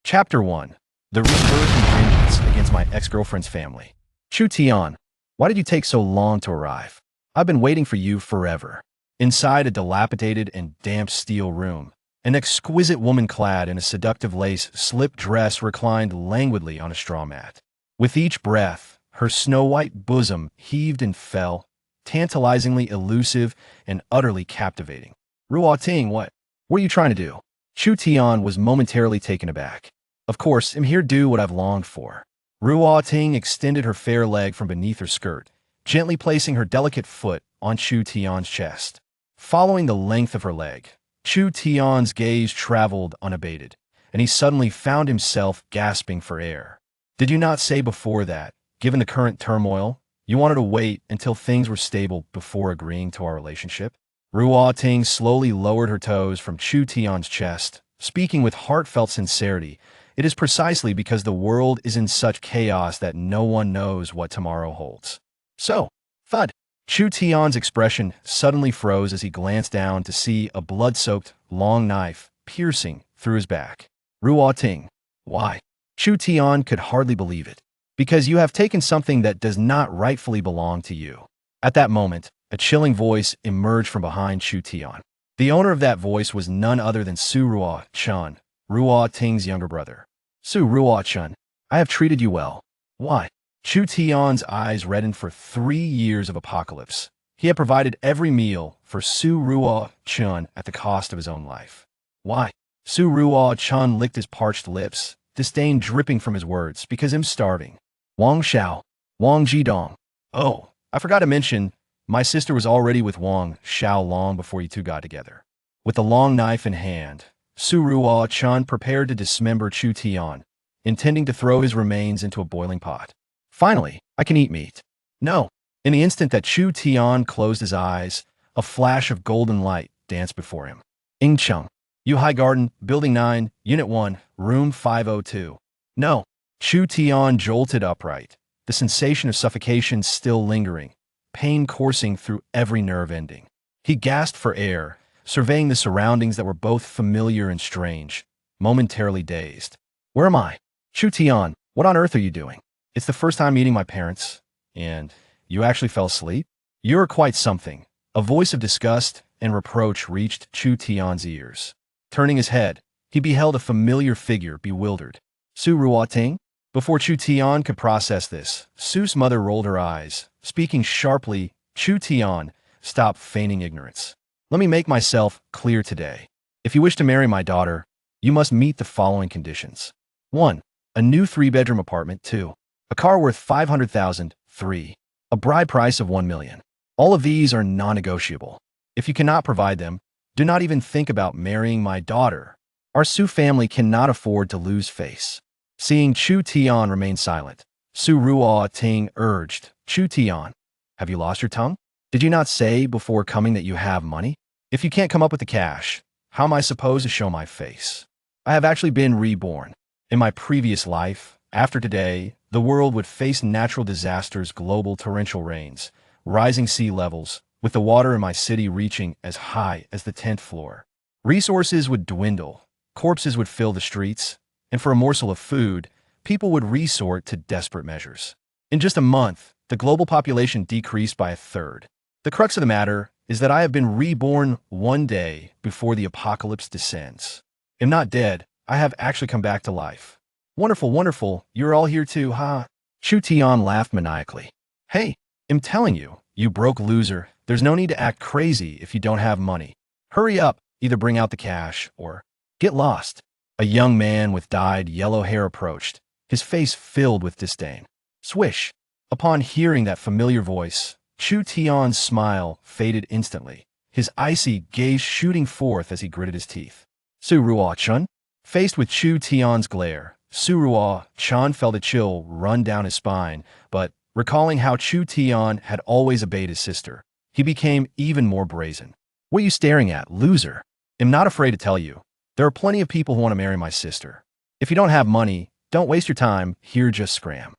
Chapter 1. The Rebirth and Vengeance Against My Ex-Girlfriend's Family. Chu Tian, why did you take so long to arrive? I've been waiting for you forever. Inside a dilapidated and damp steel room, an exquisite woman clad in a seductive lace slip dress reclined languidly on a straw mat. With each breath, her snow-white bosom heaved and fell, tantalizingly elusive and utterly captivating. Ruo Ting, what are you trying to do? Chu Tian was momentarily taken aback. Of course, I'm here to do what I've longed for. Ruo Ting extended her fair leg from beneath her skirt, gently placing her delicate foot on Chu Tian's chest. Following the length of her leg, Chu Tian's gaze traveled unabated, and he suddenly found himself gasping for air. Did you not say before that, given the current turmoil, you wanted to wait until things were stable before agreeing to our relationship? Ruo Ting slowly lowered her toes from Chu Tian's chest, speaking with heartfelt sincerity. It is precisely because the world is in such chaos that no one knows what tomorrow holds. So, thud. Chu Tian's expression suddenly froze as he glanced down to see a blood-soaked, long knife piercing through his back. Ruo Ting, why? Chu Tian could hardly believe it. Because you have taken something that does not rightfully belong to you. At that moment, a chilling voice emerged from behind Chu Tian. The owner of that voice was none other than Su Ruo Chun, Ruo Ting's younger brother. Su Ruo Chun, I have treated you well. Why? Chu Tian's eyes reddened. For 3 years of apocalypse, he had provided every meal for Su Ruo Chun at the cost of his own life. Why? Su Ruo Chun licked his parched lips, disdain dripping from his words, because I'm starving. Wang Xiao, Wang Jidong. Oh, I forgot to mention, my sister was already with Wang Xiao long before you two got together. With the long knife in hand, Su Ruo Chun prepared to dismember Chu Tian, intending to throw his remains into a boiling pot. Finally, I can eat meat. No. In the instant that Chu Tian closed his eyes, a flash of golden light danced before him. Ingcheng, Yu Hai Garden, Building 9, Unit 1, Room 502. No. Chu Tian jolted upright, the sensation of suffocation still lingering, pain coursing through every nerve ending. He gasped for air, surveying the surroundings that were both familiar and strange, momentarily dazed. Where am I? Chu Tian, what on earth are you doing? It's the first time meeting my parents, and you actually fell asleep? You're quite something. A voice of disgust and reproach reached Chu Tian's ears. Turning his head, he beheld a familiar figure, bewildered. Su Ruo Ting? Before Chu Tian could process this, Su's mother rolled her eyes, speaking sharply. Chu Tian, stop feigning ignorance. Let me make myself clear today. If you wish to marry my daughter, you must meet the following conditions. 1. A new 3-bedroom apartment. 2. A car worth 500,000. 3. A bride price of 1 million. All of these are non-negotiable. If you cannot provide them, do not even think about marrying my daughter. Our Su family cannot afford to lose face. Seeing Chu Tian remain silent, Su Ruo Ting urged, Chu Tian, have you lost your tongue? Did you not say before coming that you have money? If you can't come up with the cash, how am I supposed to show my face? I have actually been reborn. In my previous life, after today, the world would face natural disasters, global torrential rains, rising sea levels, with the water in my city reaching as high as the 10th floor. Resources would dwindle, corpses would fill the streets, and for a morsel of food, people would resort to desperate measures. In just a month, the global population decreased by 1/3. The crux of the matter is that I have been reborn one day before the apocalypse descends. I'm not dead, I have actually come back to life. Wonderful, wonderful, you're all here too, huh? Chu Tian laughed maniacally. Hey, I'm telling you, you broke loser, there's no need to act crazy if you don't have money. Hurry up, either bring out the cash or get lost. A young man with dyed yellow hair approached, his face filled with disdain. Swish! Upon hearing that familiar voice, Chu Tian's smile faded instantly, his icy gaze shooting forth as he gritted his teeth. Su Ruo Chun? Faced with Chu Tian's glare, Su Ruo Chun felt a chill run down his spine, but, recalling how Chu Tian had always obeyed his sister, he became even more brazen. What are you staring at, loser? I'm not afraid to tell you. There are plenty of people who want to marry my sister. If you don't have money, don't waste your time, here just scram.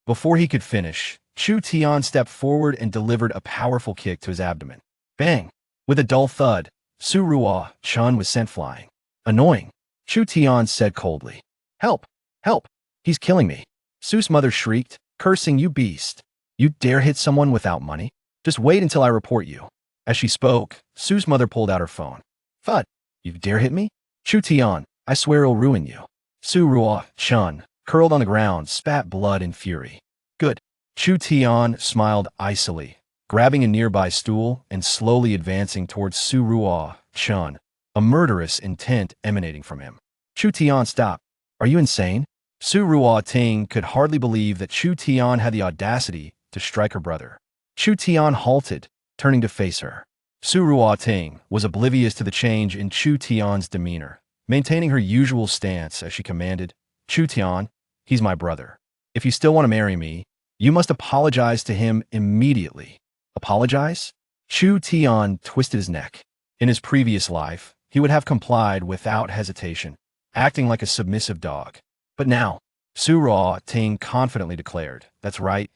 Before he could finish, Chu Tian stepped forward and delivered a powerful kick to his abdomen. Bang! With a dull thud, Su Ruo Chun was sent flying. Annoying, Chu Tian said coldly. Help! Help! He's killing me. Sue's mother shrieked, cursing, "You beast! You dare hit someone without money? Just wait until I report you." As she spoke, Sue's mother pulled out her phone. "Fud! You dare hit me? Chu Tian, I swear it'll ruin you." Su Ruo Chun, curled on the ground, spat blood in fury. "Good." Chu Tian smiled icily, grabbing a nearby stool and slowly advancing towards Su Ruo Chun, a murderous intent emanating from him. Chu Tian, stop. Are you insane? Su Ruo Ting could hardly believe that Chu Tian had the audacity to strike her brother. Chu Tian halted, turning to face her. Su Ruo Ting was oblivious to the change in Chu Tian's demeanor, maintaining her usual stance as she commanded, "Chu Tian, he's my brother. If you still want to marry me, you must apologize to him immediately." Apologize? Chu Tian twisted his neck. In his previous life, he would have complied without hesitation, acting like a submissive dog. But now, Su Ruo Ting confidently declared, "That's right.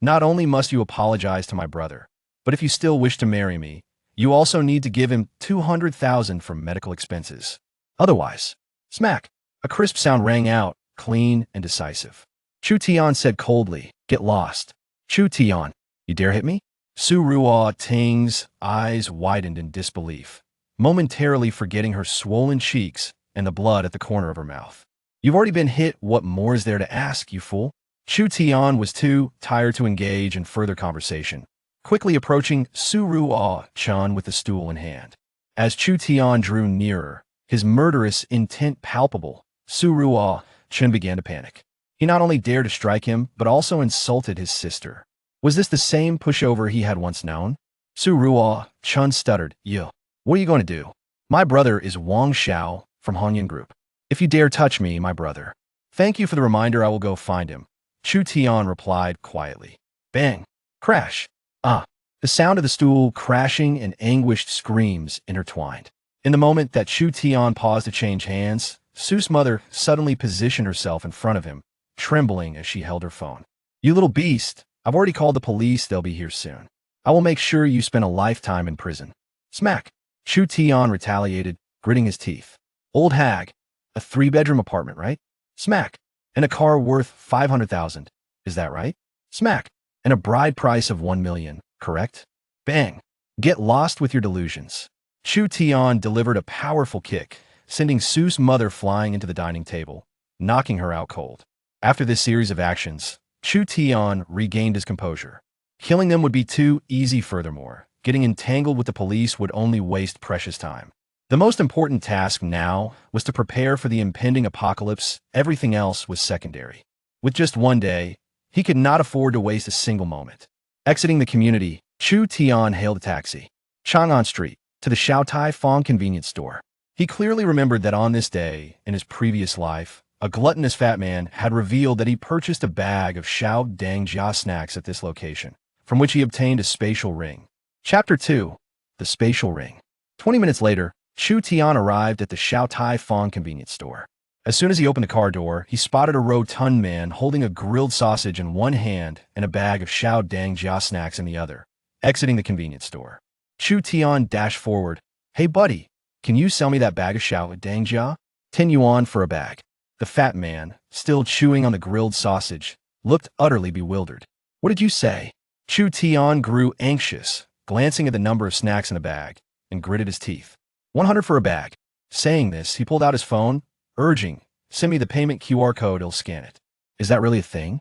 Not only must you apologize to my brother, but if you still wish to marry me, you also need to give him 200,000 for medical expenses. Otherwise," smack, a crisp sound rang out, clean and decisive. Chu Tian said coldly, "Get lost." "Chu Tian, you dare hit me?" Su Ruo Ting's eyes widened in disbelief, momentarily forgetting her swollen cheeks and the blood at the corner of her mouth. "You've already been hit. What more is there to ask, you fool?" Chu Tian was too tired to engage in further conversation, quickly approaching Su Ruo Chun with the stool in hand. As Chu Tian drew nearer, his murderous intent palpable, Su Ruo Chun began to panic. He not only dared to strike him, but also insulted his sister. Was this the same pushover he had once known? Su Ruo Chun stuttered, "You. What are you going to do? My brother is Wang Xiao from Hongyan Group. If you dare touch me, my brother." "Thank you for the reminder. I will go find him," Chu Tian replied quietly. Bang! Crash! Ah! The sound of the stool crashing and anguished screams intertwined. In the moment that Chu Tian paused to change hands, Sue's mother suddenly positioned herself in front of him, trembling as she held her phone. "You little beast! I've already called the police. They'll be here soon. I will make sure you spend a lifetime in prison." Smack! Chu Tian retaliated, gritting his teeth. "Old hag. A 3-bedroom apartment, right? Smack! And a car worth 500,000. Is that right? Smack! And a bride price of 1 million, correct? Bang! Get lost with your delusions." Chu Tian delivered a powerful kick, sending Sue's mother flying into the dining table, knocking her out cold. After this series of actions, Chu Tian regained his composure. Killing them would be too easy. Furthermore, getting entangled with the police would only waste precious time. The most important task now was to prepare for the impending apocalypse. Everything else was secondary. With just one day, he could not afford to waste a single moment. Exiting the community, Chu Tian hailed a taxi. Chang'an Street, to the Xiao Tai Fong convenience store. He clearly remembered that on this day, in his previous life, a gluttonous fat man had revealed that he purchased a bag of Xiao Dangjia snacks at this location, from which he obtained a spatial ring. Chapter 2. The Spatial Ring. 20 minutes later, Chu Tian arrived at the Xiao Tai Fong convenience store. As soon as he opened the car door, he spotted a rotund man holding a grilled sausage in one hand and a bag of Xiao Dangjia snacks in the other. Exiting the convenience store, Chu Tian dashed forward. "Hey buddy, can you sell me that bag of Xiao Dangjia? 10 yuan for a bag." The fat man, still chewing on the grilled sausage, looked utterly bewildered. "What did you say?" Chu Tian grew anxious, glancing at the number of snacks in the bag, and gritted his teeth. 100 for a bag. Saying this, he pulled out his phone, urging, "Send me the payment QR code, I'll scan it." "Is that really a thing?"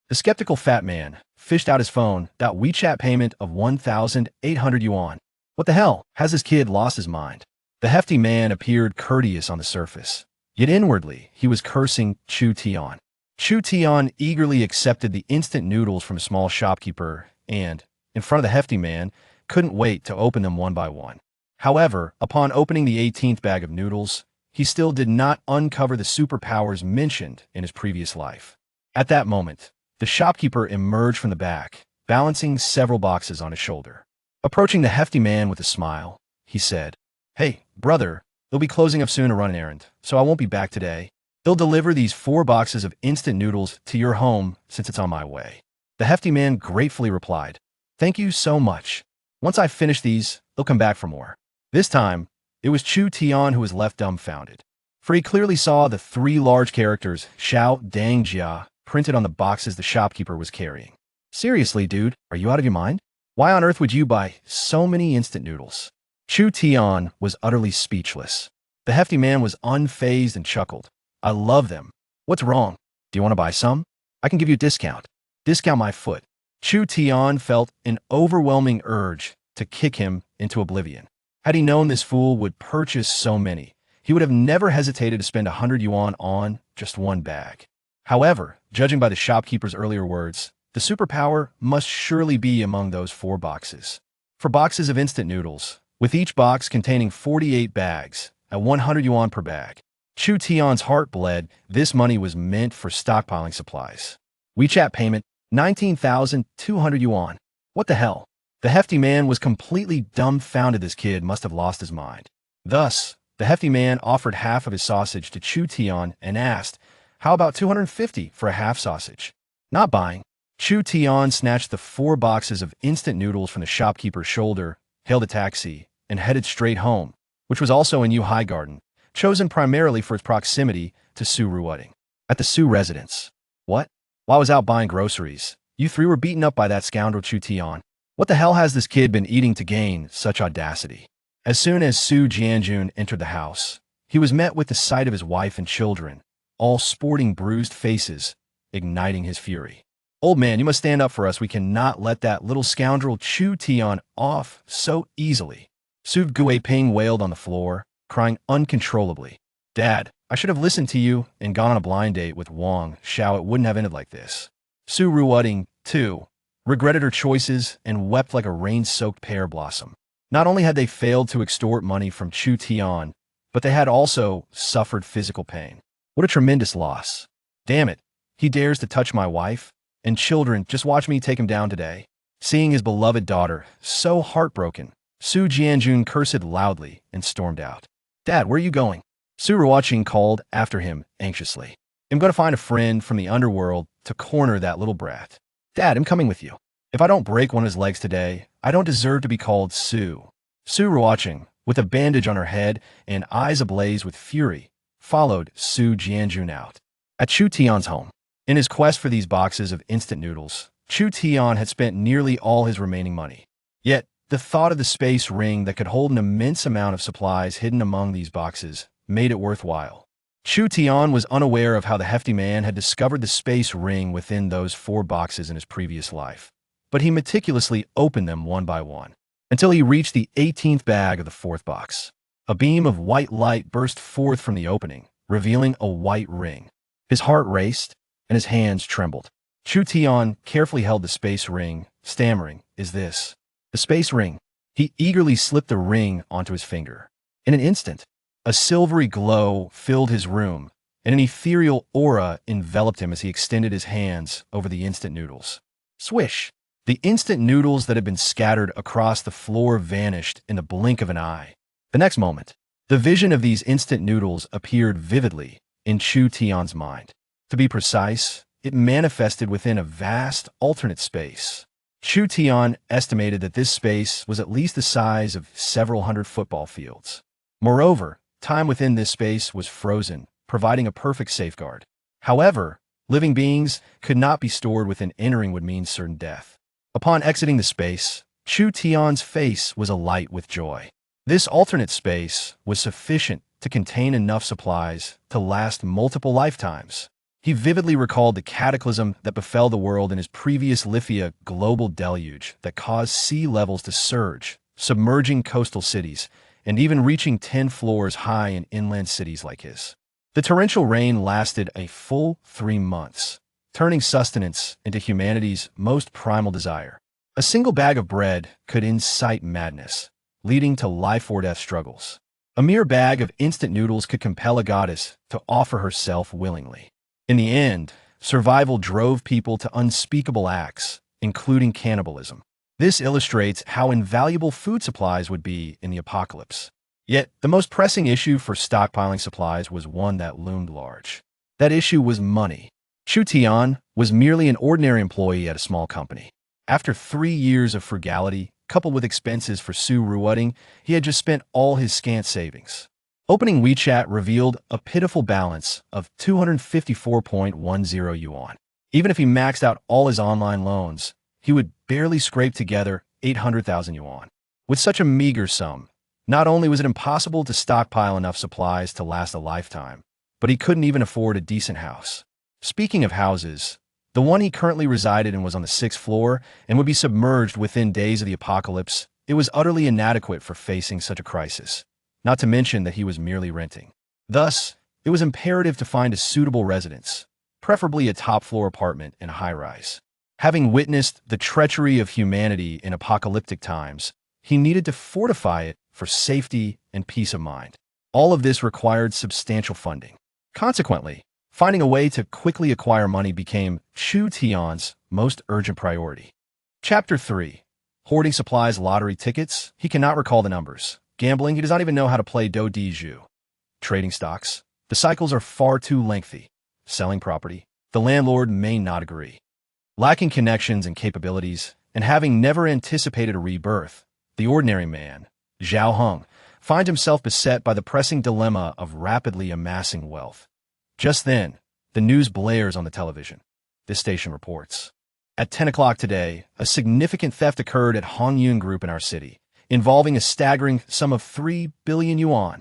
The skeptical fat man fished out his phone. That WeChat payment of 1,800 yuan. What the hell? Has this kid lost his mind? The hefty man appeared courteous on the surface, yet inwardly he was cursing Chu Tian. Chu Tian eagerly accepted the instant noodles from a small shopkeeper and, in front of the hefty man, couldn't wait to open them one by one. However, upon opening the 18th bag of noodles, he still did not uncover the superpowers mentioned in his previous life. At that moment, the shopkeeper emerged from the back, balancing several boxes on his shoulder. Approaching the hefty man with a smile, he said, "Hey, brother, they'll be closing up soon to run an errand, so I won't be back today. They'll deliver these 4 boxes of instant noodles to your home since it's on my way." The hefty man gratefully replied, "Thank you so much. Once I finish these, they'll come back for more." This time, it was Chu Tian who was left dumbfounded. for he clearly saw the three large characters Xiao Dang Jia printed on the boxes the shopkeeper was carrying. Seriously, dude, are you out of your mind? Why on earth would you buy so many instant noodles? Chu Tian was utterly speechless. The hefty man was unfazed and chuckled. I love them. What's wrong? Do you want to buy some? I can give you a discount. Discount my foot. Chu Tian felt an overwhelming urge to kick him into oblivion. Had he known this fool would purchase so many, he would have never hesitated to spend 100 yuan on just one bag. However, judging by the shopkeeper's earlier words, the superpower must surely be among those 4 boxes. 4 boxes of instant noodles, with each box containing 48 bags, at 100 yuan per bag. Chu Tian's heart bled. This money was meant for stockpiling supplies. WeChat payment, 19,200 yuan. What the hell? The hefty man was completely dumbfounded. This kid must have lost his mind. Thus, the hefty man offered half of his sausage to Chu Tian and asked, how about 250 for a half sausage? Not buying. Chu Tian snatched the 4 boxes of instant noodles from the shopkeeper's shoulder, hailed a taxi, and headed straight home, which was also in Yuhai Garden, chosen primarily for its proximity to Su Ruoting. At the Su residence. What? While I was out buying groceries, you 3 were beaten up by that scoundrel Chu Tian. What the hell has this kid been eating to gain such audacity? As soon as Su Jianjun entered the house, he was met with the sight of his wife and children, all sporting bruised faces, igniting his fury. Old man, you must stand up for us. We cannot let that little scoundrel Chu Tian off so easily. Su Guiping wailed on the floor, crying uncontrollably. Dad, I should have listened to you and gone on a blind date with Wang Xiao. It wouldn't have ended like this. Su Ruoting, too, regretted her choices and wept like a rain-soaked pear blossom. Not only had they failed to extort money from Chu Tian, but they had also suffered physical pain. What a tremendous loss. Damn it, he dares to touch my wife and children. Just watch me take him down today. Seeing his beloved daughter so heartbroken, Su Jianjun cursed loudly and stormed out. Dad, where are you going? Su Ruoting called after him anxiously. I'm going to find a friend from the underworld to corner that little brat. Dad, I'm coming with you. If I don't break one of his legs today, I don't deserve to be called Su. Su Ruoting, with a bandage on her head and eyes ablaze with fury, followed Su Jianjun out. At Chu Tian's home, in his quest for these boxes of instant noodles, Chu Tian had spent nearly all his remaining money. Yet, the thought of the space ring that could hold an immense amount of supplies hidden among these boxes made it worthwhile. Chu Tian was unaware of how the hefty man had discovered the space ring within those 4 boxes in his previous life, but he meticulously opened them one by one, until he reached the 18th bag of the 4th box. A beam of white light burst forth from the opening, revealing a white ring. His heart raced, and his hands trembled. Chu Tian carefully held the space ring, stammering, "Is this the space ring?" He eagerly slipped the ring onto his finger. In an instant, a silvery glow filled his room, and an ethereal aura enveloped him as he extended his hands over the instant noodles. Swish! The instant noodles that had been scattered across the floor vanished in the blink of an eye. The next moment, the vision of these instant noodles appeared vividly in Chu Tian's mind. To be precise, it manifested within a vast alternate space. Chu Tian estimated that this space was at least the size of several hundred football fields. Moreover, time within this space was frozen, providing a perfect safeguard. However, living beings could not be stored within. Entering would mean certain death. Upon exiting the space, Chu Tian's face was alight with joy. This alternate space was sufficient to contain enough supplies to last multiple lifetimes. He vividly recalled the cataclysm that befell the world in his previous Lithia global deluge that caused sea levels to surge, submerging coastal cities, and even reaching 10 floors high in inland cities like his. The torrential rain lasted a full 3 months, turning sustenance into humanity's most primal desire. A single bag of bread could incite madness, leading to life-or-death struggles. A mere bag of instant noodles could compel a goddess to offer herself willingly. In the end, survival drove people to unspeakable acts, including cannibalism. This illustrates how invaluable food supplies would be in the apocalypse. Yet, the most pressing issue for stockpiling supplies was one that loomed large. That issue was money. Chu Tian was merely an ordinary employee at a small company. After 3 years of frugality, coupled with expenses for Su Ruoting, he had just spent all his scant savings. Opening WeChat revealed a pitiful balance of 254.10 yuan. Even if he maxed out all his online loans, he would barely scrape together 800,000 yuan. With such a meager sum, not only was it impossible to stockpile enough supplies to last a lifetime, but he couldn't even afford a decent house. Speaking of houses, the one he currently resided in was on the 6th floor and would be submerged within days of the apocalypse. It was utterly inadequate for facing such a crisis, not to mention that he was merely renting. Thus, it was imperative to find a suitable residence, preferably a top-floor apartment in a high-rise. Having witnessed the treachery of humanity in apocalyptic times, he needed to fortify it for safety and peace of mind. All of this required substantial funding. Consequently, finding a way to quickly acquire money became Chu Tian's most urgent priority. Chapter 3. Hoarding supplies, lottery tickets. He cannot recall the numbers. Gambling. He does not even know how to play do di ju. Trading stocks. The cycles are far too lengthy. Selling property. The landlord may not agree. Lacking connections and capabilities, and having never anticipated a rebirth, the ordinary man, Zhao Heng, finds himself beset by the pressing dilemma of rapidly amassing wealth. Just then, the news blares on the television. This station reports. At 10 o'clock today, a significant theft occurred at Hongyun Group in our city, involving a staggering sum of 3 billion yuan.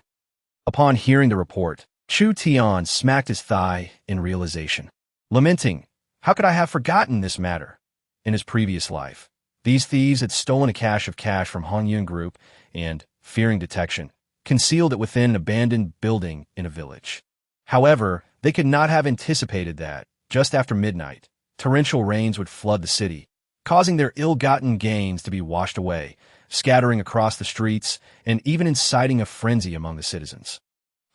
Upon hearing the report, Chu Tian smacked his thigh in realization. Lamenting, how could I have forgotten this matter? In his previous life, these thieves had stolen a cache of cash from Hongyun Group and, fearing detection, concealed it within an abandoned building in a village. However, they could not have anticipated that, just after midnight, torrential rains would flood the city, causing their ill-gotten gains to be washed away, scattering across the streets and even inciting a frenzy among the citizens.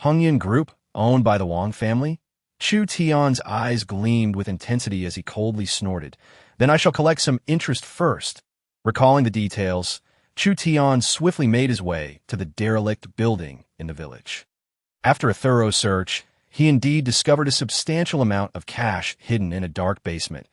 Hongyun Group, owned by the Wang family? Chu Tian's eyes gleamed with intensity as he coldly snorted. Then I shall collect some interest first. Recalling the details, Chu Tian swiftly made his way to the derelict building in the village. After a thorough search, he indeed discovered a substantial amount of cash hidden in a dark basement.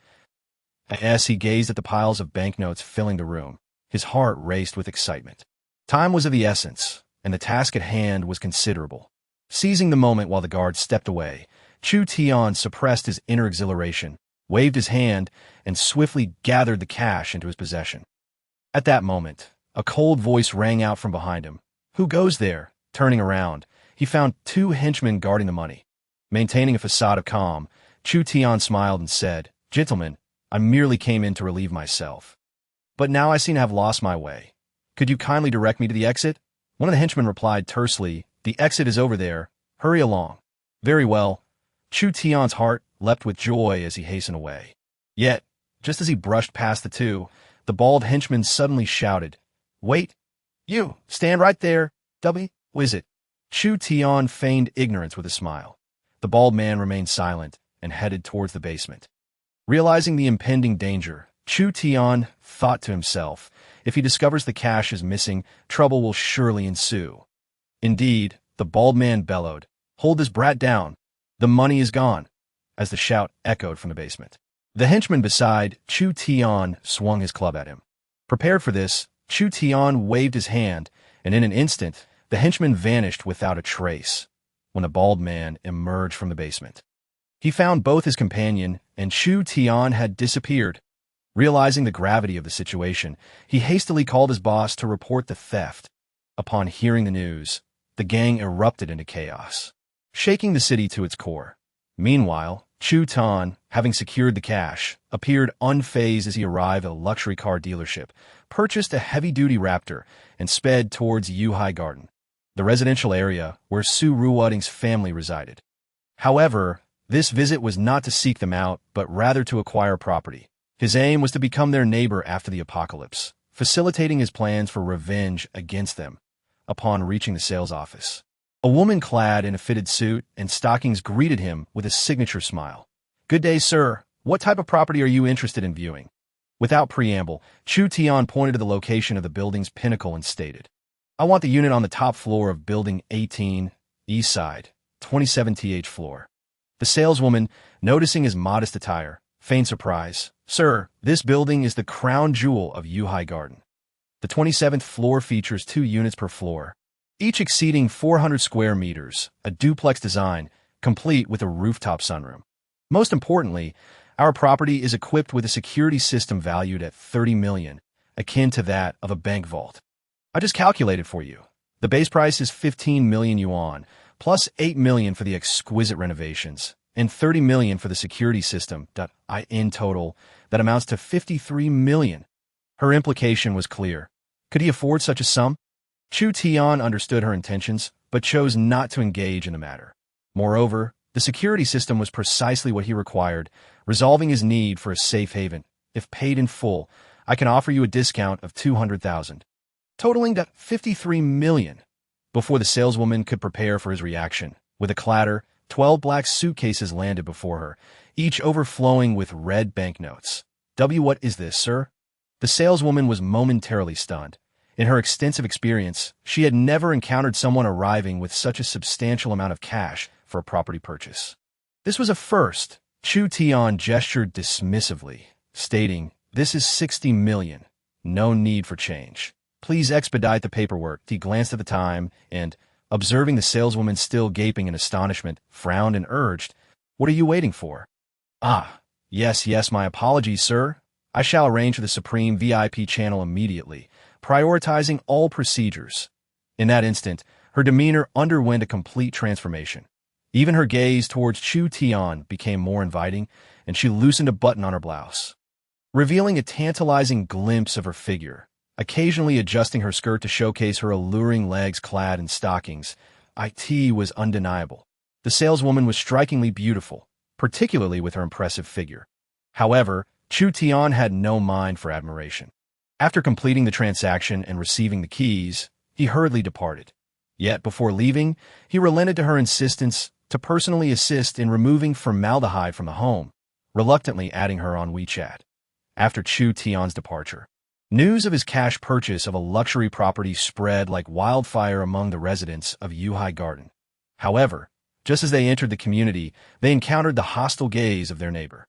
As he gazed at the piles of banknotes filling the room, his heart raced with excitement. Time was of the essence, and the task at hand was considerable. Seizing the moment while the guard stepped away, Chu Tian suppressed his inner exhilaration, waved his hand, and swiftly gathered the cash into his possession. At that moment, a cold voice rang out from behind him. Who goes there? Turning around, he found 2 henchmen guarding the money. Maintaining a facade of calm, Chu Tian smiled and said, Gentlemen, I merely came in to relieve myself. But now I seem to have lost my way. Could you kindly direct me to the exit? One of the henchmen replied tersely, The exit is over there. Hurry along. Very well. Chu Tian's heart leapt with joy as he hastened away. Yet, just as he brushed past the 2, the bald henchman suddenly shouted, Wait! You! Stand right there! W! Is it? Chu Tian feigned ignorance with a smile. The bald man remained silent and headed towards the basement. Realizing the impending danger, Chu Tian thought to himself, if he discovers the cash is missing, trouble will surely ensue. Indeed, the bald man bellowed, Hold this brat down! The money is gone! As the shout echoed from the basement. The henchman beside Chu Tian swung his club at him. Prepared for this, Chu Tian waved his hand, and in an instant, the henchman vanished without a trace. When the bald man emerged from the basement, he found both his companion and Chu Tian had disappeared. Realizing the gravity of the situation, he hastily called his boss to report the theft. Upon hearing the news, the gang erupted into chaos, shaking the city to its core. Meanwhile, Chu Tian, having secured the cash, appeared unfazed as he arrived at a luxury car dealership, purchased a heavy-duty Raptor, and sped towards Yuhai Garden, the residential area where Su Ruoding's family resided. However, this visit was not to seek them out, but rather to acquire property. His aim was to become their neighbor after the apocalypse, facilitating his plans for revenge against them. Upon reaching the sales office, a woman clad in a fitted suit and stockings greeted him with a signature smile. Good day, sir. What type of property are you interested in viewing? Without preamble, Chu Tian pointed to the location of the building's pinnacle and stated, I want the unit on the top floor of Building 18, East Side, 27th floor. The saleswoman, noticing his modest attire, feigned surprise. Sir, this building is the crown jewel of Yuhai Garden. The 27th floor features 2 units per floor. each exceeding 400 square meters, a duplex design, complete with a rooftop sunroom. Most importantly, our property is equipped with a security system valued at $30 million, akin to that of a bank vault. I just calculated for you. The base price is 15 million yuan, plus 8 million for the exquisite renovations, and 30 million for the security system. In total, that amounts to 53 million. Her implication was clear. Could he afford such a sum? Chu Tian understood her intentions, but chose not to engage in the matter. Moreover, the security system was precisely what he required, resolving his need for a safe haven. If paid in full, I can offer you a discount of 200,000, totaling to 53 million. Before the saleswoman could prepare for his reaction, with a clatter, 12 black suitcases landed before her, each overflowing with red banknotes. What is this, sir? The saleswoman was momentarily stunned. In her extensive experience, she had never encountered someone arriving with such a substantial amount of cash for a property purchase. This was a first. Chu Tian gestured dismissively, stating, "This is 60 million. No need for change. Please expedite the paperwork." He glanced at the time and, observing the saleswoman still gaping in astonishment, frowned and urged, "What are you waiting for?" Yes, my apologies, sir. I shall arrange for the Supreme VIP channel immediately, prioritizing all procedures." In that instant, her demeanor underwent a complete transformation. Even her gaze towards Chu Tian became more inviting, and she loosened a button on her blouse, revealing a tantalizing glimpse of her figure, occasionally adjusting her skirt to showcase her alluring legs clad in stockings. It was undeniable. The saleswoman was strikingly beautiful, particularly with her impressive figure. However, Chu Tian had no mind for admiration. After completing the transaction and receiving the keys, he hurriedly departed. Yet before leaving, he relented to her insistence to personally assist in removing formaldehyde from the home, reluctantly adding her on WeChat. After Chu Tian's departure, news of his cash purchase of a luxury property spread like wildfire among the residents of Yuhai Garden. However, just as they entered the community, they encountered the hostile gaze of their neighbor,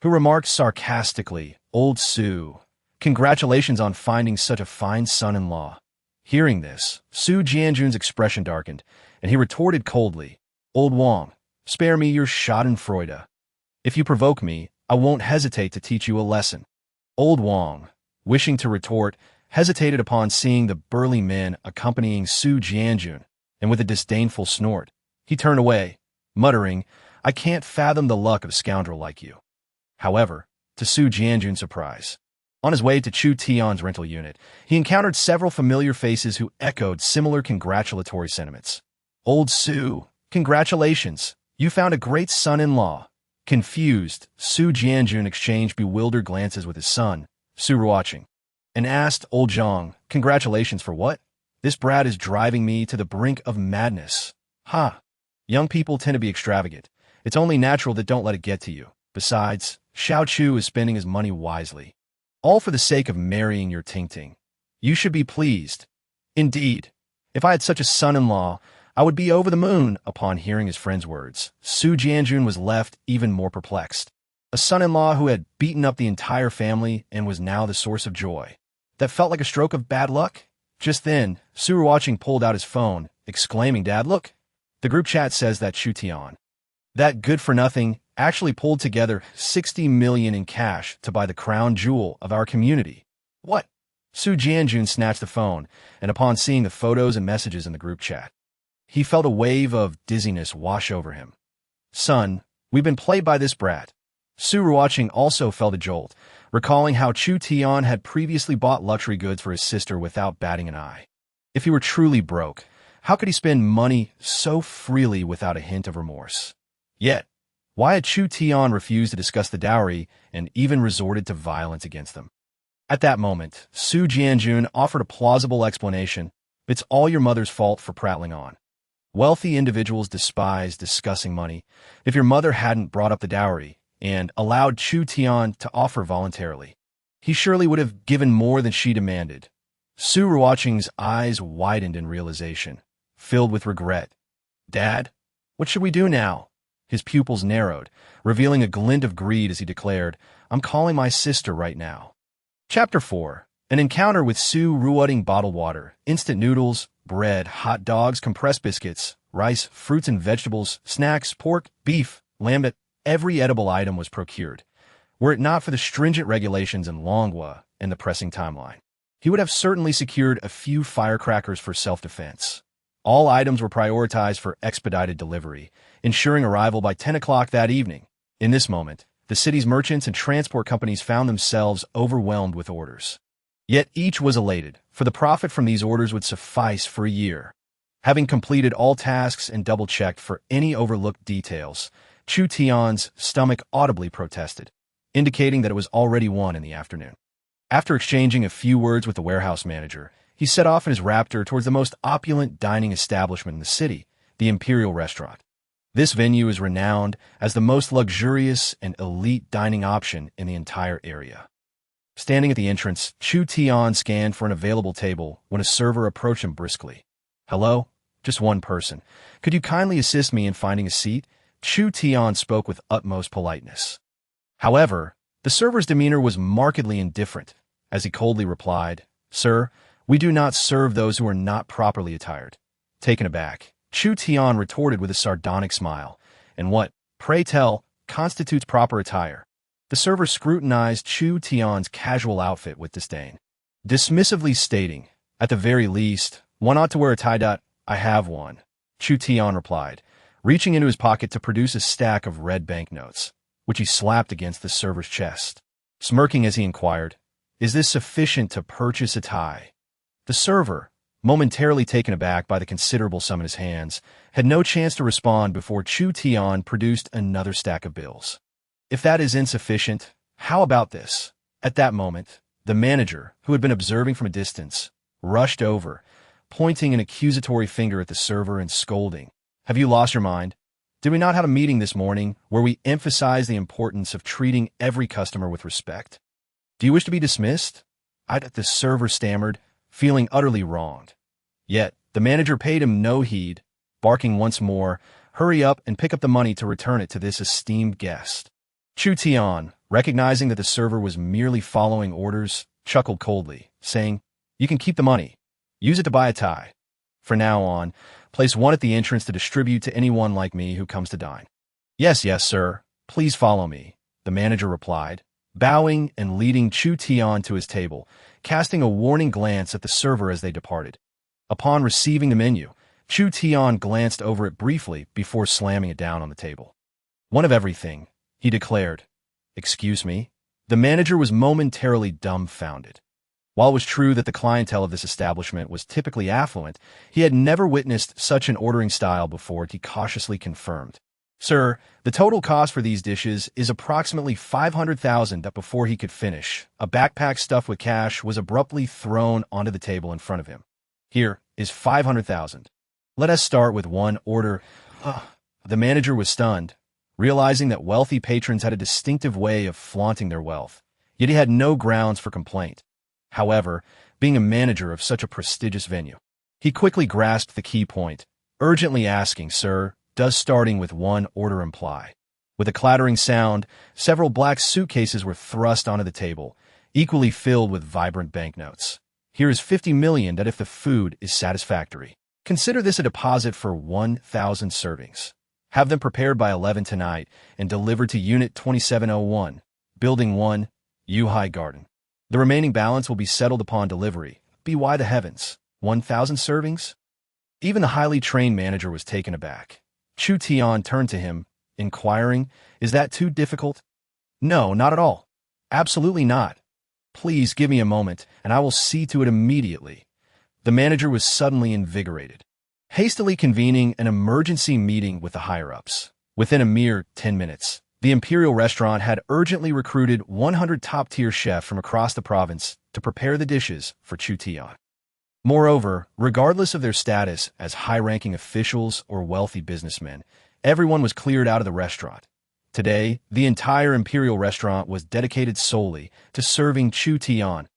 who remarked sarcastically, "Old Su, congratulations on finding such a fine son-in-law." Hearing this, Su Jianjun's expression darkened, and he retorted coldly, "Old Wang, spare me your schadenfreude. If you provoke me, I won't hesitate to teach you a lesson." Old Wang, wishing to retort, hesitated upon seeing the burly men accompanying Su Jianjun, and with a disdainful snort, he turned away, muttering, "I can't fathom the luck of a scoundrel like you." However, to Su Jianjun's surprise, on his way to Chu Tian's rental unit, he encountered several familiar faces who echoed similar congratulatory sentiments. "Old Su, congratulations, you found a great son-in-law." Confused, Su Jianjun exchanged bewildered glances with his son, Su Ruoqing, and asked Old Zhang, "Congratulations for what? This brat is driving me to the brink of madness." Young people tend to be extravagant. It's only natural that don't let it get to you. Besides, Xiao Chu is spending his money wisely. All for the sake of marrying your Ting-Ting. You should be pleased. Indeed, if I had such a son-in-law, I would be over the moon. Upon hearing his friend's words, Su Jianjun was left even more perplexed. A son-in-law who had beaten up the entire family and was now the source of joy. That felt like a stroke of bad luck. Just then, Su Ruoqing pulled out his phone, exclaiming, "Dad, look! The group chat says that Chu Tian, that good-for-nothing, actually pulled together 60 million in cash to buy the crown jewel of our community." "What?" Su Jianjun snatched the phone, and upon seeing the photos and messages in the group chat, he felt a wave of dizziness wash over him. "Son, we've been played by this brat." Su Ruoqing also felt a jolt, recalling how Chu Tian had previously bought luxury goods for his sister without batting an eye. If he were truly broke, how could he spend money so freely without a hint of remorse? Yet, why had Chu Tian refused to discuss the dowry and even resorted to violence against them? At that moment, Su Jianjun offered a plausible explanation. "It's all your mother's fault for prattling on. Wealthy individuals despise discussing money. If your mother hadn't brought up the dowry and allowed Chu Tian to offer voluntarily, he surely would have given more than she demanded." Su Ruoqing's eyes widened in realization, filled with regret. "Dad, what should we do now?" His pupils narrowed, revealing a glint of greed as he declared, "I'm calling my sister right now." Chapter 4. An encounter with Su Ruoqing. Bottled water, instant noodles, bread, hot dogs, compressed biscuits, rice, fruits and vegetables, snacks, pork, beef, lamb. Every edible item was procured. Were it not for the stringent regulations in Longwa and the pressing timeline, he would have certainly secured a few firecrackers for self-defense. All items were prioritized for expedited delivery, ensuring arrival by 10 o'clock that evening. In this moment, the city's merchants and transport companies found themselves overwhelmed with orders. Yet each was elated, for the profit from these orders would suffice for a year. Having completed all tasks and double-checked for any overlooked details, Chu Tian's stomach audibly protested, indicating that it was already 1 in the afternoon. After exchanging a few words with the warehouse manager, he set off in his raptor towards the most opulent dining establishment in the city, the Imperial Restaurant. This venue is renowned as the most luxurious and elite dining option in the entire area. Standing at the entrance, Chu Tian scanned for an available table when a server approached him briskly. "Hello? Just one person. Could you kindly assist me in finding a seat?" Chu Tian spoke with utmost politeness. However, the server's demeanor was markedly indifferent, as he coldly replied, "Sir, we do not serve those who are not properly attired." Taken aback, Chu Tian retorted with a sardonic smile, "And what, pray tell, constitutes proper attire?" The server scrutinized Chu Tian's casual outfit with disdain, dismissively stating, "At the very least, one ought to wear a tie-dye." "I have one," Chu Tian replied, reaching into his pocket to produce a stack of red banknotes, which he slapped against the server's chest. Smirking as he inquired, "Is this sufficient to purchase a tie?" The server, momentarily taken aback by the considerable sum in his hands, had no chance to respond before Chu Tian produced another stack of bills. "If that is insufficient, how about this?" At that moment, the manager, who had been observing from a distance, rushed over, pointing an accusatory finger at the server and scolding, "Have you lost your mind? Did we not have a meeting this morning where we emphasized the importance of treating every customer with respect? Do you wish to be dismissed?" The server stammered, feeling utterly wronged. Yet, the manager paid him no heed, barking once more, "Hurry up and pick up the money to return it to this esteemed guest." Chu Tian, recognizing that the server was merely following orders, chuckled coldly, saying, "You can keep the money. Use it to buy a tie. For now on, place one at the entrance to distribute to anyone like me who comes to dine." "Yes, yes, sir. Please follow me," the manager replied, bowing and leading Chu Tian to his table, casting a warning glance at the server as they departed. Upon receiving the menu, Chu Tian glanced over it briefly before slamming it down on the table. "One of everything," he declared. "Excuse me?" The manager was momentarily dumbfounded. While it was true that the clientele of this establishment was typically affluent, he had never witnessed such an ordering style before. He cautiously confirmed, "Sir, the total cost for these dishes is approximately 500,000." That before he could finish, a backpack stuffed with cash was abruptly thrown onto the table in front of him. "Here is 500,000. Let us start with one order." The manager was stunned, realizing that wealthy patrons had a distinctive way of flaunting their wealth, yet he had no grounds for complaint. However, being a manager of such a prestigious venue, he quickly grasped the key point, urgently asking, "Sir, does starting with one order imply?" With a clattering sound, several black suitcases were thrust onto the table, equally filled with vibrant banknotes. "Here is 50 million that if the food is satisfactory. Consider this a deposit for 1,000 servings. Have them prepared by 11 tonight and delivered to Unit 2701, Building 1, Yuhai Garden. The remaining balance will be settled upon delivery. By the heavens, 1,000 servings?" Even the highly trained manager was taken aback. Chu Tian turned to him, inquiring, "Is that too difficult?" "No, not at all. Absolutely not. Please give me a moment, and I will see to it immediately." The manager was suddenly invigorated, hastily convening an emergency meeting with the higher-ups. Within a mere 10 minutes, the Imperial Restaurant had urgently recruited 100 top-tier chefs from across the province to prepare the dishes for Chu Tian. Moreover, regardless of their status as high-ranking officials or wealthy businessmen, everyone was cleared out of the restaurant. Today, the entire Imperial Restaurant was dedicated solely to serving Chu Tian.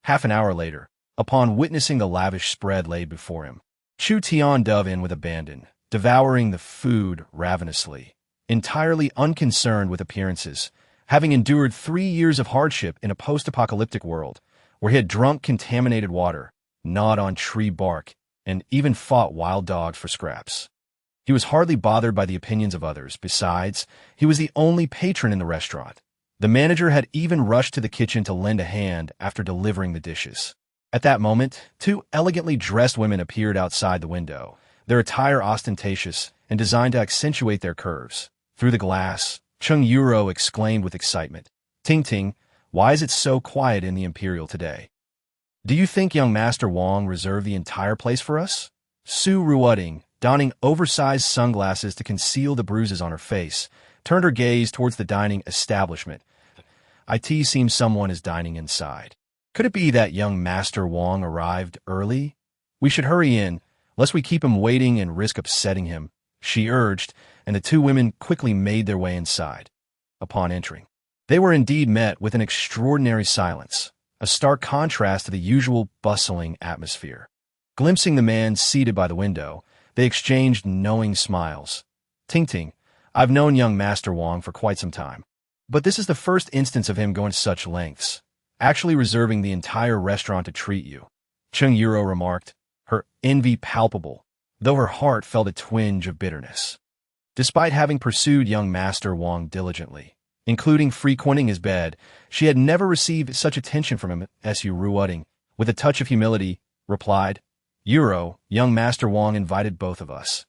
Half an hour later, upon witnessing the lavish spread laid before him, Chu Tian dove in with abandon, devouring the food ravenously, entirely unconcerned with appearances, having endured 3 years of hardship in a post-apocalyptic world, where he had drunk contaminated water, gnawed on tree bark, and even fought wild dogs for scraps. He was hardly bothered by the opinions of others. Besides, he was the only patron in the restaurant. The manager had even rushed to the kitchen to lend a hand after delivering the dishes. At that moment, two elegantly dressed women appeared outside the window, their attire ostentatious and designed to accentuate their curves. Through the glass, Chung Yuro exclaimed with excitement, "Ting Ting, why is it so quiet in the Imperial today? Do you think young Master Wong reserved the entire place for us?" Su Ruoding, donning oversized sunglasses to conceal the bruises on her face, turned her gaze towards the dining establishment. "It seems someone is dining inside. Could it be that young Master Wong arrived early? We should hurry in, lest we keep him waiting and risk upsetting him," she urged, and the two women quickly made their way inside. Upon entering, they were indeed met with an extraordinary silence, a stark contrast to the usual bustling atmosphere. Glimpsing the man seated by the window, they exchanged knowing smiles. "Ting Ting, I've known young Master Wong for quite some time, but this is the first instance of him going to such lengths, actually reserving the entire restaurant to treat you," Chung Yuro remarked, her envy palpable, though her heart felt a twinge of bitterness. Despite having pursued young Master Wong diligently, including frequenting his bed, she had never received such attention from him. Su Ruoding, with a touch of humility, replied, "Yuro, young Master Wong invited both of us."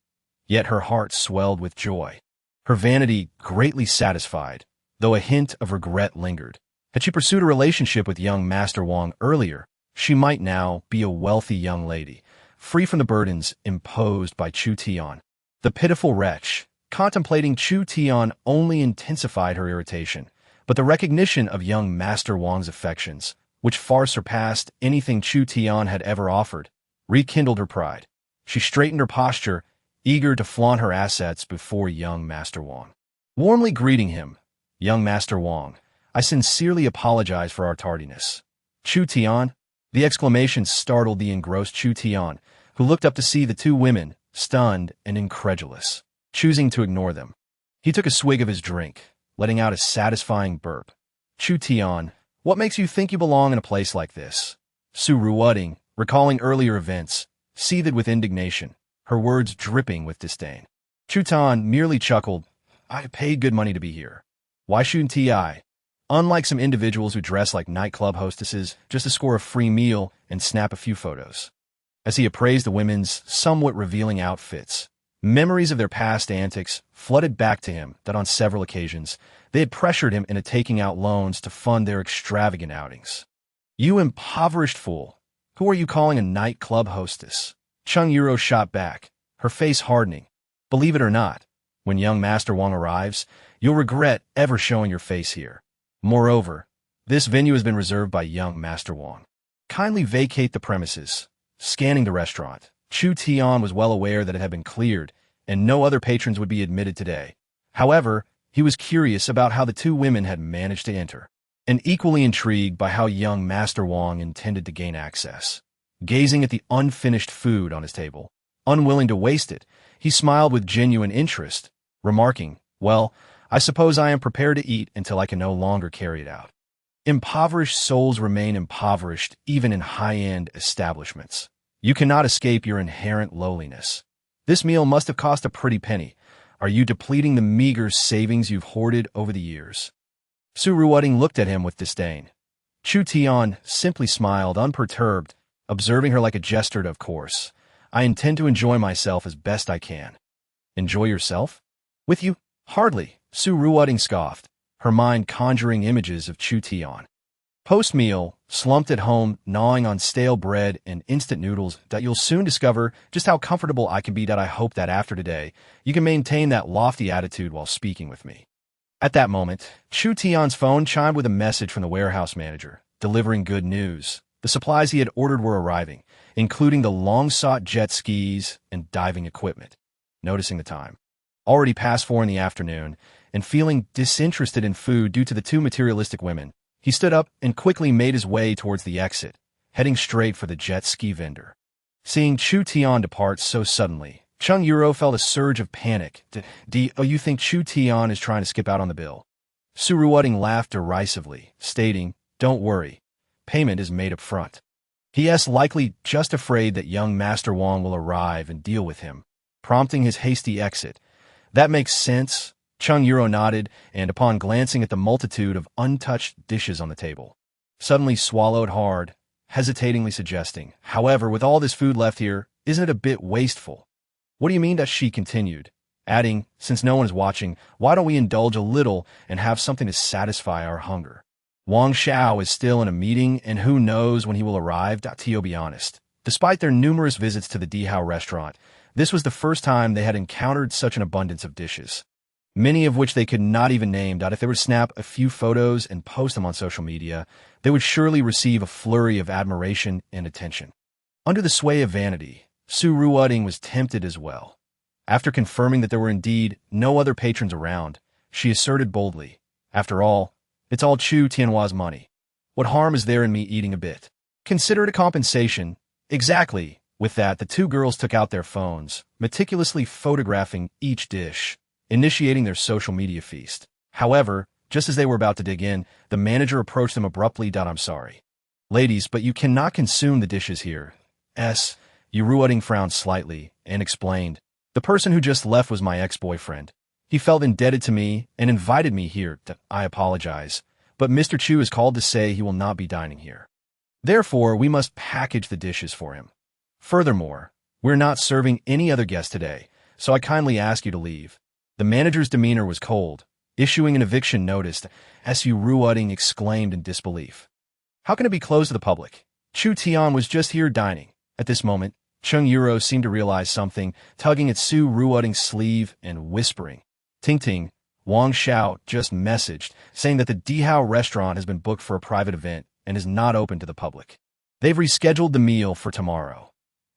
Yet her heart swelled with joy, her vanity greatly satisfied, though a hint of regret lingered. Had she pursued a relationship with young Master Wong earlier, she might now be a wealthy young lady, free from the burdens imposed by Chu Tian. The pitiful wretch, contemplating Chu Tian, only intensified her irritation, but the recognition of young Master Wong's affections, which far surpassed anything Chu Tian had ever offered, rekindled her pride. She straightened her posture, eager to flaunt her assets before young Master Wong. Warmly greeting him, "Young Master Wong, I sincerely apologize for our tardiness." "Chu Tian?" The exclamation startled the engrossed Chu Tian, who looked up to see the two women, stunned and incredulous. Choosing to ignore them, he took a swig of his drink, letting out a satisfying burp. "Chu Tian, what makes you think you belong in a place like this?" Su Ruoding, recalling earlier events, seethed with indignation, her words dripping with disdain. Chu Tian merely chuckled, "I paid good money to be here. Why shouldn't I? Unlike some individuals who dress like nightclub hostesses just to score a free meal and snap a few photos." As he appraised the women's somewhat revealing outfits, memories of their past antics flooded back to him that on several occasions they had pressured him into taking out loans to fund their extravagant outings. "You impoverished fool! Who are you calling a nightclub hostess?" Chung Yuro shot back, her face hardening. "Believe it or not, when young Master Wong arrives, you'll regret ever showing your face here. Moreover, this venue has been reserved by young Master Wong. Kindly vacate the premises." Scanning the restaurant, Chu Tian was well aware that it had been cleared, and no other patrons would be admitted today. However, he was curious about how the two women had managed to enter, and equally intrigued by how young Master Wong intended to gain access. Gazing at the unfinished food on his table, unwilling to waste it, he smiled with genuine interest, remarking, "Well, I suppose I am prepared to eat until I can no longer carry it out." Impoverished souls remain impoverished even in high-end establishments. You cannot escape your inherent lowliness. This meal must have cost a pretty penny. Are you depleting the meager savings you've hoarded over the years? Su Ruoding looked at him with disdain. Chu Tian simply smiled, unperturbed, observing her like a jester. "Of course, I intend to enjoy myself as best I can." "Enjoy yourself? With you? Hardly," Su Ruoding scoffed, her mind conjuring images of Chu Tian. Post-meal, slumped at home, gnawing on stale bread and instant noodles, that you'll soon discover just how comfortable I can be. That I hope that after today, you can maintain that lofty attitude while speaking with me. At that moment, Chu Tian's phone chimed with a message from the warehouse manager, delivering good news. The supplies he had ordered were arriving, including the long-sought jet skis and diving equipment. Noticing the time, already past 4 in the afternoon, and feeling disinterested in food due to the two materialistic women, he stood up and quickly made his way towards the exit, heading straight for the jet ski vendor. Seeing Chu Tian depart so suddenly, Chung Yuro felt a surge of panic. You think Chu Tian is trying to skip out on the bill?" Su Ruoding laughed derisively, stating, "Don't worry, payment is made up front." He is likely just afraid that young Master Wang will arrive and deal with him, prompting his hasty exit. That makes sense. Chung Yuro nodded, and upon glancing at the multitude of untouched dishes on the table, suddenly swallowed hard, hesitatingly suggesting, "However, with all this food left here, isn't it a bit wasteful?" "What do you mean?" that she continued, adding, "Since no one is watching, why don't we indulge a little and have something to satisfy our hunger? Wang Xiao is still in a meeting, and who knows when he will arrive." To be honest, despite their numerous visits to the Dihao restaurant, this was the first time they had encountered such an abundance of dishes, many of which they could not even name. If they would snap a few photos and post them on social media, they would surely receive a flurry of admiration and attention. Under the sway of vanity, Su Ruoding was tempted as well. After confirming that there were indeed no other patrons around, she asserted boldly, "After all, it's all Chu Tianhua's money. What harm is there in me eating a bit? Consider it a compensation." Exactly. With that, the two girls took out their phones, meticulously photographing each dish, initiating their social media feast. However, just as they were about to dig in, the manager approached them abruptly. "I'm sorry, ladies, but you cannot consume the dishes here." Ruoding frowned slightly and explained, "The person who just left was my ex-boyfriend. He felt indebted to me and invited me here. I apologize, but Mr. Chu is called to say he will not be dining here. Therefore, we must package the dishes for him. Furthermore, we're not serving any other guests today, so I kindly ask you to leave." The manager's demeanor was cold, issuing an eviction notice. Ruoding exclaimed in disbelief, "How can it be closed to the public? Chu Tian was just here dining." At this moment, Chung Yuro seemed to realize something, tugging at Su Ruoding's sleeve and whispering, "Ting Ting, Wang Xiao just messaged, saying that the Dihao restaurant has been booked for a private event and is not open to the public. They've rescheduled the meal for tomorrow."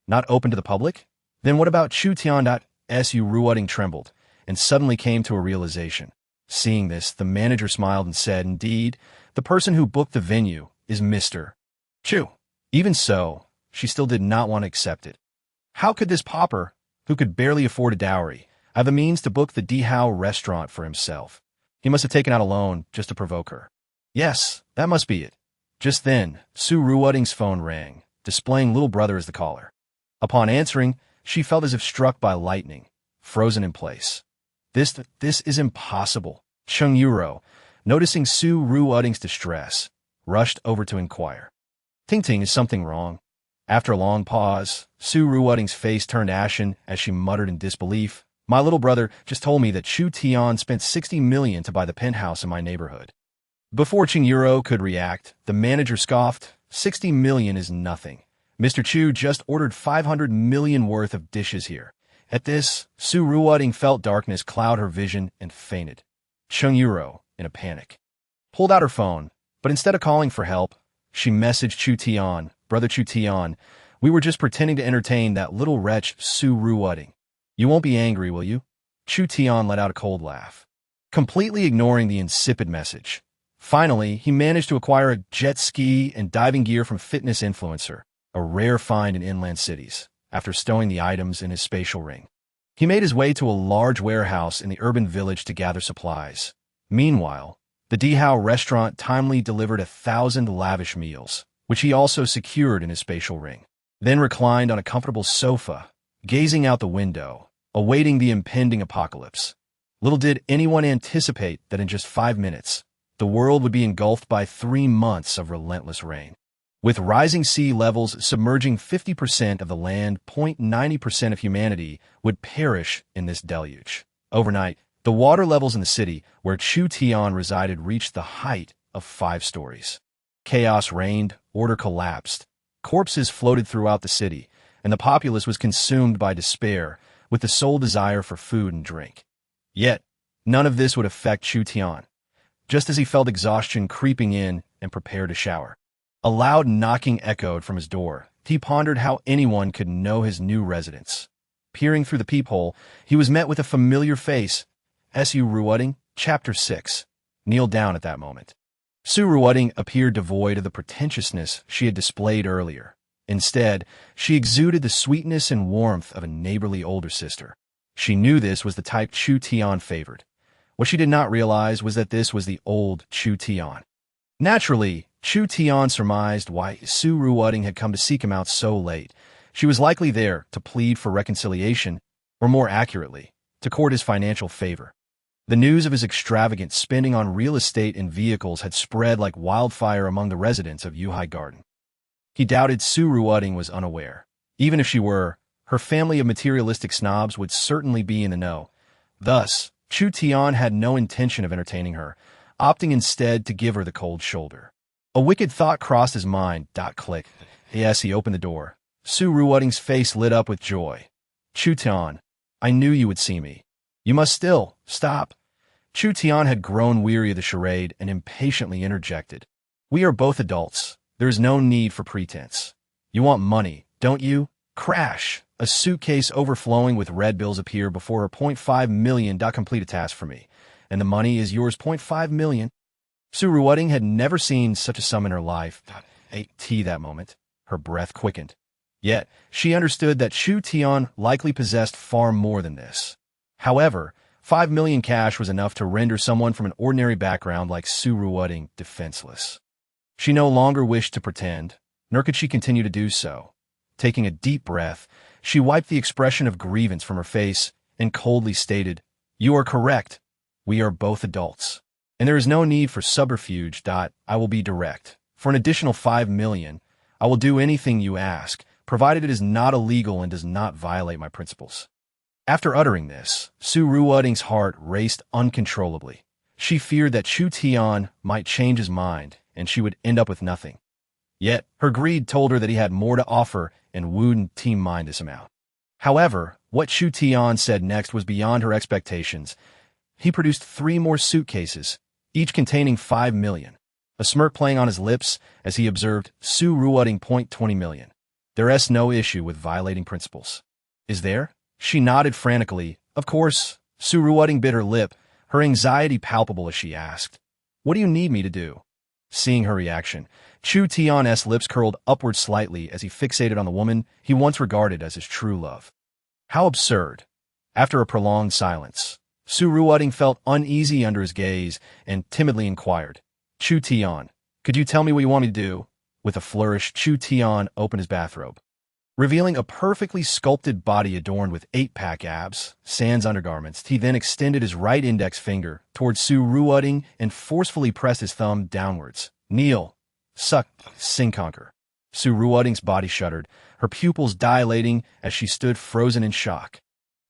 "Not open to the public? Then what about Chu Tian?" Su Ruoding trembled, and suddenly came to a realization. Seeing this, the manager smiled and said, "Indeed, the person who booked the venue is Mr. Chu." Even so, she still did not want to accept it. How could this pauper, who could barely afford a dowry, have the means to book the Dihao restaurant for himself? He must have taken out a loan just to provoke her. Yes, that must be it. Just then, Su Ruoding's phone rang, displaying little brother as the caller. Upon answering, she felt as if struck by lightning, frozen in place. This is impossible." Chung Yuro, noticing Su Ruoding's distress, rushed over to inquire, "Ting Ting, is something wrong?" After a long pause, Su Ruoding's face turned ashen as she muttered in disbelief, "My little brother just told me that Chu Tian spent 60 million to buy the penthouse in my neighborhood." Before Chung Yuro could react, the manager scoffed, 60 million is nothing. Mr. Chu just ordered 500 million worth of dishes here." At this, Su Ruoding felt darkness cloud her vision and fainted. Chung Yuro, in a panic, pulled out her phone, but instead of calling for help, she messaged Chu Tian, "Brother Chu Tian, we were just pretending to entertain that little wretch Su Ruoding. You won't be angry, will you?" Chu Tian let out a cold laugh, completely ignoring the insipid message. Finally, he managed to acquire a jet ski and diving gear from fitness influencer, a rare find in inland cities, after stowing the items in his spatial ring. He made his way to a large warehouse in the urban village to gather supplies. Meanwhile, the Dihao restaurant timely delivered 1,000 lavish meals, which he also secured in his spatial ring, then reclined on a comfortable sofa, gazing out the window, awaiting the impending apocalypse. Little did anyone anticipate that in just 5 minutes, the world would be engulfed by 3 months of relentless rain. With rising sea levels submerging 50% of the land, 90% of humanity would perish in this deluge. Overnight, the water levels in the city where Chu Tian resided reached the height of 5 stories. Chaos reigned, order collapsed. Corpses floated throughout the city, and the populace was consumed by despair, with the sole desire for food and drink. Yet, none of this would affect Chu Tian. Just as he felt exhaustion creeping in and prepared to shower, a loud knocking echoed from his door. He pondered how anyone could know his new residence. Peering through the peephole, he was met with a familiar face. Su Ruoding, Chapter 6. Kneeled down at that moment. Su Ruoding appeared devoid of the pretentiousness she had displayed earlier. Instead, she exuded the sweetness and warmth of a neighborly older sister. She knew this was the type Chu Tian favored. What she did not realize was that this was the old Chu Tian. Naturally, Chu Tian surmised why Su Ruoding had come to seek him out so late. She was likely there to plead for reconciliation, or more accurately, to court his financial favor. The news of his extravagant spending on real estate and vehicles had spread like wildfire among the residents of Yuhai Garden. He doubted Su Ruoding was unaware. Even if she were, her family of materialistic snobs would certainly be in the know. Thus, Chu Tian had no intention of entertaining her, opting instead to give her the cold shoulder. A wicked thought crossed his mind. Click. Yes, he opened the door. Su Ruoding's face lit up with joy. Chu Tian, I knew you would see me. You must still. Stop. Chu Tian had grown weary of the charade and impatiently interjected. We are both adults. There is no need for pretense. You want money, don't you? Crash! A suitcase overflowing with red bills appear before her $0.5 million. Complete a task for me. And the money is yours. $0.5 million. Su Ruoding had never seen such a sum in her life. Ate tea that moment. Her breath quickened. Yet, she understood that Chu Tian likely possessed far more than this. However, $5 million cash was enough to render someone from an ordinary background like Su Ruoding defenseless. She no longer wished to pretend, nor could she continue to do so. Taking a deep breath, she wiped the expression of grievance from her face and coldly stated, You are correct. We are both adults. And there is no need for subterfuge. I will be direct. For an additional $5 million, I will do anything you ask, provided it is not illegal and does not violate my principles. After uttering this, Su Ruoding's heart raced uncontrollably. She feared that Chu Tian might change his mind, and she would end up with nothing. Yet, her greed told her that he had more to offer and wouldn't mind this amount. However, what Chu Tian said next was beyond her expectations. He produced 3 more suitcases, each containing $5 million. A smirk playing on his lips as he observed Su Ruoding $20 million. There's no issue with violating principles. Is there? She nodded frantically. Of course. Su Ruoding bit her lip, her anxiety palpable as she asked, What do you need me to do? Seeing her reaction, Chu Tian's lips curled upward slightly as he fixated on the woman he once regarded as his true love. How absurd. After a prolonged silence, Su Ruoding felt uneasy under his gaze and timidly inquired, Chu Tian, could you tell me what you want me to do? With a flourish, Chu Tian opened his bathrobe, revealing a perfectly sculpted body adorned with 8-pack abs, sans undergarments. He then extended his right index finger towards Su Ruoding and forcefully pressed his thumb downwards. Kneel. Suck. Sing conquer. Su Ruoding's body shuddered, her pupils dilating as she stood frozen in shock.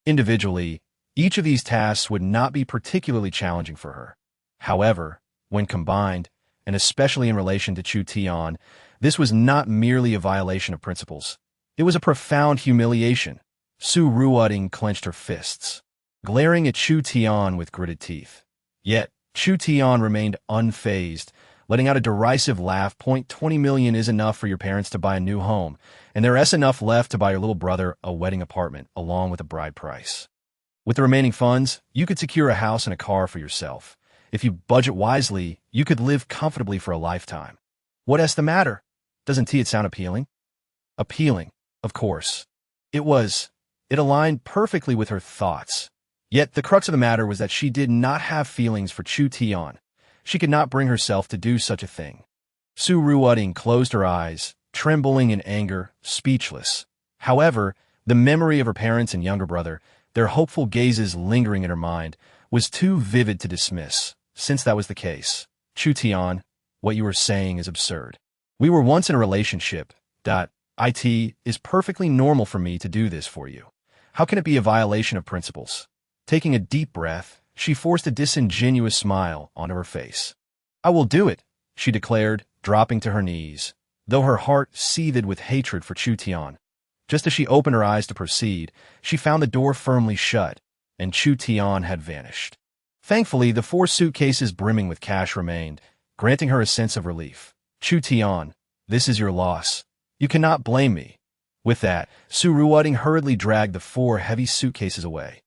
Individually, each of these tasks would not be particularly challenging for her. However, when combined, and especially in relation to Chu Tian, this was not merely a violation of principles. It was a profound humiliation. Su Ruoding clenched her fists, glaring at Chu Tian with gritted teeth. Yet, Chu Tian remained unfazed, letting out a derisive laugh. $20 million is enough for your parents to buy a new home, and there's enough left to buy your little brother a wedding apartment, along with a bride price. With the remaining funds, you could secure a house and a car for yourself. If you budget wisely, you could live comfortably for a lifetime. What's the matter? Doesn't it sound appealing? Appealing, of course. It was. It aligned perfectly with her thoughts. Yet the crux of the matter was that she did not have feelings for Chu Tian. She could not bring herself to do such a thing. Su Ruoding closed her eyes, trembling in anger, speechless. However, the memory of her parents and younger brother, their hopeful gazes lingering in her mind, was too vivid to dismiss. Since that was the case, Chu Tian, what you were saying is absurd. We were once in a relationship. It is perfectly normal for me to do this for you. How can it be a violation of principles? Taking a deep breath, she forced a disingenuous smile onto her face. I will do it, she declared, dropping to her knees, though her heart seethed with hatred for Chu Tian. Just as she opened her eyes to proceed, she found the door firmly shut, and Chu Tian had vanished. Thankfully, the 4 suitcases brimming with cash remained, granting her a sense of relief. Chu Tian, this is your loss. You cannot blame me. With that, Su Ruoding hurriedly dragged the 4 heavy suitcases away.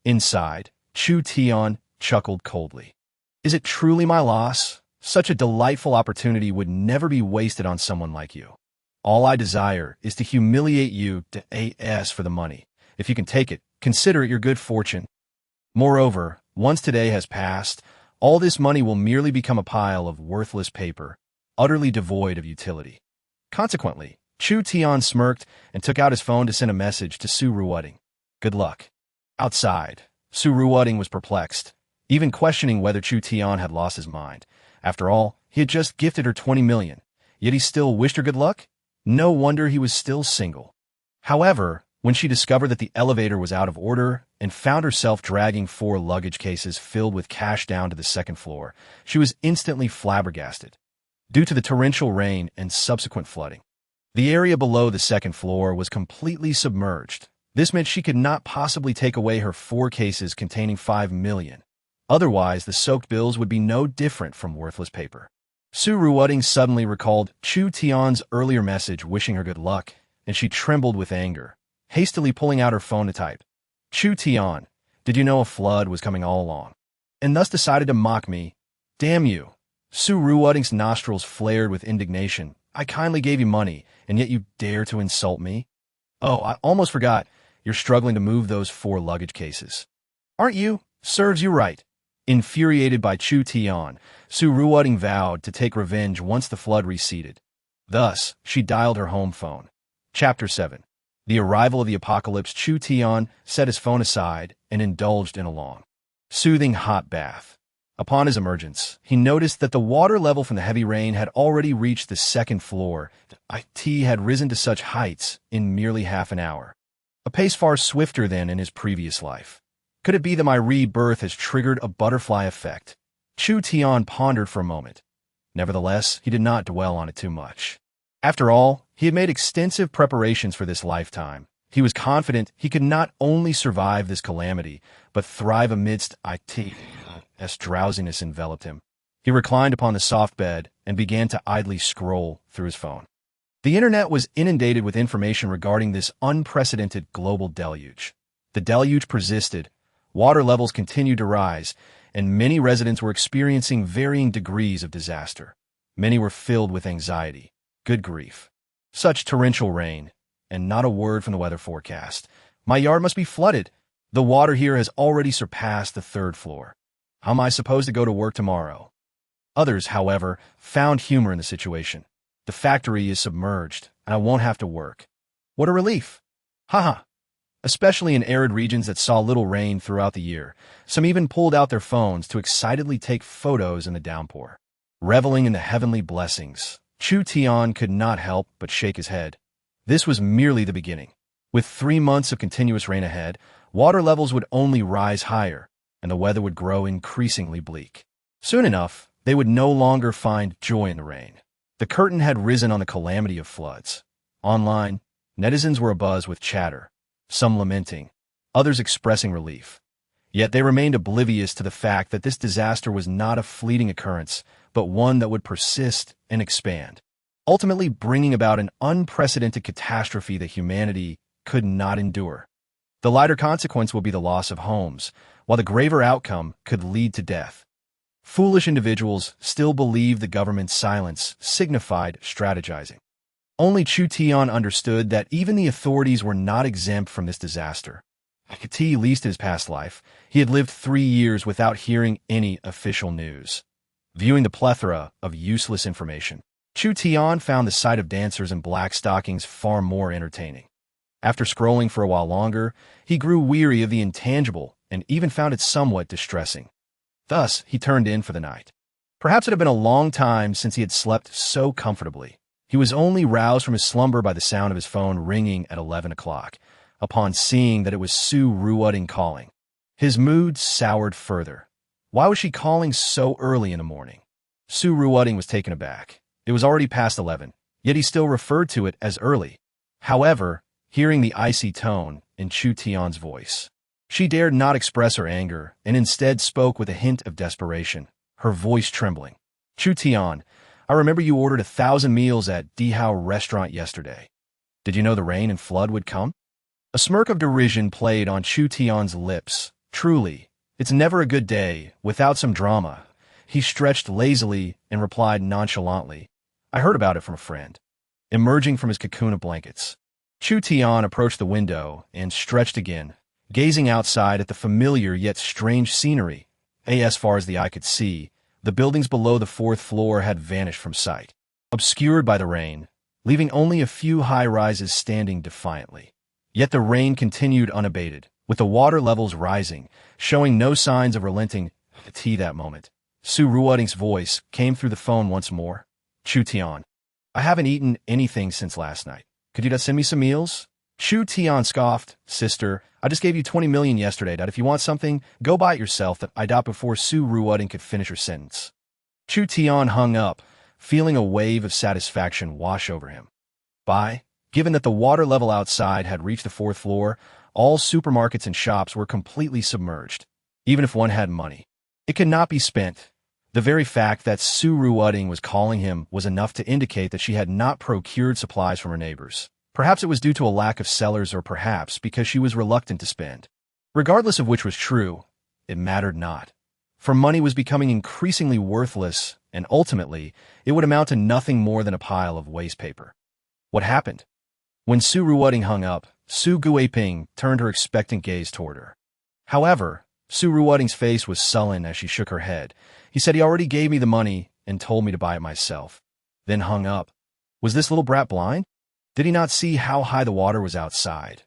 Inside, Chu Tian chuckled coldly. Is it truly my loss? Such a delightful opportunity would never be wasted on someone like you. All I desire is to humiliate you to AS for the money. If you can take it, consider it your good fortune. Moreover, once today has passed, all this money will merely become a pile of worthless paper, utterly devoid of utility. Consequently, Chu Tian smirked and took out his phone to send a message to Su Ruoding. Good luck. Outside, Su Ruoding was perplexed, even questioning whether Chu Tian had lost his mind. After all, he had just gifted her 20 million, yet he still wished her good luck? No wonder he was still single. However, when she discovered that the elevator was out of order and found herself dragging 4 luggage cases filled with cash down to the second floor, she was instantly flabbergasted. Due to the torrential rain and subsequent flooding, the area below the second floor was completely submerged. This meant she could not possibly take away her 4 cases containing 5 million. Otherwise, the soaked bills would be no different from worthless paper. Su Ruoding suddenly recalled Chu Tian's earlier message wishing her good luck, and she trembled with anger, hastily pulling out her phone to type, Chu Tian, did you know a flood was coming all along? And thus decided to mock me? Damn you. Su Ruoding's nostrils flared with indignation. I kindly gave you money, and yet you dare to insult me? Oh, I almost forgot. You're struggling to move those 4 luggage cases. Aren't you? Serves you right. Infuriated by Chu Tian, Su Ruoding vowed to take revenge once the flood receded. Thus, she dialed her home phone. Chapter 7. The arrival of the apocalypse. Chu Tian set his phone aside and indulged in a long, soothing hot bath. Upon his emergence, he noticed that the water level from the heavy rain had already reached the second floor. The IT had risen to such heights in merely half an hour, a pace far swifter than in his previous life. Could it be that my rebirth has triggered a butterfly effect? Chu Tian pondered for a moment. Nevertheless, he did not dwell on it too much. After all, he had made extensive preparations for this lifetime. He was confident he could not only survive this calamity, but thrive amidst it as drowsiness enveloped him. He reclined upon the soft bed and began to idly scroll through his phone. The internet was inundated with information regarding this unprecedented global deluge. The deluge persisted, water levels continued to rise, and many residents were experiencing varying degrees of disaster. Many were filled with anxiety. Good grief. Such torrential rain, and not a word from the weather forecast. My yard must be flooded. The water here has already surpassed the 3rd floor. How am I supposed to go to work tomorrow? Others, however, found humor in the situation. The factory is submerged, and I won't have to work. What a relief. Haha. Especially in arid regions that saw little rain throughout the year, some even pulled out their phones to excitedly take photos in the downpour. Reveling in the heavenly blessings, Chu Tian could not help but shake his head. This was merely the beginning. With 3 months of continuous rain ahead, water levels would only rise higher, and the weather would grow increasingly bleak. Soon enough, they would no longer find joy in the rain. The curtain had risen on the calamity of floods. Online, netizens were abuzz with chatter, some lamenting, others expressing relief. Yet they remained oblivious to the fact that this disaster was not a fleeting occurrence, but one that would persist and expand, ultimately bringing about an unprecedented catastrophe that humanity could not endure. The lighter consequence would be the loss of homes, while the graver outcome could lead to death. Foolish individuals still believed the government's silence signified strategizing. Only Chu Tian understood that even the authorities were not exempt from this disaster. At least in his past life, he had lived 3 years without hearing any official news. Viewing the plethora of useless information, Chu Tian found the sight of dancers in black stockings far more entertaining. After scrolling for a while longer, he grew weary of the intangible and even found it somewhat distressing. Thus, he turned in for the night. Perhaps it had been a long time since he had slept so comfortably. He was only roused from his slumber by the sound of his phone ringing at 11 o'clock, upon seeing that it was Su Ruoding calling. His mood soured further. Why was she calling so early in the morning? Su Ruoding was taken aback. It was already past 11, yet he still referred to it as early. However, hearing the icy tone in Chu Tian's voice, she dared not express her anger and instead spoke with a hint of desperation, her voice trembling. Chu Tian, I remember you ordered 1,000 meals at Dihao restaurant yesterday. Did you know the rain and flood would come? A smirk of derision played on Chu Tian's lips. Truly, it's never a good day without some drama. He stretched lazily and replied nonchalantly, I heard about it from a friend. Emerging from his cocoon of blankets, Chu Tian approached the window and stretched again, gazing outside at the familiar yet strange scenery. As far as the eye could see, the buildings below the 4th floor had vanished from sight. obscured by the rain, leaving only a few high-rises standing defiantly. Yet the rain continued unabated, with the water levels rising, showing no signs of relenting. That moment, Su Ruoting's voice came through the phone once more. Chu Tian, I haven't eaten anything since last night. Could you send me some meals? Chu Tian scoffed. Sister, I just gave you 20 million yesterday. If you want something, go buy it yourself. Before Su Ruoting could finish her sentence. Chu Tian hung up, feeling a wave of satisfaction wash over him. Given that the water level outside had reached the 4th floor, all supermarkets and shops were completely submerged. Even if one had money, it could not be spent. The very fact that Su Ruoting was calling him was enough to indicate that she had not procured supplies from her neighbors. Perhaps it was due to a lack of sellers, or perhaps because she was reluctant to spend. Regardless of which was true, it mattered not. For money was becoming increasingly worthless, and ultimately, it would amount to nothing more than a pile of waste paper. What happened? When Su Ruoting hung up, Su Guiping turned her expectant gaze toward her. However, Su Ruoting's face was sullen as she shook her head. He said he already gave me the money and told me to buy it myself, then hung up. Was this little brat blind? Did he not see how high the water was outside?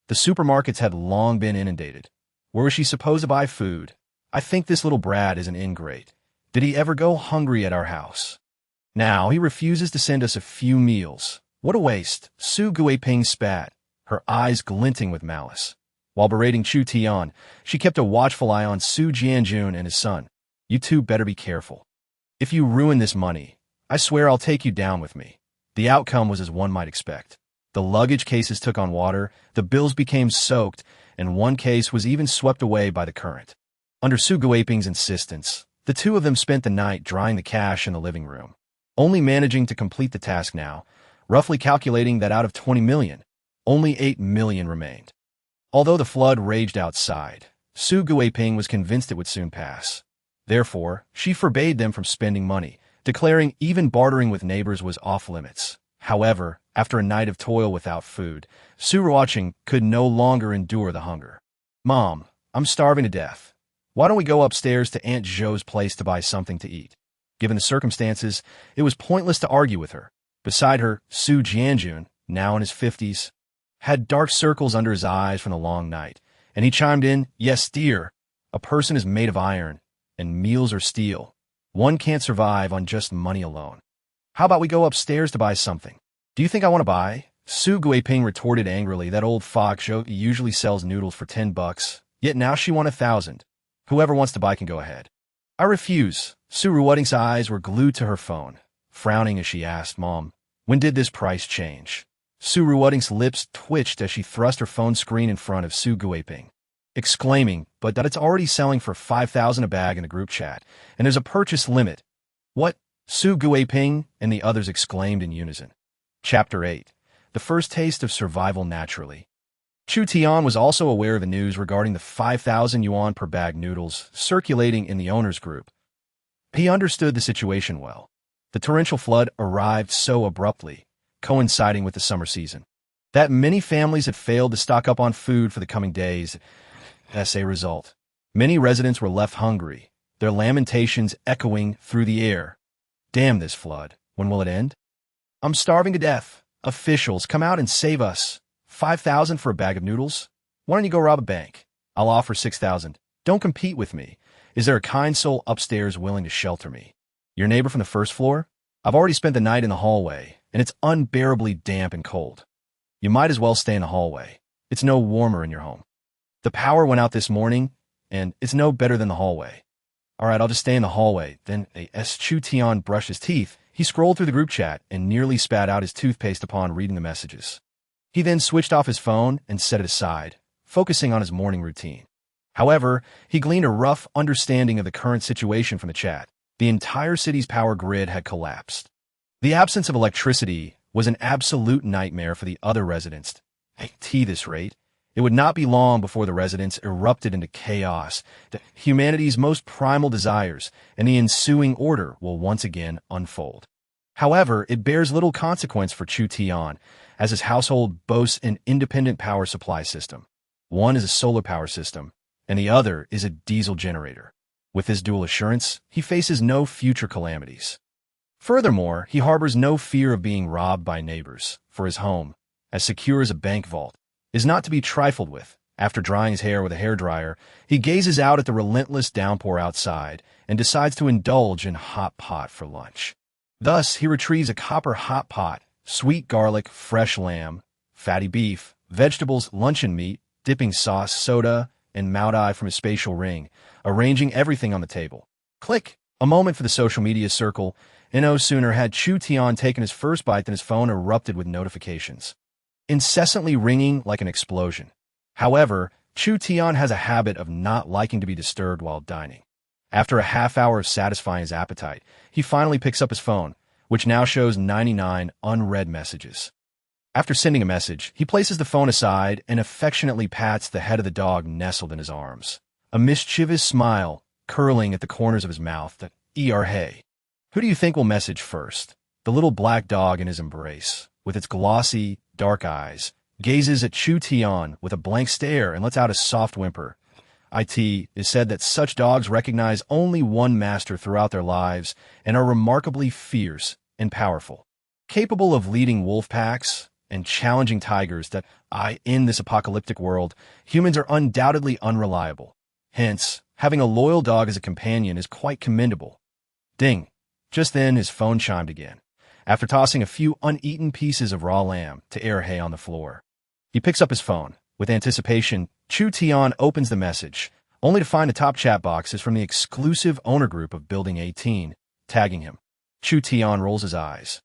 The supermarkets had long been inundated. Where was she supposed to buy food? I think this little brat is an ingrate. Did he ever go hungry at our house? Now he refuses to send us a few meals. What a waste. Su Guiping spat, her eyes glinting with malice. While berating Chu Tian, she kept a watchful eye on Su Jianjun and his son. You two better be careful. If you ruin this money, I swear I'll take you down with me. The outcome was as one might expect. The luggage cases took on water, the bills became soaked, and one case was even swept away by the current. Under Su Guiping's insistence, the two of them spent the night drying the cash in the living room, only managing to complete the task now, roughly calculating that out of 20 million, only 8 million remained. Although the flood raged outside, Su Guiping was convinced it would soon pass. Therefore, she forbade them from spending money, declaring even bartering with neighbors was off limits. However, after a night of toil without food, Su Ruoting could no longer endure the hunger. Mom, I'm starving to death. Why don't we go upstairs to Aunt Zhou's place to buy something to eat? Given the circumstances, it was pointless to argue with her. Beside her, Su Jianjun, now in his 50s, had dark circles under his eyes from the long night, and he chimed in, Yes, dear, a person is made of iron, and meals are steel. One can't survive on just money alone. How about we go upstairs to buy something? Do you think I want to buy? Su Guiping retorted angrily. That old fox usually sells noodles for $10, yet now she won 1,000. Whoever wants to buy can go ahead. I refuse. Su Ruoting's eyes were glued to her phone, frowning as she asked, Mom, when did this price change? Su Ruoting's lips twitched as she thrust her phone screen in front of Su Guiping, exclaiming, but that it's already selling for 5,000 a bag in the group chat, and there's a purchase limit. What? Su Guiping and the others exclaimed in unison. Chapter 8. The First Taste of Survival Naturally. Chu Tian was also aware of the news regarding the 5,000 yuan per bag noodles circulating in the owners group. He understood the situation well. The torrential flood arrived so abruptly, coinciding with the summer season, that many families had failed to stock up on food for the coming days. As a result, many residents were left hungry, their lamentations echoing through the air. Damn this flood. When will it end? I'm starving to death. Officials, come out and save us. 5,000 for a bag of noodles? Why don't you go rob a bank? I'll offer 6,000. Don't compete with me. Is there a kind soul upstairs willing to shelter me? Your neighbor from the first floor? I've already spent the night in the hallway, and it's unbearably damp and cold. You might as well stay in the hallway. It's no warmer in your home. The power went out this morning, and it's no better than the hallway. All right, I'll just stay in the hallway. Then, as Chu Tian brushed his teeth, he scrolled through the group chat and nearly spat out his toothpaste upon reading the messages. He then switched off his phone and set it aside, focusing on his morning routine. However, he gleaned a rough understanding of the current situation from the chat. The entire city's power grid had collapsed. The absence of electricity was an absolute nightmare for the other residents. At this rate, it would not be long before the residents erupted into chaos, humanity's most primal desires, and the ensuing order will once again unfold. However, it bears little consequence for Chu Tian, as his household boasts an independent power supply system. One is a solar power system, and the other is a diesel generator. With this dual assurance, he faces no future calamities. Furthermore, he harbors no fear of being robbed by neighbors, for his home, as secure as a bank vault, is not to be trifled with. After drying his hair with a hairdryer, he gazes out at the relentless downpour outside and decides to indulge in hot pot for lunch. Thus, he retrieves a copper hot pot, sweet garlic, fresh lamb, fatty beef, vegetables, luncheon meat, dipping sauce, soda, and Maudai from his spatial ring, arranging everything on the table. Click! A moment for the social media circle, and no sooner had Chu Tian taken his first bite than his phone erupted with notifications, incessantly ringing like an explosion. However, Chu Tian has a habit of not liking to be disturbed while dining. After a half hour of satisfying his appetite, he finally picks up his phone, which now shows 99 unread messages. After sending a message, he places the phone aside and affectionately pats the head of the dog nestled in his arms, a mischievous smile curling at the corners of his mouth. Hey. Who do you think will message first? The little black dog in his embrace, with its glossy, dark eyes, gazes at Chu Tian with a blank stare and lets out a soft whimper. It is said that such dogs recognize only one master throughout their lives and are remarkably fierce and powerful, capable of leading wolf packs and challenging tigers in this apocalyptic world, humans are undoubtedly unreliable. Hence, having a loyal dog as a companion is quite commendable. Ding! Just then, his phone chimed again, after tossing a few uneaten pieces of raw lamb to air hay on the floor. He picks up his phone. With anticipation, Chu Tian opens the message, only to find the top chat box is from the exclusive owner group of Building 18, tagging him. Chu Tian rolls his eyes,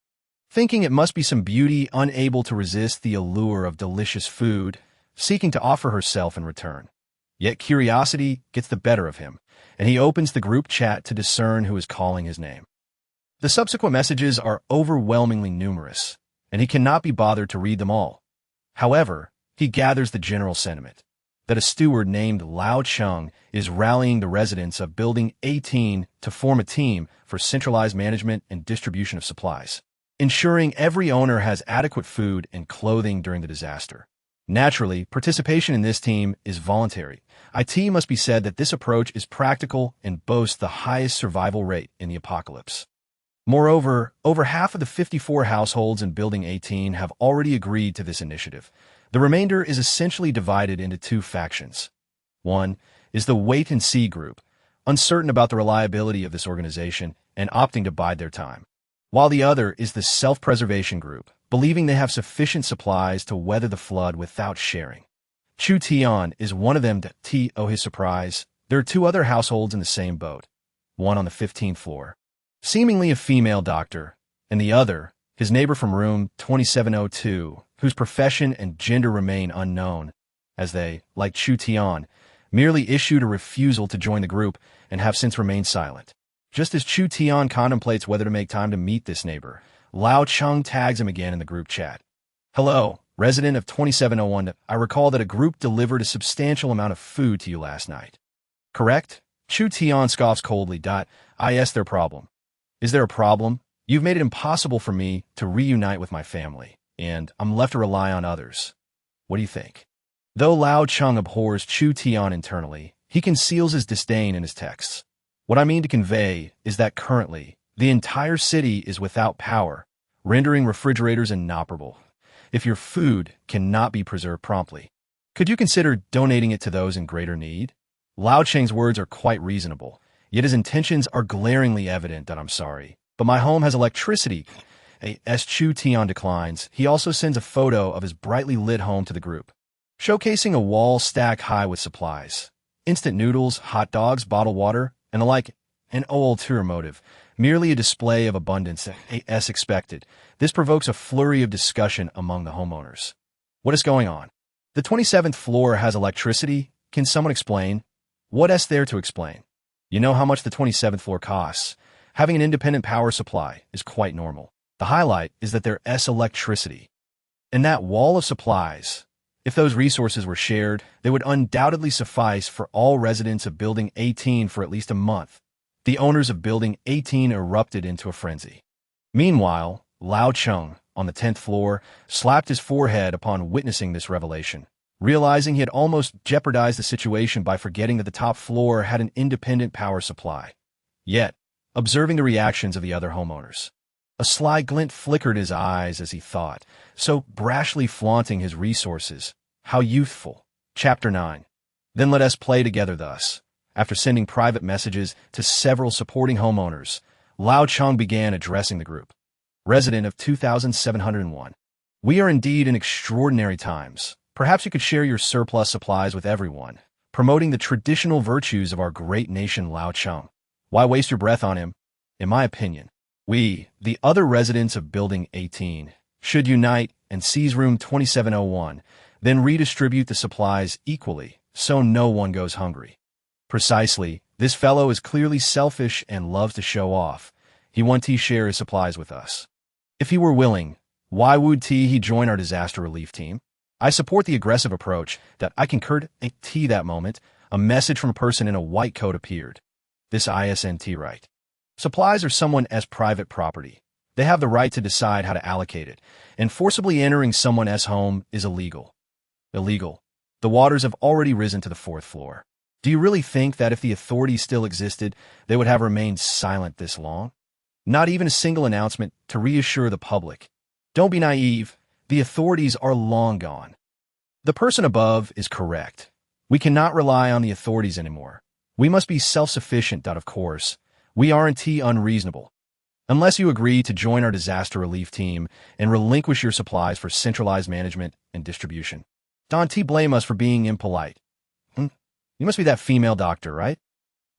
thinking it must be some beauty unable to resist the allure of delicious food, seeking to offer herself in return. Yet curiosity gets the better of him, and he opens the group chat to discern who is calling his name. The subsequent messages are overwhelmingly numerous, and he cannot be bothered to read them all. However, he gathers the general sentiment that a steward named Lao Chung is rallying the residents of Building 18 to form a team for centralized management and distribution of supplies, ensuring every owner has adequate food and clothing during the disaster. Naturally, participation in this team is voluntary. It must be said that this approach is practical and boasts the highest survival rate in the apocalypse. Moreover, over half of the 54 households in Building 18 have already agreed to this initiative. The remainder is essentially divided into two factions. One is the wait-and-see group, uncertain about the reliability of this organization and opting to bide their time, while the other is the self-preservation group, believing they have sufficient supplies to weather the flood without sharing. Chu Tian is one of them. To his surprise, there are two other households in the same boat, one on the 15th floor, seemingly a female doctor, and the other, his neighbor from room 2702, whose profession and gender remain unknown, as they, like Chu Tian, merely issued a refusal to join the group and have since remained silent. Just as Chu Tian contemplates whether to make time to meet this neighbor, Lao Chung tags him again in the group chat. Hello, resident of 2701. I recall that a group delivered a substantial amount of food to you last night. Correct? Chu Tian scoffs coldly. Is their problem? Is there a problem? You've made it impossible for me to reunite with my family, and I'm left to rely on others. What do you think? Though Lao Chung abhors Chu Tian internally, he conceals his disdain in his texts. What I mean to convey is that currently, the entire city is without power, rendering refrigerators inoperable. If your food cannot be preserved promptly, could you consider donating it to those in greater need? Lao Cheng's words are quite reasonable, yet his intentions are glaringly evident. I'm sorry, but my home has electricity. As Chu Tian declines, he also sends a photo of his brightly lit home to the group, showcasing a wall stacked high with supplies, instant noodles, hot dogs, bottled water, and the like. An ulterior motive, merely a display of abundance as expected. This provokes a flurry of discussion among the homeowners. What is going on? The 27th floor has electricity? Can someone explain? What is there to explain? You know how much the 27th floor costs. Having an independent power supply is quite normal. The highlight is that there's electricity. And that wall of supplies, if those resources were shared, they would undoubtedly suffice for all residents of Building 18 for at least a month. The owners of Building 18 erupted into a frenzy. Meanwhile, Lao Chung, on the 10th floor, slapped his forehead upon witnessing this revelation, realizing he had almost jeopardized the situation by forgetting that the top floor had an independent power supply. Yet, observing the reactions of the other homeowners, A sly glint flickered his eyes as he thought, so brashly flaunting his resources. How youthful. Chapter 9. Then let us play together thus. After sending private messages to several supporting homeowners, Lao Cheng began addressing the group. Resident of 2701. We are indeed in extraordinary times. Perhaps you could share your surplus supplies with everyone, promoting the traditional virtues of our great nation Lao Cheng. Why waste your breath on him? In my opinion, we, the other residents of Building 18, should unite and seize room 2701, then redistribute the supplies equally, so no one goes hungry. Precisely, this fellow is clearly selfish and loves to show off. He wants to share his supplies with us. If he were willing, why would he join our disaster relief team? I support the aggressive approach that I concurred at that moment. A message from a person in a white coat appeared. This isn't right. Supplies are someone's private property. They have the right to decide how to allocate it, and forcibly entering someone's home is illegal. Illegal. The waters have already risen to the 4th floor. Do you really think that if the authorities still existed, they would have remained silent this long? Not even a single announcement to reassure the public. Don't be naive. The authorities are long gone. The person above is correct. We cannot rely on the authorities anymore. We must be self-sufficient, of course. We aren't unreasonable. Unless you agree to join our disaster relief team and relinquish your supplies for centralized management and distribution. Don't blame us for being impolite. You must be that female doctor, right?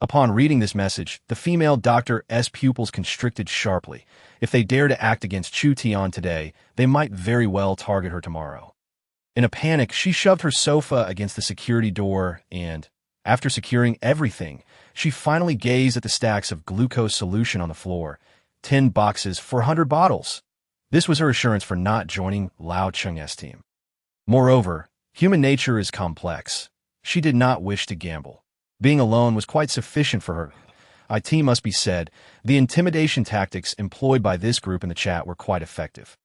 Upon reading this message, the female doctor's pupils constricted sharply. If they dare to act against Chu Tian today, they might very well target her tomorrow. In a panic, she shoved her sofa against the security door and, after securing everything, she finally gazed at the stacks of glucose solution on the floor. 10 boxes, 400 bottles. This was her assurance for not joining Lao Cheng's team. Moreover, human nature is complex. She did not wish to gamble. Being alone was quite sufficient for her. It must be said, the intimidation tactics employed by this group in the chat were quite effective.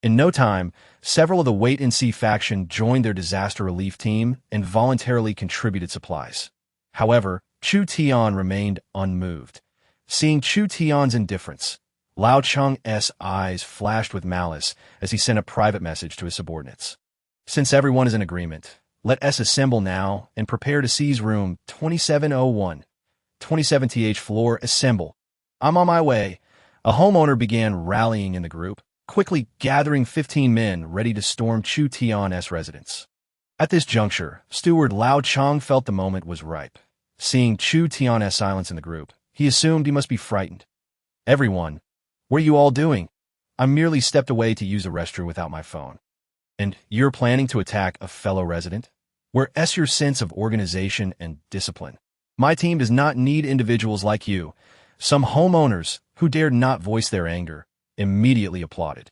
In no time, several of the wait-and-see faction joined their disaster relief team and voluntarily contributed supplies. However, Chu Tian remained unmoved. Seeing Chu Tian's indifference, Lao Cheng's eyes flashed with malice as he sent a private message to his subordinates. Since everyone is in agreement, let us assemble now and prepare to seize room 2701. 27th floor, assemble. I'm on my way. A homeowner began rallying in the group, quickly gathering 15 men ready to storm Chu Tian's residence. At this juncture, Steward Lao Cheng felt the moment was ripe. Seeing Chu Tian's silence in the group, he assumed he must be frightened. Everyone, what are you all doing? I merely stepped away to use a restroom without my phone. And you're planning to attack a fellow resident? Where's your sense of organization and discipline? My team does not need individuals like you. Some homeowners, who dared not voice their anger, immediately applauded.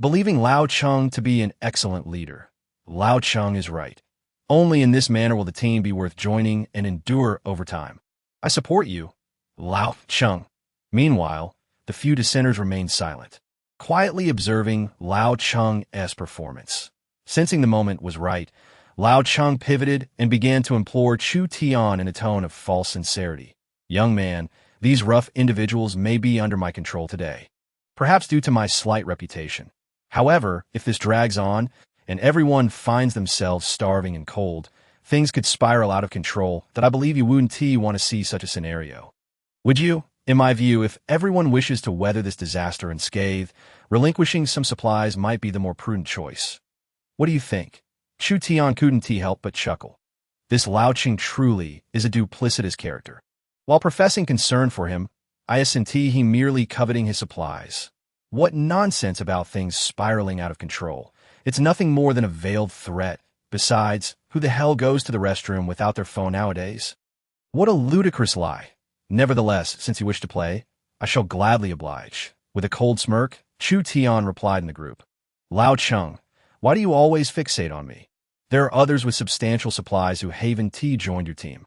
Believing Lao Cheng to be an excellent leader, Lao Cheng is right. Only in this manner will the team be worth joining and endure over time. I support you, Lao Cheng. Meanwhile, the few dissenters remained silent, quietly observing Lao Cheng's performance. Sensing the moment was right, Lao Cheng pivoted and began to implore Chu Tian in a tone of false sincerity. Young man, these rough individuals may be under my control today, perhaps due to my slight reputation. However, if this drags on, and everyone finds themselves starving and cold, things could spiral out of control that I believe you wouldn't want to see such a scenario. Would you? In my view, if everyone wishes to weather this disaster unscathed, relinquishing some supplies might be the more prudent choice. What do you think? Chu Tian couldn't help but chuckle. This Lao Cheng truly is a duplicitous character. While professing concern for him, he merely coveting his supplies. What nonsense about things spiraling out of control. It's nothing more than a veiled threat. Besides, who the hell goes to the restroom without their phone nowadays? What a ludicrous lie. Nevertheless, since you wish to play, I shall gladly oblige. With a cold smirk, Chu Tian replied in the group. Lao Cheng, why do you always fixate on me? There are others with substantial supplies who haven't joined your team.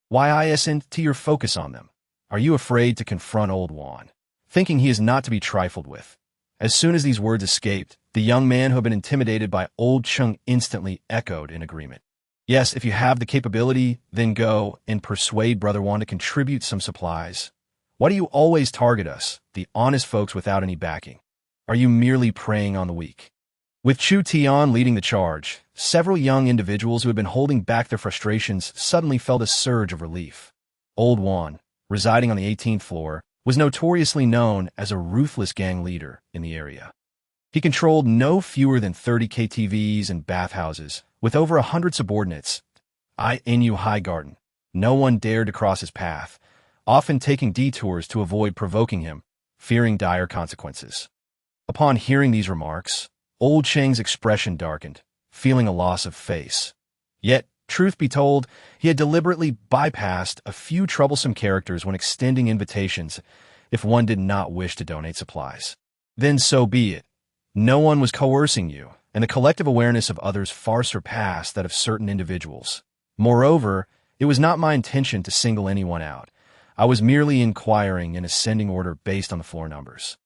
Why isn't your focus on them? Are you afraid to confront old Juan, thinking he is not to be trifled with? As soon as these words escaped, the young man who had been intimidated by old Cheng instantly echoed in agreement. Yes, if you have the capability, then go and persuade Brother Juan to contribute some supplies. Why do you always target us, the honest folks without any backing? Are you merely preying on the weak? With Chu Tian leading the charge, several young individuals who had been holding back their frustrations suddenly felt a surge of relief. Old Juan, residing on the 18th floor, was notoriously known as a ruthless gang leader in the area. He controlled no fewer than 30 KTVs and bathhouses, with over 100 subordinates. In High Garden, no one dared to cross his path, often taking detours to avoid provoking him, fearing dire consequences. Upon hearing these remarks, Old Cheng's expression darkened, feeling a loss of face. Yet, truth be told, he had deliberately bypassed a few troublesome characters when extending invitations if one did not wish to donate supplies. Then so be it. No one was coercing you, and the collective awareness of others far surpassed that of certain individuals. Moreover, it was not my intention to single anyone out. I was merely inquiring in ascending order based on the floor numbers.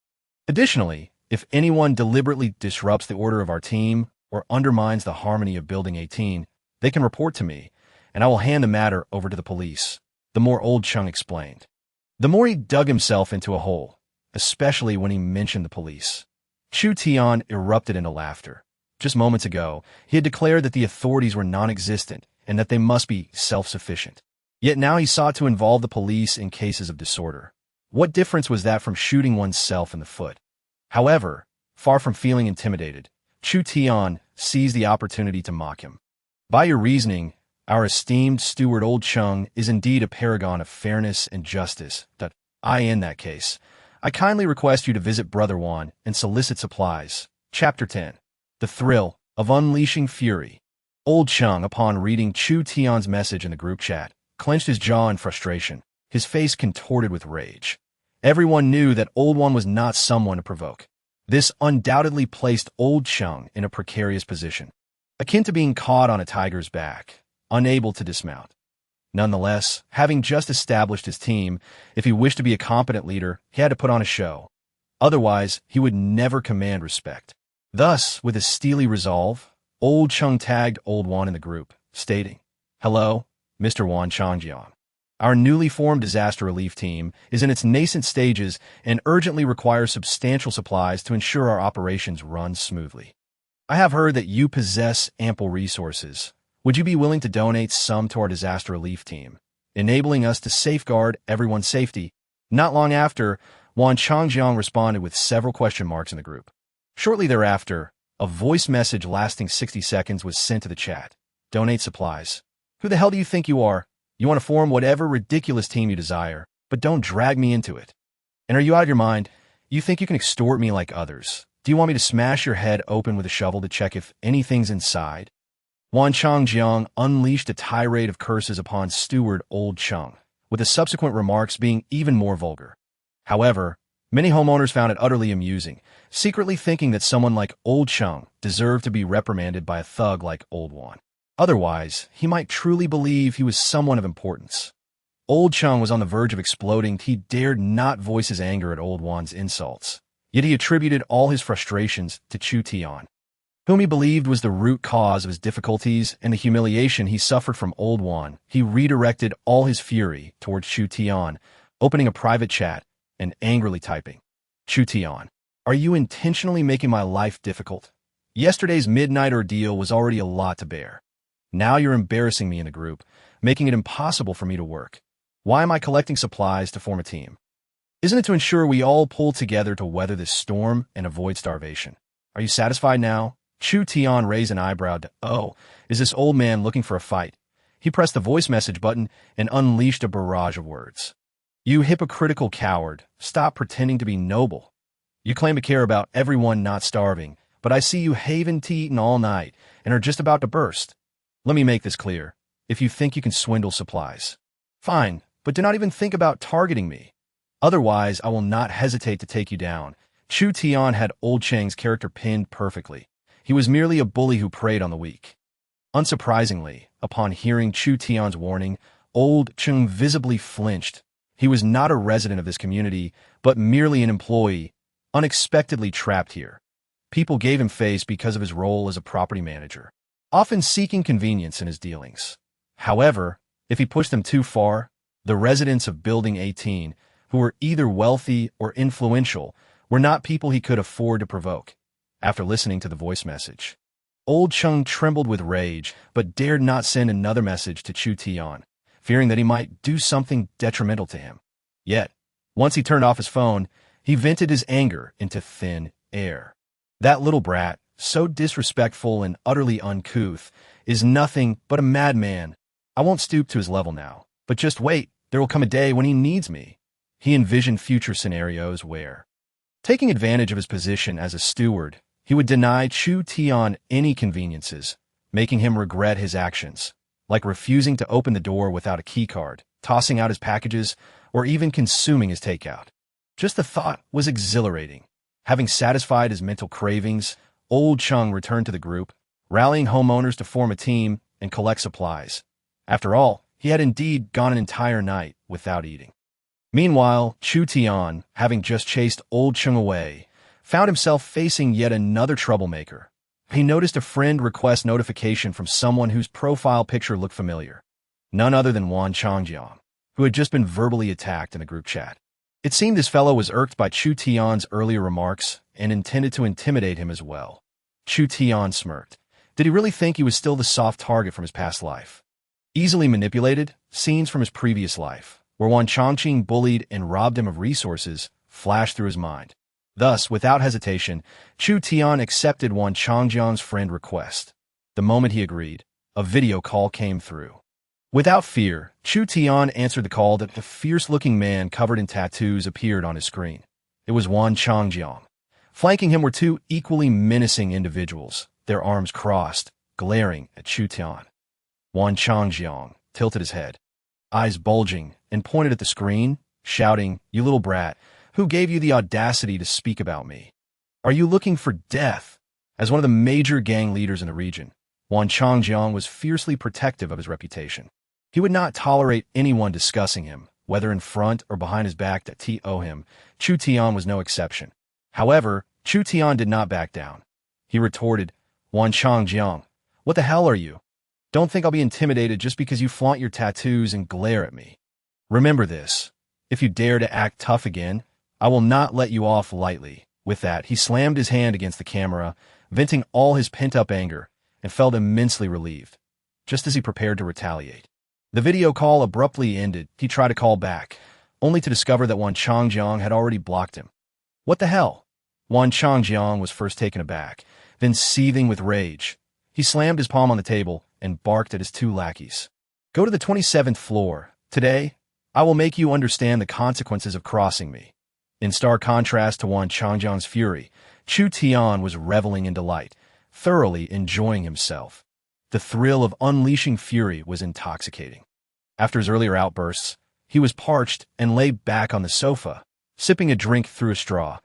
Additionally, if anyone deliberately disrupts the order of our team or undermines the harmony of Building 18, they can report to me, and I will hand the matter over to the police, the more Old Chung explained. The more he dug himself into a hole, especially when he mentioned the police. Chu Tian erupted into laughter. Just moments ago, he had declared that the authorities were non-existent and that they must be self-sufficient. Yet now he sought to involve the police in cases of disorder. What difference was that from shooting oneself in the foot? However, far from feeling intimidated, Chu Tian seized the opportunity to mock him. By your reasoning, our esteemed steward Old Chung is indeed a paragon of fairness and justice. In that case, I kindly request you to visit Brother Juan and solicit supplies. Chapter 10. The Thrill of Unleashing Fury. Old Chung, upon reading Chu Tian's message in the group chat, clenched his jaw in frustration, his face contorted with rage. Everyone knew that Old One was not someone to provoke. This undoubtedly placed Old Chung in a precarious position, akin to being caught on a tiger's back, unable to dismount. Nonetheless, having just established his team, if he wished to be a competent leader, he had to put on a show. Otherwise, he would never command respect. Thus, with a steely resolve, Old Chung tagged Old One in the group, stating, "Hello, Mr. Wan Changjiang. Our newly formed disaster relief team is in its nascent stages and urgently requires substantial supplies to ensure our operations run smoothly. I have heard that you possess ample resources. Would you be willing to donate some to our disaster relief team, enabling us to safeguard everyone's safety?" Not long after, Wan Changjiang responded with several question marks in the group. Shortly thereafter, a voice message lasting 60 seconds was sent to the chat. "Donate supplies. Who the hell do you think you are? You want to form whatever ridiculous team you desire, but don't drag me into it. And are you out of your mind? You think you can extort me like others? Do you want me to smash your head open with a shovel to check if anything's inside?" Wan Changjiang unleashed a tirade of curses upon steward Old Chung, with the subsequent remarks being even more vulgar. However, many homeowners found it utterly amusing, secretly thinking that someone like Old Chung deserved to be reprimanded by a thug like Old Wan. Otherwise, he might truly believe he was someone of importance. Old Chung was on the verge of exploding. He dared not voice his anger at Old Wan's insults. Yet he attributed all his frustrations to Chu Tian, whom he believed was the root cause of his difficulties and the humiliation he suffered from Old Wan. He redirected all his fury towards Chu Tian, opening a private chat and angrily typing, "Chu Tian, are you intentionally making my life difficult? Yesterday's midnight ordeal was already a lot to bear. Now you're embarrassing me in the group, making it impossible for me to work. Why am I collecting supplies to form a team? Isn't it to ensure we all pull together to weather this storm and avoid starvation? Are you satisfied now?" Chu Tian raised an eyebrow to, "Oh, is this old man looking for a fight?" He pressed the voice message button and unleashed a barrage of words. "You hypocritical coward, stop pretending to be noble. You claim to care about everyone not starving, but I see you haven't eaten all night and are just about to burst. Let me make this clear. If you think you can swindle supplies, fine, but do not even think about targeting me. Otherwise, I will not hesitate to take you down." Chu Tian had Old Cheng's character pinned perfectly. He was merely a bully who preyed on the weak. Unsurprisingly, upon hearing Chu Tian's warning, Old Cheng visibly flinched. He was not a resident of this community, but merely an employee, unexpectedly trapped here. People gave him face because of his role as a property manager, often seeking convenience in his dealings. However, if he pushed them too far, the residents of Building 18 who were either wealthy or influential, were not people he could afford to provoke. After listening to the voice message, Old Chung trembled with rage, but dared not send another message to Chu Tian, fearing that he might do something detrimental to him. Yet, once he turned off his phone, he vented his anger into thin air. That little brat, so disrespectful and utterly uncouth, is nothing but a madman. I won't stoop to his level now, but just wait, there will come a day when he needs me. He envisioned future scenarios where, taking advantage of his position as a steward, he would deny Chu Tian any conveniences, making him regret his actions, like refusing to open the door without a keycard, tossing out his packages, or even consuming his takeout. Just the thought was exhilarating. Having satisfied his mental cravings, Old Chung returned to the group, rallying homeowners to form a team and collect supplies. After all, he had indeed gone an entire night without eating. Meanwhile, Chu Tian, having just chased Old Chung away, found himself facing yet another troublemaker. He noticed a friend request notification from someone whose profile picture looked familiar. None other than Wan Changjiang, who had just been verbally attacked in the group chat. It seemed this fellow was irked by Chu Tian's earlier remarks and intended to intimidate him as well. Chu Tian smirked. Did he really think he was still the soft target from his past life? Easily manipulated, scenes from his previous life, where Wan Changqing bullied and robbed him of resources, flashed through his mind. Thus, without hesitation, Chu Tian accepted Wan Changjiang's friend request. The moment he agreed, a video call came through. Without fear, Chu Tian answered the call that a fierce-looking man covered in tattoos appeared on his screen. It was Wan Changjiang. Flanking him were two equally menacing individuals, their arms crossed, glaring at Chu Tian. Wan Changjiang tilted his head, eyes bulging, and pointed at the screen, shouting, "You little brat, who gave you the audacity to speak about me? Are you looking for death?" As one of the major gang leaders in the region, Wan Changjiang was fiercely protective of his reputation. He would not tolerate anyone discussing him, whether in front or behind his back that to him. Chu Tian was no exception. However, Chu Tian did not back down. He retorted, "Wan Changjiang, what the hell are you? Don't think I'll be intimidated just because you flaunt your tattoos and glare at me. Remember this. If you dare to act tough again, I will not let you off lightly." With that, he slammed his hand against the camera, venting all his pent-up anger, and felt immensely relieved, just as he prepared to retaliate. The video call abruptly ended. He tried to call back, only to discover that Wan Changjiang had already blocked him. What the hell? Wan Changjiang was first taken aback, then seething with rage. He slammed his palm on the table and barked at his two lackeys. "Go to the 27th floor. Today, I will make you understand the consequences of crossing me." In stark contrast to Wan Changjiang's fury, Chu Tian was reveling in delight, thoroughly enjoying himself. The thrill of unleashing fury was intoxicating. After his earlier outbursts, he was parched and lay back on the sofa, sipping a drink through a straw.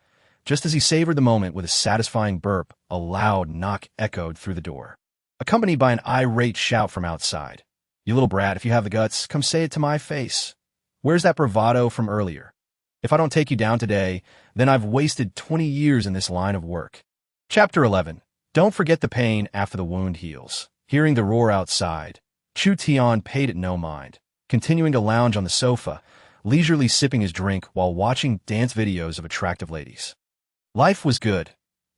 Just as he savored the moment with a satisfying burp, a loud knock echoed through the door, accompanied by an irate shout from outside. "You little brat, if you have the guts, come say it to my face. Where's that bravado from earlier? If I don't take you down today, then I've wasted 20 years in this line of work." Chapter 11. Don't forget the pain after the wound heals. Hearing the roar outside, Chu Tian paid it no mind, continuing to lounge on the sofa, leisurely sipping his drink while watching dance videos of attractive ladies. Life was good.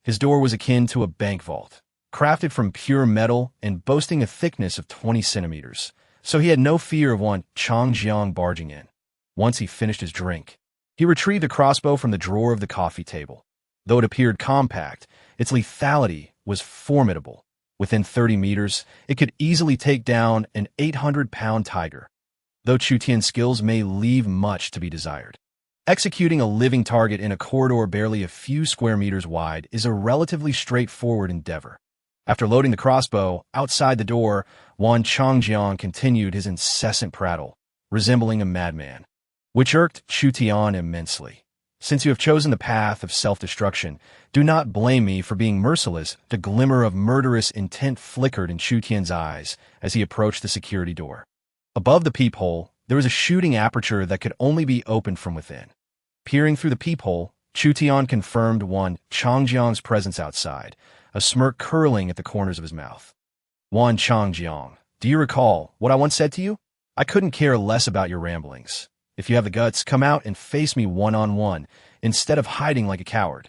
His door was akin to a bank vault, crafted from pure metal and boasting a thickness of 20 centimeters, so he had no fear of Wan Changjiang barging in. Once he finished his drink, he retrieved a crossbow from the drawer of the coffee table. Though it appeared compact, its lethality was formidable. Within 30 meters, it could easily take down an 800-pound tiger, though Chu Tian's skills may leave much to be desired. Executing a living target in a corridor barely a few square meters wide is a relatively straightforward endeavor. After loading the crossbow, outside the door, Wan Changjiang continued his incessant prattle, resembling a madman, which irked Chu Tian immensely. "Since you have chosen the path of self-destruction, do not blame me for being merciless." The glimmer of murderous intent flickered in Chu Tian's eyes as he approached the security door. Above the peephole, there was a shooting aperture that could only be opened from within. Peering through the peephole, Chu Tian confirmed Wan Changjiang's presence outside, a smirk curling at the corners of his mouth. "Wan Changjiang, do you recall what I once said to you? I couldn't care less about your ramblings. If you have the guts, come out and face me one-on-one, instead of hiding like a coward.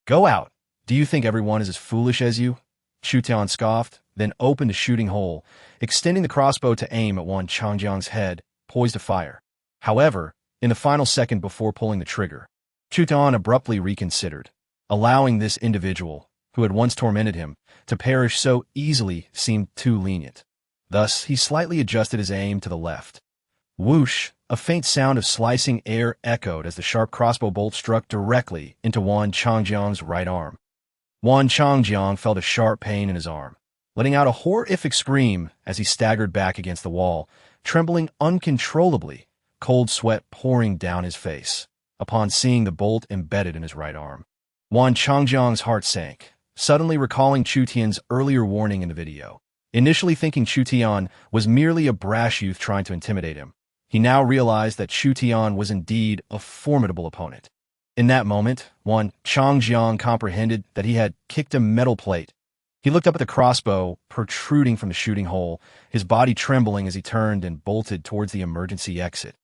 Go out. Do you think everyone is as foolish as you? Chu Tian scoffed, then opened a shooting hole, extending the crossbow to aim at Wan Changjiang's head, poised to fire. However, in the final second before pulling the trigger, Chu Tian abruptly reconsidered, allowing this individual, who had once tormented him, to perish so easily seemed too lenient. Thus, he slightly adjusted his aim to the left. Whoosh! A faint sound of slicing air echoed as the sharp crossbow bolt struck directly into Wan Changjiang's right arm. Wan Changjiang felt a sharp pain in his arm, letting out a horrific scream as he staggered back against the wall, trembling uncontrollably, cold sweat pouring down his face, upon seeing the bolt embedded in his right arm. Wan Changjiang's heart sank, suddenly recalling Chu Tian's earlier warning in the video. Initially thinking Chu Tian was merely a brash youth trying to intimidate him, he now realized that Chu Tian was indeed a formidable opponent. In that moment, Wan Changjiang comprehended that he had kicked a metal plate. He looked up at the crossbow protruding from the shooting hole, his body trembling as he turned and bolted towards the emergency exit.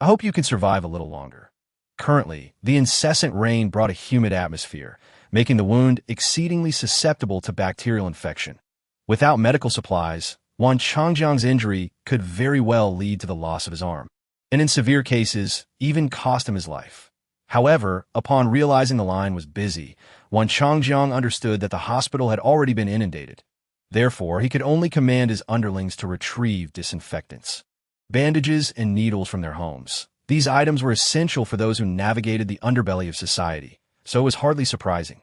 I hope you can survive a little longer. Currently, the incessant rain brought a humid atmosphere, making the wound exceedingly susceptible to bacterial infection. Without medical supplies, Wan Changjiang's injury could very well lead to the loss of his arm, and in severe cases, even cost him his life. However, upon realizing the line was busy, Wan Changjiang understood that the hospital had already been inundated. Therefore, he could only command his underlings to retrieve disinfectants, bandages, and needles from their homes. These items were essential for those who navigated the underbelly of society, so it was hardly surprising.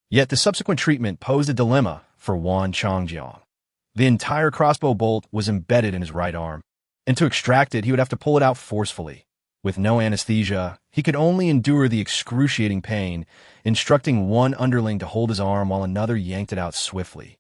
Yet the subsequent treatment posed a dilemma for Wan Changjiang. The entire crossbow bolt was embedded in his right arm, and to extract it, he would have to pull it out forcefully. With no anesthesia, he could only endure the excruciating pain, instructing one underling to hold his arm while another yanked it out swiftly.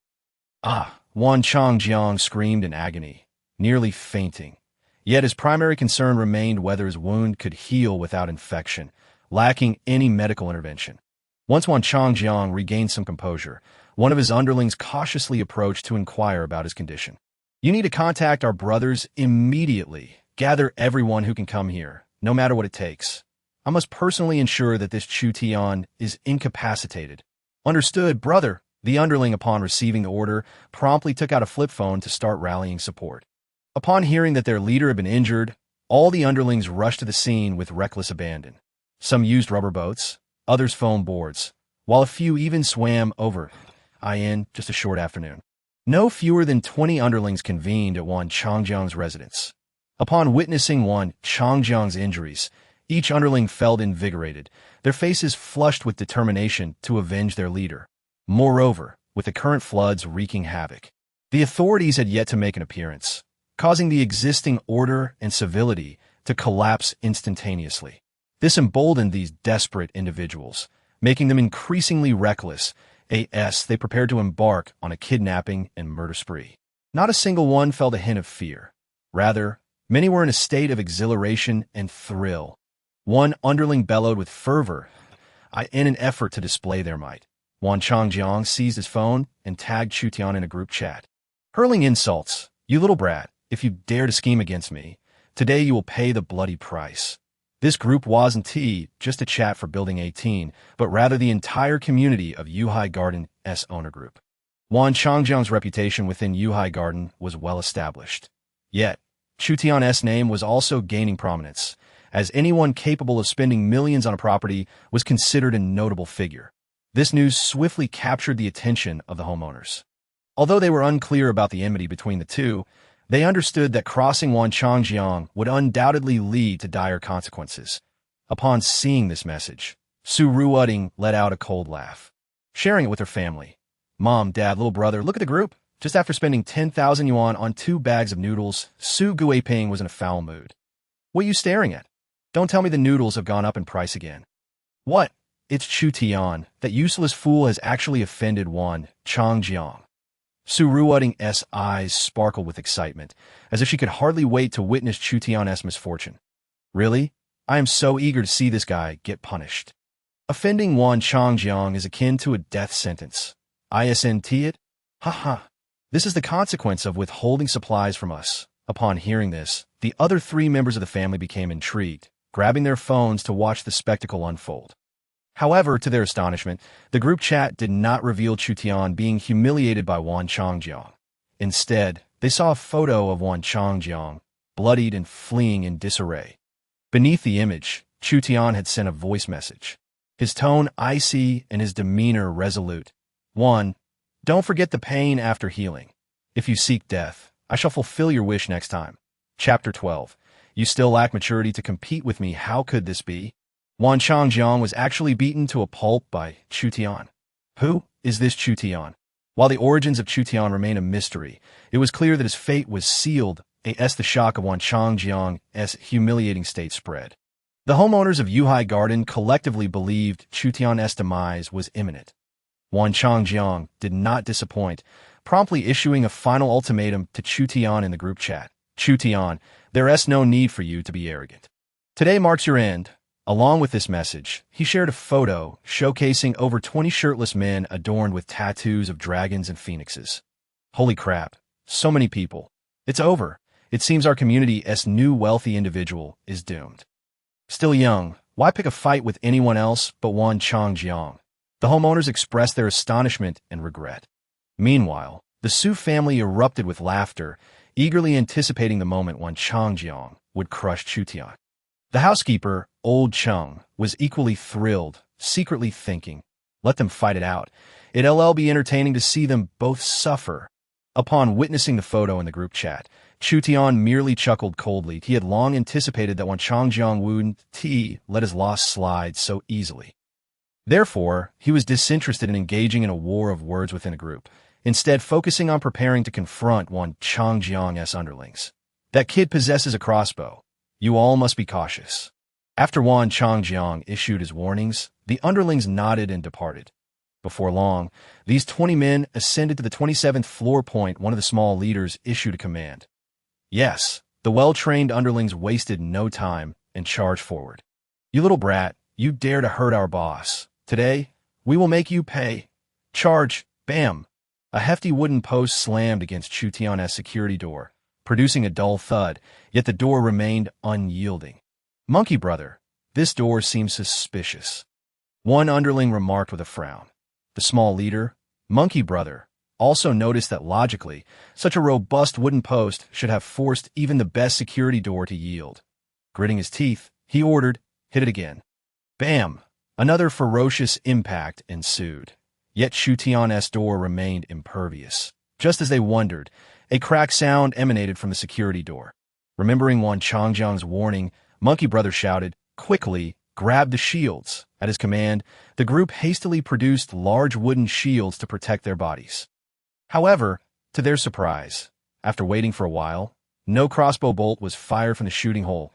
Ah! Wan Changjiang screamed in agony, nearly fainting. Yet his primary concern remained whether his wound could heal without infection, lacking any medical intervention. Once Wan Changjiang regained some composure, one of his underlings cautiously approached to inquire about his condition. You need to contact our brothers immediately. Gather everyone who can come here, no matter what it takes. I must personally ensure that this Chu Tian is incapacitated. Understood, brother. The underling, upon receiving the order, promptly took out a flip phone to start rallying support. Upon hearing that their leader had been injured, all the underlings rushed to the scene with reckless abandon. Some used rubber boats, others foam boards, while a few even swam over in just a short afternoon. No fewer than 20 underlings convened at Wan Changjiang's residence. Upon witnessing Wan Changjiang's injuries, each underling felt invigorated, their faces flushed with determination to avenge their leader. Moreover, with the current floods wreaking havoc, the authorities had yet to make an appearance, causing the existing order and civility to collapse instantaneously. This emboldened these desperate individuals, making them increasingly reckless as they prepared to embark on a kidnapping and murder spree. Not a single one felt a hint of fear. Rather, many were in a state of exhilaration and thrill. One underling bellowed with fervor in an effort to display their might. Wan Changjiang seized his phone and tagged Chu Tian in a group chat. Hurling insults, "You little brat, if you dare to scheme against me, today you will pay the bloody price." This group wasn't just a chat for Building 18, but rather the entire community of Yuhai Garden's owner group. Wan Changjiang's reputation within Yuhai Garden was well established. Yet, Chu Tian's name was also gaining prominence, as anyone capable of spending millions on a property was considered a notable figure. This news swiftly captured the attention of the homeowners. Although they were unclear about the enmity between the two, they understood that crossing Wan Changjiang would undoubtedly lead to dire consequences. Upon seeing this message, Su Ruoding let out a cold laugh, sharing it with her family. Mom, Dad, little brother, look at the group. Just after spending 10,000 yuan on 2 bags of noodles, Su Guiping was in a foul mood. What are you staring at? Don't tell me the noodles have gone up in price again. What? It's Chu Tian. That useless fool has actually offended Wan Changjiang. Su Ruoding's eyes sparkled with excitement, as if she could hardly wait to witness Chu Tian's misfortune. Really? I am so eager to see this guy get punished. Offending Wan Changjiang is akin to a death sentence. Isn't it? Ha ha. This is the consequence of withholding supplies from us. Upon hearing this, the other three members of the family became intrigued, grabbing their phones to watch the spectacle unfold. However, to their astonishment, the group chat did not reveal Chu Tian being humiliated by Wan Changjiang. Instead, they saw a photo of Wan Changjiang, bloodied and fleeing in disarray. Beneath the image, Chu Tian had sent a voice message. His tone icy and his demeanor resolute. 1. Don't forget the pain after healing. If you seek death, I shall fulfill your wish next time. Chapter 12. You still lack maturity to compete with me. How could this be? Wan Changjiang was actually beaten to a pulp by Chu Tian. Who is this Chu Tian? While the origins of Chu Tian remain a mystery, it was clear that his fate was sealed as the shock of Wan Changjiang's humiliating state spread. The homeowners of Yuhai Garden collectively believed Chu Tian's demise was imminent. Wan Changjiang did not disappoint, promptly issuing a final ultimatum to Chu Tian in the group chat. Chu Tian, there is no need for you to be arrogant. Today marks your end. Along with this message, he shared a photo showcasing over 20 shirtless men adorned with tattoos of dragons and phoenixes. Holy crap, so many people. It's over. It seems our community's new wealthy individual is doomed. Still young, why pick a fight with anyone else but Wan Changjiang? The homeowners expressed their astonishment and regret. Meanwhile, the Su family erupted with laughter, eagerly anticipating the moment Wan Changjiang would crush Chu Tian. The housekeeper, Old Chung, was equally thrilled, secretly thinking, let them fight it out. It'll be entertaining to see them both suffer. Upon witnessing the photo in the group chat, Chu Tian merely chuckled coldly. He had long anticipated that Wan Changjiang wouldn't let his loss slide so easily. Therefore, he was disinterested in engaging in a war of words within a group, instead focusing on preparing to confront Wan Changjiang's underlings. That kid possesses a crossbow. You all must be cautious. After Wan Changjiang issued his warnings, the underlings nodded and departed. Before long, these 20 men ascended to the 27th floor point. One of the small leaders issued a command. Yes, the well-trained underlings wasted no time and charged forward. You little brat, you dare to hurt our boss. Today, we will make you pay. Charge, bam. A hefty wooden post slammed against Chu Tian's security door, producing a dull thud, yet the door remained unyielding. Monkey brother, this door seems suspicious. One underling remarked with a frown. The small leader, Monkey brother, also noticed that logically, such a robust wooden post should have forced even the best security door to yield. Gritting his teeth, he ordered, hit it again. Bam! Another ferocious impact ensued. Yet Chu Tian's door remained impervious. Just as they wondered, a cracked sound emanated from the security door. Remembering Wan Changjiang's warning, Monkey brother shouted, quickly, grab the shields. At his command, the group hastily produced large wooden shields to protect their bodies. However, to their surprise, after waiting for a while, no crossbow bolt was fired from the shooting hole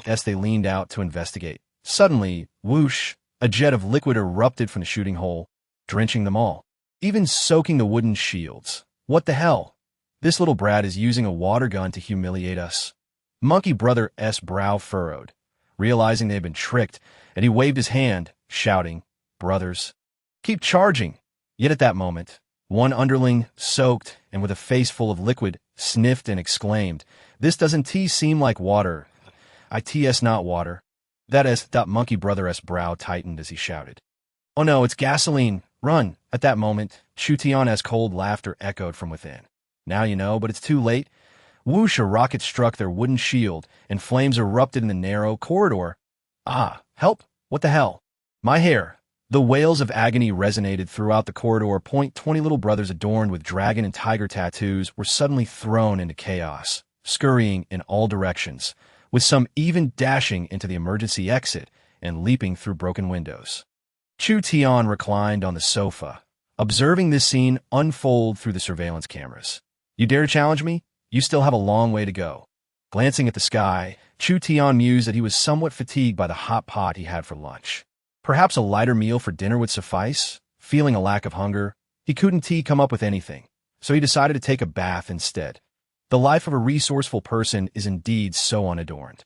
as they leaned out to investigate. Suddenly, whoosh, a jet of liquid erupted from the shooting hole, drenching them all, even soaking the wooden shields. What the hell? This little brat is using a water gun to humiliate us. Monkey brother's brow furrowed, realizing they had been tricked, and he waved his hand, shouting, brothers, keep charging. Yet at that moment, one underling, soaked and with a face full of liquid, sniffed and exclaimed, this doesn't seem like water. It's not water. That is, Monkey brother's brow tightened as he shouted. Oh no, it's gasoline. Run. At that moment, Chu Tian's cold laughter echoed from within. Now you know, but it's too late. Whoosh, a rocket struck their wooden shield, and flames erupted in the narrow corridor. Ah, help! What the hell? My hair! The wails of agony resonated throughout the corridor. 20 little brothers adorned with dragon and tiger tattoos were suddenly thrown into chaos, scurrying in all directions, with some even dashing into the emergency exit and leaping through broken windows. Chu Tian reclined on the sofa, observing this scene unfold through the surveillance cameras. You dare to challenge me? You still have a long way to go. Glancing at the sky, Chu Tian mused that he was somewhat fatigued by the hot pot he had for lunch. Perhaps a lighter meal for dinner would suffice? Feeling a lack of hunger, he couldn't come up with anything, so he decided to take a bath instead. The life of a resourceful person is indeed so unadorned.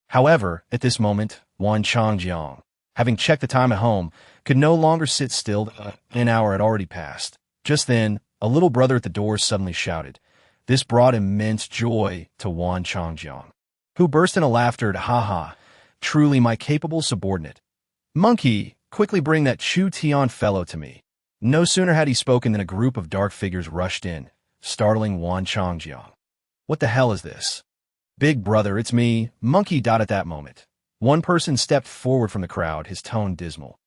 However, at this moment, Wan Changjiang, having checked the time at home, could no longer sit still. An hour had already passed. Just then, a little brother at the door suddenly shouted, This brought immense joy to Wan Changjiang, who burst into laughter at "Ha, truly my capable subordinate. Monkey, quickly bring that Chu Tian fellow to me." No sooner had he spoken than a group of dark figures rushed in, startling Wan Changjiang. "What the hell is this?" "Big brother, it's me, Monkey." At that moment, one person stepped forward from the crowd, his tone dismal.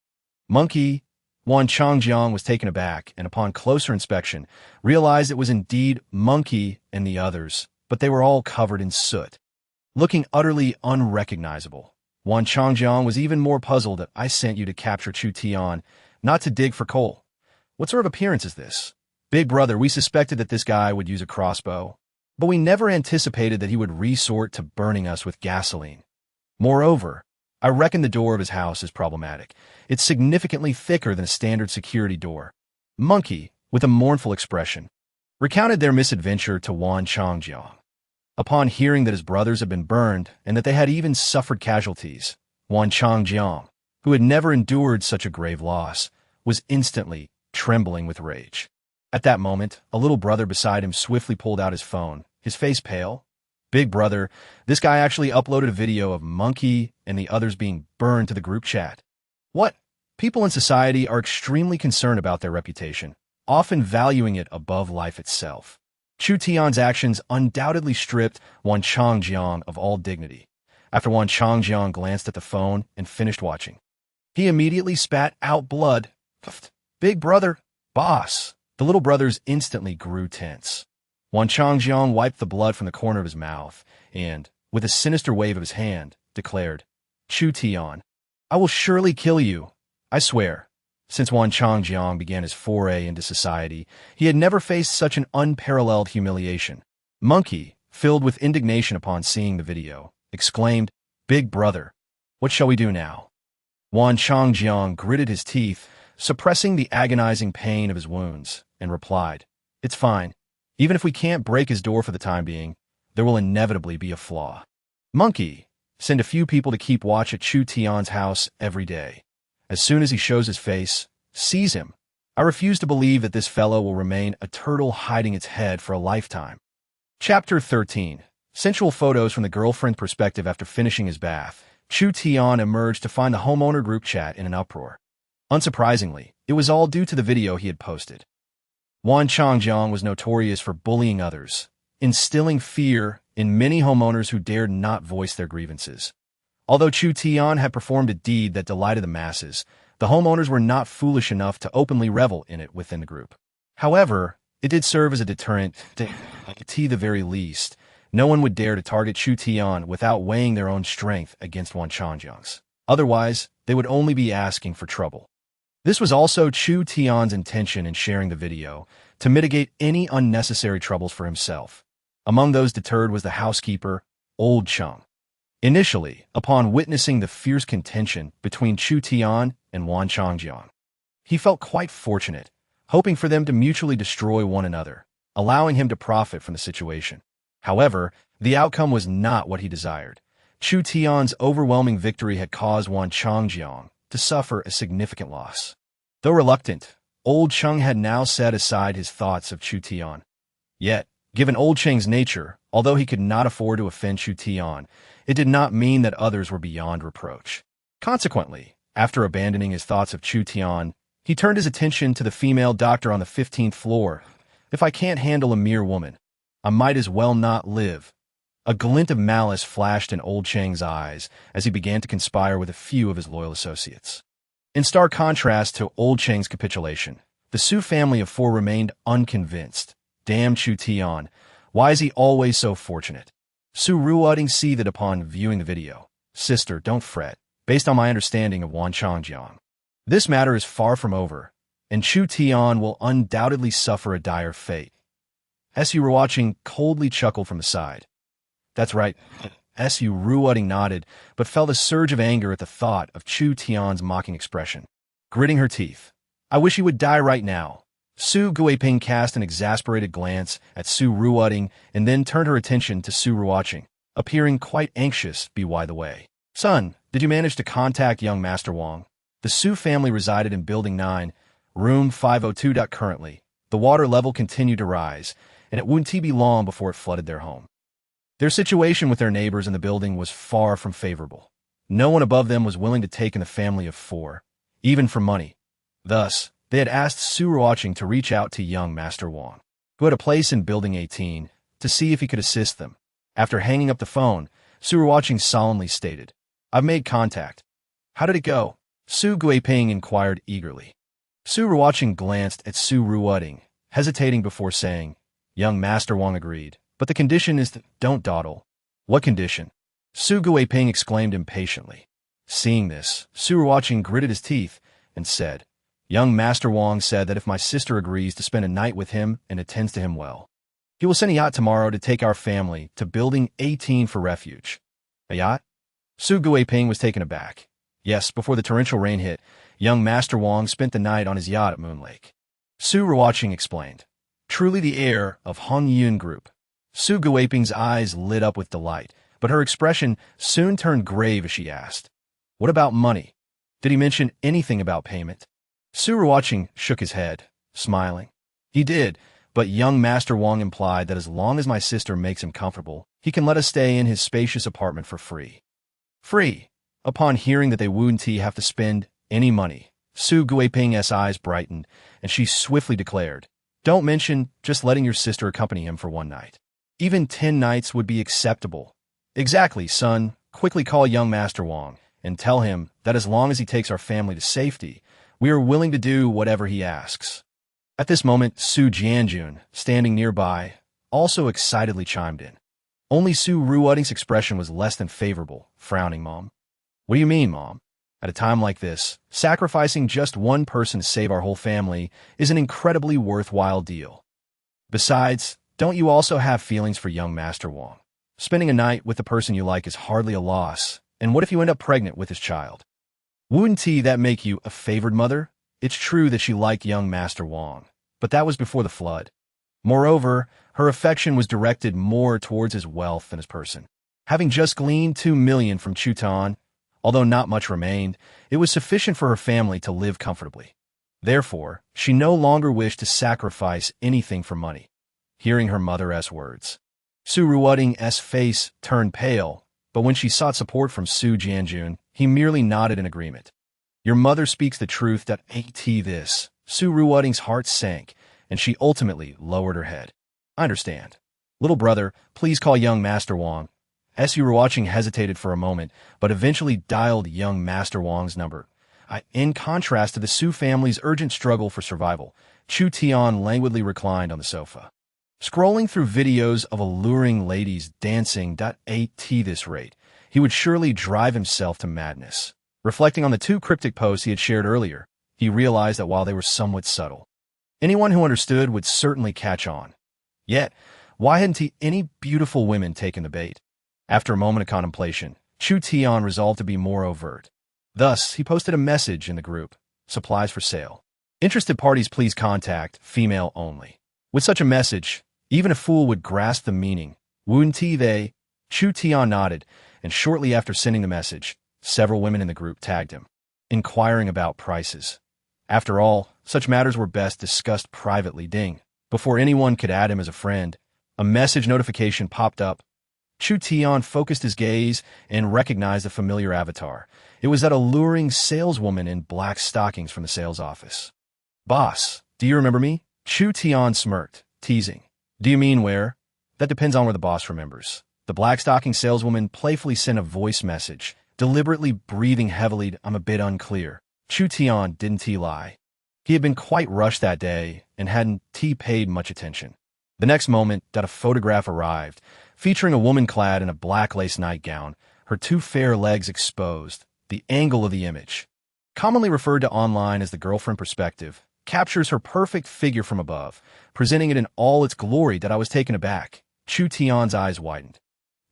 "Monkey." Wan Changjiang was taken aback and upon closer inspection realized it was indeed Monkey and the others, but they were all covered in soot, looking utterly unrecognizable. Wan Changjiang was even more puzzled. "I sent you to capture Chu Tian, not to dig for coal. What sort of appearance is this?" "Big brother, we suspected that this guy would use a crossbow, but we never anticipated that he would resort to burning us with gasoline. Moreover, I reckon the door of his house is problematic. It's significantly thicker than a standard security door." Monkey, with a mournful expression, recounted their misadventure to Wan Changjiang. Upon hearing that his brothers had been burned and that they had even suffered casualties, Wan Changjiang, who had never endured such a grave loss, was instantly trembling with rage. At that moment, a little brother beside him swiftly pulled out his phone, his face pale. "Big brother, this guy actually uploaded a video of Monkey and the others being burned to the group chat." "What?" People in society are extremely concerned about their reputation, often valuing it above life itself. Chu Tian's actions undoubtedly stripped Wan Changjiang of all dignity. After Wan Changjiang glanced at the phone and finished watching, he immediately spat out blood. "Big brother, boss." The little brothers instantly grew tense. Wan Changjiang wiped the blood from the corner of his mouth and, with a sinister wave of his hand, declared, "Chu Tian, I will surely kill you. I swear." Since Wan Changjiang began his foray into society, he had never faced such an unparalleled humiliation. Monkey, filled with indignation upon seeing the video, exclaimed, "Big brother, what shall we do now?" Wan Changjiang gritted his teeth, suppressing the agonizing pain of his wounds, and replied, "It's fine. Even if we can't break his door for the time being, there will inevitably be a flaw. Monkey, send a few people to keep watch at Chu Tian's house every day. As soon as he shows his face, seize him. I refuse to believe that this fellow will remain a turtle hiding its head for a lifetime." Chapter 13. Sensual photos from the girlfriend perspective. After finishing his bath, Chu Tian emerged to find the homeowner group chat in an uproar. Unsurprisingly, it was all due to the video he had posted. Wan Changjiang was notorious for bullying others, instilling fear in many homeowners who dared not voice their grievances. Although Chu Tian had performed a deed that delighted the masses, the homeowners were not foolish enough to openly revel in it within the group. However, it did serve as a deterrent. To the very least, no one would dare to target Chu Tian without weighing their own strength against Wan Changjiang's. Otherwise, they would only be asking for trouble. This was also Chu Tian's intention in sharing the video, to mitigate any unnecessary troubles for himself. Among those deterred was the housekeeper, Old Chung. Initially, upon witnessing the fierce contention between Chu Tian and Wan Changjiang, he felt quite fortunate, hoping for them to mutually destroy one another, allowing him to profit from the situation. However, the outcome was not what he desired. Chu Tian's overwhelming victory had caused Wan Changjiang to suffer a significant loss. Though reluctant, Old Chung had now set aside his thoughts of Chu Tian. Yet, given Old Cheng's nature, although he could not afford to offend Chu Tian, it did not mean that others were beyond reproach. Consequently, after abandoning his thoughts of Chu Tian, he turned his attention to the female doctor on the 15th floor. "If I can't handle a mere woman, I might as well not live." A glint of malice flashed in Old Cheng's eyes as he began to conspire with a few of his loyal associates. In stark contrast to Old Cheng's capitulation, the Su family of four remained unconvinced. "Damn Chu Tian, why is he always so fortunate?" Su Ruoding seethed upon viewing the video. "Sister, don't fret. Based on my understanding of Wan Changjiang, this matter is far from over, and Chu Tian will undoubtedly suffer a dire fate." Su Ruoding coldly chuckled from the side. "That's right." Su Ruoding nodded, but felt a surge of anger at the thought of Chu Tian's mocking expression. Gritting her teeth, "I wish he would die right now." Su Guiping cast an exasperated glance at Su Ruoding and then turned her attention to Su Ruoding, appearing quite anxious. "By the way, son, did you manage to contact young Master Wang?" The Su family resided in Building 9, Room 502. Currently, the water level continued to rise, and it wouldn't be long before it flooded their home. Their situation with their neighbors in the building was far from favorable. No one above them was willing to take in the family of 4, even for money. Thus, they had asked Su Ruoqing to reach out to young Master Wang, who had a place in Building 18, to see if he could assist them. After hanging up the phone, Su Ruoqing solemnly stated, "I've made contact." "How did it go?" Su Guiping inquired eagerly. Su Ruoqing glanced at Su Ruoqing, hesitating before saying, "Young Master Wang agreed, but the condition is that don't dawdle." "What condition?" Su Guiping exclaimed impatiently. Seeing this, Su Ruoqing gritted his teeth and said, "Young Master Wang said that if my sister agrees to spend a night with him and attends to him well, he will send a yacht tomorrow to take our family to Building 18 for refuge." "A yacht?" Su Guiping was taken aback. Yes, before the torrential rain hit, young Master Wang spent the night on his yacht at Moon Lake. Su Ruoqing explained, "Truly the heir of Hong Yun Group." Su Guiping's eyes lit up with delight, but her expression soon turned grave as she asked, "What about money? Did he mention anything about payment?" Su Ruoqing shook his head, smiling. "He did, but young Master Wang implied that as long as my sister makes him comfortable, he can let us stay in his spacious apartment for free." Free? Upon hearing that they wouldn't have to spend any money, Su Guiping's eyes brightened, and she swiftly declared, "Don't mention just letting your sister accompany him for one night. Even 10 nights would be acceptable." "Exactly, son. Quickly call young Master Wang and tell him that as long as he takes our family to safety, we are willing to do whatever he asks." At this moment, Su Jianjun, standing nearby, also excitedly chimed in. Only Su Ruoqing's expression was less than favorable, frowning. "Mom? What do you mean, Mom? At a time like this, sacrificing just one person to save our whole family is an incredibly worthwhile deal. Besides, don't you also have feelings for young Master Wang? Spending a night with the person you like is hardly a loss, and what if you end up pregnant with his child? Wouldn't that make you a favored mother?" It's true that she liked young Master Wang, but that was before the flood. Moreover, her affection was directed more towards his wealth than his person. Having just gleaned 2 million from Chu Tian, although not much remained, it was sufficient for her family to live comfortably. Therefore, she no longer wished to sacrifice anything for money. Hearing her mother's words, Su Ruoqing's face turned pale, but when she sought support from Su Jianjun, he merely nodded in agreement. "Your mother speaks the truth. This." Su Ruoqing's heart sank, and she ultimately lowered her head. "I understand. Little brother, please call young Master Wang." Su Ruoqing hesitated for a moment, but eventually dialed young Master Wang's number. In contrast to the Su family's urgent struggle for survival, Chu Tian languidly reclined on the sofa, scrolling through videos of alluring ladies dancing. At this rate, he would surely drive himself to madness. Reflecting on the 2 cryptic posts he had shared earlier, he realized that while they were somewhat subtle, anyone who understood would certainly catch on. Yet, why hadn't any beautiful women taken the bait? After a moment of contemplation, Chu Tian resolved to be more overt. Thus, he posted a message in the group, "Supplies for sale. Interested parties please contact, female only." With such a message, even a fool would grasp the meaning. Wouldn't they? Chu Tian nodded, and shortly after sending the message, several women in the group tagged him, inquiring about prices. After all, such matters were best discussed privately. Before anyone could add him as a friend, a message notification popped up. Chu Tian focused his gaze and recognized a familiar avatar. It was that alluring saleswoman in black stockings from the sales office. "Boss, do you remember me?" Chu Tian smirked, teasing. "Do you mean where?" "That depends on where the boss remembers." The black stocking saleswoman playfully sent a voice message, deliberately breathing heavily. "I'm a bit unclear." Chu Tian didn't lie. He had been quite rushed that day and hadn't paid much attention. The next moment, a photograph arrived, featuring a woman clad in a black lace nightgown, her 2 fair legs exposed. The angle of the image, commonly referred to online as the girlfriend perspective, captures her perfect figure from above, presenting it in all its glory. I was taken aback. Chu Tian's eyes widened.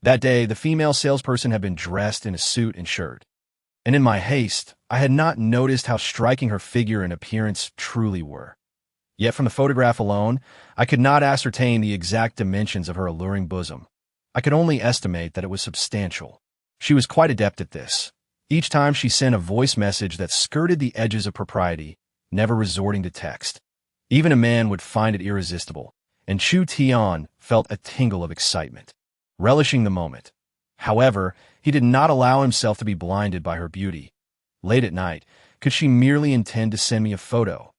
That day, the female salesperson had been dressed in a suit and shirt, and in my haste, I had not noticed how striking her figure and appearance truly were. Yet from the photograph alone, I could not ascertain the exact dimensions of her alluring bosom. I could only estimate that it was substantial. She was quite adept at this. Each time she sent a voice message that skirted the edges of propriety, never resorting to text. Even a man would find it irresistible. and Chu Tian felt a tingle of excitement, relishing the moment. However, he did not allow himself to be blinded by her beauty. Late at night, could she merely intend to send me a photo?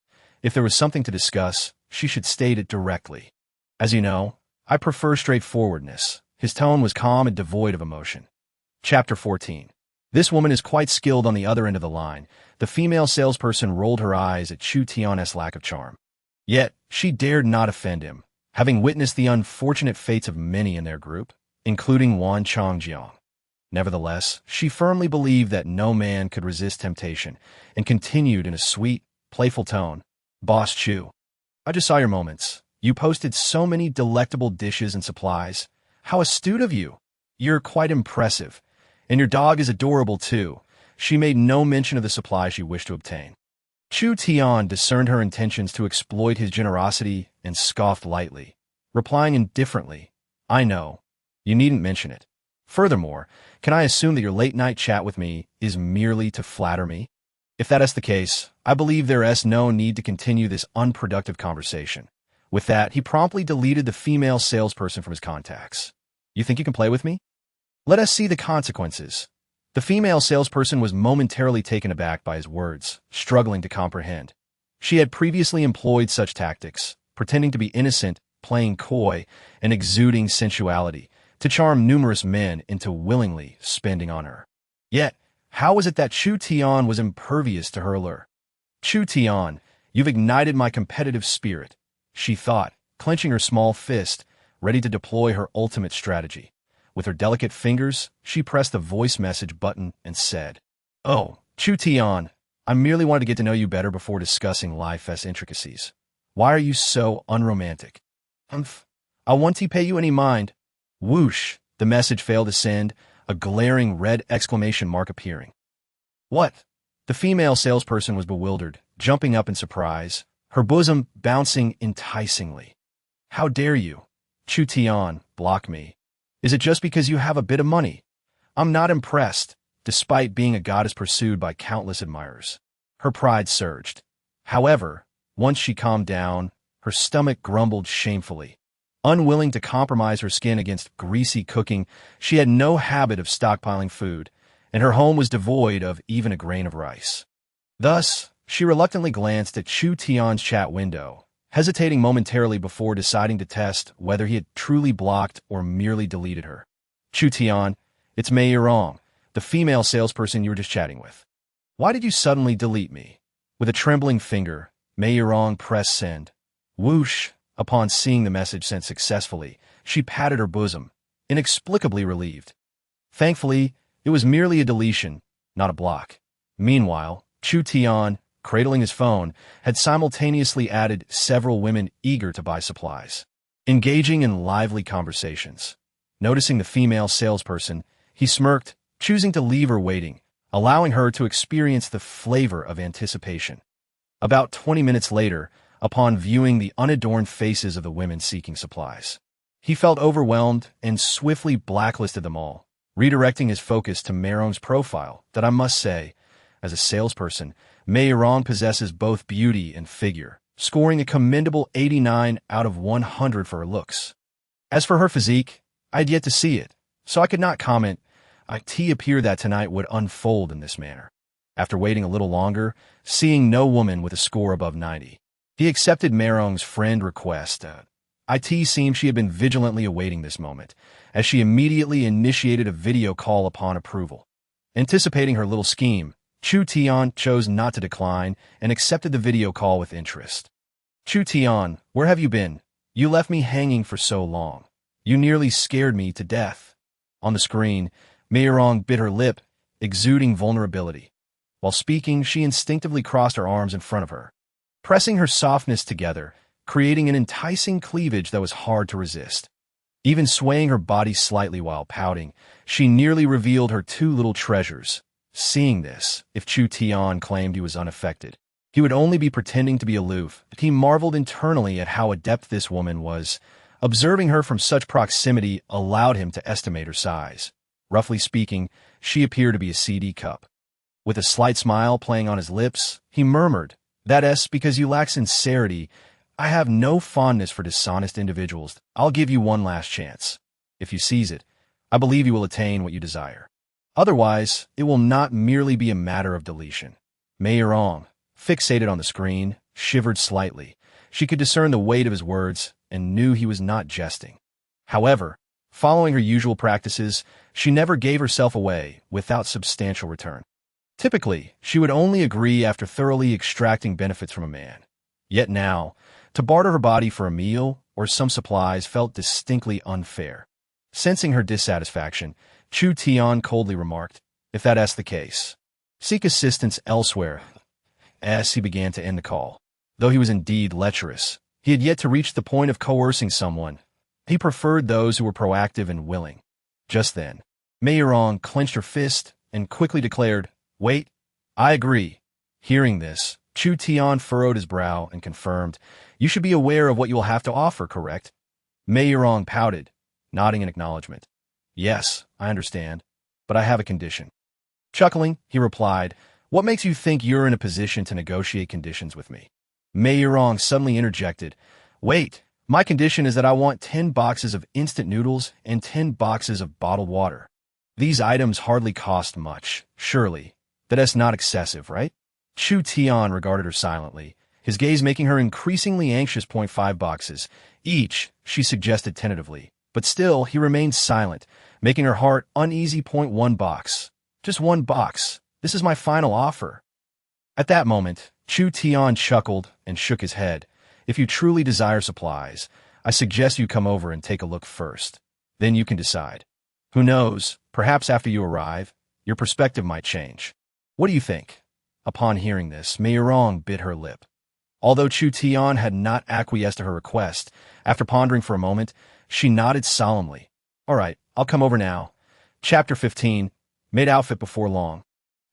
If there was something to discuss, she should state it directly. As you know, I prefer straightforwardness. His tone was calm and devoid of emotion. Chapter 14. This woman is quite skilled on the other end of the line. The female salesperson rolled her eyes at Chu Tian's lack of charm. Yet, she dared not offend him, having witnessed the unfortunate fates of many in their group, including Wan Chongjiang. Nevertheless, she firmly believed that no man could resist temptation, and continued in a sweet, playful tone. Boss Chu, I just saw your moments. You posted so many delectable dishes and supplies. How astute of you. You're quite impressive. And your dog is adorable too. She made no mention of the supply she wished to obtain. Chu Tian discerned her intentions to exploit his generosity and scoffed lightly, replying indifferently, I know. You needn't mention it. Furthermore, can I assume that your late-night chat with me is merely to flatter me? If that is the case, I believe there is no need to continue this unproductive conversation. With that, he promptly deleted the female salesperson from his contacts. You think you can play with me? Let us see the consequences. The female salesperson was momentarily taken aback by his words, struggling to comprehend. She had previously employed such tactics, pretending to be innocent, playing coy, and exuding sensuality, to charm numerous men into willingly spending on her. Yet, how was it that Chu Tian was impervious to her allure? Chu Tian, you've ignited my competitive spirit, she thought, clenching her small fist, ready to deploy her ultimate strategy. With her delicate fingers, she pressed the voice message button and said, Oh, Chu Tian, I merely wanted to get to know you better before discussing Life-Fest intricacies. Why are you so unromantic? I won't pay you any mind. Whoosh, the message failed to send, a glaring red exclamation mark appearing. What? The female salesperson was bewildered, jumping up in surprise, her bosom bouncing enticingly. How dare you? Chu Tian, block me. Is it just because you have a bit of money? I'm not impressed, despite being a goddess pursued by countless admirers. Her pride surged. However, once she calmed down, her stomach grumbled shamefully. Unwilling to compromise her skin against greasy cooking, she had no habit of stockpiling food, and her home was devoid of even a grain of rice. Thus, she reluctantly glanced at Chu Tian's chat window, hesitating momentarily before deciding to test whether he had truly blocked or merely deleted her. Chu Tian, it's Mei Yurong, the female salesperson you were just chatting with. Why did you suddenly delete me? With a trembling finger, Mei Yurong pressed send. Whoosh, upon seeing the message sent successfully, she patted her bosom, inexplicably relieved. Thankfully, it was merely a deletion, not a block. Meanwhile, Chu Tian, cradling his phone, had simultaneously added several women eager to buy supplies, engaging in lively conversations. Noticing the female salesperson, he smirked, choosing to leave her waiting, allowing her to experience the flavor of anticipation. About 20 minutes later, upon viewing the unadorned faces of the women seeking supplies, he felt overwhelmed and swiftly blacklisted them all, redirecting his focus to Merong's profile that, I must say, as a salesperson, Mei Yurong possesses both beauty and figure, scoring a commendable 89 out of 100 for her looks. As for her physique, I had yet to see it, so I could not comment. It appeared that tonight would unfold in this manner. After waiting a little longer, seeing no woman with a score above 90, he accepted Merong's friend request. It seemed she had been vigilantly awaiting this moment, as she immediately initiated a video call upon approval. Anticipating her little scheme, Chu Tian chose not to decline and accepted the video call with interest. Chu Tian, where have you been? You left me hanging for so long. You nearly scared me to death. On the screen, Mei Yurong bit her lip, exuding vulnerability. While speaking, she instinctively crossed her arms in front of her, pressing her softness together, creating an enticing cleavage that was hard to resist. Even swaying her body slightly while pouting, she nearly revealed her two little treasures. Seeing this, if Chu Tian claimed he was unaffected, he would only be pretending to be aloof. He marveled internally at how adept this woman was. Observing her from such proximity allowed him to estimate her size. Roughly speaking, she appeared to be a CD cup. With a slight smile playing on his lips, he murmured, "That is because you lack sincerity. I have no fondness for dishonest individuals. I'll give you one last chance. If you seize it, I believe you will attain what you desire. Otherwise, it will not merely be a matter of deletion. Mei Rong, fixated on the screen, shivered slightly. She could discern the weight of his words and knew he was not jesting. However, following her usual practices, she never gave herself away without substantial return. Typically, she would only agree after thoroughly extracting benefits from a man. Yet now, to barter her body for a meal or some supplies felt distinctly unfair. Sensing her dissatisfaction, Chu Tian coldly remarked, "If that's the case, seek assistance elsewhere." As he began to end the call, though he was indeed lecherous, he had yet to reach the point of coercing someone. He preferred those who were proactive and willing. Just then, Mei Rong clenched her fist and quickly declared, "Wait, I agree." Hearing this, Chu Tian furrowed his brow and confirmed, "You should be aware of what you will have to offer, correct?" Mei Rong pouted, nodding in acknowledgement. "Yes, I understand, but I have a condition." Chuckling, he replied, "What makes you think you're in a position to negotiate conditions with me?" Mei Rong suddenly interjected, "Wait, my condition is that I want 10 boxes of instant noodles and 10 boxes of bottled water. These items hardly cost much, surely. That's not excessive, right?" Chu Tian regarded her silently, his gaze making her increasingly anxious. "5 boxes. Each," she suggested tentatively, but still he remained silent, making her heart uneasy. "1 box. Just 1 box. This is my final offer." At that moment, Chu Tian chuckled and shook his head. "If you truly desire supplies, I suggest you come over and take a look first. Then you can decide. Who knows, perhaps after you arrive, your perspective might change. What do you think?" Upon hearing this, Mei Rong bit her lip. Although Chu Tian had not acquiesced to her request, after pondering for a moment, she nodded solemnly. "All right, I'll come over now." Chapter 15, Made outfit before long.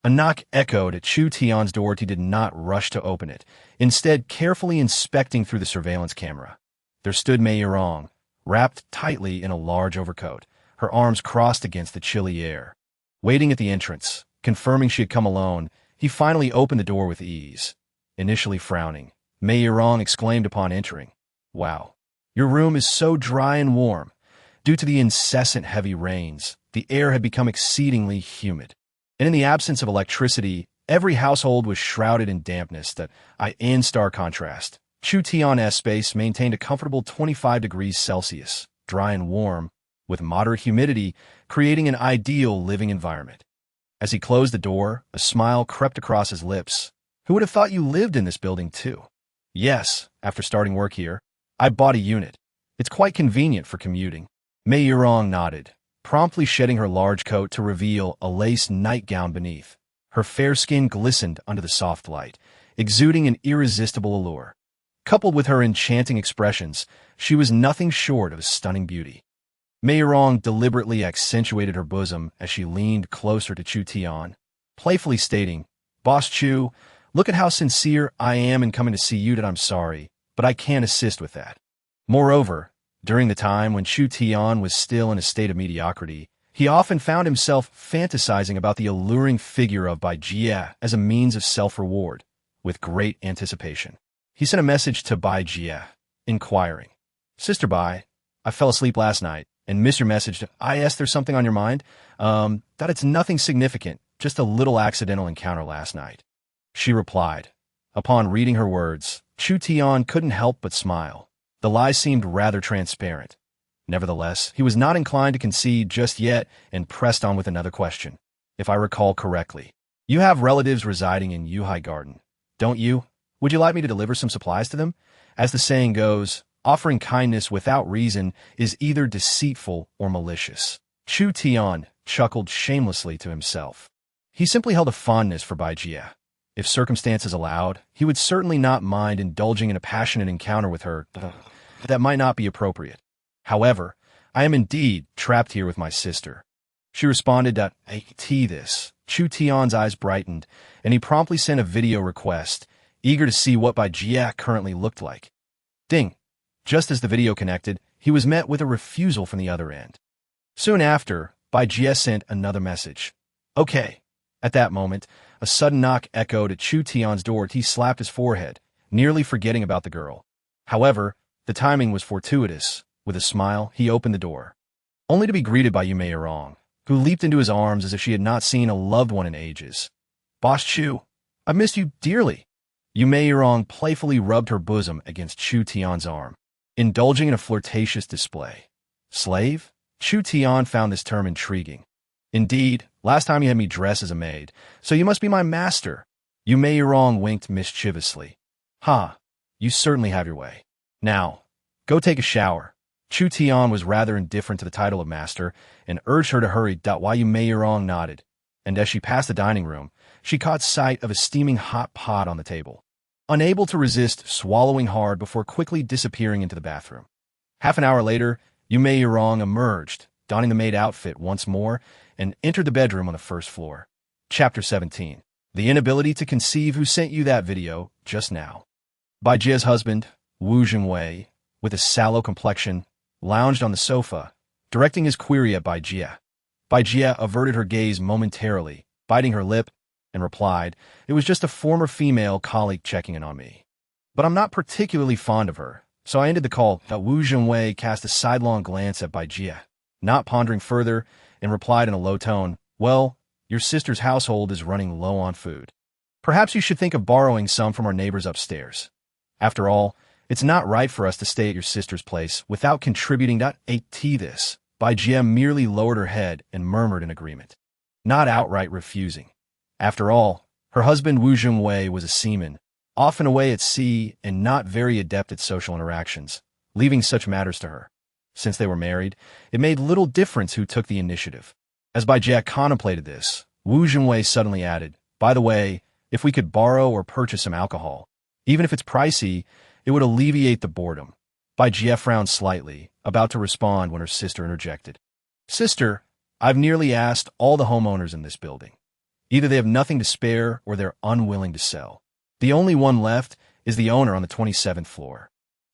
A knock echoed at Chu Tian's door, but he did not rush to open it, instead carefully inspecting through the surveillance camera. There stood Mei Rong, wrapped tightly in a large overcoat, her arms crossed against the chilly air. Waiting at the entrance, confirming she had come alone, he finally opened the door with ease. Initially frowning, Mei Rong exclaimed upon entering, "Wow, your room is so dry and warm." Due to the incessant heavy rains, the air had become exceedingly humid. And in the absence of electricity, every household was shrouded in dampness that, in stark contrast, Chu Tian's space maintained a comfortable 25 degrees Celsius, dry and warm, with moderate humidity, creating an ideal living environment. As he closed the door, a smile crept across his lips. "Who would have thought you lived in this building, too?" "Yes, after starting work here, I bought a unit. It's quite convenient for commuting." Mei Rong nodded, promptly shedding her large coat to reveal a lace nightgown beneath. Her fair skin glistened under the soft light, exuding an irresistible allure. Coupled with her enchanting expressions, she was nothing short of a stunning beauty. Mei Rong deliberately accentuated her bosom as she leaned closer to Chu Tian, playfully stating, "Boss Chu, look at how sincere I am in coming to see you. That I'm sorry, but I can't assist with that." Moreover, during the time when Chu Tian was still in a state of mediocrity, he often found himself fantasizing about the alluring figure of Bai Jie as a means of self-reward. With great anticipation, he sent a message to Bai Jie, inquiring, "Sister Bai, I fell asleep last night and missed your message. There's something on your mind? That it's nothing significant, just a little accidental encounter last night." She replied. Upon reading her words, Chu Tian couldn't help but smile. The lie seemed rather transparent. Nevertheless, he was not inclined to concede just yet and pressed on with another question. "If I recall correctly, you have relatives residing in Yuhai Garden, don't you? Would you like me to deliver some supplies to them? As the saying goes, offering kindness without reason is either deceitful or malicious." Chu Tian chuckled shamelessly to himself. He simply held a fondness for Bai Jie. If circumstances allowed, he would certainly not mind indulging in a passionate encounter with her. That might not be appropriate. However, I am indeed trapped here with my sister. She responded that, this. Chu Tian's eyes brightened, and he promptly sent a video request, eager to see what Bai Jie currently looked like. Ding! Just as the video connected, he was met with a refusal from the other end. Soon after, Bai Jie sent another message. "Okay." At that moment, a sudden knock echoed at Chu Tian's door. He slapped his forehead, nearly forgetting about the girl. However, the timing was fortuitous. With a smile, he opened the door, only to be greeted by Yumeirong, who leaped into his arms as if she had not seen a loved one in ages. "Boss Chu, I missed you dearly." Yumeirong playfully rubbed her bosom against Chu Tian's arm, indulging in a flirtatious display. "Slave?" Chu Tian found this term intriguing. "Indeed, last time you had me dress as a maid, so you must be my master." Yumeirong winked mischievously. "Ha, you certainly have your way. Now, go take a shower." Chu Tian was rather indifferent to the title of master and urged her to hurry. While Yumeirong nodded, and as she passed the dining room, she caught sight of a steaming hot pot on the table, unable to resist swallowing hard before quickly disappearing into the bathroom. Half an hour later, Yumeirong emerged, donning the maid outfit once more, and entered the bedroom on the first floor. Chapter 17. The Inability to Conceive Who Sent You That Video Just Now. Bai Jie's husband, Wu Zhenwei, with a sallow complexion, lounged on the sofa, directing his query at Bai Jie. Bai Jie averted her gaze momentarily, biting her lip, and replied, "It was just a former female colleague checking in on me. But I'm not particularly fond of her, so I ended the call." Wu Zhenwei cast a sidelong glance at Bai Jie, not pondering further, and replied in a low tone, "Well, your sister's household is running low on food. Perhaps you should think of borrowing some from our neighbors upstairs. After all, it's not right for us to stay at your sister's place without contributing this." Bai Jie merely lowered her head and murmured in agreement, not outright refusing. After all, her husband Wu Zhenwei was a seaman, often away at sea and not very adept at social interactions, leaving such matters to her. Since they were married, it made little difference who took the initiative. As Bai Jie contemplated this, Wu Zhenwei suddenly added, "By the way, if we could borrow or purchase some alcohol, even if it's pricey, it would alleviate the boredom." Bai Jie frowned slightly, about to respond when her sister interjected. "Sister, I've nearly asked all the homeowners in this building. Either they have nothing to spare or they're unwilling to sell. The only one left is the owner on the 27th floor,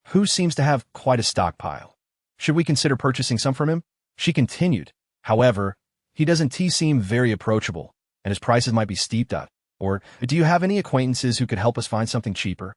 who seems to have quite a stockpile. Should we consider purchasing some from him?" She continued, "However, he doesn't seem very approachable, and his prices might be steeped up. Or, do you have any acquaintances who could help us find something cheaper?"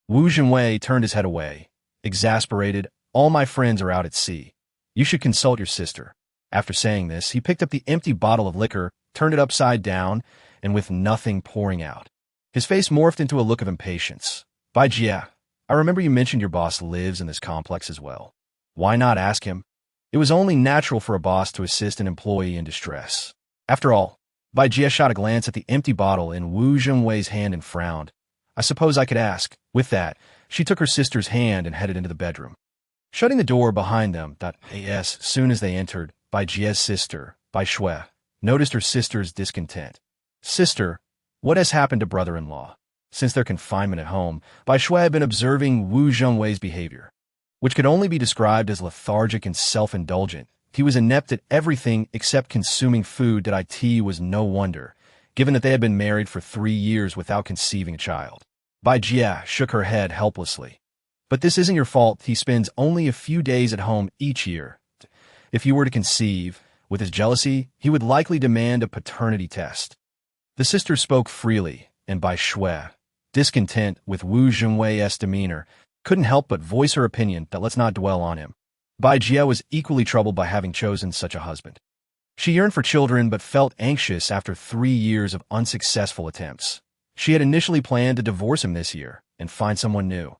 Wu Zhenwei turned his head away, exasperated. "All my friends are out at sea. You should consult your sister." After saying this, he picked up the empty bottle of liquor, turned it upside down, and with nothing pouring out, his face morphed into a look of impatience. "Bai Jie, I remember you mentioned your boss lives in this complex as well. Why not ask him? It was only natural for a boss to assist an employee in distress. After all." Bai Jie shot a glance at the empty bottle in Wu Zhenwei's hand and frowned. "I suppose I could ask." With that, she took her sister's hand and headed into the bedroom, shutting the door behind them. As soon as they entered, Bai Jie's sister, Bai Shui, noticed her sister's discontent. "Sister, what has happened to brother-in-law?" Since their confinement at home, Bai Shui had been observing Wu Zhenwei's behavior, which could only be described as lethargic and self-indulgent. He was inept at everything except consuming food. It was no wonder, given that they had been married for 3 years without conceiving a child. Bai Jie shook her head helplessly. "But this isn't your fault. He spends only a few days at home each year. If you were to conceive, with his jealousy, he would likely demand a paternity test." The sister spoke freely, and Bai Shui, discontent with Wu Zhenwei's demeanor, couldn't help but voice her opinion that let's not dwell on him. Bai Jie was equally troubled by having chosen such a husband. She yearned for children but felt anxious after 3 years of unsuccessful attempts. She had initially planned to divorce him this year and find someone new.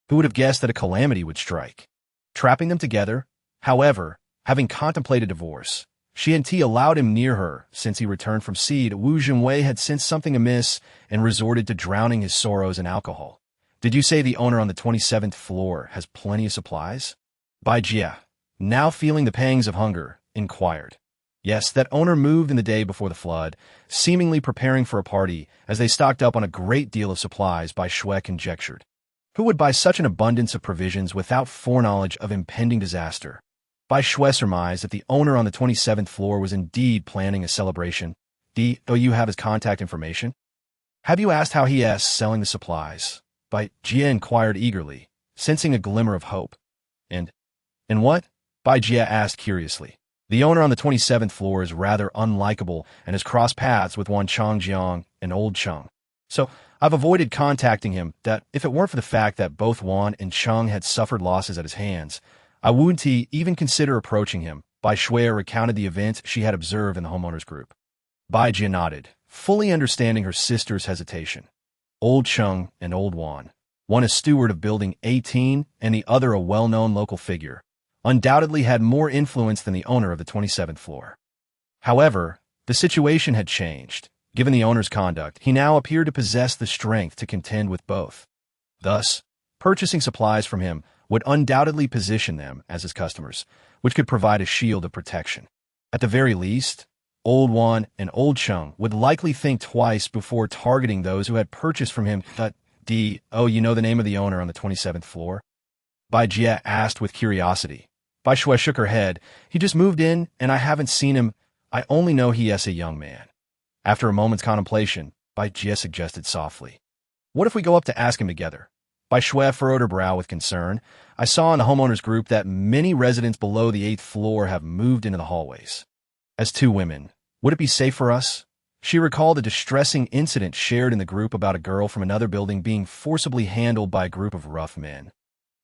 Who would have guessed that a calamity would strike, trapping them together? However, having contemplated divorce, she and T allowed him near her since he returned from sea. Wu Zhenwei had sensed something amiss and resorted to drowning his sorrows in alcohol. "Did you say the owner on the 27th floor has plenty of supplies?" Bai Jie, now feeling the pangs of hunger, inquired. Yes, that owner moved in the day before the flood, seemingly preparing for a party as they stocked up on a great deal of supplies. Bai Shui conjectured. Who would buy such an abundance of provisions without foreknowledge of impending disaster? Bai Shui surmised that the owner on the 27th floor was indeed planning a celebration. "Do you have his contact information? Have you asked how he is selling the supplies?" Bai Jie inquired eagerly, sensing a glimmer of hope. And what?" Bai Jie asked curiously. "The owner on the 27th floor is rather unlikable and has crossed paths with one Changjiang and old Cheng. So I've avoided contacting him, that if it weren't for the fact that both Juan and Chung had suffered losses at his hands, I wouldn't even consider approaching him. Bai Shui recounted the events she had observed in the homeowners group. Bai Jia nodded, fully understanding her sister's hesitation. Old Chung and Old Juan, one a steward of Building 18 and the other a well-known local figure, undoubtedly had more influence than the owner of the 27th floor. However, the situation had changed. Given the owner's conduct, he now appeared to possess the strength to contend with both. Thus, purchasing supplies from him would undoubtedly position them as his customers, which could provide a shield of protection. At the very least, Old Juan and Old Chung would likely think twice before targeting those who had purchased from him. You know the name of the owner on the 27th floor? Bai Jia asked with curiosity. Bai Shui shook her head. He just moved in, and I haven't seen him. I only know he is a young man. After a moment's contemplation, Bai Jia suggested softly. What if we go up to ask him together? Bai Shui furrowed her brow with concern. I saw in the homeowners group that many residents below the 8th floor have moved into the hallways. As two women, would it be safe for us? She recalled a distressing incident shared in the group about a girl from another building being forcibly handled by a group of rough men.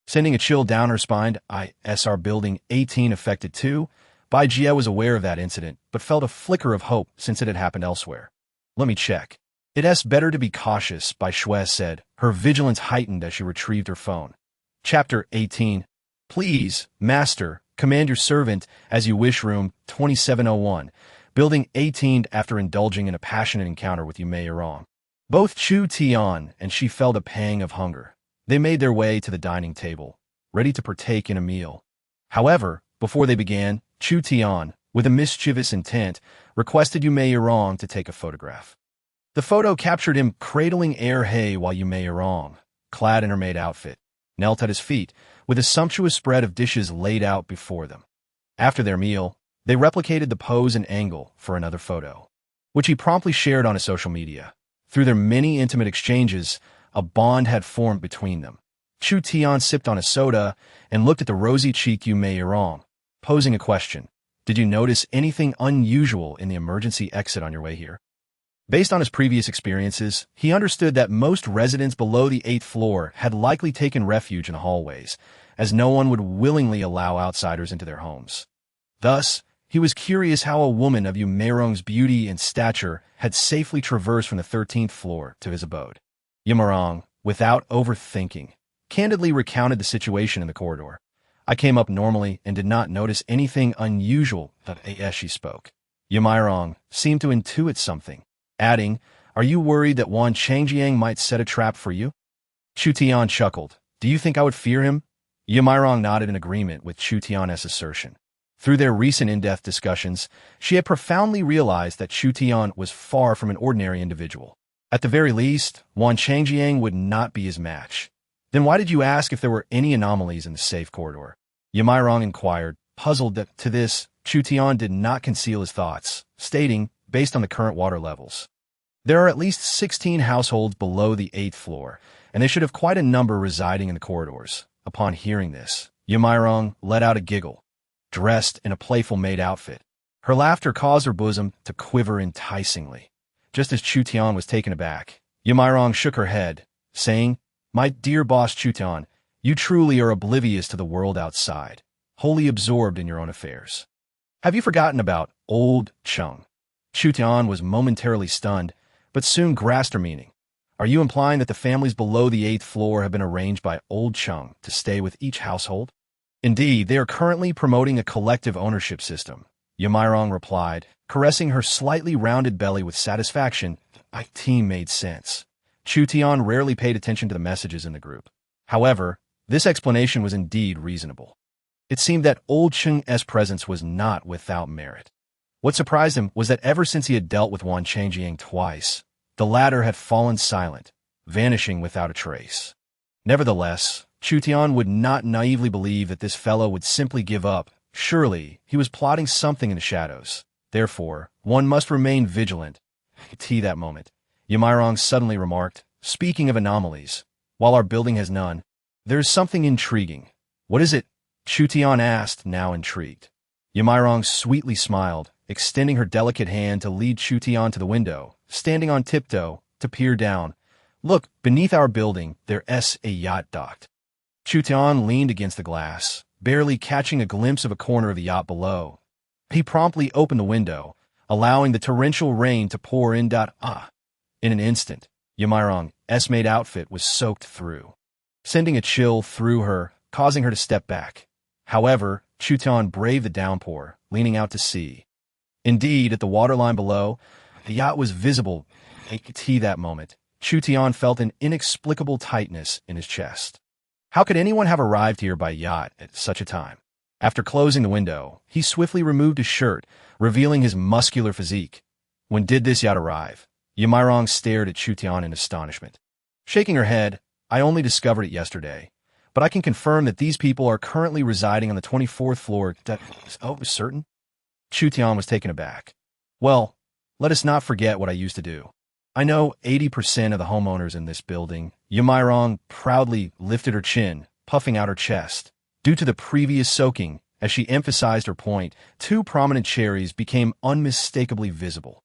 Sending a chill down her spine, our Building 18 affected too. Bai Jia was aware of that incident, but felt a flicker of hope since it had happened elsewhere. Let me check. It's better to be cautious, Bai Shui said, her vigilance heightened as she retrieved her phone. Chapter 18. Please, Master, command your servant as you wish. Room 2701. Building 18. After indulging in a passionate encounter with Yumeirong, both Chu Tian and she felt a pang of hunger. They made their way to the dining table, ready to partake in a meal. However, before they began, Chu Tian, with a mischievous intent, requested Yumeirong to take a photograph. The photo captured him cradling Hay while Yumeirong, clad in her maid outfit, knelt at his feet, with a sumptuous spread of dishes laid out before them. After their meal, they replicated the pose and angle for another photo, which he promptly shared on his social media. Through their many intimate exchanges, a bond had formed between them. Chu Tian sipped on a soda and looked at the rosy-cheeked Yumeirong, posing a question. Did you notice anything unusual in the emergency exit on your way here? Based on his previous experiences, he understood that most residents below the 8th floor had likely taken refuge in the hallways, as no one would willingly allow outsiders into their homes. Thus, he was curious how a woman of Yumeirong's beauty and stature had safely traversed from the 13th floor to his abode. Yumeirong, without overthinking, candidly recounted the situation in the corridor. I came up normally and did not notice anything unusual, as she spoke. Yumeirong seemed to intuit something, adding, Are you worried that Wan Changjiang might set a trap for you? Chu Tian chuckled. Do you think I would fear him? Yumeirong nodded in agreement with Chu Tian's assertion. Through their recent in-depth discussions, she had profoundly realized that Chu Tian was far from an ordinary individual. At the very least, Wan Changjiang would not be his match. Then why did you ask if there were any anomalies in the safe corridor? Yumeirong inquired, puzzled that to this, Chu Tian did not conceal his thoughts, stating, based on the current water levels, there are at least 16 households below the 8th floor, and they should have quite a number residing in the corridors. Upon hearing this, Yumeirong let out a giggle, dressed in a playful maid outfit. Her laughter caused her bosom to quiver enticingly. Just as Chu Tian was taken aback, Yumeirong shook her head, saying, My dear boss Chu Tian, you truly are oblivious to the world outside, wholly absorbed in your own affairs. Have you forgotten about Old Chung? Chu Tian was momentarily stunned, but soon grasped her meaning. Are you implying that the families below the 8th floor have been arranged by Old Chung to stay with each household? Indeed, they are currently promoting a collective ownership system, Yumeirong replied, caressing her slightly rounded belly with satisfaction. My team made sense. Chu Tian rarely paid attention to the messages in the group. However, this explanation was indeed reasonable. It seemed that Old Chung's presence was not without merit. What surprised him was that ever since he had dealt with Wan Changjiang twice, the latter had fallen silent, vanishing without a trace. Nevertheless, Chu Tian would not naively believe that this fellow would simply give up. Surely, he was plotting something in the shadows. Therefore, one must remain vigilant. That moment, Yumeirong suddenly remarked, Speaking of anomalies, while our building has none, there is something intriguing. What is it? Chu Tian asked, now intrigued. Yumeirong sweetly smiled, extending her delicate hand to lead Chu Tian to the window, standing on tiptoe to peer down. Look, beneath our building, there's a yacht docked. Chu Tian leaned against the glass, barely catching a glimpse of a corner of the yacht below. He promptly opened the window, allowing the torrential rain to pour in. In an instant, Yamirong's maid outfit was soaked through, sending a chill through her, causing her to step back. However, Chu Tian braved the downpour, leaning out to sea. Indeed, at the waterline below, the yacht was visible. At that moment, Chu Tian felt an inexplicable tightness in his chest. How could anyone have arrived here by yacht at such a time? After closing the window, he swiftly removed his shirt, revealing his muscular physique. When did this yacht arrive? Yamirong stared at Chu Tian in astonishment. Shaking her head, I only discovered it yesterday, but I can confirm that these people are currently residing on the 24th floor. Oh, certain? Chu Tian was taken aback. Well, let us not forget what I used to do. I know 80% of the homeowners in this building. Yamirong proudly lifted her chin, puffing out her chest. Due to the previous soaking, as she emphasized her point, two prominent cherries became unmistakably visible.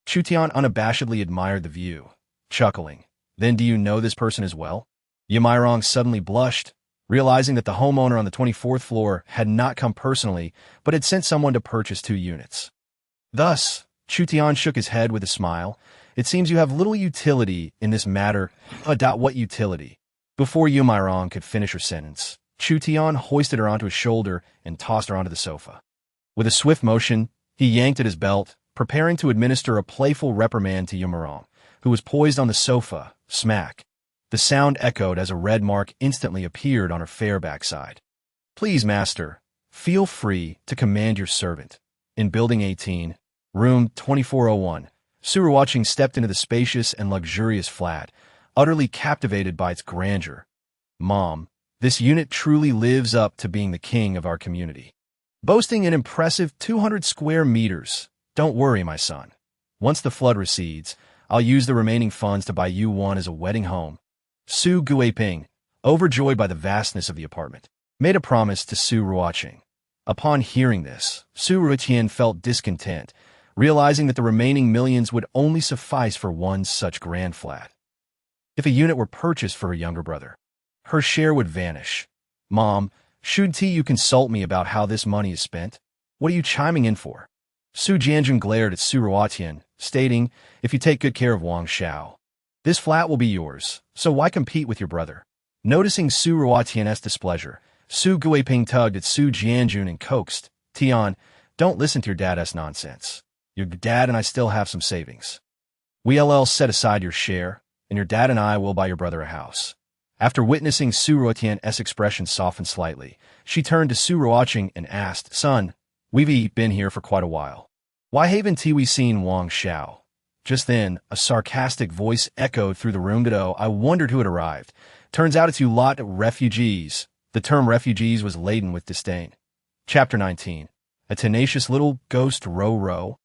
Chu Tian unabashedly admired the view, chuckling. Then do you know this person as well? Yamirong suddenly blushed, realizing that the homeowner on the 24th floor had not come personally, but had sent someone to purchase 2 units. Thus, Chu Tian shook his head with a smile. It seems you have little utility in this matter. What utility? Before Yamirong could finish her sentence, Chu Tian hoisted her onto his shoulder and tossed her onto the sofa. With a swift motion, he yanked at his belt, preparing to administer a playful reprimand to Yamirong, who was poised on the sofa. Smack. The sound echoed as a red mark instantly appeared on her fair backside. Please, master, feel free to command your servant. In Building 18, Room 2401, Suruwatching stepped into the spacious and luxurious flat, utterly captivated by its grandeur. Mom, this unit truly lives up to being the king of our community. Boasting an impressive 200 square meters. Don't worry, my son. Once the flood recedes, I'll use the remaining funds to buy you one as a wedding home. Su Guiping, overjoyed by the vastness of the apartment, made a promise to Su Ruoqing. Upon hearing this, Su Ruotian felt discontent, realizing that the remaining millions would only suffice for one such grand flat. If a unit were purchased for her younger brother, her share would vanish. Mom, shouldn't you consult me about how this money is spent? What are you chiming in for? Su Jianjun glared at Su Ruotian, stating, if you take good care of Wang Xiao, this flat will be yours, so why compete with your brother? Noticing Su Ruotian's displeasure, Su Guiping tugged at Su Jianjun and coaxed, Tian, don't listen to your dad's nonsense. Your dad and I still have some savings. We'll set aside your share, and your dad and I will buy your brother a house. After witnessing Su Ruotian's expression soften slightly, she turned to Su Ruoqing and asked, son, we've been here for quite a while. Why haven't we seen Wang Xiao? Just then, a sarcastic voice echoed through the room. I wondered who had arrived. Turns out it's you lot of refugees. The term refugees was laden with disdain. Chapter 19. A tenacious little ghost row.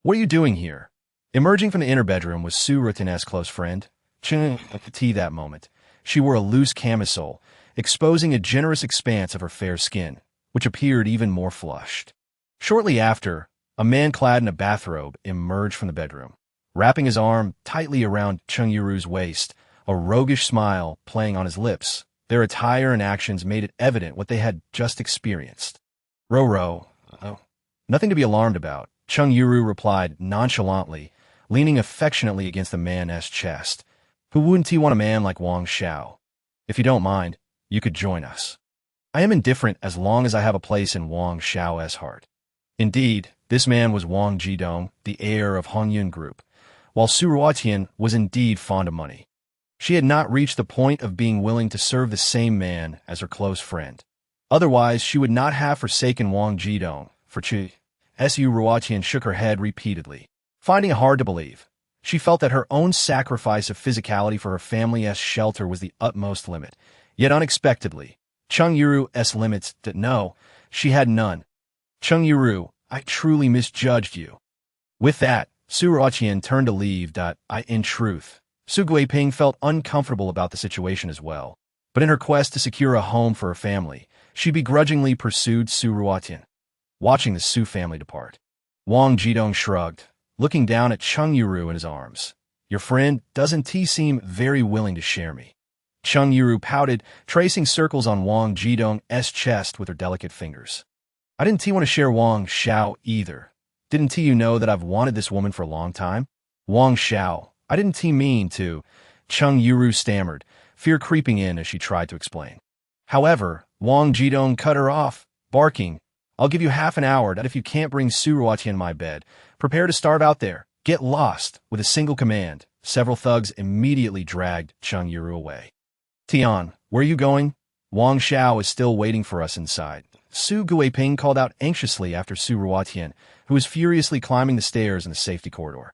What are you doing here? Emerging from the inner bedroom was Su Ruotian's close friend. Chung at the tea that moment. She wore a loose camisole, exposing a generous expanse of her fair skin, which appeared even more flushed. Shortly after, a man clad in a bathrobe emerged from the bedroom, wrapping his arm tightly around Chung Yuru's waist, a roguish smile playing on his lips. Their attire and actions made it evident what they had just experienced. Oh, nothing to be alarmed about, Chung Yuru replied nonchalantly, leaning affectionately against the man's chest. Who wouldn't he want a man like Wang Xiao? If you don't mind, you could join us. I am indifferent as long as I have a place in Wang Xiao's heart. Indeed, this man was Wang Jidong, the heir of Hongyun Group, while Su Ruotian was indeed fond of money. She had not reached the point of being willing to serve the same man as her close friend. Otherwise, she would not have forsaken Wang Jidong for Chu. Su Ruotian shook her head repeatedly, finding it hard to believe. She felt that her own sacrifice of physicality for her family's shelter was the utmost limit. Yet unexpectedly, Chung Yuru's limits that no, she had none. Chung Yuru, I truly misjudged you. With that, Su Ruotian turned to leave. In truth, Su Guiping felt uncomfortable about the situation as well. But in her quest to secure a home for her family, she begrudgingly pursued Su Ruotian. Watching the Su family depart, Wang Jidong shrugged, looking down at Chung Yuru in his arms. Your friend doesn't seem very willing to share me. Chung Yiru pouted, tracing circles on Wang Jidong's chest with her delicate fingers. I didn't want to share Wang Xiao either. Didn't you know that I've wanted this woman for a long time? Wang Xiao, I didn't mean to. Chung Yiru stammered, fear creeping in as she tried to explain. However, Wang Jidong cut her off, barking, I'll give you half an hour that if you can't bring Su Ruotian in my bed, prepare to starve out there. Get lost. With a single command, several thugs immediately dragged Chung Yiru away. Tian, where are you going? Wang Xiao is still waiting for us inside. Su Guiping called out anxiously after Su Ruotian, who was furiously climbing the stairs in the safety corridor.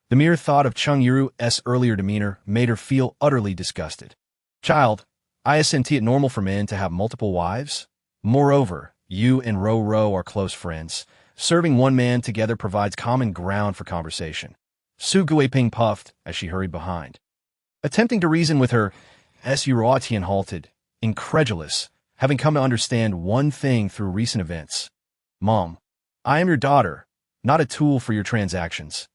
The mere thought of Chung Yiru's earlier demeanor made her feel utterly disgusted. Child, isn't it normal for men to have multiple wives? Moreover, you and Ro are close friends. Serving one man together provides common ground for conversation. Su Guiping puffed as she hurried behind. Attempting to reason with her, Su Ruotian halted, incredulous, having come to understand one thing through recent events. Mom, I am your daughter, not a tool for your transactions.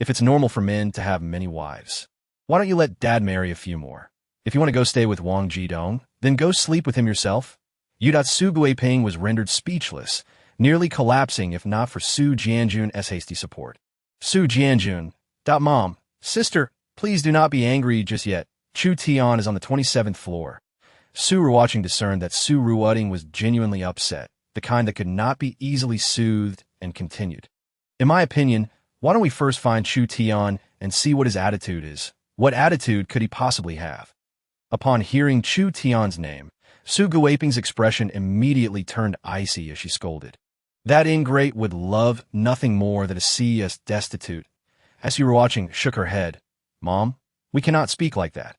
If it's normal for men to have many wives, why don't you let Dad marry a few more? If you want to go stay with Wang Jidong, then go sleep with him yourself. Su Guiping was rendered speechless, nearly collapsing if not for Su Jianjun's hasty support. Su Jianjun, Mom, sister, please do not be angry just yet. Chu Tian is on the 27th floor. Su Ruoting discerned that Su Ruoting was genuinely upset, the kind that could not be easily soothed, and continued. In my opinion, why don't we first find Chu Tian and see what his attitude is? What attitude could he possibly have? Upon hearing Chu Tian's name, Su Guiping's expression immediately turned icy as she scolded. That ingrate would love nothing more than to see us destitute. Su Ruoting shook her head. Mom, we cannot speak like that.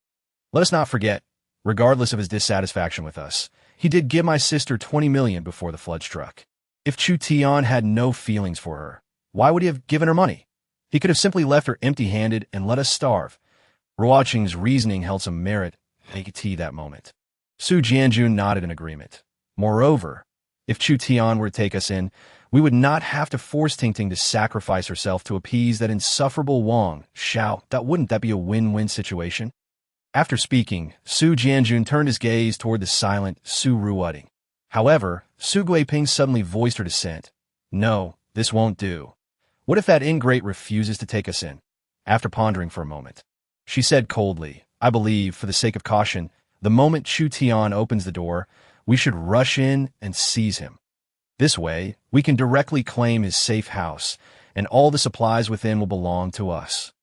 Let us not forget, regardless of his dissatisfaction with us, he did give my sister 20 million before the flood struck. If Chu Tian had no feelings for her, why would he have given her money? He could have simply left her empty-handed and let us starve. Ruoting's reasoning held some merit at that moment. Su Jianjun nodded in agreement. Moreover, if Chu Tian were to take us in, we would not have to force Tingting to sacrifice herself to appease that insufferable Wang Xiao. Wouldn't that be a win-win situation? After speaking, Su Jianjun turned his gaze toward the silent Su Ruoting. However, Su Guiping suddenly voiced her dissent. No, this won't do. What if that ingrate refuses to take us in? After pondering for a moment, she said coldly, I believe, for the sake of caution, the moment Chu Tian opens the door, we should rush in and seize him. This way, we can directly claim his safe house, and all the supplies within will belong to us.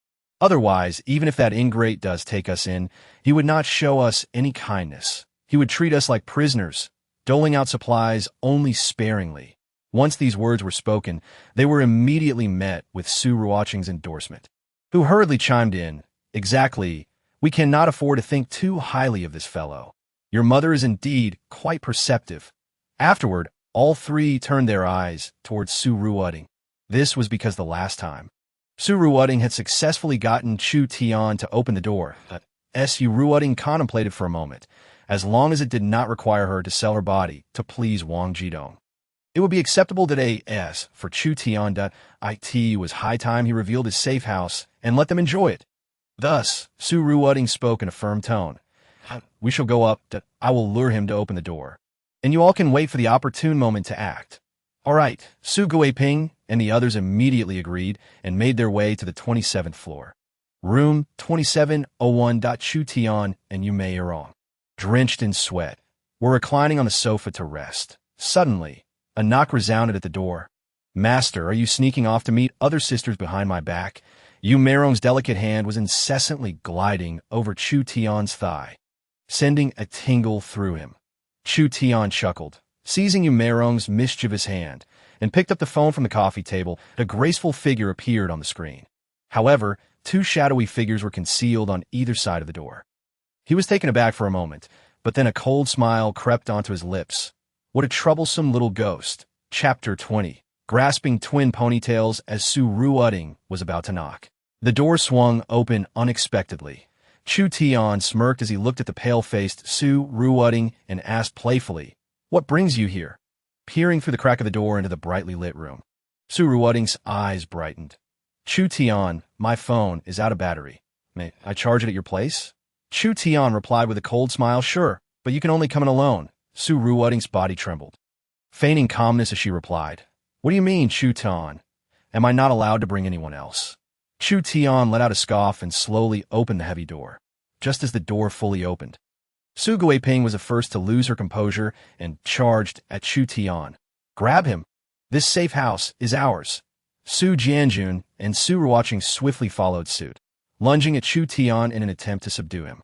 Otherwise, even if that ingrate does take us in, he would not show us any kindness. He would treat us like prisoners, doling out supplies only sparingly. Once these words were spoken, they were immediately met with Su Ruoting's endorsement, who hurriedly chimed in, Exactly, we cannot afford to think too highly of this fellow. Your mother is indeed quite perceptive. Afterward, all three turned their eyes towards Su Ruoting. This was because the last time Su Ruoting had successfully gotten Chu Tian to open the door, Su Ruoting contemplated for a moment, as long as it did not require her to sell her body to please Wang Jidong. It would be acceptable today as, for Chu Tian, it was high time he revealed his safe house and let them enjoy it. Thus, Su Ruoting spoke in a firm tone. We shall go up, I will lure him to open the door. And you all can wait for the opportune moment to act. All right, Su Guiping and the others immediately agreed and made their way to the 27th floor. Room 2701. Chu Tian and Yu Meirong, drenched in sweat, were reclining on the sofa to rest. Suddenly, a knock resounded at the door. Master, are you sneaking off to meet other sisters behind my back? Yu Meirong's delicate hand was incessantly gliding over Chu Tian's thigh, sending a tingle through him. Chu Tian chuckled, seizing Yu Meirong's mischievous hand, and picked up the phone from the coffee table. A graceful figure appeared on the screen. However, two shadowy figures were concealed on either side of the door. He was taken aback for a moment, but then a cold smile crept onto his lips. What a troublesome little ghost. Chapter 20. Grasping twin ponytails as Su Ruoting was about to knock. The door swung open unexpectedly. Chu Tian smirked as he looked at the pale-faced Su Ruoting and asked playfully, What brings you here? Peering through the crack of the door into the brightly lit room, Su Ruoting's eyes brightened. Chu Tian, my phone is out of battery. May I charge it at your place? Chu Tian replied with a cold smile, sure, but you can only come in alone. Su Ruoting's body trembled. Feigning calmness as she replied, what do you mean, Chu Tian? Am I not allowed to bring anyone else? Chu Tian let out a scoff and slowly opened the heavy door. Just as the door fully opened, Su Guiping was the first to lose her composure and charged at Chu Tian. Grab him! This safe house is ours. Su Jianjun and Su Ruoting swiftly followed suit, lunging at Chu Tian in an attempt to subdue him.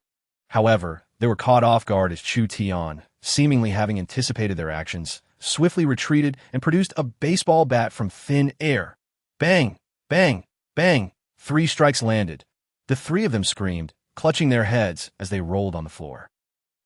However, they were caught off guard as Chu Tian, seemingly having anticipated their actions, swiftly retreated and produced a baseball bat from thin air. Bang! Bang! Bang! 3 strikes landed. The 3 of them screamed, clutching their heads as they rolled on the floor.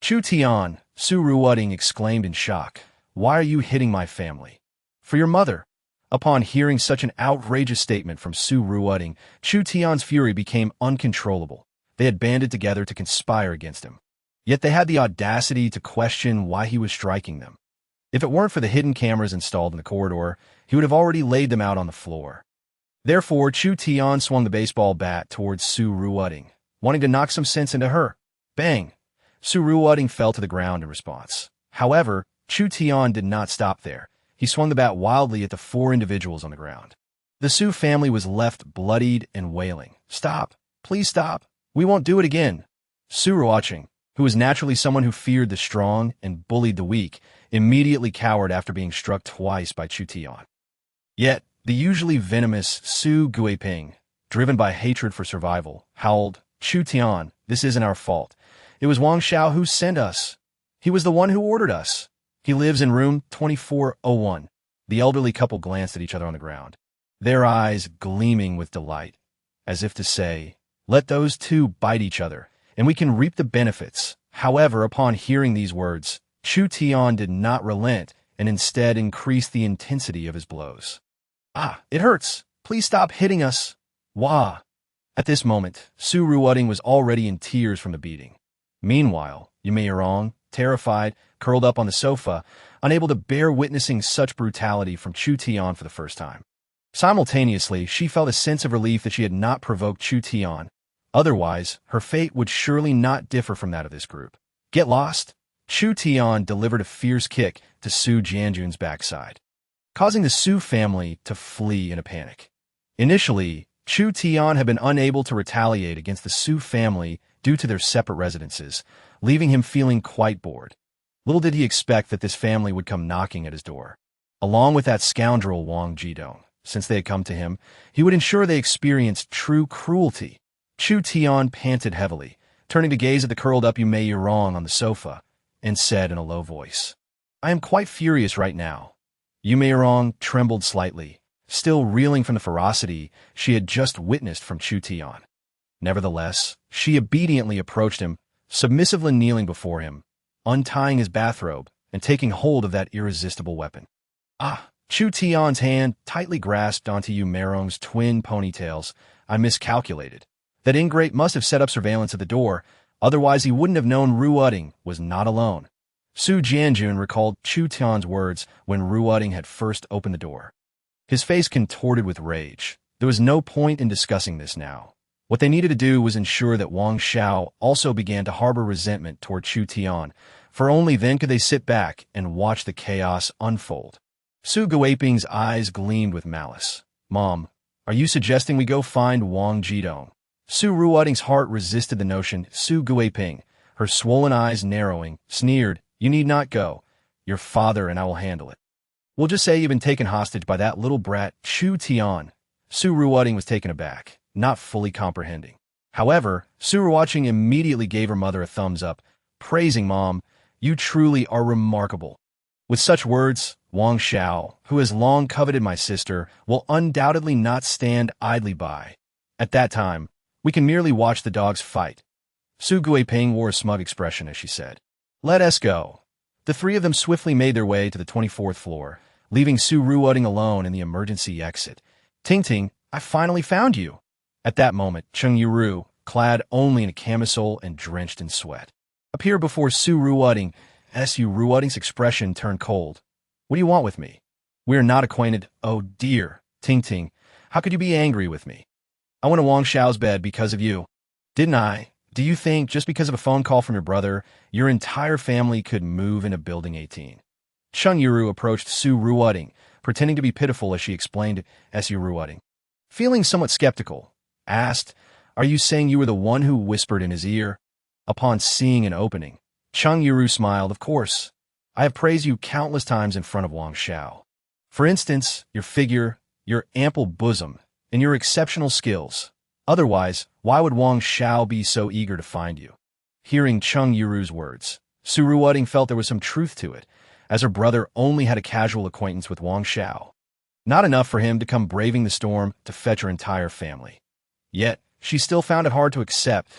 Chu Tian, Su Ruoting exclaimed in shock, why are you hitting my family? For your mother. Upon hearing such an outrageous statement from Su Ruoting, Chu Tian's fury became uncontrollable. They had banded together to conspire against him. Yet they had the audacity to question why he was striking them. If it weren't for the hidden cameras installed in the corridor, he would have already laid them out on the floor. Therefore, Chu Tian swung the baseball bat towards Su Ruoting, wanting to knock some sense into her. Bang! Su Ruoting fell to the ground in response. However, Chu Tian did not stop there. He swung the bat wildly at the 4 individuals on the ground. The Su family was left bloodied and wailing. Stop! Please stop! We won't do it again! Su Ruoting, who was naturally someone who feared the strong and bullied the weak, immediately cowered after being struck twice by Chu Tian. Yet, the usually venomous Su Guiping, driven by hatred for survival, howled, Chu Tian, this isn't our fault. It was Wang Xiao who sent us. He was the one who ordered us. He lives in room 2401. The elderly couple glanced at each other on the ground, their eyes gleaming with delight, as if to say, let those 2 bite each other, and we can reap the benefits. However, upon hearing these words, Chu Tian did not relent and instead increased the intensity of his blows. Ah, it hurts. Please stop hitting us. Wah. At this moment, Su Ruoting was already in tears from the beating. Meanwhile, Yumeirong, terrified, curled up on the sofa, unable to bear witnessing such brutality from Chu Tian for the first time. Simultaneously, she felt a sense of relief that she had not provoked Chu Tian. Otherwise, her fate would surely not differ from that of this group. Get lost! Chu Tian delivered a fierce kick to Su Jianjun's backside, causing the Su family to flee in a panic. Initially, Chu Tian had been unable to retaliate against the Su family due to their separate residences, leaving him feeling quite bored. Little did he expect that this family would come knocking at his door. Along with that scoundrel Wang Jidong, since they had come to him, he would ensure they experienced true cruelty. Chu Tian panted heavily, turning to gaze at the curled-up Yumeirong on the sofa, and said in a low voice, I am quite furious right now. Yumeirong trembled slightly, still reeling from the ferocity she had just witnessed from Chu Tian. Nevertheless, she obediently approached him, submissively kneeling before him, untying his bathrobe and taking hold of that irresistible weapon. Ah! Chu Tian's hand tightly grasped onto Yumeirong's twin ponytails. I miscalculated. That ingrate must have set up surveillance at the door, otherwise he wouldn't have known Ruoting was not alone. Su Jianjun recalled Chu Tian's words when Ruoting had first opened the door. His face contorted with rage. There was no point in discussing this now. What they needed to do was ensure that Wang Xiao also began to harbor resentment toward Chu Tian, for only then could they sit back and watch the chaos unfold. Su Guiping's eyes gleamed with malice. Mom, are you suggesting we go find Wang Jidong? Su Ruoting's heart resisted the notion. Su Guiping, her swollen eyes narrowing, sneered, you need not go. Your father and I will handle it. We'll just say you've been taken hostage by that little brat, Chu Tian. Su Ruoting was taken aback, not fully comprehending. However, Su Ruoting immediately gave her mother a thumbs up, praising Mom, you truly are remarkable. With such words, Wang Xiao, who has long coveted my sister, will undoubtedly not stand idly by. At that time, we can merely watch the dogs fight. Su Guiping wore a smug expression as she said, let us go. The 3 of them swiftly made their way to the 24th floor, leaving Su Ruoting alone in the emergency exit. Ting Ting, I finally found you. At that moment, Cheng Yuru, clad only in a camisole and drenched in sweat, appeared before Su Ruoting. Su Ruoting's expression turned cold. What do you want with me? We are not acquainted. Oh dear, Ting Ting, how could you be angry with me? I went to Wang Xiao's bed because of you. Didn't I? Do you think just because of a phone call from your brother, your entire family could move into Building 18? Chung Yuru approached Su Ruoding, pretending to be pitiful as she explained Su Ruoding. Feeling somewhat skeptical, asked, "Are you saying you were the one who whispered in his ear?" Upon seeing an opening, Chung Yuru smiled. "Of course. I have praised you countless times in front of Wang Xiao. For instance, your figure, your ample bosom, and your exceptional skills. Otherwise, why would Wang Xiao be so eager to find you?" Hearing Chung Yuru's words, Su Ruoding felt there was some truth to it, as her brother only had a casual acquaintance with Wang Xiao. Not enough for him to come braving the storm to fetch her entire family. Yet, she still found it hard to accept.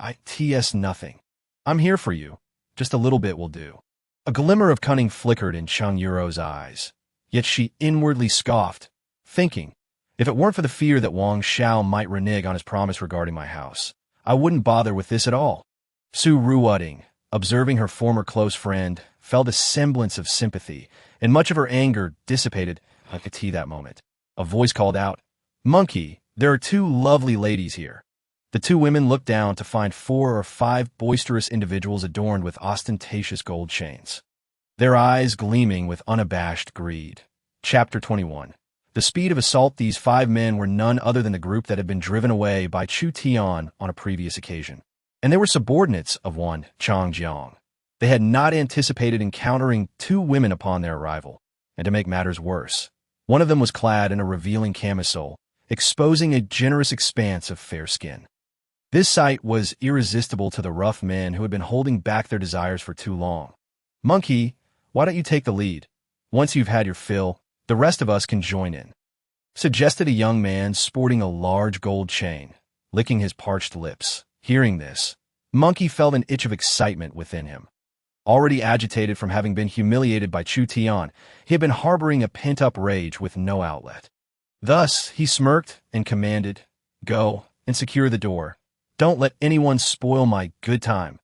"It's nothing. I'm here for you. Just a little bit will do." A glimmer of cunning flickered in Chung Yuro's eyes, yet she inwardly scoffed, thinking, if it weren't for the fear that Wang Xiao might renege on his promise regarding my house, I wouldn't bother with this at all. Su Ruoding, observing her former close friend, felt a semblance of sympathy, and much of her anger dissipated at that moment. A voice called out, "Monkey, there are two lovely ladies here." The two women looked down to find 4 or 5 boisterous individuals adorned with ostentatious gold chains, their eyes gleaming with unabashed greed. Chapter 21. The speed of assault. These 5 men were none other than the group that had been driven away by Chu Tian on a previous occasion, and they were subordinates of one Chang Jiang. They had not anticipated encountering 2 women upon their arrival, and to make matters worse, one of them was clad in a revealing camisole, exposing a generous expanse of fair skin. This sight was irresistible to the rough men who had been holding back their desires for too long. "Monkey, why don't you take the lead? Once you've had your fill, the rest of us can join in," suggested a young man sporting a large gold chain, licking his parched lips. Hearing this, Monkey felt an itch of excitement within him. Already agitated from having been humiliated by Chu Tian, he had been harboring a pent-up rage with no outlet. Thus, he smirked and commanded, "Go and secure the door. Don't let anyone spoil my good time."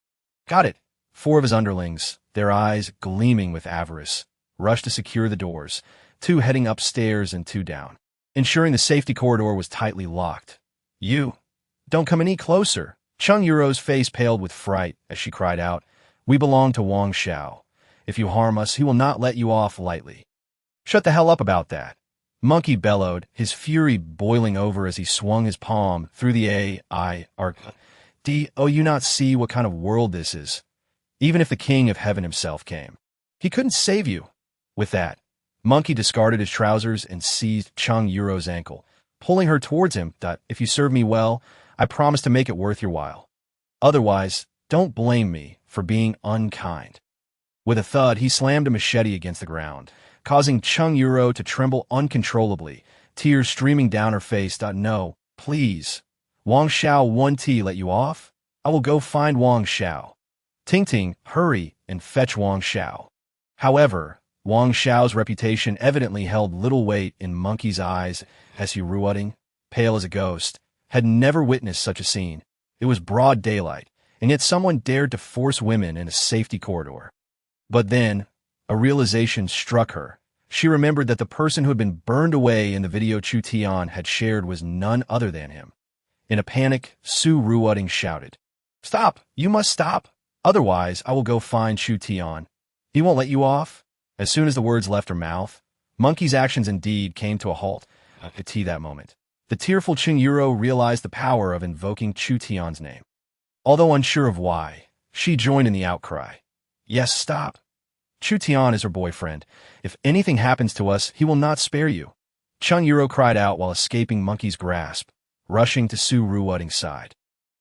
"Got it." 4 of his underlings, their eyes gleaming with avarice, rushed to secure the doors, 2 heading upstairs and 2 down, ensuring the safety corridor was tightly locked. "You, don't come any closer." Chung Yuro's face paled with fright as she cried out, "We belong to Wang Xiao. If you harm us, he will not let you off lightly." "Shut the hell up about that," Monkey bellowed, his fury boiling over as he swung his palm through the "Do you not see what kind of world this is? Even if the king of heaven himself came, he couldn't save you." With that, Monkey discarded his trousers and seized Chung Yuro's ankle, pulling her towards him. "If you serve me well, I promise to make it worth your while. Otherwise, don't blame me for being unkind." With a thud, he slammed a machete against the ground, causing Chung Yuro to tremble uncontrollably, tears streaming down her face. "No, please. Wang Xiao won't let you off? I will go find Wang Xiao. Ting Ting, hurry and fetch Wang Xiao." However, Wang Xiao's reputation evidently held little weight in Monkey's eyes, as he Ruoding, pale as a ghost, had never witnessed such a scene. It was broad daylight, and yet someone dared to force women in a safety corridor. But then, a realization struck her. She remembered that the person who had been burned away in the video Chu Tian had shared was none other than him. In a panic, Su Ruoding shouted, "Stop! You must stop! Otherwise, I will go find Chu Tian. He won't let you off." As soon as the words left her mouth, Monkey's actions indeed came to a halt at that moment. The tearful Chung Yuro realized the power of invoking Chu Tian's name. Although unsure of why, she joined in the outcry. "Yes, stop. Chu Tian is her boyfriend. If anything happens to us, he will not spare you." Chung Yuro cried out while escaping Monkey's grasp, rushing to Su Ruoding's side,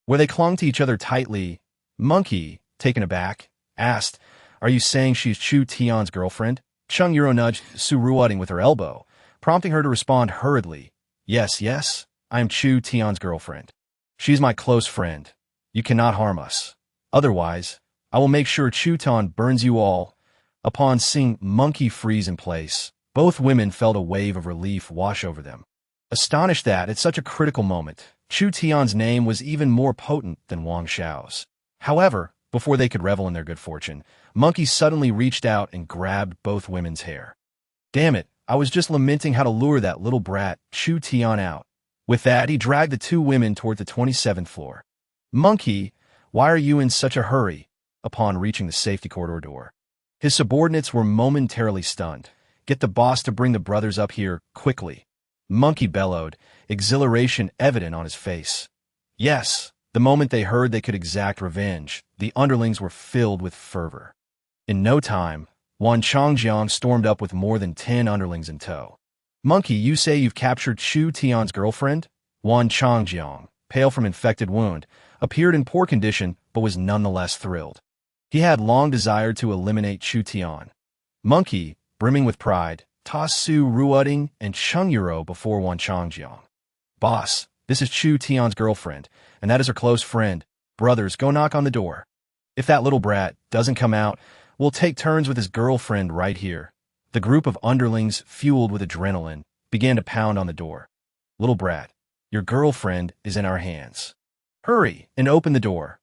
where they clung to each other tightly. Monkey, taken aback, asked, "Are you saying she's Chu Tian's girlfriend?" Chung Yuro nudged Su Ruoding with her elbow, prompting her to respond hurriedly, Yes, I am Chu Tian's girlfriend. She's my close friend. You cannot harm us. Otherwise, I will make sure Chu Tian burns you all." Upon seeing Monkey freeze in place, both women felt a wave of relief wash over them. Astonished that, at such a critical moment, Chu Tian's name was even more potent than Wang Xiao's. However, before they could revel in their good fortune, Monkey suddenly reached out and grabbed both women's hair. "Damn it, I was just lamenting how to lure that little brat, Chu Tian, out." With that, he dragged the 2 women toward the 27th floor. Monkey, why are you in such a hurry? Upon reaching the safety corridor door, his subordinates were momentarily stunned. Get the boss to bring the brothers up here, quickly. Monkey bellowed, exhilaration evident on his face. Yes, the moment they heard they could exact revenge, the underlings were filled with fervor. In no time, Wan Changjiang stormed up with more than 10 underlings in tow. Monkey, you say you've captured Chu Tian's girlfriend? Wan Changjiang, pale from infected wound, appeared in poor condition but was nonetheless thrilled. He had long desired to eliminate Chu Tian. Monkey, brimming with pride, tossed Su Ruoding and Cheng Yuro before Wan Changjiang. Boss, this is Chu Tian's girlfriend, and that is her close friend. Brothers, go knock on the door. If that little brat doesn't come out, we'll take turns with his girlfriend right here. The group of underlings, fueled with adrenaline, began to pound on the door. Little brat, your girlfriend is in our hands. Hurry and open the door.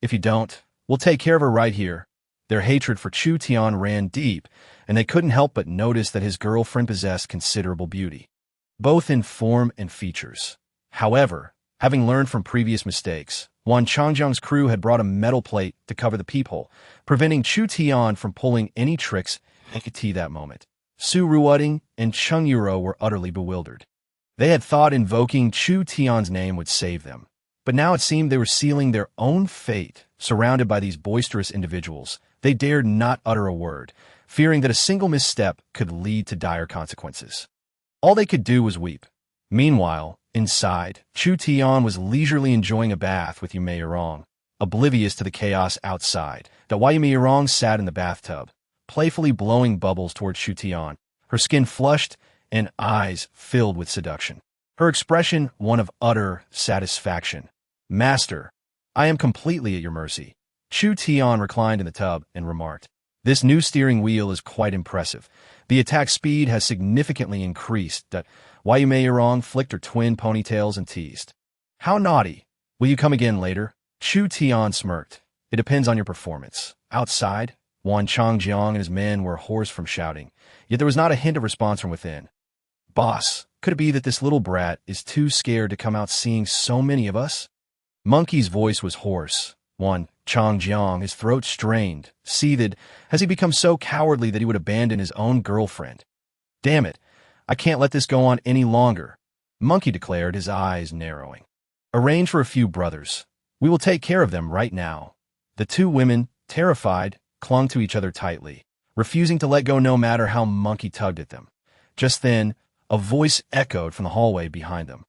If you don't, we'll take care of her right here. Their hatred for Chu Tian ran deep, and they couldn't help but notice that his girlfriend possessed considerable beauty, both in form and features. However, having learned from previous mistakes, Wan Changjiang's crew had brought a metal plate to cover the peephole, preventing Chu Tian from pulling any tricks at that moment. Su Ruoding and Cheng Yuro were utterly bewildered. They had thought invoking Chu Tian's name would save them, but now it seemed they were sealing their own fate. Surrounded by these boisterous individuals, they dared not utter a word, fearing that a single misstep could lead to dire consequences. All they could do was weep. Meanwhile, inside, Chu Tian was leisurely enjoying a bath with Yume Yurong, oblivious to the chaos outside. Yume Yurong sat in the bathtub, playfully blowing bubbles toward Chu Tian, her skin flushed and eyes filled with seduction. Her expression one of utter satisfaction. Master, I am completely at your mercy. Chu Tian reclined in the tub and remarked, this new steering wheel is quite impressive. The attack speed has significantly increased. Yume Yurong flicked her twin ponytails and teased. How naughty. Will you come again later? Chu Tian smirked. It depends on your performance. Outside, Wan Changjiang and his men were hoarse from shouting, yet there was not a hint of response from within. Boss, could it be that this little brat is too scared to come out seeing so many of us? Monkey's voice was hoarse. Wan Changjiang, his throat strained, seethed. Has he become so cowardly that he would abandon his own girlfriend? Damn it, I can't let this go on any longer, Monkey declared, his eyes narrowing. Arrange for a few brothers. We will take care of them right now. The two women, terrified, clung to each other tightly, refusing to let go no matter how Monkey tugged at them. Just then, a voice echoed from the hallway behind them.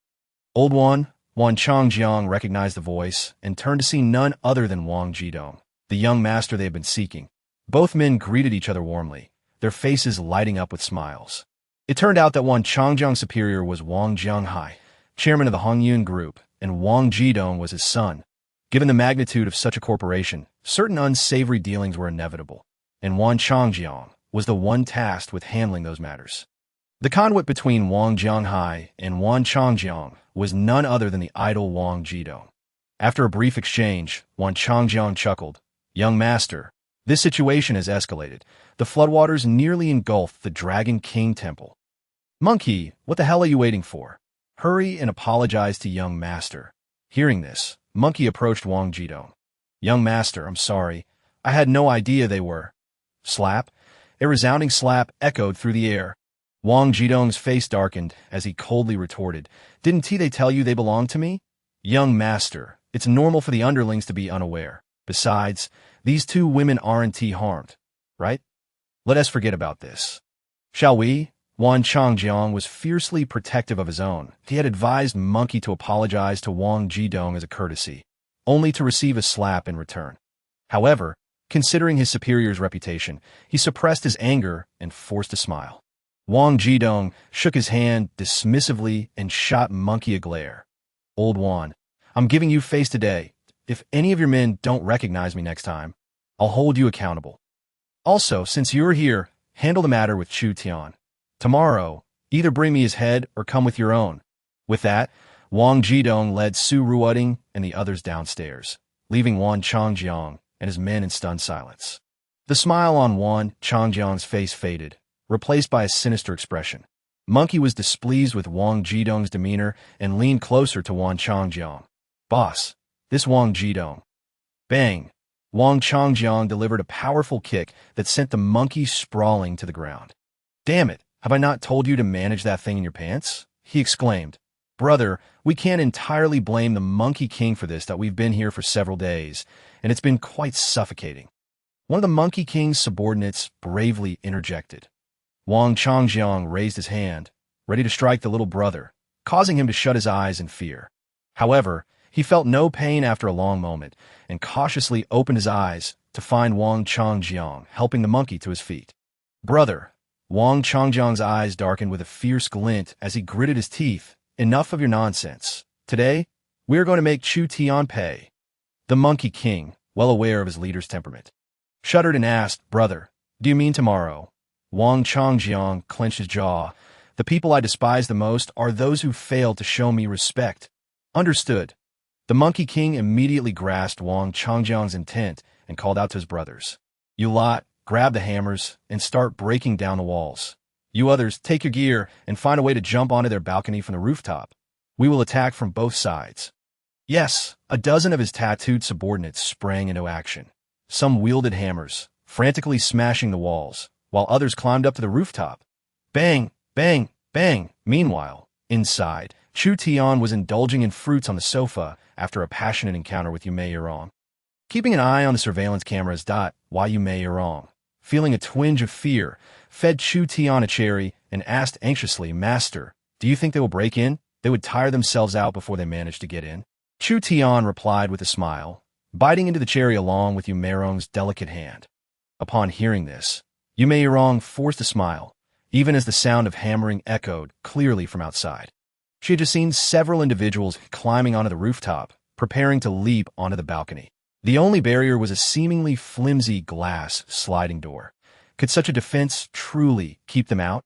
Old Wan Changjiang recognized the voice and turned to see none other than Wang Jidong, the young master they had been seeking. Both men greeted each other warmly, their faces lighting up with smiles. It turned out that Wan Changjiang's superior was Wang Jianghai, chairman of the Hongyun Group, and Wang Jidong was his son. Given the magnitude of such a corporation, certain unsavory dealings were inevitable, and Wan Changjiang was the one tasked with handling those matters. The conduit between Wang Jianghai and Wan Changjiang was none other than the idle Wang Jidong. After a brief exchange, Wan Changjiang chuckled. Young master, this situation has escalated. The floodwaters nearly engulfed the Dragon King Temple. Monkey, what the hell are you waiting for? Hurry and apologize to young master. Hearing this, Monkey approached Wang Jidong. Young master, I'm sorry. I had no idea they were. Slap. A resounding slap echoed through the air. Wang Jidong's face darkened as he coldly retorted, Didn't they tell you they belong to me? Young master, it's normal for the underlings to be unaware. Besides, these two women aren't harmed, right? Let us forget about this. Shall we? Wan Changjiang was fiercely protective of his own. He had advised Monkey to apologize to Wang Jidong as a courtesy, only to receive a slap in return. However, considering his superior's reputation, he suppressed his anger and forced a smile. Wang Jidong shook his hand dismissively and shot Monkey a glare. Old Wan, I'm giving you face today. If any of your men don't recognize me next time, I'll hold you accountable. Also, since you're here, handle the matter with Chu Tian. Tomorrow, either bring me his head or come with your own. With that, Wang Jidong led Su Ruoding and the others downstairs, leaving Wan Changjiang and his men in stunned silence. The smile on Wan Changjiang's face faded, replaced by a sinister expression. Monkey was displeased with Wang Jidong's demeanor and leaned closer to Wan Changjiang. Boss, This Wang Jidong. Bang! Wang Changjiang delivered a powerful kick that sent the monkey sprawling to the ground. Damn it, have I not told you to manage that thing in your pants? He exclaimed. Brother, we can't entirely blame the Monkey King for this, that we've been here for several days, and it's been quite suffocating. One of the Monkey King's subordinates bravely interjected. Wang Changjiang raised his hand, ready to strike the little brother, causing him to shut his eyes in fear. However, he felt no pain after a long moment, and cautiously opened his eyes to find Wang Changjiang helping the monkey to his feet. Brother, Wang Changjiang's eyes darkened with a fierce glint as he gritted his teeth. Enough of your nonsense. Today, we are going to make Chu Tian pay. The Monkey King, well aware of his leader's temperament, shuddered and asked, Brother, do you mean tomorrow? Wang Changjiang clenched his jaw. The people I despise the most are those who fail to show me respect. Understood. The Monkey King immediately grasped Wang Changjiang's intent and called out to his brothers. You lot, grab the hammers and start breaking down the walls. You others, take your gear and find a way to jump onto their balcony from the rooftop. We will attack from both sides. Yes, a dozen of his tattooed subordinates sprang into action. Some wielded hammers, frantically smashing the walls, while others climbed up to the rooftop. Bang, bang, bang. Meanwhile, inside, Chu Tian was indulging in fruits on the sofa after a passionate encounter with Yume Yurong. Keeping an eye on the surveillance cameras. Why Yume Yurong, feeling a twinge of fear, fed Chu Tian a cherry and asked anxiously, Master, do you think they will break in? They would tire themselves out before they managed to get in. Chu Tian replied with a smile, biting into the cherry along with Yume Yurong's delicate hand. Upon hearing this, Yume Yurong forced a smile, even as the sound of hammering echoed clearly from outside. She had just seen several individuals climbing onto the rooftop, preparing to leap onto the balcony. The only barrier was a seemingly flimsy glass sliding door. Could such a defense truly keep them out?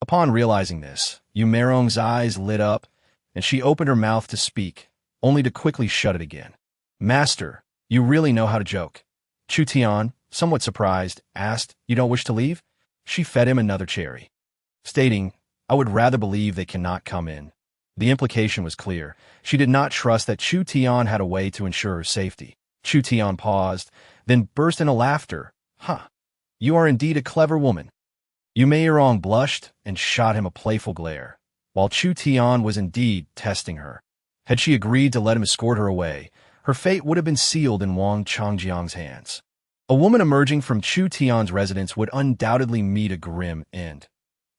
Upon realizing this, Yume Yurong's eyes lit up, and she opened her mouth to speak, only to quickly shut it again. Master, you really know how to joke. Chu Tian, somewhat surprised, asked, You don't wish to leave? She fed him another cherry, stating, I would rather believe they cannot come in. The implication was clear. She did not trust that Chu Tian had a way to ensure her safety. Chu Tian paused, then burst into laughter. You are indeed a clever woman. Yume Yurong blushed and shot him a playful glare, while Chu Tian was indeed testing her. Had she agreed to let him escort her away, her fate would have been sealed in Wang Changjiang's hands. A woman emerging from Chu Tian's residence would undoubtedly meet a grim end.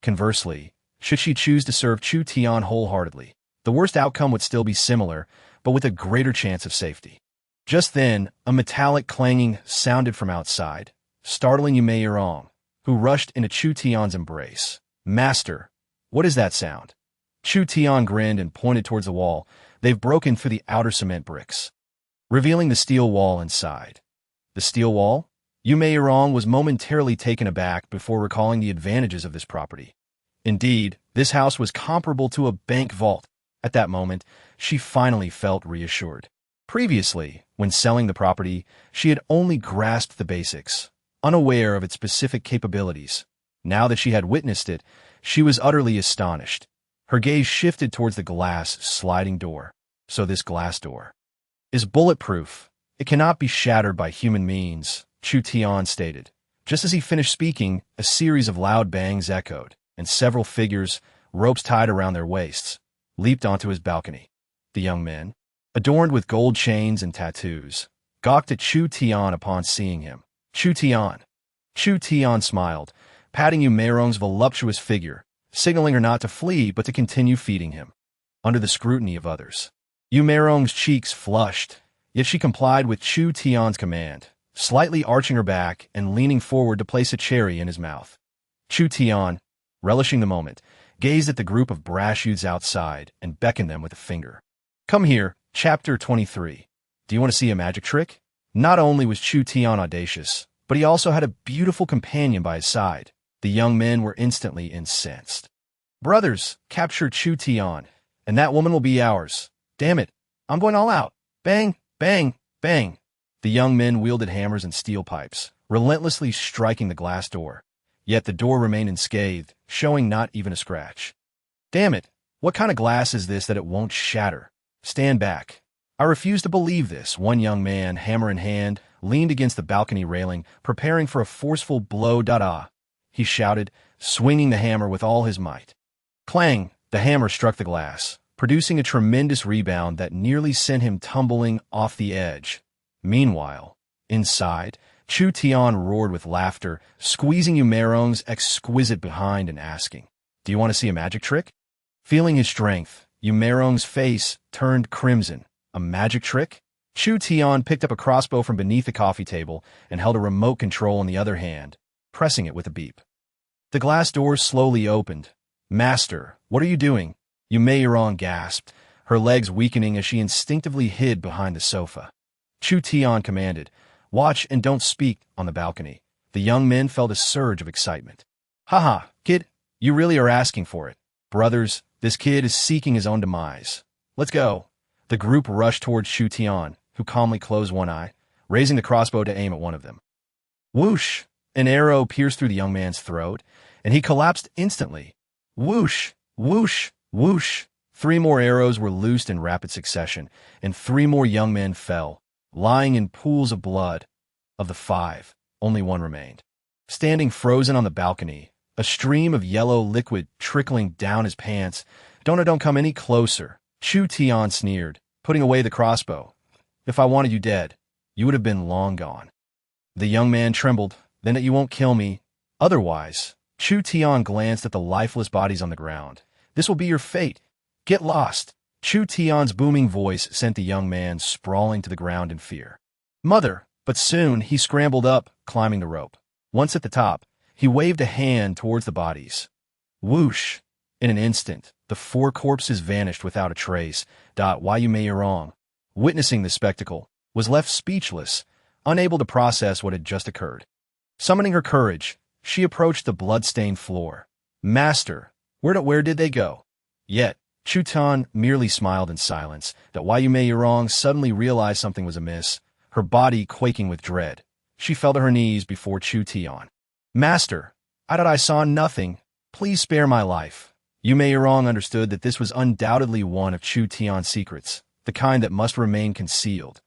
Conversely, should she choose to serve Chu Tian wholeheartedly, the worst outcome would still be similar, but with a greater chance of safety. Just then, a metallic clanging sounded from outside, startling Yume Yurong, who rushed into Chu Tian's embrace. Master, what is that sound? Chu Tian grinned and pointed towards the wall. They've broken through the outer cement bricks, revealing the steel wall inside. The steel wall? Yume Yurong was momentarily taken aback before recalling the advantages of this property. Indeed, this house was comparable to a bank vault. At that moment, she finally felt reassured. Previously, when selling the property, she had only grasped the basics, unaware of its specific capabilities. Now that she had witnessed it, she was utterly astonished. Her gaze shifted towards the glass sliding door. So this glass door is bulletproof. It cannot be shattered by human means, Chu Tian stated. Just as he finished speaking, a series of loud bangs echoed, and several figures, ropes tied around their waists, leaped onto his balcony. The young men, adorned with gold chains and tattoos, gawked at Chu Tian upon seeing him. Chu Tian. Chu Tian smiled, patting Yume Yurong's voluptuous figure, signaling her not to flee but to continue feeding him. Under the scrutiny of others, Yume Yurong's cheeks flushed, yet she complied with Chu Tian's command, slightly arching her back and leaning forward to place a cherry in his mouth. Chu Tian, relishing the moment, gazed at the group of brash youths outside and beckoned them with a finger. Come here, Chapter 23. Do you want to see a magic trick? Not only was Chu Tian audacious, but he also had a beautiful companion by his side. The young men were instantly incensed. Brothers, capture Chu Tian, and that woman will be ours. Damn it, I'm going all out. Bang, bang, bang. The young men wielded hammers and steel pipes, relentlessly striking the glass door. Yet the door remained unscathed, showing not even a scratch. Damn it, what kind of glass is this that it won't shatter? Stand back. I refuse to believe this. One young man, hammer in hand, leaned against the balcony railing, preparing for a forceful blow. Da-da, he shouted, swinging the hammer with all his might. Clang! The hammer struck the glass, producing a tremendous rebound that nearly sent him tumbling off the edge. Meanwhile, inside, Chu Tian roared with laughter, squeezing Yumerong's exquisite behind and asking, "Do you want to see a magic trick?" Feeling his strength, Yumerong's face turned crimson. A magic trick? Chu Tian picked up a crossbow from beneath the coffee table and held a remote control in the other hand, pressing it with a beep. The glass doors slowly opened. "Master, what are you doing?" Yumerong gasped, her legs weakening as she instinctively hid behind the sofa. Chu Tian commanded, "Watch and don't speak," on the balcony. The young men felt a surge of excitement. "Haha, kid, you really are asking for it. Brothers, this kid is seeking his own demise. Let's go." The group rushed towards Chu Tian, who calmly closed one eye, raising the crossbow to aim at one of them. Whoosh! An arrow pierced through the young man's throat, and he collapsed instantly. Whoosh! Whoosh! Whoosh! 3 more arrows were loosed in rapid succession, and 3 more young men fell, lying in pools of blood. Of the 5, only 1 remained. Standing frozen on the balcony, a stream of yellow liquid trickling down his pants. Don't come any closer," Chu Tian sneered, putting away the crossbow. "If I wanted you dead, you would have been long gone." The young man trembled. "Then that you won't kill me. Otherwise," Chu Tian glanced at the lifeless bodies on the ground. "This will be your fate. Get lost." Chu Tian's booming voice sent the young man sprawling to the ground in fear. "Mother!" But soon he scrambled up, climbing the rope. Once at the top, he waved a hand towards the bodies. Whoosh! In an instant, the 4 corpses vanished without a trace. Yumerong, witnessing the spectacle, was left speechless, unable to process what had just occurred. Summoning her courage, she approached the blood-stained floor. "Master, where did they go?" Yet, Chu Tian merely smiled in silence. Yumerong suddenly realized something was amiss, her body quaking with dread. She fell to her knees before Chu Tian. "Master, I saw nothing. Please spare my life." Yumerong understood that this was undoubtedly one of Chu Tian's secrets, the kind that must remain concealed.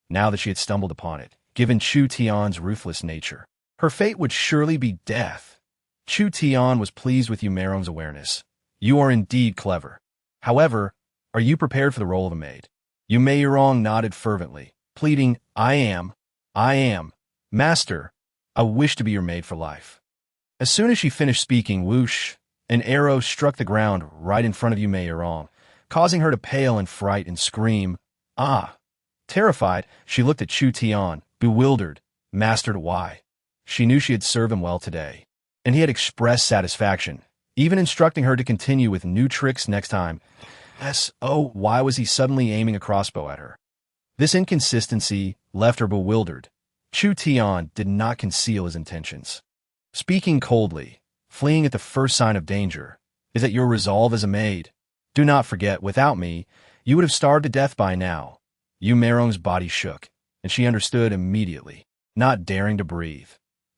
Now that she had stumbled upon it, given Chu Tian's ruthless nature, her fate would surely be death. Chu Tian was pleased with Yumerong's awareness. "You are indeed clever. However, are you prepared for the role of a maid?" Yumerong nodded fervently, pleading, I am. Master, I wish to be your maid for life." As soon as she finished speaking, whoosh, an arrow struck the ground right in front of Yumerong, causing her to pale in fright and scream, "Ah!" Terrified, she looked at Chu Tian, bewildered. Mastered why? She knew she had served him well today, and he had expressed satisfaction, even instructing her to continue with new tricks next time. Why was he suddenly aiming a crossbow at her? This inconsistency left her bewildered. Chu Tian did not conceal his intentions. Speaking coldly, fleeing at the first sign of danger, is that your resolve as a maid? Do not forget, without me, you would have starved to death by now. Yumerong's body shook, and she understood immediately, not daring to breathe.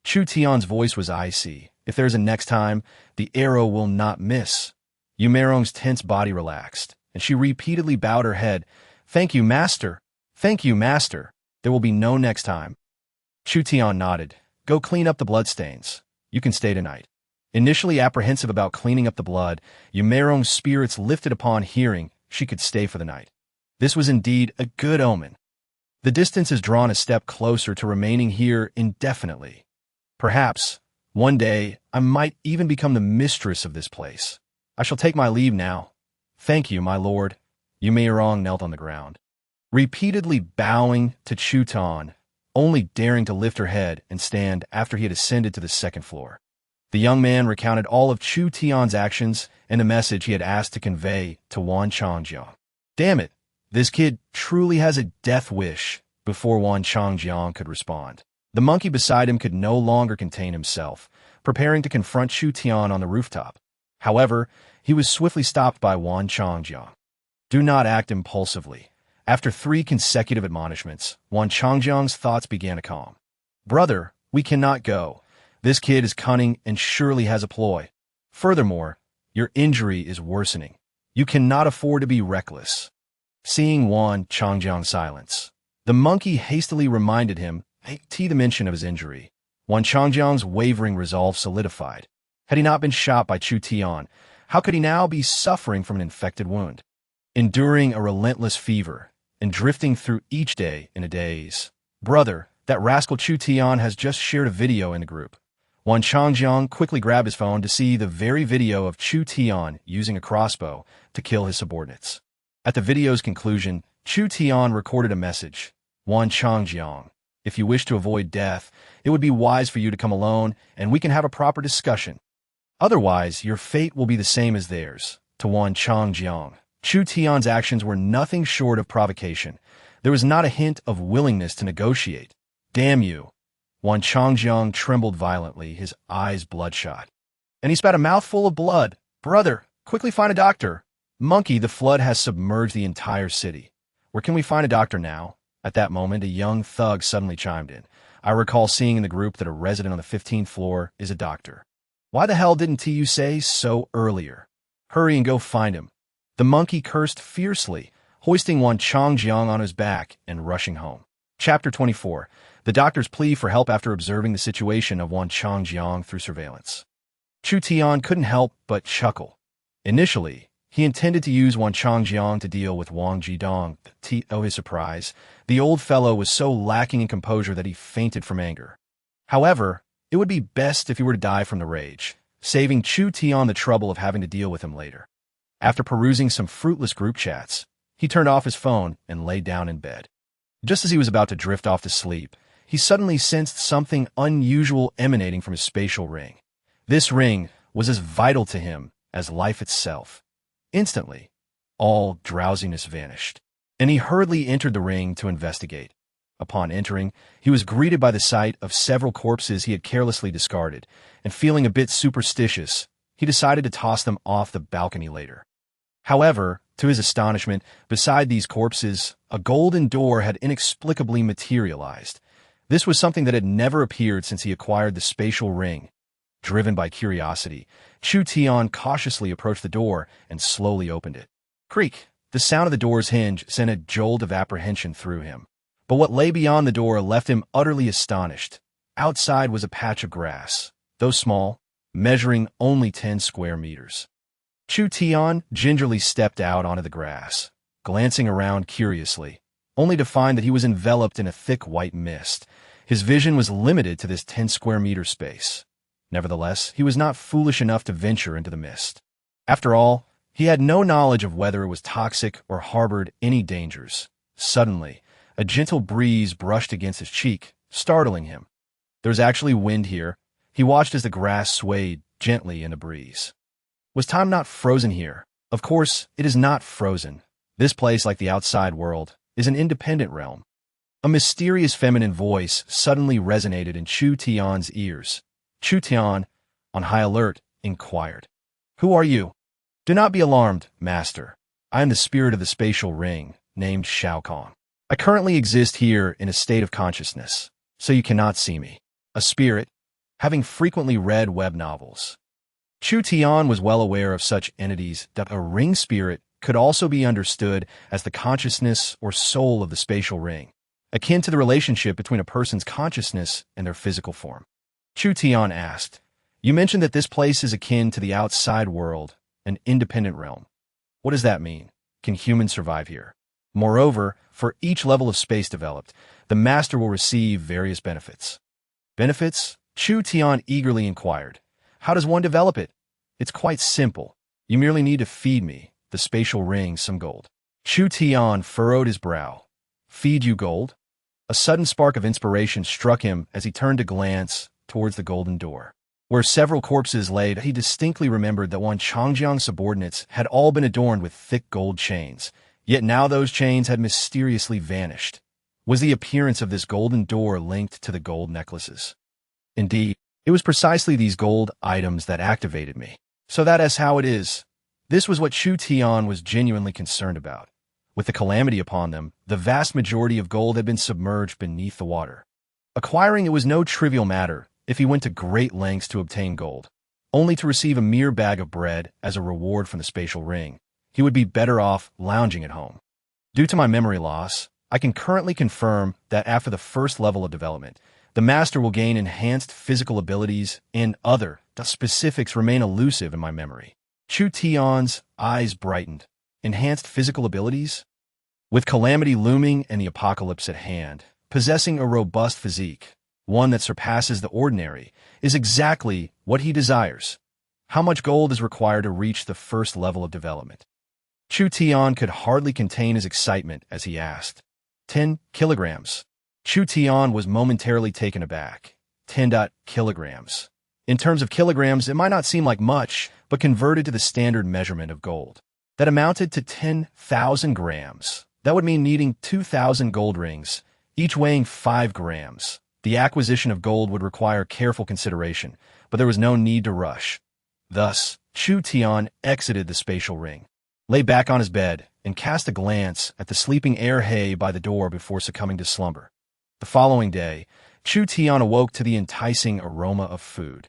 Chu Tian's voice was icy. "If there's a next time, the arrow will not miss." Yumerong's tense body relaxed, and she repeatedly bowed her head. "Thank you, master. Thank you, master. There will be no next time." Chu Tian nodded. "Go clean up the bloodstains. You can stay tonight." Initially apprehensive about cleaning up the blood, Yumerong's spirits lifted upon hearing she could stay for the night. This was indeed a good omen. The distance is drawn a step closer to remaining here indefinitely. Perhaps, one day, I might even become the mistress of this place. I shall take my leave now. Thank you, my lord. Yumerong knelt on the ground, repeatedly bowing to Chu Tian, only daring to lift her head and stand after he had ascended to the 2nd floor. The young man recounted all of Chu Tian's actions and the message he had asked to convey to Wan Changjiang. Damn it, this kid truly has a death wish. Before Wan Changjiang could respond, the monkey beside him could no longer contain himself, preparing to confront Chu Tian on the rooftop. However, he was swiftly stopped by Wan Changjiang. Do not act impulsively. After 3 consecutive admonishments, Wan Changjiang's thoughts began to calm. Brother, we cannot go. This kid is cunning and surely has a ploy. Furthermore, your injury is worsening. You cannot afford to be reckless. Seeing Wan Changjiang's silence, the monkey hastily reminded him the mention of his injury. Wan Changjiang's wavering resolve solidified. Had he not been shot by Chu Tian, how could he now be suffering from an infected wound? Enduring a relentless fever and drifting through each day in a daze. Brother, that rascal Chu Tian has just shared a video in the group. Wan Changjiang quickly grabbed his phone to see the very video of Chu Tian using a crossbow to kill his subordinates. At the video's conclusion, Chu Tian recorded a message. Wan Changjiang, if you wish to avoid death, it would be wise for you to come alone and we can have a proper discussion. Otherwise, your fate will be the same as theirs. To Wan Changjiang, Chu Tian's actions were nothing short of provocation. There was not a hint of willingness to negotiate. Damn you. Wan Changjiang trembled violently, his eyes bloodshot. And he spat a mouthful of blood. Brother, quickly find a doctor. Monkey, the flood has submerged the entire city. Where can we find a doctor now? At that moment, a young thug suddenly chimed in. I recall seeing in the group that a resident on the 15th floor is a doctor. Why the hell didn't you say so earlier? Hurry and go find him. The monkey cursed fiercely, hoisting Wan Changjiang on his back and rushing home. Chapter 24. The doctor's plea for help after observing the situation of Wan Changjiang through surveillance. Chu Tian couldn't help but chuckle. Initially, he intended to use Wan Changjiang to deal with Wang Jidong. To his surprise, the old fellow was so lacking in composure that he fainted from anger. However, it would be best if he were to die from the rage, saving Chu Tian the trouble of having to deal with him later. After perusing some fruitless group chats, he turned off his phone and lay down in bed. Just as he was about to drift off to sleep, he suddenly sensed something unusual emanating from his spatial ring. This ring was as vital to him as life itself. Instantly, all drowsiness vanished, and he hurriedly entered the ring to investigate. Upon entering, he was greeted by the sight of several corpses he had carelessly discarded, and feeling a bit superstitious, he decided to toss them off the balcony later. However, to his astonishment, beside these corpses, a golden door had inexplicably materialized. This was something that had never appeared since he acquired the spatial ring. Driven by curiosity, Chu Tian cautiously approached the door and slowly opened it. Creak! The sound of the door's hinge sent a jolt of apprehension through him. But what lay beyond the door left him utterly astonished. Outside was a patch of grass, though small, measuring only 10 square meters. Chu Tian gingerly stepped out onto the grass, glancing around curiously, only to find that he was enveloped in a thick white mist. His vision was limited to this 10 square meter space. Nevertheless, he was not foolish enough to venture into the mist. After all, he had no knowledge of whether it was toxic or harbored any dangers. Suddenly, a gentle breeze brushed against his cheek, startling him. There was actually wind here. He watched as the grass swayed gently in the breeze. Was time not frozen here? Of course, it is not frozen. This place, like the outside world, is an independent realm. A mysterious feminine voice suddenly resonated in Chu Tian's ears. Chu Tian, on high alert, inquired, "Who are you?" "Do not be alarmed, master. I am the spirit of the spatial ring, named Shao Kong. I currently exist here in a state of consciousness, so you cannot see me. A spirit, having frequently read web novels." Chu Tian was well aware of such entities. That a ring spirit could also be understood as the consciousness or soul of the spatial ring, akin to the relationship between a person's consciousness and their physical form. Chu Tian asked, "You mentioned that this place is akin to the outside world, an independent realm. What does that mean? Can humans survive here? Moreover, for each level of space developed, the master will receive various benefits." "Benefits?" Chu Tian eagerly inquired. "How does one develop it?" "It's quite simple. You merely need to feed me, the spatial ring, some gold." Chu Tian furrowed his brow. "Feed you gold?" A sudden spark of inspiration struck him as he turned to glance towards the golden door. Where several corpses lay, he distinctly remembered that Wan Changjiang's subordinates had all been adorned with thick gold chains, yet now those chains had mysteriously vanished. Was the appearance of this golden door linked to the gold necklaces? Indeed, it was precisely these gold items that activated me. So that is how it is. This was what Chu Tian was genuinely concerned about. With the calamity upon them, the vast majority of gold had been submerged beneath the water. Acquiring it was no trivial matter if he went to great lengths to obtain gold, only to receive a mere bag of bread as a reward from the spatial ring. He would be better off lounging at home. Due to my memory loss, I can currently confirm that after the first level of development, the master will gain enhanced physical abilities and the specifics remain elusive in my memory. Chu Tian's eyes brightened. Enhanced physical abilities? With calamity looming and the apocalypse at hand, possessing a robust physique, one that surpasses the ordinary, is exactly what he desires. How much gold is required to reach the first level of development? Chu Tian could hardly contain his excitement as he asked. 10 kilograms. Chu Tian was momentarily taken aback. 10 kilograms. In terms of kilograms, it might not seem like much, but converted to the standard measurement of gold, that amounted to 10,000 grams. That would mean needing 2,000 gold rings, each weighing 5 grams. The acquisition of gold would require careful consideration, but there was no need to rush. Thus, Chu Tian exited the spatial ring, lay back on his bed, and cast a glance at the sleeping Hay by the door before succumbing to slumber. The following day, Chu Tian awoke to the enticing aroma of food.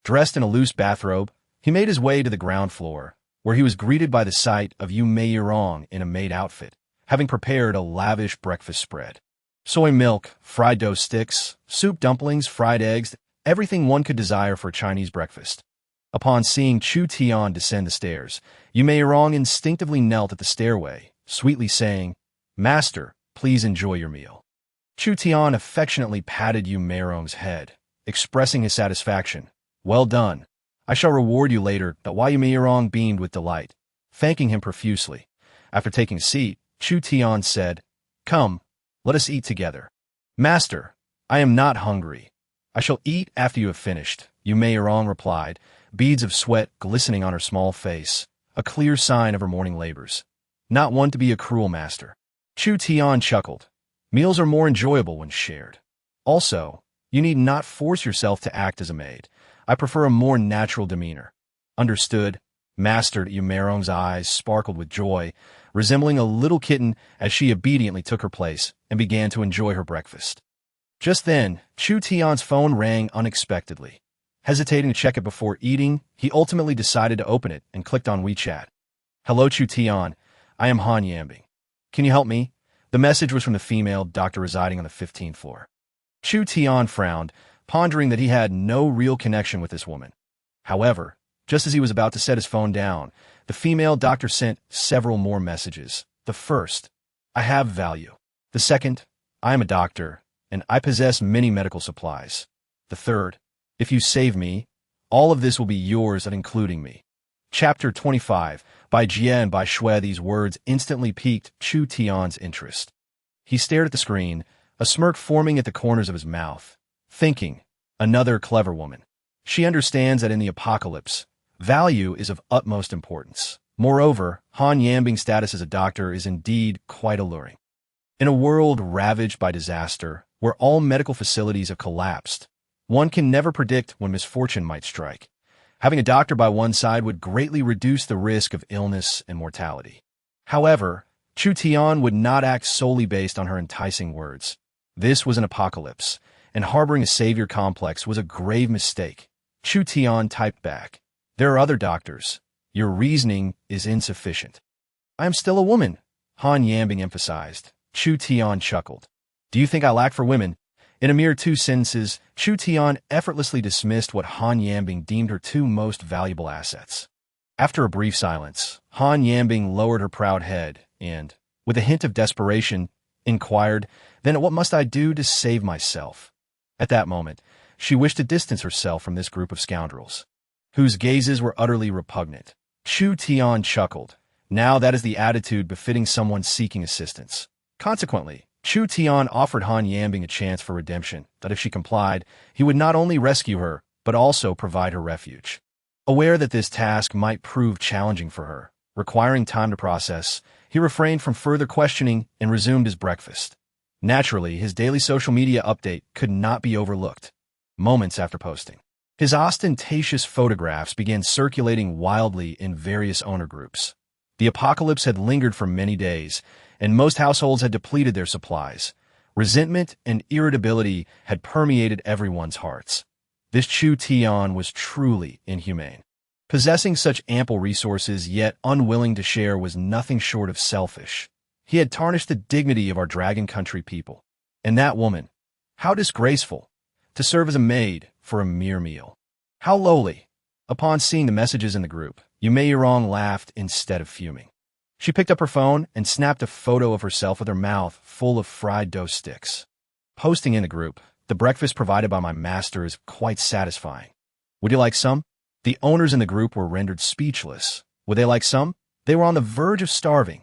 Dressed in a loose bathrobe, he made his way to the ground floor, where he was greeted by the sight of Yumeirong in a maid outfit, having prepared a lavish breakfast spread. Soy milk, fried dough sticks, soup dumplings, fried eggs, everything one could desire for a Chinese breakfast. Upon seeing Chu Tian descend the stairs, Yumeirong instinctively knelt at the stairway, sweetly saying, "Master, please enjoy your meal." Chu Tian affectionately patted Yumeirong's head, expressing his satisfaction. "Well done. I shall reward you later." But Yumeirong beamed with delight, thanking him profusely. After taking a seat, Chu Tian said, "Come, let us eat together." "Master, I am not hungry. I shall eat after you have finished," Yumeirong replied, beads of sweat glistening on her small face, a clear sign of her morning labors. "Not one to be a cruel master." Chu Tian chuckled. "Meals are more enjoyable when shared. Also, you need not force yourself to act as a maid. I prefer a more natural demeanor." "Understood." Master. Yumeirong's eyes sparkled with joy, resembling a little kitten as she obediently took her place and began to enjoy her breakfast. Just then, Chu Tian's phone rang unexpectedly. Hesitating to check it before eating, he ultimately decided to open it and clicked on WeChat. "Hello, Chu Tian. I am Han Yambing. Can you help me?" The message was from the female doctor residing on the 15th floor. Chu Tian frowned, pondering that he had no real connection with this woman. However, just as he was about to set his phone down, the female doctor sent several more messages. The first, "I have value." The second, "I am a doctor, and I possess many medical supplies." The third, "If you save me, all of this will be yours and including me." Chapter 25, by Jie and by Shui. These words instantly piqued Chu Tian's interest. He stared at the screen, a smirk forming at the corners of his mouth, thinking, another clever woman. She understands that in the apocalypse, value is of utmost importance. Moreover, Han Yambing's status as a doctor is indeed quite alluring. In a world ravaged by disaster, where all medical facilities have collapsed, one can never predict when misfortune might strike. Having a doctor by one side would greatly reduce the risk of illness and mortality. However, Chu Tian would not act solely based on her enticing words. This was an apocalypse, and harboring a savior complex was a grave mistake. Chu Tian typed back, "There are other doctors. Your reasoning is insufficient." "I am still a woman," Han Yambing emphasized. Chu Tian chuckled. "Do you think I lack for women?" In a mere 2 sentences, Chu Tian effortlessly dismissed what Han Yambing deemed her 2 most valuable assets. After a brief silence, Han Yambing lowered her proud head and, with a hint of desperation, inquired, "Then what must I do to save myself?" At that moment, she wished to distance herself from this group of scoundrels, whose gazes were utterly repugnant. Chu Tian chuckled. Now that is the attitude befitting someone seeking assistance. Consequently, Chu Tian offered Han Yambing a chance for redemption, that if she complied, he would not only rescue her, but also provide her refuge. Aware that this task might prove challenging for her, requiring time to process, he refrained from further questioning and resumed his breakfast. Naturally, his daily social media update could not be overlooked. Moments after posting, his ostentatious photographs began circulating wildly in various owner groups. The apocalypse had lingered for many days, and most households had depleted their supplies. Resentment and irritability had permeated everyone's hearts. This Chu Tian was truly inhumane. Possessing such ample resources yet unwilling to share was nothing short of selfish. He had tarnished the dignity of our dragon country people. And that woman, how disgraceful, to serve as a maid for a mere meal. How lowly. Upon seeing the messages in the group, Yumeirong laughed instead of fuming. She picked up her phone and snapped a photo of herself with her mouth full of fried dough sticks. Posting in the group, the breakfast provided by my master is quite satisfying. Would you like some? The owners in the group were rendered speechless. Would they like some? They were on the verge of starving.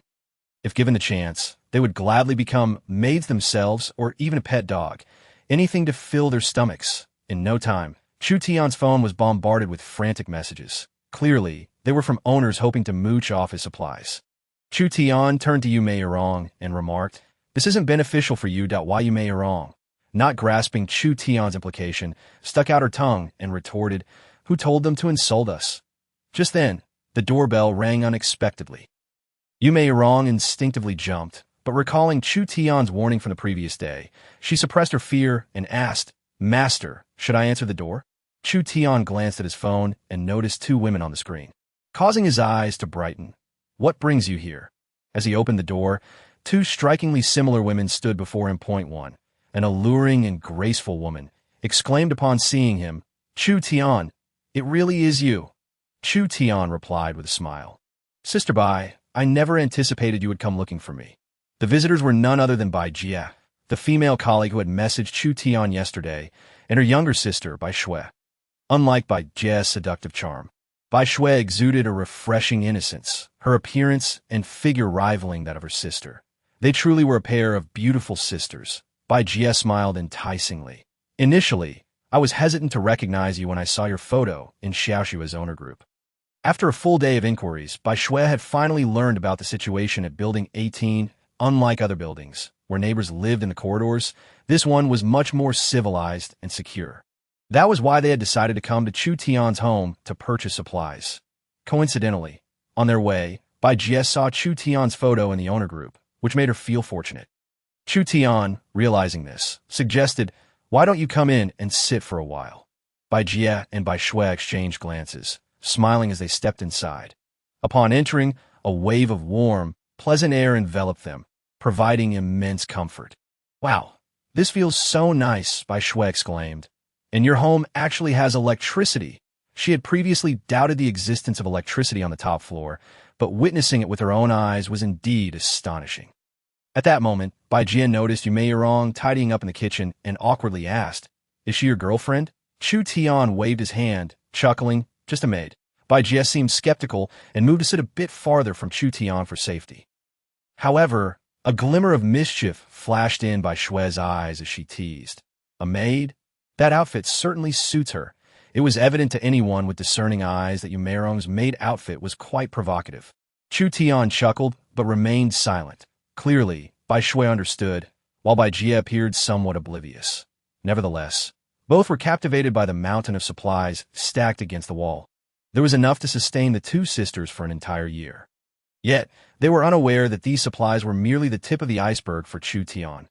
If given the chance, they would gladly become maids themselves or even a pet dog, anything to fill their stomachs. In no time, Chu Tian's phone was bombarded with frantic messages. Clearly, they were from owners hoping to mooch off his supplies. Chu Tian turned to Yumeirong and remarked, "This isn't beneficial for you. Why Yumeirong?" Not grasping Chu Tian's implication, stuck out her tongue and retorted, "Who told them to insult us?" Just then, the doorbell rang unexpectedly. Yumeirong instinctively jumped, but recalling Chu Tian's warning from the previous day, she suppressed her fear and asked, "Master, should I answer the door?" Chu Tian glanced at his phone and noticed two women on the screen, causing his eyes to brighten. "What brings you here?" As he opened the door, two strikingly similar women stood before him. Point one, an alluring and graceful woman, exclaimed upon seeing him, "Chu Tian, it really is you." Chu Tian replied with a smile, "Sister Bai, I never anticipated you would come looking for me." The visitors were none other than Bai Jie, the female colleague who had messaged Chu Tian yesterday, and her younger sister, Bai Shui. Unlike Bai Jie's seductive charm, Bai Shui exuded a refreshing innocence, her appearance and figure rivaling that of her sister. They truly were a pair of beautiful sisters. Bai Jie smiled enticingly. "Initially, I was hesitant to recognize you when I saw your photo in Xiaoshua's owner group." After a full day of inquiries, Bai Shui had finally learned about the situation at Building 18. Unlike other buildings, where neighbors lived in the corridors, this one was much more civilized and secure. That was why they had decided to come to Chu Tian's home to purchase supplies. Coincidentally, on their way, Bai Jie saw Chu Tian's photo in the owner group, which made her feel fortunate. Chu Tian, realizing this, suggested, "Why don't you come in and sit for a while?" Bai Jie and Bai Shui exchanged glances, smiling as they stepped inside. Upon entering, a wave of warm, pleasant air enveloped them, providing immense comfort. "Wow, this feels so nice," Bai Shui exclaimed. "And your home actually has electricity." She had previously doubted the existence of electricity on the top floor, but witnessing it with her own eyes was indeed astonishing. At that moment, Bai Jie noticed Yumeirong tidying up in the kitchen and awkwardly asked, "Is she your girlfriend?" Chu Tian waved his hand, chuckling, "Just a maid." Bai Jie seemed skeptical and moved to sit a bit farther from Chu Tian for safety. However, a glimmer of mischief flashed in Bai Shui's eyes as she teased. "A maid? That outfit certainly suits her." It was evident to anyone with discerning eyes that Yumeirong's maid outfit was quite provocative. Chu Tian chuckled, but remained silent. Clearly, Bai Shui understood, while Bai Jie appeared somewhat oblivious. Nevertheless, both were captivated by the mountain of supplies stacked against the wall. There was enough to sustain the two sisters for an entire year. Yet, they were unaware that these supplies were merely the tip of the iceberg for Chu Tian.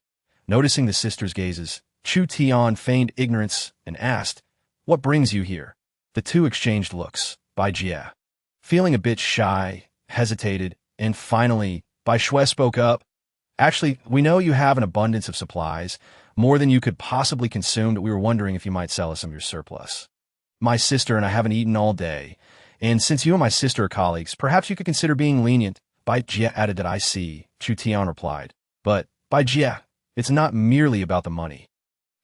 Noticing the sisters' gazes, Chu Tian feigned ignorance and asked, "What brings you here?" The two exchanged looks. Bai Jie, feeling a bit shy, hesitated, and finally, Bai Shui spoke up. "Actually, we know you have an abundance of supplies, more than you could possibly consume, that we were wondering if you might sell us some of your surplus. My sister and I haven't eaten all day, and since you and my sister are colleagues, perhaps you could consider being lenient." Bai Jie added that "I see," Chu Tian replied. "But, Bai Jie, it's not merely about the money."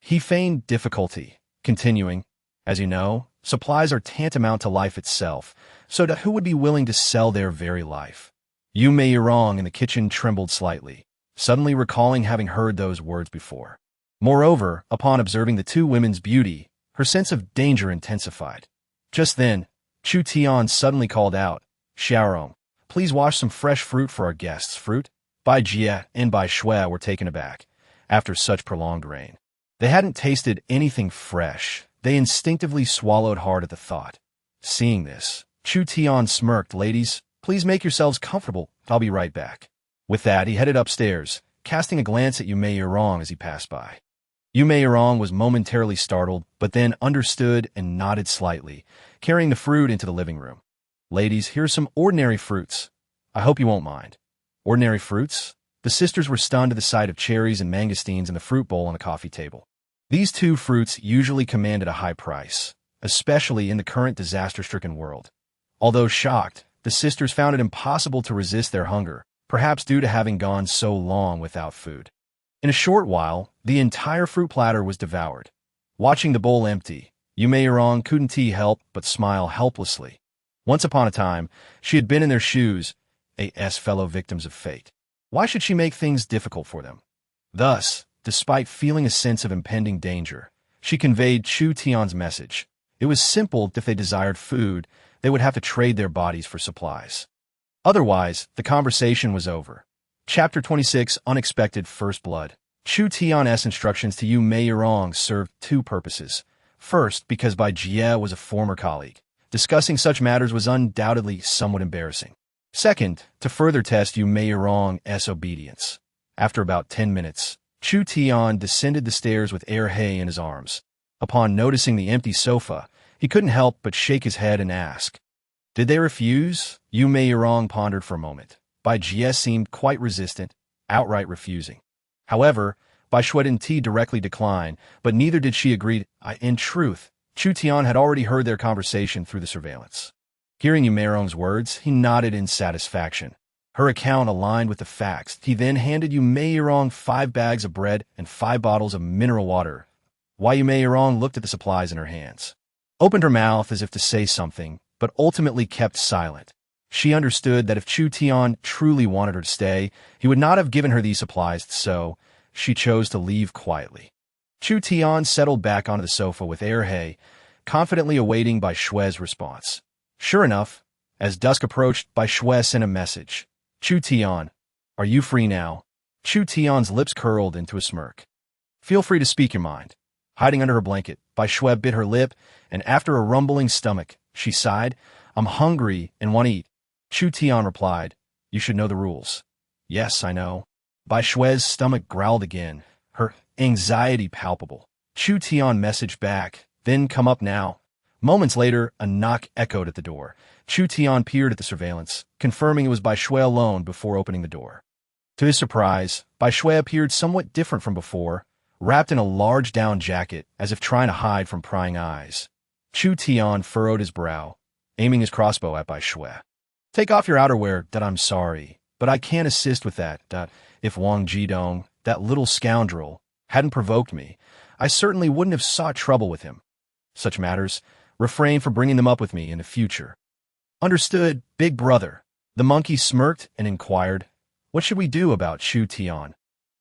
He feigned difficulty, continuing, "As you know, supplies are tantamount to life itself, so who would be willing to sell their very life?" Yumeirong in the kitchen trembled slightly, suddenly recalling having heard those words before. Moreover, upon observing the two women's beauty, her sense of danger intensified. Just then, Chu Tian suddenly called out, "Xiaorong, please wash some fresh fruit for our guests." Fruit? Bai Jie and Bai Shui were taken aback. After such prolonged rain, they hadn't tasted anything fresh. They instinctively swallowed hard at the thought. Seeing this, Chu Tian smirked, "Ladies, please make yourselves comfortable. I'll be right back." With that, he headed upstairs, casting a glance at Yumeirong as he passed by. Yumeirong was momentarily startled, but then understood and nodded slightly, carrying the fruit into the living room. "Ladies, here's some ordinary fruits. I hope you won't mind." "Ordinary fruits?" The sisters were stunned at the sight of cherries and mangosteens in the fruit bowl on the coffee table. These two fruits usually commanded a high price, especially in the current disaster-stricken world. Although shocked, the sisters found it impossible to resist their hunger, perhaps due to having gone so long without food. In a short while, the entire fruit platter was devoured. Watching the bowl empty, Yumeirong couldn't help but smile helplessly. Once upon a time, she had been in their shoes, as fellow victims of fate. Why should she make things difficult for them? Thus, despite feeling a sense of impending danger, she conveyed Chu Tian's message. It was simple: if they desired food, they would have to trade their bodies for supplies. Otherwise, the conversation was over. Chapter 26, Unexpected First Blood. Chu Tian's instructions to Yumeirong served two purposes. First, because Bai Jie was a former colleague. Discussing such matters was undoubtedly somewhat embarrassing. Second, to further test Yumeirong's obedience. After about 10 minutes, Chu Tian descended the stairs with Erhe in his arms. Upon noticing the empty sofa, he couldn't help but shake his head and ask, "Did they refuse?" Yumeirong pondered for a moment. Bai Jie seemed quite resistant, outright refusing. However, Bai Shui didn't directly decline, but neither did she agree. In truth, Chu Tian had already heard their conversation through the surveillance. Hearing Yumeirong's words, he nodded in satisfaction. Her account aligned with the facts. He then handed Yumeirong 5 bags of bread and 5 bottles of mineral water. While Yumeirong looked at the supplies in her hands, opened her mouth as if to say something, but ultimately kept silent. She understood that if Chu Tian truly wanted her to stay, he would not have given her these supplies, so she chose to leave quietly. Chu Tian settled back onto the sofa with Erhe, confidently awaiting Bai Shui's response. Sure enough, as dusk approached, Bai Shui sent a message. "Chu Tian, are you free now?" Chu Tian's lips curled into a smirk. "Feel free to speak your mind." Hiding under her blanket, Bai Shui bit her lip, and after a rumbling stomach, she sighed, "I'm hungry and want to eat." Chu Tian replied, "You should know the rules." "Yes, I know." Bai Shui's stomach growled again, her anxiety palpable. Chu Tian messaged back, "Then come up now." Moments later, a knock echoed at the door. Chu Tian peered at the surveillance, confirming it was Bai Shui alone before opening the door. To his surprise, Bai Shui appeared somewhat different from before, wrapped in a large down jacket as if trying to hide from prying eyes. Chu Tian furrowed his brow, aiming his crossbow at Bai Shui. "Take off your outerwear, I'm sorry, but I can't assist with that. If Wang Jidong, that little scoundrel, hadn't provoked me, I certainly wouldn't have sought trouble with him. Such matters, refrain from bringing them up with me in the future." "Understood, big brother." The monkey smirked and inquired, "What should we do about Chu Tian?"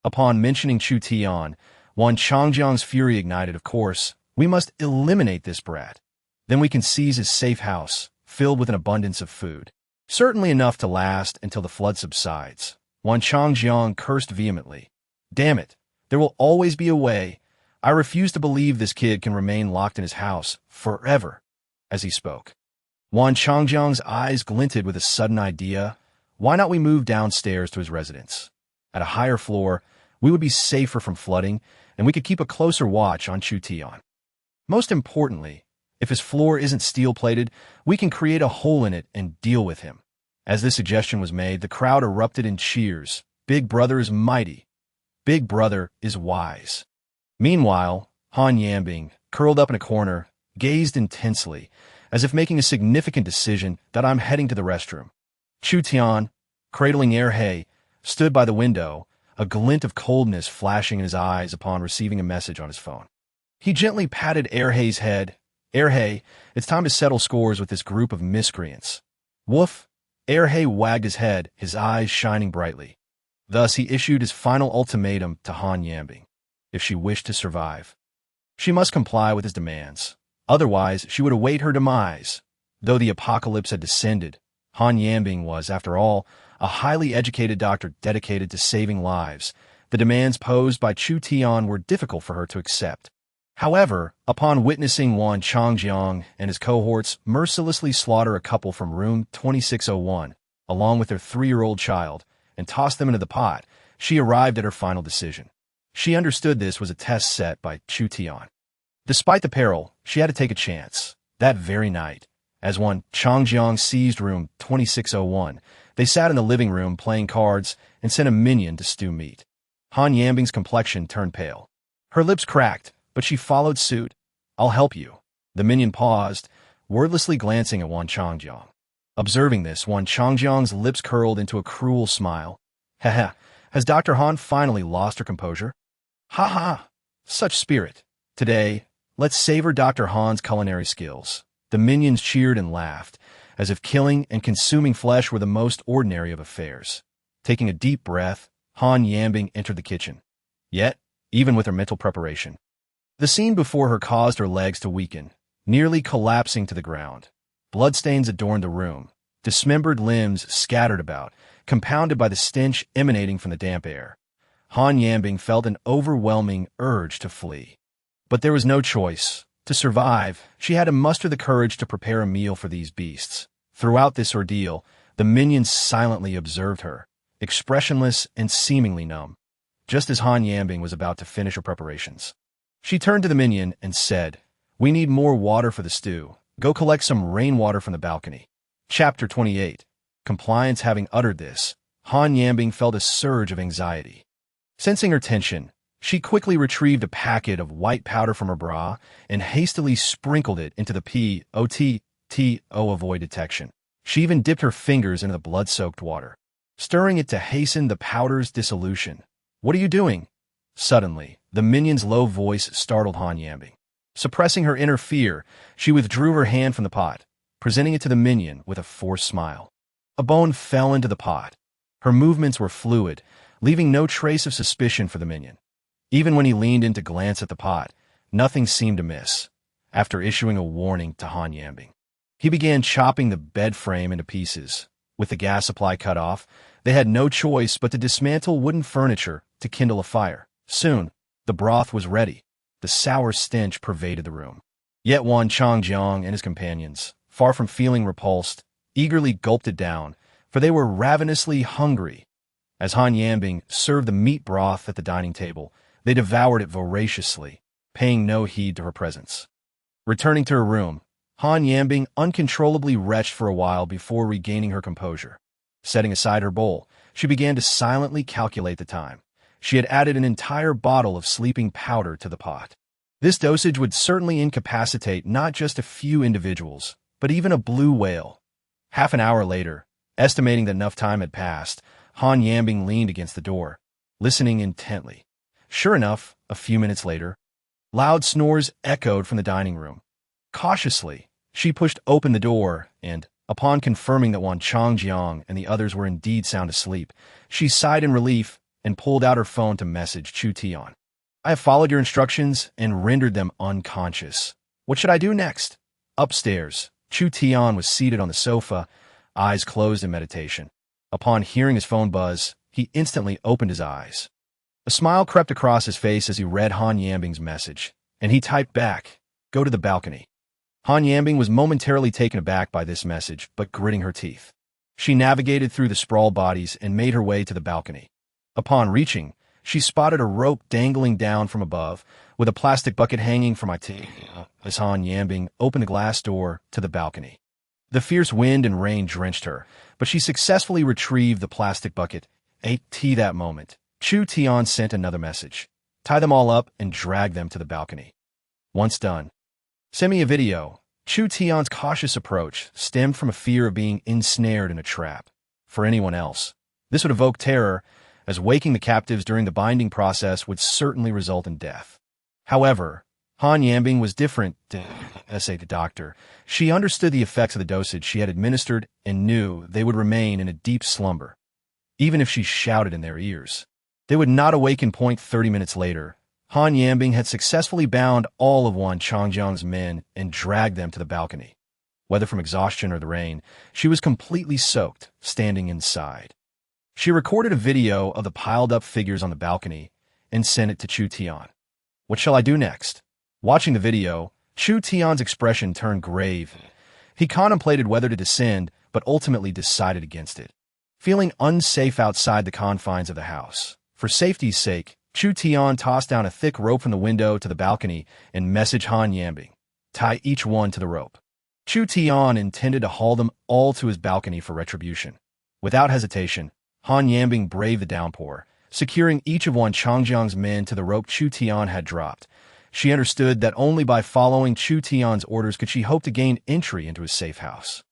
Upon mentioning Chu Tian, Wan Changjiang's fury ignited. "Of course, we must eliminate this brat. Then we can seize his safe house, filled with an abundance of food. Certainly enough to last until the flood subsides." Wan Changjiang cursed vehemently. "Damn it, there will always be a way. I refuse to believe this kid can remain locked in his house forever." As he spoke, Wan Changjiang's eyes glinted with a sudden idea. Why not we move downstairs to his residence? At a higher floor, we would be safer from flooding, and we could keep a closer watch on Chu Tian. Most importantly, if his floor isn't steel-plated, we can create a hole in it and deal with him. As this suggestion was made, the crowd erupted in cheers. Big Brother is mighty. Big Brother is wise. Meanwhile, Han Yambing, curled up in a corner, gazed intensely, as if making a significant decision. "I'm heading to the restroom." Chu Tian, cradling Erhe, stood by the window, a glint of coldness flashing in his eyes upon receiving a message on his phone. He gently patted Erhe's head. "Erhe, it's time to settle scores with this group of miscreants." "Woof." Erhe wagged his head, his eyes shining brightly. Thus he issued his final ultimatum to Han Yambing. If she wished to survive, she must comply with his demands. Otherwise, she would await her demise. Though the apocalypse had descended, Han Yambing was, after all, a highly educated doctor dedicated to saving lives. The demands posed by Chu Tian were difficult for her to accept. However, upon witnessing Wan Changjiang and his cohorts mercilessly slaughter a couple from room 2601, along with their 3-year-old child, and toss them into the pot, she arrived at her final decision. She understood this was a test set by Chu Tian. Despite the peril, she had to take a chance. That very night, As one Changjiang seized room 2601, they sat in the living room playing cards and sent a minion to stew meat. Han Yambing's complexion turned pale. Her lips cracked, but she followed suit. I'll help you. The minion paused, wordlessly glancing at Wan Changjiang. Observing this, Wan Changjiang's lips curled into a cruel smile. Haha, has Dr. Han finally lost her composure? Ha ha! Such spirit. Today, let's savor Dr. Han's culinary skills. The minions cheered and laughed, as if killing and consuming flesh were the most ordinary of affairs. Taking a deep breath, Han Yambing entered the kitchen. Yet, even with her mental preparation, the scene before her caused her legs to weaken, nearly collapsing to the ground. Bloodstains adorned the room, dismembered limbs scattered about, compounded by the stench emanating from the damp air. Han Yambing felt an overwhelming urge to flee. But there was no choice. To survive, she had to muster the courage to prepare a meal for these beasts. Throughout this ordeal, the minions silently observed her, expressionless and seemingly numb. Just as Han Yambing was about to finish her preparations, she turned to the minion and said, "We need more water for the stew. Go collect some rainwater from the balcony." Chapter 28. Compliance. Having uttered this, Han Yambing felt a surge of anxiety. Sensing her tension, she quickly retrieved a packet of white powder from her bra and hastily sprinkled it into the pot to avoid detection. She even dipped her fingers into the blood-soaked water, stirring it to hasten the powder's dissolution. "What are you doing?" Suddenly, the minion's low voice startled Han Yambing. Suppressing her inner fear, she withdrew her hand from the pot, presenting it to the minion with a forced smile. A bone fell into the pot. Her movements were fluid, leaving no trace of suspicion for the minion. Even when he leaned in to glance at the pot, nothing seemed amiss. After issuing a warning to Han Yambing, he began chopping the bed frame into pieces. With the gas supply cut off, they had no choice but to dismantle wooden furniture to kindle a fire. Soon, the broth was ready. The sour stench pervaded the room. Yet Wan Changjiang and his companions, far from feeling repulsed, eagerly gulped it down, for they were ravenously hungry. As Han Yambing served the meat broth at the dining table, they devoured it voraciously, paying no heed to her presence. Returning to her room, Han Yambing uncontrollably retched for a while before regaining her composure. Setting aside her bowl, she began to silently calculate the time. She had added an entire bottle of sleeping powder to the pot. This dosage would certainly incapacitate not just a few individuals, but even a blue whale. Half an hour later, estimating that enough time had passed, Han Yambing leaned against the door, listening intently. Sure enough, a few minutes later, loud snores echoed from the dining room. Cautiously, she pushed open the door and, upon confirming that Wan Changjiang and the others were indeed sound asleep, she sighed in relief and pulled out her phone to message Chu Tian. "I have followed your instructions and rendered them unconscious. What should I do next?" Upstairs, Chu Tian was seated on the sofa, eyes closed in meditation. Upon hearing his phone buzz, he instantly opened his eyes. A smile crept across his face as he read Han Yambing's message, and he typed back, "Go to the balcony." Han Yambing was momentarily taken aback by this message, but gritting her teeth, she navigated through the sprawled bodies and made her way to the balcony. Upon reaching, she spotted a rope dangling down from above, with a plastic bucket hanging from it as Han Yambing opened the glass door to the balcony. The fierce wind and rain drenched her, but she successfully retrieved the plastic bucket. That moment, Chu Tian sent another message. "Tie them all up and drag them to the balcony." Once done, "Send me a video." Chu Tian's cautious approach stemmed from a fear of being ensnared in a trap. For anyone else, this would evoke terror, as waking the captives during the binding process would certainly result in death. However, Han Yambing was different, the doctor. She understood the effects of the dosage she had administered and knew they would remain in a deep slumber. Even if she shouted in their ears, they would not awaken. 30 minutes later, Han Yambing had successfully bound all of Wan Changjiang's men and dragged them to the balcony. Whether from exhaustion or the rain, she was completely soaked, standing inside. She recorded a video of the piled-up figures on the balcony and sent it to Chu Tian. "What shall I do next?" Watching the video, Chu Tian's expression turned grave. He contemplated whether to descend, but ultimately decided against it. Feeling unsafe outside the confines of the house, for safety's sake, Chu Tian tossed down a thick rope from the window to the balcony and messaged Han Yambing, "Tie each one to the rope." Chu Tian intended to haul them all to his balcony for retribution. Without hesitation, Han Yambing braved the downpour, securing each of Wan Changjiang's men to the rope Chu Tian had dropped. She understood that only by following Chu Tian's orders could she hope to gain entry into his safe house.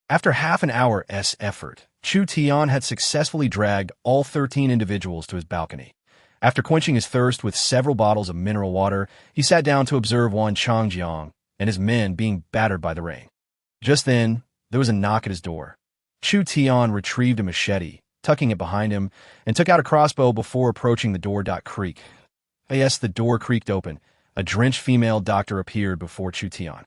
After half an hour's effort, Chu Tian had successfully dragged all 13 individuals to his balcony. After quenching his thirst with several bottles of mineral water, he sat down to observe Wan Changjiang and his men being battered by the rain. Just then, there was a knock at his door. Chu Tian retrieved a machete, tucking it behind him, and took out a crossbow before approaching the door. Creak. Yes, the door creaked open. A drenched female doctor appeared before Chu Tian.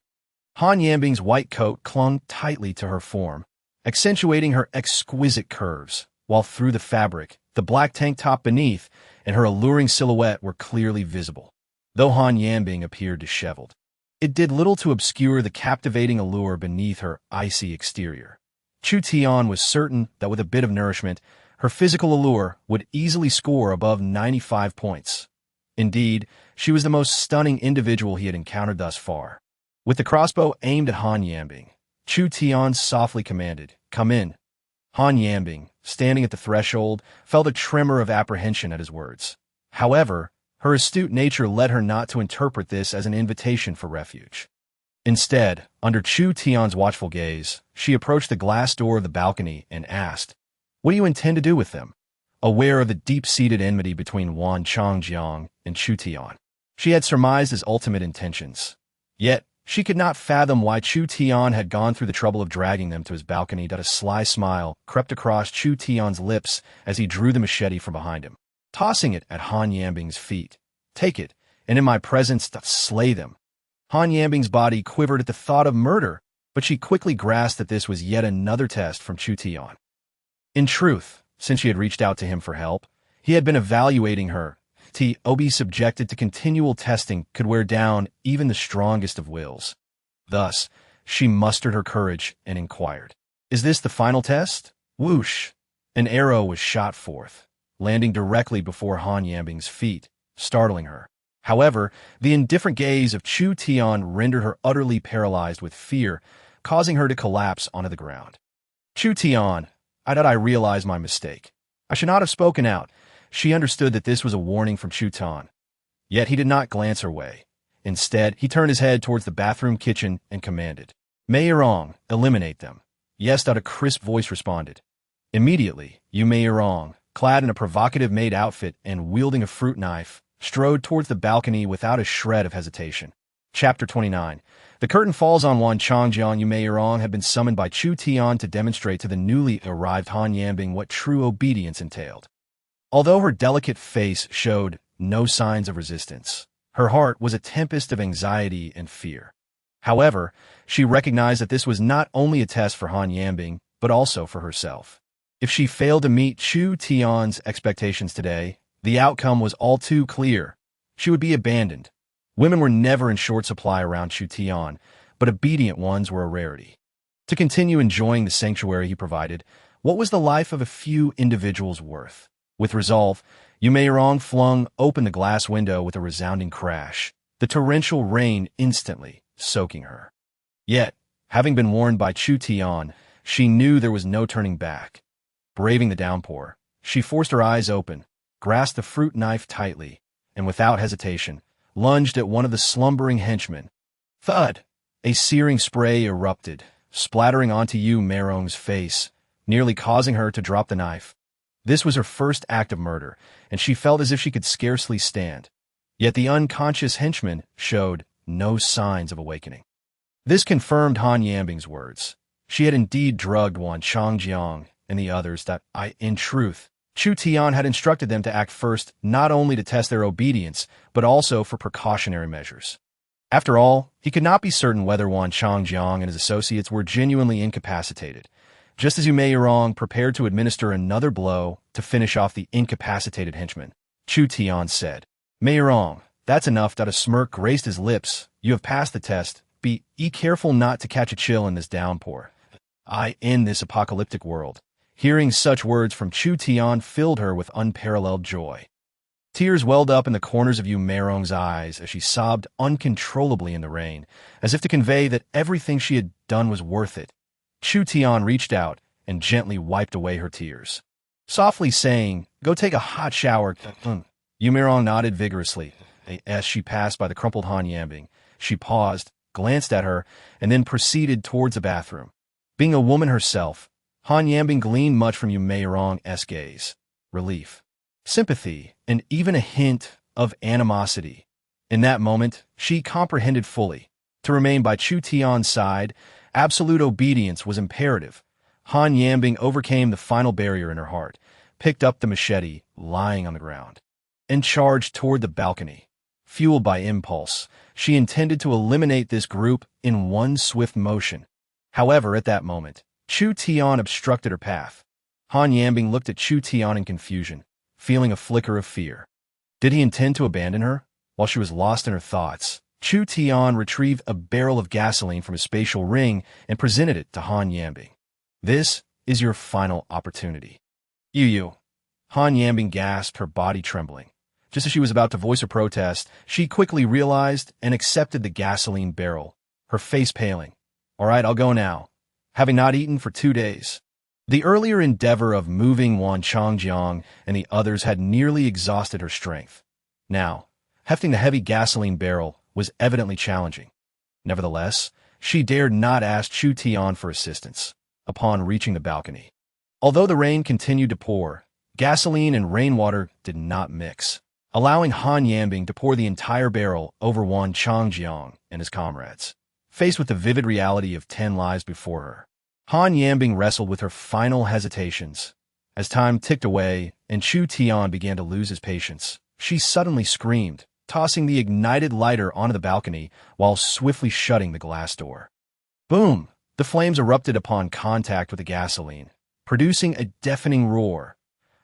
Han Yambing's white coat clung tightly to her form, accentuating her exquisite curves, while through the fabric, the black tank top beneath and her alluring silhouette were clearly visible. Though Han Yambing appeared disheveled, it did little to obscure the captivating allure beneath her icy exterior. Chu Tian was certain that with a bit of nourishment, her physical allure would easily score above 95 points. Indeed, she was the most stunning individual he had encountered thus far. With the crossbow aimed at Han Yambing, Chu Tian softly commanded, "Come in." Han Yambing, standing at the threshold, felt a tremor of apprehension at his words. However, her astute nature led her not to interpret this as an invitation for refuge. Instead, under Chu Tian's watchful gaze, she approached the glass door of the balcony and asked, "What do you intend to do with them?" Aware of the deep-seated enmity between Wan Changjiang and Chu Tian, she had surmised his ultimate intentions. Yet, she could not fathom why Chu Tian had gone through the trouble of dragging them to his balcony. A sly smile crept across Chu Tian's lips as he drew the machete from behind him, tossing it at Han Yambing's feet. "Take it, and in my presence slay them." Han Yambing's body quivered at the thought of murder, but she quickly grasped that this was yet another test from Chu Tian. In truth, since she had reached out to him for help, he had been evaluating her. To be subjected to continual testing could wear down even the strongest of wills. Thus, she mustered her courage and inquired, "Is this the final test?" Whoosh! An arrow was shot forth, landing directly before Han Yambing's feet, startling her. However, the indifferent gaze of Chu Tian rendered her utterly paralyzed with fear, causing her to collapse onto the ground. "Chu Tian, I realized my mistake. I should not have spoken out." She understood that this was a warning from Chu Tian. Yet he did not glance her way. Instead, he turned his head towards the bathroom kitchen and commanded, "Meirong, eliminate them." "Yes," a crisp voice responded. Immediately, Yu Meirong, clad in a provocative maid outfit and wielding a fruit knife, strode towards the balcony without a shred of hesitation. Chapter 29. The curtain falls on Wan Changjiang. Yu Meirong had been summoned by Chu Tian to demonstrate to the newly arrived Han Yambing what true obedience entailed. Although her delicate face showed no signs of resistance, her heart was a tempest of anxiety and fear. However, she recognized that this was not only a test for Han Yambing, but also for herself. If she failed to meet Chu Tian's expectations today, the outcome was all too clear. She would be abandoned. Women were never in short supply around Chu Tian, but obedient ones were a rarity. To continue enjoying the sanctuary he provided, what was the life of a few individuals worth? With resolve, Yu Meirong flung open the glass window with a resounding crash, the torrential rain instantly soaking her. Yet, having been warned by Chu Tian, she knew there was no turning back. Braving the downpour, she forced her eyes open, grasped the fruit knife tightly, and without hesitation, lunged at one of the slumbering henchmen. Thud! A searing spray erupted, splattering onto Yu Meirong's face, nearly causing her to drop the knife. This was her first act of murder, and she felt as if she could scarcely stand. Yet the unconscious henchman showed no signs of awakening. This confirmed Han Yambing's words. She had indeed drugged Wan Changjiang and the others. In truth, Chu Tian had instructed them to act first not only to test their obedience, but also for precautionary measures. After all, he could not be certain whether Wan Changjiang and his associates were genuinely incapacitated. Just as Yu Meirong prepared to administer another blow to finish off the incapacitated henchman, Chu Tian said, "Meirong, that's enough." A smirk graced his lips. "You have passed the test. Be careful not to catch a chill in this downpour. I end this apocalyptic world." Hearing such words from Chu Tian filled her with unparalleled joy. Tears welled up in the corners of Yu Meirong's eyes as she sobbed uncontrollably in the rain, as if to convey that everything she had done was worth it. Chu Tian reached out and gently wiped away her tears, softly saying, "Go take a hot shower." Yu Meirong nodded vigorously. As she passed by the crumpled Han Yambing, she paused, glanced at her, and then proceeded towards the bathroom. Being a woman herself, Han Yambing gleaned much from Yu Meirong's gaze: relief, sympathy, and even a hint of animosity. In that moment, she comprehended fully. To remain by Chu Tian's side, absolute obedience was imperative. Han Yambing overcame the final barrier in her heart, picked up the machete lying on the ground, and charged toward the balcony. Fueled by impulse, she intended to eliminate this group in one swift motion. However, at that moment, Chu Tian obstructed her path. Han Yambing looked at Chu Tian in confusion, feeling a flicker of fear. Did he intend to abandon her? While she was lost in her thoughts, Chu Tian retrieved a barrel of gasoline from his spatial ring and presented it to Han Yambing. "This is your final opportunity." You. Han Yambing gasped, her body trembling. Just as she was about to voice her protest, she quickly realized and accepted the gasoline barrel, her face paling. "All right, I'll go now, having not eaten for 2 days." The earlier endeavor of moving Wan Changjiang and the others had nearly exhausted her strength. Now, hefting the heavy gasoline barrel was evidently challenging. Nevertheless, she dared not ask Chu Tian for assistance. Upon reaching the balcony, although the rain continued to pour, gasoline and rainwater did not mix, allowing Han Yambing to pour the entire barrel over Wan Changjiang and his comrades. Faced with the vivid reality of 10 lives before her, Han Yambing wrestled with her final hesitations. As time ticked away and Chu Tian began to lose his patience, she suddenly screamed, tossing the ignited lighter onto the balcony while swiftly shutting the glass door. Boom! The flames erupted upon contact with the gasoline, producing a deafening roar.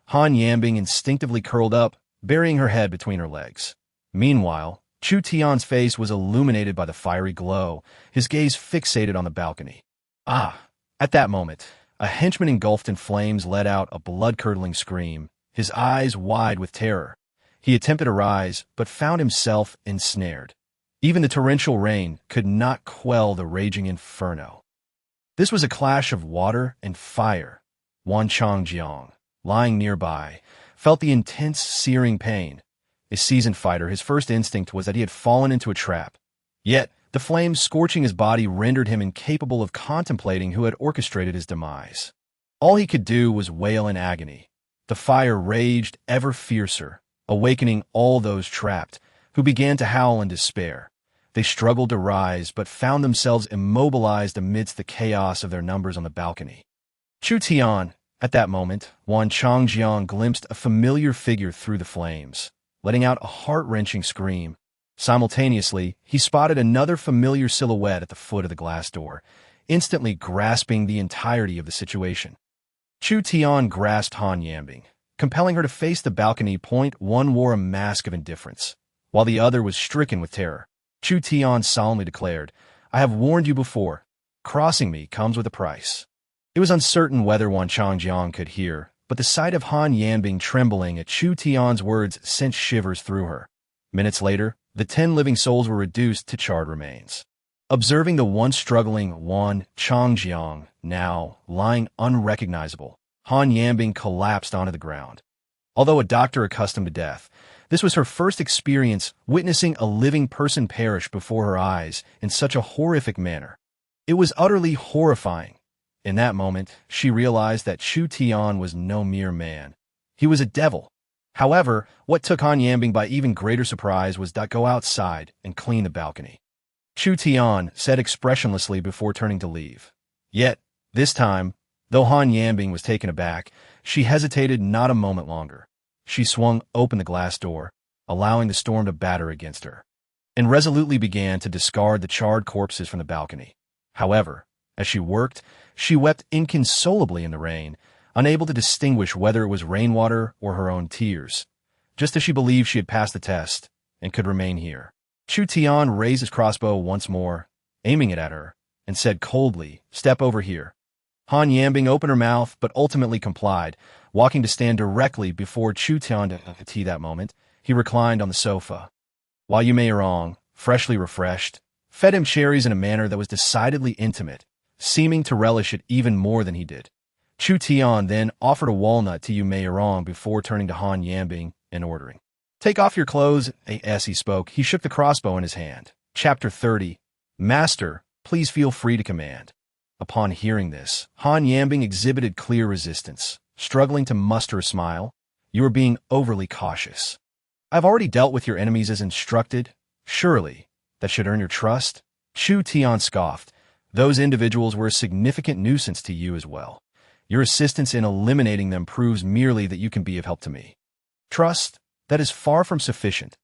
Han Yambing instinctively curled up, burying her head between her legs. Meanwhile, Chu Tian's face was illuminated by the fiery glow, his gaze fixated on the balcony. At that moment, a henchman engulfed in flames let out a blood-curdling scream, his eyes wide with terror. He attempted to rise, but found himself ensnared. Even the torrential rain could not quell the raging inferno. This was a clash of water and fire. Wan Changjiang, lying nearby, felt the intense, searing pain. A seasoned fighter, his first instinct was that he had fallen into a trap. Yet, the flames scorching his body rendered him incapable of contemplating who had orchestrated his demise. All he could do was wail in agony. The fire raged ever fiercer, awakening all those trapped, who began to howl in despair. They struggled to rise, but found themselves immobilized amidst the chaos of their numbers on the balcony. Chu Tian, at that moment, Wan Changjiang glimpsed a familiar figure through the flames, letting out a heart-wrenching scream. Simultaneously, he spotted another familiar silhouette at the foot of the glass door, instantly grasping the entirety of the situation. Chu Tian grasped Han Yambing, compelling her to face the balcony point. One wore a mask of indifference, while the other was stricken with terror. Chu Tian solemnly declared, "I have warned you before. Crossing me comes with a price." It was uncertain whether Wan Changjiang could hear, but the sight of Han Yambing trembling at Chu Tian's words sent shivers through her. Minutes later, the 10 living souls were reduced to charred remains. Observing the once struggling Wan Changjiang, now lying unrecognizable, Han Yambing collapsed onto the ground. Although a doctor accustomed to death, this was her first experience witnessing a living person perish before her eyes in such a horrific manner. It was utterly horrifying. In that moment, she realized that Chu Tian was no mere man. He was a devil. However, what took Han Yambing by even greater surprise was to go outside and clean the balcony. Chu Tian said expressionlessly before turning to leave. Yet, this time, though Han Yambing was taken aback, she hesitated not a moment longer. She swung open the glass door, allowing the storm to batter against her, and resolutely began to discard the charred corpses from the balcony. However, as she worked, she wept inconsolably in the rain, unable to distinguish whether it was rainwater or her own tears, just as she believed she had passed the test and could remain here. Chu Tian raised his crossbow once more, aiming it at her, and said coldly, "Step over here." Han Yambing opened her mouth but ultimately complied, walking to stand directly before Chu Tian. That moment, he reclined on the sofa, while Yu Meirong, freshly refreshed, fed him cherries in a manner that was decidedly intimate, seeming to relish it even more than he did. Chu Tian then offered a walnut to Yu Meirong before turning to Han Yambing and ordering, "Take off your clothes." As he spoke, he shook the crossbow in his hand. Chapter 30. Master, please feel free to command. Upon hearing this, Han Yambing exhibited clear resistance, struggling to muster a smile. "You are being overly cautious. I've already dealt with your enemies as instructed. Surely, that should earn your trust." Chu Tian scoffed. "Those individuals were a significant nuisance to you as well. Your assistance in eliminating them proves merely that you can be of help to me. Trust, that is far from sufficient."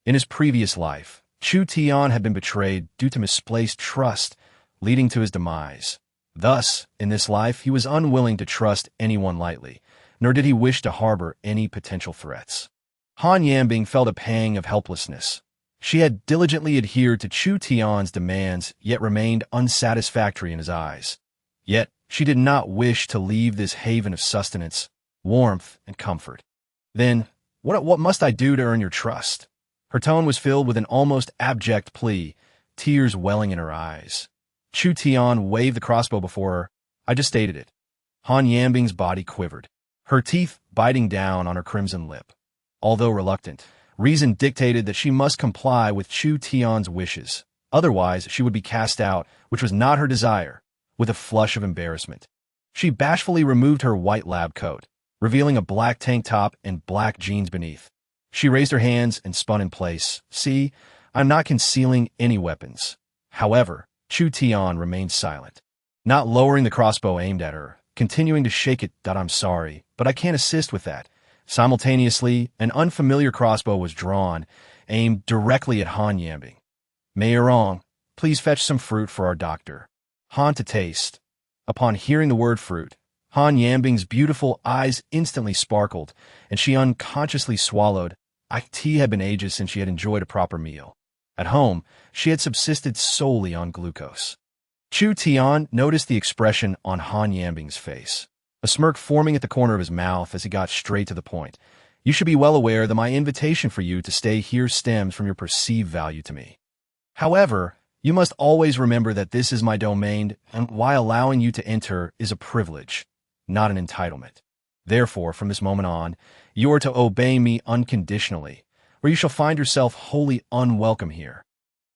In his previous life, Chu Tian had been betrayed due to misplaced trust, leading to his demise. Thus, in this life, he was unwilling to trust anyone lightly, nor did he wish to harbor any potential threats. Han Yambing felt a pang of helplessness. She had diligently adhered to Chu Tian's demands, yet remained unsatisfactory in his eyes. Yet, she did not wish to leave this haven of sustenance, warmth, and comfort. "Then, what must I do to earn your trust?" Her tone was filled with an almost abject plea, tears welling in her eyes. Chu Tian waved the crossbow before her. "I just stated it." Han Yambing's body quivered, her teeth biting down on her crimson lip. Although reluctant, reason dictated that she must comply with Chu Tian's wishes. Otherwise, she would be cast out, which was not her desire. With a flush of embarrassment, she bashfully removed her white lab coat, revealing a black tank top and black jeans beneath. She raised her hands and spun in place. "See, I'm not concealing any weapons." However, Chu Tian remained silent, not lowering the crossbow aimed at her, continuing to shake it. "I'm sorry, but I can't assist with that." Simultaneously, an unfamiliar crossbow was drawn, aimed directly at Han Yambing. "Meirong, please fetch some fruit for our doctor." Han to taste. Upon hearing the word fruit, Han Yambing's beautiful eyes instantly sparkled, and she unconsciously swallowed. It had been ages since she had enjoyed a proper meal. At home, she had subsisted solely on glucose. Chu Tian noticed the expression on Han Yambing's face, a smirk forming at the corner of his mouth as he got straight to the point. "You should be well aware that my invitation for you to stay here stems from your perceived value to me. However, you must always remember that this is my domain, and why allowing you to enter is a privilege, not an entitlement. Therefore, from this moment on, you are to obey me unconditionally, or you shall find yourself wholly unwelcome here.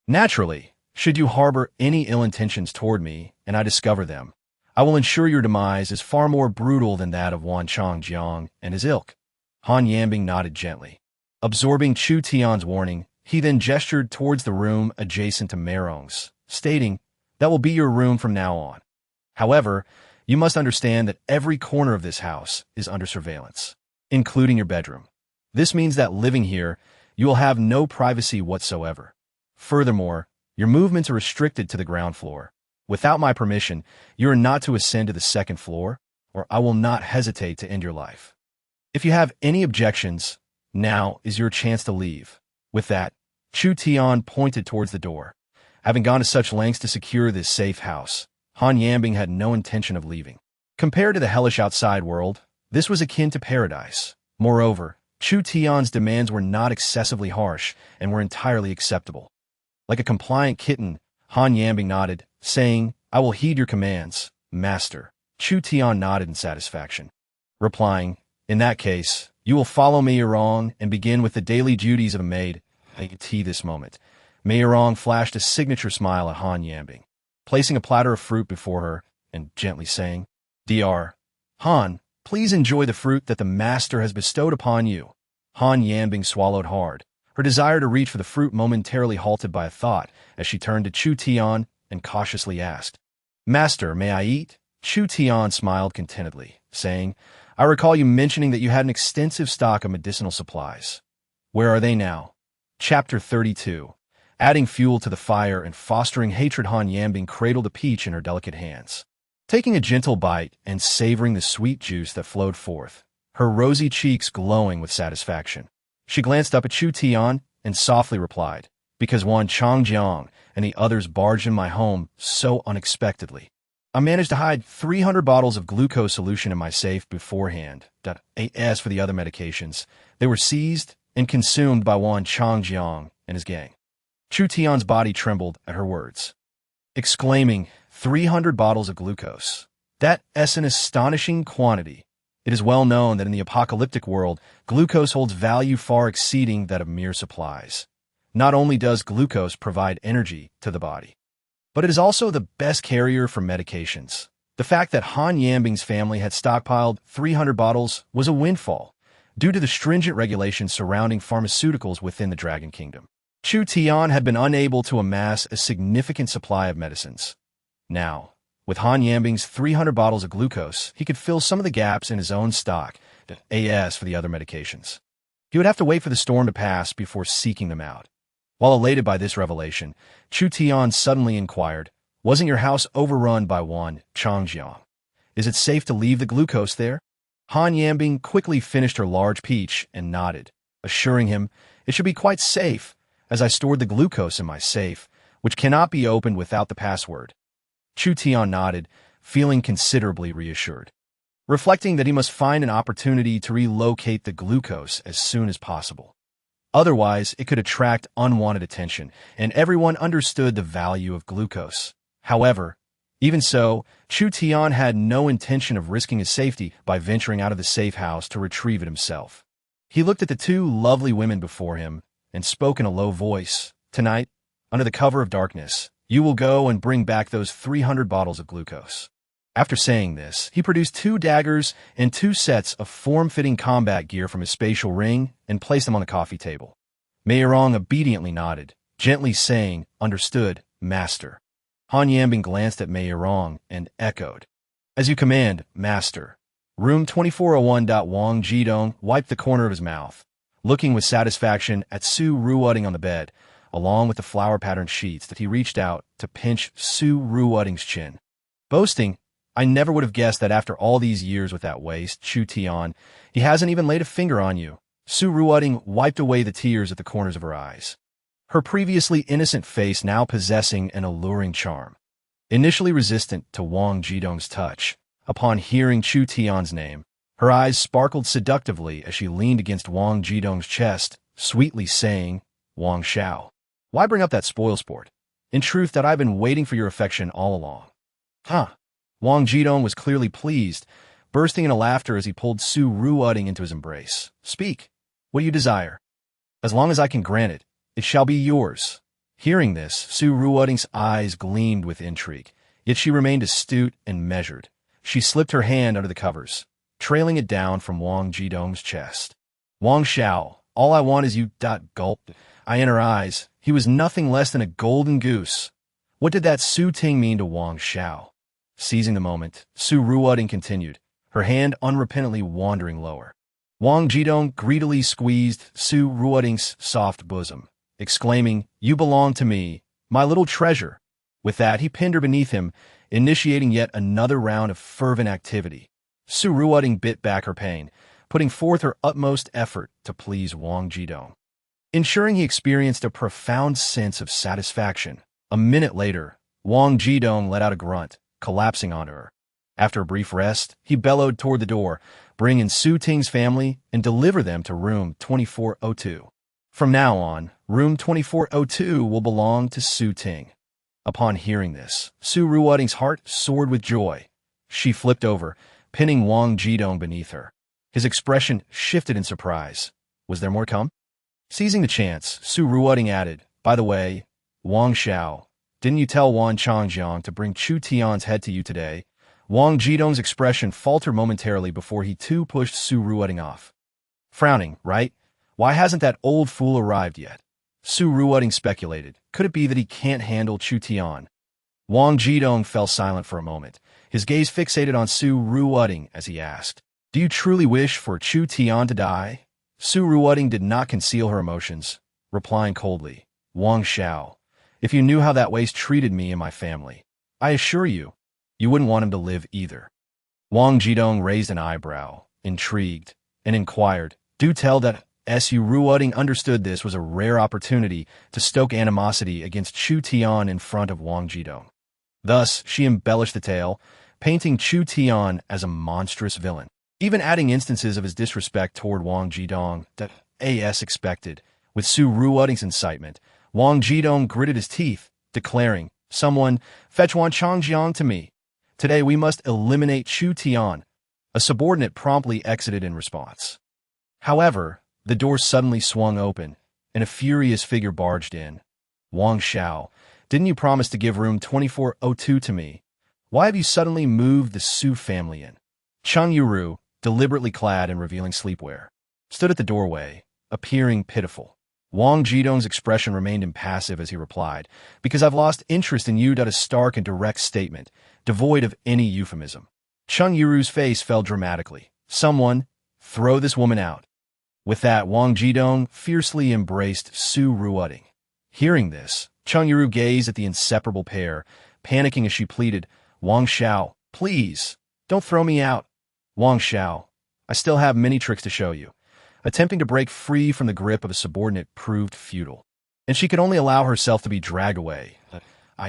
Naturally, should you harbor any ill intentions toward me, and I discover them, I will ensure your demise is far more brutal than that of Wan Changjiang and his ilk." Han Yambing nodded gently. Absorbing Chu Tian's warning, he then gestured towards the room adjacent to Meirong's, stating, "That will be your room from now on. However, you must understand that every corner of this house is under surveillance, including your bedroom. This means that living here, you will have no privacy whatsoever. Furthermore, your movements are restricted to the ground floor. Without my permission, you are not to ascend to the second floor, or I will not hesitate to end your life. If you have any objections, now is your chance to leave." With that, Chu Tian pointed towards the door. Having gone to such lengths to secure this safe house, Han Yambing had no intention of leaving. Compared to the hellish outside world, this was akin to paradise. Moreover, Chu Tian's demands were not excessively harsh and were entirely acceptable. Like a compliant kitten, Han Yambing nodded, saying, "I will heed your commands, master." Chu Tian nodded in satisfaction, replying, "In that case, you will follow Meirong and begin with the daily duties of a maid." This moment, Meirong flashed a signature smile at Han Yambing, placing a platter of fruit before her and gently saying, "Dr. Han, please enjoy the fruit that the master has bestowed upon you." Han Yambing swallowed hard, her desire to reach for the fruit momentarily halted by a thought as she turned to Chu Tian and cautiously asked, "Master, may I eat?" Chu Tian smiled contentedly, saying, "I recall you mentioning that you had an extensive stock of medicinal supplies. Where are they now?" Chapter 32. Adding fuel to the fire and fostering hatred, Han Yambing cradled a peach in her delicate hands. Taking a gentle bite and savoring the sweet juice that flowed forth, her rosy cheeks glowing with satisfaction, she glanced up at Chu Tian and softly replied, "Because Wan Changjiang and the others barged in my home so unexpectedly, I managed to hide 300 bottles of glucose solution in my safe beforehand. As for the other medications, they were seized and consumed by Wan Changjiang and his gang. Chu Tian's body trembled at her words, exclaiming, 300 bottles of glucose. That is an astonishing quantity. It is well known that in the apocalyptic world, glucose holds value far exceeding that of mere supplies. Not only does glucose provide energy to the body, but it is also the best carrier for medications. The fact that Han Yambing's family had stockpiled 300 bottles was a windfall, due to the stringent regulations surrounding pharmaceuticals within the Dragon Kingdom. Chu Tian had been unable to amass a significant supply of medicines. Now, with Han Yambing's 300 bottles of glucose, he could fill some of the gaps in his own stock, as for the other medications. He would have to wait for the storm to pass before seeking them out. While elated by this revelation, Chu Tian suddenly inquired, wasn't your house overrun by Wan Changjiang? Is it safe to leave the glucose there? Han Yambing quickly finished her large peach and nodded, assuring him, it should be quite safe, as I stored the glucose in my safe, which cannot be opened without the password. Chu Tian nodded, feeling considerably reassured, reflecting that he must find an opportunity to relocate the glucose as soon as possible. Otherwise, it could attract unwanted attention, and everyone understood the value of glucose. However, even so, Chu Tian had no intention of risking his safety by venturing out of the safe house to retrieve it himself. He looked at the two lovely women before him and spoke in a low voice. Tonight, under the cover of darkness, you will go and bring back those 300 bottles of glucose. After saying this, he produced 2 daggers and 2 sets of form-fitting combat gear from his spatial ring and placed them on the coffee table. Meirong obediently nodded, gently saying, understood, master. Han Yambing glanced at Meirong and echoed, as you command, master. Room 2401. Wang Jidong wiped the corner of his mouth, looking with satisfaction at Su Ruoding on the bed, along with the flower-patterned sheets that he reached out to pinch Su Ruoding's chin. Boasting, I never would have guessed that after all these years with that waist, Chu Tian, he hasn't even laid a finger on you. Su Ruoding wiped away the tears at the corners of her eyes, her previously innocent face now possessing an alluring charm. Initially resistant to Wang Jidong's touch, upon hearing Chu Tian's name, her eyes sparkled seductively as she leaned against Wang Jidong's chest, sweetly saying, Wang Xiao, why bring up that spoil sport? In truth, that I've been waiting for your affection all along. Huh. Wang Jidong was clearly pleased, bursting into laughter as he pulled Su Ruoding into his embrace. Speak. What do you desire? As long as I can grant it, it shall be yours. Hearing this, Su Ruoding's eyes gleamed with intrigue, yet she remained astute and measured. She slipped her hand under the covers, trailing it down from Wang Jidong's chest. Wang Xiao, all I want is you. Gulp. I in her eyes. He was nothing less than a golden goose. What did that Su Ting mean to Wang Xiao? Seizing the moment, Su Ruoding continued, her hand unrepentantly wandering lower. Wang Jidong greedily squeezed Su Ruoding's soft bosom, exclaiming, you belong to me, my little treasure. With that, he pinned her beneath him, initiating yet another round of fervent activity. Su Ruoding bit back her pain, putting forth her utmost effort to please Wang Jidong, ensuring he experienced a profound sense of satisfaction. A minute later, Wang Jidong let out a grunt, collapsing onto her. After a brief rest, he bellowed toward the door, bring in Su Ting's family and deliver them to room 2402. From now on, room 2402 will belong to Su Ting. Upon hearing this, Su Ruoding's heart soared with joy. She flipped over, pinning Wang Jidong beneath her. His expression shifted in surprise. Was there more come? Seizing the chance, Su Ruoding added, by the way, Wang Xiao, didn't you tell Wan Changjiang to bring Chu Tian's head to you today? Wang Jidong's expression faltered momentarily before he too pushed Su Ruoding off. Frowning, right? Why hasn't that old fool arrived yet? Su Ruoding speculated. Could it be that he can't handle Chu Tian? Wang Jidong fell silent for a moment, his gaze fixated on Su Ruoding as he asked, do you truly wish for Chu Tian to die? Su Ruoding did not conceal her emotions, replying coldly, Wang Xiao, if you knew how that waste treated me and my family, I assure you, you wouldn't want him to live either. Wang Jidong raised an eyebrow, intrigued, and inquired, do tell that Su Ruoding understood this was a rare opportunity to stoke animosity against Chu Tian in front of Wang Jidong. Thus, she embellished the tale, painting Chu Tian as a monstrous villain, even adding instances of his disrespect toward Wang Jidong. as expected. With Su Ruoting's incitement, Wang Jidong gritted his teeth, declaring, "Someone, fetch Wan Changjiang to me. Today we must eliminate Chu Tian." A subordinate promptly exited in response. However, the door suddenly swung open, and a furious figure barged in. "Wang Xiao, didn't you promise to give room 2402 to me? Why have you suddenly moved the Su family in?" Cheng Yuru, deliberately clad in revealing sleepwear, stood at the doorway, appearing pitiful. Wang Jidong's expression remained impassive as he replied, "Because I've lost interest in you." A stark and direct statement, devoid of any euphemism. Cheng Yuru's face fell dramatically. "Someone, throw this woman out." With that, Wang Jidong fiercely embraced Su Ruoting. Hearing this, Cheng Yuru gazed at the inseparable pair, panicking as she pleaded, "Wang Xiao, please, don't throw me out. Wang Xiao, I still have many tricks to show you." Attempting to break free from the grip of a subordinate proved futile, and she could only allow herself to be dragged away.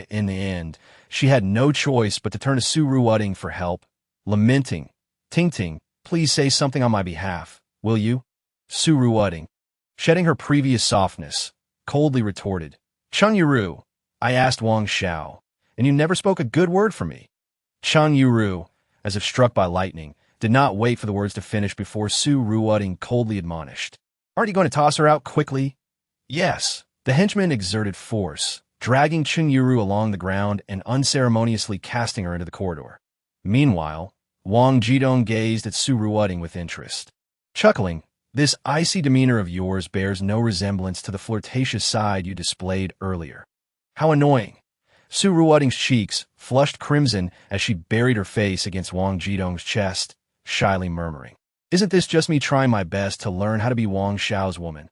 In the end, she had no choice but to turn to Su Ruoting for help, lamenting, "Ting Ting, please say something on my behalf, will you?" Su Ruoting, shedding her previous softness, coldly retorted, "Cheng Yuru, I asked Wang Xiao, and you never spoke a good word for me." Cheng Yuru, as if struck by lightning, did not wait for the words to finish before Su Ruoting coldly admonished, "Aren't you going to toss her out quickly?" "Yes." The henchman exerted force, dragging Cheng Yuru along the ground and unceremoniously casting her into the corridor. Meanwhile, Wang Jidong gazed at Su Ruoting with interest. Chuckling, "This icy demeanor of yours bears no resemblance to the flirtatious side you displayed earlier. How annoying." Su Ruoting's cheeks flushed crimson as she buried her face against Wang Jidong's chest, shyly murmuring, "Isn't this just me trying my best to learn how to be Wang Xiao's woman?"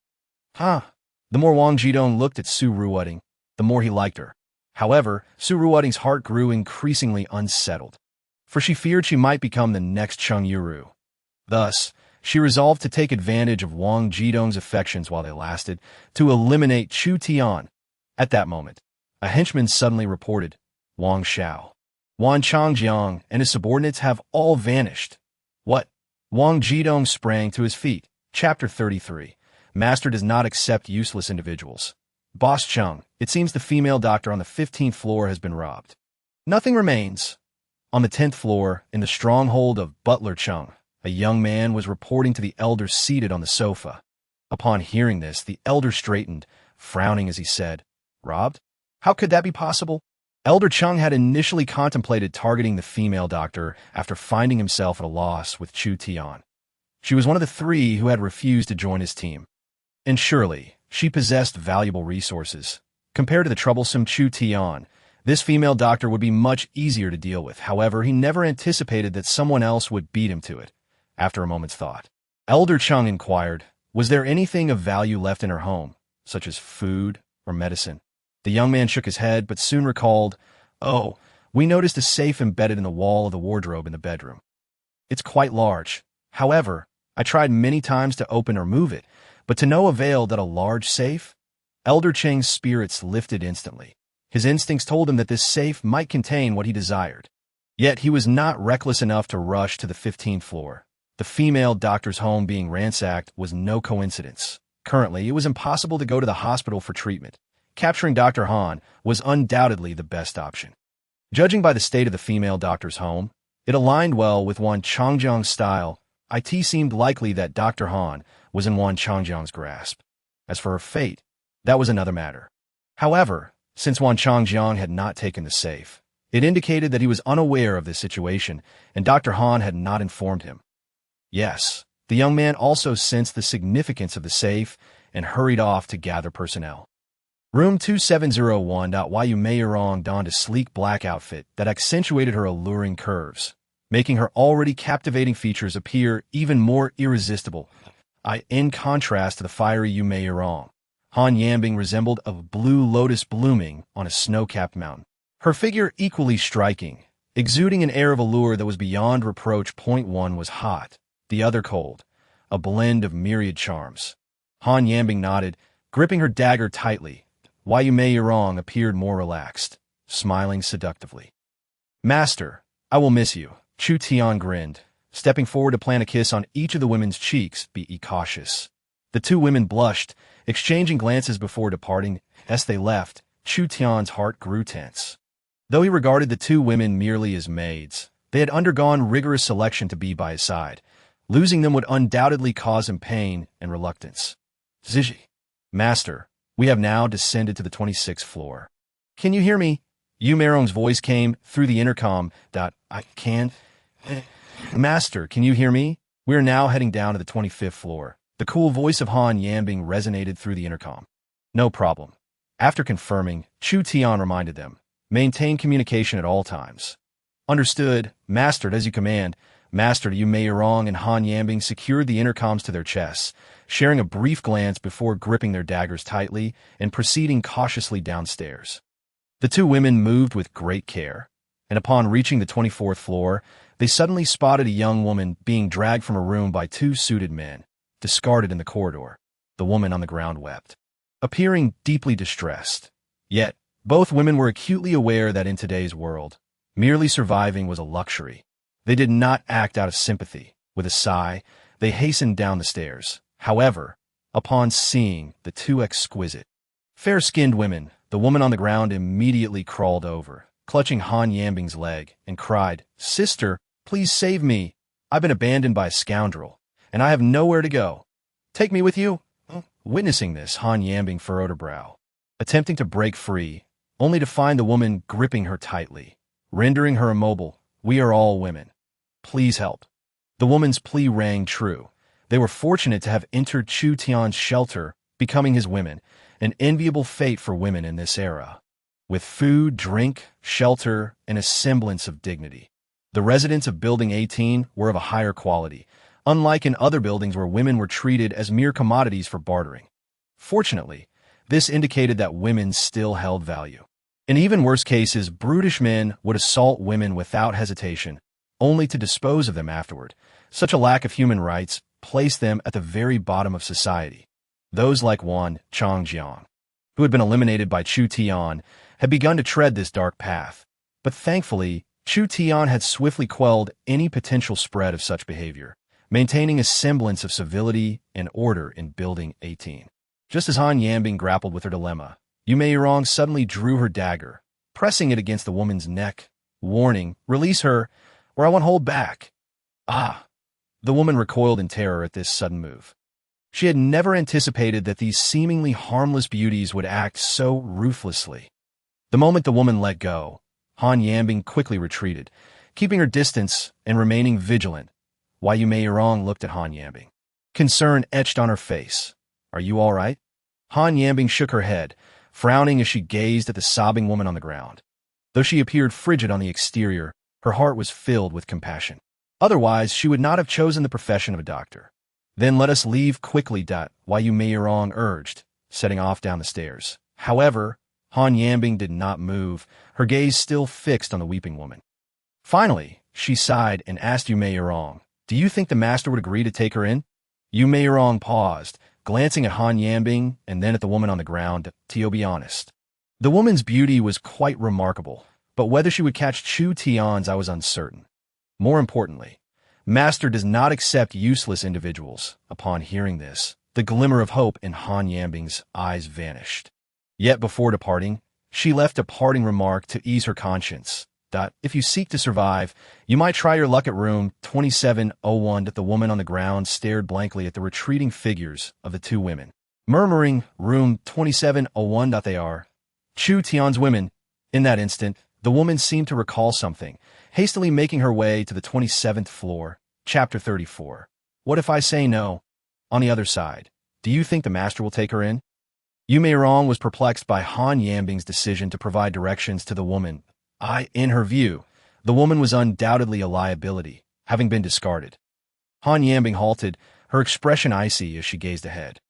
Huh. The more Wang Jidong looked at Su Ruoting, the more he liked her. However, Su Ruoting's heart grew increasingly unsettled, for she feared she might become the next Cheng Yuru. Thus, she resolved to take advantage of Wang Jidong's affections while they lasted, to eliminate Chu Tian. At that moment, a henchman suddenly reported, "Wang Xiao, Wan Changjiang, and his subordinates have all vanished." "What?" Wang Jidong sprang to his feet. Chapter 33. Master does not accept useless individuals. "Boss Chung, it seems the female doctor on the 15th floor has been robbed. Nothing remains." On the 10th floor, in the stronghold of Butler Chung, a young man was reporting to the elder seated on the sofa. Upon hearing this, the elder straightened, frowning as he said, "Robbed? How could that be possible?" Elder Chung had initially contemplated targeting the female doctor after finding himself at a loss with Chu Tian. She was one of the three who had refused to join his team. And surely, she possessed valuable resources. Compared to the troublesome Chu Tian, this female doctor would be much easier to deal with. However, he never anticipated that someone else would beat him to it. After a moment's thought, Elder Chung inquired, was there anything of value left in her home, such as food or medicine? The young man shook his head, but soon recalled, "Oh, we noticed a safe embedded in the wall of the wardrobe in the bedroom. It's quite large. However, I tried many times to open or move it, but to no avail. That a large safe?" Elder Cheng's spirits lifted instantly. His instincts told him that this safe might contain what he desired. Yet he was not reckless enough to rush to the 15th floor. The female doctor's home being ransacked was no coincidence. Currently, it was impossible to go to the hospital for treatment. Capturing Dr. Han was undoubtedly the best option. Judging by the state of the female doctor's home, it aligned well with Wan Changjiang's style. It seemed likely that Dr. Han was in Wan Changjiang's grasp. As for her fate, that was another matter. However, since Wan Changjiang had not taken the safe, it indicated that he was unaware of this situation, and Dr. Han had not informed him. Yes, the young man also sensed the significance of the safe and hurried off to gather personnel. Room 2701. Yu Meirong donned a sleek black outfit that accentuated her alluring curves, making her already captivating features appear even more irresistible. In contrast to the fiery Yu Meirong, Han Yambing resembled a blue lotus blooming on a snow-capped mountain. Her figure equally striking, exuding an air of allure that was beyond reproach. Point one was hot, the other cold, a blend of myriad charms. Han Yambing nodded, gripping her dagger tightly. Yu Meirong appeared more relaxed, smiling seductively. "Master, I will miss you." Chu Tian grinned, stepping forward to plant a kiss on each of the women's cheeks. "Be cautious. The two women blushed, exchanging glances before departing. As they left, Chu Tian's heart grew tense. Though he regarded the two women merely as maids, they had undergone rigorous selection to be by his side. Losing them would undoubtedly cause him pain and reluctance. Zizi, Master, we have now descended to the 26th floor. Can you hear me? Yu Meirong's voice came through the intercom. I can. Master, can you hear me? We are now heading down to the 25th floor. The cool voice of Han Yanbing resonated through the intercom. No problem. After confirming, Chu Tian reminded them, maintain communication at all times. Understood. Mastered as you command. Master Yu Meirong and Han Yanbing secured the intercoms to their chests, sharing a brief glance before gripping their daggers tightly and proceeding cautiously downstairs. The two women moved with great care, and upon reaching the 24th floor, they suddenly spotted a young woman being dragged from a room by two suited men, discarded in the corridor. The woman on the ground wept, appearing deeply distressed. Yet, both women were acutely aware that in today's world, merely surviving was a luxury. They did not act out of sympathy. With a sigh, they hastened down the stairs. However, upon seeing the two exquisite, fair-skinned women, the woman on the ground immediately crawled over, clutching Han Yanbing's leg, and cried, Sister, please save me. I've been abandoned by a scoundrel, and I have nowhere to go. Take me with you. Witnessing this, Han Yanbing furrowed her brow, attempting to break free, only to find the woman gripping her tightly, rendering her immobile. We are all women. Please help. The woman's plea rang true. They were fortunate to have entered Chu Tian's shelter, becoming his women, an enviable fate for women in this era. With food, drink, shelter, and a semblance of dignity. The residents of Building 18 were of a higher quality, unlike in other buildings where women were treated as mere commodities for bartering. Fortunately, this indicated that women still held value. In even worse cases, brutish men would assault women without hesitation, only to dispose of them afterward. Such a lack of human rights placed them at the very bottom of society. Those like Wan Changjiang, who had been eliminated by Chu Tian, had begun to tread this dark path. But thankfully, Chu Tian had swiftly quelled any potential spread of such behavior, maintaining a semblance of civility and order in Building 18. Just as Han Yanbing grappled with her dilemma, Yu Meirong suddenly drew her dagger, pressing it against the woman's neck, warning, release her, or I won't hold back. Ah! The woman recoiled in terror at this sudden move. She had never anticipated that these seemingly harmless beauties would act so ruthlessly. The moment the woman let go, Han Yanbing quickly retreated, keeping her distance and remaining vigilant, while Yu Meirong looked at Han Yanbing. Concern etched on her face. Are you all right? Han Yanbing shook her head, frowning as she gazed at the sobbing woman on the ground. Though she appeared frigid on the exterior, her heart was filled with compassion. Otherwise, she would not have chosen the profession of a doctor. Then let us leave quickly, Yu Meirong urged, setting off down the stairs. However, Han Yanbing did not move, her gaze still fixed on the weeping woman. Finally, she sighed and asked Yu Meirong, do you think the master would agree to take her in? Yu Meirong paused, glancing at Han Yanbing and then at the woman on the ground. To be honest, the woman's beauty was quite remarkable, but whether she would catch Chu Tian's I was uncertain. More importantly, Master does not accept useless individuals. Upon hearing this, the glimmer of hope in Han Yanbing's eyes vanished. Yet before departing, she left a parting remark to ease her conscience. If you seek to survive, you might try your luck at room 2701. The woman on the ground stared blankly at the retreating figures of the two women, murmuring, room 2701. They are Chu Tian's women. In that instant, the woman seemed to recall something, hastily making her way to the 27th floor. Chapter 34. What if I say no? On the other side, do you think the master will take her in? Yu Meirong was perplexed by Han Yanbing's decision to provide directions to the woman. In her view, the woman was undoubtedly a liability, having been discarded. Han Yanbing halted, her expression icy as she gazed ahead.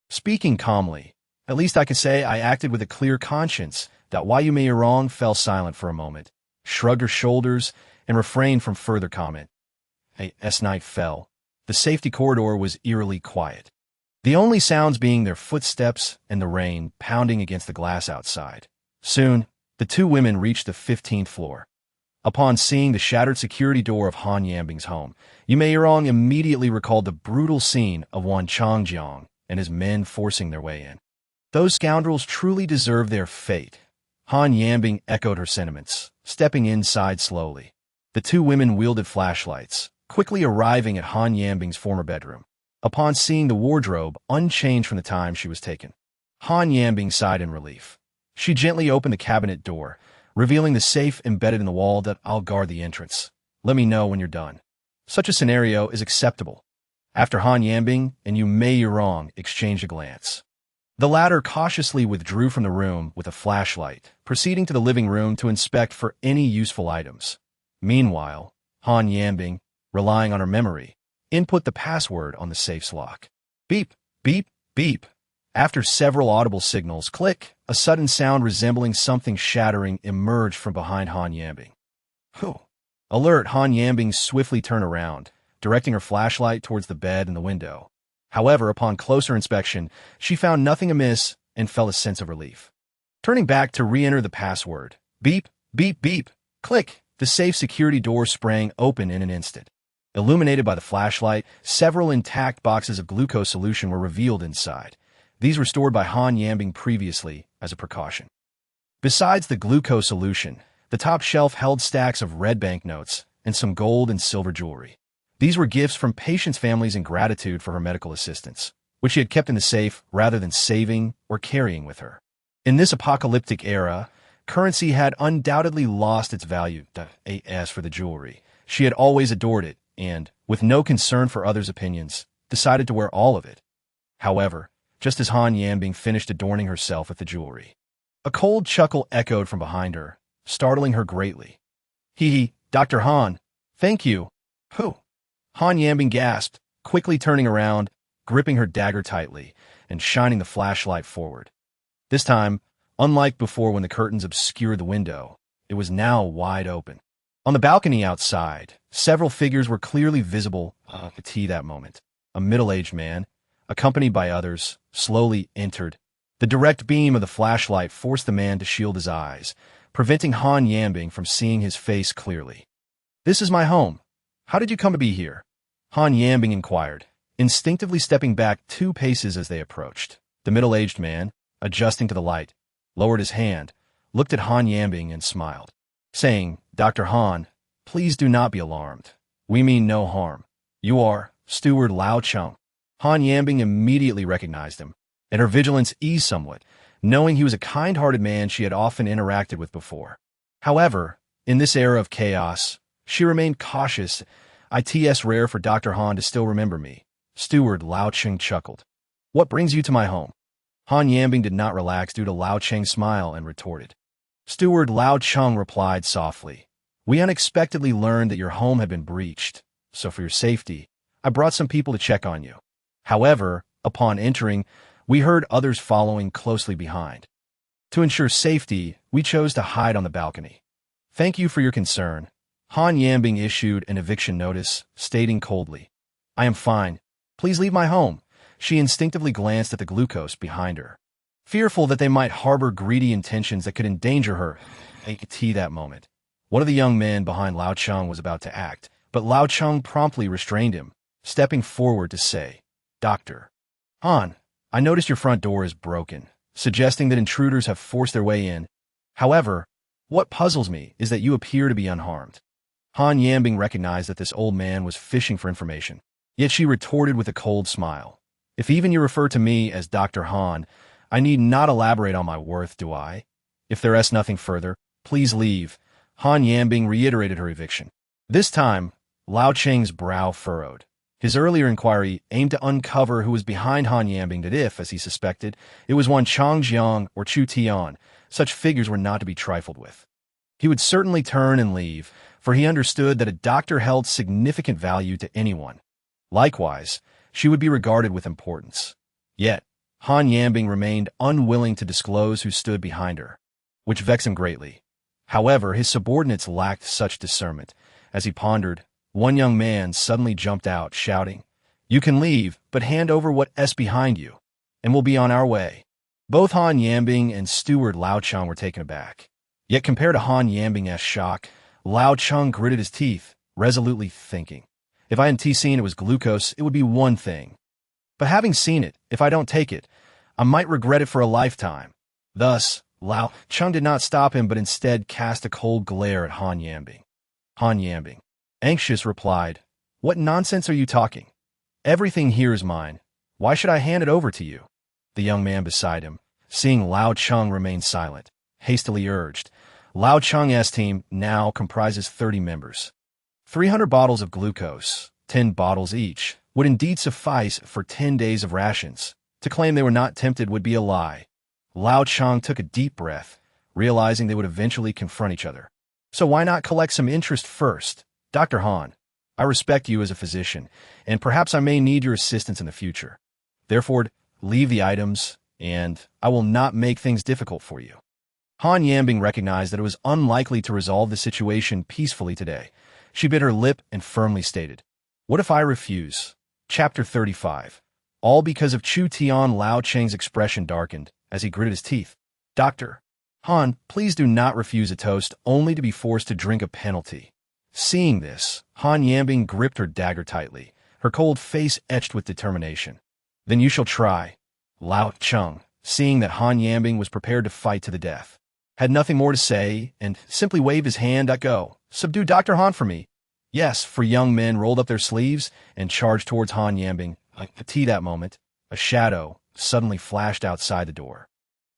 Speaking calmly, at least I can say I acted with a clear conscience. Yu Meirong fell silent for a moment, shrugged her shoulders, and refrained from further comment. As night fell, the safety corridor was eerily quiet, the only sounds being their footsteps and the rain pounding against the glass outside. Soon, the two women reached the 15th floor. Upon seeing the shattered security door of Han Yanbing's home, Yu Meirong immediately recalled the brutal scene of Wan Changjiang and his men forcing their way in. Those scoundrels truly deserve their fate. Han Yambing echoed her sentiments, stepping inside slowly. The two women wielded flashlights, quickly arriving at Han Yambing's former bedroom. Upon seeing the wardrobe unchanged from the time she was taken, Han Yambing sighed in relief. She gently opened the cabinet door, revealing the safe embedded in the wall. That I'll guard the entrance. Let me know when you're done. Such a scenario is acceptable. After Han Yambing and Yu Mei Yurong exchanged a glance, the latter cautiously withdrew from the room with a flashlight, proceeding to the living room to inspect for any useful items. Meanwhile, Han Yambing, relying on her memory, input the password on the safe's lock. Beep, beep, beep. After several audible signals, click, a sudden sound resembling something shattering emerged from behind Han Yambing. Whew. Alert, Han Yambing swiftly turned around, directing her flashlight towards the bed and the window. However, upon closer inspection, she found nothing amiss and felt a sense of relief. Turning back to re-enter the password, beep, beep, beep, click, the safe security door sprang open in an instant. Illuminated by the flashlight, several intact boxes of glucose solution were revealed inside. These were stored by Han Yambing previously as a precaution. Besides the glucose solution, the top shelf held stacks of red banknotes and some gold and silver jewelry. These were gifts from patients' families in gratitude for her medical assistance, which she had kept in the safe rather than saving or carrying with her. In this apocalyptic era, currency had undoubtedly lost its value. As for the jewelry, she had always adored it and, with no concern for others' opinions, decided to wear all of it. However, just as Han Yambing finished adorning herself with the jewelry, a cold chuckle echoed from behind her, startling her greatly. Hee, Dr. Han, thank you. Who? Han Yambing gasped, quickly turning around, gripping her dagger tightly, and shining the flashlight forward. This time, unlike before when the curtains obscured the window, it was now wide open. On the balcony outside, several figures were clearly visible at that moment. A middle-aged man, accompanied by others, slowly entered. The direct beam of the flashlight forced the man to shield his eyes, preventing Han Yambing from seeing his face clearly. This is my home. How did you come to be here? Han Yambing inquired, instinctively stepping back 2 paces as they approached. The middle-aged man, adjusting to the light, lowered his hand, looked at Han Yambing and smiled, saying, Dr. Han, please do not be alarmed. We mean no harm. You are Steward Lao Chung. Han Yambing immediately recognized him, and her vigilance eased somewhat, knowing he was a kind-hearted man she had often interacted with before. However, in this era of chaos, she remained cautious. It's rare for Dr. Han to still remember me. Steward Lao Chung chuckled. What brings you to my home? Han Yambing did not relax due to Lao Cheng's smile and retorted. Steward Lao Chung replied softly. We unexpectedly learned that your home had been breached, so for your safety, I brought some people to check on you. However, upon entering, we heard others following closely behind. To ensure safety, we chose to hide on the balcony. Thank you for your concern. Han Yambing issued an eviction notice, stating coldly, I am fine. Please leave my home. She instinctively glanced at the glucose behind her, fearful that they might harbor greedy intentions that could endanger her. At that moment, one of the young men behind Lao Chung was about to act, but Lao Chung promptly restrained him, stepping forward to say, Doctor Han, I noticed your front door is broken, suggesting that intruders have forced their way in. However, what puzzles me is that you appear to be unharmed. Han Yambing recognized that this old man was fishing for information, yet she retorted with a cold smile. If even you refer to me as Dr. Han, I need not elaborate on my worth, do I? If there is nothing further, please leave. Han Yambing reiterated her eviction. This time, Lao Cheng's brow furrowed. His earlier inquiry aimed to uncover who was behind Han Yambing, that if, as he suspected, it was one Chang Jiang or Chu Tian, such figures were not to be trifled with. He would certainly turn and leave, for he understood that a doctor held significant value to anyone. Likewise, she would be regarded with importance. Yet, Han Yambing remained unwilling to disclose who stood behind her, which vexed him greatly. However, his subordinates lacked such discernment. As he pondered, one young man suddenly jumped out, shouting, You can leave, but hand over what's behind you, and we'll be on our way. Both Han Yambing and Steward Lao Chung were taken aback. Yet compared to Han Yambing's shock, Lao Chung gritted his teeth, resolutely thinking, If I hadn't seen it was glucose, it would be one thing. But having seen it, if I don't take it, I might regret it for a lifetime. Thus, Lao Cheng did not stop him but instead cast a cold glare at Han Yambing. Han Yambing, anxious, replied, "What nonsense are you talking? Everything here is mine. Why should I hand it over to you?" The young man beside him, seeing Lao Cheng remain silent, hastily urged. Lao Cheng's team now comprises 30 members. 300 bottles of glucose, 10 bottles each, would indeed suffice for 10 days of rations. To claim they were not tempted would be a lie. Lao Cheng took a deep breath, realizing they would eventually confront each other. So why not collect some interest first? Dr. Han, I respect you as a physician, and perhaps I may need your assistance in the future. Therefore, leave the items, and I will not make things difficult for you. Han Yambing recognized that it was unlikely to resolve the situation peacefully today. She bit her lip and firmly stated, "What if I refuse?" Chapter 35. All because of Chu Tian. Lao Cheng's expression darkened as he gritted his teeth. "Dr. Han, please do not refuse a toast only to be forced to drink a penalty." Seeing this, Han Yambing gripped her dagger tightly, her cold face etched with determination. "Then you shall try." Lao Cheng, seeing that Han Yambing was prepared to fight to the death, had nothing more to say and simply waved his hand at go. "Subdue Dr. Han for me." Yes, for young men rolled up their sleeves and charged towards Han Yambing. At that moment, a shadow suddenly flashed outside the door.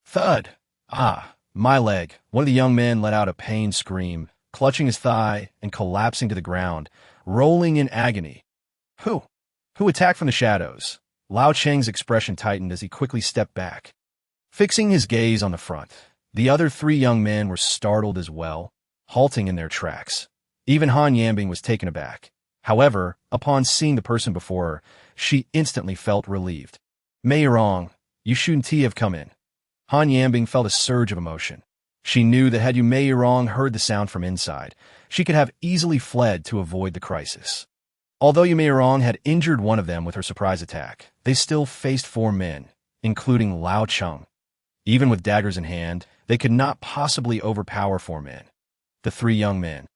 Thud! Ah, my leg. One of the young men let out a pained scream, clutching his thigh and collapsing to the ground, rolling in agony. Who? Who attacked from the shadows? Lao Cheng's expression tightened as he quickly stepped back. Fixing his gaze on the front, the other 3 young men were startled as well, halting in their tracks. Even Han Yambing was taken aback. However, upon seeing the person before her, she instantly felt relieved. "Mei Rong, you shouldn't have come in." Han Yambing felt a surge of emotion. She knew that had Mei Rong heard the sound from inside, she could have easily fled to avoid the crisis. Although Mei Rong had injured one of them with her surprise attack, they still faced 4 men, including Lao Cheng. Even with daggers in hand, they could not possibly overpower 4 men. The 3 young men,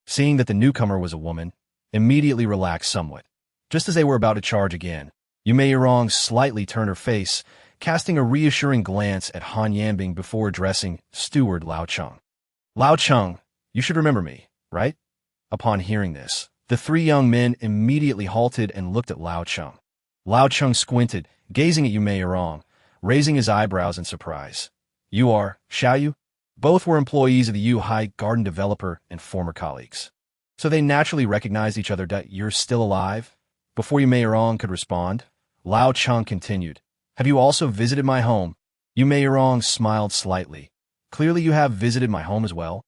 seeing that the newcomer was a woman, immediately relaxed somewhat. Just as they were about to charge again, Mei Rong slightly turned her face, casting a reassuring glance at Han Yambing before addressing Steward Lao Cheng. "Lao Cheng, you should remember me, right?" Upon hearing this, the 3 young men immediately halted and looked at Lao Cheng. Lao Cheng squinted, gazing at Mei Rong, raising his eyebrows in surprise. "You are, shall you?" Both were employees of the Yu Hai garden developer and former colleagues. So they naturally recognized each other. "You're still alive?" Before Mei Rong could respond, Lao Cheng continued, "Have you also visited my home?" Mei Rong smiled slightly. "Clearly you have visited my home as well."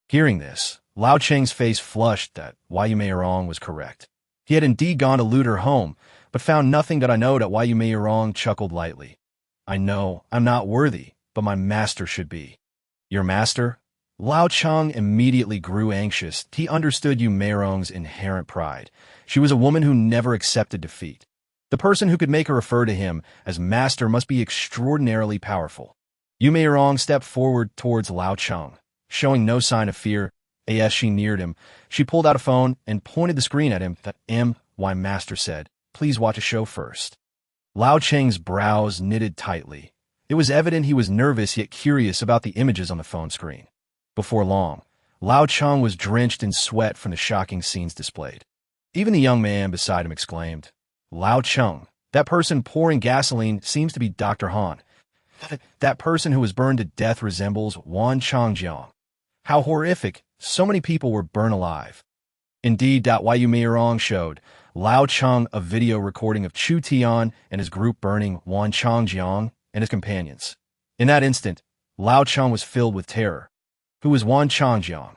Hearing this, Lao Cheng's face flushed that Mei Rong was correct. He had indeed gone to loot her home, but found nothing. I know that Mei Rong chuckled lightly. "I know I'm not worthy, but my master should be." "Your master?" Lao Cheng immediately grew anxious. He understood Mei Rong's inherent pride. She was a woman who never accepted defeat. The person who could make her refer to him as master must be extraordinarily powerful. Mei Rong stepped forward towards Lao Cheng, showing no sign of fear. As she neared him, she pulled out a phone and pointed the screen at him. "My master said, please watch a show first." Lao Cheng's brows knitted tightly. It was evident he was nervous yet curious about the images on the phone screen. Before long, Lao Cheng was drenched in sweat from the shocking scenes displayed. Even the young man beside him exclaimed, "Lao Cheng, that person pouring gasoline seems to be Dr. Han. That person who was burned to death resembles Wan Changjiang. How horrific, so many people were burned alive." Indeed, Mei Rong showed Lao Cheng a video recording of Chu Tian and his group burning Wan Changjiang and his companions. In that instant, Lao Cheng was filled with terror. Who was Wan Changjiang?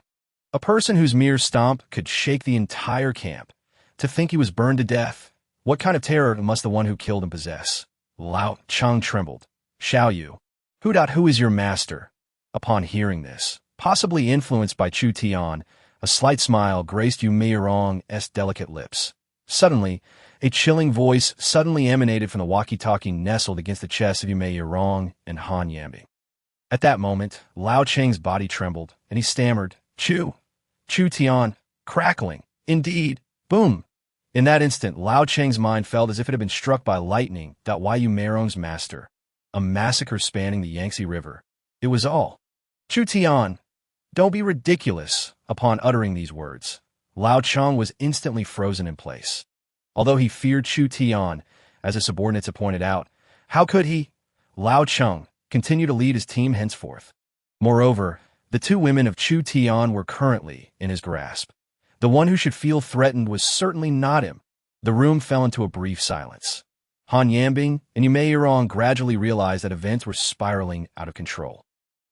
A person whose mere stomp could shake the entire camp. To think he was burned to death. What kind of terror must the one who killed him possess? Lao Cheng trembled. "Shall you? Who is your master?" Upon hearing this, possibly influenced by Chu Tian, a slight smile graced Mei Rong's delicate lips. Suddenly, a chilling voice suddenly emanated from the walkie-talkie nestled against the chest of Mei Rong and Han Yambing. At that moment, Lao Cheng's body trembled, and he stammered, Chu Tian, crackling, indeed, boom." In that instant, Lao Cheng's mind felt as if it had been struck by lightning. Yu Meirong's master. A massacre spanning the Yangtze River. It was all. Chu Tian, don't be ridiculous. Upon uttering these words, Lao Cheng was instantly frozen in place. Although he feared Chu Tian, as his subordinates had pointed out, how could he, Lao Cheng, continue to lead his team henceforth? Moreover, the two women of Chu Tian were currently in his grasp. The one who should feel threatened was certainly not him. The room fell into a brief silence. Han Yambing and Yume Yurong gradually realized that events were spiraling out of control.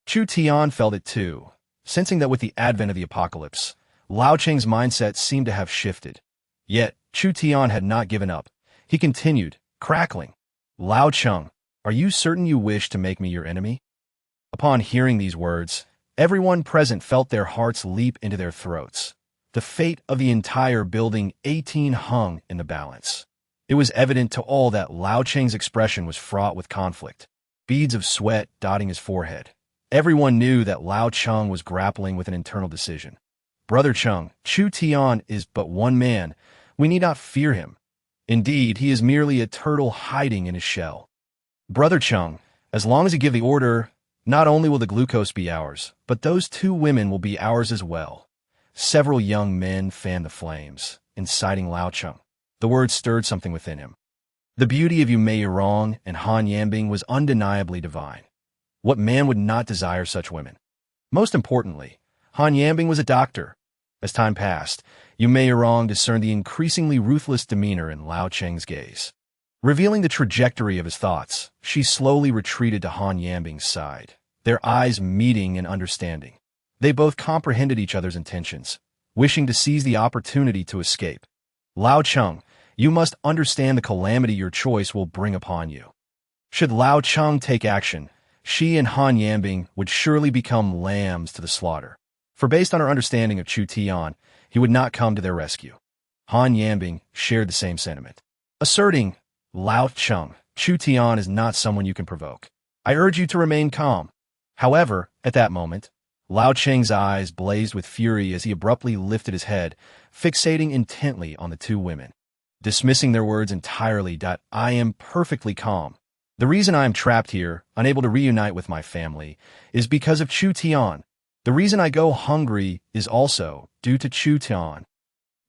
Chu Tian felt it too, sensing that with the advent of the apocalypse, Lao Cheng's mindset seemed to have shifted. Yet, Chu Tian had not given up. He continued, crackling. Lao Cheng, are you certain you wish to make me your enemy? Upon hearing these words, everyone present felt their hearts leap into their throats. The fate of the entire building 18 hung in the balance. It was evident to all that Lao Cheng's expression was fraught with conflict, beads of sweat dotting his forehead. Everyone knew that Lao Cheng was grappling with an internal decision. Brother Cheng, Chu Tian is but one man. We need not fear him. Indeed, he is merely a turtle hiding in his shell. Brother Cheng, as long as you give the order, not only will the glucose be ours, but those two women will be ours as well. Several young men fanned the flames, inciting Lao Cheng. The words stirred something within him. The beauty of Yume Yurong and Han Yambing was undeniably divine. What man would not desire such women? Most importantly, Han Yambing was a doctor. As time passed, Yume Yurong discerned the increasingly ruthless demeanor in Lao Cheng's gaze. Revealing the trajectory of his thoughts, she slowly retreated to Han Yambing's side, their eyes meeting in understanding. They both comprehended each other's intentions, wishing to seize the opportunity to escape. Lao Cheng, you must understand the calamity your choice will bring upon you. Should Lao Cheng take action, she and Han Yambing would surely become lambs to the slaughter. For based on her understanding of Chu Tian, he would not come to their rescue. Han Yambing shared the same sentiment, asserting, Lao Cheng, Chu Tian is not someone you can provoke. I urge you to remain calm. However, at that moment, Lao Cheng's eyes blazed with fury as he abruptly lifted his head, fixating intently on the two women. Dismissing their words entirely, I am perfectly calm. The reason I am trapped here, unable to reunite with my family, is because of Chu Tian. The reason I go hungry is also due to Chu Tian.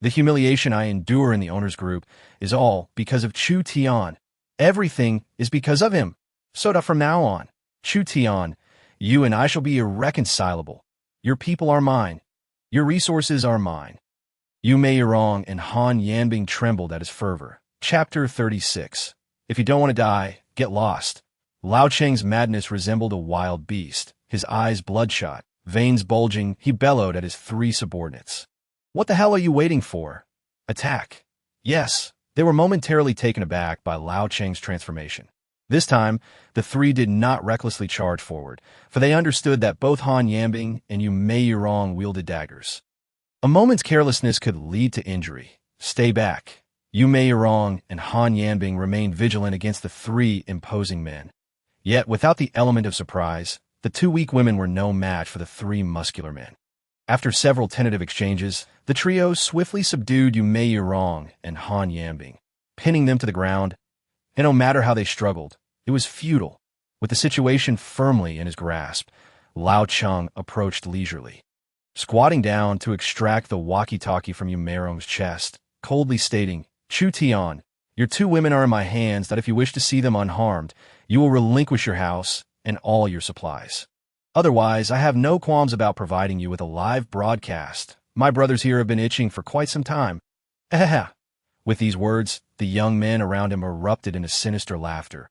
The humiliation I endure in the owner's group is all because of Chu Tian. Everything is because of him. So from now on, Chu Tian, you and I shall be irreconcilable. Your people are mine. Your resources are mine. Yume Yurong and Han Yanbing trembled at his fervor. Chapter 36. If you don't want to die, get lost. Lao Cheng's madness resembled a wild beast. His eyes bloodshot, veins bulging, he bellowed at his three subordinates. What the hell are you waiting for? Attack. Yes, they were momentarily taken aback by Lao Cheng's transformation. This time, the three did not recklessly charge forward, for they understood that both Han Yambing and Yume Yurong wielded daggers. A moment's carelessness could lead to injury. Stay back. Yume Yurong and Han Yanbing remained vigilant against the three imposing men. Yet, without the element of surprise, the two weak women were no match for the three muscular men. After several tentative exchanges, the trio swiftly subdued Yume Yurong and Han Yambing, pinning them to the ground. And no matter how they struggled, it was futile. With the situation firmly in his grasp, Lao Cheng approached leisurely. Squatting down to extract the walkie-talkie from Yume Yurong's chest, coldly stating, Chu Tian, your two women are in my hands that if you wish to see them unharmed, you will relinquish your house and all your supplies. Otherwise, I have no qualms about providing you with a live broadcast. My brothers here have been itching for quite some time. With these words, the young men around him erupted into sinister laughter,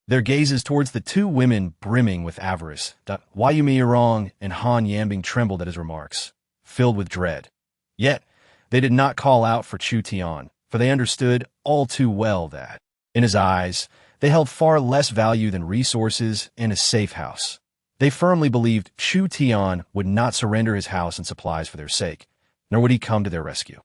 their gazes towards the two women brimming with avarice. Yume Yurong and Han Yambing trembled at his remarks, filled with dread. Yet, they did not call out for Chu Tian, for they understood all too well that, in his eyes, they held far less value than resources and a safe house. They firmly believed Chu Tian would not surrender his house and supplies for their sake, nor would he come to their rescue.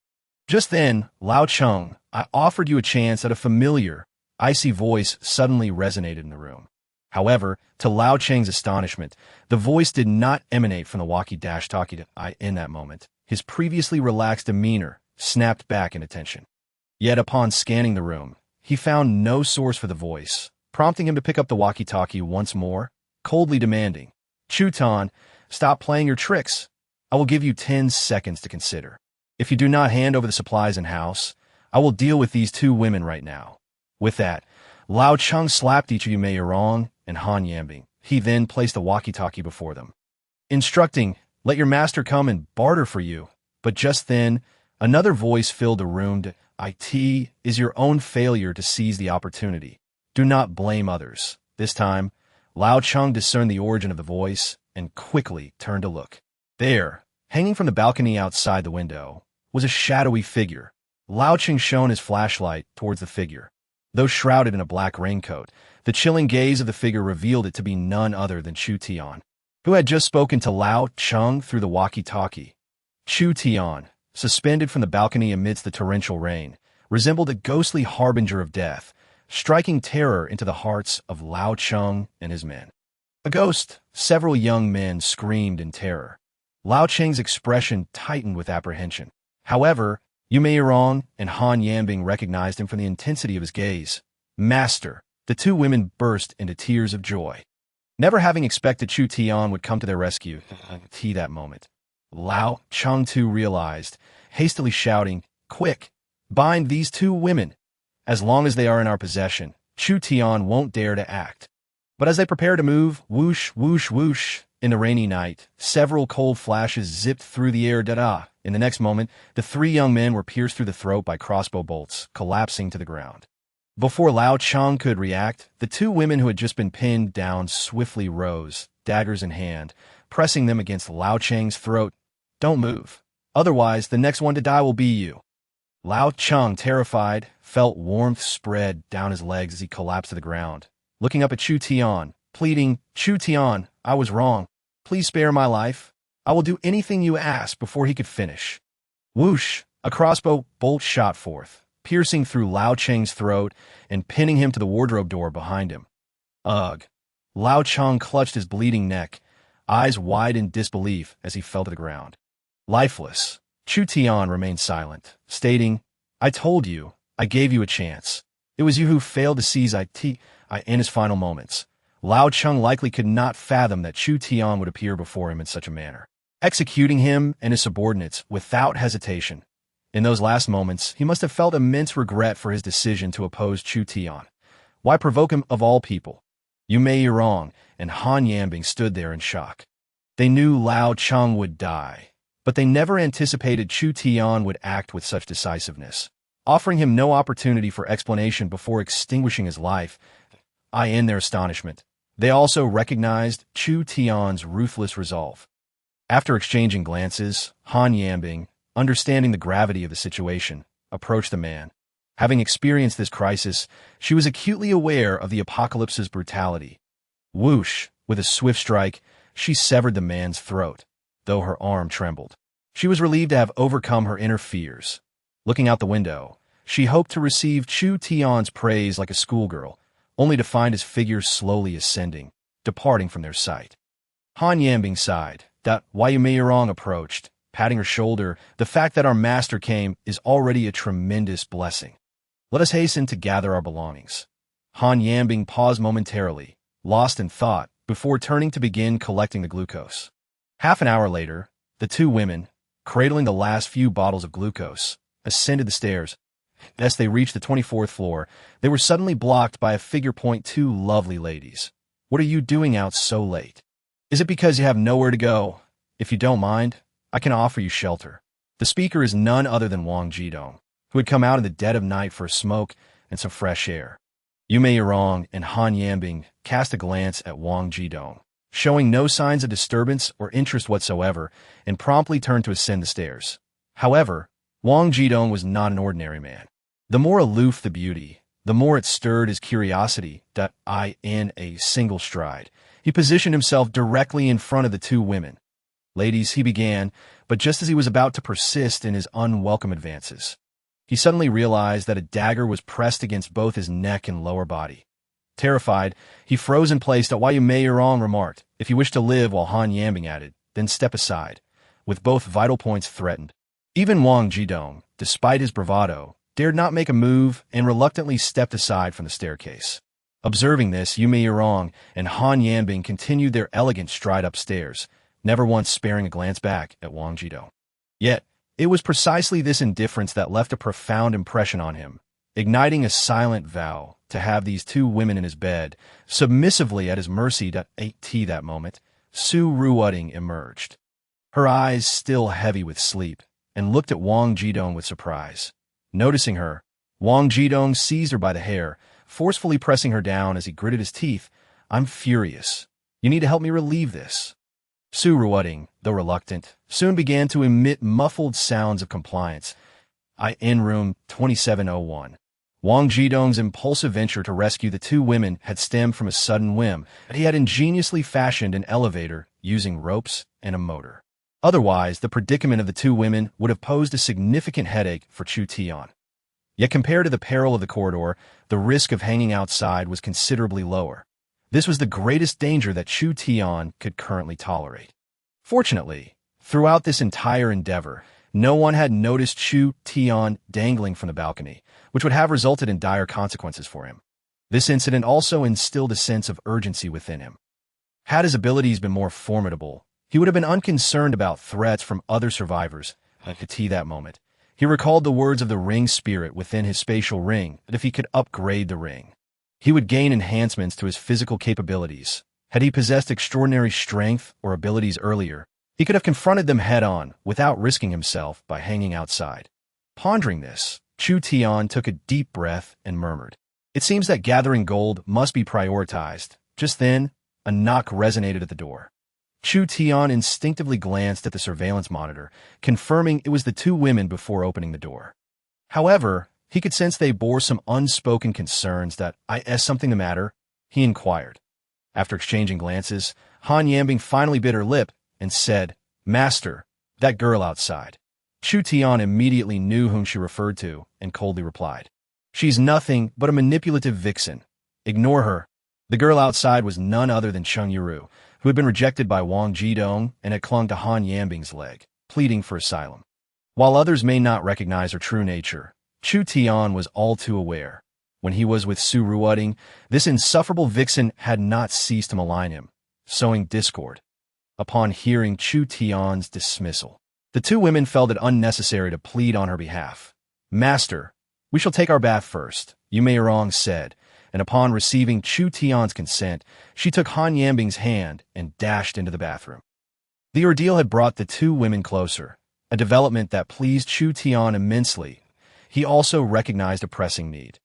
Just then, Lao Cheng, I offered you a chance at a familiar, icy voice suddenly resonated in the room. However, to Lao Cheng's astonishment, the voice did not emanate from the walkie-talkie in that moment. His previously relaxed demeanor snapped back into tension. Yet upon scanning the room, he found no source for the voice, prompting him to pick up the walkie-talkie once more, coldly demanding, "Chu Tian, stop playing your tricks. I will give you 10 seconds to consider. If you do not hand over the supplies and house, I will deal with these two women right now." With that, Lao Cheng slapped each of you Mei Wrong and Han Yambing. He then placed the walkie-talkie before them, instructing, "Let your master come and barter for you." But just then, another voice filled the room. "It is your own failure to seize the opportunity. Do not blame others." This time, Lao Cheng discerned the origin of the voice and quickly turned to look. There, hanging from the balcony outside the window, was a shadowy figure. Lao Cheng shone his flashlight towards the figure. Though shrouded in a black raincoat, the chilling gaze of the figure revealed it to be none other than Chu Tian, who had just spoken to Lao Cheng through the walkie-talkie. Chu Tian, suspended from the balcony amidst the torrential rain, resembled a ghostly harbinger of death, striking terror into the hearts of Lao Cheng and his men. A ghost, several young men screamed in terror. Lao Cheng's expression tightened with apprehension. However, Yu Meirong and Han Yambing recognized him from the intensity of his gaze. "Master!" The two women burst into tears of joy. Never having expected Chu Tian would come to their rescue that moment, Lao Cheng too realized, hastily shouting, "Quick! Bind these two women! As long as they are in our possession, Chu Tian won't dare to act." But as they prepared to move, whoosh, whoosh, whoosh, in the rainy night, several cold flashes zipped through the air. In the next moment, the three young men were pierced through the throat by crossbow bolts, collapsing to the ground. Before Lao Cheng could react, the two women who had just been pinned down swiftly rose, daggers in hand, pressing them against Lao Cheng's throat. "Don't move. Otherwise, the next one to die will be you." Lao Cheng, terrified, felt warmth spread down his legs as he collapsed to the ground. Looking up at Chu Tian, pleading, "Chu Tian, I was wrong. Please spare my life. I will do anything you ask." Before he could finish, whoosh, a crossbow bolt shot forth, piercing through Lao Cheng's throat and pinning him to the wardrobe door behind him. Ugh! Lao Cheng clutched his bleeding neck, eyes wide in disbelief as he fell to the ground. Lifeless, Chu Tian remained silent, stating, "I told you, I gave you a chance. It was you who failed to seize it." In his final moments, Lao Cheng likely could not fathom that Chu Tian would appear before him in such a manner, executing him and his subordinates without hesitation. In those last moments, he must have felt immense regret for his decision to oppose Chu Tian. Why provoke him of all people? Yu Meirong and Han Yambing stood there in shock. They knew Lao Cheng would die, but they never anticipated Chu Tian would act with such decisiveness, offering him no opportunity for explanation before extinguishing his life. In their astonishment, they also recognized Chu Tian's ruthless resolve. After exchanging glances, Han Yambing, understanding the gravity of the situation, approached the man. Having experienced this crisis, she was acutely aware of the apocalypse's brutality. Whoosh! With a swift strike, she severed the man's throat, though her arm trembled. She was relieved to have overcome her inner fears. Looking out the window, she hoped to receive Chu Tian's praise like a schoolgirl, only to find his figure slowly ascending, departing from their sight. Han Yambing sighed. Yu Meirong approached, patting her shoulder. "The fact that our master came is already a tremendous blessing. Let us hasten to gather our belongings." Han Yambing paused momentarily, lost in thought, before turning to begin collecting the glucose. Half an hour later, the two women, cradling the last few bottles of glucose, ascended the stairs. As they reached the 24th floor, they were suddenly blocked by a figure. "Two lovely ladies. What are you doing out so late? Is it because you have nowhere to go? If you don't mind, I can offer you shelter." The speaker is none other than Wang Jidong, who had come out in the dead of night for a smoke and some fresh air. Yu Meirong and Han Yambing cast a glance at Wang Jidong, showing no signs of disturbance or interest whatsoever, and promptly turned to ascend the stairs. However, Wang Jidong was not an ordinary man. The more aloof the beauty, the more it stirred his curiosity. In a single stride, he positioned himself directly in front of the two women. "Ladies," he began, but just as he was about to persist in his unwelcome advances, he suddenly realized that a dagger was pressed against both his neck and lower body. Terrified, he froze in place. Yu Meirong remarked, "If you wish to live," while Han Yambing added, "then step aside," with both vital points threatened. Even Wang Jidong, despite his bravado, dared not make a move and reluctantly stepped aside from the staircase. Observing this, Yu Meirong and Han Yanbing continued their elegant stride upstairs, never once sparing a glance back at Wang Jidong. Yet, it was precisely this indifference that left a profound impression on him, igniting a silent vow to have these two women in his bed, submissively at his mercy. At that moment, Su Ruoding emerged, her eyes still heavy with sleep, and looked at Wang Jidong with surprise. Noticing her, Wang Jidong seized her by the hair, forcefully pressing her down as he gritted his teeth. "I'm furious. You need to help me relieve this." Su Ruoding, though reluctant, soon began to emit muffled sounds of compliance. In room 2701. Wang Jidong's impulsive venture to rescue the two women had stemmed from a sudden whim. He had ingeniously fashioned an elevator using ropes and a motor. Otherwise, the predicament of the two women would have posed a significant headache for Chu Tian. Yet compared to the peril of the corridor, the risk of hanging outside was considerably lower. This was the greatest danger that Chu Tian could currently tolerate. Fortunately, throughout this entire endeavor, no one had noticed Chu Tian dangling from the balcony, which would have resulted in dire consequences for him. This incident also instilled a sense of urgency within him. Had his abilities been more formidable, he would have been unconcerned about threats from other survivors. At that moment, he recalled the words of the ring spirit within his spatial ring that if he could upgrade the ring, he would gain enhancements to his physical capabilities. Had he possessed extraordinary strength or abilities earlier, he could have confronted them head-on without risking himself by hanging outside. Pondering this, Chu Tian took a deep breath and murmured, "It seems that gathering gold must be prioritized." Just then, a knock resonated at the door. Chu Tian instinctively glanced at the surveillance monitor, confirming it was the two women before opening the door. However, he could sense they bore some unspoken concerns. "Is something the matter?" he inquired. After exchanging glances, Han Yanbing finally bit her lip and said, "Master, that girl outside." Chu Tian immediately knew whom she referred to and coldly replied, "She's nothing but a manipulative vixen. Ignore her." The girl outside was none other than Cheng Yuru, who had been rejected by Wang Jidong and had clung to Han Yanbing's leg, pleading for asylum. While others may not recognize her true nature, Chu Tian was all too aware. When he was with Su Ruoding, this insufferable vixen had not ceased to malign him, sowing discord. Upon hearing Chu Tian's dismissal, the two women felt it unnecessary to plead on her behalf. "Master, we shall take our bath first," Yu Meirong said, and upon receiving Chu Tian's consent, she took Han Yanbing's hand and dashed into the bathroom. The ordeal had brought the two women closer, a development that pleased Chu Tian immensely. He also recognized a pressing need.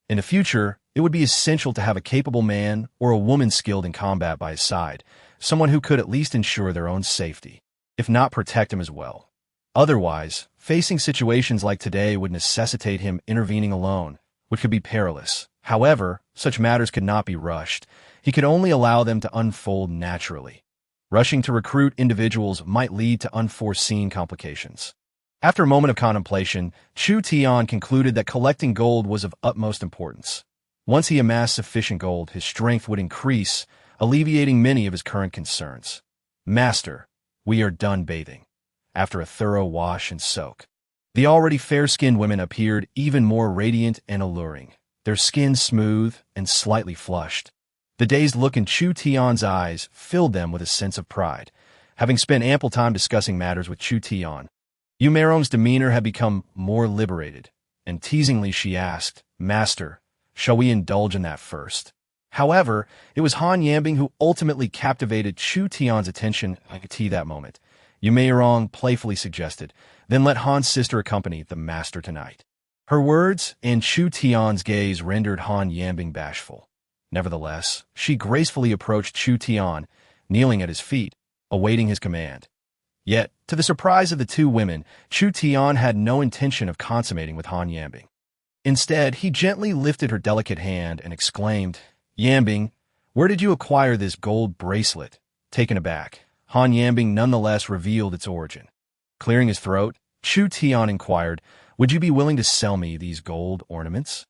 In the future, it would be essential to have a capable man or a woman skilled in combat by his side, someone who could at least ensure their own safety, if not protect him as well. Otherwise, facing situations like today would necessitate him intervening alone, which could be perilous. However, such matters could not be rushed. He could only allow them to unfold naturally. Rushing to recruit individuals might lead to unforeseen complications. After a moment of contemplation, Chu Tian concluded that collecting gold was of utmost importance. Once he amassed sufficient gold, his strength would increase, alleviating many of his current concerns. "Master, we are done bathing." After a thorough wash and soak, the already fair-skinned women appeared even more radiant and alluring, their skin smooth and slightly flushed. The dazed look in Chu Tian's eyes filled them with a sense of pride. Having spent ample time discussing matters with Chu Tian, Yu Meirong's demeanor had become more liberated, and teasingly she asked, "Master, shall we indulge in that first?" However, it was Han Yanbing who ultimately captivated Chu Tian's attention at that moment. Yu Meirong playfully suggested, "Then let Han's sister accompany the master tonight." Her words and Chu Tian's gaze rendered Han Yanbing bashful. Nevertheless, she gracefully approached Chu Tian, kneeling at his feet, awaiting his command. Yet, to the surprise of the two women, Chu Tian had no intention of consummating with Han Yanbing. Instead, he gently lifted her delicate hand and exclaimed, "Yanbing, where did you acquire this gold bracelet?" Taken aback, Han Yanbing nonetheless revealed its origin. Clearing his throat, Chu Tian inquired, "Would you be willing to sell me these gold ornaments?"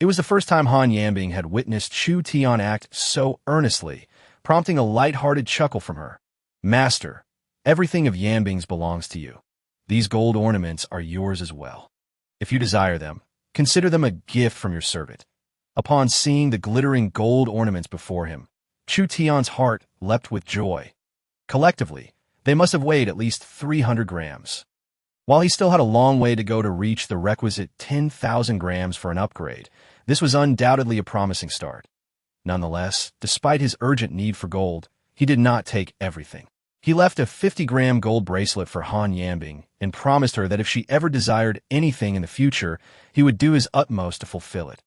It was the first time Han Yanbing had witnessed Chu Tian act so earnestly, prompting a light-hearted chuckle from her. "Master, everything of Yanbing's belongs to you. These gold ornaments are yours as well. If you desire them, Consider them a gift from your servant." Upon seeing the glittering gold ornaments before him, Chu Tian's heart leapt with joy. Collectively, they must have weighed at least 300 grams. While he still had a long way to go to reach the requisite 10,000 grams for an upgrade, this was undoubtedly a promising start. Nonetheless, despite his urgent need for gold, he did not take everything. He left a 50-gram gold bracelet for Han Yanbing and promised her that if she ever desired anything in the future, he would do his utmost to fulfill it.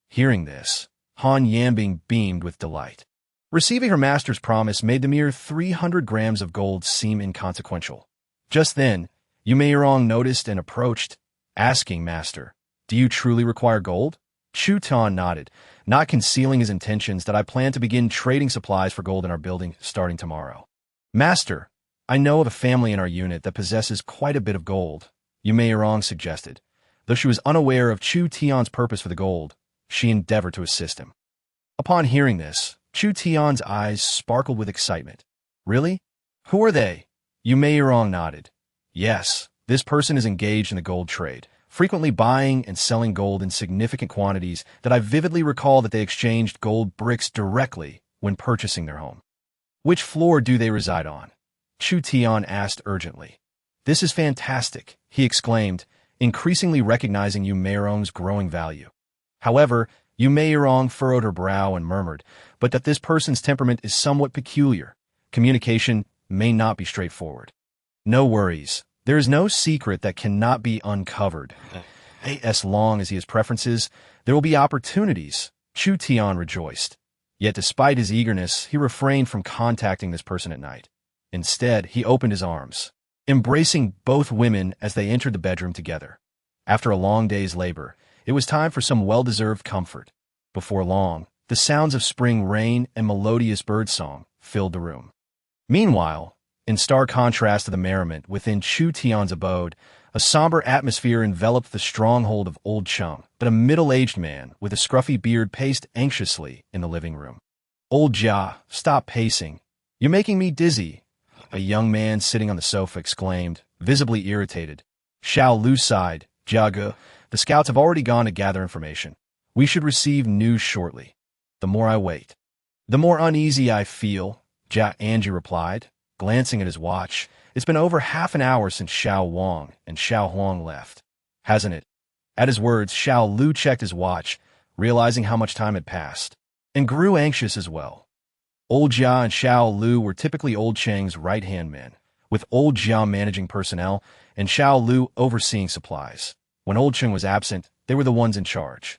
Hearing this, Han Yanbing beamed with delight. Receiving her master's promise made the mere 300 grams of gold seem inconsequential. Just then, Yumeirong noticed and approached, asking, "Master, do you truly require gold?" Chu Tian nodded, not concealing his intentions that I plan to begin trading supplies for gold in our building starting tomorrow. "Master, I know of a family in our unit that possesses quite a bit of gold," Yumeirong suggested. Though she was unaware of Chu Tian's purpose for the gold, she endeavored to assist him. Upon hearing this, Chu Tian's eyes sparkled with excitement. "Really? Who are they?" Yumeirong nodded. "Yes, this person is engaged in the gold trade, frequently buying and selling gold in significant quantities that I vividly recall that they exchanged gold bricks directly when purchasing their home." "Which floor do they reside on?" Chu Tian asked urgently. "This is fantastic," he exclaimed, increasingly recognizing Yumeirong's growing value. However, Yumeirong furrowed her brow and murmured, "But that this person's temperament is somewhat peculiar. Communication may not be straightforward." "No worries. There is no secret that cannot be uncovered. As long as he has preferences, there will be opportunities," Chu Tian rejoiced. Yet despite his eagerness, he refrained from contacting this person at night. Instead, he opened his arms, embracing both women as they entered the bedroom together. After a long day's labor, it was time for some well-deserved comfort. Before long, the sounds of spring rain and melodious birdsong filled the room. Meanwhile, in stark contrast to the merriment within Chu Tian's abode, a somber atmosphere enveloped the stronghold of Old Chung, but a middle-aged man with a scruffy beard paced anxiously in the living room. "Old Jia, stop pacing. You're making me dizzy," a young man sitting on the sofa exclaimed, visibly irritated. Xiao Lu sighed. "Jia, the scouts have already gone to gather information. We should receive news shortly. The more I wait, the more uneasy I feel," Jia Anji replied, glancing at his watch. "It's been over half an hour since Xiao Wang and Xiao Huang left, hasn't it?" At his words, Xiao Lu checked his watch, realizing how much time had passed, and grew anxious as well. Old Jia and Xiao Lu were typically Old Cheng's right-hand men, with Old Jia managing personnel and Xiao Lu overseeing supplies. When Old Cheng was absent, they were the ones in charge.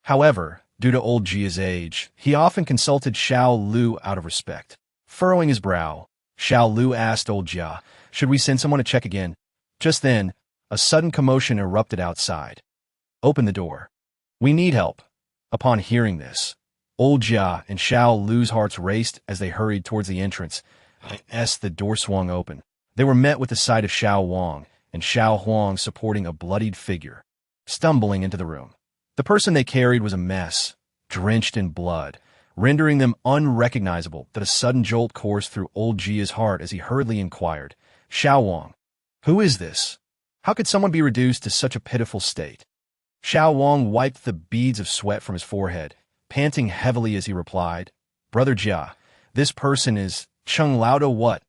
However, due to Old Jia's age, he often consulted Xiao Lu out of respect. Furrowing his brow, Xiao Lu asked Old Jia, "Should we send someone to check again?" Just then, a sudden commotion erupted outside. "Open the door. We need help." Upon hearing this, Old Jia and Xiao Lu's hearts raced as they hurried towards the entrance. As the door swung open, they were met with the sight of Xiao Wang and Xiao Huang supporting a bloodied figure, stumbling into the room. The person they carried was a mess, drenched in blood, rendering them unrecognizable. That a sudden jolt coursed through Old Jia's heart as he hurriedly inquired, "Xiao Wang, who is this? How could someone be reduced to such a pitiful state?" Xiao Wang wiped the beads of sweat from his forehead, panting heavily as he replied, "Brother Jia, this person is Chung Lauda what?"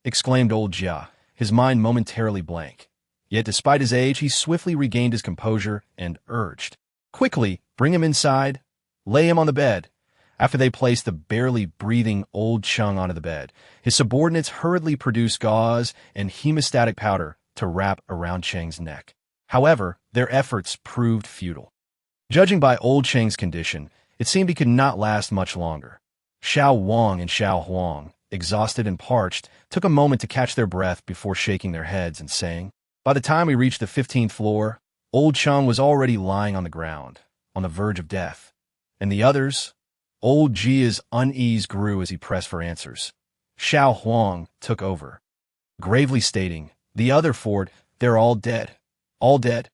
exclaimed Old Jia, his mind momentarily blank. Yet despite his age, he swiftly regained his composure and urged, "Quickly, bring him inside. Lay him on the bed." After they placed the barely breathing Old Chung onto the bed, his subordinates hurriedly produced gauze and hemostatic powder to wrap around Cheng's neck. However, their efforts proved futile. Judging by Old Cheng's condition, it seemed he could not last much longer. Xiao Wang and Xiao Huang, exhausted and parched, took a moment to catch their breath before shaking their heads and saying, "By the time we reached the 15th floor, Old Chung was already lying on the ground, on the verge of death. And the others?" Old Jia's unease grew as he pressed for answers. Xiao Huang took over, gravely stating, "The other Ford, they're all dead. All dead."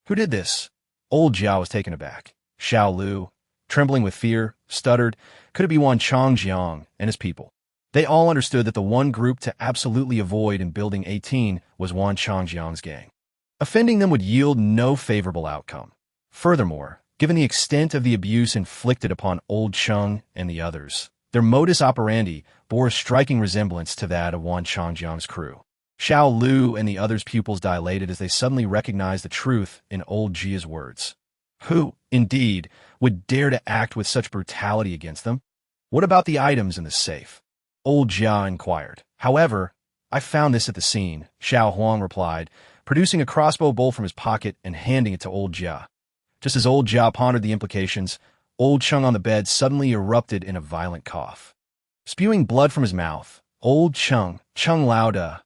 "Who did this?" Old Jia was taken aback. Xiao Lu, trembling with fear, stuttered, "Could it be Wan Changjiang and his people?" They all understood that the one group to absolutely avoid in Building 18 was Wan Changjiang's gang. Offending them would yield no favorable outcome. Furthermore, given the extent of the abuse inflicted upon Old Cheng and the others, their modus operandi bore a striking resemblance to that of Wan Changjiang's crew. Xiao Lu and the others' pupils dilated as they suddenly recognized the truth in Old Jia's words. Who, indeed, would dare to act with such brutality against them? What about the items in the safe? Old Jia inquired. However, I found this at the scene, Xiao Huang replied, producing a crossbow bolt from his pocket and handing it to Old Jia. Just as Old Jia pondered the implications, Old Cheng on the bed suddenly erupted in a violent cough. Spewing blood from his mouth, Old Cheng Lauda.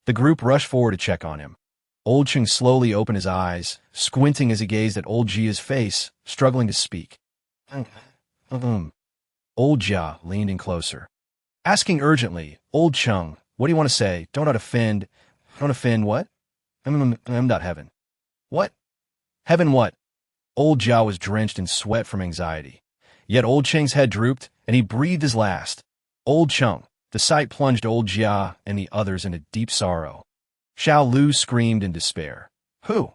The group rushed forward to check on him. Old Cheng slowly opened his eyes, squinting as he gazed at Old Jia's face, struggling to speak. Old Jia leaned in closer. Asking urgently, Old Cheng, what do you want to say? Don't offend. Don't offend what? I'm not heaven. What? Heaven what? Old Jia was drenched in sweat from anxiety. Yet Old Cheng's head drooped, and he breathed his last. Old Cheng. The sight plunged Old Jia and the others into deep sorrow. Xiao Lu screamed in despair. Who?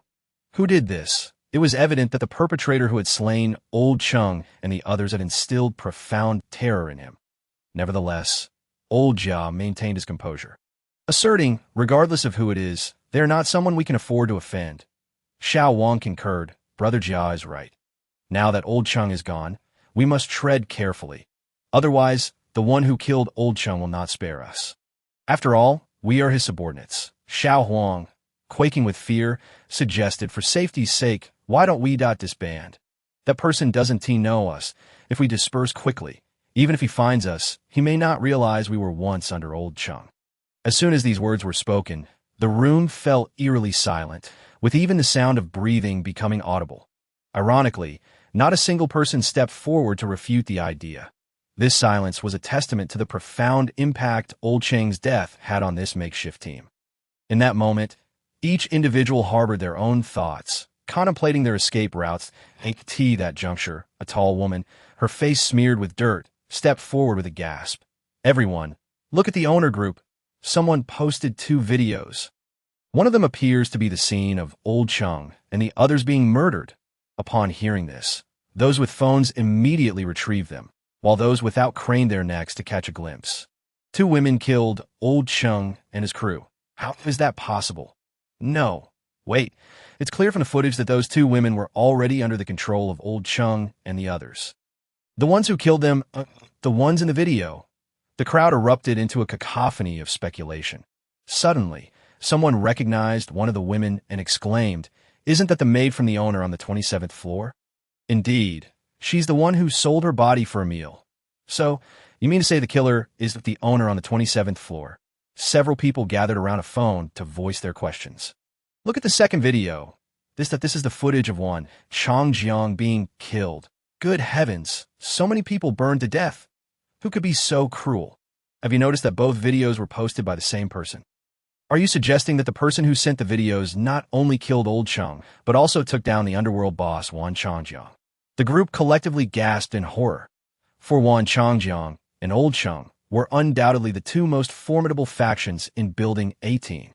Who did this? It was evident that the perpetrator who had slain Old Cheng and the others had instilled profound terror in him. Nevertheless, Old Jia maintained his composure, asserting, regardless of who it is, they are not someone we can afford to offend. Xiao Wang concurred. Brother Jia is right. Now that Old Cheng is gone, we must tread carefully. Otherwise, the one who killed Old Cheng will not spare us. After all, we are his subordinates. Xiao Huang, quaking with fear, suggested, for safety's sake, why don't we disband? That person doesn't know us. If we disperse quickly, even if he finds us, he may not realize we were once under Old Cheng. As soon as these words were spoken, the room fell eerily silent, with even the sound of breathing becoming audible. Ironically, not a single person stepped forward to refute the idea. This silence was a testament to the profound impact Old Cheng's death had on this makeshift team. In that moment, each individual harbored their own thoughts, contemplating their escape routes. At that juncture, a tall woman, her face smeared with dirt, stepped forward with a gasp. Everyone, look at the owner group. Someone posted 2 videos. One of them appears to be the scene of Old Cheng and the others being murdered. Upon hearing this, those with phones immediately retrieved them, while those without craned their necks to catch a glimpse. 2 women killed Old Cheng and his crew. How is that possible? No. Wait, it's clear from the footage that those 2 women were already under the control of Old Cheng and the others. The ones who killed them, the ones in the video. The crowd erupted into a cacophony of speculation. Suddenly, someone recognized one of the women and exclaimed, "Isn't that the maid from the owner on the 27th floor?" Indeed, she's the one who sold her body for a meal. So, you mean to say the killer is the owner on the 27th floor? Several people gathered around a phone to voice their questions. Look at the second video. This is the footage of Wan Changjiang being killed. Good heavens, so many people burned to death. Who could be so cruel? Have you noticed that both videos were posted by the same person? Are you suggesting that the person who sent the videos not only killed Old Cheng, but also took down the underworld boss Wan Changjiang? The group collectively gasped in horror. For Wan Changjiang and Old Cheng were undoubtedly the 2 most formidable factions in Building 18.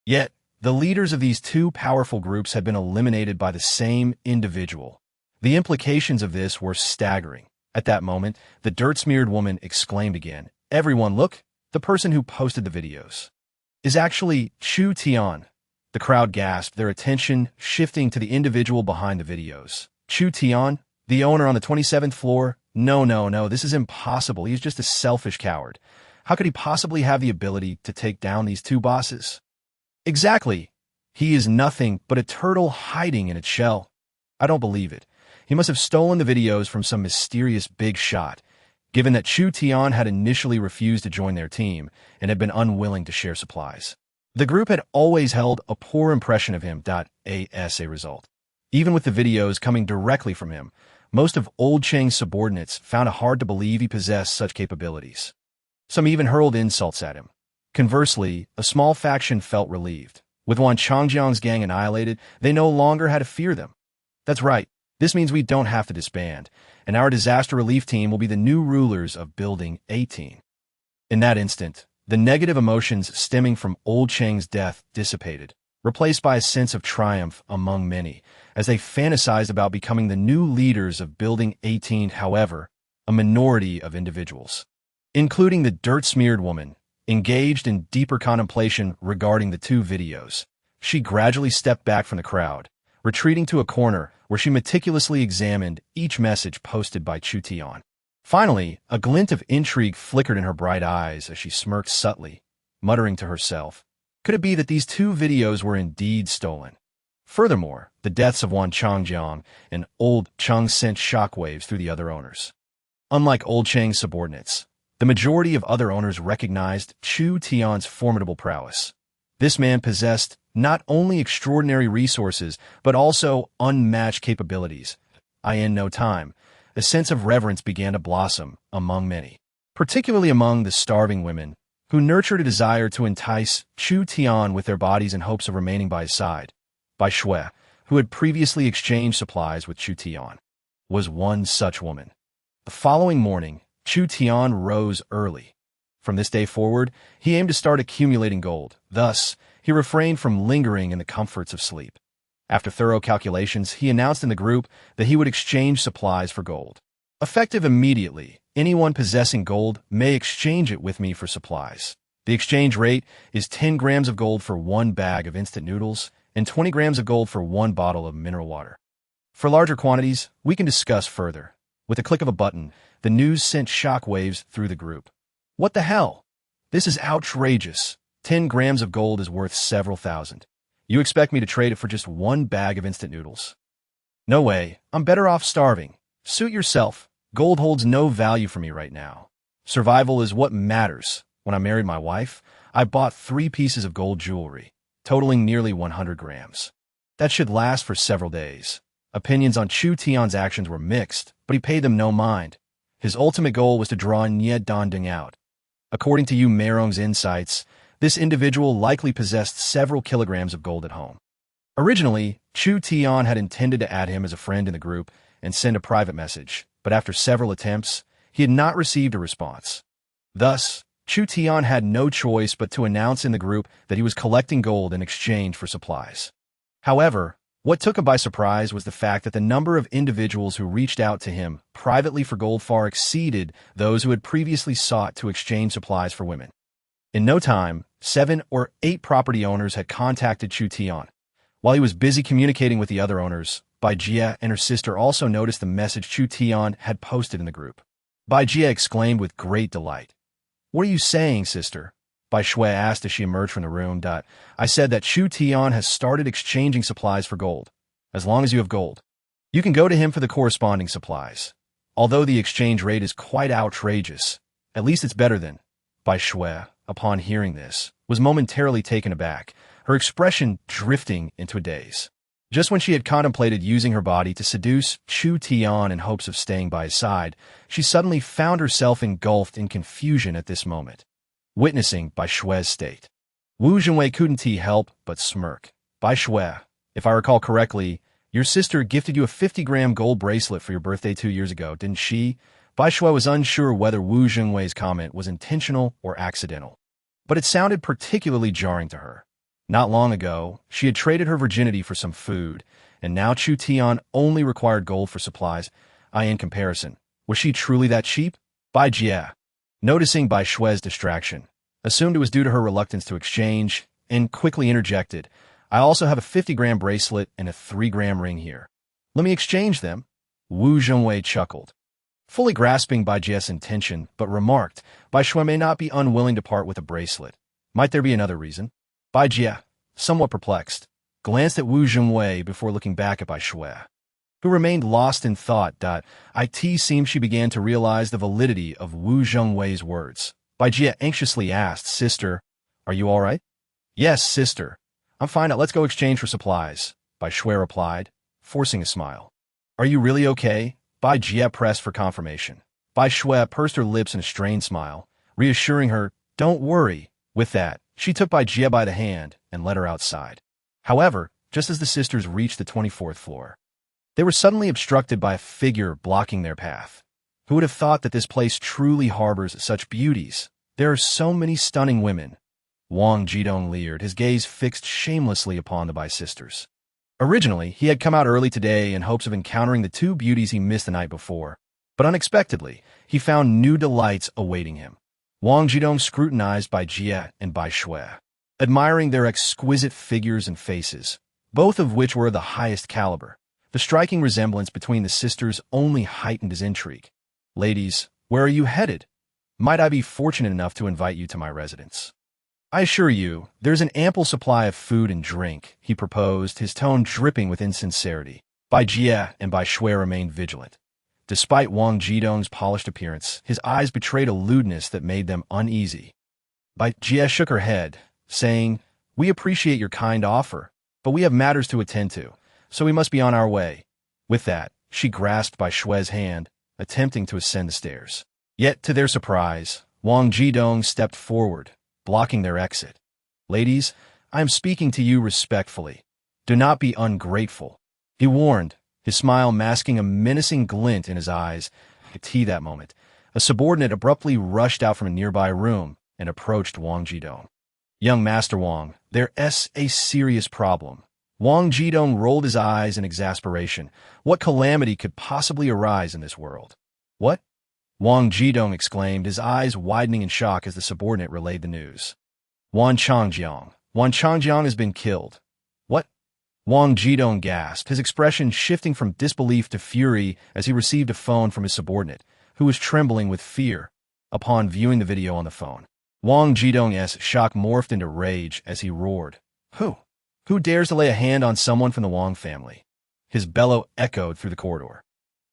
Yet, the leaders of these 2 powerful groups had been eliminated by the same individual. The implications of this were staggering. At that moment, the dirt-smeared woman exclaimed again, "Everyone, look! The person who posted the videos is actually Chu Tian." The crowd gasped, their attention shifting to the individual behind the videos. Chu Tian, the owner on the 27th floor? No, this is impossible. He's just a selfish coward. How could he possibly have the ability to take down these 2 bosses? Exactly. He is nothing but a turtle hiding in its shell. I don't believe it. He must have stolen the videos from some mysterious big shot, given that Chu Tian had initially refused to join their team and had been unwilling to share supplies. The group had always held a poor impression of him. As a result, even with the videos coming directly from him, most of Old Cheng's subordinates found it hard to believe he possessed such capabilities. Some even hurled insults at him. Conversely, a small faction felt relieved. With Wan Changjiang's gang annihilated, they no longer had to fear them. That's right. This means we don't have to disband, and our disaster relief team will be the new rulers of Building 18. In that instant, the negative emotions stemming from Old Cheng's death dissipated. replaced by a sense of triumph among many, as they fantasized about becoming the new leaders of Building 18. However, a minority of individuals, including the dirt-smeared woman, engaged in deeper contemplation regarding the two videos. She gradually stepped back from the crowd, retreating to a corner where she meticulously examined each message posted by Chu Tian. Finally, a glint of intrigue flickered in her bright eyes as she smirked subtly, muttering to herself, could it be that these two videos were indeed stolen? Furthermore, the deaths of Wan Changjiang and Old Cheng sent shockwaves through the other owners. Unlike Old Cheng's subordinates, the majority of other owners recognized Chu Tian's formidable prowess. This man possessed not only extraordinary resources, but also unmatched capabilities. In no time, a sense of reverence began to blossom among many, particularly among the starving women, who nurtured a desire to entice Chu Tian with their bodies in hopes of remaining by his side. Bai Shui, who had previously exchanged supplies with Chu Tian, was one such woman. The following morning, Chu Tian rose early. From this day forward, he aimed to start accumulating gold. Thus, he refrained from lingering in the comforts of sleep. After thorough calculations, he announced in the group that he would exchange supplies for gold. Effective immediately, anyone possessing gold may exchange it with me for supplies. The exchange rate is 10 grams of gold for 1 bag of instant noodles and 20 grams of gold for 1 bottle of mineral water. For larger quantities, we can discuss further. With a click of a button, the news sent shockwaves through the group. What the hell? This is outrageous. 10 grams of gold is worth several thousand. You expect me to trade it for just 1 bag of instant noodles? No way. I'm better off starving. Suit yourself. Gold holds no value for me right now. Survival is what matters. When I married my wife, I bought 3 pieces of gold jewelry, totaling nearly 100 grams. That should last for several days. Opinions on Chu Tian's actions were mixed, but he paid them no mind. His ultimate goal was to draw Nye Danding out. According to Yu Meirong's insights, this individual likely possessed several kilograms of gold at home. Originally, Chu Tian had intended to add him as a friend in the group and send a private message, but after several attempts, he had not received a response. Thus, Chu Tian had no choice but to announce in the group that he was collecting gold in exchange for supplies. However, what took him by surprise was the fact that the number of individuals who reached out to him privately for gold far exceeded those who had previously sought to exchange supplies for women. In no time, 7 or 8 property owners had contacted Chu Tian. While he was busy communicating with the other owners, Bai Jie and her sister also noticed the message Chu Tian had posted in the group. Bai Jie exclaimed with great delight. What are you saying, sister? Bai Shui asked as she emerged from the room. I said that Chu Tian has started exchanging supplies for gold. As long as you have gold, you can go to him for the corresponding supplies. Although the exchange rate is quite outrageous, at least it's better than. Bai Shui, upon hearing this, was momentarily taken aback, her expression drifting into a daze. Just when she had contemplated using her body to seduce Chu Tian in hopes of staying by his side, she suddenly found herself engulfed in confusion at this moment, witnessing Bai Shui's state. Wu Zhenwei couldn't help but smirk. Bai Shui, if I recall correctly, your sister gifted you a 50-gram gold bracelet for your birthday 2 years ago, didn't she? Bai Shui was unsure whether Wu Zhenwei's comment was intentional or accidental, but it sounded particularly jarring to her. Not long ago, she had traded her virginity for some food, and now Chu Tian only required gold for supplies. In comparison, was she truly that cheap? Bai Jie, noticing Bai Shui's distraction, assumed it was due to her reluctance to exchange, and quickly interjected, I also have a 50-gram bracelet and a 3-gram ring here. Let me exchange them. Wu Zhenwei chuckled, fully grasping Bai Jie's intention, but remarked, Bai Shui may not be unwilling to part with a bracelet. Might there be another reason? Bai Jie, somewhat perplexed, glanced at Wu Zhenwei before looking back at Bai Shui, who remained lost in thought. It seemed she began to realize the validity of Wu Zhenwei's words. Bai Jie anxiously asked, Sister, are you all right? Yes, sister. I'm fine. Now let's go exchange for supplies, Bai Shui replied, forcing a smile. Are you really okay? Bai Jie pressed for confirmation. Bai Shui pursed her lips in a strained smile, reassuring her, don't worry. With that, she took Bai Jie by the hand and led her outside. However, just as the sisters reached the 24th floor, they were suddenly obstructed by a figure blocking their path. Who would have thought that this place truly harbors such beauties? There are so many stunning women. Wang Jidong leered, his gaze fixed shamelessly upon the Bai sisters. Originally, he had come out early today in hopes of encountering the two beauties he missed the night before, but unexpectedly, he found new delights awaiting him. Wang Jidong scrutinized Bai Jie and Bai Shui, admiring their exquisite figures and faces, both of which were of the highest caliber. The striking resemblance between the sisters only heightened his intrigue. "Ladies, where are you headed? Might I be fortunate enough to invite you to my residence?" "I assure you, there's an ample supply of food and drink," he proposed, his tone dripping with insincerity. Bai Jie and Bai Shui remained vigilant. Despite Wang Jidong's polished appearance, his eyes betrayed a lewdness that made them uneasy. Bai Jie shook her head, saying, "We appreciate your kind offer, but we have matters to attend to, so we must be on our way." With that, she grasped Bai Shui's hand, attempting to ascend the stairs. Yet, to their surprise, Wang Jidong stepped forward, blocking their exit. "Ladies, I am speaking to you respectfully. Do not be ungrateful," he warned, his smile masking a menacing glint in his eyes. At that moment, a subordinate abruptly rushed out from a nearby room and approached Wang Jidong. "Young Master Wang, there's a serious problem." Wang Jidong rolled his eyes in exasperation. What calamity could possibly arise in this world? "What?" Wang Jidong exclaimed, his eyes widening in shock as the subordinate relayed the news. Wan Changjiang has been killed." "What?" Wang Jidong gasped, his expression shifting from disbelief to fury as he received a phone from his subordinate, who was trembling with fear upon viewing the video on the phone. Wang Jidong's shock morphed into rage as he roared, Who? Who dares to lay a hand on someone from the Wang family?" His bellow echoed through the corridor.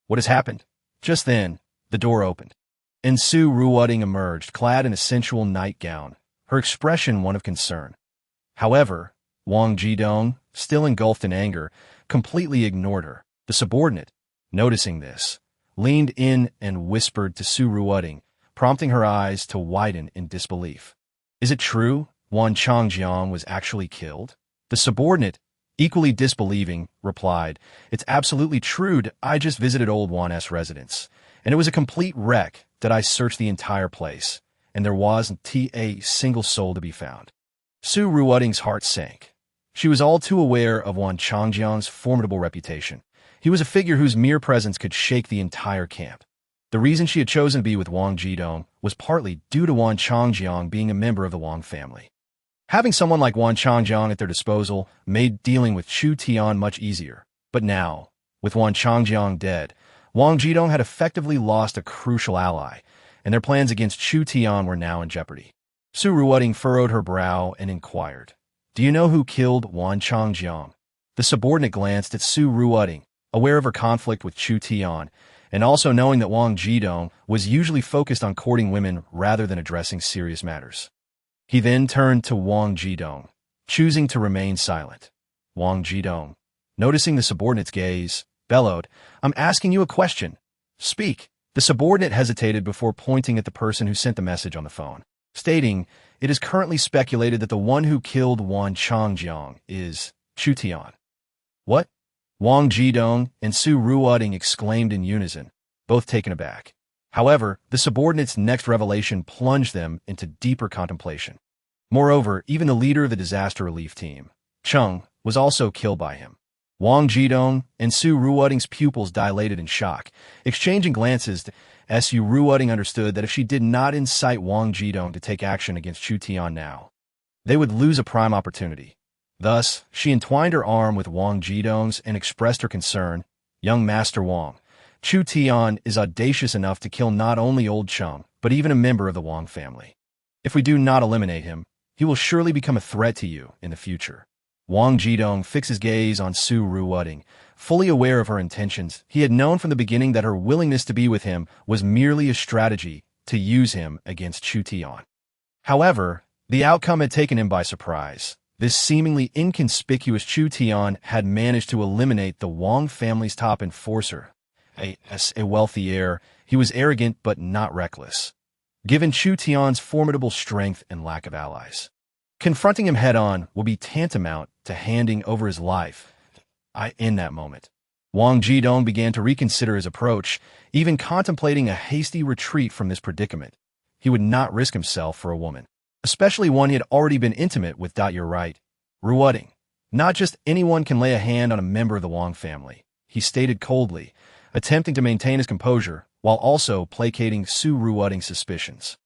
"What has happened?" Just then, the door opened, and Su Ruoding emerged, clad in a sensual nightgown, her expression one of concern. However, Wang Jidong, still engulfed in anger, completely ignored her. The subordinate, noticing this, leaned in and whispered to Su Ruoding, prompting her eyes to widen in disbelief. "Is it true Wan Changjiang was actually killed?" The subordinate, equally disbelieving, replied, "It's absolutely true. I just visited old Wan's residence, and it was a complete wreck. That I searched the entire place, and there wasn't a single soul to be found." Su Ruoding's heart sank. She was all too aware of Wan Changjiang's formidable reputation. He was a figure whose mere presence could shake the entire camp. The reason she had chosen to be with Wang Jidong was partly due to Wan Changjiang being a member of the Wang family. Having someone like Wan Changjiang at their disposal made dealing with Chu Tian much easier. But now, with Wan Changjiang dead, Wang Jidong had effectively lost a crucial ally, and their plans against Chu Tian were now in jeopardy. Su Ruoding furrowed her brow and inquired, "Do you know who killed Wan Changjiang?" The subordinate glanced at Su Ruoding, aware of her conflict with Chu Tian, and also knowing that Wang Jidong was usually focused on courting women rather than addressing serious matters. He then turned to Wang Jidong, choosing to remain silent. Wang Jidong, noticing the subordinate's gaze, bellowed, "I'm asking you a question. Speak." The subordinate hesitated before pointing at the person who sent the message on the phone, stating, "It is currently speculated that the one who killed Wan Changjiang is Chu Tian." "What?" Wang Jidong and Su Ruoding exclaimed in unison, both taken aback. However, the subordinate's next revelation plunged them into deeper contemplation. Moreover, even the leader of the disaster relief team, Chung, was also killed by him. Wang Jidong and Su Ruoding's pupils dilated in shock, exchanging glances. Su Ruoding understood that if she did not incite Wang Jidong to take action against Chu Tian now, they would lose a prime opportunity. Thus, she entwined her arm with Wang Jidong's and expressed her concern, "Young Master Wang, Chu Tian is audacious enough to kill not only old Chung, but even a member of the Wang family. If we do not eliminate him, he will surely become a threat to you in the future." Wang Jidong fixed his gaze on Su Ruoding, fully aware of her intentions. He had known from the beginning that her willingness to be with him was merely a strategy to use him against Chu Tian. However, the outcome had taken him by surprise. This seemingly inconspicuous Chu Tian had managed to eliminate the Wang family's top enforcer. As a wealthy heir, he was arrogant but not reckless, given Chu Tian's formidable strength and lack of allies. Confronting him head-on would be tantamount to handing over his life. In that moment, Wang Jidong began to reconsider his approach, even contemplating a hasty retreat from this predicament. He would not risk himself for a woman. especially one he had already been intimate with. You're right. Ruwutting. Not just anyone can lay a hand on a member of the Wang family, he stated coldly, attempting to maintain his composure while also placating Su Ruwutting's suspicions.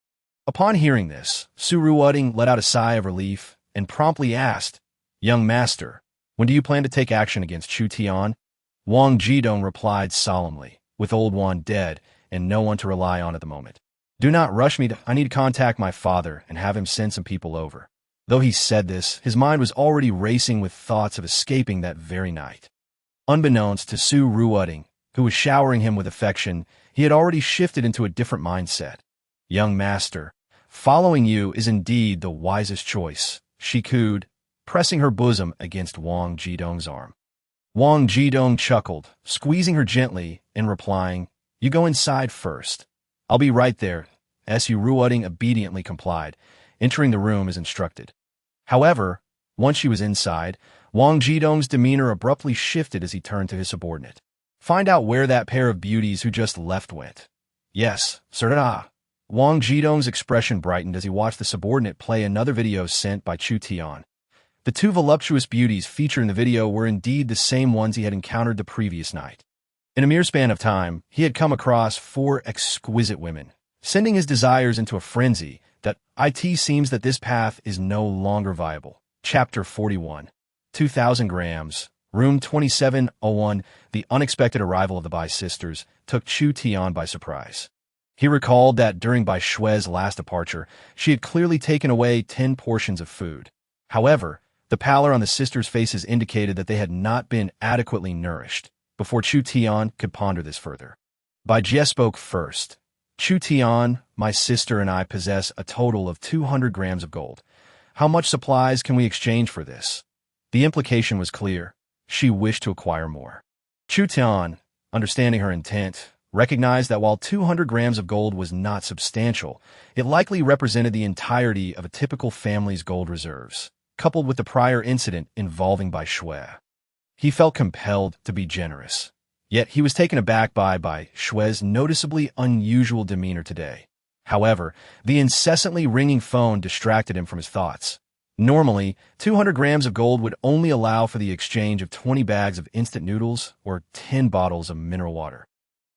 Upon hearing this, Su Ruwutting let out a sigh of relief and promptly asked, "Young master, when do you plan to take action against Chu Tian?" Wang Jidong replied solemnly, "With old Wan dead and no one to rely on at the moment. Do not rush me. I need to contact my father and have him send some people over." Though he said this, his mind was already racing with thoughts of escaping that very night. Unbeknownst to Su Ruwutting, who was showering him with affection, he had already shifted into a different mindset. "Young master, following you is indeed the wisest choice," she cooed, pressing her bosom against Wang Jidong's arm. Wang Jidong chuckled, squeezing her gently and replying, "You go inside first. I'll be right there." Su Ruwutting obediently complied, entering the room as instructed. However, once she was inside, Wang Jidong's demeanor abruptly shifted as he turned to his subordinate. "Find out where that pair of beauties who just left went." "Yes, sir." Wang Jidong's expression brightened as he watched the subordinate play another video sent by Chu Tian. The two voluptuous beauties featured in the video were indeed the same ones he had encountered the previous night. In a mere span of time, he had come across 4 exquisite women, sending his desires into a frenzy that it seems that this path is no longer viable. Chapter 41. 2,000 grams. Room 2701. The unexpected arrival of the Bai sisters took Chu Tian by surprise. He recalled that during Bai Shue's last departure, she had clearly taken away 10 portions of food. However, the pallor on the sisters' faces indicated that they had not been adequately nourished. Before Chu Tian could ponder this further, Bai Jie spoke first. "Chu Tian, my sister and I possess a total of 200 grams of gold. How much supplies can we exchange for this?" The implication was clear. She wished to acquire more. Chu Tian, understanding her intent, recognized that while 200 grams of gold was not substantial, it likely represented the entirety of a typical family's gold reserves, coupled with the prior incident involving Bai Shui. He felt compelled to be generous. Yet he was taken aback by Shue's noticeably unusual demeanor today. However, the incessantly ringing phone distracted him from his thoughts. Normally, 200 grams of gold would only allow for the exchange of 20 bags of instant noodles or 10 bottles of mineral water.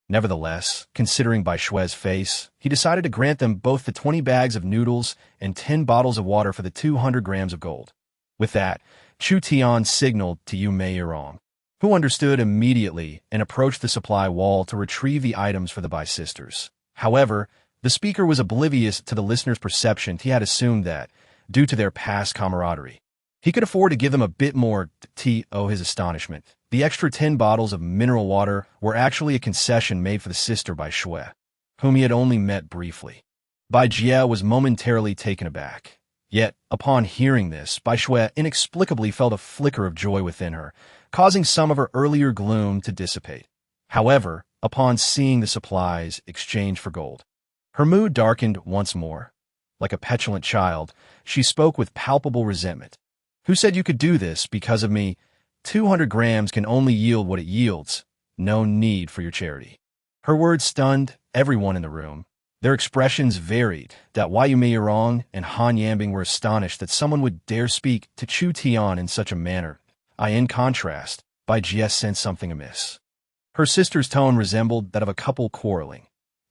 Nevertheless, considering Bai Shue's face, he decided to grant them both the 20 bags of noodles and 10 bottles of water for the 200 grams of gold. With that, Chu Tian signaled to Yu Meirong, who understood immediately and approached the supply wall to retrieve the items for the Bai sisters. However, the speaker was oblivious to the listener's perception. He had assumed that, due to their past camaraderie, he could afford to give them a bit more. To his astonishment, the extra 10 bottles of mineral water were actually a concession made for the sister Bai Shui, whom he had only met briefly. Bai Jie was momentarily taken aback. Yet, upon hearing this, Bai Shui inexplicably felt a flicker of joy within her, causing some of her earlier gloom to dissipate. However, upon seeing the supplies exchanged for gold, her mood darkened once more. Like a petulant child, she spoke with palpable resentment. "Who said you could do this because of me? 200 grams can only yield what it yields. No need for your charity." Her words stunned everyone in the room. Their expressions varied, that Yu Meirong and Han Yambing were astonished that someone would dare speak to Chu Tian in such a manner. In contrast, Bai Jie sensed something amiss. Her sister's tone resembled that of a couple quarreling.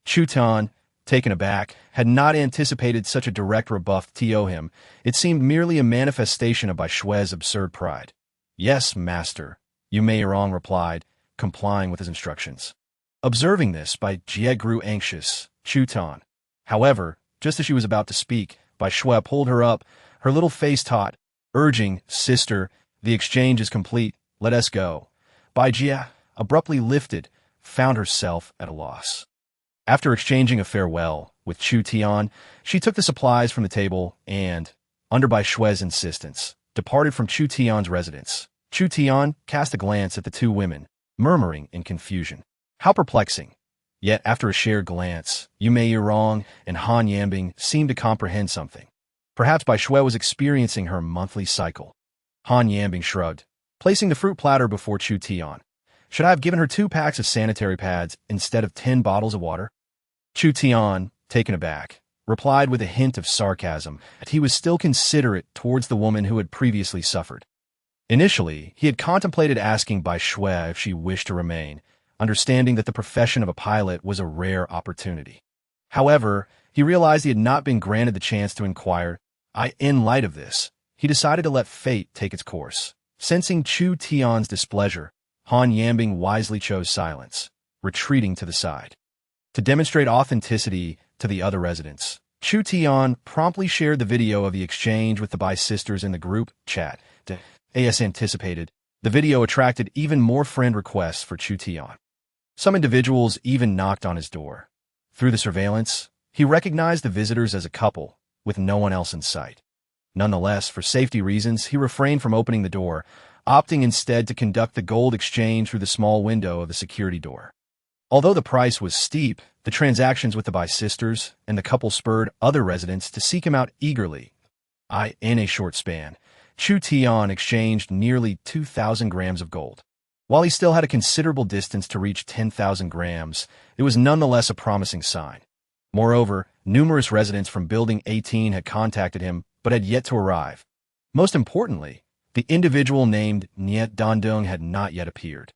Chu Tian, taken aback, had not anticipated such a direct rebuff to him. It seemed merely a manifestation of Bai Shue's absurd pride. "Yes, master," Yu Meirong replied, complying with his instructions. Observing this, Bai Jie grew anxious. Chu Tian. However, just as she was about to speak, Bai Shui pulled her up, her little face taut, urging, "Sister, the exchange is complete. Let us go." Bai Jie, abruptly lifted, found herself at a loss. After exchanging a farewell with Chu Tian, she took the supplies from the table and, under Bai Shue's insistence, departed from Chu Tian's residence. Chu Tian cast a glance at the two women, murmuring in confusion. How perplexing. Yet, after a shared glance, Yu Meirong and Han Yambing seemed to comprehend something. Perhaps Bai Shui was experiencing her monthly cycle. Han Yambing shrugged, placing the fruit platter before Chu Tian. "Should I have given her 2 packs of sanitary pads instead of 10 bottles of water?" Chu Tian, taken aback, replied with a hint of sarcasm that he was still considerate towards the woman who had previously suffered. Initially, he had contemplated asking Bai Shui if she wished to remain, understanding that the profession of a pilot was a rare opportunity. However, he realized he had not been granted the chance to inquire. In light of this, he decided to let fate take its course. Sensing Chu Tian's displeasure, Han Yambing wisely chose silence, retreating to the side. To demonstrate authenticity to the other residents, Chu Tian promptly shared the video of the exchange with the Bai sisters in the group chat. As anticipated, the video attracted even more friend requests for Chu Tian. Some individuals even knocked on his door. Through the surveillance, he recognized the visitors as a couple, with no one else in sight. Nonetheless, for safety reasons, he refrained from opening the door, opting instead to conduct the gold exchange through the small window of the security door. Although the price was steep, the transactions with the Bai sisters and the couple spurred other residents to seek him out eagerly. In a short span, Chu Tian exchanged nearly 2,000 grams of gold. While he still had a considerable distance to reach 10,000 grams, it was nonetheless a promising sign. Moreover, numerous residents from Building 18 had contacted him but had yet to arrive. Most importantly, the individual named Niet Dandong had not yet appeared.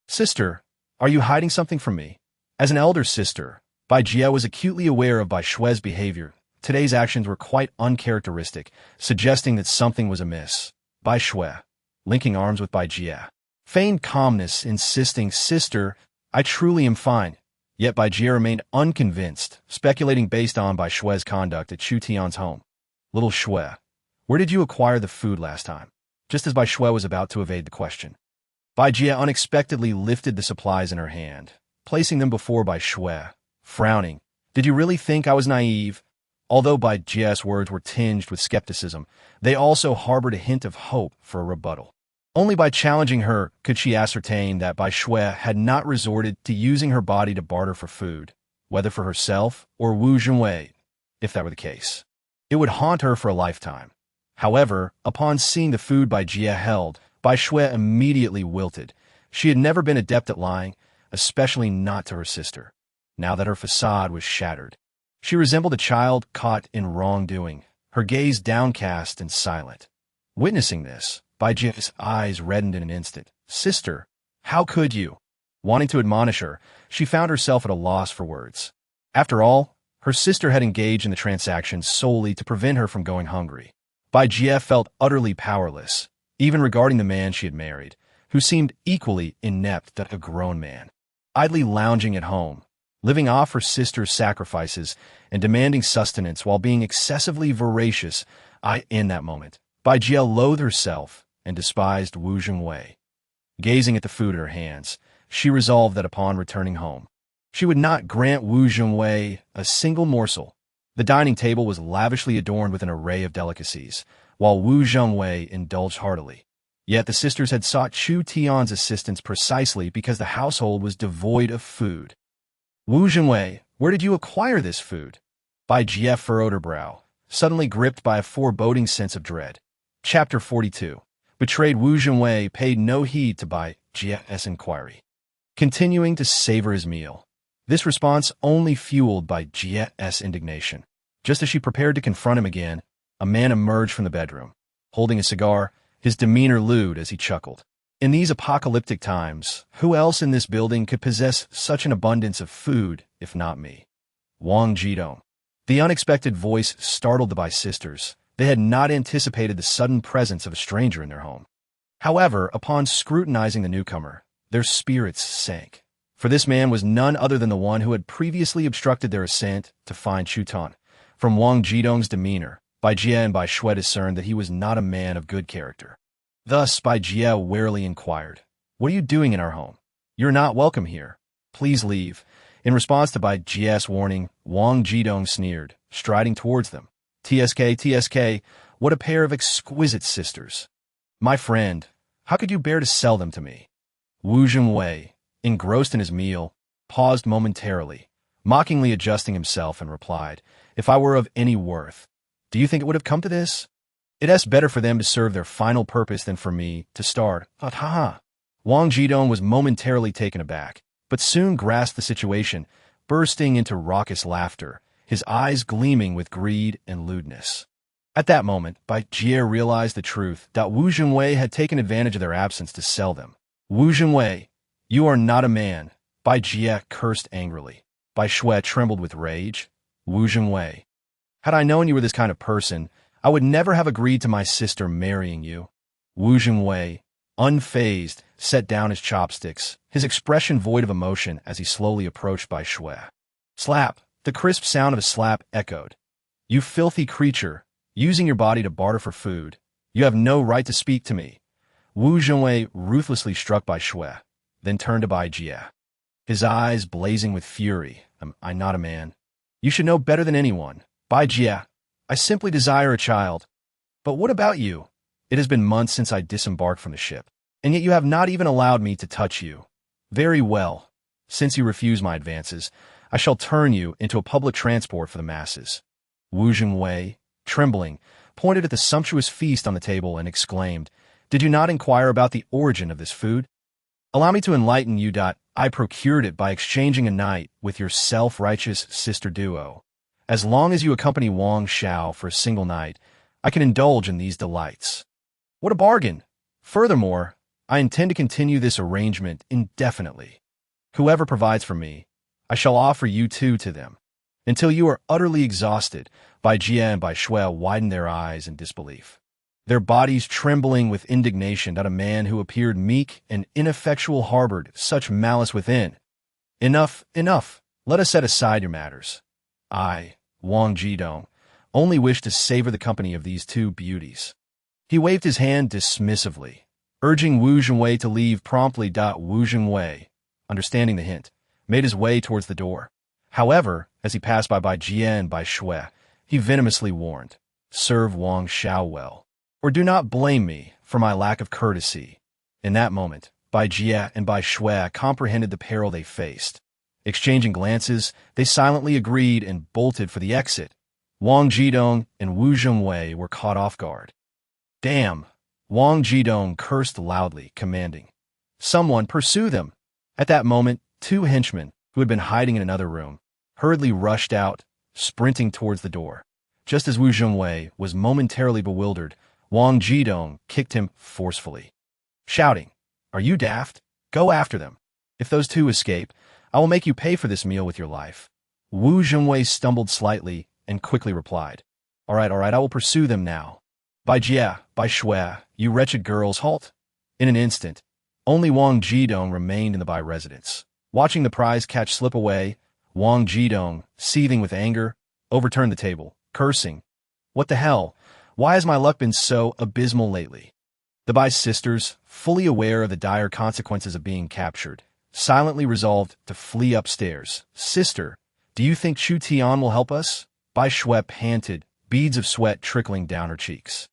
"Sister, are you hiding something from me?" As an elder sister, Bai Jie was acutely aware of Bai Shui's behavior. Today's actions were quite uncharacteristic, suggesting that something was amiss. Bai Shui, linking arms with Bai Jie, feigned calmness, insisting, "Sister, I truly am fine." Yet Bai Jie remained unconvinced, speculating based on Bai Shui's conduct at Chu Tian's home. "Little Shui, where did you acquire the food last time?" Just as Bai Shui was about to evade the question, Bai Jie unexpectedly lifted the supplies in her hand, placing them before Bai Shui, frowning. "Did you really think I was naive?" Although Bai Jie's words were tinged with skepticism, they also harbored a hint of hope for a rebuttal. Only by challenging her could she ascertain that Bai Shui had not resorted to using her body to barter for food, whether for herself or Wu Zhenwei. If that were the case, it would haunt her for a lifetime. However, upon seeing the food Bai Jie held, Bai Shui immediately wilted. She had never been adept at lying, especially not to her sister. Now that her facade was shattered, she resembled a child caught in wrongdoing, her gaze downcast and silent. Witnessing this, Bai Jie's eyes reddened in an instant. "Sister, how could you?" Wanting to admonish her, she found herself at a loss for words. After all, her sister had engaged in the transaction solely to prevent her from going hungry. Bai Jie felt utterly powerless, even regarding the man she had married, who seemed equally inept to a grown man. Idly lounging at home, living off her sister's sacrifices, and demanding sustenance while being excessively voracious, in that moment, Bai Jie loathed herself and despised Wu Zhenwei. Gazing at the food in her hands, she resolved that upon returning home, she would not grant Wu Zhenwei a single morsel. The dining table was lavishly adorned with an array of delicacies, while Wu Zhenwei indulged heartily. Yet the sisters had sought Chu Tian's assistance precisely because the household was devoid of food. "Wu Zhenwei, where did you acquire this food?" Bai Jie furrowed her brow, suddenly gripped by a foreboding sense of dread. Chapter 42. Betrayed Wu Zhenwei paid no heed to Bai Jie's inquiry, continuing to savor his meal. This response only fueled Bai Jie's indignation. Just as she prepared to confront him again, a man emerged from the bedroom, holding a cigar, his demeanor lewd as he chuckled. In these apocalyptic times, who else in this building could possess such an abundance of food, if not me? Wang Jidong. The unexpected voice startled the Bai sisters. They had not anticipated the sudden presence of a stranger in their home. However, upon scrutinizing the newcomer, their spirits sank. For this man was none other than the one who had previously obstructed their ascent to find Chu Tian. From Wang Jidong's demeanor, Bai Jie and Bai Shui discerned that he was not a man of good character. Thus, Bai Jie warily inquired, "What are you doing in our home? You're not welcome here. Please leave." In response to Bai Jie's warning, Wang Jidong sneered, striding towards them. TSK, what a pair of exquisite sisters. "My friend, how could you bear to sell them to me?" Wu Zhenwei, engrossed in his meal, paused momentarily, mockingly adjusting himself, and replied, "If I were of any worth, do you think it would have come to this? It's better for them to serve their final purpose than for me to start." Ha. Wang Jidong was momentarily taken aback, but soon grasped the situation, bursting into raucous laughter, his eyes gleaming with greed and lewdness. At that moment, Bai Jie realized the truth that Wu Zhenwei had taken advantage of their absence to sell them. Wu Zhenwei, you are not a man, Bai Jie cursed angrily. Bai Shui trembled with rage. Wu Zhenwei, had I known you were this kind of person, I would never have agreed to my sister marrying you. Wu Zhenwei, unfazed, set down his chopsticks, his expression void of emotion as he slowly approached Bai Shui. Slap! The crisp sound of a slap echoed. You filthy creature, using your body to barter for food. You have no right to speak to me. Wu Zhenwei ruthlessly struck Bai Shui, then turned to Bai Jie. His eyes blazing with fury. I'm not a man. You should know better than anyone. Bai Jie, I simply desire a child. But what about you? It has been months since I disembarked from the ship, and yet you have not even allowed me to touch you. Very well. Since you refuse my advances, I shall turn you into a public transport for the masses. Wu Zhenwei, trembling, pointed at the sumptuous feast on the table and exclaimed, Did you not inquire about the origin of this food? Allow me to enlighten you. I procured it by exchanging a night with your self-righteous sister duo. As long as you accompany Wang Xiao for a single night, I can indulge in these delights. What a bargain! Furthermore, I intend to continue this arrangement indefinitely. Whoever provides for me, I shall offer you two to them, until you are utterly exhausted. Bai Jie and Bai Shui widened their eyes in disbelief, their bodies trembling with indignation that a man who appeared meek and ineffectual harbored such malice within. Enough, enough. Let us set aside your matters. I, Wang Jidong, only wish to savor the company of these two beauties. He waved his hand dismissively, urging Wu Zhenwei to leave promptly. Wu Zhenwei, understanding the hint, made his way towards the door. However, as he passed by Bai Jie and Bai Shui, he venomously warned, Serve Wang Xiao well, or do not blame me for my lack of courtesy. In that moment, Bai Jie and Bai Shui comprehended the peril they faced. Exchanging glances, they silently agreed and bolted for the exit. Wang Jidong and Wu Zhenwei were caught off guard. Damn! Wang Jidong cursed loudly, commanding, Someone pursue them! At that moment, two henchmen, who had been hiding in another room, hurriedly rushed out, sprinting towards the door. Just as Wu Zhenwei was momentarily bewildered, Wang Jidong kicked him forcefully, shouting, Are you daft? Go after them. If those two escape, I will make you pay for this meal with your life. Wu Zhenwei stumbled slightly and quickly replied, All right, I will pursue them now. Bai Jie, Bai Shui, you wretched girls, halt. In an instant, only Wang Jidong remained in the Bai residence. Watching the prize catch slip away, Wang Jidong, seething with anger, overturned the table, cursing, What the hell? Why has my luck been so abysmal lately? The Bai sisters, fully aware of the dire consequences of being captured, silently resolved to flee upstairs. Sister, do you think Chu Tian will help us? Bai Shui panted, beads of sweat trickling down her cheeks.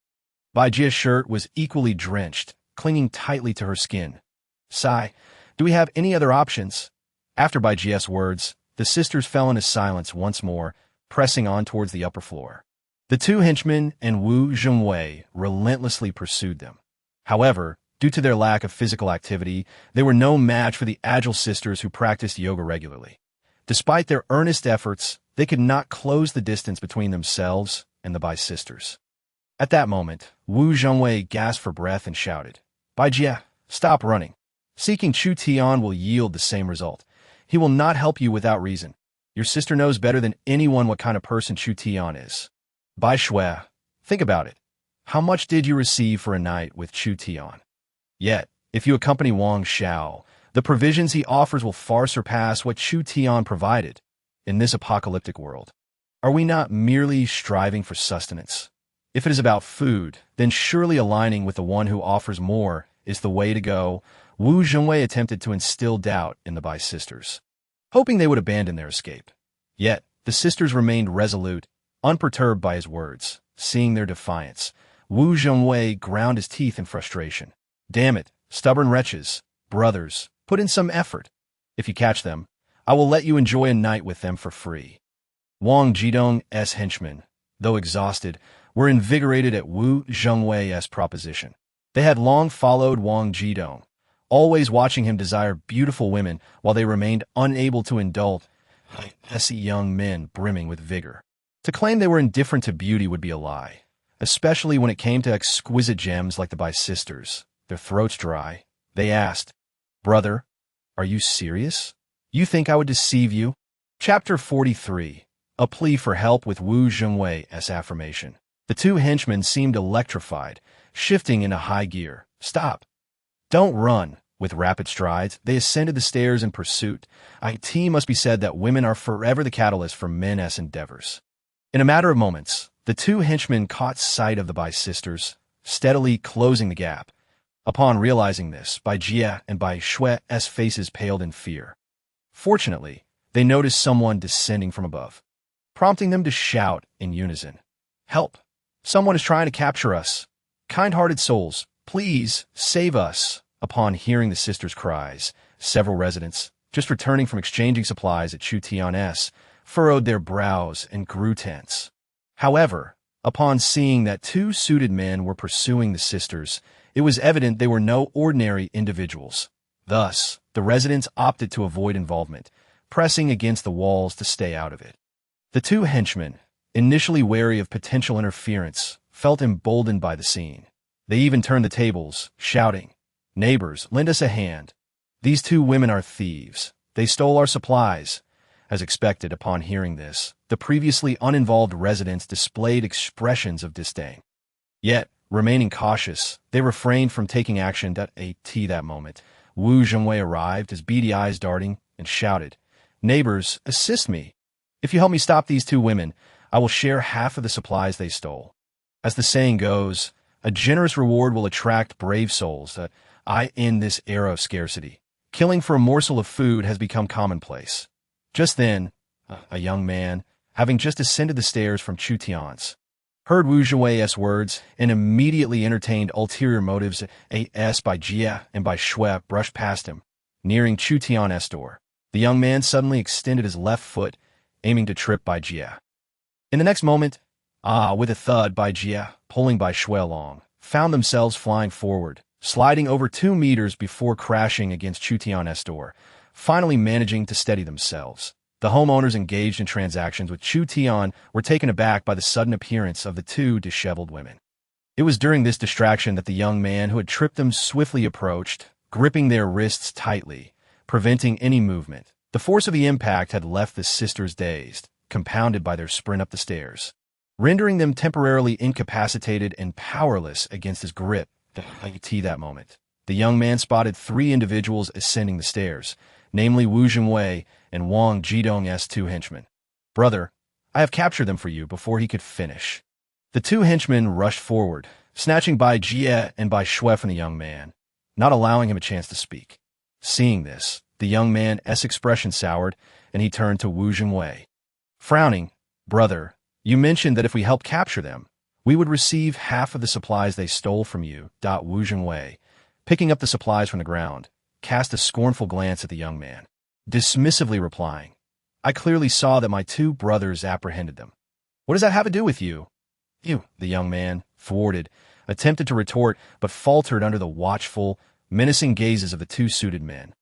Bai Jie's shirt was equally drenched, clinging tightly to her skin. Sigh, do we have any other options? After Bai Jie's words, the sisters fell into silence once more, pressing on towards the upper floor. The two henchmen and Wu Zhenwei relentlessly pursued them. However, due to their lack of physical activity, they were no match for the agile sisters who practiced yoga regularly. Despite their earnest efforts, they could not close the distance between themselves and the Bai sisters. At that moment, Wu Zhenwei gasped for breath and shouted, Bai Jie, stop running. Seeking Chu Tian will yield the same result. He will not help you without reason. Your sister knows better than anyone what kind of person Chu Tian is. Bai Shui, think about it. How much did you receive for a night with Chu Tian? Yet, if you accompany Wang Xiao, the provisions he offers will far surpass what Chu Tian provided. In this apocalyptic world, are we not merely striving for sustenance? If it is about food, then surely aligning with the one who offers more is the way to go. Wu Zhenwei attempted to instill doubt in the Bai sisters, hoping they would abandon their escape. Yet, the sisters remained resolute, unperturbed by his words. Seeing their defiance, Wu Zhenwei ground his teeth in frustration. Damn it, stubborn wretches, brothers, put in some effort. If you catch them, I will let you enjoy a night with them for free. Wang Jidong's henchmen, though exhausted, were invigorated at Wu Zhenwei's proposition. They had long followed Wang Jidong, always watching him desire beautiful women while they remained unable to indulge. messy young men brimming with vigor. To claim they were indifferent to beauty would be a lie, especially when it came to exquisite gems like the Bai sisters. Their throats dry. They asked, "Brother, are you serious? You think I would deceive you?" Chapter 43. A plea for help with Wu Zhengwei's affirmation. The two henchmen seemed electrified, shifting into high gear. "Stop. Don't run." With rapid strides, they ascended the stairs in pursuit. It must be said that women are forever the catalyst for men's endeavors. In a matter of moments, the two henchmen caught sight of the Bai sisters, steadily closing the gap. Upon realizing this, Bai Jie and Bai Shui's faces paled in fear. Fortunately, they noticed someone descending from above, prompting them to shout in unison, "Help! Someone is trying to capture us! Kind-hearted souls, please save us!" Upon hearing the sisters' cries, several residents, just returning from exchanging supplies at Chu Tian's, furrowed their brows and grew tense. However, upon seeing that two suited men were pursuing the sisters, it was evident they were no ordinary individuals. Thus, the residents opted to avoid involvement, pressing against the walls to stay out of it. The two henchmen, initially wary of potential interference, felt emboldened by the scene. They even turned the tables, shouting, "Neighbors, lend us a hand. These two women are thieves. They stole our supplies." As expected, upon hearing this, the previously uninvolved residents displayed expressions of disdain. Yet, remaining cautious, they refrained from taking action. At that moment, Wu Zhengwei arrived, his beady eyes darting, and shouted, "Neighbors, assist me. If you help me stop these two women, I will share half of the supplies they stole." As the saying goes, a generous reward will attract brave souls. In this era of scarcity, killing for a morsel of food has become commonplace. Just then, a young man, having just ascended the stairs from Chu Tian's, heard Wu Zhengwei's words and immediately entertained ulterior motives. Bai Jie and Bai Shui brushed past him, nearing Chu Tian's door. The young man suddenly extended his left foot, aiming to trip Bai Jie. In the next moment, with a thud, Bai Jie, pulling Bai Shui along, found themselves flying forward, sliding over 2 meters before crashing against Chu Tian's door, finally managing to steady themselves. The homeowners engaged in transactions with Chu Tian were taken aback by the sudden appearance of the two disheveled women. It was during this distraction that the young man who had tripped them swiftly approached, gripping their wrists tightly, preventing any movement. The force of the impact had left the sisters dazed, compounded by their sprint up the stairs, rendering them temporarily incapacitated and powerless against his grip. That moment, the young man spotted 3 individuals ascending the stairs, namely Wu Zhengwei and Wang Jidong's 2 henchmen. "Brother, I have captured them for you." Before he could finish, the 2 henchmen rushed forward, snatching Bai Jie and Bai Shui from the young man, not allowing him a chance to speak. Seeing this, the young man's expression soured, and he turned to Wu Zhengwei. Frowning, "Brother, you mentioned that if we helped capture them, we would receive half of the supplies they stole from you." Wu Zhengwei, picking up the supplies from the ground, cast a scornful glance at the young man, dismissively replying, "I clearly saw that my 2 brothers apprehended them. What does that have to do with you?" The young man, thwarted, attempted to retort, but faltered under the watchful, menacing gazes of the 2 suited men.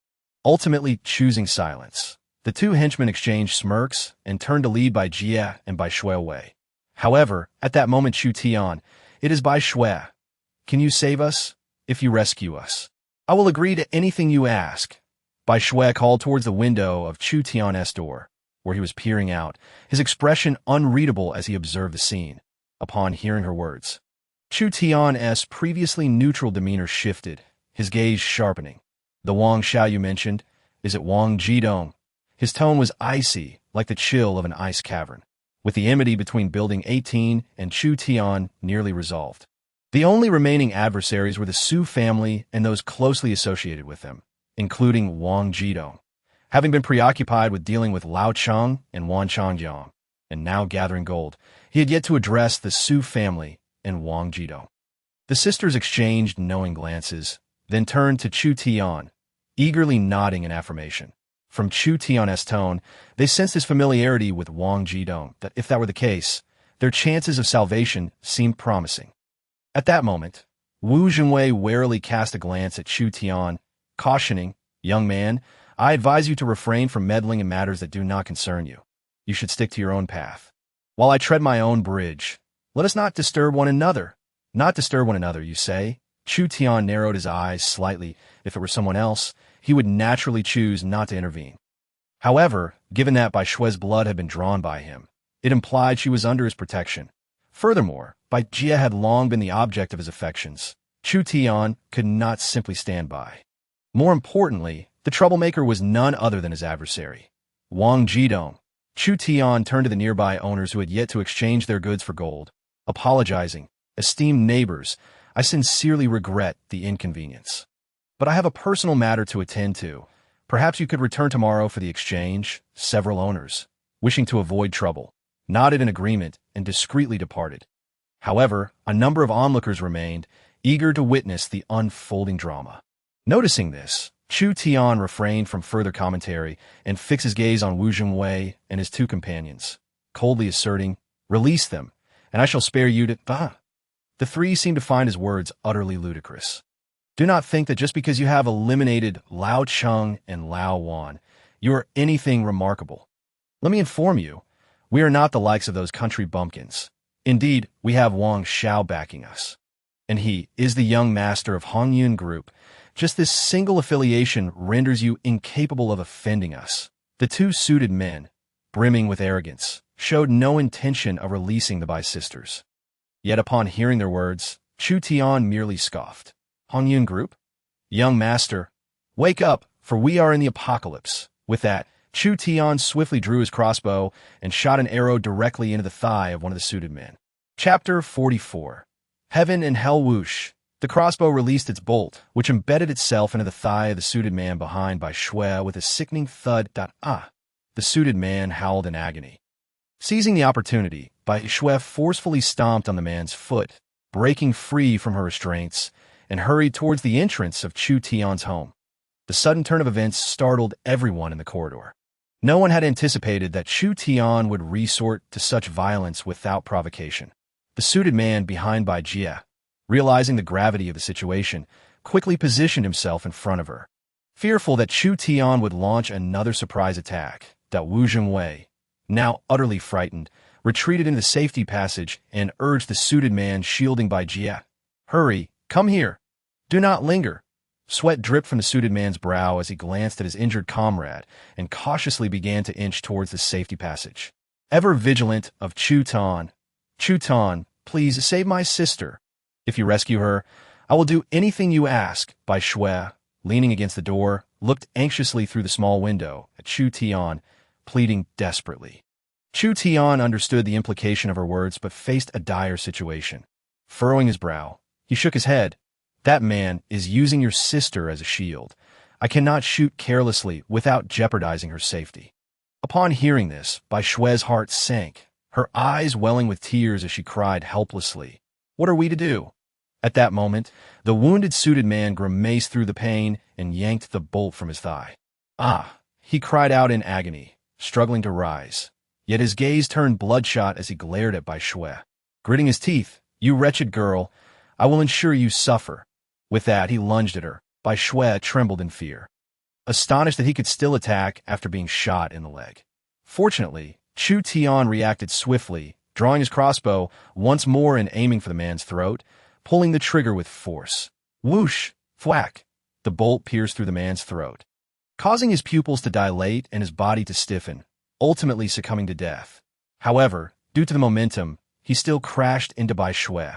Ultimately choosing silence, the 2 henchmen exchanged smirks and turned to lead Bai Jie and Bai Shui away. However, at that moment, Chu Tian, "It is Bai Shui. Can you save us? If you rescue us, I will agree to anything you ask." Bai Shui called towards the window of Chu Tian's door, where he was peering out, his expression unreadable as he observed the scene. Upon hearing her words, Chu Tian's previously neutral demeanor shifted, his gaze sharpening. "The Wang Xiao you mentioned, is it Wang Jidong?" His tone was icy, like the chill of an ice cavern, with the enmity between Building 18 and Chu Tian nearly resolved. The only remaining adversaries were the Su family and those closely associated with them, including Wang Jidong. Having been preoccupied with dealing with Lao Cheng and Wan Changyang, and now gathering gold, he had yet to address the Su family and Wang Jidong. The sisters exchanged knowing glances, then turned to Chu Tian, eagerly nodding in affirmation. From Chu Tian's tone, they sensed his familiarity with Wang Jidong, that if that were the case, their chances of salvation seemed promising. At that moment, Wu Zhengwei warily cast a glance at Chu Tian, cautioning, "Young man, I advise you to refrain from meddling in matters that do not concern you. You should stick to your own path. While I tread my own bridge, let us not disturb one another. Not disturb one another, you say? Chu Tian narrowed his eyes slightly. If it were someone else, he would naturally choose not to intervene. However, given that Bai Shue's blood had been drawn by him, it implied she was under his protection. Furthermore, Bai Jie had long been the object of his affections. Chu Tian could not simply stand by. More importantly, the troublemaker was none other than his adversary, Wang Jidong. Chu Tian turned to the nearby owners who had yet to exchange their goods for gold, apologizing. Esteemed neighbors, I sincerely regret the inconvenience. But I have a personal matter to attend to. Perhaps you could return tomorrow for the exchange. Several owners, wishing to avoid trouble, nodded in agreement and discreetly departed. However, a number of onlookers remained, eager to witness the unfolding drama. Noticing this, Chu Tian refrained from further commentary and fixed his gaze on Wu Zhenwei and his two companions, coldly asserting, "Release them, and I shall spare you to—" The three seemed to find his words utterly ludicrous. Do not think that just because you have eliminated Lao Cheng and Lao Wan, you are anything remarkable. Let me inform you, we are not the likes of those country bumpkins. Indeed, we have Wang Xiao backing us. And he is the young master of Hongyun Group. Just this single affiliation renders you incapable of offending us. The two suited men, brimming with arrogance, showed no intention of releasing the Bai sisters. Yet upon hearing their words, Chu Tian merely scoffed. Hongyun Group? Young master, wake up, for we are in the apocalypse. With that, Chu Tian swiftly drew his crossbow and shot an arrow directly into the thigh of one of the suited men. Chapter 44. Heaven and Hell Whoosh. The crossbow released its bolt, which embedded itself into the thigh of the suited man behind Bai Shui with a sickening thud. The suited man howled in agony. Seizing the opportunity, Bai Shui forcefully stomped on the man's foot, breaking free from her restraints, and hurried towards the entrance of Chu Tian's home. The sudden turn of events startled everyone in the corridor. No one had anticipated that Chu Tian would resort to such violence without provocation. The suited man behind Bai Jie, realizing the gravity of the situation, quickly positioned himself in front of her. Fearful that Chu Tian would launch another surprise attack, Wu Zhenwei, now utterly frightened, retreated into the safety passage and urged the suited man shielding Bai Jie. "Hurry, come here. Do not linger." Sweat dripped from the suited man's brow as he glanced at his injured comrade and cautiously began to inch towards the safety passage. Ever vigilant of Chu Tian, please save my sister. If you rescue her, I will do anything you ask. Bai Shui, leaning against the door, looked anxiously through the small window at Chu Tian, pleading desperately. Chu Tian understood the implication of her words but faced a dire situation. Furrowing his brow, he shook his head. "That man is using your sister as a shield. I cannot shoot carelessly without jeopardizing her safety." Upon hearing this, Bai Shui's heart sank, her eyes welling with tears as she cried helplessly, "What are we to do?" At that moment, the wounded suited man grimaced through the pain and yanked the bolt from his thigh. He cried out in agony, struggling to rise. Yet his gaze turned bloodshot as he glared at Bai Shui. Gritting his teeth, "You wretched girl, I will ensure you suffer." With that, he lunged at her. Bai Shui trembled in fear, astonished that he could still attack after being shot in the leg. Fortunately, Chu Tian reacted swiftly, drawing his crossbow once more and aiming for the man's throat, pulling the trigger with force. Whoosh! Thwack! The bolt pierced through the man's throat, causing his pupils to dilate and his body to stiffen, ultimately succumbing to death. However, due to the momentum, he still crashed into Bai Shui,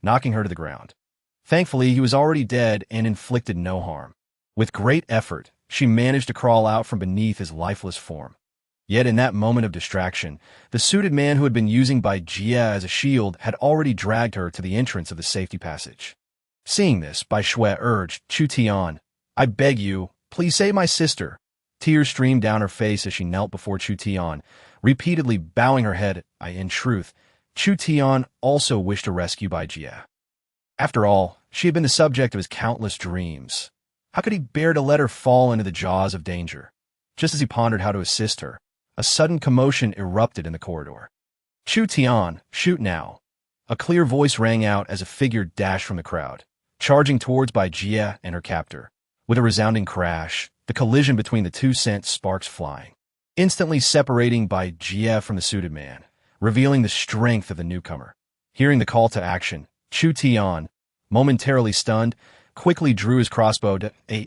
knocking her to the ground. Thankfully, he was already dead and inflicted no harm. With great effort, she managed to crawl out from beneath his lifeless form. Yet in that moment of distraction, the suited man who had been using Bai Jie as a shield had already dragged her to the entrance of the safety passage. Seeing this, Bai Shui urged, "Chu Tian, I beg you, please save my sister." Tears streamed down her face as she knelt before Chu Tian, repeatedly bowing her head. In truth, Chu Tian also wished to rescue Bai Jie. After all, she had been the subject of his countless dreams. How could he bear to let her fall into the jaws of danger? Just as he pondered how to assist her, a sudden commotion erupted in the corridor. "Chu Tian, shoot now!" A clear voice rang out as a figure dashed from the crowd, charging towards Bai Jie and her captor. With a resounding crash, the collision between the two sent sparks flying, instantly separating by Jia from the suited man, revealing the strength of the newcomer. Hearing the call to action, Chu Tian, momentarily stunned, quickly drew his crossbow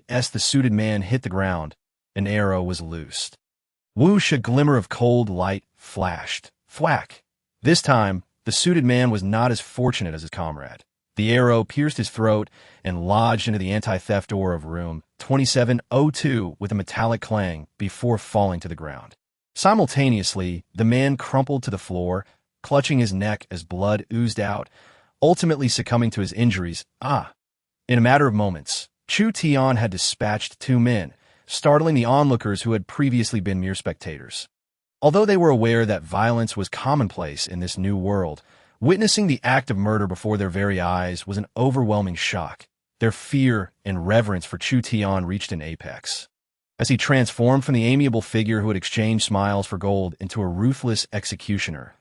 as the suited man hit the ground. An arrow was loosed. Whoosh, a glimmer of cold light flashed. Thwack! This time, the suited man was not as fortunate as his comrade. The arrow pierced his throat and lodged into the anti-theft door of room 2702 with a metallic clang before falling to the ground. Simultaneously, the man crumpled to the floor, clutching his neck as blood oozed out, ultimately succumbing to his injuries. In a matter of moments, Chu Tian had dispatched two men, startling the onlookers who had previously been mere spectators. Although they were aware that violence was commonplace in this new world, witnessing the act of murder before their very eyes was an overwhelming shock. Their fear and reverence for Chu Tian reached an apex. As he transformed from the amiable figure who had exchanged smiles for gold into a ruthless executioner,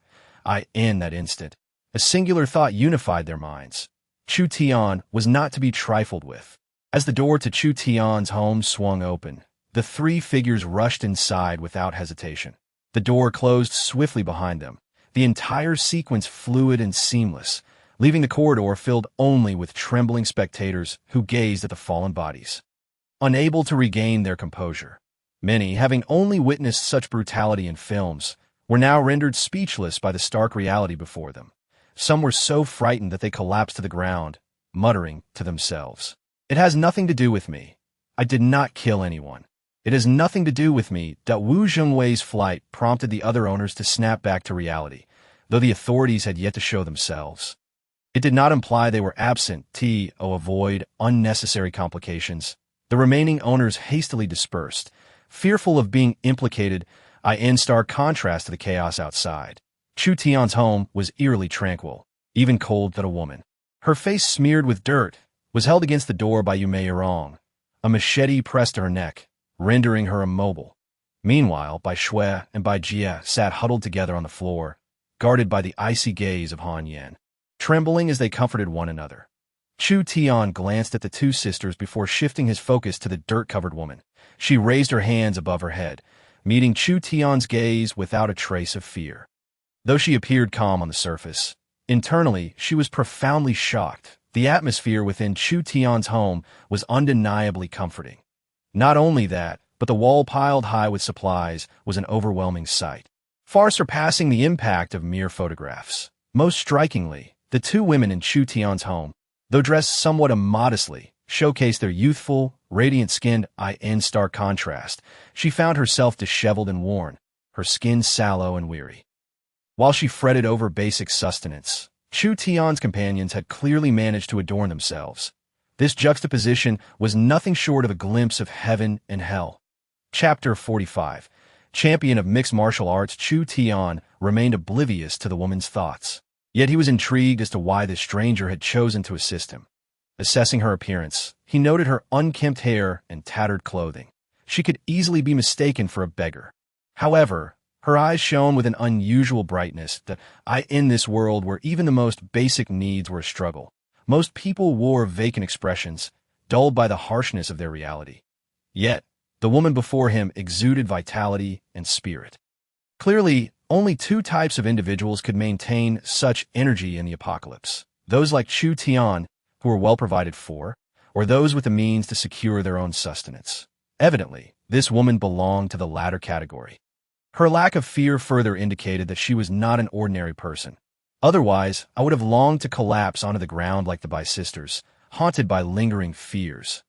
in that instant, a singular thought unified their minds. Chu Tian was not to be trifled with. As the door to Chu Tian's home swung open, the three figures rushed inside without hesitation. The door closed swiftly behind them, the entire sequence fluid and seamless, leaving the corridor filled only with trembling spectators who gazed at the fallen bodies. Unable to regain their composure, many, having only witnessed such brutality in films, were now rendered speechless by the stark reality before them. Some were so frightened that they collapsed to the ground, muttering to themselves, "It has nothing to do with me. I did not kill anyone. It has nothing to do with me." Wu Zhengwei's flight prompted the other owners to snap back to reality, though the authorities had yet to show themselves. It did not imply they were absent to avoid unnecessary complications. The remaining owners hastily dispersed, fearful of being implicated, in stark contrast to the chaos outside. Chu Tian's home was eerily tranquil, even cold that a woman, her face smeared with dirt, was held against the door by Yu Meirong. A machete pressed to her neck, rendering her immobile. Meanwhile, Bai Shui and Bai Jia sat huddled together on the floor, guarded by the icy gaze of Han Yan, trembling as they comforted one another. Chu Tian glanced at the two sisters before shifting his focus to the dirt-covered woman. She raised her hands above her head, meeting Chu Tian's gaze without a trace of fear. Though she appeared calm on the surface, internally she was profoundly shocked. The atmosphere within Chu Tian's home was undeniably comforting. Not only that, but the wall piled high with supplies was an overwhelming sight, far surpassing the impact of mere photographs. Most strikingly, the two women in Chu Tian's home, though dressed somewhat immodestly, showcased their youthful, radiant skin. In stark contrast, she found herself disheveled and worn, her skin sallow and weary. While she fretted over basic sustenance, Chu Tian's companions had clearly managed to adorn themselves. This juxtaposition was nothing short of a glimpse of heaven and hell. Chapter 45. Champion of mixed martial arts, Chu Tian remained oblivious to the woman's thoughts. Yet he was intrigued as to why this stranger had chosen to assist him. Assessing her appearance, he noted her unkempt hair and tattered clothing. She could easily be mistaken for a beggar. However, her eyes shone with an unusual brightness that in this world where even the most basic needs were a struggle, most people wore vacant expressions, dulled by the harshness of their reality. Yet, the woman before him exuded vitality and spirit. Clearly, only two types of individuals could maintain such energy in the apocalypse: those like Chu Tian, who were well provided for, or those with the means to secure their own sustenance. Evidently, this woman belonged to the latter category. Her lack of fear further indicated that she was not an ordinary person. Otherwise, I would have longed to collapse onto the ground like the Bai sisters, haunted by lingering fears.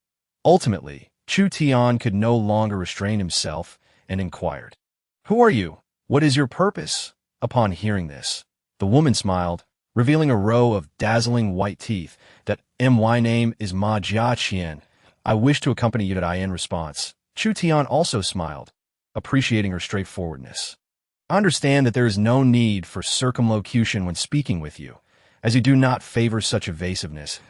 Ultimately, Chu Tian could no longer restrain himself and inquired, "Who are you? What is your purpose?" Upon hearing this, the woman smiled, revealing a row of dazzling white teeth. "That my name is Ma Jiaqian. I wish to accompany you." In response, Chu Tian also smiled, appreciating her straightforwardness. "I understand that there is no need for circumlocution when speaking with you, as you do not favor such evasiveness."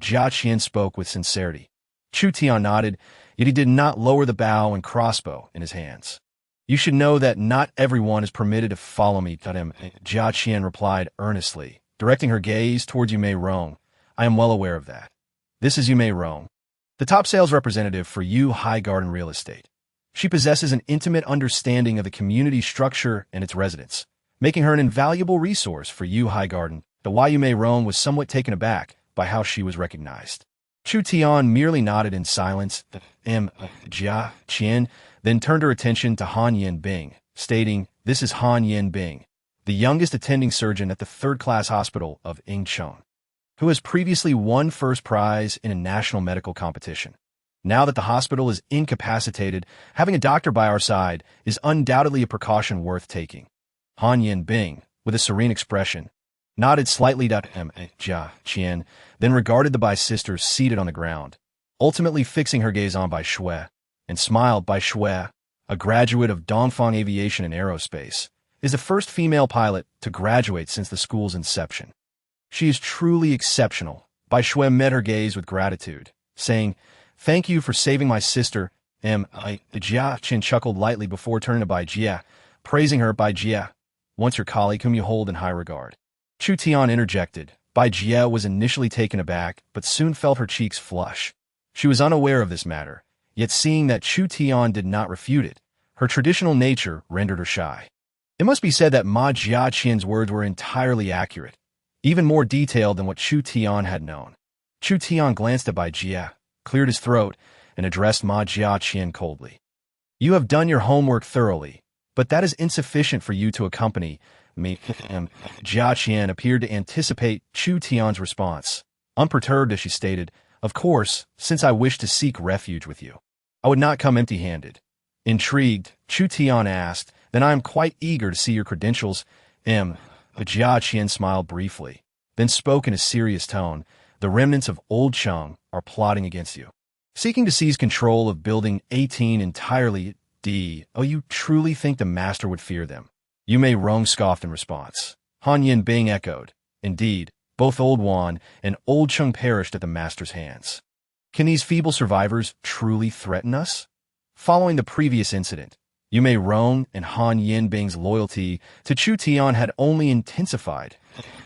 Jiaqian spoke with sincerity. Chu Tian nodded, yet he did not lower the bow and crossbow in his hands. "You should know that not everyone is permitted to follow me," Jiaqian replied earnestly, directing her gaze towards Yu Meirong. "I am well aware of that. This is Yu Meirong." the top sales representative for Yu High Garden Real Estate. She possesses an intimate understanding of the community structure and its residents, making her an invaluable resource for Yu High Garden. The Yu Mei Rong was somewhat taken aback by how she was recognized. Chu Tian merely nodded in silence. Jia Qian then turned her attention to Han Yin Bing, stating, "This is Han Yin Bing, the youngest attending surgeon at the third-class hospital of Yingcheng, who has previously won first prize in a national medical competition. Now that the hospital is incapacitated, having a doctor by our side is undoubtedly a precaution worth taking." Han Yin Bing, with a serene expression, nodded slightly to Jia Qian, then regarded the Bai sisters seated on the ground, ultimately fixing her gaze on Bai Shui, and smiled. Bai Shui, a graduate of Dongfang Aviation and Aerospace, is the first female pilot to graduate since the school's inception. She is truly exceptional. Bai Shui met her gaze with gratitude, saying, "Thank you for saving my sister." Jia Qian chuckled lightly before turning to Bai Jia, praising her. "Bai Jia, once your colleague whom you hold in high regard." Chu Tian interjected. Bai Jia was initially taken aback, but soon felt her cheeks flush. She was unaware of this matter, yet seeing that Chu Tian did not refute it, her traditional nature rendered her shy. It must be said that Ma Jia Qian's words were entirely accurate, even more detailed than what Chu Tian had known. Chu Tian glanced at Bai Jia, cleared his throat, and addressed Ma Jia Qian coldly. "You have done your homework thoroughly, but that is insufficient for you to accompany me." Jia Qian appeared to anticipate Chu Tian's response. Unperturbed as she stated, "Of course, since I wish to seek refuge with you, I would not come empty-handed." Intrigued, Chu Tian asked, "Then I am quite eager to see your credentials." Jia Qian smiled briefly, then spoke in a serious tone. "The remnants of Old Cheng are plotting against you, seeking to seize control of Building 18 entirely. You truly think the master would fear them?" Yu Mei Rong scoffed in response. Han Yin Bing echoed, "Indeed, both Old Wan and Old Cheng perished at the master's hands. Can these feeble survivors truly threaten us?" Following the previous incident, Yu Mei Rong and Han Yin Bing's loyalty to Chu Tian had only intensified.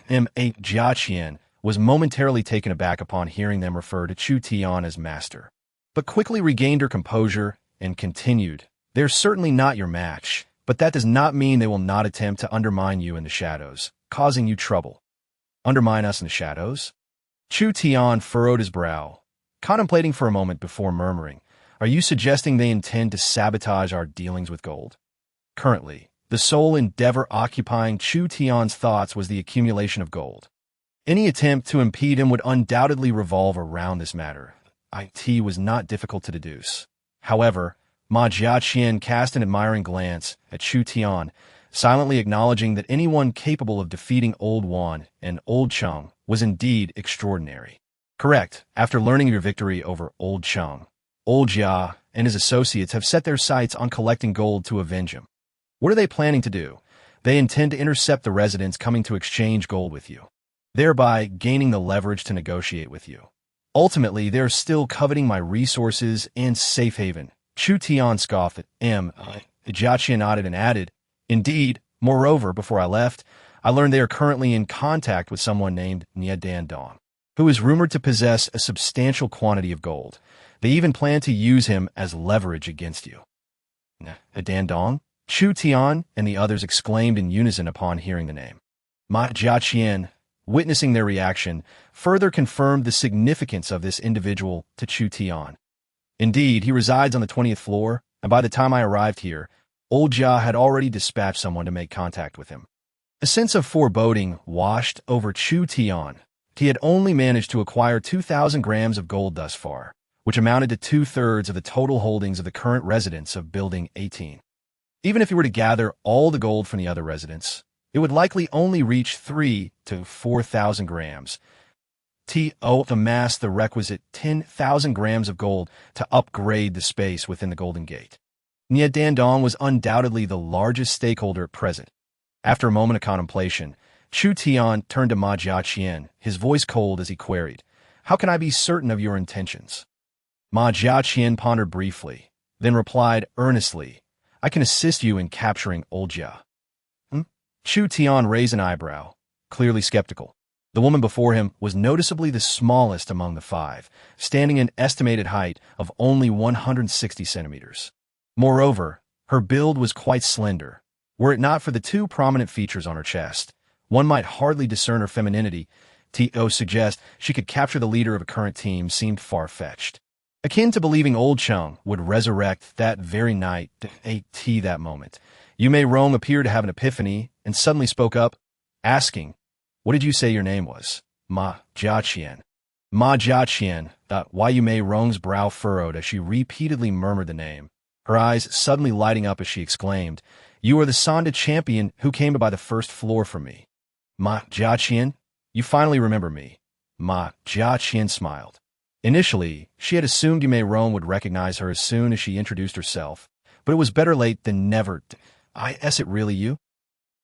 Jia Qian was momentarily taken aback upon hearing them refer to Chu Tian as master, but quickly regained her composure and continued, "They're certainly not your match, but that does not mean they will not attempt to undermine you in the shadows, causing you trouble." "Undermine us in the shadows?" Chu Tian furrowed his brow, contemplating for a moment before murmuring, "Are you suggesting they intend to sabotage our dealings with gold?" Currently, the sole endeavor occupying Chu Tian's thoughts was the accumulation of gold. Any attempt to impede him would undoubtedly revolve around this matter. It was not difficult to deduce. However, Ma Jia Qian cast an admiring glance at Chu Tian, silently acknowledging that anyone capable of defeating Old Wan and Old Cheng was indeed extraordinary. "Correct. After learning of your victory over Old Cheng, Old Jia and his associates have set their sights on collecting gold to avenge him. What are they planning to do?" "They intend to intercept the residents coming to exchange gold with you, thereby gaining the leverage to negotiate with you. Ultimately, they are still coveting my resources and safe haven." Chu Tian scoffed at Jia Qian nodded and added, "Indeed, moreover, before I left, I learned they are currently in contact with someone named Dan Dong, who is rumored to possess a substantial quantity of gold. They even plan to use him as leverage against you." "Dan Dong?" Chu Tian and the others exclaimed in unison upon hearing the name. Ma Jia Qian, witnessing their reaction, further confirmed the significance of this individual to Chu Tian. "Indeed, he resides on the 20th floor, and by the time I arrived here, Old Jia had already dispatched someone to make contact with him." A sense of foreboding washed over Chu Tian. He had only managed to acquire 2,000 grams of gold thus far, which amounted to 2/3 of the total holdings of the current residents of Building 18. Even if he were to gather all the gold from the other residents, it would likely only reach 3,000 to 4,000 grams. To amass the requisite 10,000 grams of gold to upgrade the space within the Golden Gate. Dan Dong was undoubtedly the largest stakeholder at present. After a moment of contemplation, Chu Tian turned to Ma Jia Qian, his voice cold as he queried, "How can I be certain of your intentions?" Ma Jia Qian pondered briefly, then replied earnestly, "I can assist you in capturing Old Jia." Chu Tian raised an eyebrow, clearly skeptical. The woman before him was noticeably the smallest among the five, standing an estimated height of only 160 centimeters. Moreover, her build was quite slender. Were it not for the two prominent features on her chest, one might hardly discern her femininity. To suggest she could capture the leader of a current team seemed far-fetched. Akin to believing old Chung would resurrect that very night at that moment. Yumei Rong appeared to have an epiphany and suddenly spoke up, asking, "What did you say your name was?" Ma Jiaqian. Ma Jiaqian. Why Yumei Rong's brow furrowed as she repeatedly murmured the name, her eyes suddenly lighting up as she exclaimed, "You are the Sonda champion who came to buy the first floor from me." Ma Jiaqian, you finally remember me. Ma Jiaqian smiled. Initially, she had assumed Yumei Rong would recognize her as soon as she introduced herself, but it was better late than never. Is it really you?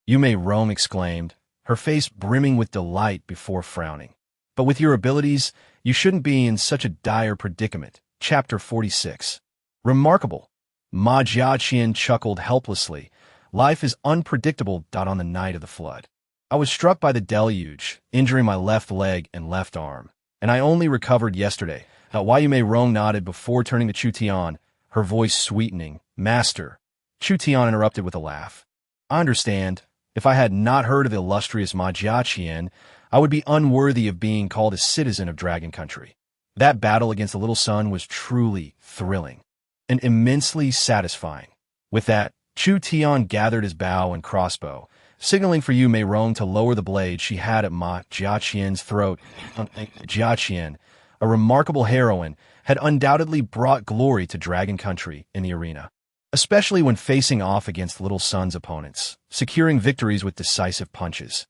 Yumei Rong exclaimed, her face brimming with delight before frowning. But with your abilities, you shouldn't be in such a dire predicament. Chapter 46. Remarkable. Ma Jiaqian chuckled helplessly. Life is unpredictable. On the night of the flood, I was struck by the deluge, injuring my left leg and left arm, and I only recovered yesterday. Yumei Rong nodded before turning to Chu Tian, her voice sweetening. Master. Chu Tian interrupted with a laugh. I understand. If I had not heard of the illustrious Ma Jiaqian, I would be unworthy of being called a citizen of Dragon Country. That battle against the little sun was truly thrilling and immensely satisfying. With that, Chu Tian gathered his bow and crossbow, signaling for Yumei Rong to lower the blade she had at Ma Jiaqian's throat. Jiaqian, a remarkable heroine, had undoubtedly brought glory to Dragon Country in the arena, especially when facing off against Little Sun's opponents, securing victories with decisive punches.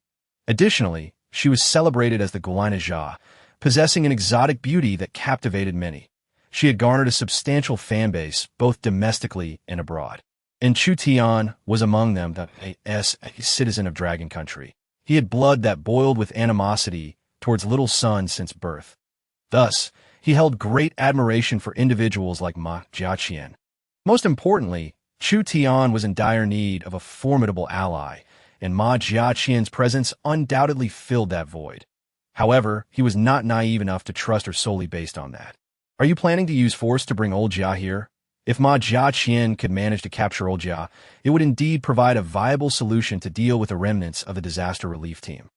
Additionally, she was celebrated as the Guanajia, possessing an exotic beauty that captivated many. She had garnered a substantial fan base both domestically and abroad. And Chu Tian was among them, a citizen of Dragon Country. He had blood that boiled with animosity towards Little Sun since birth. Thus, he held great admiration for individuals like Ma Jiaqian. Most importantly, Chu Tian was in dire need of a formidable ally, and Ma Jiaqian's presence undoubtedly filled that void. However, he was not naive enough to trust her solely based on that. Are you planning to use force to bring old Jia here? If Ma Jiaqian could manage to capture old Jia, it would indeed provide a viable solution to deal with the remnants of the disaster relief team.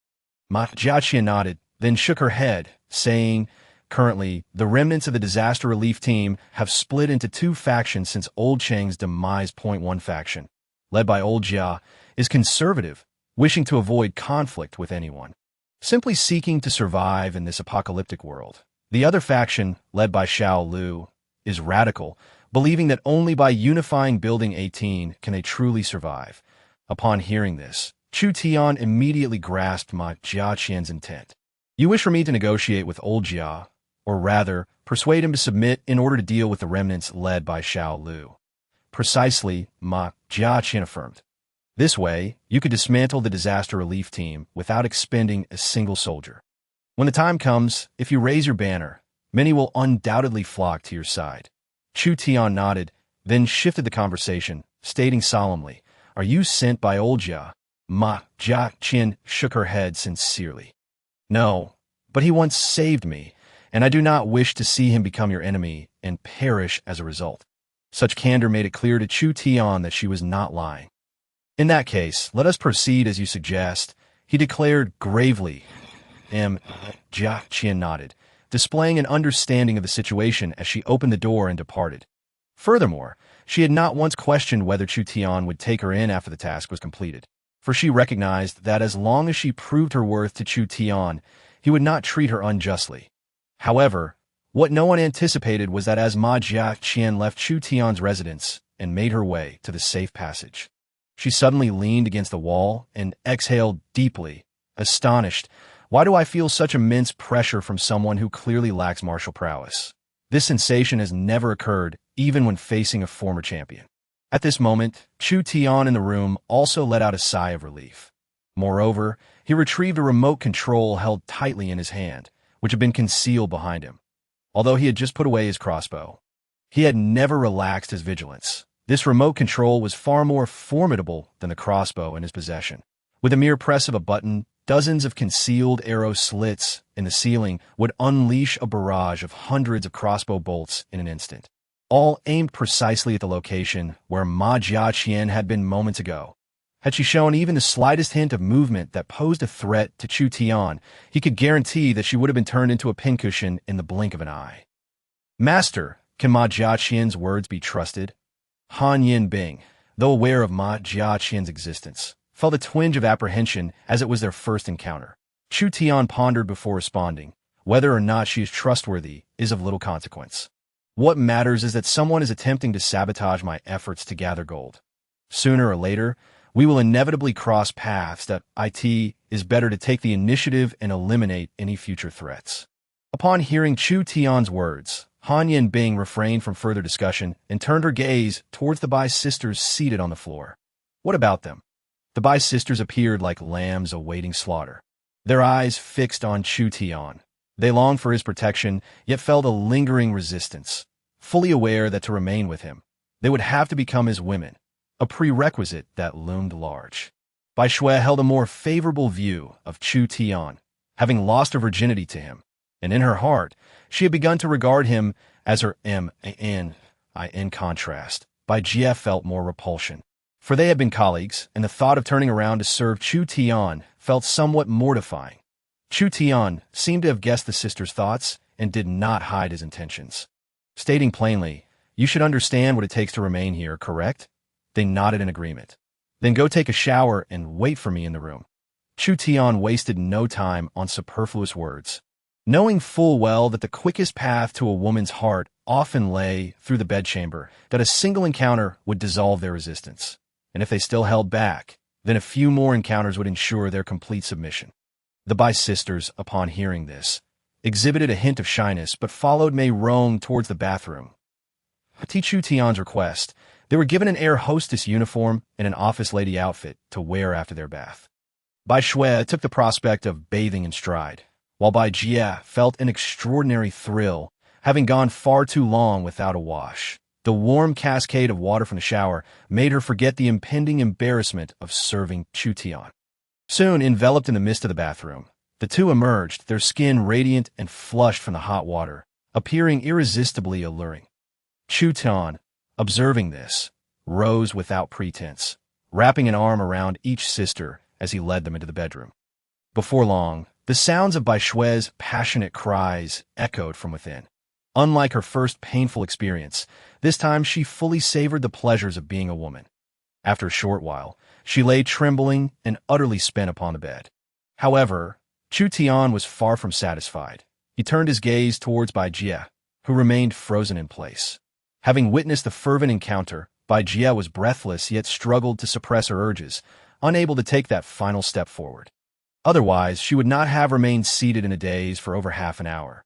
Ma Jiaqian nodded, then shook her head, saying, currently, the remnants of the disaster relief team have split into two factions since Old Cheng's demise. One faction, led by old Jia, is conservative, wishing to avoid conflict with anyone, simply seeking to survive in this apocalyptic world. The other faction, led by Xiao Lu, is radical, believing that only by unifying Building 18 can they truly survive. Upon hearing this, Chu Tian immediately grasped Ma Jiaqian's intent. You wish for me to negotiate with old Jia, or rather, persuade him to submit in order to deal with the remnants led by Xiao Lu. Precisely, Ma Jiaqian affirmed. This way, you could dismantle the disaster relief team without expending a single soldier. When the time comes, if you raise your banner, many will undoubtedly flock to your side. Chu Tian nodded, then shifted the conversation, stating solemnly, Are you sent by old Jia? Ma Jiaqian shook her head sincerely. No, but he once saved me, and I do not wish to see him become your enemy and perish as a result. Such candor made it clear to Chu Tian that she was not lying. In that case, let us proceed as you suggest, he declared gravely. Jiaqian nodded, displaying an understanding of the situation as she opened the door and departed. Furthermore, she had not once questioned whether Chu Tian would take her in after the task was completed, for she recognized that as long as she proved her worth to Chu Tian, he would not treat her unjustly. However, what no one anticipated was that as Ma Jiaqian left Chu Tian's residence and made her way to the safe passage, she suddenly leaned against the wall and exhaled deeply, astonished. Why do I feel such immense pressure from someone who clearly lacks martial prowess? This sensation has never occurred, even when facing a former champion. At this moment, Chu Tian in the room also let out a sigh of relief. Moreover, he retrieved a remote control held tightly in his hand, which had been concealed behind him. Although he had just put away his crossbow, he had never relaxed his vigilance. This remote control was far more formidable than the crossbow in his possession. With a mere press of a button, Dozens of concealed arrow slits in the ceiling would unleash a barrage of hundreds of crossbow bolts in an instant, all aimed precisely at the location where Ma Jiaqian had been moments ago. Had she shown even the slightest hint of movement that posed a threat to Chu Tian, he could guarantee that she would have been turned into a pincushion in the blink of an eye. Master, can Ma Jiaqian's words be trusted? Han Yinbing, though aware of Ma Jiaqian's existence, felt a twinge of apprehension as it was their first encounter. Chu Tian pondered before responding. Whether or not she is trustworthy is of little consequence. What matters is that someone is attempting to sabotage my efforts to gather gold. Sooner or later, we will inevitably cross paths. That it is better to take the initiative and eliminate any future threats. Upon hearing Chu Tian's words, Han Yinbing refrained from further discussion and turned her gaze towards the Bai sisters seated on the floor. What about them? The Bai sisters appeared like lambs awaiting slaughter, their eyes fixed on Chu Tian. They longed for his protection, yet felt a lingering resistance, fully aware that to remain with him, they would have to become his women, a prerequisite that loomed large. Bai Shui held a more favorable view of Chu Tian, having lost her virginity to him, and in her heart, she had begun to regard him as her man. In contrast, Bai Jie felt more repulsion. For they had been colleagues, and the thought of turning around to serve Chu Tian felt somewhat mortifying. Chu Tian seemed to have guessed the sister's thoughts and did not hide his intentions. Stating plainly, "You should understand what it takes to remain here, correct?" They nodded in agreement. "Then go take a shower and wait for me in the room." Chu Tian wasted no time on superfluous words. Knowing full well that the quickest path to a woman's heart often lay through the bedchamber, that a single encounter would dissolve their resistance. And if they still held back, then a few more encounters would ensure their complete submission. The Bai sisters, upon hearing this, exhibited a hint of shyness but followed Mei Rong towards the bathroom. At Chu Tian's request, they were given an air hostess uniform and an office lady outfit to wear after their bath. Bai Shui took the prospect of bathing in stride, while Bai Jie felt an extraordinary thrill, having gone far too long without a wash. The warm cascade of water from the shower made her forget the impending embarrassment of serving Chu Tian. Soon, enveloped in the mist of the bathroom, the two emerged, their skin radiant and flushed from the hot water, appearing irresistibly alluring. Chu Tian, observing this, rose without pretense, wrapping an arm around each sister as he led them into the bedroom. Before long, the sounds of Bai Shui's passionate cries echoed from within. Unlike her first painful experience, this time she fully savored the pleasures of being a woman. After a short while, she lay trembling and utterly spent upon the bed. However, Chu Tian was far from satisfied. He turned his gaze towards Bai Jie, who remained frozen in place. Having witnessed the fervent encounter, Bai Jie was breathless yet struggled to suppress her urges, unable to take that final step forward. Otherwise, she would not have remained seated in a daze for over half an hour.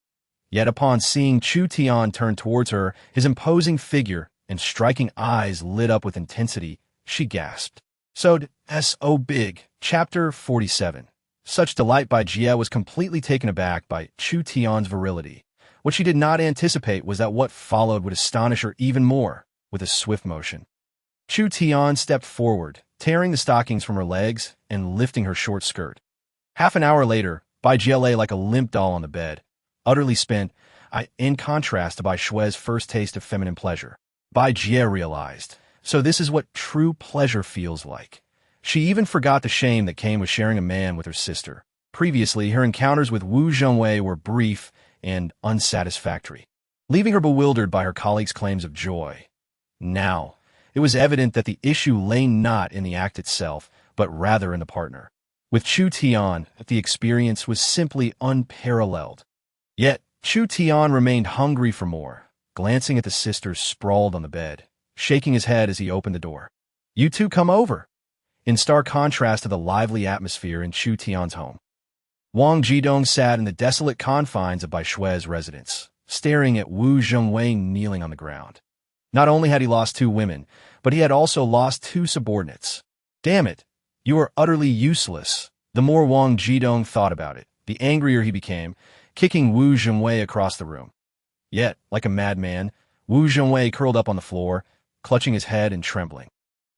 Yet upon seeing Chu Tian turn towards her, his imposing figure and striking eyes lit up with intensity, she gasped. So big. Chapter 47. Such delight Bai Jie was completely taken aback by Chu Tian's virility. What she did not anticipate was that what followed would astonish her even more. With a swift motion, Chu Tian stepped forward, tearing the stockings from her legs and lifting her short skirt. Half an hour later, Bai Jie lay like a limp doll on the bed, utterly spent, in contrast to Bai Shui's first taste of feminine pleasure. Bai Jie realized, so this is what true pleasure feels like. She even forgot the shame that came with sharing a man with her sister. Previously, her encounters with Wu Zhongwei were brief and unsatisfactory, leaving her bewildered by her colleagues' claims of joy. Now, it was evident that the issue lay not in the act itself, but rather in the partner. With Chu Tian, the experience was simply unparalleled. Yet, Chu Tian remained hungry for more, glancing at the sisters sprawled on the bed, shaking his head as he opened the door. "You two come over." In stark contrast to the lively atmosphere in Chu Tian's home, Wang Jidong sat in the desolate confines of Bai Shui's residence, staring at Wu Zhongwei kneeling on the ground. Not only had he lost 2 women, but he had also lost 2 subordinates. "Damn it, you are utterly useless." The more Wang Jidong thought about it, the angrier he became, kicking Wu Zhongwei across the room. Yet, like a madman, Wu Zhongwei curled up on the floor, clutching his head and trembling.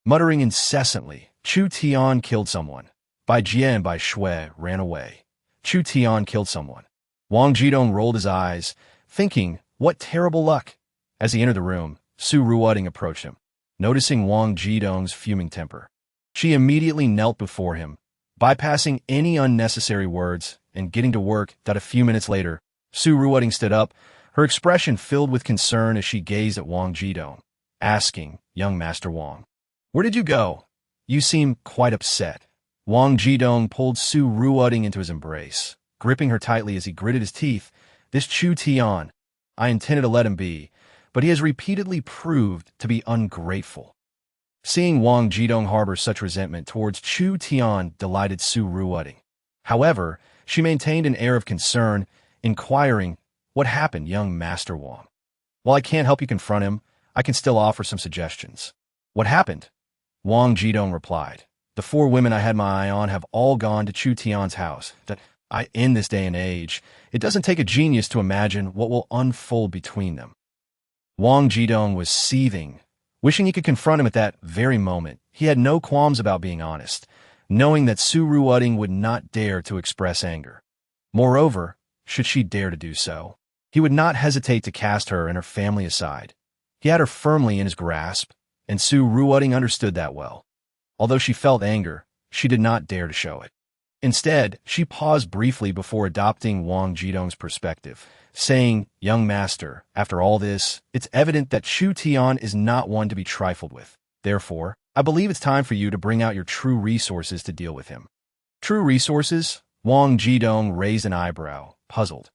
Muttering incessantly, "Chu Tian killed someone. By Jian by Shui ran away. Chu Tian killed someone. Wang Jidong rolled his eyes, thinking, what terrible luck. As he entered the room, Su Ruoding approached him. Noticing Wang Jidong's fuming temper, she immediately knelt before him, bypassing any unnecessary words and getting to work. A few minutes later, Su Ruoding stood up, her expression filled with concern as she gazed at Wang Jidong, asking, young Master Wang, where did you go? You seem quite upset. Wang Jidong pulled Su Ruoding into his embrace, gripping her tightly as he gritted his teeth. This Chu Tian, I intended to let him be, but he has repeatedly proved to be ungrateful. Seeing Wang Jidong harbor such resentment towards Chu Tian delighted Su Ruoding. However, she maintained an air of concern, inquiring, what happened, young Master Wang? While I can't help you confront him, I can still offer some suggestions. What happened? Wang Jidong replied. The 4 women I had my eye on have all gone to Chu Tian's house. In this day and age, it doesn't take a genius to imagine what will unfold between them. Wang Jidong was seething, wishing he could confront him at that very moment. He had no qualms about being honest, knowing that Su Ruoding would not dare to express anger. Moreover, should she dare to do so, he would not hesitate to cast her and her family aside. He had her firmly in his grasp, and Su Ruoding understood that well. Although she felt anger, she did not dare to show it. Instead, she paused briefly before adopting Wang Jidong's perspective, saying, young master, after all this, it's evident that Chu Tian is not one to be trifled with. Therefore, I believe it's time for you to bring out your true resources to deal with him. True resources? Wang Jidong raised an eyebrow, puzzled.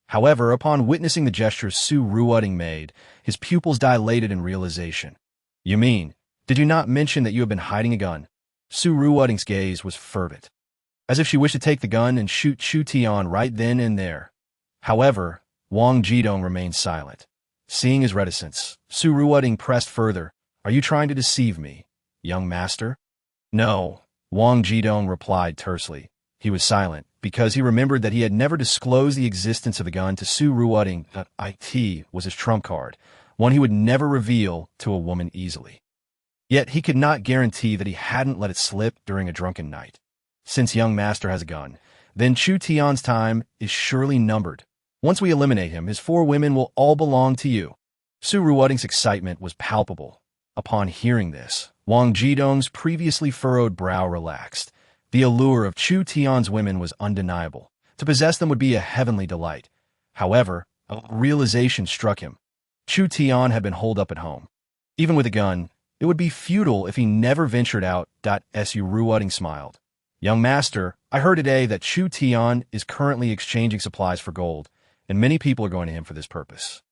However, upon witnessing the gesture Su Ruoding made, his pupils dilated in realization. You mean, did you not mention that you have been hiding a gun? Su Ruoding's gaze was fervent, as if she wished to take the gun and shoot Chu Tian right then and there. However, Wang Jidong remained silent. Seeing his reticence, Su Ruoding pressed further. Are you trying to deceive me, young master? No, Wang Jidong replied tersely. He was silent, because he remembered that he had never disclosed the existence of the gun to Su Ruoding. It was his trump card, one he would never reveal to a woman easily. Yet he could not guarantee that he hadn't let it slip during a drunken night. Since young master has a gun, then Chu Tian's time is surely numbered. Once we eliminate him, his 4 women will all belong to you. Su Ruoding's excitement was palpable. Upon hearing this, Wang Jidong's previously furrowed brow relaxed. The allure of Chu Tian's women was undeniable. To possess them would be a heavenly delight. However, a realization struck him. Chu Tian had been holed up at home. Even with a gun, it would be futile if he never ventured out. Su Ruoding smiled. Young master, I heard today that Chu Tian is currently exchanging supplies for gold, and many people are going to him for this purpose.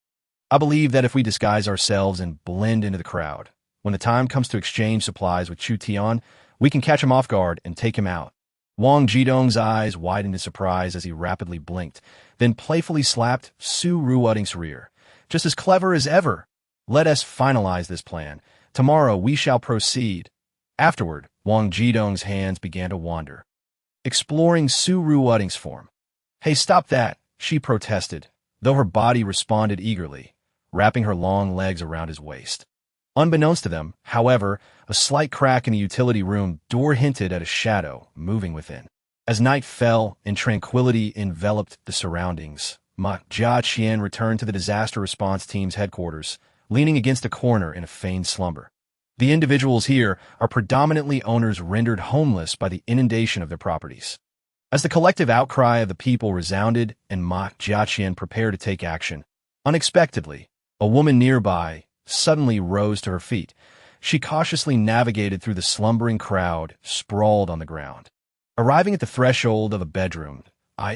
I believe that if we disguise ourselves and blend into the crowd, when the time comes to exchange supplies with Chu Tian, we can catch him off guard and take him out. Wang Jidong's eyes widened in surprise as he rapidly blinked, then playfully slapped Su Ruoding's rear. Just as clever as ever. Let us finalize this plan. Tomorrow we shall proceed. Afterward, Wang Jidong's hands began to wander, exploring Su Ruoding's form. Hey, stop that, she protested, though her body responded eagerly, wrapping her long legs around his waist. Unbeknownst to them, however, a slight crack in the utility room door hinted at a shadow moving within. As night fell and tranquility enveloped the surroundings, Ma Jiaqian returned to the disaster response team's headquarters, leaning against a corner in a feigned slumber. The individuals here are predominantly owners rendered homeless by the inundation of their properties. As the collective outcry of the people resounded and Ma Jiaqian prepared to take action, unexpectedly, a woman nearby suddenly rose to her feet. She cautiously navigated through the slumbering crowd, sprawled on the ground. Arriving at the threshold of a bedroom,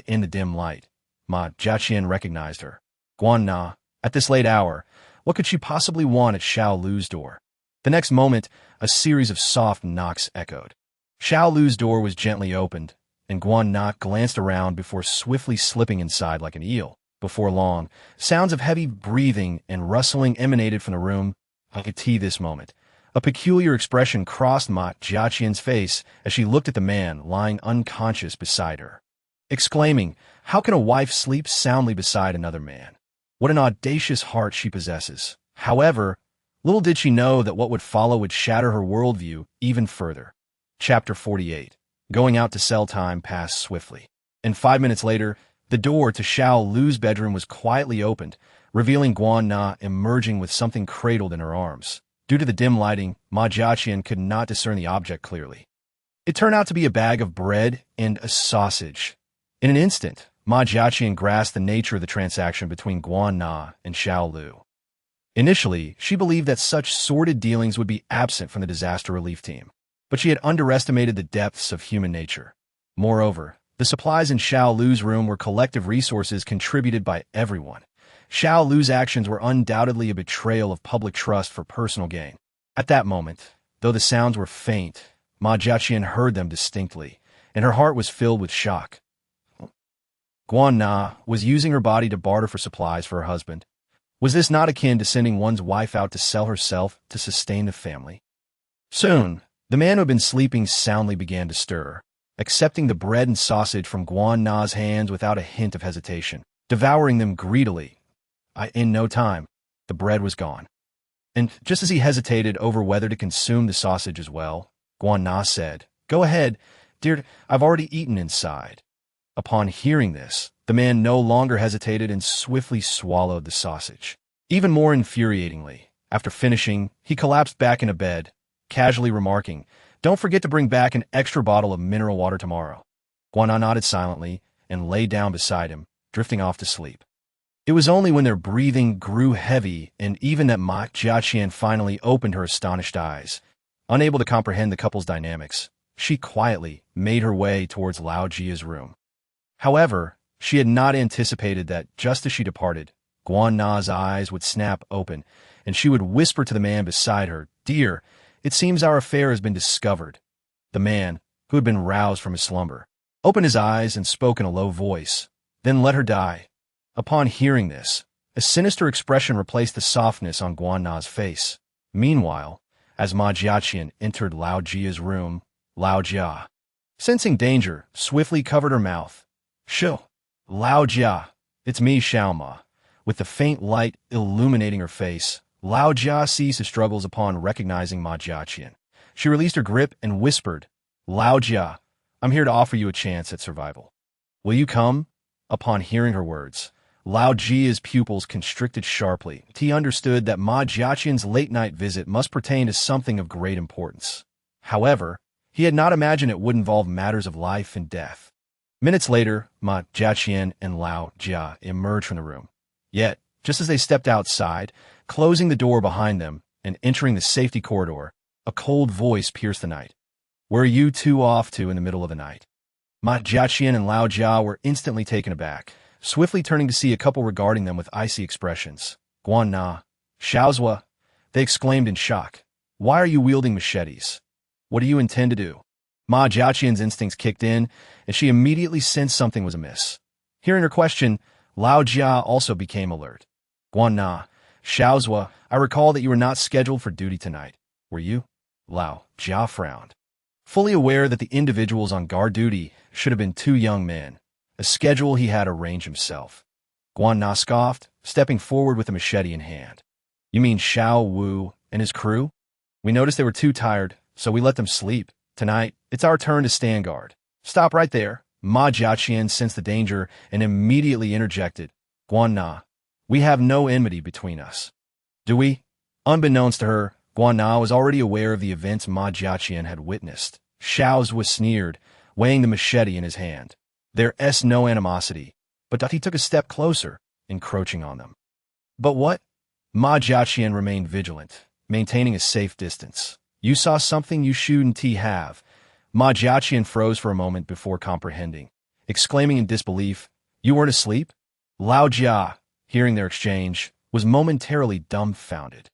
in the dim light, Ma Jiaqian recognized her. Guan Na, at this late hour, what could she possibly want at Xiao Lu's door? The next moment, a series of soft knocks echoed. Xiao Lu's door was gently opened, and Guan Na glanced around before swiftly slipping inside like an eel. Before long, sounds of heavy breathing and rustling emanated from the room. I could see this moment. A peculiar expression crossed Ma Jiaqian's face as she looked at the man lying unconscious beside her, exclaiming, "How can a wife sleep soundly beside another man? What an audacious heart she possesses." However, little did she know that what would follow would shatter her worldview even further. Chapter 48. Going out to sell time passed swiftly. And 5 minutes later, the door to Xiao Lu's bedroom was quietly opened, revealing Guan Na emerging with something cradled in her arms. Due to the dim lighting, Ma Jiaqian could not discern the object clearly. It turned out to be a bag of bread and a sausage. In an instant, Ma Jiaqian grasped the nature of the transaction between Guan Na and Xiao Lu. Initially, she believed that such sordid dealings would be absent from the disaster relief team, but she had underestimated the depths of human nature. Moreover, the supplies in Xiao Lu's room were collective resources contributed by everyone. Xiao Lu's actions were undoubtedly a betrayal of public trust for personal gain. At that moment, though the sounds were faint, Ma Jiaqian heard them distinctly, and her heart was filled with shock. Guan Na was using her body to barter for supplies for her husband. Was this not akin to sending one's wife out to sell herself to sustain the family? Soon, the man who had been sleeping soundly began to stir, accepting the bread and sausage from Guan Na's hands without a hint of hesitation, devouring them greedily. In no time, the bread was gone. And just as he hesitated over whether to consume the sausage as well, Guan Na said, "Go ahead, dear, I've already eaten inside." Upon hearing this, the man no longer hesitated and swiftly swallowed the sausage. Even more infuriatingly, after finishing, he collapsed back into bed, casually remarking, "Don't forget to bring back an extra bottle of mineral water tomorrow." Guan Na nodded silently and lay down beside him, drifting off to sleep. It was only when their breathing grew heavy and even that Ma Jiaqian finally opened her astonished eyes. Unable to comprehend the couple's dynamics, she quietly made her way towards Lao Jia's room. However, she had not anticipated that just as she departed, Guan Na's eyes would snap open, and she would whisper to the man beside her, "Dear, it seems our affair has been discovered." The man, who had been roused from his slumber, opened his eyes and spoke in a low voice, "Then let her die." Upon hearing this, a sinister expression replaced the softness on Guan Na's face. Meanwhile, as Ma Jiaqian entered Lao Jia's room, Lao Jia, sensing danger, swiftly covered her mouth. "Shoo, Lao Jia, it's me, Xiao Ma." With the faint light illuminating her face, Lao Jia ceased his struggles upon recognizing Ma Jiaqian. She released her grip and whispered, "Lao Jia, I'm here to offer you a chance at survival. Will you come?" Upon hearing her words, Lao Jia's pupils constricted sharply. He understood that Ma Jiaqian's late-night visit must pertain to something of great importance. However, he had not imagined it would involve matters of life and death. Minutes later, Ma Jiaqian and Lao Jia emerged from the room. Yet, just as they stepped outside, closing the door behind them and entering the safety corridor, a cold voice pierced the night. "Where are you two off to in the middle of the night?" Ma Jiaqian and Lao Jia were instantly taken aback, swiftly turning to see a couple regarding them with icy expressions. "Guan Na, Xiaozhua," they exclaimed in shock. "Why are you wielding machetes? What do you intend to do?" Ma Jiaqian's instincts kicked in, and she immediately sensed something was amiss. Hearing her question, Lao Jia also became alert. "Guan Na, Xiaozhua, I recall that you were not scheduled for duty tonight. Were you?" Lao Jia frowned, fully aware that the individuals on guard duty should have been two young men, a schedule he had arranged himself. Guan Na scoffed, stepping forward with a machete in hand. "You mean Xiao Wu and his crew? We noticed they were too tired, so we let them sleep. Tonight, it's our turn to stand guard." "Stop right there." Ma Jiaqian sensed the danger and immediately interjected. "Guan Na, we have no enmity between us." "Do we?" Unbeknownst to her, Guan Na was already aware of the events Ma Jiaqian had witnessed. Xiaozhua sneered, weighing the machete in his hand. There's no animosity, but he took a step closer, encroaching on them. "But what?" Ma Jiaqian remained vigilant, maintaining a safe distance. "You saw something you shouldn't have." Ma Jiaqian froze for a moment before comprehending, exclaiming in disbelief, "You weren't asleep?" Lao Jia, hearing their exchange, was momentarily dumbfounded.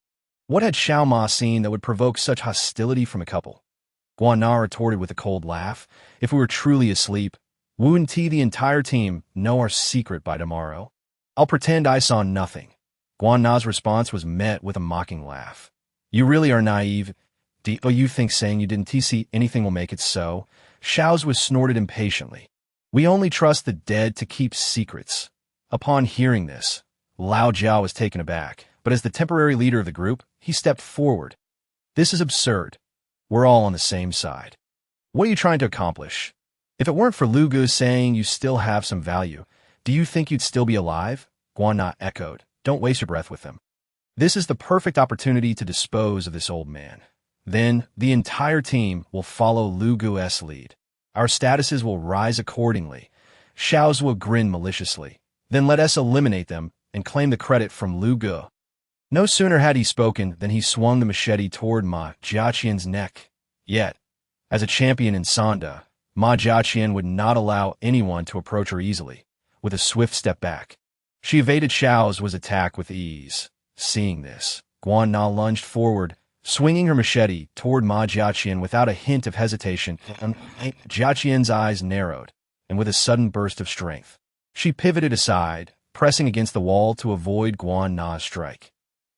What had Xiao Ma seen that would provoke such hostility from a couple? Guan Na retorted with a cold laugh. "If we were truly asleep, wouldn't the entire team know our secret by tomorrow? I'll pretend I saw nothing." Guan Na's response was met with a mocking laugh. "You really are naive. Do you think saying you didn't see anything will make it so?" Xiaozhua snorted impatiently. "We only trust the dead to keep secrets." Upon hearing this, Lao Jia was taken aback, but as the temporary leader of the group, he stepped forward. "This is absurd. We're all on the same side." What are you trying to accomplish? If it weren't for Lu Gu saying you still have some value, do you think you'd still be alive? Guan Na echoed. Don't waste your breath with him. This is the perfect opportunity to dispose of this old man. Then, the entire team will follow Lu Gu's lead. Our statuses will rise accordingly. Xiao's will grin maliciously. Then let us eliminate them and claim the credit from Lu Gu. No sooner had he spoken than he swung the machete toward Ma Jiaqian's neck. Yet, as a champion in Sanda, Ma Jiaqian would not allow anyone to approach her easily. With a swift step back, she evaded Xiao's attack with ease. Seeing this, Guan Na lunged forward, swinging her machete toward Ma Jiaqian without a hint of hesitation. Jiaqian's eyes narrowed, and with a sudden burst of strength, she pivoted aside, pressing against the wall to avoid Guan Na's strike.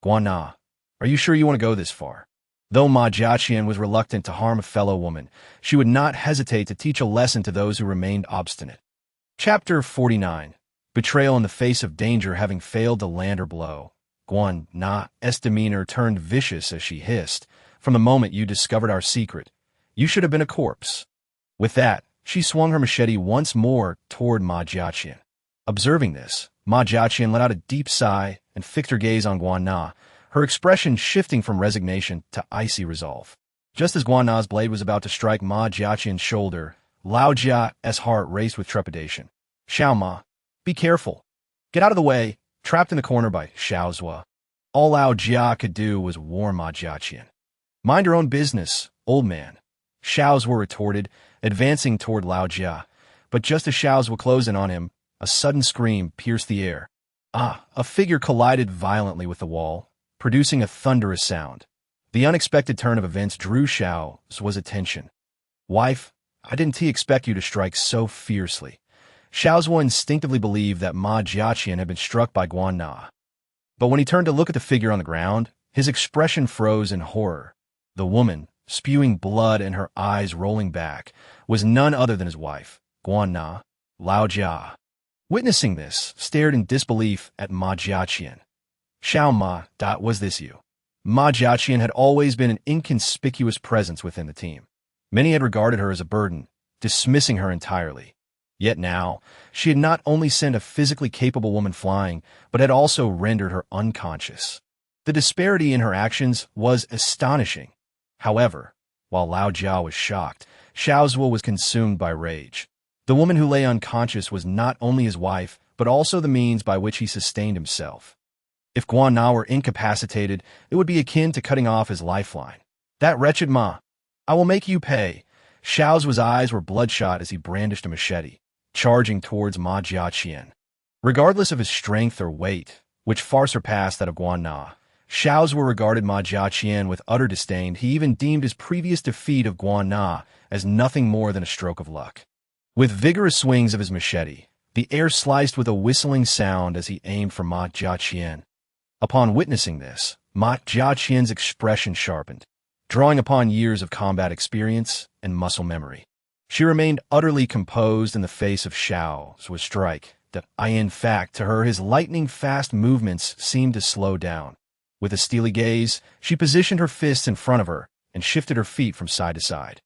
Guan Na, are you sure you want to go this far? Though Ma Jiaqian was reluctant to harm a fellow woman, she would not hesitate to teach a lesson to those who remained obstinate. Chapter 49. Betrayal in the face of danger having failed to land her blow. Guan Na's demeanor turned vicious as she hissed, "From the moment you discovered our secret, you should have been a corpse." With that, she swung her machete once more toward Ma Jiaqian. Observing this, Ma Jiaqian let out a deep sigh and fixed her gaze on Guan Na, her expression shifting from resignation to icy resolve. Just as Guan Na's blade was about to strike Ma Jiaqian's shoulder, Lao Jia's heart raced with trepidation. "Xiao Ma, be careful. Get out of the way," trapped in the corner by Xiao Zhuo. All Lao Jia could do was warn Ma Jiaqian. "Mind your own business, old man," Xiao Zhuo retorted, advancing toward Lao Jia. But just as Xiao Zhuo closed in on him, a sudden scream pierced the air. A figure collided violently with the wall, producing a thunderous sound. The unexpected turn of events drew Xiao Zhuo's attention. "Wife, I didn't expect you to strike so fiercely." Xiao Zhuo instinctively believed that Ma Jiaqian had been struck by Guan Na. But when he turned to look at the figure on the ground, his expression froze in horror. The woman, spewing blood and her eyes rolling back, was none other than his wife, Guan Na. Lao Jia, witnessing this, stared in disbelief at Ma Jiaqian. "Xiao Ma, was this you?" Ma Jiaqian had always been an inconspicuous presence within the team. Many had regarded her as a burden, dismissing her entirely. Yet now, she had not only sent a physically capable woman flying, but had also rendered her unconscious. The disparity in her actions was astonishing. However, while Lao Jia was shocked, Xiao Zhuo was consumed by rage. The woman who lay unconscious was not only his wife, but also the means by which he sustained himself. If Guan Na were incapacitated, it would be akin to cutting off his lifeline. "That wretched Ma, I will make you pay." Xiao Zhuo's eyes were bloodshot as he brandished a machete, charging towards Ma Jiaqian. Regardless of his strength or weight, which far surpassed that of Guan Na, Xiao Zhuo regarded Ma Jiaqian with utter disdain. He even deemed his previous defeat of Guan Na as nothing more than a stroke of luck. With vigorous swings of his machete, the air sliced with a whistling sound as he aimed for Ma Jiaqian. Upon witnessing this, Ma Jiaqian's expression sharpened, drawing upon years of combat experience and muscle memory. She remained utterly composed in the face of Xiao Zhuo's strike. In fact, to her, his lightning-fast movements seemed to slow down. With a steely gaze, she positioned her fists in front of her and shifted her feet from side to side.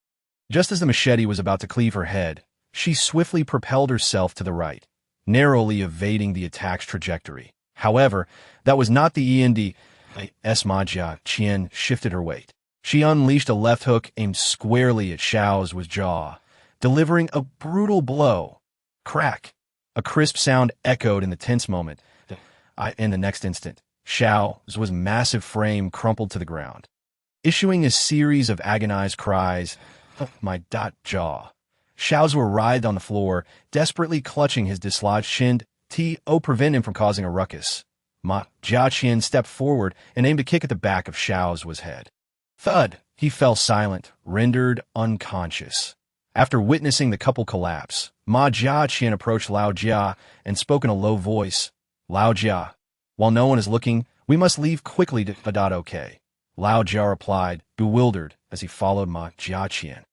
Just as the machete was about to cleave her head, she swiftly propelled herself to the right, narrowly evading the attack's trajectory. However, that was not the end. Ma Jiaqian shifted her weight. She unleashed a left hook aimed squarely at Xiao Zhuo's jaw, delivering a brutal blow. Crack! A crisp sound echoed in the tense moment. In the next instant, Xiao Zhuo's massive frame crumpled to the ground. Issuing a series of agonized cries, "My jaw!" Xiao Zhuo writhed on the floor, desperately clutching his dislodged shin to prevent him from causing a ruckus. Ma Jiaqian stepped forward and aimed a kick at the back of Xiao Zhuo's head. Thud! He fell silent, rendered unconscious. After witnessing the couple collapse, Ma Jiaqian approached Lao Jia and spoke in a low voice. "Lao Jia, while no one is looking, we must leave quickly to okay." Lao Jia replied, bewildered, as he followed Ma Jiaqian.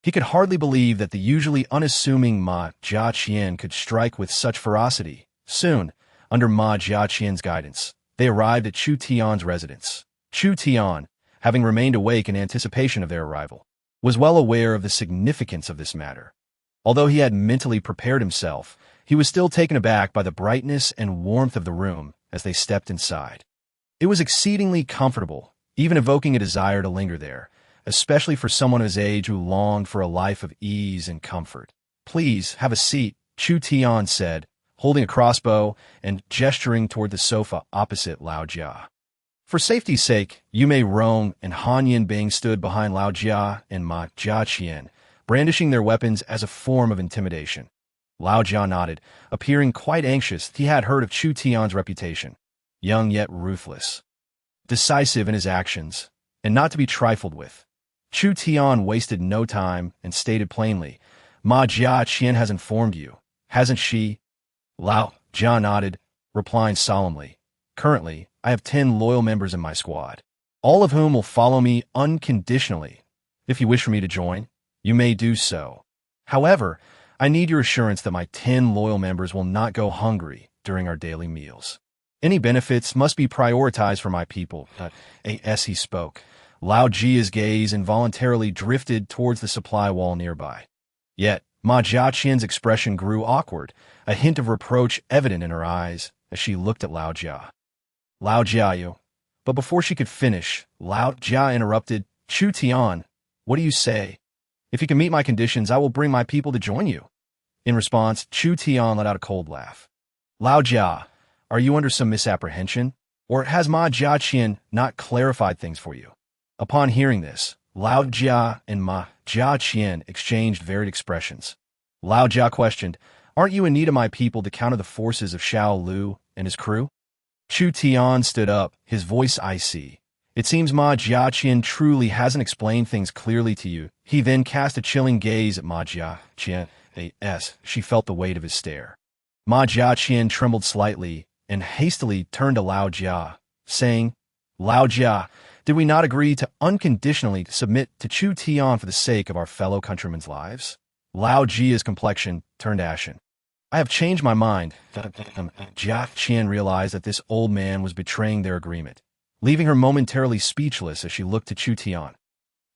He could hardly believe that the usually unassuming Ma Jiaqian could strike with such ferocity. Soon, under Ma Jiaqian's guidance, they arrived at Chu Tian's residence. Chu Tian, having remained awake in anticipation of their arrival, was well aware of the significance of this matter. Although he had mentally prepared himself, he was still taken aback by the brightness and warmth of the room as they stepped inside. It was exceedingly comfortable, even evoking a desire to linger there, especially for someone of his age who longed for a life of ease and comfort. "Please, have a seat," Chu Tian said, holding a crossbow and gesturing toward the sofa opposite Lao Jia. "For safety's sake, you may roam," and Han Yinbing stood behind Lao Jia and Ma Jiaqian, brandishing their weapons as a form of intimidation. Lao Jia nodded, appearing quite anxious. He had heard of Chu Tian's reputation, young yet ruthless, decisive in his actions, and not to be trifled with. Chu Tian wasted no time and stated plainly, "Ma Jiaqian has informed you, hasn't she?" Lao Jia nodded, replying solemnly, "Currently, I have 10 loyal members in my squad, all of whom will follow me unconditionally. If you wish for me to join, you may do so. However, I need your assurance that my 10 loyal members will not go hungry during our daily meals. Any benefits must be prioritized for my people." As he spoke, Lao Jia's gaze involuntarily drifted towards the supply wall nearby. Yet, Ma Jiaqian's expression grew awkward, a hint of reproach evident in her eyes as she looked at Lao Jia. "Lao Jia, you." But before she could finish, Lao Jia interrupted, "Chu Tian, what do you say? If you can meet my conditions, I will bring my people to join you." In response, Chu Tian let out a cold laugh. "Lao Jia, are you under some misapprehension? Or has Ma Jiaqian not clarified things for you?" Upon hearing this, Lao Jia and Ma Jiaqian exchanged varied expressions. Lao Jia questioned, "Aren't you in need of my people to counter the forces of Xiao Lu and his crew?" Chu Tian stood up, his voice icy. "It seems Ma Jiaqian truly hasn't explained things clearly to you." He then cast a chilling gaze at Ma Jiaqian. She felt the weight of his stare. Ma Jiaqian trembled slightly and hastily turned to Lao Jia, saying, "Lao Jia, did we not agree to unconditionally submit to Chu Tian for the sake of our fellow countrymen's lives?" Lao Jia's complexion turned ashen. "I have changed my mind." Jiaqian realized that this old man was betraying their agreement, leaving her momentarily speechless as she looked to Chu Tian.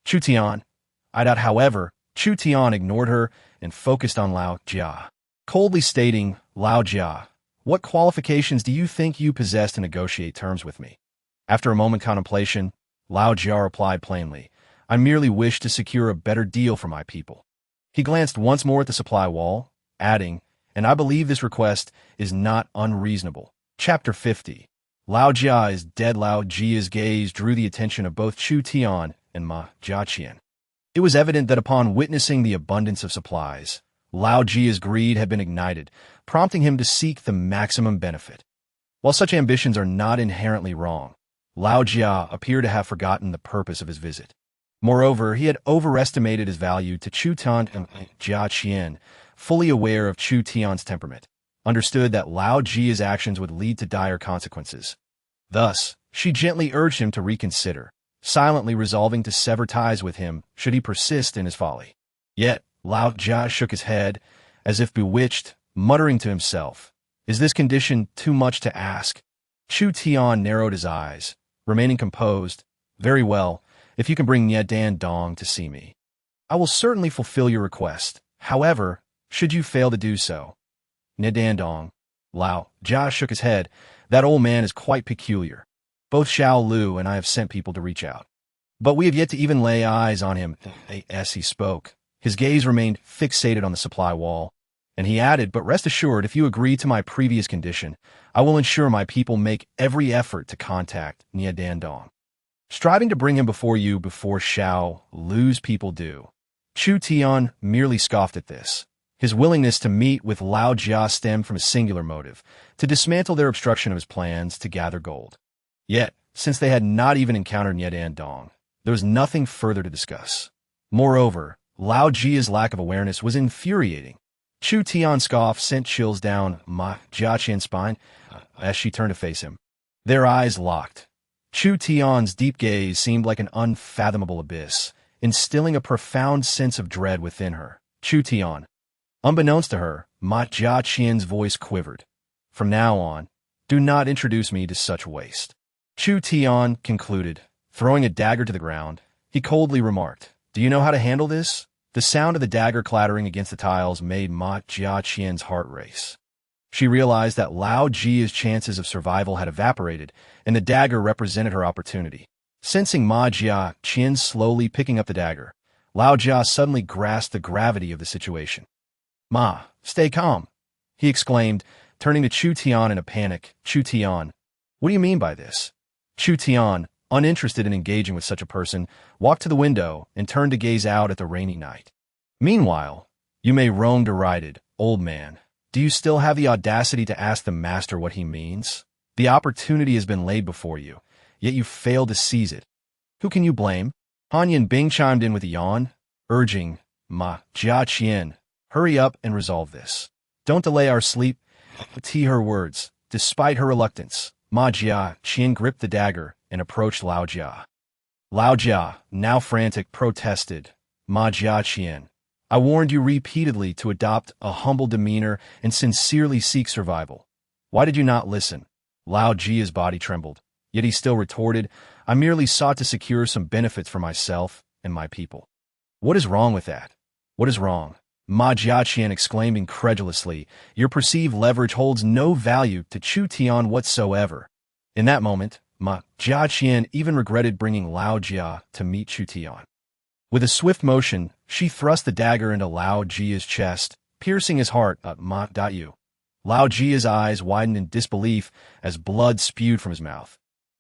"Chu Tian, I doubt." However, Chu Tian ignored her and focused on Lao Jia, coldly stating, "Lao Jia, what qualifications do you think you possess to negotiate terms with me?" After a moment's contemplation, Lao Jia replied plainly, "I merely wish to secure a better deal for my people." He glanced once more at the supply wall, adding, "And I believe this request is not unreasonable." Chapter 50. Lao Jia is dead. Lao Jia's gaze drew the attention of both Chu Tian and Ma Jiaqian. It was evident that upon witnessing the abundance of supplies, Lao Jia's greed had been ignited, prompting him to seek the maximum benefit. While such ambitions are not inherently wrong, Lao Jia appeared to have forgotten the purpose of his visit. Moreover, he had overestimated his value to Chu Tian and Jiaqian, fully aware of Chu Tian's temperament, understood that Lao Jia's actions would lead to dire consequences. Thus, she gently urged him to reconsider, silently resolving to sever ties with him should he persist in his folly. Yet, Lao Jia shook his head, as if bewitched, muttering to himself, "Is this condition too much to ask?" Chu Tian narrowed his eyes, remaining composed. "Very well, if you can bring Nie Dan Dong to see me, I will certainly fulfill your request. However, should you fail to do so..." Nie Dan Dong. Lao Jia shook his head. "That old man is quite peculiar. Both Xiao Lu and I have sent people to reach out, but we have yet to even lay eyes on him." As he spoke, his gaze remained fixated on the supply wall, and he added, "But rest assured, if you agree to my previous condition, I will ensure my people make every effort to contact Nie Dan Dong, striving to bring him before you before Xiao Lu's people do." Chu Tian merely scoffed at this. His willingness to meet with Lao Jia stemmed from a singular motive, to dismantle their obstruction of his plans to gather gold. Yet, since they had not even encountered Nie Dan Dong, there was nothing further to discuss. Moreover, Lao Jia's lack of awareness was infuriating. Chu Tian's scoff sent chills down Ma Jiaqian's spine as she turned to face him. Their eyes locked. Chu Tian's deep gaze seemed like an unfathomable abyss, instilling a profound sense of dread within her. "Chu Tian." Unbeknownst to her, Ma Jiaqian's voice quivered. "From now on, do not introduce me to such waste." Chu Tian concluded, throwing a dagger to the ground. He coldly remarked, Do you know how to handle this? The sound of the dagger clattering against the tiles made Ma Jiaqian's heart race. She realized that Lao Jia's chances of survival had evaporated, and the dagger represented her opportunity. Sensing Ma Jiaqian slowly picking up the dagger, Lao Jia suddenly grasped the gravity of the situation. "Ma, stay calm," he exclaimed, turning to Chu Tian in a panic. "Chu Tian, what do you mean by this?" Chu Tian, uninterested in engaging with such a person, walked to the window and turned to gaze out at the rainy night. "Meanwhile, you may roam derided, old man. Do you still have the audacity to ask the master what he means? The opportunity has been laid before you, yet you failed to seize it. Who can you blame?" Han Yanbing chimed in with a yawn, urging Ma Jiaqian, "Hurry up and resolve this. Don't delay our sleep." To her words, despite her reluctance, Ma Jiaqian gripped the dagger and approached Lao Jia. Lao Jia, now frantic, protested, "Ma Jiaqian, I warned you repeatedly to adopt a humble demeanor and sincerely seek survival. Why did you not listen?" Lao Jia's body trembled, yet he still retorted, "I merely sought to secure some benefits for myself and my people." "What is wrong with that? What is wrong?" Ma Jiaqian exclaimed incredulously. "Your perceived leverage holds no value to Chu Tian whatsoever." In that moment, Ma Jiaqian even regretted bringing Lao Jia to meet Chu Tian. With a swift motion, she thrust the dagger into Lao Jia's chest, piercing his heart. "Ma.u." Lao Jia's eyes widened in disbelief as blood spewed from his mouth.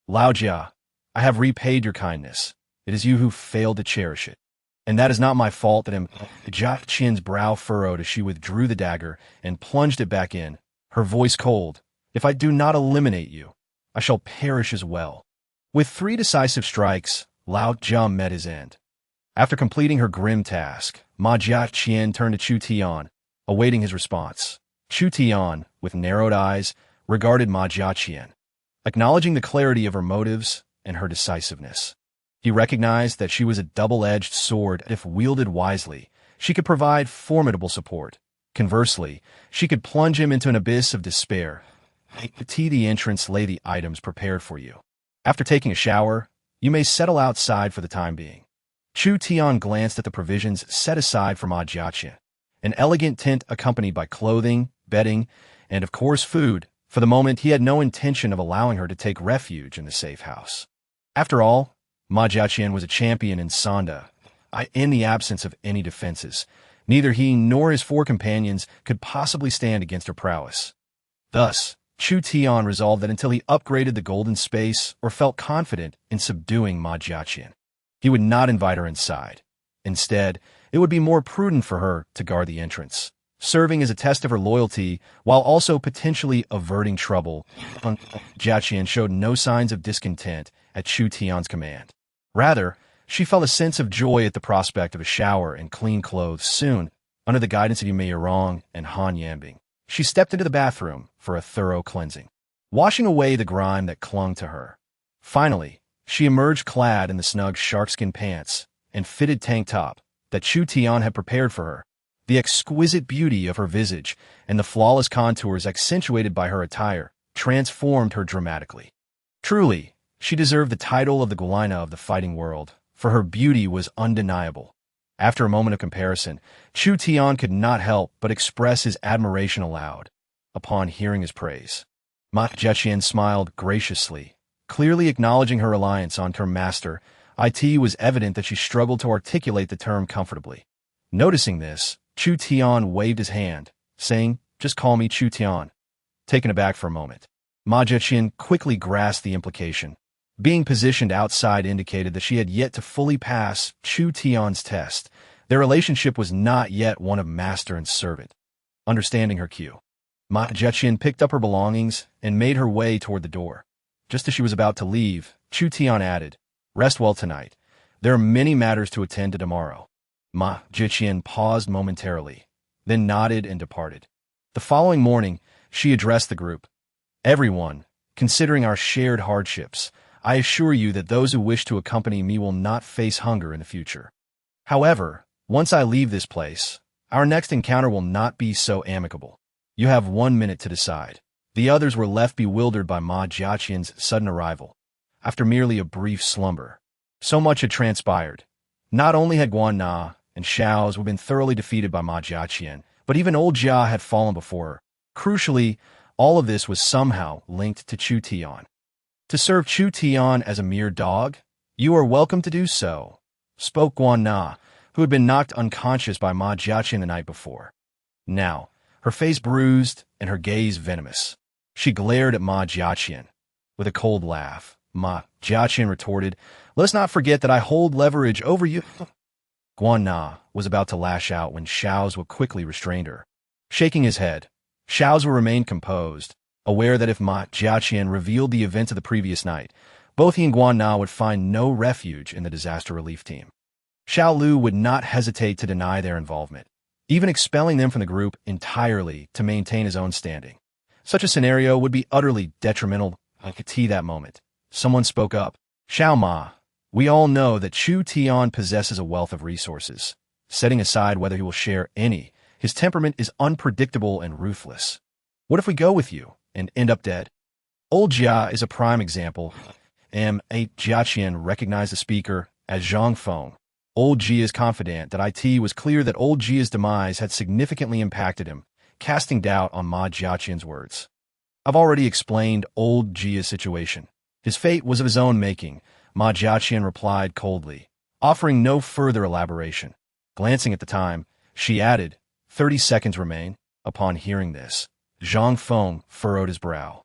"Lao Jia, I have repaid your kindness. It is you who failed to cherish it. And that is not my fault that Jiaqian's brow furrowed as she withdrew the dagger and plunged it back in, her voice cold. "If I do not eliminate you, I shall perish as well." With 3 decisive strikes, Lao Jia met his end. After completing her grim task, Ma Jiaqian turned to Chu Tian, awaiting his response. Chu Tian, with narrowed eyes, regarded Ma Jiaqian, acknowledging the clarity of her motives and her decisiveness. He recognized that she was a double-edged sword. If wielded wisely, she could provide formidable support. Conversely, she could plunge him into an abyss of despair. At the entrance lay the items prepared for you. After taking a shower, you may settle outside for the time being. Chu Tian glanced at the provisions set aside for Ma Jiaqian, an elegant tent accompanied by clothing, bedding, and of course food. For the moment, he had no intention of allowing her to take refuge in the safe house. After all, Ma Jiaqian was a champion in Sanda. In the absence of any defenses, neither he nor his 4 companions could possibly stand against her prowess. Thus, Chu Tian resolved that until he upgraded the golden space or felt confident in subduing Ma Jiaqian, he would not invite her inside. Instead, it would be more prudent for her to guard the entrance, serving as a test of her loyalty while also potentially averting trouble. Jiaqian showed no signs of discontent at Chu Tian's command. Rather, she felt a sense of joy at the prospect of a shower and clean clothes soon, under the guidance of Yimei Rong and Han Yanbing. She stepped into the bathroom for a thorough cleansing, washing away the grime that clung to her. Finally, she emerged clad in the snug sharkskin pants and fitted tank top that Chu Tian had prepared for her. The exquisite beauty of her visage and the flawless contours accentuated by her attire transformed her dramatically. Truly, she deserved the title of the Guilina of the fighting world, for her beauty was undeniable. After a moment of comparison, Chu Tian could not help but express his admiration aloud upon hearing his praise. Ma Jiaqian smiled graciously, clearly acknowledging her reliance on her master. It was evident that she struggled to articulate the term comfortably. Noticing this, Chu Tian waved his hand, saying, "Just call me Chu Tian." Taken aback for a moment, Ma Jiaqian quickly grasped the implication. Being positioned outside indicated that she had yet to fully pass Chu Tian's test. Their relationship was not yet one of master and servant. Understanding her cue, Ma Jiaqian picked up her belongings and made her way toward the door. Just as she was about to leave, Chu Tian added, "Rest well tonight. There are many matters to attend to tomorrow." Ma Jiaqian paused momentarily, then nodded and departed. The following morning, she addressed the group. "Everyone, considering our shared hardships, I assure you that those who wish to accompany me will not face hunger in the future. However, once I leave this place, our next encounter will not be so amicable. You have 1 minute to decide." The others were left bewildered by Ma Jiaqian's sudden arrival, after merely a brief slumber. So much had transpired, Not only had Guan Na and Xiao's been thoroughly defeated by Ma Jiaqian, but even old Jia had fallen before her. Crucially, all of this was somehow linked to Chu Tian. To serve Chu Tian as a mere dog? You are welcome to do so, spoke Guan Na, who had been knocked unconscious by Ma Jiaqian the night before. Now, her face bruised and her gaze venomous. She glared at Ma Jiaqian. With a cold laugh, Ma Jiaqian retorted, "Let's not forget that I hold leverage over you." Guan Na was about to lash out when Xiao's quickly restrained her. Shaking his head, Xiao's remained composed, aware that if Ma Jiaqian revealed the events of the previous night, both he and Guan Na would find no refuge in the disaster relief team. Xiao Lu would not hesitate to deny their involvement, even expelling them from the group entirely to maintain his own standing. Such a scenario would be utterly detrimental. I could see that moment. Someone spoke up. "Xiao Ma, we all know that Chu Tian possesses a wealth of resources. Setting aside whether he will share any, his temperament is unpredictable and ruthless. What if we go with you and end up dead?" Old Jia is a prime example. M.A. Jiaqian recognized the speaker as Zhang Feng. Old Jia is confident that it was clear that old Jia's demise had significantly impacted him, casting doubt on Ma Jiaqian's words. "I've already explained old Jia's situation. His fate was of his own making," Ma Jiaqian replied coldly, offering no further elaboration. Glancing at the time, she added, 30 seconds remain." Upon hearing this, Zhang Feng furrowed his brow.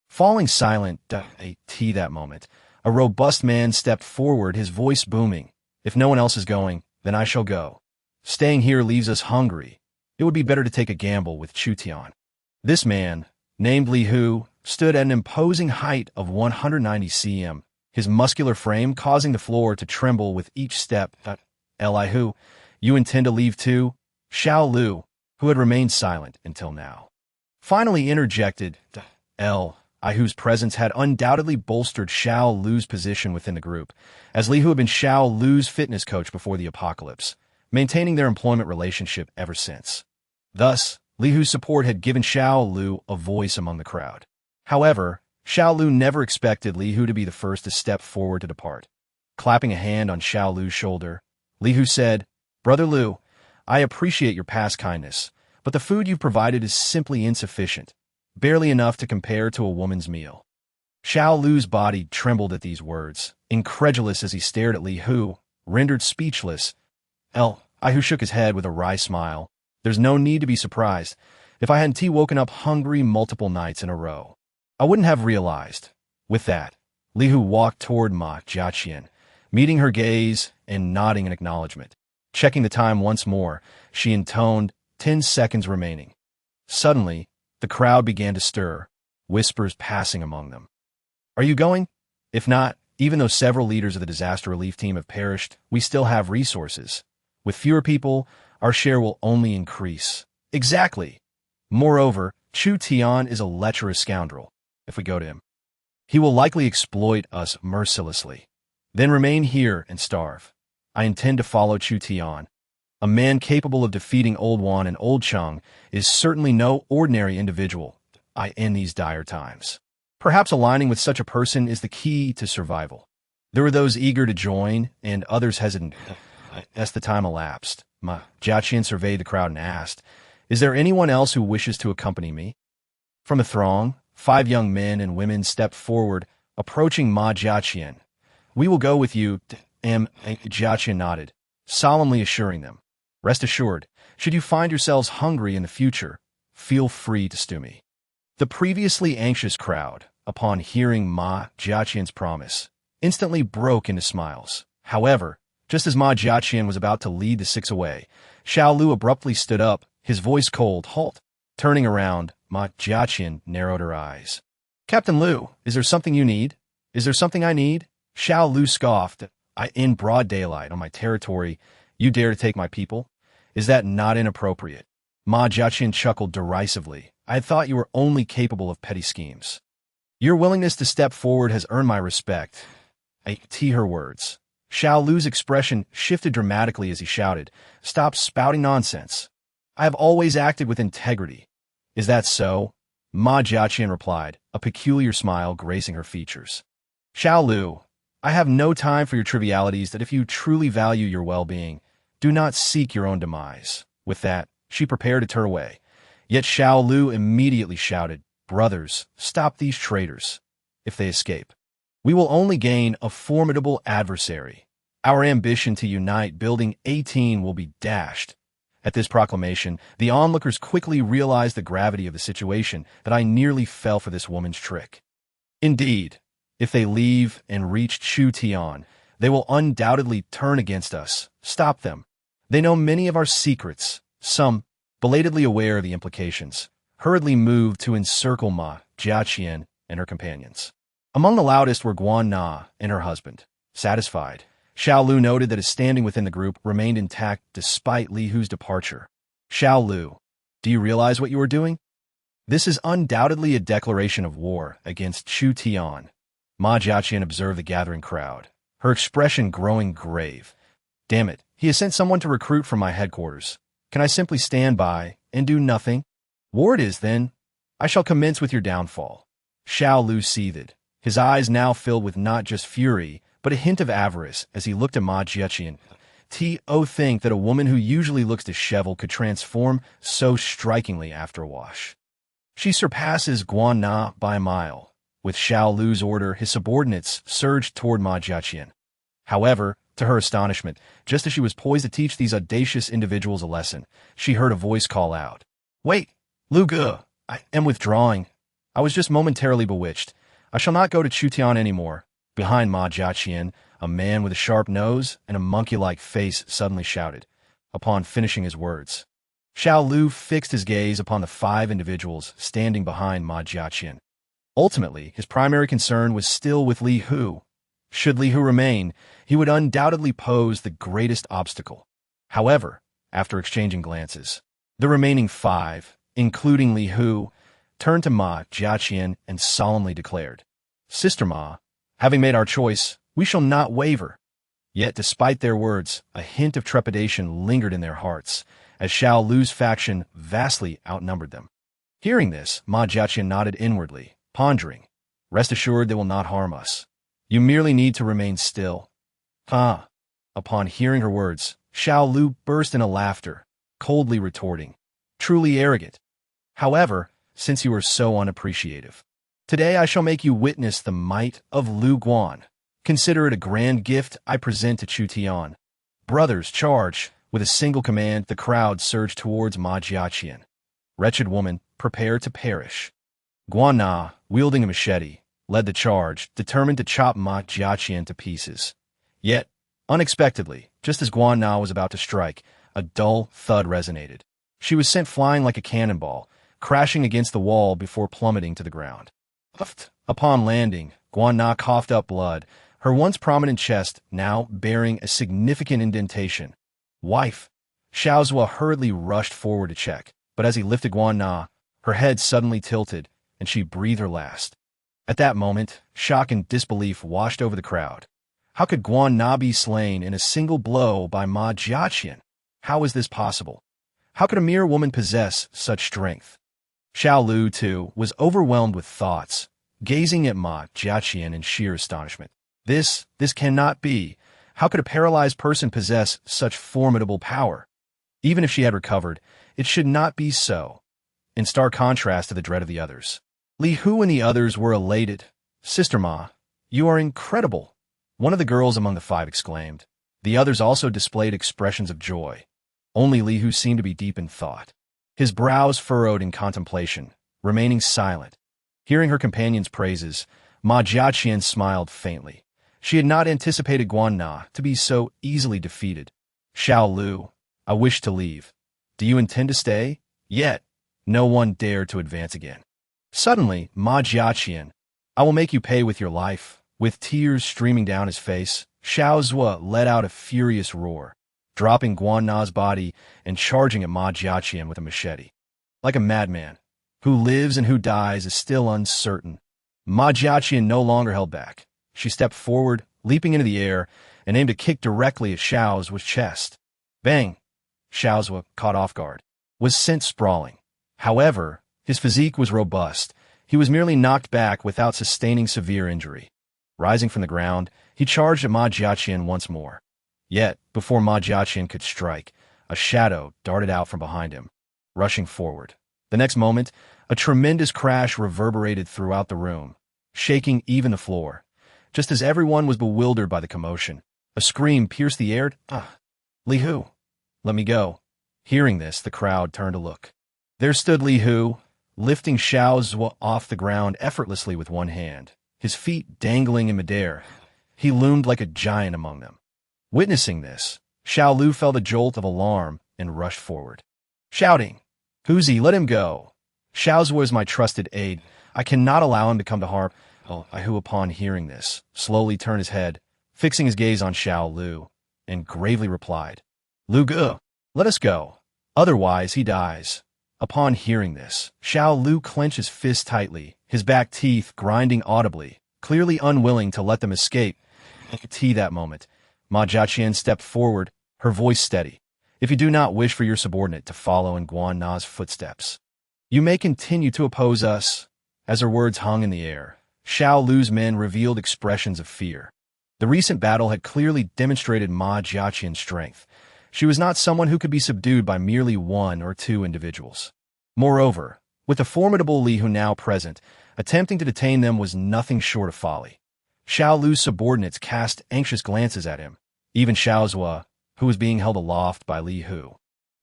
Falling silent that moment, a robust man stepped forward, his voice booming. "If no one else is going, then I shall go. Staying here leaves us hungry. It would be better to take a gamble with Chu Tian." This man, named Li Hu, stood at an imposing height of 190 cm, his muscular frame causing the floor to tremble with each step. "Li Hu, you intend to leave too?" Xiao Lu, who had remained silent until now, finally interjected. Li Hu's presence had undoubtedly bolstered Xiao Lu's position within the group, as Li Hu had been Xiao Lu's fitness coach before the apocalypse, maintaining their employment relationship ever since. Thus, Li Hu's support had given Xiao Lu a voice among the crowd. However, Xiao Lu never expected Li Hu to be the first to step forward to depart. Clapping a hand on Xiao Lu's shoulder, Li Hu said, "Brother Lu, I appreciate your past kindness, but the food you've provided is simply insufficient, barely enough to compare to a woman's meal." Xiao Lu's body trembled at these words, incredulous as he stared at Li Hu, rendered speechless. Li Hu shook his head with a wry smile. "There's no need to be surprised. If I hadn't woken up hungry multiple nights in a row, I wouldn't have realized." With that, Li Hu walked toward Ma Jiaqian, meeting her gaze and nodding in acknowledgement. Checking the time once more, she intoned, 10 seconds remaining. Suddenly, the crowd began to stir, whispers passing among them. "Are you going? If not, even though several leaders of the disaster relief team have perished, we still have resources. With fewer people, our share will only increase." "Exactly. Moreover, Chu Tian is a lecherous scoundrel. If we go to him, he will likely exploit us mercilessly. Then remain here and starve. I intend to follow Chu Tian. A man capable of defeating Old Wan and Old Cheng is certainly no ordinary individual in these dire times. Perhaps aligning with such a person is the key to survival." There were those eager to join and others hesitant. As the time elapsed, Ma Jiaqian surveyed the crowd and asked, "Is there anyone else who wishes to accompany me?" From the throng, 5 young men and women stepped forward, approaching Ma Jiaqian. "We will go with you." Jiaqian nodded, solemnly assuring them, "Rest assured, should you find yourselves hungry in the future, feel free to stew me." The previously anxious crowd, upon hearing Ma Jiaqian's promise, instantly broke into smiles. However, just as Ma Jiaqian was about to lead the 6 away, Xiao Lu abruptly stood up, his voice cold. "Halt!" Turning around, Ma Jiaqian narrowed her eyes. "Captain Lu, is there something you need? Is there something I need?" Xiao Lu scoffed. In broad daylight, on my territory, you dare to take my people? Is that not inappropriate?" Ma Jiaqian chuckled derisively. "I had thought you were only capable of petty schemes. Your willingness to step forward has earned my respect." Her words. Xiao Lu's expression shifted dramatically as he shouted, "Stop spouting nonsense. I have always acted with integrity." "Is that so?" Ma Jiaqian replied, a peculiar smile gracing her features. "Xiao Lu, I have no time for your trivialities that if you truly value your well-being, do not seek your own demise. With that, she prepared to turn away. Yet Xiao Lu immediately shouted, "Brothers, stop these traitors. If they escape, we will only gain a formidable adversary. Our ambition to unite Building 18 will be dashed." At this proclamation, the onlookers quickly realized the gravity of the situation, that I nearly fell for this woman's trick. Indeed, if they leave and reach Chu Tian, they will undoubtedly turn against us. Stop them. They know many of our secrets. Some, belatedly aware of the implications, hurriedly moved to encircle Ma Jiaqian and her companions. Among the loudest were Guan Na and her husband. Satisfied, Xiao Lu noted that his standing within the group remained intact despite Li Hu's departure. "Xiao Lu, do you realize what you are doing? This is undoubtedly a declaration of war against Chu Tian." Ma Jiaqian observed the gathering crowd, her expression growing grave. "Damn it, he has sent someone to recruit from my headquarters. Can I simply stand by and do nothing? War it is, then. I shall commence with your downfall." Xiao Lu seethed, his eyes now filled with not just fury, but a hint of avarice as he looked at Ma Jiaqian. Think that a woman who usually looks disheveled could transform so strikingly after a wash. She surpasses Guan Na by a mile. With Xiao Lu's order, his subordinates surged toward Ma Jiaqian. However, to her astonishment, just as she was poised to teach these audacious individuals a lesson, she heard a voice call out, "Wait, Lu Ge, I am withdrawing. I was just momentarily bewitched. I shall not go to Chu Tian anymore." Behind Ma Jiaqian, a man with a sharp nose and a monkey-like face suddenly shouted. Upon finishing his words, Xiao Lu fixed his gaze upon the 5 individuals standing behind Ma Jiaqian. Ultimately, his primary concern was still with Li Hu. Should Li Hu remain, he would undoubtedly pose the greatest obstacle. However, after exchanging glances, the remaining 5, including Li Hu, turned to Ma Jiaqian and solemnly declared, "Sister Ma, having made our choice, we shall not waver." Yet, despite their words, a hint of trepidation lingered in their hearts, as Xiao Lu's faction vastly outnumbered them. Hearing this, Ma Jiaqian nodded inwardly, pondering, "Rest assured they will not harm us. You merely need to remain still." Upon hearing her words, Xiao Lu burst into laughter, coldly retorting, "Truly arrogant. However, since you are so unappreciative, today I shall make you witness the might of Lu Guan. Consider it a grand gift I present to Chu Tian. Brothers, charge!" With a single command, the crowd surged towards Ma Jiaqian. Wretched woman, prepare to perish. Guan Na, wielding a machete, led the charge, determined to chop Ma Jiaqian to pieces. Yet, unexpectedly, just as Guan Na was about to strike, a dull thud resonated. She was sent flying like a cannonball, crashing against the wall before plummeting to the ground. Upon landing, Guan Na coughed up blood, her once prominent chest now bearing a significant indentation. "Wife!" Xiao Zhua hurriedly rushed forward to check, but as he lifted Guan Na, her head suddenly tilted, and she breathed her last. At that moment, shock and disbelief washed over the crowd. How could Guan Na be slain in a single blow by Ma Jiaqian? How is this possible? How could a mere woman possess such strength? Xiao Lu, too, was overwhelmed with thoughts, gazing at Ma Jiaqian in sheer astonishment. This cannot be. How could a paralyzed person possess such formidable power? Even if she had recovered, it should not be so. In stark contrast to the dread of the others, Li Hu and the others were elated. "Sister Ma, you are incredible," one of the girls among the 5 exclaimed. The others also displayed expressions of joy. Only Li Hu seemed to be deep in thought, his brows furrowed in contemplation, remaining silent. Hearing her companion's praises, Ma Jiaqian smiled faintly. She had not anticipated Guan Na to be so easily defeated. "Xiao Lu, I wish to leave. Do you intend to stay?" Yet, no one dared to advance again. Suddenly, Ma Jiaqian, "I will make you pay with your life." With tears streaming down his face, Xiao Zhua let out a furious roar, dropping Guan Na's body and charging at Ma Jiaqian with a machete. Like a madman, who lives and who dies is still uncertain. Ma Jiaqian no longer held back. She stepped forward, leaping into the air, and aimed a kick directly at Xiao Zhua's chest. Bang! Xiao Zhua, caught off guard, was sent sprawling. However, his physique was robust. He was merely knocked back without sustaining severe injury. Rising from the ground, He charged at Ma Jiaqian once more. Yet, before Ma Jiaqian could strike, a shadow darted out from behind him, rushing forward. The next moment, a tremendous crash reverberated throughout the room, shaking even the floor. Just as everyone was bewildered by the commotion, a scream pierced the air. Li Hu, let me go. Hearing this, the crowd turned to look. There stood Li Hu, lifting Xiao Zhuo off the ground effortlessly with one hand, his feet dangling in midair. He loomed like a giant among them. Witnessing this, Xiao Lu felt a jolt of alarm and rushed forward, shouting, "Who's he? Let him go. Xiao Zhuo is my trusted aide. I cannot allow him to come to harm." Li Hu, upon hearing this, slowly turned his head, fixing his gaze on Xiao Lu, and gravely replied, "Lu Gu, let us go. Otherwise he dies." Upon hearing this, Xiao Lu clenched his fist tightly, his back teeth grinding audibly, clearly unwilling to let them escape. That moment, Ma Jiaqian stepped forward, her voice steady. "If you do not wish for your subordinate to follow in Guan Na's footsteps, you may continue to oppose us." As her words hung in the air, Xiao Lu's men revealed expressions of fear. The recent battle had clearly demonstrated Ma Jiaqian's strength. She was not someone who could be subdued by merely one or two individuals. Moreover, with the formidable Li Hu now present, attempting to detain them was nothing short of folly. Xiao Lu's subordinates cast anxious glances at him. Even Xiao Zhuo, who was being held aloft by Li Hu,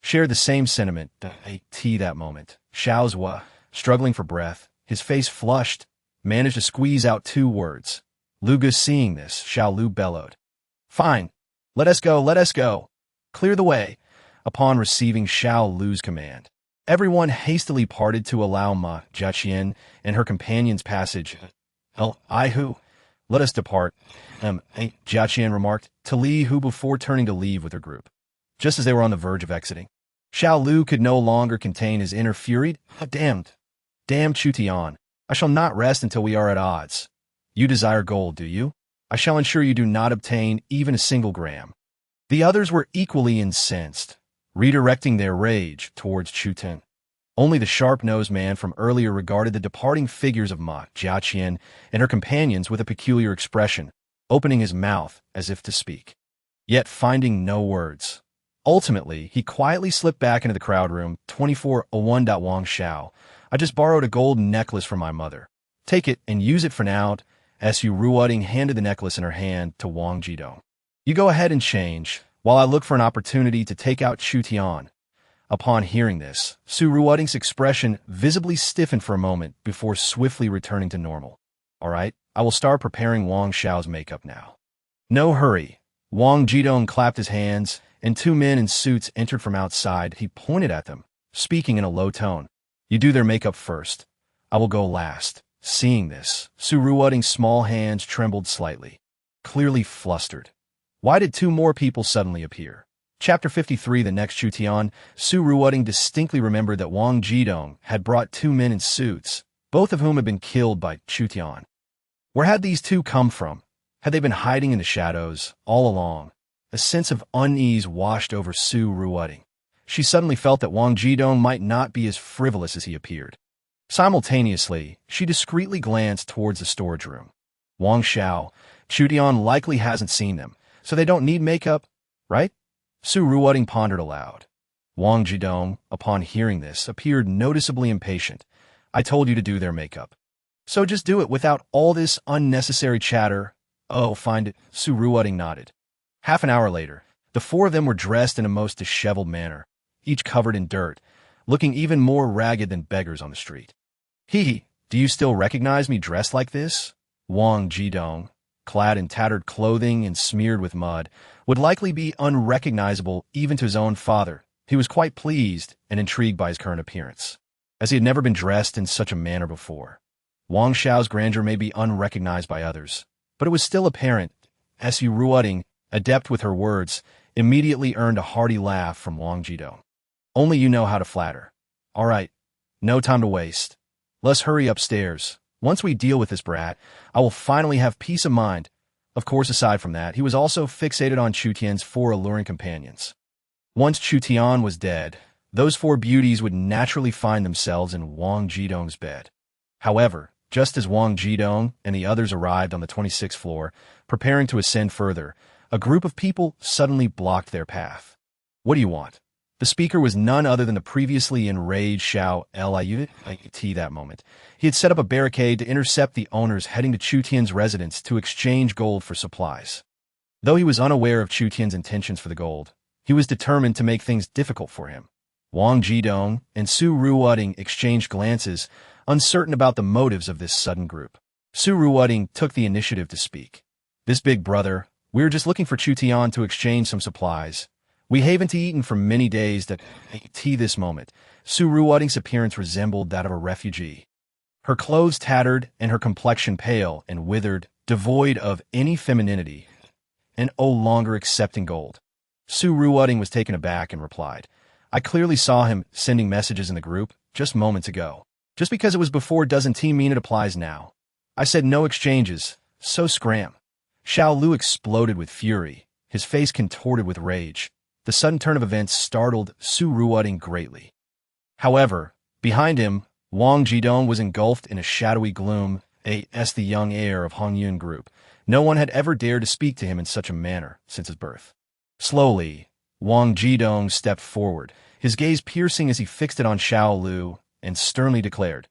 shared the same sentiment. That moment, Xiao Zhuo, struggling for breath, his face flushed, managed to squeeze out two words. Lu Gu. Seeing this, Xiao Lu bellowed, "Fine, let us go, let us go. Clear the way." Upon receiving Xiao Lu's command, everyone hastily parted to allow Ma Jiaqian and her companions passage. Li Hu, let us depart, Jiaqian remarked to Li Hu before turning to leave with her group. Just as they were on the verge of exiting, Xiao Lu could no longer contain his inner fury. Damn Chu Tian, I shall not rest until we are at odds. You desire gold, do you? I shall ensure you do not obtain even a single gram." The others were equally incensed, redirecting their rage towards Chu Tian. Only the sharp-nosed man from earlier regarded the departing figures of Ma Jiaqian and her companions with a peculiar expression, opening his mouth as if to speak, yet finding no words. Ultimately, he quietly slipped back into the crowd room. 2401. Wang Xiao, I just borrowed a gold necklace from my mother. Take it and use it for now. Su Ruoding handed the necklace in her hand to Wang Jidong. You go ahead and change, while I look for an opportunity to take out Chu Tian. Upon hearing this, Su Ruoding's expression visibly stiffened for a moment before swiftly returning to normal. All right, I will start preparing Wang Xiao's makeup now. No hurry. Wang Jidong clapped his hands, and two men in suits entered from outside. He pointed at them, speaking in a low tone. You do their makeup first. I will go last. Seeing this, Su Ruoding's small hands trembled slightly, clearly flustered. Why did two more people suddenly appear? Chapter 53. The next Chu Tian, Su Ruoding distinctly remembered that Wang Jidong had brought two men in suits, both of whom had been killed by Chu Tian. Where had these two come from? Had they been hiding in the shadows all along? A sense of unease washed over Su Ruoding. She suddenly felt that Wang Jidong might not be as frivolous as he appeared. Simultaneously, she discreetly glanced towards the storage room. Wang Xiao, Chu Tian likely hasn't seen them, so they don't need makeup, right? Su Ruoding pondered aloud. Wang Jidong, upon hearing this, appeared noticeably impatient. I told you to do their makeup. So just do it without all this unnecessary chatter. Oh, find it. Su Ruoding nodded. Half an hour later, the four of them were dressed in a most disheveled manner, each covered in dirt, looking even more ragged than beggars on the street. Hee, do you still recognize me dressed like this? Wang Jidong, clad in tattered clothing and smeared with mud, would likely be unrecognizable even to his own father. He was quite pleased and intrigued by his current appearance, as he had never been dressed in such a manner before. Wang Xiao's grandeur may be unrecognized by others, but it was still apparent. Su Ruoding, adept with her words, immediately earned a hearty laugh from Wang Jidong. Only you know how to flatter. All right, no time to waste. Let's hurry upstairs. Once we deal with this brat, I will finally have peace of mind. Of course, aside from that, he was also fixated on Chu Tian's four alluring companions. Once Chu Tian was dead, those four beauties would naturally find themselves in Wang Jidong's bed. However, Just as Wang Jidong and the others arrived on the 26th floor, preparing to ascend further, a group of people suddenly blocked their path. What do you want? The speaker was none other than the previously enraged Xiao Lit that moment. He had set up a barricade to intercept the owners heading to Chu Tian's residence to exchange gold for supplies. Though he was unaware of Chu Tian's intentions for the gold, he was determined to make things difficult for him. Wang Jidong and Su Ruoding exchanged glances, uncertain about the motives of this sudden group. Su Ruoding took the initiative to speak. This big brother, we're just looking for Chu Tian to exchange some supplies. We haven't eaten for many days that this moment. Su Ruoding's appearance resembled that of a refugee. Her clothes tattered and her complexion pale and withered, devoid of any femininity, and no longer accepting gold. Su Ruoding was taken aback and replied, I clearly saw him sending messages in the group just moments ago. Just because it was before doesn't mean it applies now. I said no exchanges, so scram. Xiao Lu exploded with fury, his face contorted with rage. The sudden turn of events startled Su Ruoding greatly. However, behind him, Wang Jidong was engulfed in a shadowy gloom, as the young heir of Hongyun Group. No one had ever dared to speak to him in such a manner since his birth. Slowly, Wang Jidong stepped forward, his gaze piercing as he fixed it on Xiao Lu, and sternly declared,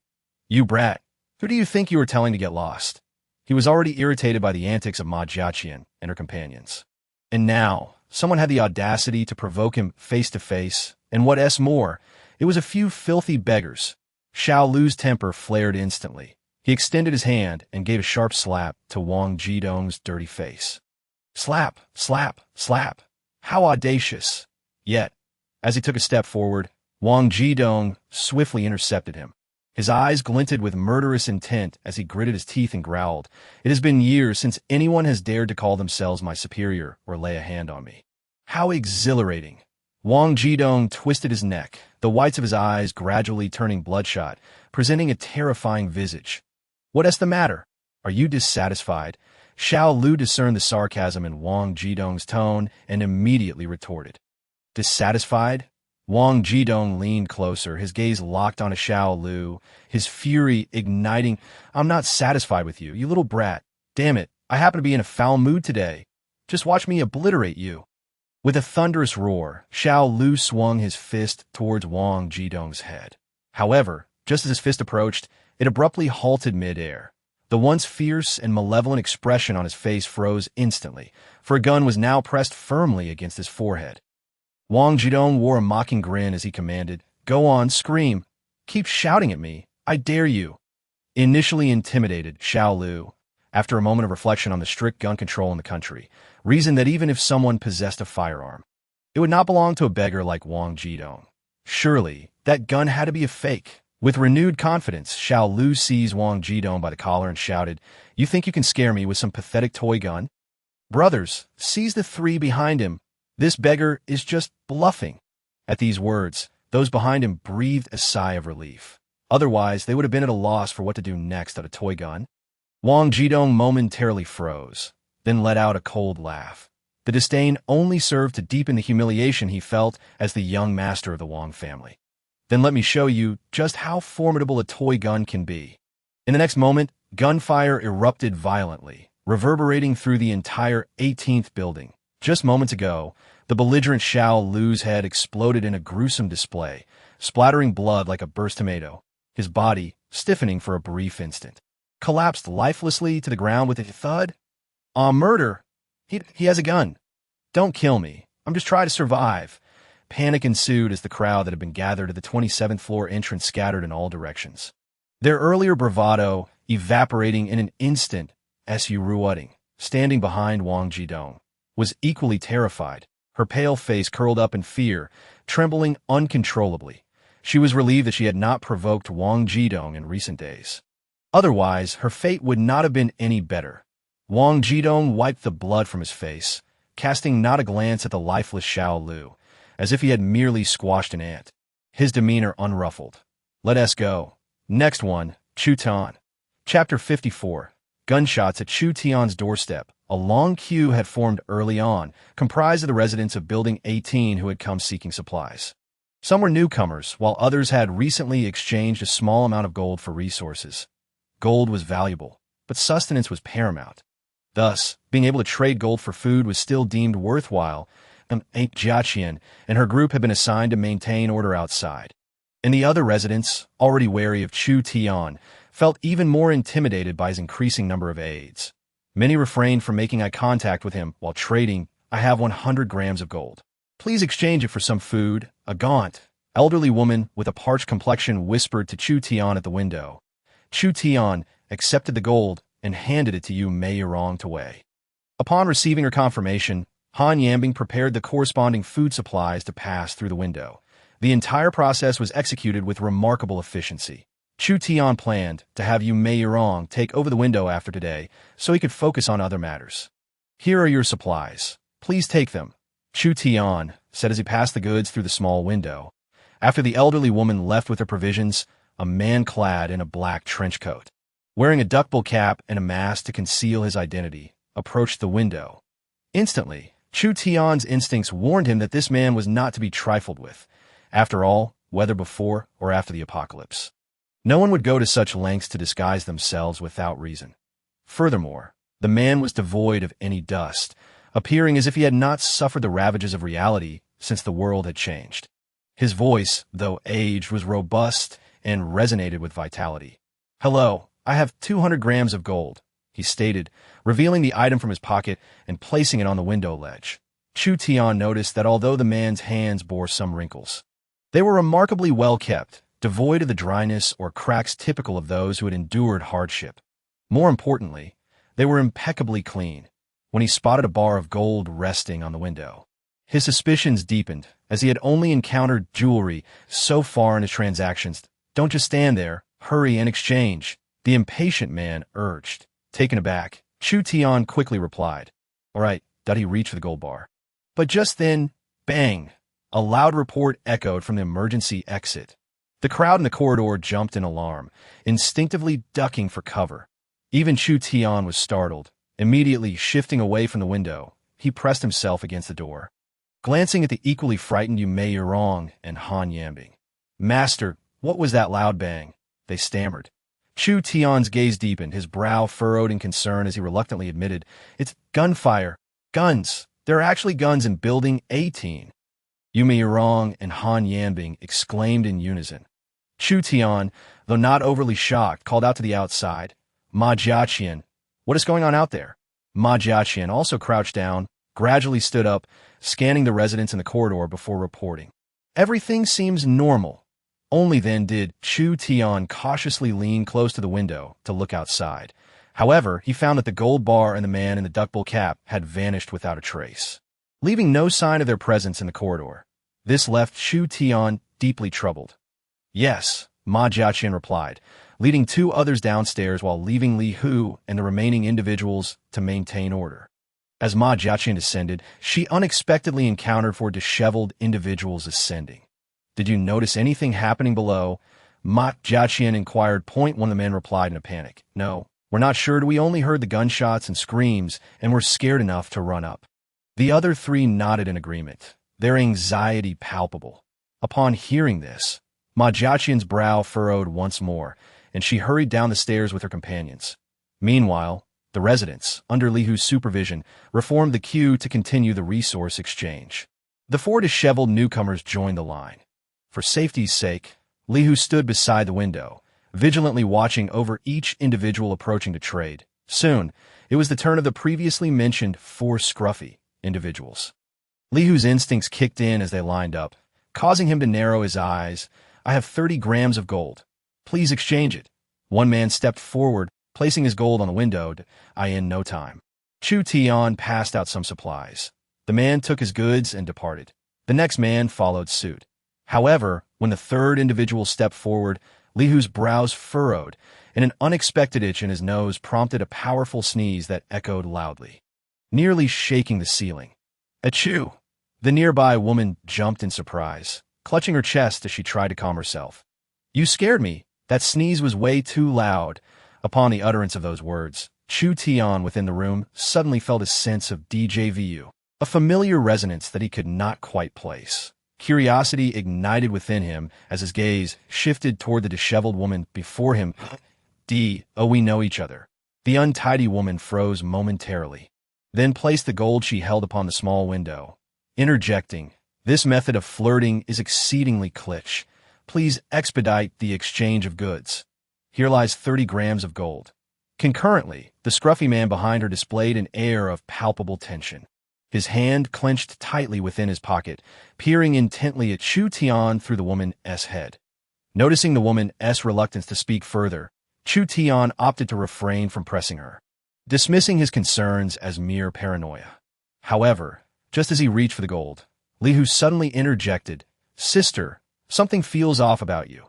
You brat, who do you think you are telling to get lost? He was already irritated by the antics of Ma Jiaqian and her companions. And now, someone had the audacity to provoke him face to face, and what's more, it was a few filthy beggars. Xiao Lu's temper flared instantly. He extended his hand and gave a sharp slap to Wang Jidong's dirty face. Slap, slap, slap. How audacious! Yet, as he took a step forward, Wang Jidong swiftly intercepted him. His eyes glinted with murderous intent as he gritted his teeth and growled, It has been years since anyone has dared to call themselves my superior or lay a hand on me. How exhilarating! Wang Jidong twisted his neck, the whites of his eyes gradually turning bloodshot, presenting a terrifying visage. What's the matter? Are you dissatisfied? Xiao Lu discerned the sarcasm in Wang Jidong's tone and immediately retorted. Dissatisfied? Wang Jidong leaned closer, his gaze locked on Xiao Lu, his fury igniting. I'm not satisfied with you, you little brat. Damn it, I happen to be in a foul mood today. Just watch me obliterate you. With a thunderous roar, Xiao Lu swung his fist towards Wang Jidong's head. However, just as his fist approached, it abruptly halted mid-air. The once fierce and malevolent expression on his face froze instantly, for a gun was now pressed firmly against his forehead. Wang Jidong wore a mocking grin as he commanded, Go on, scream. Keep shouting at me. I dare you. Initially intimidated, Xiao Lu, after a moment of reflection on the strict gun control in the country, reasoned that even if someone possessed a firearm, it would not belong to a beggar like Wang Jidong. Surely, that gun had to be a fake. With renewed confidence, Xiao Lu seized Wang Jidong by the collar and shouted, You think you can scare me with some pathetic toy gun? Brothers, seize the three behind him. This beggar is just bluffing. At these words, those behind him breathed a sigh of relief. Otherwise, they would have been at a loss for what to do next at a toy gun. Wang Jidong momentarily froze, then let out a cold laugh. The disdain only served to deepen the humiliation he felt as the young master of the Wang family. Then let me show you just how formidable a toy gun can be. In the next moment, gunfire erupted violently, reverberating through the entire 18th building. Just moments ago, the belligerent Xiao Lu's head exploded in a gruesome display, splattering blood like a burst tomato. His body, stiffening for a brief instant, collapsed lifelessly to the ground with a thud. Murder! He has a gun. Don't kill me. I'm just trying to survive. Panic ensued as the crowd that had been gathered at the 27th floor entrance scattered in all directions. Their earlier bravado evaporating in an instant. Su Ruoding, standing behind Wang Jidong, was equally terrified, her pale face curled up in fear, trembling uncontrollably. She was relieved that she had not provoked Wang Jidong in recent days. Otherwise, her fate would not have been any better. Wang Jidong wiped the blood from his face, casting not a glance at the lifeless Xiao Lu, as if he had merely squashed an ant, his demeanor unruffled. Let us go. Next one, Chu Tian. Chapter 54. Gunshots at Chu Tian's doorstep. A long queue had formed early on, comprised of the residents of Building 18 who had come seeking supplies. Some were newcomers, while others had recently exchanged a small amount of gold for resources. Gold was valuable, but sustenance was paramount. Thus, being able to trade gold for food was still deemed worthwhile, and Chu Tian and her group had been assigned to maintain order outside. And the other residents, already wary of Chu Tian, felt even more intimidated by his increasing number of aides. Many refrained from making eye contact with him while trading. "I have 100 grams of gold. Please exchange it for some food." A gaunt, elderly woman with a parched complexion whispered to Chu Tian at the window. Chu Tian accepted the gold and handed it to Yu Meiyerong to weigh. Upon receiving her confirmation, Han Yambing prepared the corresponding food supplies to pass through the window. The entire process was executed with remarkable efficiency. Chu Tian planned to have Yu Meiyerong take over the window after today so he could focus on other matters. "Here are your supplies. Please take them," Chu Tian said as he passed the goods through the small window. After the elderly woman left with her provisions, a man clad in a black trench coat, wearing a duckbill cap and a mask to conceal his identity, approached the window. Instantly, Chu Tian's instincts warned him that this man was not to be trifled with. After all, whether before or after the apocalypse, no one would go to such lengths to disguise themselves without reason. Furthermore, the man was devoid of any dust, appearing as if he had not suffered the ravages of reality since the world had changed. His voice, though aged, was robust and resonated with vitality. "Hello, I have 200 grams of gold," he stated, revealing the item from his pocket and placing it on the window ledge. Chu Tian noticed that although the man's hands bore some wrinkles, they were remarkably well kept, devoid of the dryness or cracks typical of those who had endured hardship. More importantly, they were impeccably clean. When he spotted a bar of gold resting on the window, his suspicions deepened, as he had only encountered jewelry so far in his transactions. "Don't just stand there, hurry and exchange," the impatient man urged. Taken aback, Chu Tian quickly replied, "All right," he reached for the gold bar. But just then, bang! A loud report echoed from the emergency exit. The crowd in the corridor jumped in alarm, instinctively ducking for cover. Even Chu Tian was startled. Immediately shifting away from the window, he pressed himself against the door, glancing at the equally frightened Yu Meiyerong and Han Yambing. "Master, what was that loud bang?" they stammered. Chu Tian's gaze deepened, his brow furrowed in concern as he reluctantly admitted, "It's gunfire. Guns. There are actually guns in Building 18. Yu Meiyerong and Han Yambing exclaimed in unison. Chu Tian, though not overly shocked, called out to the outside, "Ma Jiaqian, what is going on out there?" Ma Jiaqian also crouched down, gradually stood up, scanning the residents in the corridor before reporting. "Everything seems normal." Only then did Chu Tian cautiously lean close to the window to look outside. However, he found that the gold bar and the man in the duckbill cap had vanished without a trace, leaving no sign of their presence in the corridor. This left Chu Tian deeply troubled. "Yes," Ma Jiaqian replied, leading two others downstairs while leaving Li Hu and the remaining individuals to maintain order. As Ma Jiaqian descended, she unexpectedly encountered four disheveled individuals ascending. "Did you notice anything happening below?" Ma Jiaqian inquired. One of the men replied in a panic, "No, we're not sure. We only heard the gunshots and screams, and were scared enough to run up." The other three nodded in agreement, their anxiety palpable. Upon hearing this, Ma Jiaqian's brow furrowed once more, and she hurried down the stairs with her companions. Meanwhile, the residents, under Li Hu's supervision, reformed the queue to continue the resource exchange. The four disheveled newcomers joined the line. For safety's sake, Li Hu stood beside the window, vigilantly watching over each individual approaching to trade. Soon, it was the turn of the previously mentioned four scruffy individuals. Li Hu's instincts kicked in as they lined up, causing him to narrow his eyes. "I have 30 grams of gold. Please exchange it." One man stepped forward, placing his gold on the window. In no time, Chu Tian passed out some supplies. The man took his goods and departed. The next man followed suit. However, when the third individual stepped forward, Li Hu's brows furrowed, and an unexpected itch in his nose prompted a powerful sneeze that echoed loudly, nearly shaking the ceiling. "Achoo!" The nearby woman jumped in surprise, clutching her chest as she tried to calm herself. "You scared me. That sneeze was way too loud." Upon the utterance of those words, Chu Tian within the room suddenly felt a sense of déjà vu, a familiar resonance that he could not quite place. Curiosity ignited within him as his gaze shifted toward the disheveled woman before him. Oh, we know each other. The untidy woman froze momentarily, then placed the gold she held upon the small window, interjecting, "This method of flirting is exceedingly cliché. Please expedite the exchange of goods. Here lies 30 grams of gold." Concurrently, the scruffy man behind her displayed an air of palpable tension. His hand clenched tightly within his pocket, peering intently at Chu Tian through the woman's head. Noticing the woman's reluctance to speak further, Chu Tian opted to refrain from pressing her, dismissing his concerns as mere paranoia. However, just as he reached for the gold, Li Hu suddenly interjected, "Sister, something feels off about you."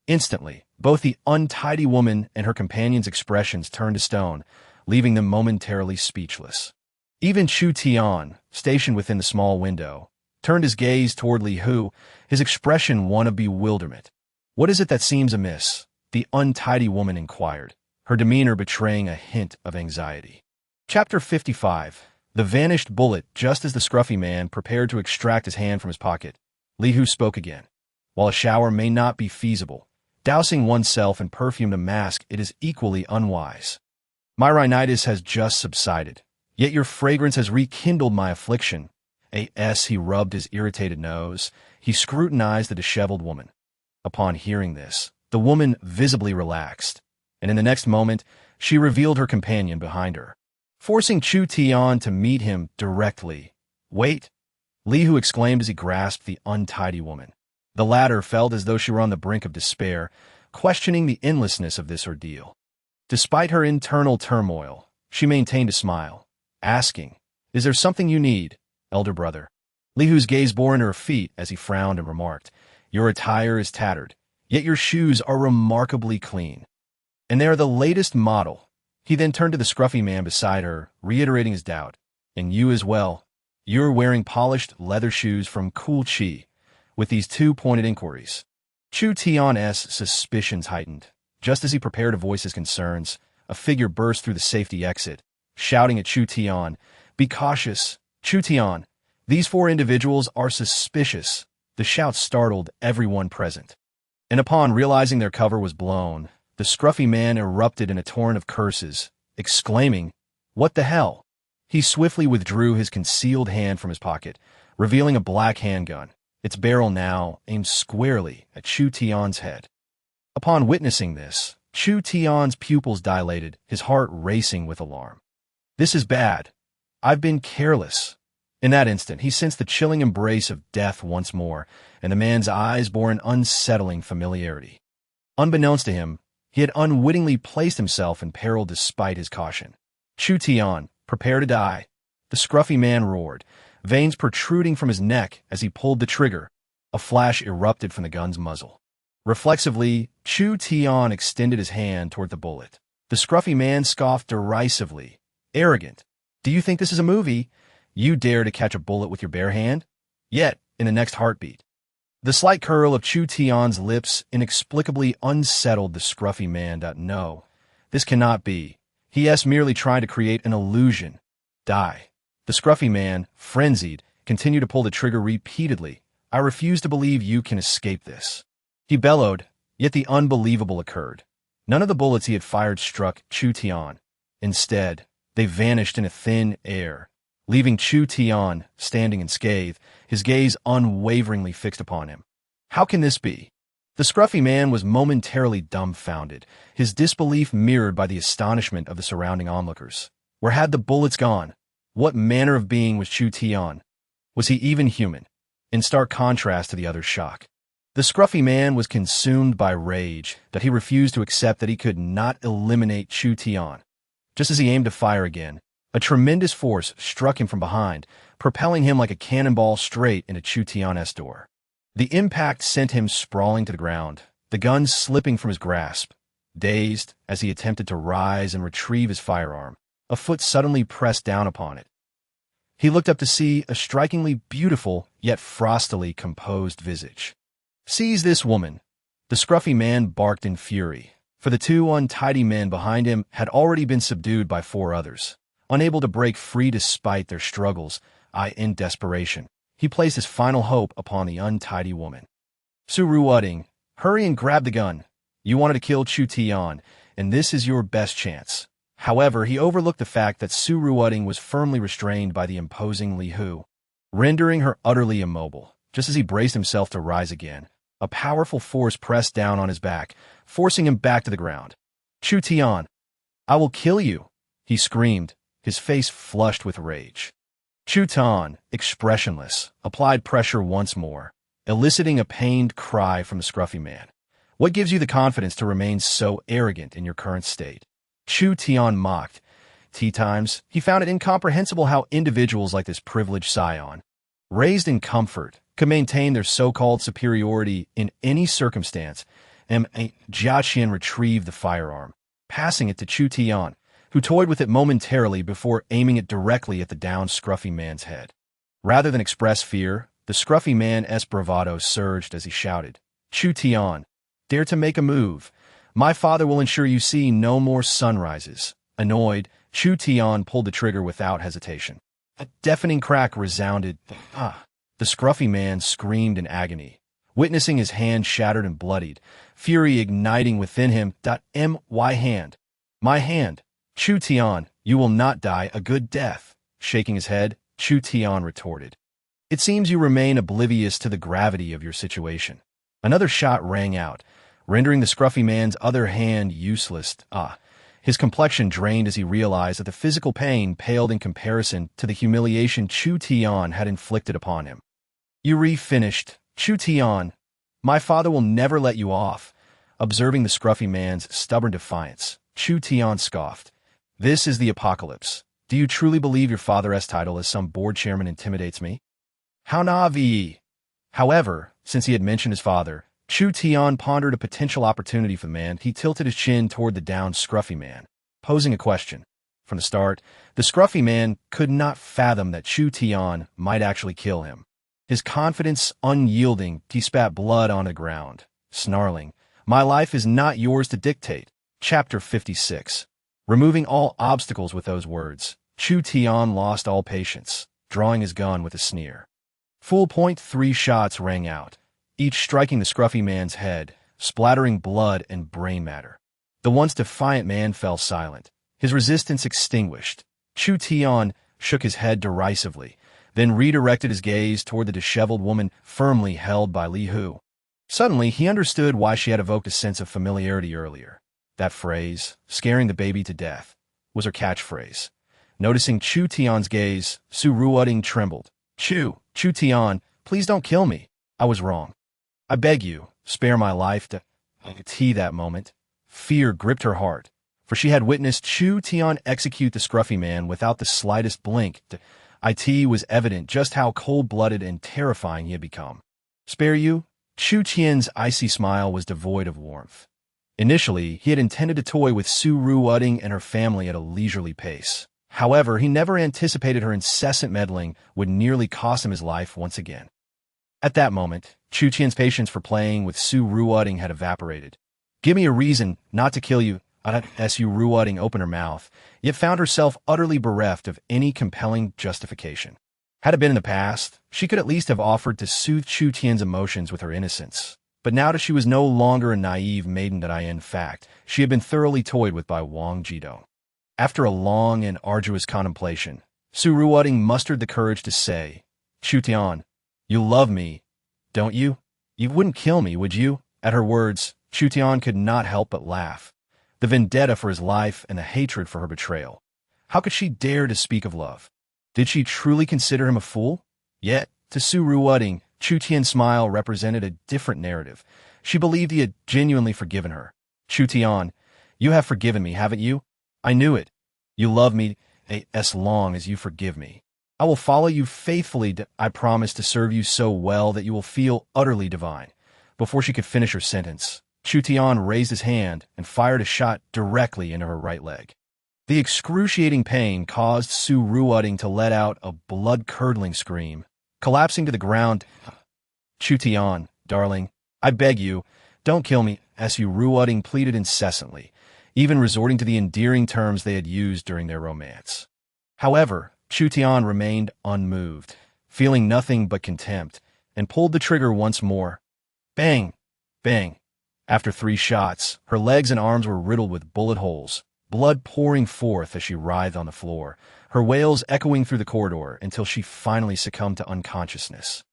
Instantly, both the untidy woman and her companion's expressions turned to stone, leaving them momentarily speechless. Even Chu Tian, stationed within the small window, turned his gaze toward Li Hu, his expression one of bewilderment. "What is it that seems amiss?" the untidy woman inquired, her demeanor betraying a hint of anxiety. Chapter 55. The vanished bullet. Just as the scruffy man prepared to extract his hand from his pocket, Li Hu spoke again. "While a shower may not be feasible, dousing oneself in perfume to mask it is equally unwise. My rhinitis has just subsided, yet your fragrance has rekindled my affliction." He rubbed his irritated nose. He scrutinized the disheveled woman. Upon hearing this, the woman visibly relaxed, and in the next moment, she revealed her companion behind her, forcing Chu Tian to meet him directly. "Wait!" Li Hu exclaimed as he grasped the untidy woman. The latter felt as though she were on the brink of despair, questioning the endlessness of this ordeal. Despite her internal turmoil, she maintained a smile, asking, "Is there something you need, elder brother?" Li Hu's gaze bore in her feet as he frowned and remarked, "Your attire is tattered, yet your shoes are remarkably clean. And they are the latest model." He then turned to the scruffy man beside her, reiterating his doubt. "And you as well. You're wearing polished leather shoes from Cool Chi," with these two pointed inquiries. Chu Tian's suspicions heightened. Just as he prepared to voice his concerns, a figure burst through the safety exit, shouting at Chu Tian, "Be cautious, Chu Tian. These 4 individuals are suspicious." The shout startled everyone present, and upon realizing their cover was blown, the scruffy man erupted in a torrent of curses, exclaiming, "What the hell?" He swiftly withdrew his concealed hand from his pocket, revealing a black handgun, its barrel now aimed squarely at Chu Tian's head. Upon witnessing this, Chu Tian's pupils dilated, his heart racing with alarm. "This is bad. I've been careless." In that instant, he sensed the chilling embrace of death once more, and the man's eyes bore an unsettling familiarity. Unbeknownst to him, he had unwittingly placed himself in peril despite his caution. "Chu Tian, prepare to die," the scruffy man roared, veins protruding from his neck as he pulled the trigger. A flash erupted from the gun's muzzle. Reflexively, Chu Tian extended his hand toward the bullet. The scruffy man scoffed derisively. "Arrogant. Do you think this is a movie? You dare to catch a bullet with your bare hand?" Yet, in the next heartbeat, the slight curl of Chu Tian's lips inexplicably unsettled the scruffy man. "No, this cannot be. He is merely trying to create an illusion. Die." The scruffy man, frenzied, continued to pull the trigger repeatedly. "I refuse to believe you can escape this." He bellowed, yet the unbelievable occurred. None of the bullets he had fired struck Chu Tian. Instead, they vanished in a thin air, leaving Chu Tian standing unscathed, his gaze unwaveringly fixed upon him. How can this be? The scruffy man was momentarily dumbfounded, his disbelief mirrored by the astonishment of the surrounding onlookers. Where had the bullets gone? What manner of being was Chu Tian? Was he even human? In stark contrast to the other's shock, the scruffy man was consumed by rage that he refused to accept that he could not eliminate Chu Tian. Just as he aimed to fire again, a tremendous force struck him from behind, propelling him like a cannonball straight into Chu Tian's door. The impact sent him sprawling to the ground, the gun slipping from his grasp. Dazed, as he attempted to rise and retrieve his firearm, a foot suddenly pressed down upon it. He looked up to see a strikingly beautiful, yet frostily composed visage. "Seize this woman!" The scruffy man barked in fury, for the 2 untidy men behind him had already been subdued by 4 others. Unable to break free despite their struggles, in desperation, he placed his final hope upon the untidy woman. "Suruuding, hurry and grab the gun. You wanted to kill Chu Tian, and this is your best chance. However, he overlooked the fact that Su Ruoding was firmly restrained by the imposing Li Hu, rendering her utterly immobile. Just as he braced himself to rise again, a powerful force pressed down on his back, forcing him back to the ground. Chu Tian, I will kill you, he screamed, his face flushed with rage. Chu Tian, expressionless, applied pressure once more, eliciting a pained cry from the scruffy man. What gives you the confidence to remain so arrogant in your current state? Chu Tian mocked. Tea times, he found it incomprehensible how individuals like this privileged scion, raised in comfort, could maintain their so-called superiority in any circumstance. Jia Qian retrieved the firearm, passing it to Chu Tian, who toyed with it momentarily before aiming it directly at the downed scruffy man's head. Rather than express fear, the scruffy man's bravado surged as he shouted, Chu Tian, dare to make a move. My father will ensure you see no more sunrises. Annoyed, Chu Tian pulled the trigger without hesitation. A deafening crack resounded. The scruffy man screamed in agony, witnessing his hand shattered and bloodied, fury igniting within him. My hand. My hand. Chu Tian, you will not die a good death. Shaking his head, Chu Tian retorted. It seems you remain oblivious to the gravity of your situation. Another shot rang out, rendering the scruffy man's other hand useless. His complexion drained as he realized that the physical pain paled in comparison to the humiliation Chu Tian had inflicted upon him. You finished, Chu Tian. My father will never let you off. Observing the scruffy man's stubborn defiance, Chu Tian scoffed. This is the apocalypse. Do you truly believe your father's title as some board chairman intimidates me? How naive. However, since he had mentioned his father, Chu Tian pondered a potential opportunity for the man. He tilted his chin toward the downed scruffy man, posing a question. From the start, the scruffy man could not fathom that Chu Tian might actually kill him. His confidence unyielding, he spat blood on the ground, snarling, My life is not yours to dictate. Chapter 56. Removing all obstacles with those words, Chu Tian lost all patience, drawing his gun with a sneer. Full point 3 shots rang out, each striking the scruffy man's head, splattering blood and brain matter. The once defiant man fell silent, his resistance extinguished. Chu Tian shook his head derisively, then redirected his gaze toward the disheveled woman firmly held by Li Hu. Suddenly, he understood why she had evoked a sense of familiarity earlier. That phrase, scaring the baby to death, was her catchphrase. Noticing Chu Tian's gaze, Su Ruoding trembled. Chu Tian, please don't kill me. I was wrong. I beg you, spare my life. That moment, fear gripped her heart, for she had witnessed Chu Tian execute the scruffy man without the slightest blink. It was evident just how cold-blooded and terrifying he had become. Spare you? Chu Tian's icy smile was devoid of warmth. Initially, he had intended to toy with Su Ruoding and her family at a leisurely pace. However, he never anticipated her incessant meddling would nearly cost him his life once again. At that moment, Chu Tian's patience for playing with Su Ruoding had evaporated. Give me a reason not to kill you. Su Ruoding opened her mouth, yet found herself utterly bereft of any compelling justification. Had it been in the past, she could at least have offered to soothe Chu Tian's emotions with her innocence. But now that she was no longer a naive maiden in fact, she had been thoroughly toyed with by Wang Jidong. After a long and arduous contemplation, Su Ruoding mustered the courage to say, Chu Tian, you love me, don't you? You wouldn't kill me, would you? At her words, Chu Tian could not help but laugh. The vendetta for his life and the hatred for her betrayal. How could she dare to speak of love? Did she truly consider him a fool? Yet, to Su Ruoding, Chu Tian's smile represented a different narrative. She believed he had genuinely forgiven her. Chu Tian, you have forgiven me, haven't you? I knew it. You love me as long as you forgive me. I will follow you faithfully. I promise to serve you so well that you will feel utterly divine. Before she could finish her sentence, Chu Tian raised his hand and fired a shot directly into her right leg. The excruciating pain caused Su Ruoding to let out a blood-curdling scream. Collapsing to the ground, Chu Tian, darling, I beg you, don't kill me, Su Ruoding pleaded incessantly, even resorting to the endearing terms they had used during their romance. However, Chu Tian remained unmoved, feeling nothing but contempt, and pulled the trigger once more. Bang! Bang! After 3 shots, her legs and arms were riddled with bullet holes, blood pouring forth as she writhed on the floor, her wails echoing through the corridor until she finally succumbed to unconsciousness.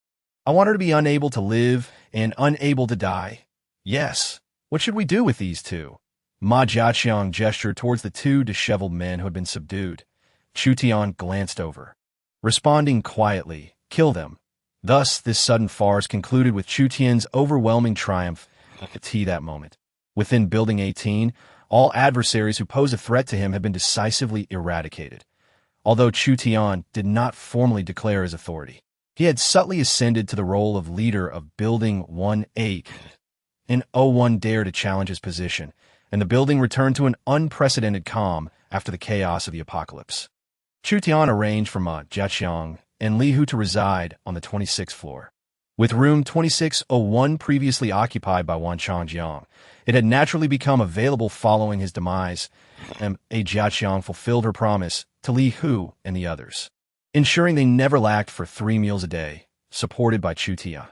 I want her to be unable to live and unable to die. Yes. What should we do with these two? Ma Jiaqiang gestured towards the 2 disheveled men who had been subdued. Chu Tian glanced over, responding quietly, "Kill them." Thus, this sudden farce concluded with Chu Tian's overwhelming triumph at that moment. Within Building 18, all adversaries who pose a threat to him had been decisively eradicated. Although Chu Tian did not formally declare his authority, he had subtly ascended to the role of leader of Building 1-8. And no one dared to challenge his position, and the building returned to an unprecedented calm after the chaos of the apocalypse. Chu Tian arranged for Ma Jiaqiang and Li Hu to reside on the 26th floor. With room 2601 previously occupied by Wan Changjiang, it had naturally become available following his demise, and Jiaqiang fulfilled her promise to Li Hu and the others, ensuring they never lacked for 3 meals a day, supported by Chu Tian.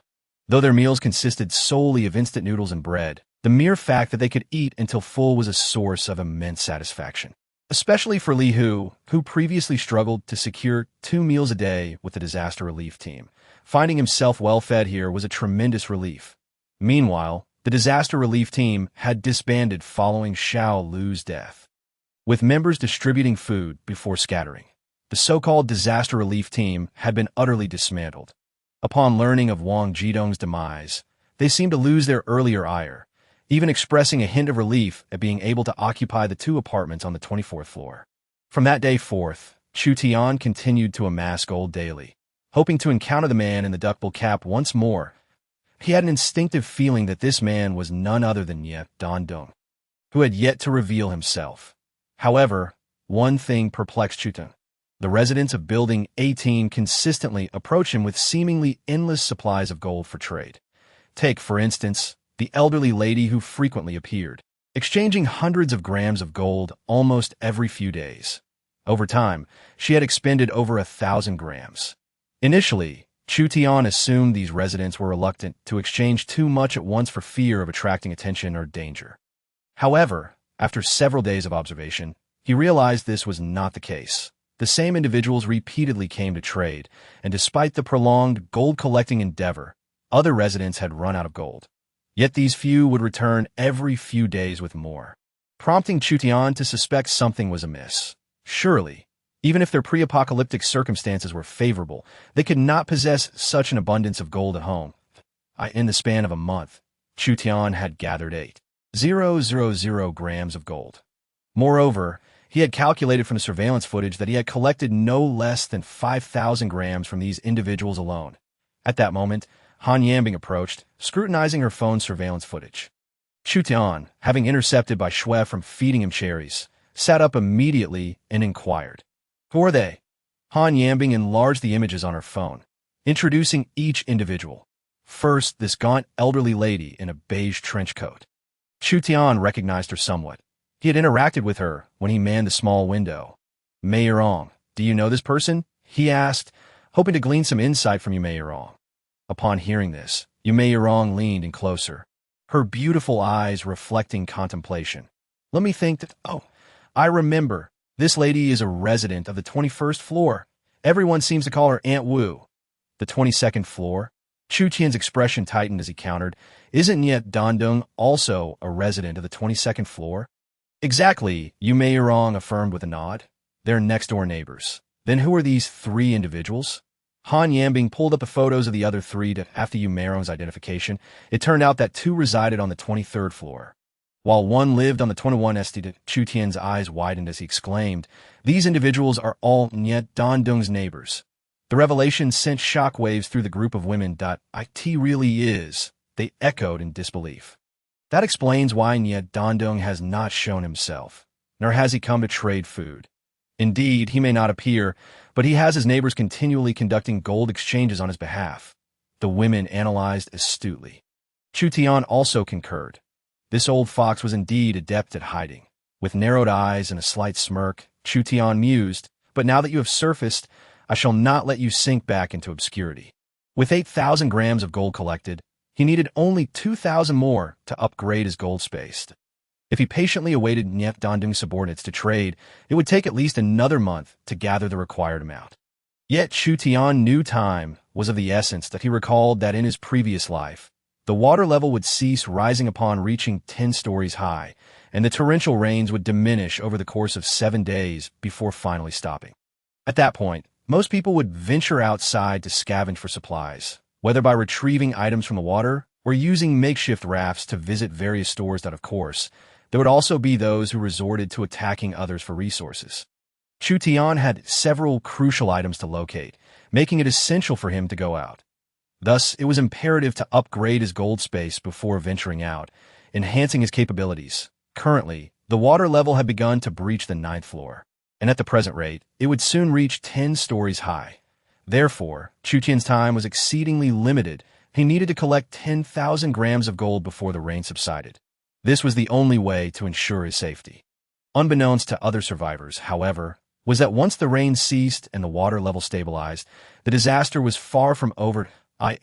Though their meals consisted solely of instant noodles and bread, the mere fact that they could eat until full was a source of immense satisfaction. Especially for Li Hu, who previously struggled to secure 2 meals a day with the disaster relief team. Finding himself well-fed here was a tremendous relief. Meanwhile, the disaster relief team had disbanded following Xiao Lu's death, with members distributing food before scattering. The so-called disaster relief team had been utterly dismantled. Upon learning of Wang Jidong's demise, they seemed to lose their earlier ire, even expressing a hint of relief at being able to occupy the 2 apartments on the 24th floor. From that day forth, Chu Tian continued to amass gold daily, hoping to encounter the man in the duckbill cap once more. He had an instinctive feeling that this man was none other than Ye Dandong, who had yet to reveal himself. However, one thing perplexed Chu Tian. The residents of Building 18 consistently approach him with seemingly endless supplies of gold for trade. Take, for instance, the elderly lady who frequently appeared, exchanging hundreds of grams of gold almost every few days. Over time, she had expended over 1,000 grams. Initially, Chu Tian assumed these residents were reluctant to exchange too much at once for fear of attracting attention or danger. However, after several days of observation, he realized this was not the case. The same individuals repeatedly came to trade, and despite the prolonged gold-collecting endeavor, other residents had run out of gold. Yet these few would return every few days with more, prompting Chu Tian to suspect something was amiss. Surely, even if their pre-apocalyptic circumstances were favorable, they could not possess such an abundance of gold at home. In the span of a month, Chu Tian had gathered 8,000 grams of gold. Moreover, he had calculated from the surveillance footage that he had collected no less than 5,000 grams from these individuals alone. At that moment, Han Yanbing approached, scrutinizing her phone's surveillance footage. Chu Tian, having intercepted by Shui from feeding him cherries, sat up immediately and inquired, "Who are they?" Han Yanbing enlarged the images on her phone, introducing each individual. First, this gaunt elderly lady in a beige trench coat. Chu Tian recognized her somewhat. He had interacted with her when he manned the small window. "Mei Yirong, do you know this person?" he asked, hoping to glean some insight from Mei Yirong. Upon hearing this, Mei Yirong leaned in closer, her beautiful eyes reflecting contemplation. "Let me think that, I remember. This lady is a resident of the 21st floor. Everyone seems to call her Aunt Wu." "The 22nd floor?" Chu Tian's expression tightened as he countered. "Isn't Yet Dandong also a resident of the 22nd floor?" "Exactly," Mei Yirong affirmed with a nod. "They're next-door neighbors." "Then who are these 3 individuals?" Han Yanbing pulled up the photos of the other 3 after Mei Yirong's identification. It turned out that 2 resided on the 23rd floor, while 1 lived on the 21st. Chu Tian's eyes widened as he exclaimed, "These individuals are all Nyet Dandong's neighbors." The revelation sent shockwaves through the group of women. "It really is," they echoed in disbelief. "That explains why Nyet Dandong has not shown himself, nor has he come to trade food. Indeed, he may not appear, but he has his neighbors continually conducting gold exchanges on his behalf." The women analyzed astutely. Chu Tian also concurred. This old fox was indeed adept at hiding. With narrowed eyes and a slight smirk, Chu Tian mused, "But now that you have surfaced, I shall not let you sink back into obscurity." With 8,000 grams of gold collected, He needed only 2,000 more to upgrade his gold space. If he patiently awaited Niet Dondung's subordinates to trade, it would take at least another month to gather the required amount. Yet Chu Tian knew time was of the essence, that he recalled that in his previous life, the water level would cease rising upon reaching 10 stories high, and the torrential rains would diminish over the course of 7 days before finally stopping. At that point, most people would venture outside to scavenge for supplies, whether by retrieving items from the water or using makeshift rafts to visit various stores. That, of course, there would also be those who resorted to attacking others for resources. Chu Tian had several crucial items to locate, making it essential for him to go out. Thus, it was imperative to upgrade his gold space before venturing out, enhancing his capabilities. Currently, the water level had begun to breach the 9th floor, and at the present rate, it would soon reach 10 stories high. Therefore, Chu Tian's time was exceedingly limited. He needed to collect 10,000 grams of gold before the rain subsided. This was the only way to ensure his safety. Unbeknownst to other survivors, however, was that once the rain ceased and the water level stabilized, the disaster was far from over.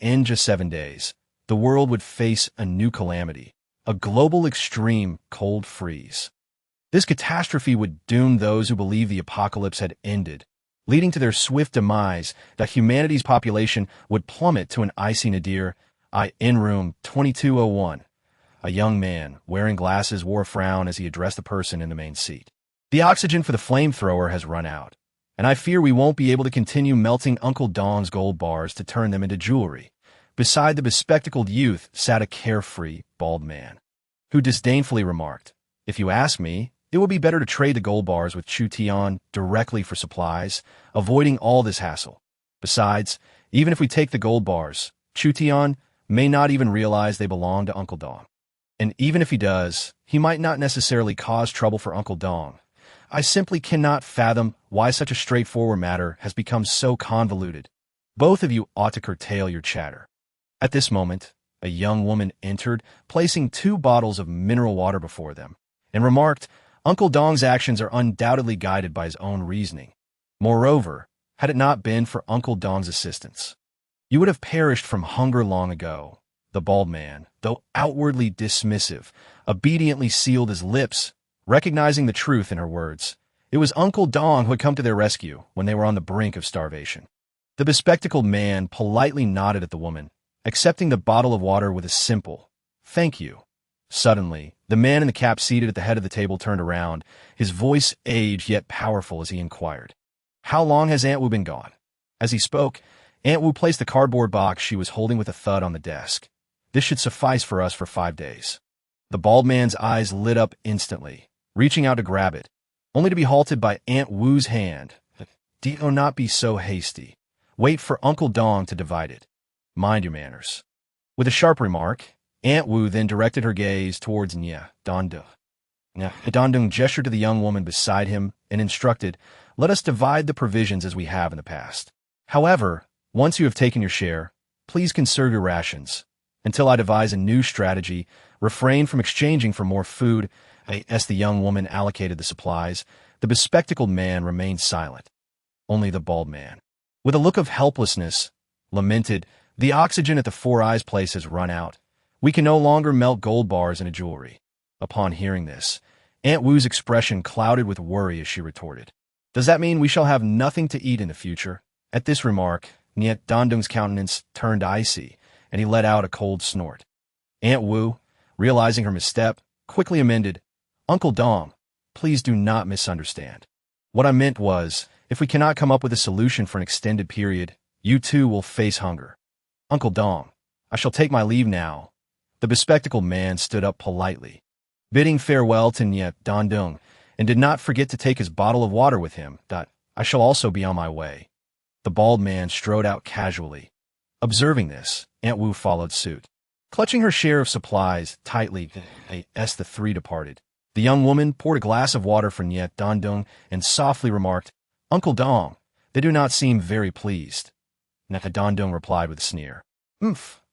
In just 7 days, the world would face a new calamity, a global extreme cold freeze. This catastrophe would doom those who believed the apocalypse had ended, leading to their swift demise. That humanity's population would plummet to an icy nadir. In room 2201, a young man wearing glasses wore a frown as he addressed the person in the main seat. The oxygen for the flamethrower has run out, and I fear we won't be able to continue melting Uncle Dong's gold bars to turn them into jewelry. Beside the bespectacled youth sat a carefree, bald man, who disdainfully remarked, "If you ask me, it would be better to trade the gold bars with Chu Tian directly for supplies, avoiding all this hassle. Besides, even if we take the gold bars, Chu Tian may not even realize they belong to Uncle Dong. And even if he does, he might not necessarily cause trouble for Uncle Dong. I simply cannot fathom why such a straightforward matter has become so convoluted. Both of you ought to curtail your chatter." At this moment, a young woman entered, placing 2 bottles of mineral water before them, and remarked, "Uncle Dong's actions are undoubtedly guided by his own reasoning. Moreover, had it not been for Uncle Dong's assistance, you would have perished from hunger long ago." The bald man, though outwardly dismissive, obediently sealed his lips, recognizing the truth in her words. It was Uncle Dong who had come to their rescue when they were on the brink of starvation. The bespectacled man politely nodded at the woman, accepting the bottle of water with a simple, "Thank you." Suddenly, the man in the cap seated at the head of the table turned around, his voice aged yet powerful as he inquired, "How long has Aunt Wu been gone?" As he spoke, Aunt Wu placed the cardboard box she was holding with a thud on the desk. "This should suffice for us for 5 days." The bald man's eyes lit up instantly, reaching out to grab it, only to be halted by Aunt Wu's hand. "Do not be so hasty. Wait for Uncle Dong to divide it. Mind your manners." With a sharp remark, Aunt Wu then directed her gaze towards Niet Dondung. Dondung gestured to the young woman beside him and instructed, "Let us divide the provisions as we have in the past. However, once you have taken your share, please conserve your rations. Until I devise a new strategy, refrain from exchanging for more food." As the young woman allocated the supplies, the bespectacled man remained silent. Only the bald man, with a look of helplessness, lamented, "The oxygen at the Four Eyes place has run out. We can no longer melt gold bars into jewelry." Upon hearing this, Aunt Wu's expression clouded with worry as she retorted, "Does that mean we shall have nothing to eat in the future?" At this remark, Niet Dondung's countenance turned icy, and he let out a cold snort. Aunt Wu, realizing her misstep, quickly amended, "Uncle Dong, please do not misunderstand. What I meant was, if we cannot come up with a solution for an extended period, you too will face hunger. Uncle Dong, I shall take my leave now." The bespectacled man stood up politely, bidding farewell to Niet Dondung, and did not forget to take his bottle of water with him. "I shall also be on my way." The bald man strode out casually. Observing this, Aunt Wu followed suit. Clutching her share of supplies tightly, as the 3 departed, the young woman poured a glass of water for Niet Dondung and softly remarked, "Uncle Dong, they do not seem very pleased." Niet Dondung replied with a sneer,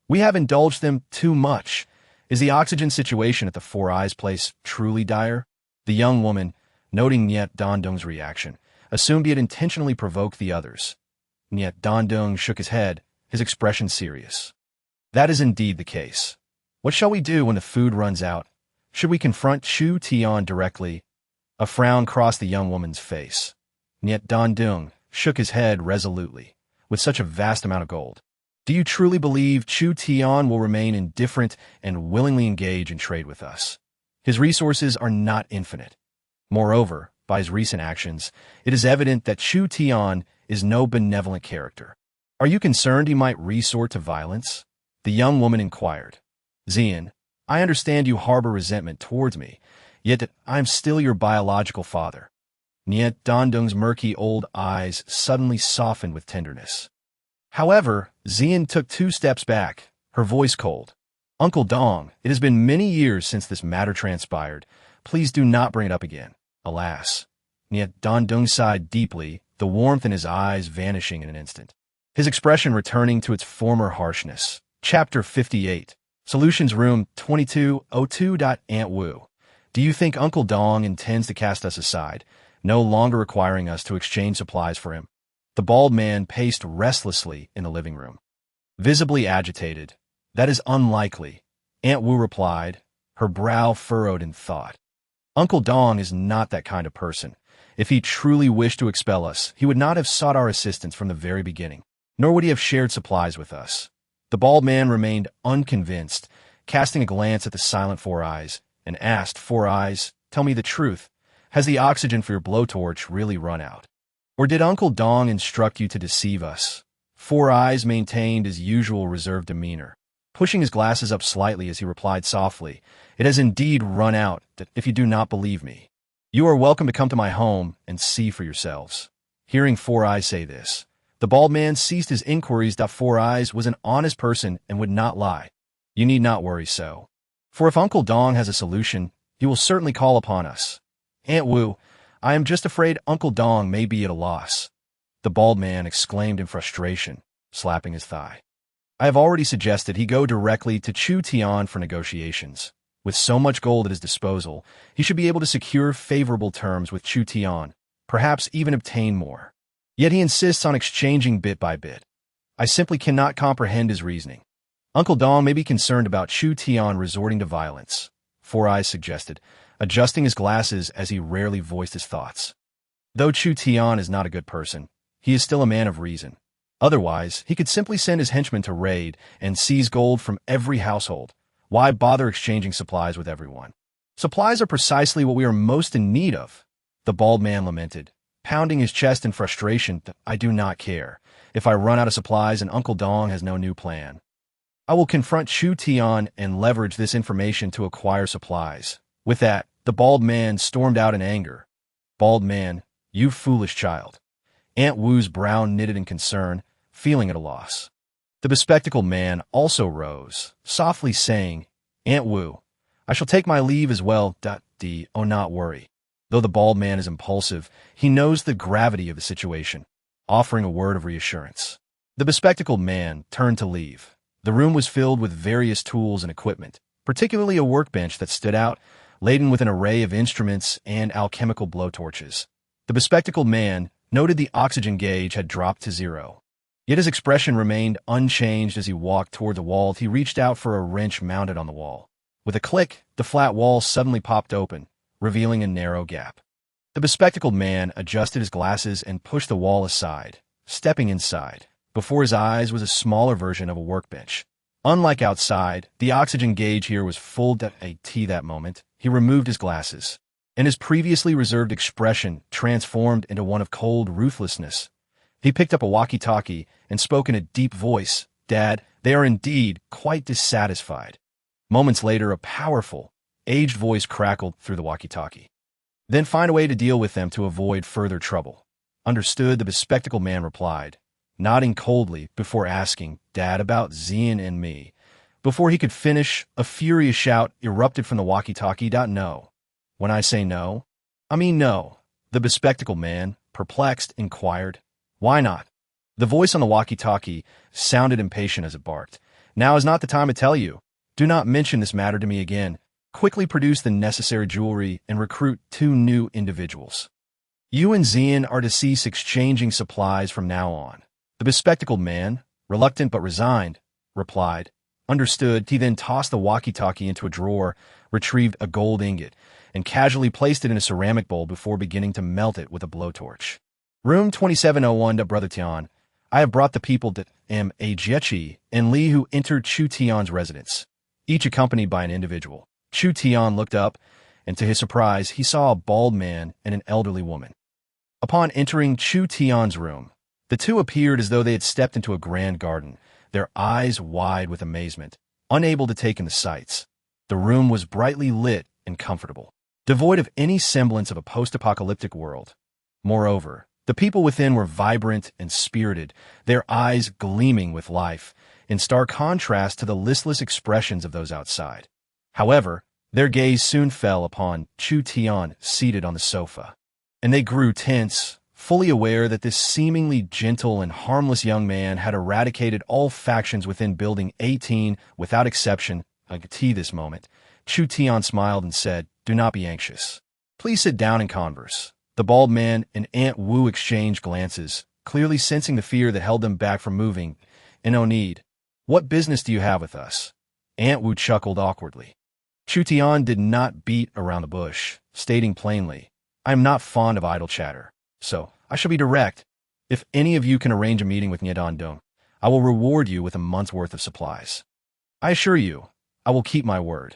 "We have indulged them too much. Is the oxygen situation at the Four Eyes place truly dire?" The young woman, noting Niet Dondung's reaction, assumed he had intentionally provoked the others. Niet Dondung shook his head, his expression serious. That is indeed the case. What shall we do when the food runs out? Should we confront Chu Tian directly? A frown crossed the young woman's face. Niet Dan Dung shook his head resolutely. With such a vast amount of gold, do you truly believe Chu Tian will remain indifferent and willingly engage in trade with us? His resources are not infinite. Moreover, by his recent actions, it is evident that Chu Tian is no benevolent character. Are you concerned he might resort to violence? The young woman inquired. Xian, I understand you harbor resentment towards me, yet I am still your biological father. Niet Dandung's murky old eyes suddenly softened with tenderness. However, Xian took 2 steps back, her voice cold. Uncle Dong, it has been many years since this matter transpired. Please do not bring it up again. Alas. Niet Dandung sighed deeply, the warmth in his eyes vanishing in an instant. His expression returning to its former harshness. Chapter 58. Solutions Room 2202. Aunt Wu. Do you think Uncle Dong intends to cast us aside, no longer requiring us to exchange supplies for him? The bald man paced restlessly in the living room. Visibly agitated. That is unlikely, Aunt Wu replied, her brow furrowed in thought. Uncle Dong is not that kind of person. If he truly wished to expel us, he would not have sought our assistance from the very beginning, nor would he have shared supplies with us. The bald man remained unconvinced, casting a glance at the silent Four Eyes, and asked, Four Eyes, tell me the truth. Has the oxygen for your blowtorch really run out? Or did Uncle Dong instruct you to deceive us? Four Eyes maintained his usual reserved demeanor, pushing his glasses up slightly as he replied softly, It has indeed run out, if you do not believe me. You are welcome to come to my home and see for yourselves. Hearing Four Eyes say this, the bald man ceased his inquiries. Four Eyes was an honest person and would not lie. You need not worry so. For if Uncle Dong has a solution, he will certainly call upon us. Aunt Wu, I am just afraid Uncle Dong may be at a loss. The bald man exclaimed in frustration, slapping his thigh. I have already suggested he go directly to Chu Tian for negotiations. With so much gold at his disposal, he should be able to secure favorable terms with Chu Tian, perhaps even obtain more. Yet he insists on exchanging bit by bit. I simply cannot comprehend his reasoning. Uncle Dong may be concerned about Chu Tian resorting to violence, Four Eyes suggested, adjusting his glasses as he rarely voiced his thoughts. Though Chu Tian is not a good person, he is still a man of reason. Otherwise, he could simply send his henchmen to raid and seize gold from every household. Why bother exchanging supplies with everyone? Supplies are precisely what we are most in need of, the bald man lamented, pounding his chest in frustration. I do not care if I run out of supplies and Uncle Dong has no new plan. I will confront Chu Tian and leverage this information to acquire supplies. With that, the bald man stormed out in anger. Bald man, you foolish child. Aunt Wu's brow knitted in concern, feeling at a loss. The bespectacled man also rose, softly saying, Aunt Wu, I shall take my leave as well. Oh, not worry. Though the bald man is impulsive, he knows the gravity of the situation, offering a word of reassurance. The bespectacled man turned to leave. The room was filled with various tools and equipment, particularly a workbench that stood out, laden with an array of instruments and alchemical blowtorches. The bespectacled man noted the oxygen gauge had dropped to 0. Yet his expression remained unchanged as he walked toward the wall. He reached out for a wrench mounted on the wall. With a click, the flat wall suddenly popped open, revealing a narrow gap. The bespectacled man adjusted his glasses and pushed the wall aside, stepping inside. Before his eyes was a smaller version of a workbench. Unlike outside, the oxygen gauge here was full. That moment, he removed his glasses, and his previously reserved expression transformed into one of cold ruthlessness. He picked up a walkie-talkie and spoke in a deep voice. Dad, they are indeed quite dissatisfied. Moments later, a powerful, aged voice crackled through the walkie-talkie. Then find a way to deal with them to avoid further trouble. Understood, the bespectacled man replied, nodding coldly before asking, Dad, about Xian and me. Before he could finish, a furious shout erupted from the walkie-talkie. No. When I say no, I mean no. The bespectacled man, perplexed, inquired, Why not? The voice on the walkie-talkie sounded impatient as it barked. Now is not the time to tell you. Do not mention this matter to me again. Quickly produce the necessary jewelry and recruit 2 new individuals. You and Xian are to cease exchanging supplies from now on. The bespectacled man, reluctant but resigned, replied, Understood. He then tossed the walkie-talkie into a drawer, retrieved a gold ingot, and casually placed it in a ceramic bowl before beginning to melt it with a blowtorch. Room 2701 to Brother Tian. I have brought the people to Jiechi and Li who entered Chu Tian's residence, each accompanied by an individual. Chu Tian looked up, and to his surprise, he saw a bald man and an elderly woman. Upon entering Chu Tian's room, the two appeared as though they had stepped into a grand garden, their eyes wide with amazement, unable to take in the sights. The room was brightly lit and comfortable, devoid of any semblance of a post-apocalyptic world. Moreover, the people within were vibrant and spirited, their eyes gleaming with life, in stark contrast to the listless expressions of those outside. However, their gaze soon fell upon Chu Tian seated on the sofa, and they grew tense, fully aware that this seemingly gentle and harmless young man had eradicated all factions within Building 18 without exception. At this moment, Chu Tian smiled and said, "Do not be anxious. Please sit down and converse." The bald man and Aunt Wu exchanged glances, clearly sensing the fear that held them back from moving. "No need. What business do you have with us?" Aunt Wu chuckled awkwardly. Chu Tian did not beat around the bush, stating plainly, "I am not fond of idle chatter, so I shall be direct. If any of you can arrange a meeting with Dandong, I will reward you with a month's worth of supplies. I assure you, I will keep my word.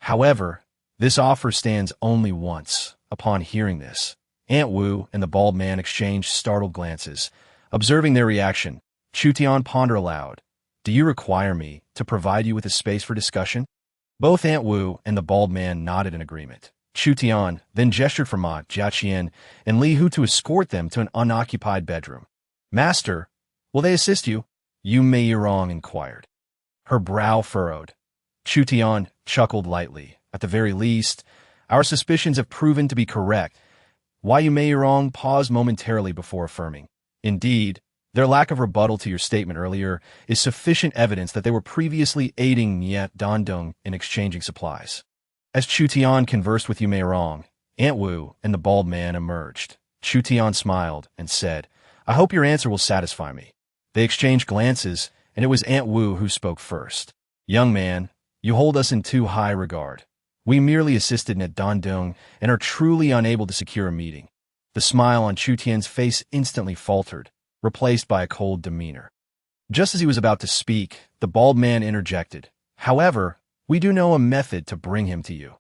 However, this offer stands only once." Upon hearing this, Aunt Wu and the bald man exchanged startled glances. Observing their reaction, Chu Tian pondered aloud, "Do you require me to provide you with a space for discussion?" Both Aunt Wu and the bald man nodded in agreement. Chu Tian then gestured for Ma Jiaqian and Li Hu to escort them to an unoccupied bedroom. "Master, will they assist you?" Yu Meirong inquired. Her brow furrowed. Chu Tian chuckled lightly. "At the very least, our suspicions have proven to be correct." Yu Meirong paused momentarily before affirming, "Indeed, their lack of rebuttal to your statement earlier is sufficient evidence that they were previously aiding Dandong in exchanging supplies." As Chu Tian conversed with Yu Meirong, Aunt Wu and the bald man emerged. Chu Tian smiled and said, "I hope your answer will satisfy me." They exchanged glances, and it was Aunt Wu who spoke first. "Young man, you hold us in too high regard. We merely assisted at Dandong and are truly unable to secure a meeting." The smile on Chu Tian's face instantly faltered, replaced by a cold demeanor. Just as he was about to speak, the bald man interjected, "However, we do know a method to bring him to you."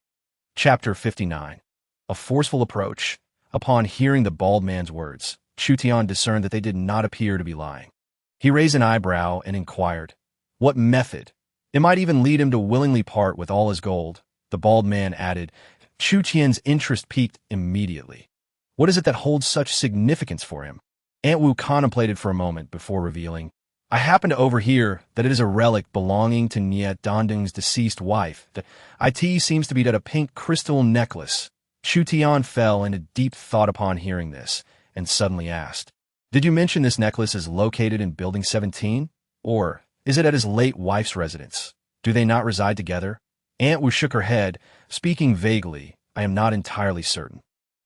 Chapter 59. A forceful approach. Upon hearing the bald man's words, Chu Tian discerned that they did not appear to be lying. He raised an eyebrow and inquired, "What method? It might even lead him to willingly part with all his gold." The bald man added. Chu Tian's interest peaked immediately. "What is it that holds such significance for him?" Aunt Wu contemplated for a moment before revealing, "I happen to overhear that it is a relic belonging to Dandong's deceased wife. The IT seems to be that a pink crystal necklace." Chu Tian fell into deep thought upon hearing this, and suddenly asked, "Did you mention this necklace is located in Building 17? Or is it at his late wife's residence? Do they not reside together?" Aunt Wu shook her head, speaking vaguely, "I am not entirely certain."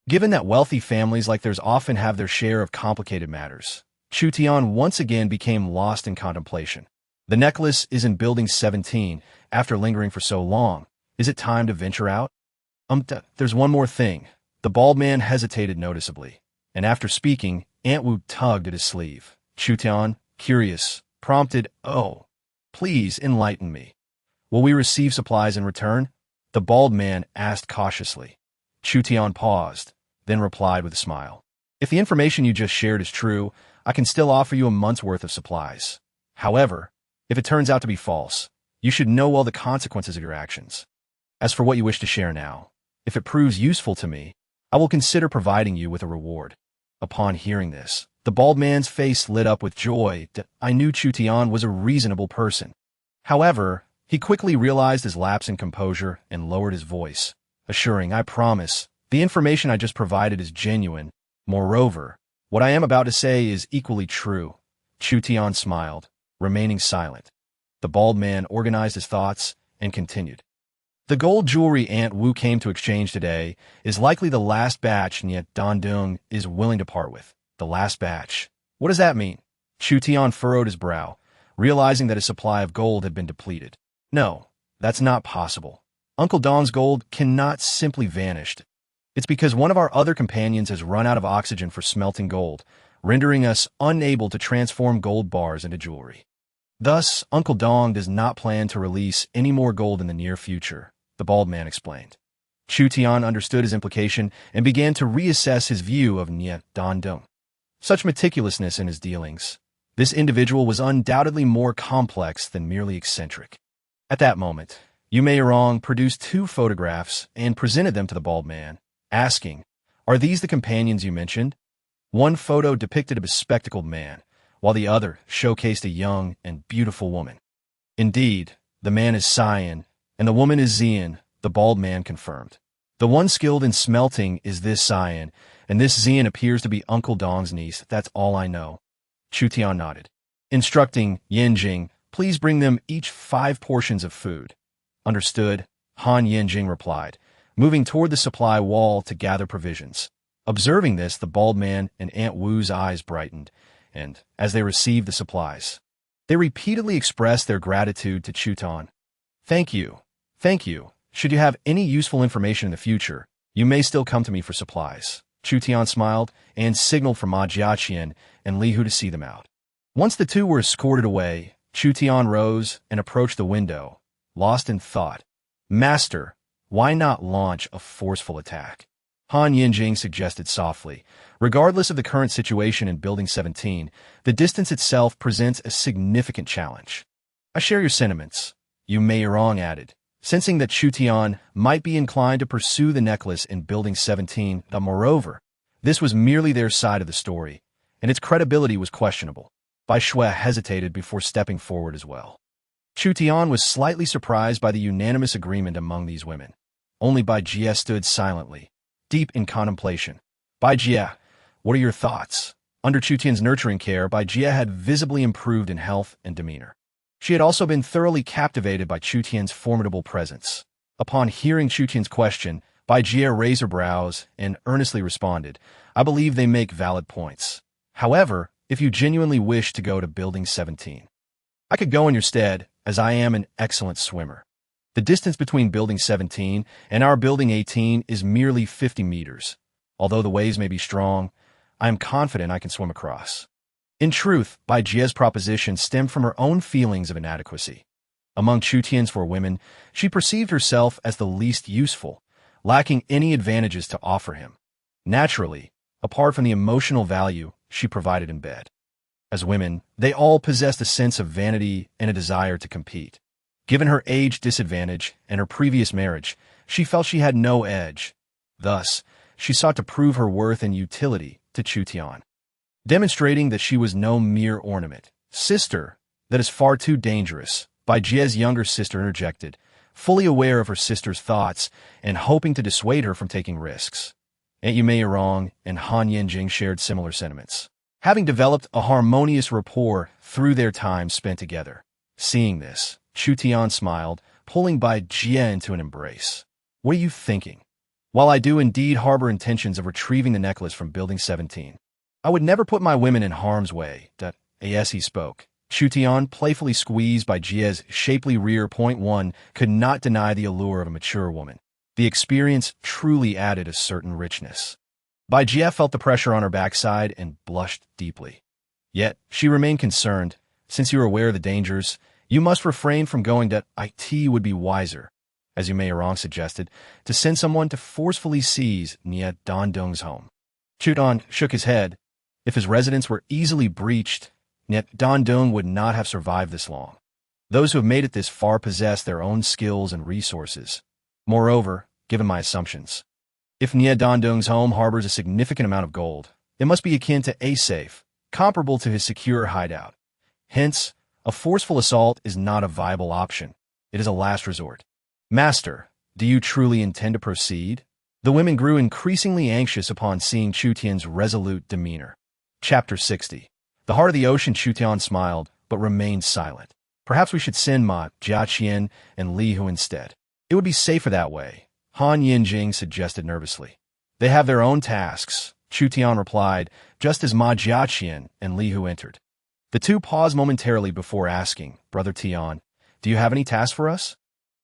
Given that wealthy families like theirs often have their share of complicated matters, Chu Tian once again became lost in contemplation. "The necklace is in Building 17. After lingering for so long, is it time to venture out?" There's one more thing." The bald man hesitated noticeably, and after speaking, Aunt Wu tugged at his sleeve. Chu Tian, curious, prompted, "Oh, please enlighten me. Will we receive supplies in return?" The bald man asked cautiously. Chu Tian paused, then replied with a smile, "If the information you just shared is true, I can still offer you a month's worth of supplies. However, if it turns out to be false, you should know well the consequences of your actions. As for what you wish to share now, if it proves useful to me, I will consider providing you with a reward." Upon hearing this, the bald man's face lit up with joy. I knew Chu Tian was a reasonable person. However, he quickly realized his lapse in composure and lowered his voice, assuring, "I promise, the information I just provided is genuine. Moreover, what I am about to say is equally true." Chu Tian smiled, remaining silent. The bald man organized his thoughts and continued. "The gold jewelry Aunt Wu came to exchange today is likely the last batch, and yet Dandong is willing to part with. The last batch. What does that mean?" Chu Tian furrowed his brow, realizing that his supply of gold had been depleted. No, that's not possible. Uncle Dong's gold cannot simply vanish. It's because one of our other companions has run out of oxygen for smelting gold, rendering us unable to transform gold bars into jewelry. Thus, Uncle Dong does not plan to release any more gold in the near future, the bald man explained. Chu Tian understood his implication and began to reassess his view of Nie Dan Dong. Such meticulousness in his dealings. This individual was undoubtedly more complex than merely eccentric. At that moment, Yu Meirong produced 2 photographs and presented them to the bald man, asking, "Are these the companions you mentioned?" One photo depicted a bespectacled man, while the other showcased a young and beautiful woman. Indeed, the man is Cyan, and the woman is Xian, the bald man confirmed. The one skilled in smelting is this Cyan, and this Xian appears to be Uncle Dong's niece. That's all I know. Chu Tian nodded, instructing Yanjing, "Please bring them each 5 portions of food." Understood, Han Yanjing replied, moving toward the supply wall to gather provisions. Observing this, the bald man and Aunt Wu's eyes brightened, and, as they received the supplies, they repeatedly expressed their gratitude to Chu Tian. Thank you. Thank you. Should you have any useful information in the future, you may still come to me for supplies." Chu Tian smiled and signaled for Ma Jiaqian and Li Hu to see them out. Once the 2 were escorted away, Chu Tian rose and approached the window, lost in thought. "Master, why not launch a forceful attack?" Han Yinjing suggested softly. Regardless of the current situation in Building 17, the distance itself presents a significant challenge. "I share your sentiments," Yu Meirong added, sensing that Chu Tian might be inclined to pursue the necklace in Building 17, but moreover, this was merely their side of the story, and its credibility was questionable. Bai Shui hesitated before stepping forward as well. Chu Tian was slightly surprised by the unanimous agreement among these women. Only Bai Jie stood silently, deep in contemplation. "Bai Jie, what are your thoughts?" Under Chu Tian's nurturing care, Bai Jie had visibly improved in health and demeanor. She had also been thoroughly captivated by Chu Tian's formidable presence. Upon hearing Chu Tian's question, Bai Jie raised her brows and earnestly responded, "I believe they make valid points. However, if you genuinely wish to go to Building 17, I could go in your stead, as I am an excellent swimmer. The distance between Building 17 and our Building 18 is merely 50 meters. Although the waves may be strong, I am confident I can swim across." In truth, Bai Jie's proposition stemmed from her own feelings of inadequacy. Among Chu Tian's 4 women, she perceived herself as the least useful, lacking any advantages to offer him. Naturally, apart from the emotional value she provided in bed. As women, they all possessed a sense of vanity and a desire to compete. Given her age disadvantage and her previous marriage, she felt she had no edge. Thus, she sought to prove her worth and utility to Chu Tian, demonstrating that she was no mere ornament. "Sister, that is far too dangerous," Bai Jie's younger sister interjected, fully aware of her sister's thoughts and hoping to dissuade her from taking risks. Aunt Yu Meirong and Han Yanjing shared similar sentiments, having developed a harmonious rapport through their time spent together. Seeing this, Chu Tian smiled, pulling Bai Jie into an embrace. "What are you thinking?" "While I do indeed harbor intentions of retrieving the necklace from Building 17, I would never put my women in harm's way." As he spoke, Chu Tian, playfully squeezed by Jie's shapely rear. One could not deny the allure of a mature woman. The experience truly added a certain richness. Bai Jie felt the pressure on her backside and blushed deeply. Yet, she remained concerned. "Since you are aware of the dangers, you must refrain from going to IT would be wiser," as Yu Meirong suggested, to send someone to forcefully seize Nie Dan Dong's home. Chu Tian shook his head. If his residence were easily breached, Nie Dan Dong would not have survived this long. Those who have made it this far possess their own skills and resources. Moreover, given my assumptions, if Nie Dan Dong's home harbors a significant amount of gold, it must be akin to a safe, comparable to his secure hideout. Hence, a forceful assault is not a viable option. It is a last resort. "Master, do you truly intend to proceed?" The women grew increasingly anxious upon seeing Chu Tian's resolute demeanor. Chapter 60. The heart of the ocean. Chu Tian smiled, but remained silent. "Perhaps we should send Ma Jiaqian and Li Hu instead. It would be safer that way," Han Yinjing suggested nervously. "They have their own tasks," Chu Tian replied, just as Ma Jiaqian and Li Hu entered. The 2 paused momentarily before asking, "Brother Tian, Do you have any tasks for us?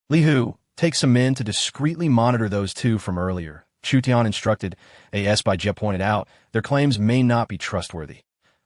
Li Hu, take some men to discreetly monitor those two from earlier. Chu Tian instructed. As Bai Jie pointed out, their claims may not be trustworthy.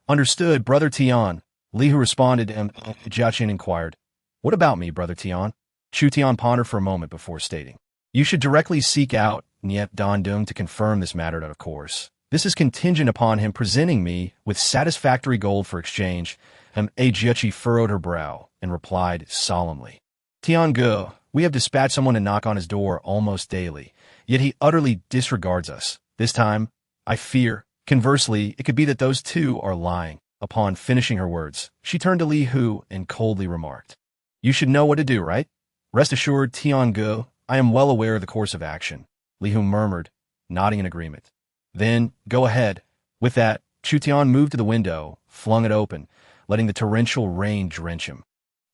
Understood, Brother Tian. Li Hu responded, and Jia Qin inquired, What about me, Brother Tian? Chu Tian pondered for a moment before stating, You should directly seek out Niet Dan Dung to confirm this matter, of course. This is contingent upon him presenting me with satisfactory gold for exchange. Jiechi furrowed her brow and replied solemnly, Tian Ge, we have dispatched someone to knock on his door almost daily, yet he utterly disregards us. This time, I fear, conversely, it could be that those two are lying. Upon finishing her words, she turned to Li Hu and coldly remarked, You should know what to do, right? Rest assured, Tian Ge, I am well aware of the course of action. Li Hu murmured, nodding in agreement. Then, go ahead. With that, Chu Tian moved to the window, flung it open, letting the torrential rain drench him,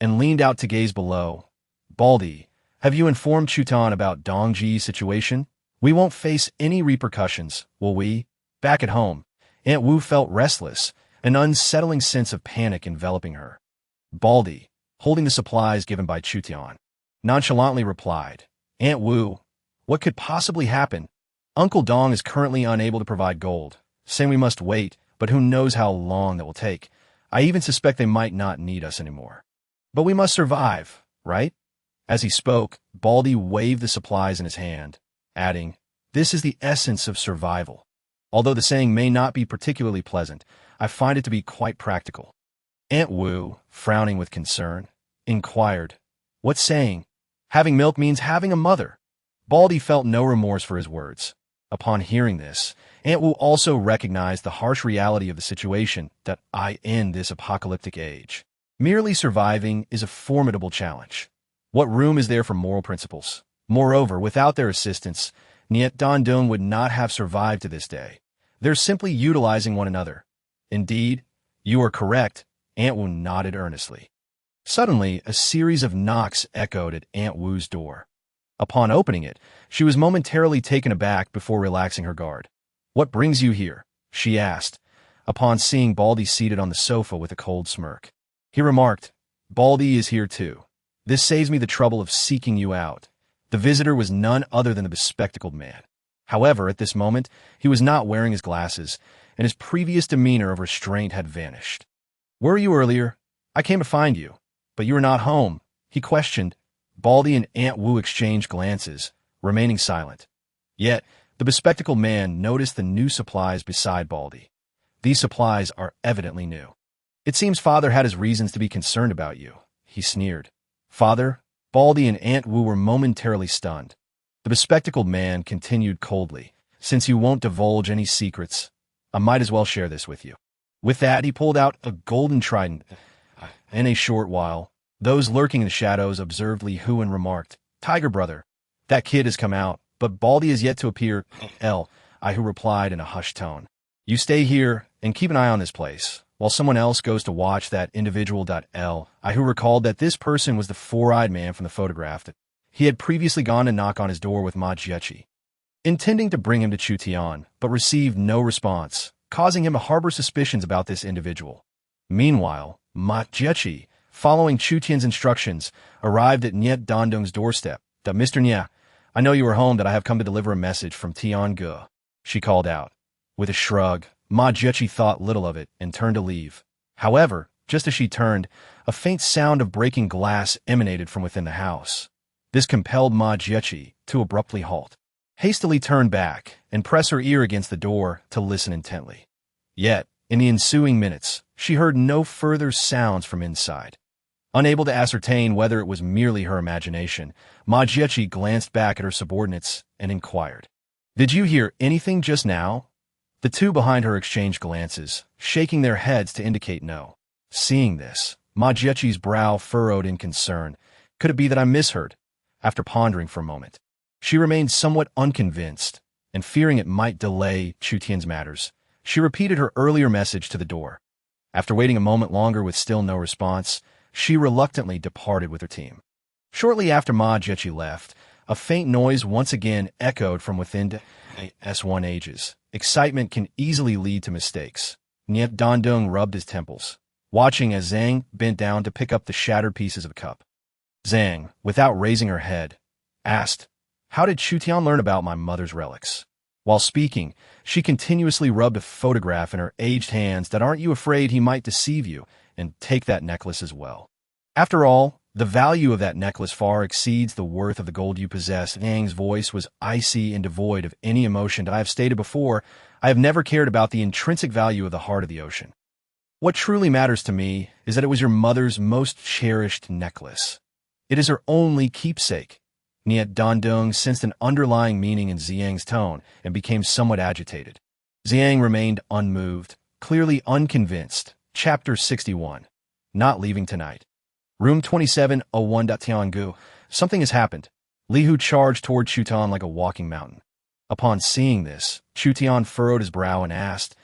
and leaned out to gaze below. Baldy, have you informed Chu Tian about Dongji's situation? We won't face any repercussions, will we? Back at home, Aunt Wu felt restless, an unsettling sense of panic enveloping her. Baldy, holding the supplies given by Chu Tian, nonchalantly replied, Aunt Wu, what could possibly happen? Uncle Dong is currently unable to provide gold, saying we must wait, but who knows how long that will take. I even suspect they might not need us anymore. But we must survive, right? As he spoke, Baldy waved the supplies in his hand, adding, This is the essence of survival. Although the saying may not be particularly pleasant, I find it to be quite practical. Aunt Wu, frowning with concern, inquired, What saying? Having milk means having a mother. Baldy felt no remorse for his words. Upon hearing this, Aunt Wu also recognized the harsh reality of the situation that in this apocalyptic age. Merely surviving is a formidable challenge. What room is there for moral principles? Moreover, without their assistance, Niet Dan Dung would not have survived to this day. They're simply utilizing one another. Indeed, you are correct, Aunt Wu nodded earnestly. Suddenly, a series of knocks echoed at Aunt Wu's door. Upon opening it, she was momentarily taken aback before relaxing her guard. What brings you here? She asked, upon seeing Baldy seated on the sofa with a cold smirk. He remarked, Baldy is here too. This saves me the trouble of seeking you out. The visitor was none other than the bespectacled man. However, at this moment, he was not wearing his glasses, and his previous demeanor of restraint had vanished. Where were you earlier? I came to find you, but you were not home, he questioned. Baldy and Aunt Wu exchanged glances, remaining silent. Yet, the bespectacled man noticed the new supplies beside Baldy. These supplies are evidently new. It seems Father had his reasons to be concerned about you, he sneered. Father? Baldy and Aunt Wu were momentarily stunned. The bespectacled man continued coldly, Since you won't divulge any secrets, I might as well share this with you. With that, he pulled out a golden trident. In a short while, those lurking in the shadows observed Li Hu and remarked, Tiger brother, that kid has come out, but Baldy is yet to appear. I who replied in a hushed tone. You stay here and keep an eye on this place, while someone else goes to watch that individual. I who recalled that this person was the four-eyed man from the photograph that he had previously gone to knock on his door with Ma Jiechi, intending to bring him to Chu Tian, but received no response, causing him to harbor suspicions about this individual. Meanwhile, Ma Jiechi, following Chu Tian's instructions, arrived at Niet Dan Dung's doorstep. Mr. Nya, I know you are home, that I have come to deliver a message from Tian Ge, she called out. With a shrug, Ma Jiechi thought little of it and turned to leave. However, just as she turned, a faint sound of breaking glass emanated from within the house. This compelled Ma Jiechi to abruptly halt, hastily turn back, and press her ear against the door to listen intently. Yet, in the ensuing minutes, she heard no further sounds from inside. Unable to ascertain whether it was merely her imagination, Ma Jiechi glanced back at her subordinates and inquired, Did you hear anything just now? The two behind her exchanged glances, shaking their heads to indicate no. Seeing this, Ma Jiechi's brow furrowed in concern. Could it be that I misheard? After pondering for a moment, she remained somewhat unconvinced, and fearing it might delay Chu Tian's matters, she repeated her earlier message to the door. After waiting a moment longer with still no response, she reluctantly departed with her team. Shortly after Ma Jiechi left, a faint noise once again echoed from within S1 ages. Excitement can easily lead to mistakes. Niet Dan Dung rubbed his temples, watching as Zhang bent down to pick up the shattered pieces of a cup. Zhang, without raising her head, asked, "How did Chu Tian learn about my mother's relics?" While speaking, she continuously rubbed a photograph in her aged hands. "That aren't you afraid he might deceive you and take that necklace as well? After all, the value of that necklace far exceeds the worth of the gold you possess." Zhang's voice was icy and devoid of any emotion. "I have stated before, I have never cared about the intrinsic value of the heart of the ocean. What truly matters to me is that it was your mother's most cherished necklace. It is her only keepsake." Niet Dandong sensed an underlying meaning in Zhang's tone and became somewhat agitated. Zhang remained unmoved, clearly unconvinced. Chapter 61. Not leaving tonight. Room 2701. Tiangu. Something has happened. Li Hu charged toward Chu Tian like a walking mountain. Upon seeing this, Chu Tian furrowed his brow and asked,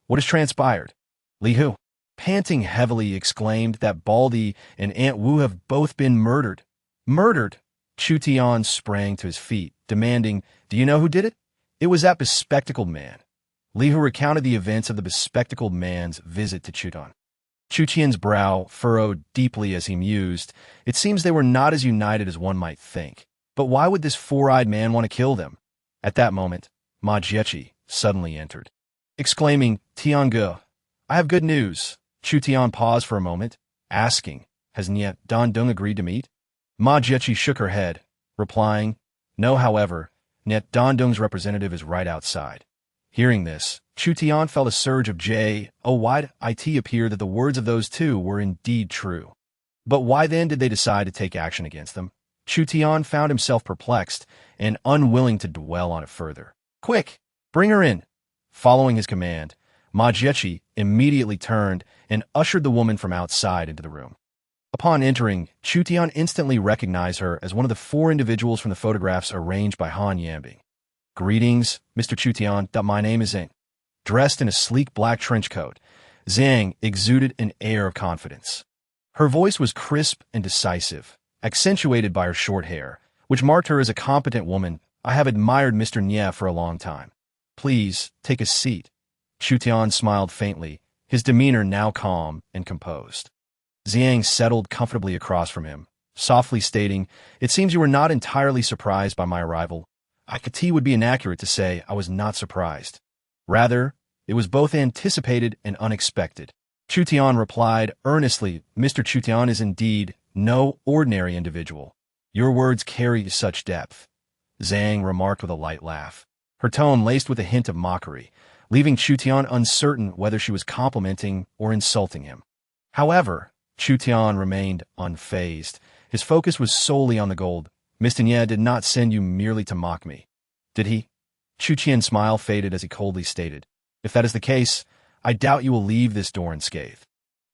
"What has transpired?" Li Hu, panting heavily, exclaimed that Baldy and Aunt Wu have both been murdered. Murdered? Chu Tian sprang to his feet, demanding, "Do you know who did it?" "It was that bespectacled man." Li Hu recounted the events of the bespectacled man's visit to Chu Tian. Chu Tian's brow furrowed deeply as he mused. It seems they were not as united as one might think. But why would this four-eyed man want to kill them? At that moment, Ma Jiechi suddenly entered, exclaiming, "Tiangu, I have good news." Chu Tian paused for a moment, asking, "Has Niet Dandong agreed to meet?" Ma Jiechi shook her head, replying, "No, however, Niet Dandong's representative is right outside." Hearing this, Chu Tian felt a surge of joy. Why it appeared that the words of those two were indeed true. But why then did they decide to take action against them? Chu Tian found himself perplexed and unwilling to dwell on it further. "Quick, bring her in." Following his command, Ma Jiechi immediately turned and ushered the woman from outside into the room. Upon entering, Chu Tian instantly recognized her as one of the four individuals from the photographs arranged by Han Yambing. "Greetings, Mr. Chu Tian. My name is Zhang." Dressed in a sleek black trench coat, Zhang exuded an air of confidence. Her voice was crisp and decisive, accentuated by her short hair, which marked her as a competent woman. "I have admired Mr. Nye for a long time. Please, take a seat." Chu Tian smiled faintly, his demeanor now calm and composed. Zhang settled comfortably across from him, softly stating, "It seems you were not entirely surprised by my arrival." It would be inaccurate to say I was not surprised. Rather, it was both anticipated and unexpected. Chu Tian replied earnestly, "Mr. Chu Tian is indeed no ordinary individual. Your words carry such depth." Zhang remarked with a light laugh, her tone laced with a hint of mockery, leaving Chu Tian uncertain whether she was complimenting or insulting him. However, Chu Tian remained unfazed. His focus was solely on the gold. "Mr. Nye did not send you merely to mock me, did he?" Chu Tian's smile faded as he coldly stated, "If that is the case, I doubt you will leave this door unscathed."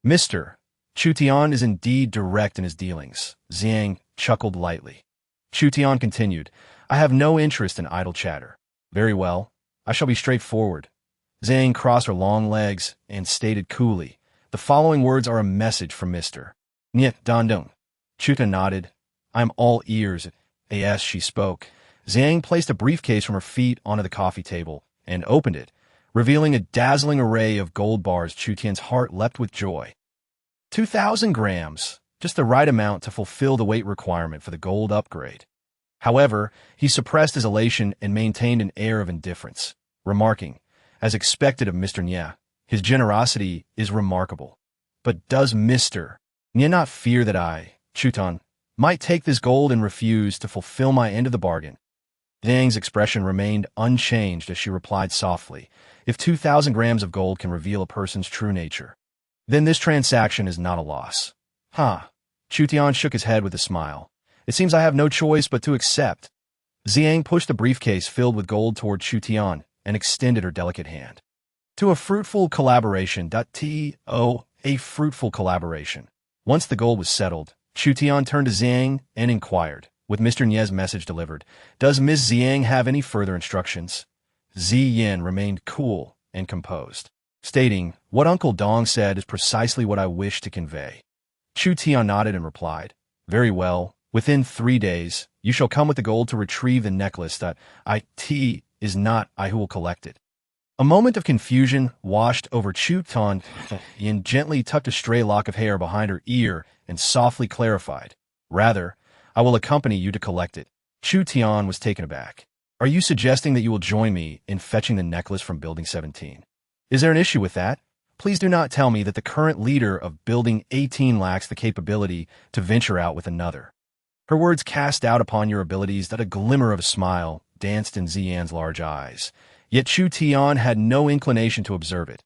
"Mr. Chu Tian is indeed direct in his dealings." Zhang chuckled lightly. Chu Tian continued, "I have no interest in idle chatter." "Very well, I shall be straightforward." Zhang crossed her long legs and stated coolly, "The following words are a message from Mr. Niet Dandong." Chu Tian nodded. "I am all ears." As she spoke, Zhang placed a briefcase from her feet onto the coffee table and opened it, revealing a dazzling array of gold bars. Chu Tian's heart leapt with joy. 2,000 grams, just the right amount to fulfill the weight requirement for the gold upgrade. However, he suppressed his elation and maintained an air of indifference, remarking, as expected of Mr. Nye, "His generosity is remarkable. But does Mr. Nye not fear that I, Chu Tian, might take this gold and refuse to fulfill my end of the bargain?" Zhang's expression remained unchanged as she replied softly, "If 2,000 grams of gold can reveal a person's true nature, then this transaction is not a loss." "Huh." Chu Tian shook his head with a smile. "It seems I have no choice but to accept." Zhang pushed a briefcase filled with gold toward Chu Tian and extended her delicate hand. "To a fruitful collaboration. A fruitful collaboration." Once the gold was settled, Chu Tian turned to Zhang and inquired, with Mr. Nye's message delivered, "Does Ms. Zhang have any further instructions?" Ziyan remained cool and composed, stating, "What Uncle Dong said is precisely what I wish to convey." Chu Tian nodded and replied, "Very well. Within 3 days, you shall come with the gold to retrieve the necklace. That it is not I who will collect it." A moment of confusion washed over Chu Tian. Yin gently tucked a stray lock of hair behind her ear and softly clarified, "Rather, I will accompany you to collect it. Chu Tian was taken aback. Are you suggesting that you will join me in fetching the necklace from Building 17? Is there an issue with that? Please do not tell me that the current leader of Building 18 lacks the capability to venture out with another. Her words cast doubt upon your abilities that a glimmer of a smile danced in Ziyan's large eyes. Yet Chu Tian had no inclination to observe it.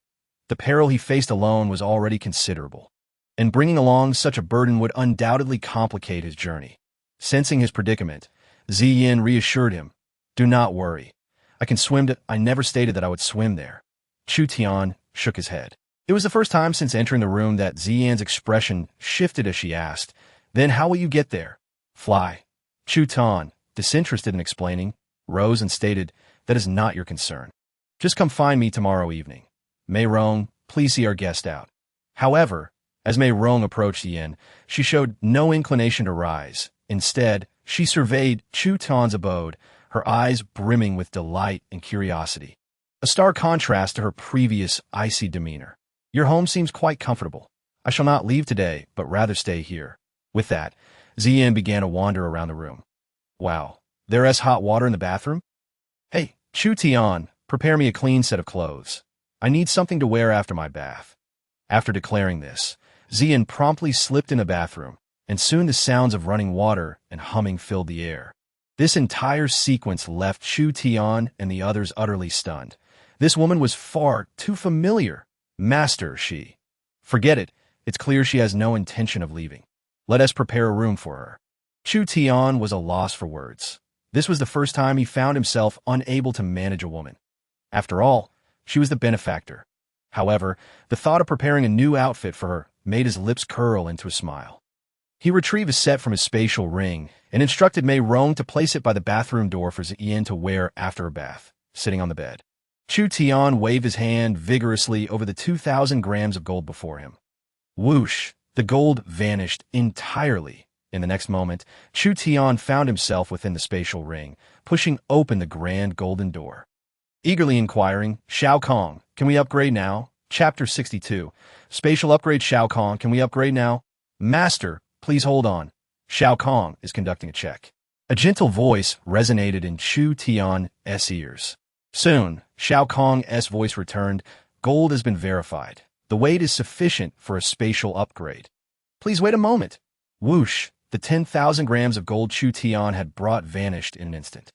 The peril he faced alone was already considerable, and bringing along such a burden would undoubtedly complicate his journey. Sensing his predicament, Ziyan reassured him, "Do not worry. I can swim to—" "I never stated that I would swim there." Chu Tian shook his head. It was the first time since entering the room that Ziyan's expression shifted as she asked, "Then how will you get there?" "Fly." Chu Tian, disinterested in explaining, rose and stated, "That is not your concern. Just come find me tomorrow evening. Mei Rong, please see our guest out." However, as Mei Rong approached Yin, she showed no inclination to rise. Instead, she surveyed Chu Tian's abode, her eyes brimming with delight and curiosity. A stark contrast to her previous icy demeanor. "Your home seems quite comfortable. I shall not leave today, but rather stay here." With that, Ziyan began to wander around the room. "Wow, there is hot water in the bathroom? Hey, Chu Tian, prepare me a clean set of clothes. I need something to wear after my bath." After declaring this, Ziyan promptly slipped in the bathroom, and soon the sounds of running water and humming filled the air. This entire sequence left Chu Tian and the others utterly stunned. This woman was far too familiar. "Master," she. "Forget it. It's clear she has no intention of leaving. Let us prepare a room for her." Chu Tian was a loss for words. This was the first time he found himself unable to manage a woman. After all, she was the benefactor. However, the thought of preparing a new outfit for her made his lips curl into a smile. He retrieved a set from his spatial ring and instructed Mei Rong to place it by the bathroom door for Ziyan to wear after a bath, sitting on the bed. Chu Tian waved his hand vigorously over the 2,000 grams of gold before him. Whoosh! The gold vanished entirely. In the next moment, Chu Tian found himself within the spatial ring, pushing open the grand golden door. Eagerly inquiring, "Shao Kong, can we upgrade now?" Chapter 62. Spatial upgrade. Shao Kong, can we upgrade now? "Master, please hold on. Shao Kong is conducting a check." A gentle voice resonated in Chu Tian's ears. Soon, Shao Kong's voice returned. "Gold has been verified. The weight is sufficient for a spatial upgrade. Please wait a moment." Whoosh! The 10,000 grams of gold Chu Tian had brought vanished in an instant.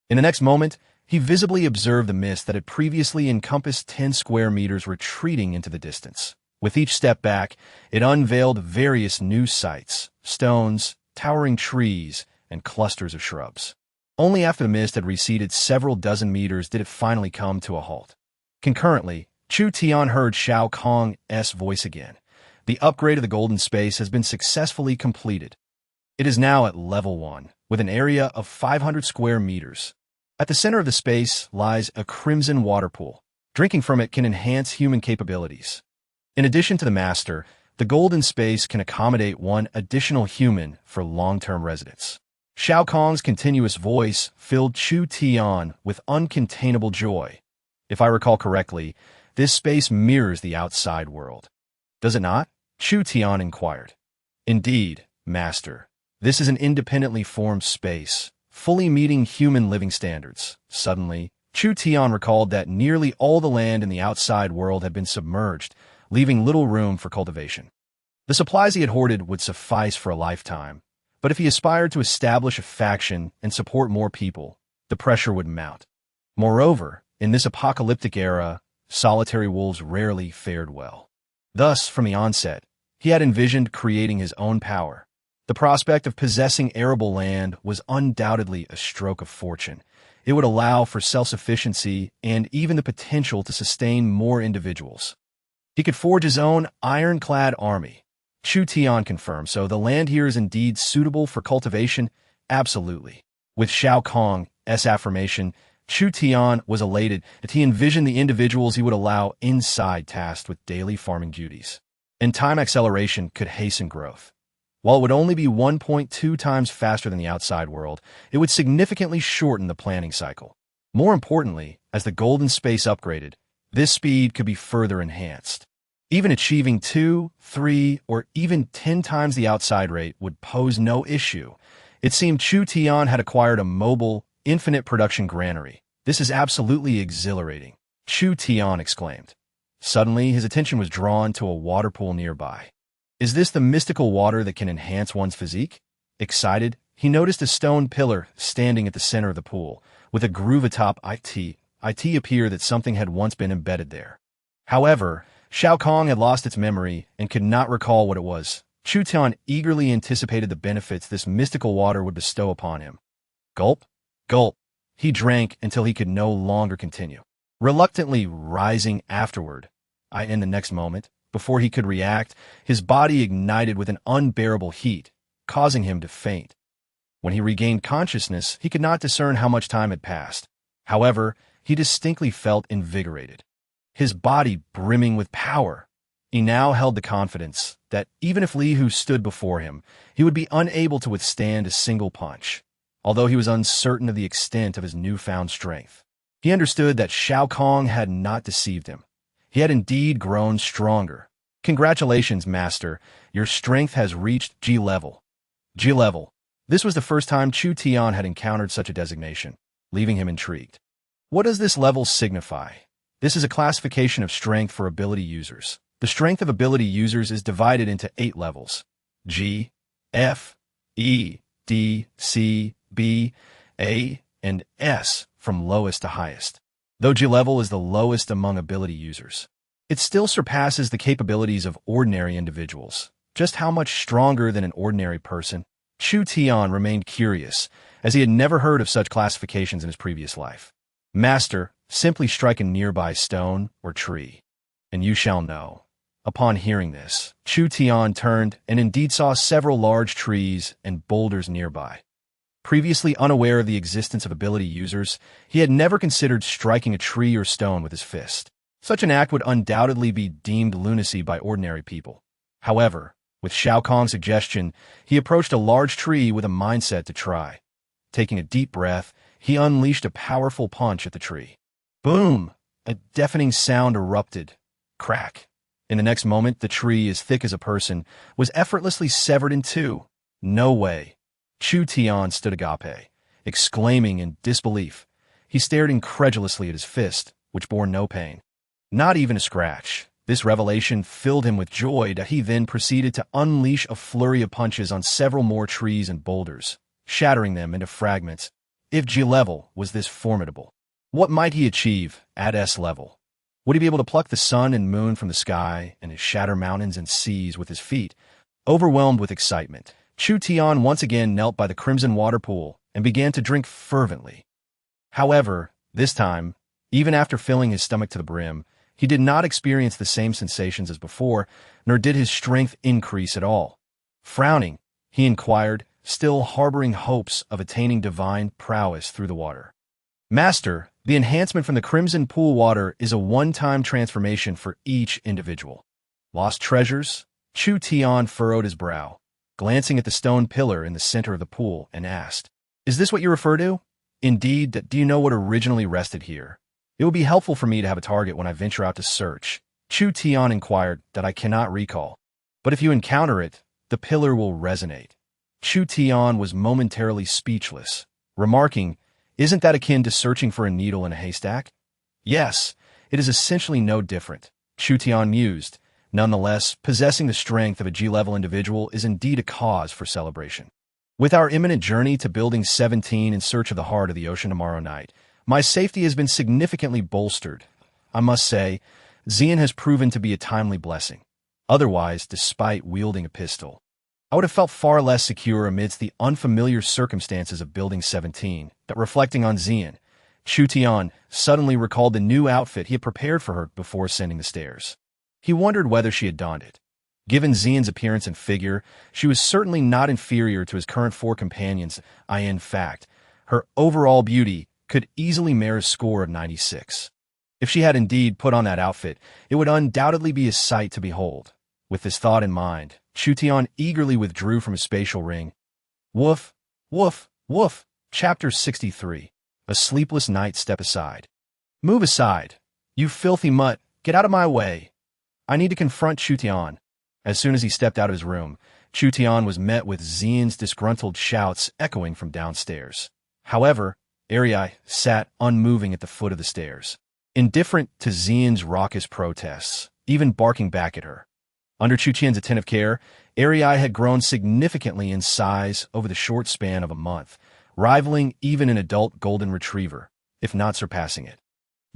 In the next moment, he visibly observed the mist that had previously encompassed 10 square meters retreating into the distance. With each step back, it unveiled various new sights, stones, towering trees, and clusters of shrubs. Only after the mist had receded several dozen meters did it finally come to a halt. Concurrently, Chu Tian heard Shao Kong's voice again. The upgrade of the golden space has been successfully completed. It is now at level 1, with an area of 500 square meters. At the center of the space lies a crimson water pool. Drinking from it can enhance human capabilities. In addition to the master, the golden space can accommodate one additional human for long-term residence. Shao Kong's continuous voice filled Chu Tian with uncontainable joy. If I recall correctly, this space mirrors the outside world. Does it not? Chu Tian inquired. Indeed, master. This is an independently formed space, fully meeting human living standards. Suddenly, Chu Tian recalled that nearly all the land in the outside world had been submerged, leaving little room for cultivation. The supplies he had hoarded would suffice for a lifetime, but if he aspired to establish a faction and support more people, the pressure would mount. Moreover, in this apocalyptic era, solitary wolves rarely fared well. Thus, from the onset, he had envisioned creating his own power. The prospect of possessing arable land was undoubtedly a stroke of fortune. It would allow for self-sufficiency and even the potential to sustain more individuals. He could forge his own ironclad army. Chu Tian confirmed, so the land here is indeed suitable for cultivation? Absolutely. With Shao Kong's affirmation, Chu Tian was elated that he envisioned the individuals he would allow inside tasked with daily farming duties. And time acceleration could hasten growth. While it would only be 1.2 times faster than the outside world, it would significantly shorten the planning cycle. More importantly, as the golden space upgraded, this speed could be further enhanced. Even achieving 2, 3, or even 10 times the outside rate would pose no issue. It seemed Chu Tian had acquired a mobile, infinite production granary. This is absolutely exhilarating, Chu Tian exclaimed. Suddenly, his attention was drawn to a water pool nearby. Is this the mystical water that can enhance one's physique? Excited, he noticed a stone pillar standing at the center of the pool, with a groove atop it. It appeared that something had once been embedded there. However, Shao Kong had lost its memory and could not recall what it was. Chu Tian eagerly anticipated the benefits this mystical water would bestow upon him. Gulp, gulp. He drank until he could no longer continue, reluctantly rising afterward. In the next moment, before he could react, his body ignited with an unbearable heat, causing him to faint. When he regained consciousness, he could not discern how much time had passed. However, he distinctly felt invigorated, his body brimming with power. He now held the confidence that even if Li Hu stood before him, he would be unable to withstand a single punch. Although he was uncertain of the extent of his newfound strength, he understood that Shao Kong had not deceived him. He had indeed grown stronger. Congratulations, Master. Your strength has reached G level. G level. This was the first time Chu Tian had encountered such a designation, leaving him intrigued. What does this level signify? This is a classification of strength for ability users. The strength of ability users is divided into 8 levels: G, F, E, D, C, B, A, and S, from lowest to highest. Though G level is the lowest among ability users, it still surpasses the capabilities of ordinary individuals. Just how much stronger than an ordinary person? Chu Tian remained curious, as he had never heard of such classifications in his previous life. Master, simply strike a nearby stone or tree, and you shall know. Upon hearing this, Chu Tian turned and indeed saw several large trees and boulders nearby. Previously unaware of the existence of ability users, he had never considered striking a tree or stone with his fist. Such an act would undoubtedly be deemed lunacy by ordinary people. However, with Shao Kong's suggestion, he approached a large tree with a mindset to try. Taking a deep breath, he unleashed a powerful punch at the tree. Boom! A deafening sound erupted. Crack. In the next moment, the tree, as thick as a person, was effortlessly severed in two. No way. Chu Tian stood agape, exclaiming in disbelief. He stared incredulously at his fist, which bore no pain. Not even a scratch. This revelation filled him with joy that he then proceeded to unleash a flurry of punches on several more trees and boulders, shattering them into fragments. If G level was this formidable, what might he achieve at S level? Would he be able to pluck the sun and moon from the sky and shatter mountains and seas with his feet? Overwhelmed with excitement, Chu Tian once again knelt by the crimson water pool and began to drink fervently. However, this time, even after filling his stomach to the brim, he did not experience the same sensations as before, nor did his strength increase at all. Frowning, he inquired, still harboring hopes of attaining divine prowess through the water. Master, the enhancement from the crimson pool water is a one-time transformation for each individual. Lost treasures? Chu Tian furrowed his brow, glancing at the stone pillar in the center of the pool, and asked, "Is this what you refer to? Indeed, do you know what originally rested here? It would be helpful for me to have a target when I venture out to search." Chu Tian inquired. "That I cannot recall. But if you encounter it, the pillar will resonate." Chu Tian was momentarily speechless, remarking, "Isn't that akin to searching for a needle in a haystack?" "Yes, it is essentially no different," Chu Tian mused. "Nonetheless, possessing the strength of a G-level individual is indeed a cause for celebration. With our imminent journey to Building 17 in search of the heart of the ocean tomorrow night, my safety has been significantly bolstered. I must say, Xian has proven to be a timely blessing. Otherwise, despite wielding a pistol, I would have felt far less secure amidst the unfamiliar circumstances of Building 17. That reflecting on Xian, Chu Tian suddenly recalled the new outfit he had prepared for her before ascending the stairs. He wondered whether she had donned it. Given Xian's appearance and figure, she was certainly not inferior to his current 4 companions. In fact, her overall beauty could easily merit a score of 96. If she had indeed put on that outfit, it would undoubtedly be a sight to behold. With this thought in mind, Chu Tian eagerly withdrew from his spatial ring. Woof, woof, woof. Chapter 63. A sleepless night. Step aside. Move aside. You filthy mutt, get out of my way. I need to confront Chu Tian. As soon as he stepped out of his room, Chu Tian was met with Xian's disgruntled shouts echoing from downstairs. However, Ariai sat unmoving at the foot of the stairs, indifferent to Xian's raucous protests, even barking back at her. Under Chu Tian's attentive care, Ariai had grown significantly in size over the short span of a month, rivaling even an adult golden retriever, if not surpassing it.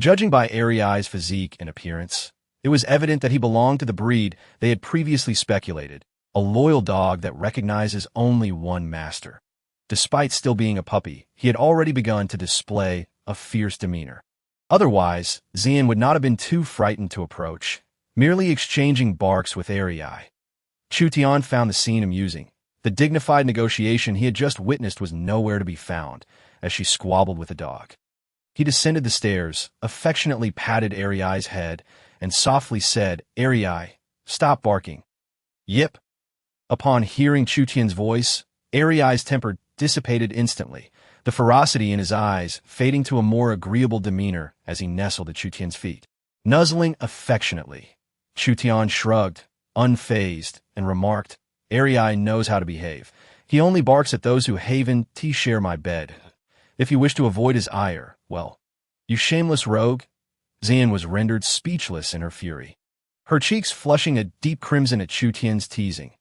Judging by Ariai's physique and appearance, it was evident that he belonged to the breed they had previously speculated, a loyal dog that recognizes only one master. Despite still being a puppy, he had already begun to display a fierce demeanor. Otherwise, Xian would not have been too frightened to approach, merely exchanging barks with Ariai. Chu Tian found the scene amusing. The dignified negotiation he had just witnessed was nowhere to be found, as she squabbled with the dog. He descended the stairs, affectionately patted Ariai's head, and softly said, "Ariai, stop barking." "Yip." Upon hearing Chu Tian's voice, Ariai's temper dissipated instantly, the ferocity in his eyes fading to a more agreeable demeanor as he nestled at Chu Tian's feet. Nuzzling affectionately, Chu Tian shrugged, unfazed, and remarked, "Ariai knows how to behave. He only barks at those who haven to share my bed. If you wish to avoid his ire, well, you shameless rogue." Xian was rendered speechless in her fury, her cheeks flushing a deep crimson at Chu Tian's teasing.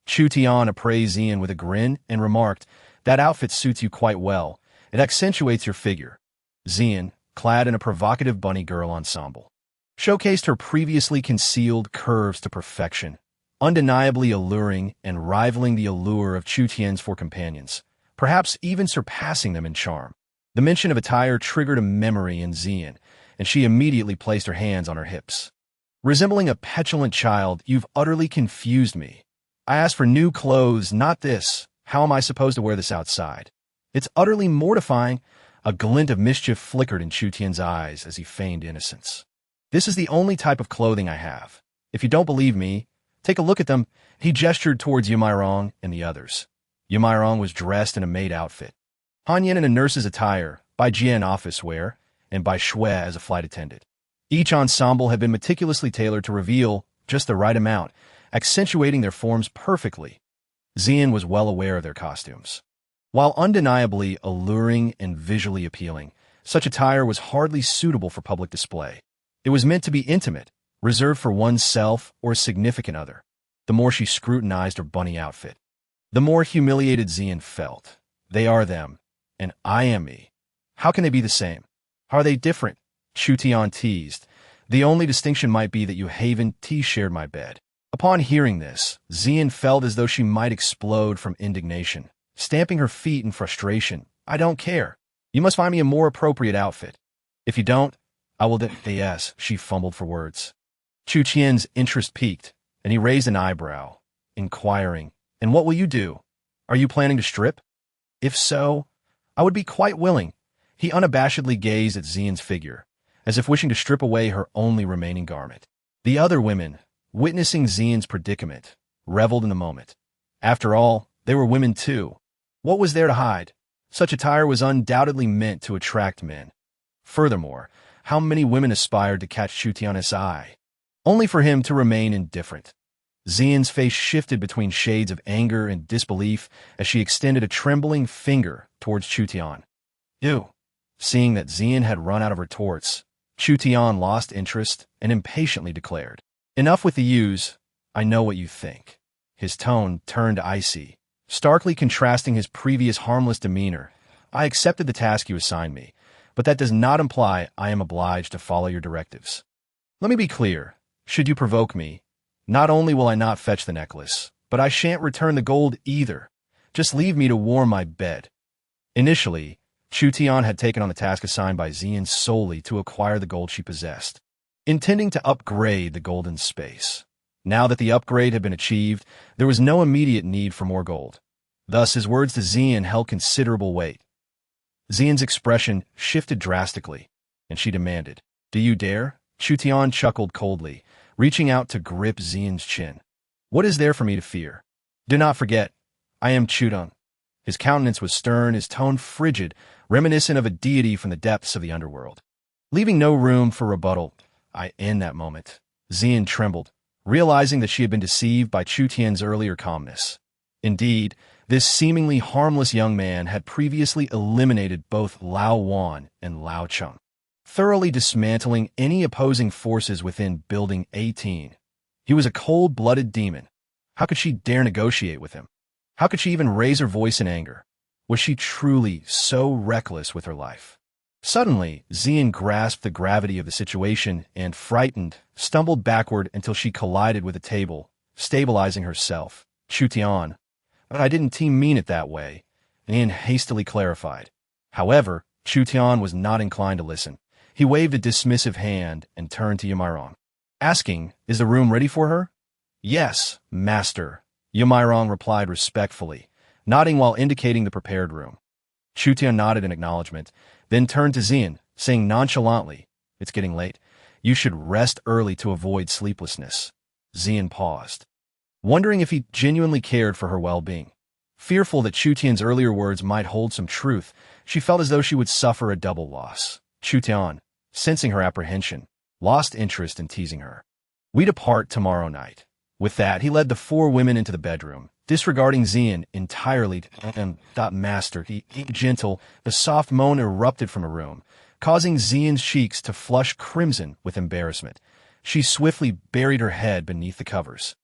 Chu Tian appraised Xian with a grin and remarked, "That outfit suits you quite well. It accentuates your figure." Xian, clad in a provocative bunny girl ensemble, showcased her previously concealed curves to perfection, undeniably alluring and rivaling the allure of Chu Tian's four companions, perhaps even surpassing them in charm. The mention of attire triggered a memory in Xian, and she immediately placed her hands on her hips. Resembling a petulant child, "You've utterly confused me. I asked for new clothes, not this. How am I supposed to wear this outside?" "It's utterly mortifying." A glint of mischief flickered in Chu Tian's eyes as he feigned innocence. "This is the only type of clothing I have. If you don't believe me, take a look at them." He gestured towards Yumairong and the others. Yumairong was dressed in a maid outfit, Hanyan in a nurse's attire, Bai Jian office wear, and Bai Shui as a flight attendant. Each ensemble had been meticulously tailored to reveal just the right amount, accentuating their forms perfectly. Xian was well aware of their costumes. While undeniably alluring and visually appealing, such attire was hardly suitable for public display. It was meant to be intimate, reserved for oneself or a significant other. The more she scrutinized her bunny outfit, the more humiliated Xian felt. They are them, and I am me. How can they be the same? How are they different? Chu Tian teased. The only distinction might be that you haven't shared my bed. Upon hearing this, Xian felt as though she might explode from indignation, stamping her feet in frustration. "I don't care. You must find me a more appropriate outfit. If you don't, I will yes," she fumbled for words. Chu Tian's interest peaked, and he raised an eyebrow, inquiring, "And what will you do? Are you planning to strip?" "If so, I would be quite willing." He unabashedly gazed at Xian's figure, as if wishing to strip away her only remaining garment. The other women, witnessing Xian's predicament, reveled in the moment. After all, they were women too. What was there to hide? Such attire was undoubtedly meant to attract men. Furthermore, how many women aspired to catch Chu Tian's eye, only for him to remain indifferent? Xian's face shifted between shades of anger and disbelief as she extended a trembling finger towards Chu Tian. "Ew." Seeing that Xian had run out of retorts, Chu Tian lost interest and impatiently declared, "Enough with the yous. I know what you think." His tone turned icy, starkly contrasting his previous harmless demeanor. "I accepted the task you assigned me, but that does not imply I am obliged to follow your directives. Let me be clear. Should you provoke me, not only will I not fetch the necklace, but I shan't return the gold either. Just leave me to warm my bed." Initially, Chu Tian had taken on the task assigned by Xian solely to acquire the gold she possessed, intending to upgrade the golden space. Now that the upgrade had been achieved, there was no immediate need for more gold. Thus, his words to Xian held considerable weight. Xian's expression shifted drastically, and she demanded, "Do you dare?" Chu Tian chuckled coldly, reaching out to grip Xian's chin. "What is there for me to fear? Do not forget, I am Chudong." His countenance was stern, his tone frigid, reminiscent of a deity from the depths of the underworld. Leaving no room for rebuttal, in that moment, Xian trembled, realizing that she had been deceived by Chu Tian's earlier calmness. Indeed, this seemingly harmless young man had previously eliminated both Lao Wan and Lao Chung, thoroughly dismantling any opposing forces within Building 18. He was a cold-blooded demon. How could she dare negotiate with him? How could she even raise her voice in anger? Was she truly so reckless with her life? Suddenly, Xian grasped the gravity of the situation and, frightened, stumbled backward until she collided with a table, stabilizing herself. Chu Tian, but I didn't mean it that way, Xian hastily clarified. However, Chu Tian was not inclined to listen. He waved a dismissive hand and turned to Yumairong, asking, "Is the room ready for her?" "Yes, master," Yumairong replied respectfully, nodding while indicating the prepared room. Chu Tian nodded in acknowledgement, then turned to Xian, saying nonchalantly, "It's getting late. You should rest early to avoid sleeplessness." Xian paused, wondering if he genuinely cared for her well-being. Fearful that Chu Tian's earlier words might hold some truth, she felt as though she would suffer a double loss. Chu Tian, sensing her apprehension, lost interest in teasing her. "We depart tomorrow night." With that, he led the four women into the bedroom, disregarding Xian entirely. Master, he gentle, the soft moan erupted from the room, causing Xian's cheeks to flush crimson with embarrassment. She swiftly buried her head beneath the covers,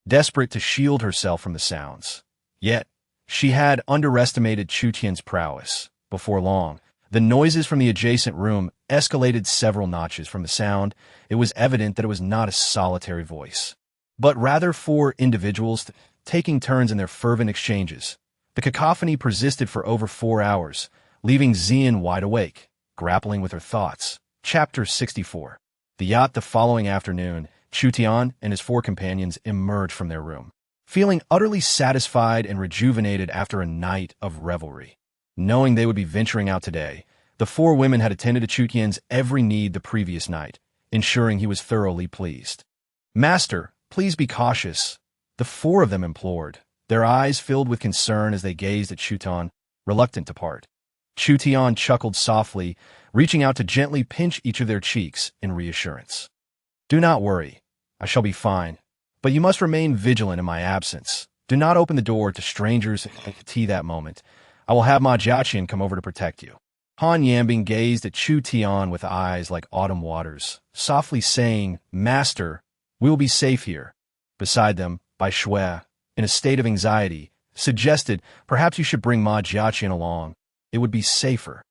desperate to shield herself from the sounds. Yet, she had underestimated Chu Tian's prowess. Before long, the noises from the adjacent room escalated several notches. From the sound, it was evident that it was not a solitary voice, but rather four individuals taking turns in their fervent exchanges. The cacophony persisted for over 4 hours, leaving Xian wide awake, grappling with her thoughts. Chapter 64. The yacht. The following afternoon, Chu Tian and his four companions emerged from their room, feeling utterly satisfied and rejuvenated after a night of revelry. Knowing they would be venturing out today, the four women had attended to Chu Tian's every need the previous night, ensuring he was thoroughly pleased. "Master, please be cautious," the four of them implored, their eyes filled with concern as they gazed at Chu Tian, reluctant to part. Chu Tian chuckled softly, reaching out to gently pinch each of their cheeks in reassurance. "Do not worry. I shall be fine. But you must remain vigilant in my absence. Do not open the door to strangers at tea that moment. I will have Ma Jiaqian come over to protect you." Han Yambing gazed at Chu Tian with eyes like autumn waters, softly saying, "Master, we will be safe here." Beside them, Bai Shui, in a state of anxiety, suggested, "Perhaps you should bring Ma Jiaqian along. It would be safer."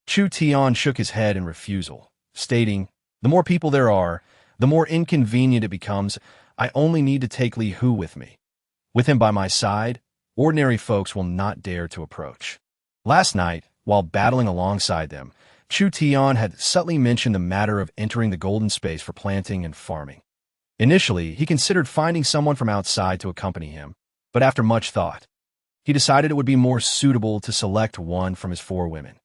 Chu Tian shook his head in refusal, stating, "The more people there are, the more inconvenient it becomes. I only need to take Li Hu with me. With him by my side, ordinary folks will not dare to approach." Last night, while battling alongside them, Chu Tian had subtly mentioned the matter of entering the golden space for planting and farming. Initially, he considered finding someone from outside to accompany him, but after much thought, he decided it would be more suitable to select one from his four women.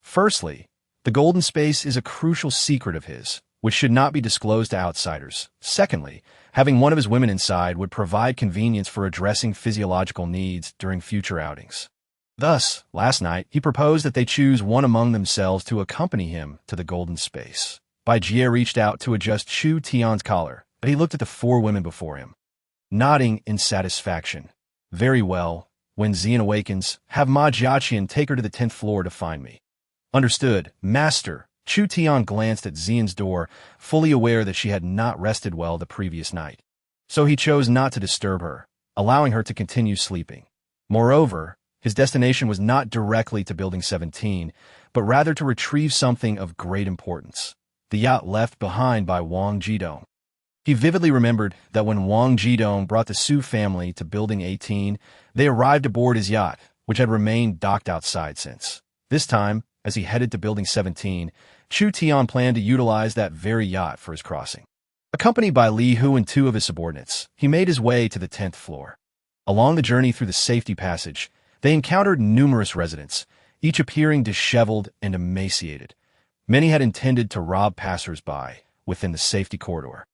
Firstly, the golden space is a crucial secret of his, which should not be disclosed to outsiders. Secondly, having one of his women inside would provide convenience for addressing physiological needs during future outings. Thus, last night, he proposed that they choose one among themselves to accompany him to the golden space. Bai Jie reached out to adjust Chu Tian's collar, but he looked at the four women before him, nodding in satisfaction. "Very well. When Xian awakens, have Ma Jiaqian take her to the 10th floor to find me." "Understood, master." Chu Tian glanced at Xian's door, fully aware that she had not rested well the previous night. So he chose not to disturb her, allowing her to continue sleeping. Moreover, his destination was not directly to Building 17, but rather to retrieve something of great importance: the yacht left behind by Wang Jidong. He vividly remembered that when Wang Jidong brought the Su family to Building 18, they arrived aboard his yacht, which had remained docked outside since. This time, as he headed to Building 17, Chu Tian planned to utilize that very yacht for his crossing. Accompanied by Li Hu and two of his subordinates, he made his way to the 10th floor. Along the journey through the safety passage, they encountered numerous residents, each appearing disheveled and emaciated. Many had intended to rob passers-by within the safety corridor.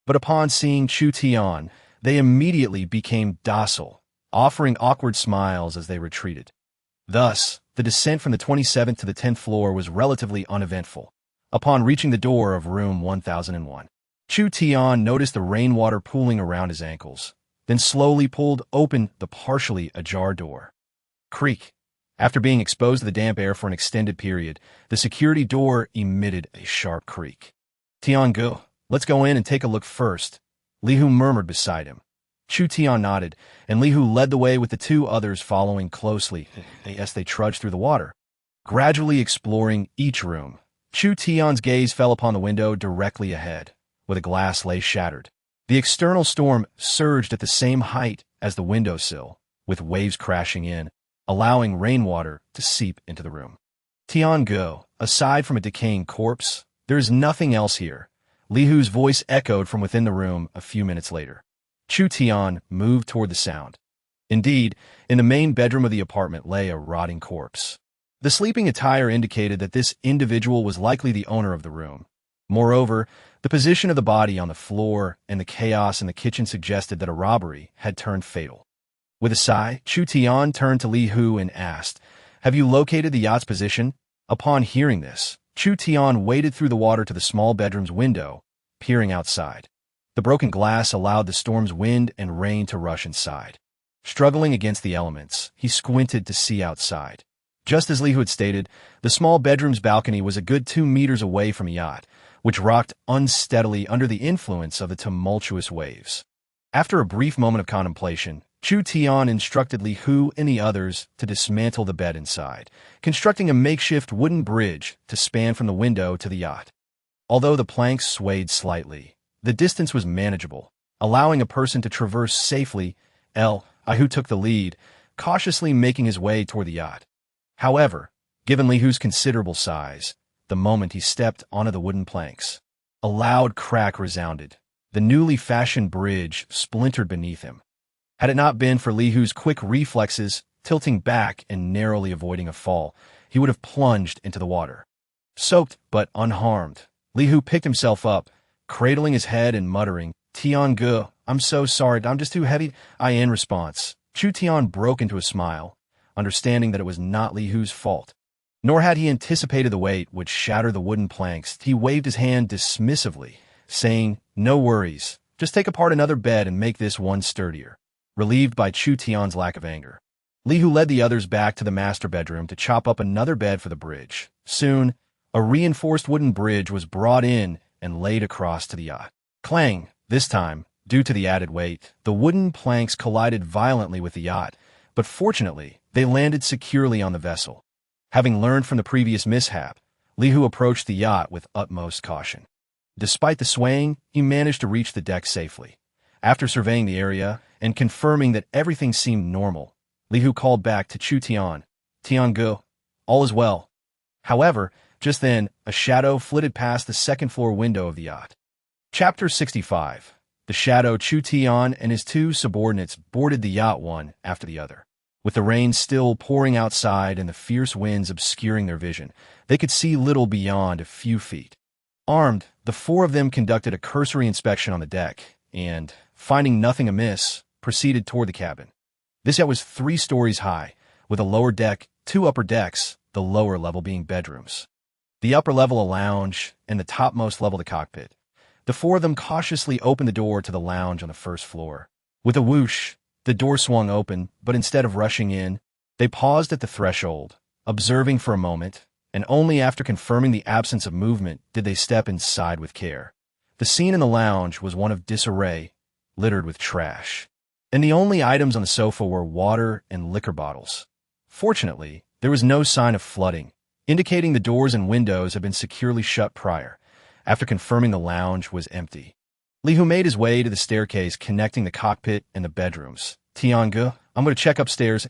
But upon seeing Chu Tian, they immediately became docile, offering awkward smiles as they retreated. Thus, the descent from the 27th to the 10th floor was relatively uneventful. Upon reaching the door of room 1001, Chu Tian noticed the rainwater pooling around his ankles. then slowly pulled open the partially ajar door. Creak. After being exposed to the damp air for an extended period, the security door emitted a sharp creak. Tian, go. Let's go in and take a look first, Li Hu murmured beside him. Chu Tian nodded, and Li Hu led the way with the two others following closely as they trudged through the water. Gradually exploring each room, Chu Tian's gaze fell upon the window directly ahead, where the glass lay shattered. The external storm surged at the same height as the windowsill, with waves crashing in, allowing rainwater to seep into the room. Tian go, aside from a decaying corpse, there is nothing else here. Li Hu's voice echoed from within the room a few minutes later. Chu Tian moved toward the sound. Indeed, in the main bedroom of the apartment lay a rotting corpse. The sleeping attire indicated that this individual was likely the owner of the room. Moreover, the position of the body on the floor and the chaos in the kitchen suggested that a robbery had turned fatal. With a sigh, Chu Tian turned to Li Hu and asked, "Have you located the yacht's position?" Upon hearing this, Chu Tian waded through the water to the small bedroom's window, peering outside. The broken glass allowed the storm's wind and rain to rush inside. Struggling against the elements, he squinted to see outside. Just as Li Hu had stated, the small bedroom's balcony was a good 2 meters away from the yacht, which rocked unsteadily under the influence of the tumultuous waves. After a brief moment of contemplation, Chu Tian instructed Li Hu and the others to dismantle the bed inside, constructing a makeshift wooden bridge to span from the window to the yacht. Although the planks swayed slightly, the distance was manageable, allowing a person to traverse safely. Li Hu took the lead, cautiously making his way toward the yacht. However, given Li Hu's considerable size, the moment he stepped onto the wooden planks, a loud crack resounded. The newly fashioned bridge splintered beneath him. Had it not been for Li Hu's quick reflexes, tilting back and narrowly avoiding a fall, he would have plunged into the water. Soaked but unharmed, Li Hu picked himself up, cradling his head and muttering, "Tian ge, I'm so sorry, I'm just too heavy." In response, Chu Tian broke into a smile, understanding that it was not Li Hu's fault. Nor had he anticipated the weight which shattered the wooden planks. He waved his hand dismissively, saying, "No worries, just take apart another bed and make this one sturdier." Relieved by Chu Tian's lack of anger, Li Hu led the others back to the master bedroom to chop up another bed for the bridge. Soon, a reinforced wooden bridge was brought in and laid across to the yacht. Clang! This time, due to the added weight, the wooden planks collided violently with the yacht, but fortunately, they landed securely on the vessel. Having learned from the previous mishap, Li Hu approached the yacht with utmost caution. Despite the swaying, he managed to reach the deck safely. After surveying the area and confirming that everything seemed normal, Li Hu called back to Chu Tian, "Tian ge, all is well." However, just then, a shadow flitted past the second-floor window of the yacht. Chapter 65. The shadow. Chu Tian and his two subordinates boarded the yacht one after the other. With the rain still pouring outside and the fierce winds obscuring their vision, they could see little beyond a few feet. Armed, the four of them conducted a cursory inspection on the deck, and, finding nothing amiss, proceeded toward the cabin. This yacht was 3 stories high, with a lower deck, 2 upper decks, the lower level being bedrooms. The upper level a lounge, and the topmost level the cockpit. The four of them cautiously opened the door to the lounge on the first floor. With a whoosh, the door swung open, but instead of rushing in, they paused at the threshold, observing for a moment, and only after confirming the absence of movement did they step inside with care. The scene in the lounge was one of disarray, littered with trash, and the only items on the sofa were water and liquor bottles. Fortunately, there was no sign of flooding, indicating the doors and windows had been securely shut prior. After confirming the lounge was empty, Li Hu made his way to the staircase connecting the cockpit and the bedrooms. "Tian ge, I'm going to check upstairs."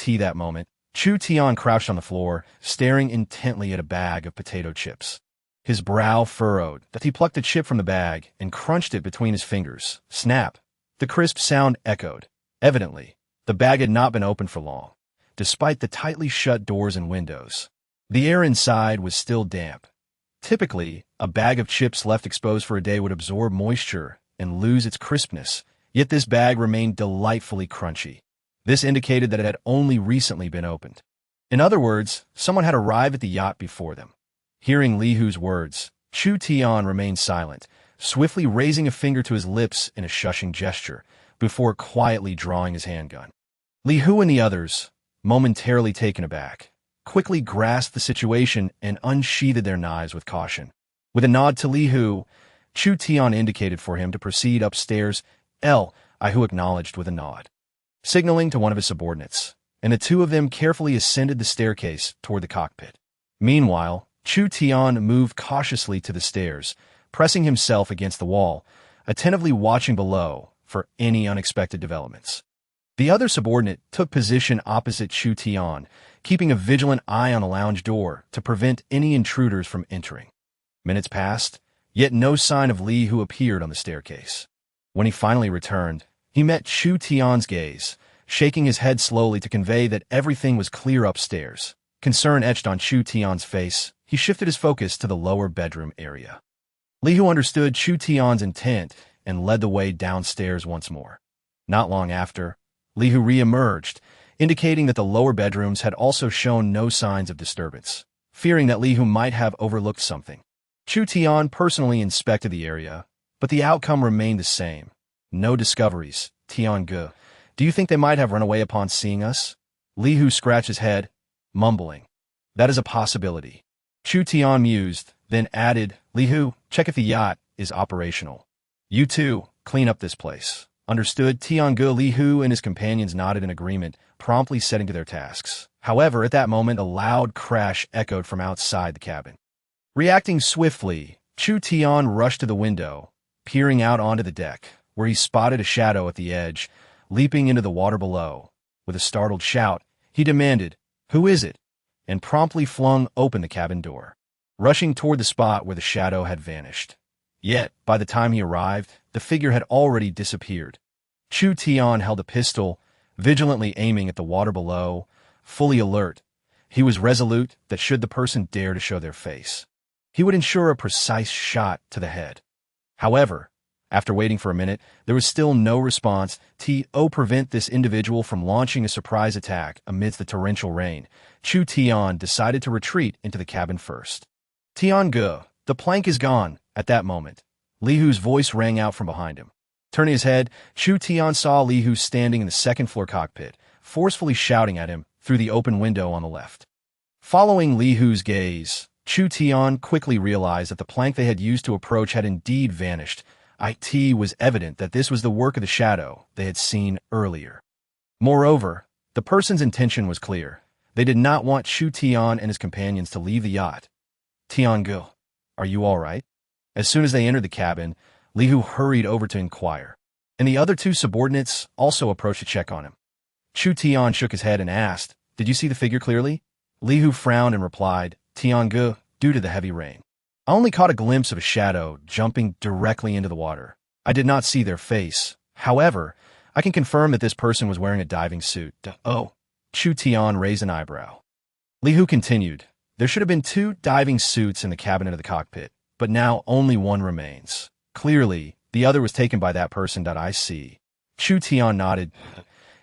That moment, Chu Tian crouched on the floor, staring intently at a bag of potato chips. His brow furrowed that he plucked a chip from the bag and crunched it between his fingers. Snap! The crisp sound echoed. Evidently, the bag had not been opened for long, despite the tightly shut doors and windows. The air inside was still damp. Typically, a bag of chips left exposed for a day would absorb moisture and lose its crispness, yet this bag remained delightfully crunchy. This indicated that it had only recently been opened. In other words, someone had arrived at the yacht before them. Hearing Li Hu's words, Chu Tian remained silent, swiftly raising a finger to his lips in a shushing gesture, before quietly drawing his handgun. Li Hu and the others, momentarily taken aback, quickly grasped the situation and unsheathed their knives with caution. With a nod to Li Hu, Chu Tian indicated for him to proceed upstairs. Li Hu acknowledged with a nod, signaling to one of his subordinates, and the two of them carefully ascended the staircase toward the cockpit. Meanwhile, Chu Tian moved cautiously to the stairs, pressing himself against the wall, attentively watching below for any unexpected developments. The other subordinate took position opposite Chu Tian, keeping a vigilant eye on the lounge door to prevent any intruders from entering. Minutes passed, yet no sign of Li Hu appeared on the staircase. When he finally returned, he met Chu Tian's gaze, shaking his head slowly to convey that everything was clear upstairs. Concern etched on Chu Tian's face, he shifted his focus to the lower bedroom area. Li Hu understood Chu Tian's intent and led the way downstairs once more. Not long after, Li Hu re-emerged, indicating that the lower bedrooms had also shown no signs of disturbance. Fearing that Li Hu might have overlooked something, Chu Tian personally inspected the area, but the outcome remained the same. No discoveries. Tiange, do you think they might have run away upon seeing us? Li Hu scratched his head, mumbling, that is a possibility. Chu Tian mused, then added, Li Hu, check if the yacht is operational. You too, clean up this place. Understood. Tiange. Li Hu and his companions nodded in agreement, promptly setting to their tasks. However, at that moment, a loud crash echoed from outside the cabin. Reacting swiftly, Chu Tian rushed to the window, peering out onto the deck, where he spotted a shadow at the edge, leaping into the water below. With a startled shout, he demanded, Who is it? And promptly flung open the cabin door, rushing toward the spot where the shadow had vanished. Yet, by the time he arrived, the figure had already disappeared. Chu Tian held a pistol, vigilantly aiming at the water below, fully alert. He was resolute that should the person dare to show their face, he would ensure a precise shot to the head. However, after waiting for a minute, there was still no response to prevent this individual from launching a surprise attack amidst the torrential rain. Chu Tian decided to retreat into the cabin first. Tiange, the plank is gone. At that moment, Li Hu's voice rang out from behind him. Turning his head, Chu Tian saw Li Hu standing in the second-floor cockpit, forcefully shouting at him through the open window on the left. Following Li Hu's gaze, Chu Tian quickly realized that the plank they had used to approach had indeed vanished. It was evident that this was the work of the shadow they had seen earlier. Moreover, the person's intention was clear. They did not want Chu Tian and his companions to leave the yacht. Tiange, are you all right? As soon as they entered the cabin, Li Hu hurried over to inquire, and the other two subordinates also approached to check on him. Chu Tian shook his head and asked, Did you see the figure clearly? Li Hu frowned and replied, Tiange, due to the heavy rain, I only caught a glimpse of a shadow jumping directly into the water. I did not see their face. However, I can confirm that this person was wearing a diving suit. Oh, Chu Tian raised an eyebrow. Li Hu continued, There should have been 2 diving suits in the cabinet of the cockpit, but now only one remains. Clearly, the other was taken by that person. I see. Chu Tian nodded.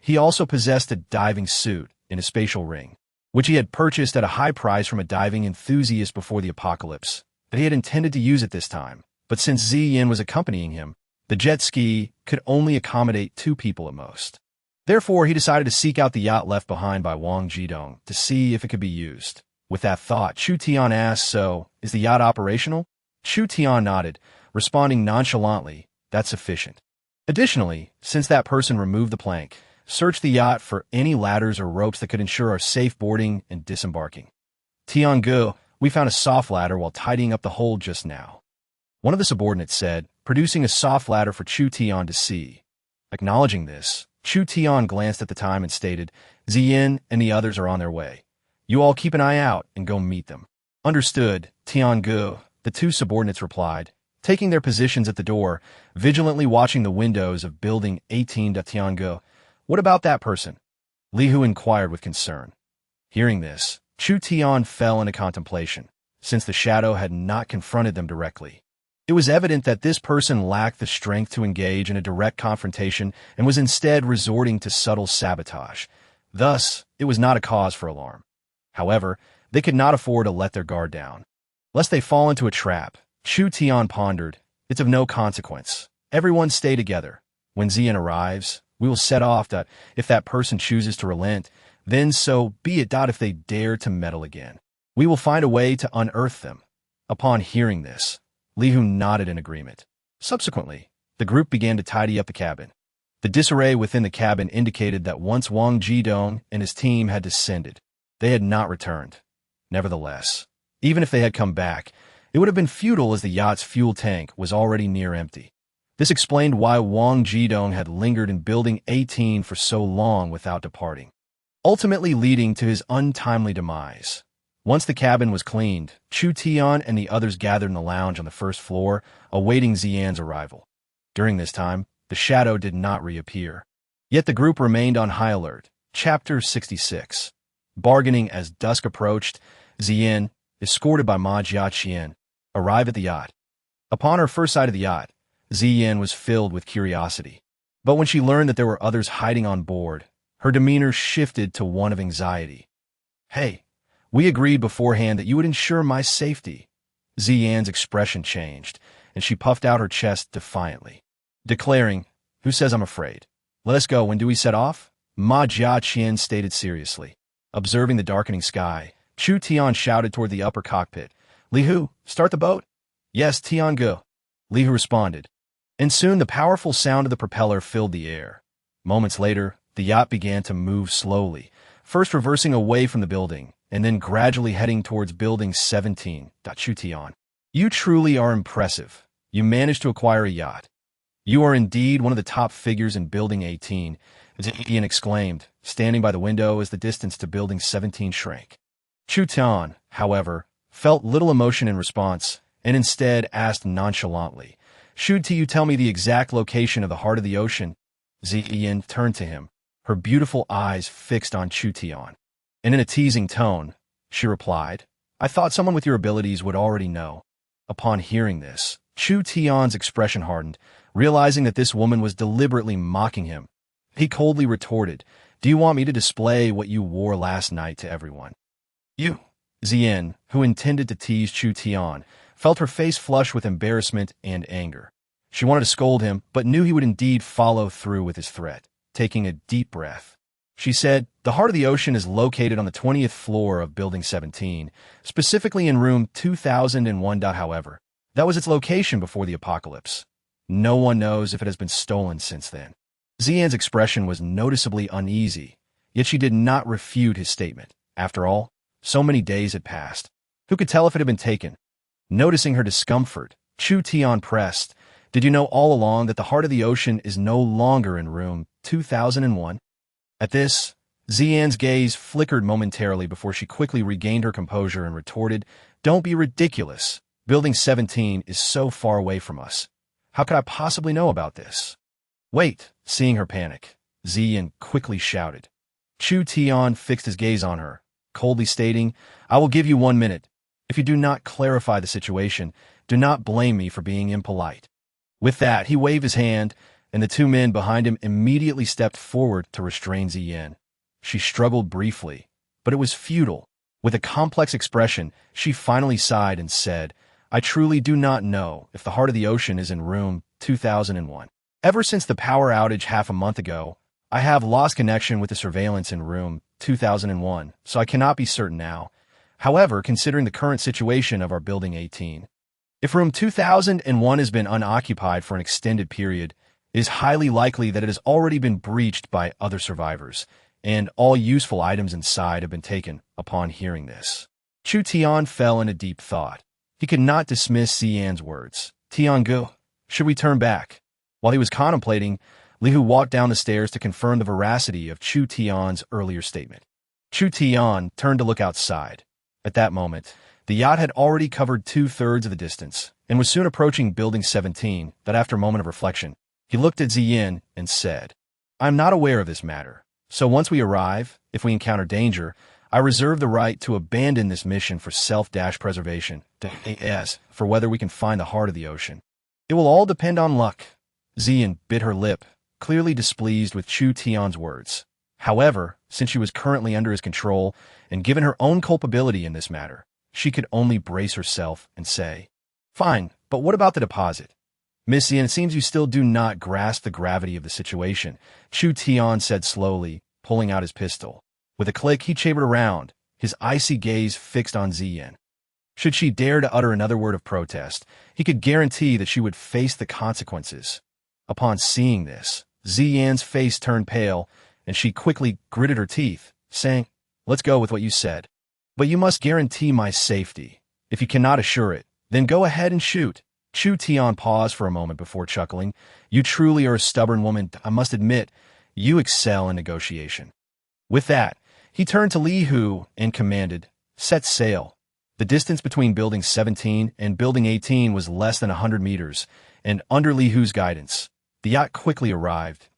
He also possessed a diving suit in a spatial ring, which he had purchased at a high price from a diving enthusiast before the apocalypse. That he had intended to use it this time, but since Ziyin was accompanying him, the jet ski could only accommodate 2 people at most. Therefore, he decided to seek out the yacht left behind by Wang Jidong to see if it could be used. With that thought, Chu Tian asked, So, is the yacht operational? Chu Tian nodded, responding nonchalantly, That's sufficient. Additionally, since that person removed the plank, search the yacht for any ladders or ropes that could ensure our safe boarding and disembarking. Tiange, we found a soft ladder while tidying up the hold just now. One of the subordinates said, producing a soft ladder for Chu Tian to see. Acknowledging this, Chu Tian glanced at the time and stated, Ziyin and the others are on their way. You all keep an eye out and go meet them. Understood, Tiange, the 2 subordinates replied, taking their positions at the door, vigilantly watching the windows of Building 18. Tiange, what about that person? Li Hu inquired with concern. Hearing this, Chu Tian fell into contemplation, since the shadow had not confronted them directly. It was evident that this person lacked the strength to engage in a direct confrontation and was instead resorting to subtle sabotage. Thus, it was not a cause for alarm. However, they could not afford to let their guard down. Lest they fall into a trap, Chu Tian pondered, It's of no consequence. Everyone stay together. When Zian arrives, we will set off. If that person chooses to relent, then so be it. If they dare to meddle again, we will find a way to unearth them. Upon hearing this, Li Hu nodded in agreement. Subsequently, the group began to tidy up the cabin. The disarray within the cabin indicated that once Wang Jidong and his team had descended, they had not returned. Nevertheless, even if they had come back, it would have been futile as the yacht's fuel tank was already near empty. This explained why Wang Jidong had lingered in Building 18 for so long without departing, ultimately leading to his untimely demise. Once the cabin was cleaned, Chu Tian and the others gathered in the lounge on the first floor, awaiting Zian's arrival. During this time, the shadow did not reappear. Yet the group remained on high alert. Chapter 66. Bargaining. As dusk approached, Zian, escorted by Ma Jiaqian, arrived at the yacht. Upon her first sight of the yacht, Zian was filled with curiosity. But when she learned that there were others hiding on board, her demeanor shifted to one of anxiety. "Hey, we agreed beforehand that you would ensure my safety." Zian's expression changed, and she puffed out her chest defiantly, declaring, "Who says I'm afraid? Let us go. When do we set off?" Ma Jiaqian stated seriously. Observing the darkening sky, Chu Tian shouted toward the upper cockpit, "Li Hu, start the boat." "Yes, Tian go," Li Hu responded. And soon the powerful sound of the propeller filled the air. Moments later, the yacht began to move slowly, first reversing away from the building, and then gradually heading towards Building 17. Chu Tian, you truly are impressive. You managed to acquire a yacht. You are indeed one of the top figures in Building 18, Ian exclaimed, standing by the window as the distance to Building 17 shrank. Chu Tian, however, felt little emotion in response, and instead asked nonchalantly, "Should you tell me the exact location of the heart of the ocean?" Ziyin turned to him, her beautiful eyes fixed on Chu Tian. And in a teasing tone, she replied, "I thought someone with your abilities would already know." Upon hearing this, Chu Tian's expression hardened, realizing that this woman was deliberately mocking him. He coldly retorted, "Do you want me to display what you wore last night to everyone?" "You." Ziyin, who intended to tease Chu Tian, felt her face flush with embarrassment and anger. She wanted to scold him, but knew he would indeed follow through with his threat. Taking a deep breath, she said, "The heart of the ocean is located on the 20th floor of Building 17, specifically in room 2001. However, that was its location before the apocalypse. No one knows if it has been stolen since then." Zian's expression was noticeably uneasy, yet she did not refute his statement. After all, so many days had passed. Who could tell if it had been taken? Noticing her discomfort, Chu Tian pressed, "Did you know all along that the heart of the ocean is no longer in room 2001? At this, Zian's gaze flickered momentarily before she quickly regained her composure and retorted, "Don't be ridiculous. Building 17 is so far away from us. How could I possibly know about this?" "Wait," seeing her panic, Ziyan quickly shouted. Chu Tian fixed his gaze on her, coldly stating, "I will give you 1 minute. If you do not clarify the situation, do not blame me for being impolite." With that, he waved his hand, and the two men behind him immediately stepped forward to restrain Ziyan. She struggled briefly, but it was futile. With a complex expression, she finally sighed and said, "I truly do not know if the heart of the ocean is in room 2001. Ever since the power outage half a month ago, I have lost connection with the surveillance in room 2001, so I cannot be certain now. However, considering the current situation of our Building 18, if room 2001 has been unoccupied for an extended period, it is highly likely that it has already been breached by other survivors, and all useful items inside have been taken." Upon hearing this, Chu Tian fell into deep thought. He could not dismiss Ziyan's words. "Tiangu, should we turn back?" While he was contemplating, Li Hu walked down the stairs to confirm the veracity of Chu Tian's earlier statement. Chu Tian turned to look outside. At that moment, the yacht had already covered 2/3 of the distance and was soon approaching Building 17. That after a moment of reflection, he looked at Ziyin and said, "I am not aware of this matter, so once we arrive, if we encounter danger, I reserve the right to abandon this mission for self-preservation, as for whether we can find the heart of the ocean. It will all depend on luck." Ziyin bit her lip, clearly displeased with Chu Tian's words. However, since she was currently under his control, and given her own culpability in this matter, she could only brace herself and say, "Fine, but what about the deposit?" Miss Ian, it seems you still do not grasp the gravity of the situation, Chu Tian said slowly, pulling out his pistol. With a click, he chambered around, his icy gaze fixed on Ziyin. Should she dare to utter another word of protest, he could guarantee that she would face the consequences. Upon seeing this, Ziyin's face turned pale, and she quickly gritted her teeth, saying, "Let's go with what you said. But you must guarantee my safety. If you cannot assure it, then go ahead and shoot." Chu Tian paused for a moment before chuckling. "You truly are a stubborn woman. I must admit, you excel in negotiation." With that, he turned to Li Hu and commanded, "Set sail." The distance between Building 17 and Building 18 was less than 100 meters, and under Li Hu's guidance, the yacht quickly arrived.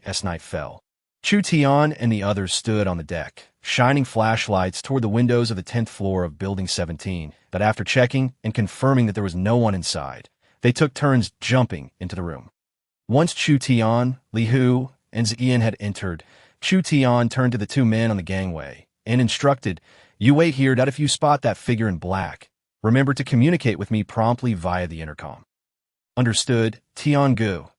As night fell, Chu Tian and the others stood on the deck, shining flashlights toward the windows of the 10th floor of Building 17, but after checking and confirming that there was no one inside, they took turns jumping into the room. Once Chu Tian, Li Hu, and Ziyin had entered, Chu Tian turned to the two men on the gangway and instructed, "You wait here. If you spot that figure in black, remember to communicate with me promptly via the intercom." "Understood, Tiangu."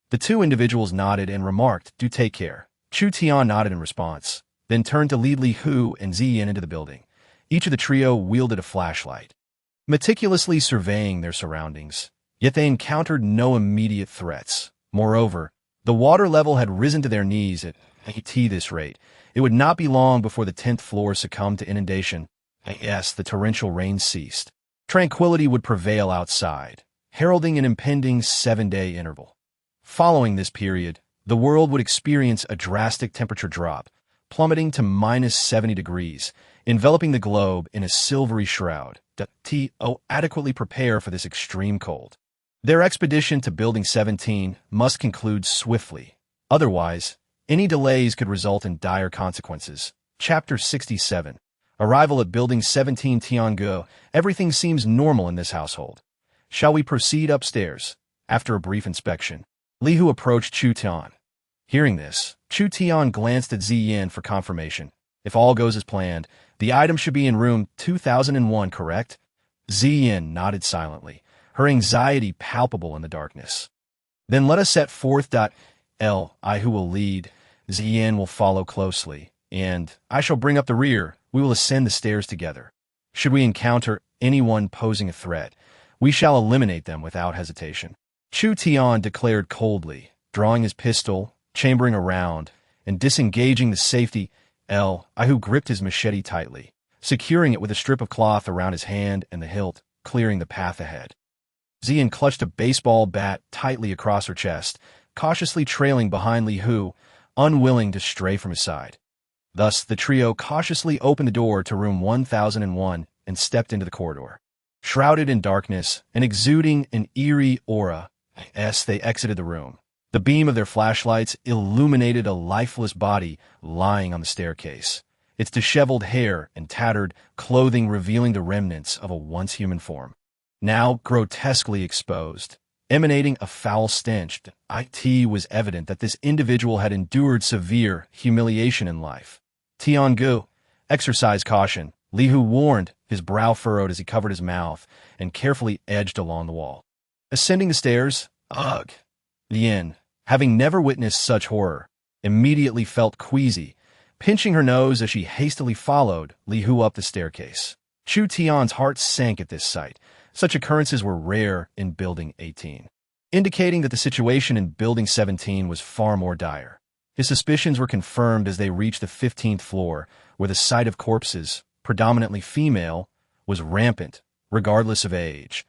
The two individuals nodded and remarked, "Do take care." Chu Tian nodded in response, then turned to lead Li Hu and Ziyin into the building. Each of the trio wielded a flashlight, meticulously surveying their surroundings, yet they encountered no immediate threats. Moreover, the water level had risen to their knees at this rate. It would not be long before the 10th floor succumbed to inundation. Yes, the torrential rain ceased. Tranquility would prevail outside, heralding an impending 7-day interval. Following this period, the world would experience a drastic temperature drop, plummeting to -70 degrees, enveloping the globe in a silvery shroud. To adequately prepare for this extreme cold, their expedition to Building 17 must conclude swiftly. Otherwise, any delays could result in dire consequences. Chapter 67. Arrival at Building 17 Tiangu. Everything seems normal in this household. Shall we proceed upstairs? After a brief inspection, Li Hu approached Chu Tian. Hearing this, Chu Tian glanced at Ziyin for confirmation. "If all goes as planned, the item should be in room 2001, correct?" Ziyin nodded silently, her anxiety palpable in the darkness. "Then let us set forth. I who will lead, Ziyin will follow closely, and I shall bring up the rear. We will ascend the stairs together. Should we encounter anyone posing a threat, we shall eliminate them without hesitation." Chu Tian declared coldly, drawing his pistol, chambering around, and disengaging the safety. I who gripped his machete tightly, securing it with a strip of cloth around his hand and the hilt, clearing the path ahead. Ziyin clutched a baseball bat tightly across her chest, cautiously trailing behind Li Hu, unwilling to stray from his side. Thus, the trio cautiously opened the door to room 1001 and stepped into the corridor. Shrouded in darkness and exuding an eerie aura, they exited the room. The beam of their flashlights illuminated a lifeless body lying on the staircase, its disheveled hair and tattered clothing revealing the remnants of a once human form, now grotesquely exposed, emanating a foul stench. It was evident that this individual had endured severe humiliation in life. "Tiangu, exercise caution," Li Hu warned, his brow furrowed as he covered his mouth and carefully edged along the wall. Ascending the stairs, Yin, having never witnessed such horror, immediately felt queasy, pinching her nose as she hastily followed Li Hu up the staircase. Chu Tian's heart sank at this sight. Such occurrences were rare in Building 18, indicating that the situation in Building 17 was far more dire. His suspicions were confirmed as they reached the 15th floor, where the sight of corpses, predominantly female, was rampant, regardless of age.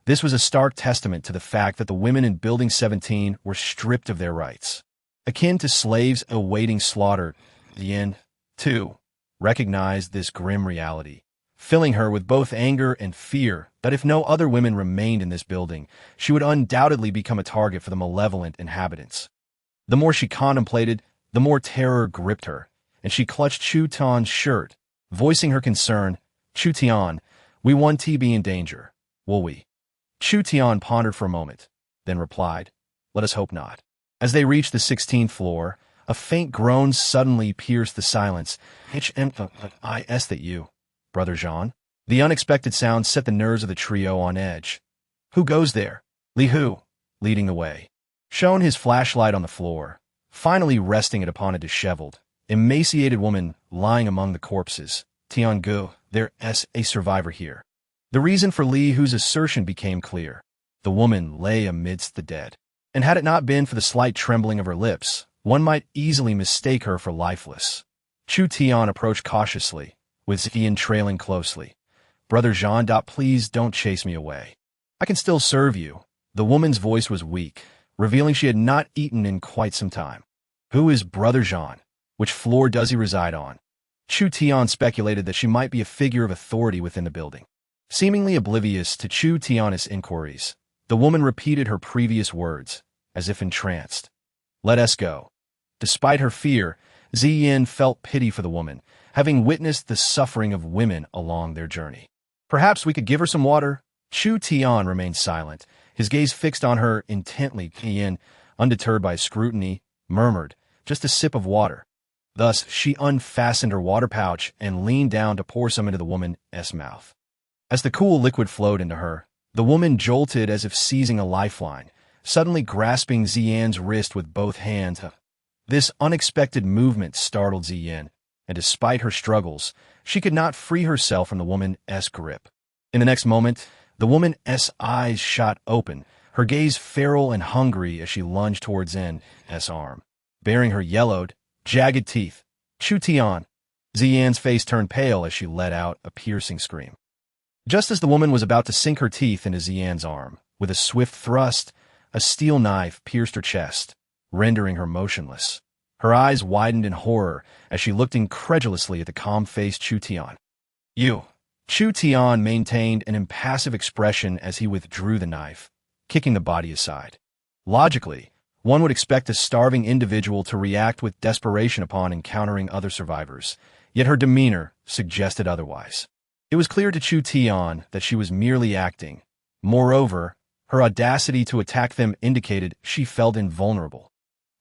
This was a stark testament to the fact that the women in Building 17 were stripped of their rights. Akin to slaves awaiting slaughter, Yin, too, recognized this grim reality, filling her with both anger and fear that if no other women remained in this building, she would undoubtedly become a target for the malevolent inhabitants. The more she contemplated, the more terror gripped her, and she clutched Chu Tian's shirt, voicing her concern. "Chu Tian, we won't be in danger, will we?" Chu Tian pondered for a moment, then replied, "Let us hope not." As they reached the 16th floor, a faint groan suddenly pierced the silence. "Is that you, Brother Jean?" The unexpected sound set the nerves of the trio on edge. "Who goes there?" "Li Hu." leading the way. Shone his flashlight on the floor, finally resting it upon a disheveled, emaciated woman lying among the corpses. Tian Gu, there's a survivor here. The reason for Li Hu's assertion became clear. The woman lay amidst the dead. And had it not been for the slight trembling of her lips, one might easily mistake her for lifeless. Chu Tian approached cautiously, with Ziyin trailing closely. Brother Jean, please don't chase me away. I can still serve you. The woman's voice was weak, revealing she had not eaten in quite some time. Who is Brother Jean? Which floor does he reside on? Chu Tian speculated that she might be a figure of authority within the building. Seemingly oblivious to Chu Tian's inquiries, the woman repeated her previous words, as if entranced. Let us go. Despite her fear, Ziyin felt pity for the woman, having witnessed the suffering of women along their journey. Perhaps we could give her some water? Chu Tian remained silent, his gaze fixed on her intently. Ziyin, undeterred by scrutiny, murmured, just a sip of water. Thus, she unfastened her water pouch and leaned down to pour some into the woman's mouth. As the cool liquid flowed into her, the woman jolted as if seizing a lifeline, suddenly grasping Ziyin's wrist with both hands. This unexpected movement startled Ziyin, and despite her struggles, she could not free herself from the woman's grip. In the next moment, the woman's eyes shot open, her gaze feral and hungry as she lunged towards Zin's arm, baring her yellowed, jagged teeth. Chu Tian. Ziyin's face turned pale as she let out a piercing scream. Just as the woman was about to sink her teeth into Ziyin's arm, with a swift thrust, a steel knife pierced her chest, rendering her motionless. Her eyes widened in horror as she looked incredulously at the calm-faced Chu Tian. You. Chu Tian maintained an impassive expression as he withdrew the knife, kicking the body aside. Logically, one would expect a starving individual to react with desperation upon encountering other survivors, yet her demeanor suggested otherwise. It was clear to Chu Tian that she was merely acting. Moreover, her audacity to attack them indicated she felt invulnerable.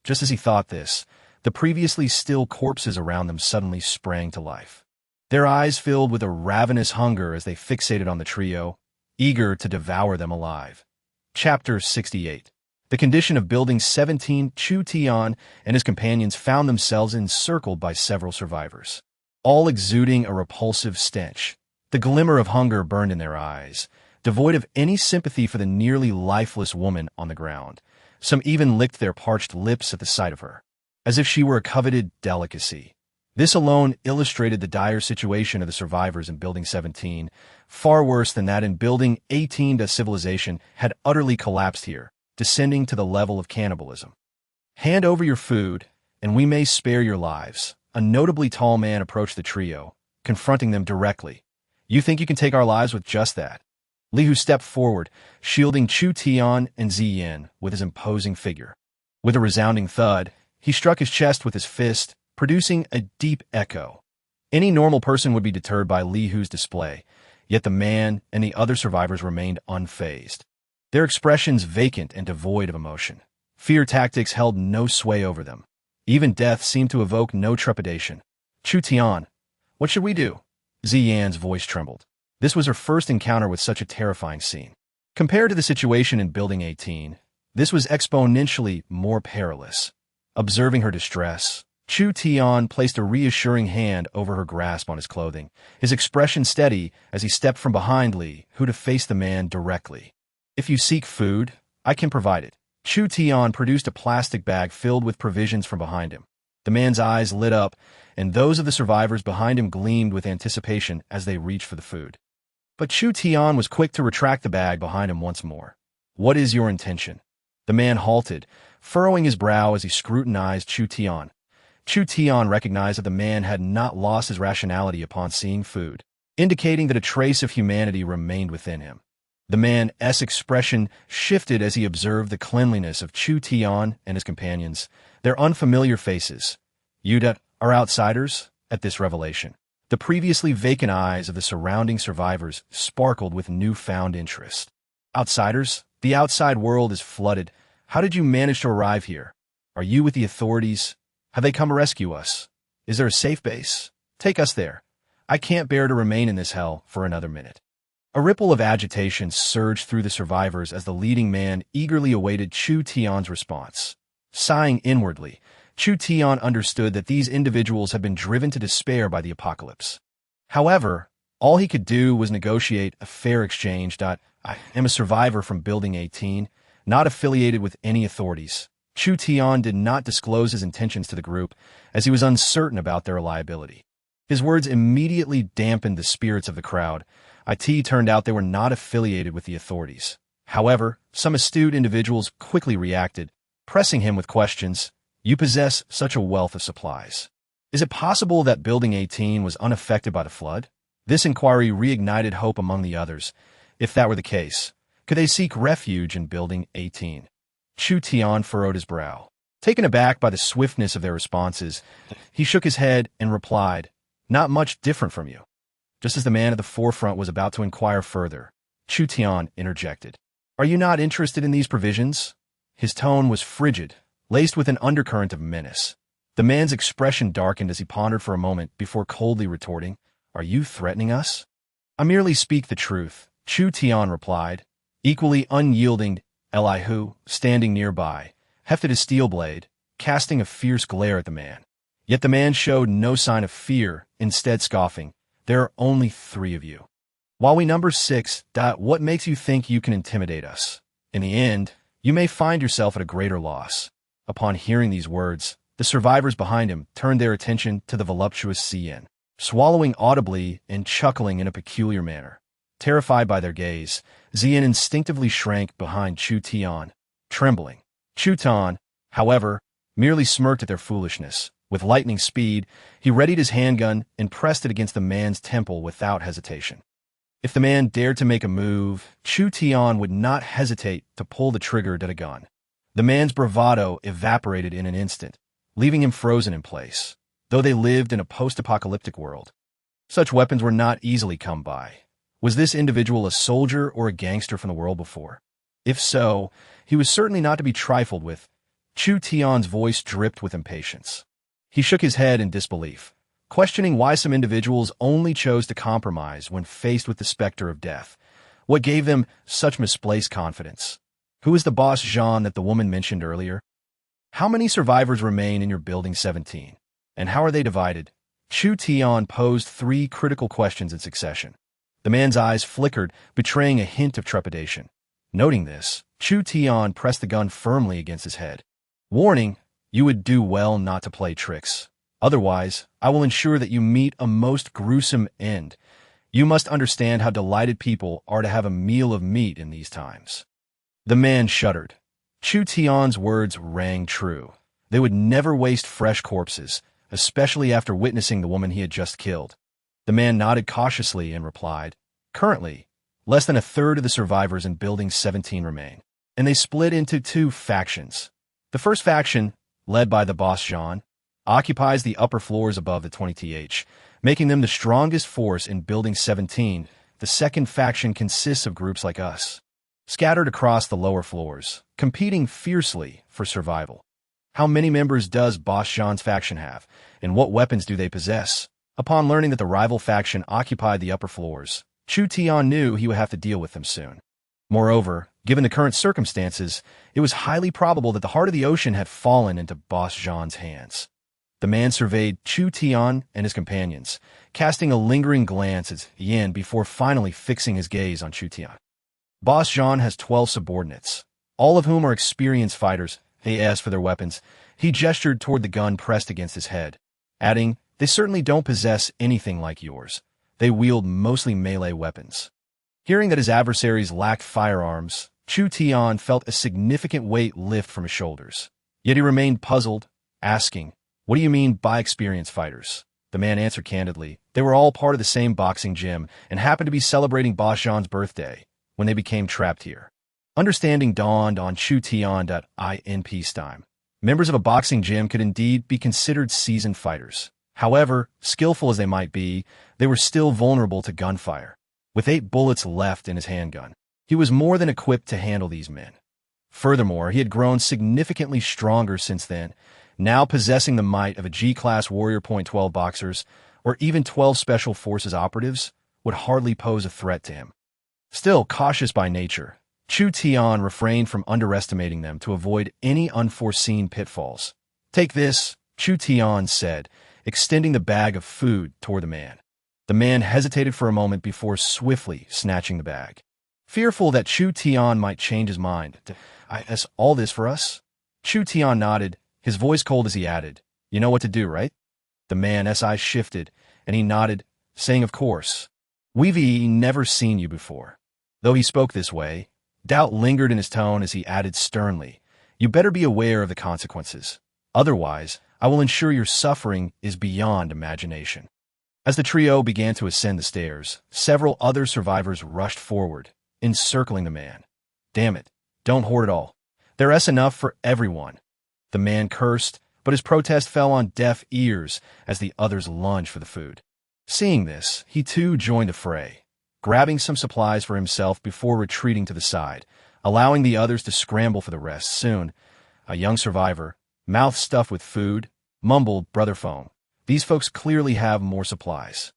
Just as he thought this, the previously still corpses around them suddenly sprang to life. Their eyes filled with a ravenous hunger as they fixated on the trio, eager to devour them alive. Chapter 68. The condition of Building 17. Chu Tian and his companions found themselves encircled by several survivors, all exuding a repulsive stench. The glimmer of hunger burned in their eyes, devoid of any sympathy for the nearly lifeless woman on the ground. Some even licked their parched lips at the sight of her, as if she were a coveted delicacy. This alone illustrated the dire situation of the survivors in Building 17, far worse than that in Building 18. The civilization had utterly collapsed here, descending to the level of cannibalism. Hand over your food, and we may spare your lives. A notably tall man approached the trio, confronting them directly. You think you can take our lives with just that? Li Hu stepped forward, shielding Chu Tian and Ziyin with his imposing figure. With a resounding thud, he struck his chest with his fist, producing a deep echo. Any normal person would be deterred by Li Hu's display, yet the man and the other survivors remained unfazed, their expressions vacant and devoid of emotion. Fear tactics held no sway over them. Even death seemed to evoke no trepidation. Chu Tian, what should we do? Ziyin's voice trembled. This was her first encounter with such a terrifying scene. Compared to the situation in Building 18, this was exponentially more perilous. Observing her distress, Chu Tian placed a reassuring hand over her grasp on his clothing, his expression steady as he stepped from behind Li Hu to face the man directly. If you seek food, I can provide it. Chu Tian produced a plastic bag filled with provisions from behind him. The man's eyes lit up, and those of the survivors behind him gleamed with anticipation as they reached for the food. But Chu Tian was quick to retract the bag behind him once more. What is your intention? The man halted, furrowing his brow as he scrutinized Chu Tian. Chu Tian recognized that the man had not lost his rationality upon seeing food, indicating that a trace of humanity remained within him. The man's expression shifted as he observed the cleanliness of Chu Tian and his companions, their unfamiliar faces. You are outsiders? At this revelation, the previously vacant eyes of the surrounding survivors sparkled with newfound interest. Outsiders? The outside world is flooded. How did you manage to arrive here? Are you with the authorities? Have they come to rescue us? Is there a safe base? Take us there. I can't bear to remain in this hell for another minute. A ripple of agitation surged through the survivors as the leading man eagerly awaited Chu Tian's response. Sighing inwardly, Chu Tian understood that these individuals had been driven to despair by the apocalypse. However, all he could do was negotiate a fair exchange. I am a survivor from Building 18, not affiliated with any authorities. Chu Tian did not disclose his intentions to the group, as he was uncertain about their reliability. His words immediately dampened the spirits of the crowd. It turned out they were not affiliated with the authorities. However, some astute individuals quickly reacted, pressing him with questions. You possess such a wealth of supplies. Is it possible that Building 18 was unaffected by the flood? This inquiry reignited hope among the others. If that were the case, could they seek refuge in Building 18? Chu Tian furrowed his brow. Taken aback by the swiftness of their responses, he shook his head and replied, "Not much different from you." Just as the man at the forefront was about to inquire further, Chu Tian interjected. "Are you not interested in these provisions?" His tone was frigid, laced with an undercurrent of menace. The man's expression darkened as he pondered for a moment before coldly retorting, "Are you threatening us?" "I merely speak the truth," Chu Tian replied, equally unyielding. Elihu, standing nearby, hefted his steel blade, casting a fierce glare at the man. Yet the man showed no sign of fear, instead scoffing, "There are only 3 of you. While we number 6, what makes you think you can intimidate us? In the end, you may find yourself at a greater loss." Upon hearing these words, the survivors behind him turned their attention to the voluptuous Cian, swallowing audibly and chuckling in a peculiar manner. Terrified by their gaze, Zian instinctively shrank behind Chu Tian, trembling. Chu Tian, however, merely smirked at their foolishness. With lightning speed, he readied his handgun and pressed it against the man's temple without hesitation. If the man dared to make a move, Chu Tian would not hesitate to pull the trigger at a gun. The man's bravado evaporated in an instant, leaving him frozen in place, though they lived in a post-apocalyptic world. Such weapons were not easily come by. Was this individual a soldier or a gangster from the world before? If so, he was certainly not to be trifled with. Chu Tian's voice dripped with impatience. He shook his head in disbelief, questioning why some individuals only chose to compromise when faced with the specter of death. What gave them such misplaced confidence? Who is the boss Jean that the woman mentioned earlier? How many survivors remain in your Building 17? And how are they divided? Chu Tian posed 3 critical questions in succession. The man's eyes flickered, betraying a hint of trepidation. Noting this, Chu Tian pressed the gun firmly against his head. "Warning, you would do well not to play tricks. Otherwise, I will ensure that you meet a most gruesome end. You must understand how delighted people are to have a meal of meat in these times." The man shuddered. Chu Tian's words rang true. They would never waste fresh corpses, especially after witnessing the woman he had just killed. The man nodded cautiously and replied, "Currently, less than a third of the survivors in Building 17 remain, and they split into 2 factions. The first faction, led by the boss Jean, occupies the upper floors above the 20th, making them the strongest force in Building 17. The second faction consists of groups like us, scattered across the lower floors, competing fiercely for survival. How many members does boss Jean's faction have, and what weapons do they possess?" Upon learning that the rival faction occupied the upper floors, Chu Tian knew he would have to deal with them soon. Moreover, given the current circumstances, it was highly probable that the heart of the ocean had fallen into boss Jean's hands. The man surveyed Chu Tian and his companions, casting a lingering glance at Yin before finally fixing his gaze on Chu Tian. Boss Jean has 12 subordinates, all of whom are experienced fighters. As for their weapons, he gestured toward the gun pressed against his head, adding, "They certainly don't possess anything like yours. They wield mostly melee weapons." Hearing that his adversaries lacked firearms, Chu Tian felt a significant weight lift from his shoulders. Yet he remained puzzled, asking, "What do you mean by experienced fighters?" The man answered candidly, "They were all part of the same boxing gym and happened to be celebrating boss Jean's birthday when they became trapped here." Understanding dawned on Chu Tian. In peacetime, members of a boxing gym could indeed be considered seasoned fighters. However, skillful as they might be, they were still vulnerable to gunfire. With 8 bullets left in his handgun, he was more than equipped to handle these men. Furthermore, he had grown significantly stronger since then, now possessing the might of a G-class Warrior .12 boxers or even 12 Special Forces operatives would hardly pose a threat to him. Still cautious by nature, Chu Tian refrained from underestimating them to avoid any unforeseen pitfalls. "Take this," Chu Tian said, extending the bag of food toward the man. The man hesitated for a moment before swiftly snatching the bag. Fearful that Chu Tian might change his mind, "Is all this for us?" Chu Tian nodded, his voice cold as he added, "You know what to do, right?" The man's eyes shifted, and he nodded, saying, "Of course. We've never seen you before." Though he spoke this way, doubt lingered in his tone as he added sternly, "You better be aware of the consequences. Otherwise, I will ensure your suffering is beyond imagination." As the trio began to ascend the stairs, several other survivors rushed forward, encircling the man. "Damn it, don't hoard it all. There's enough for everyone." The man cursed, but his protest fell on deaf ears as the others lunged for the food. Seeing this, he too joined the fray, grabbing some supplies for himself before retreating to the side, allowing the others to scramble for the rest. Soon, a young survivor, mouth stuffed with food, mumbled, "Brother Phone, these folks clearly have more supplies.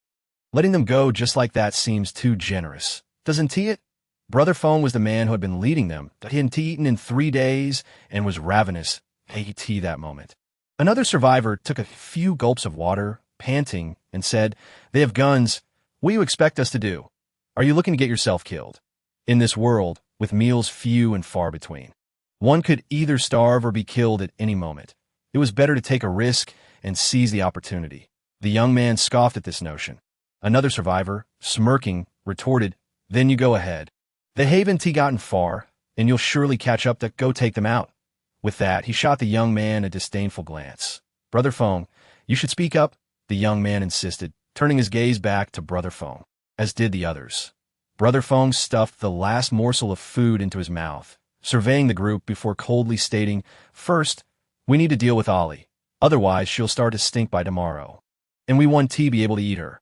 Letting them go just like that seems too generous, doesn't it?" Brother Phone was the man who had been leading them, that he hadn't eaten in 3 days and was ravenous that moment. Another survivor took a few gulps of water, panting, and said, "They have guns. What do you expect us to do? Are you looking to get yourself killed? In this world, with meals few and far between, one could either starve or be killed at any moment. It was better to take a risk and seize the opportunity." The young man scoffed at this notion. Another survivor, smirking, retorted, "Then you go ahead. They haven't gotten far, and you'll surely catch up to go take them out." With that, he shot the young man a disdainful glance. "Brother Phone, you should speak up," the young man insisted, turning his gaze back to Brother Phone, as did the others. Brother Phone stuffed the last morsel of food into his mouth, surveying the group before coldly stating, "First, we need to deal with Ollie. Otherwise, she'll start to stink by tomorrow. And we want to be able to eat her."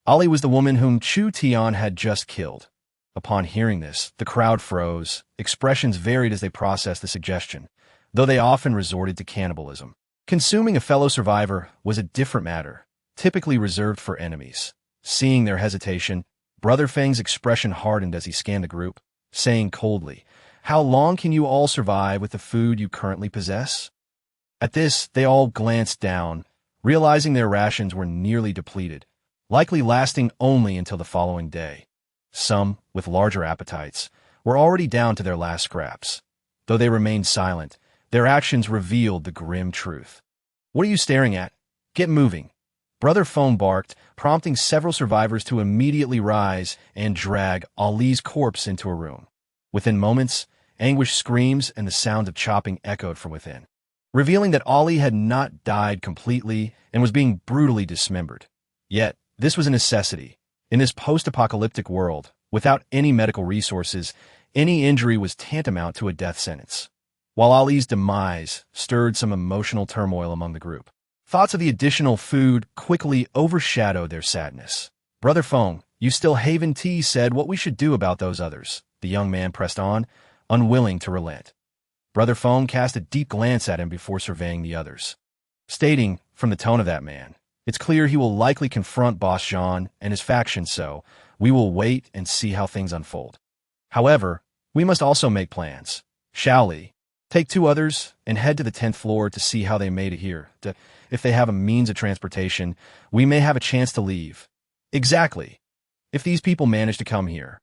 Ollie was the woman whom Chu Tian had just killed. Upon hearing this, the crowd froze. Expressions varied as they processed the suggestion, though they often resorted to cannibalism. Consuming a fellow survivor was a different matter, typically reserved for enemies. Seeing their hesitation, Brother Feng's expression hardened as he scanned the group, saying coldly, "How long can you all survive with the food you currently possess?" At this, they all glanced down, realizing their rations were nearly depleted, likely lasting only until the following day. Some, with larger appetites, were already down to their last scraps. Though they remained silent, their actions revealed the grim truth. "What are you staring at? Get moving." Brother Phone barked, prompting several survivors to immediately rise and drag Ali's corpse into a room. Within moments, anguished screams and the sound of chopping echoed from within, revealing that Ali had not died completely and was being brutally dismembered. Yet, this was a necessity. In this post-apocalyptic world, without any medical resources, any injury was tantamount to a death sentence. While Ali's demise stirred some emotional turmoil among the group, thoughts of the additional food quickly overshadowed their sadness. "Brother Phone, you still haven't said what we should do about those others," the young man pressed on, unwilling to relent. Brother Phone cast a deep glance at him before surveying the others, stating, from the tone of that man, "It's clear he will likely confront Boss Jean and his faction, so we will wait and see how things unfold. However, we must also make plans. Shall we? Take 2 others and head to the 10th floor to see how they made it here. If they have a means of transportation, we may have a chance to leave." "Exactly. If these people manage to come here,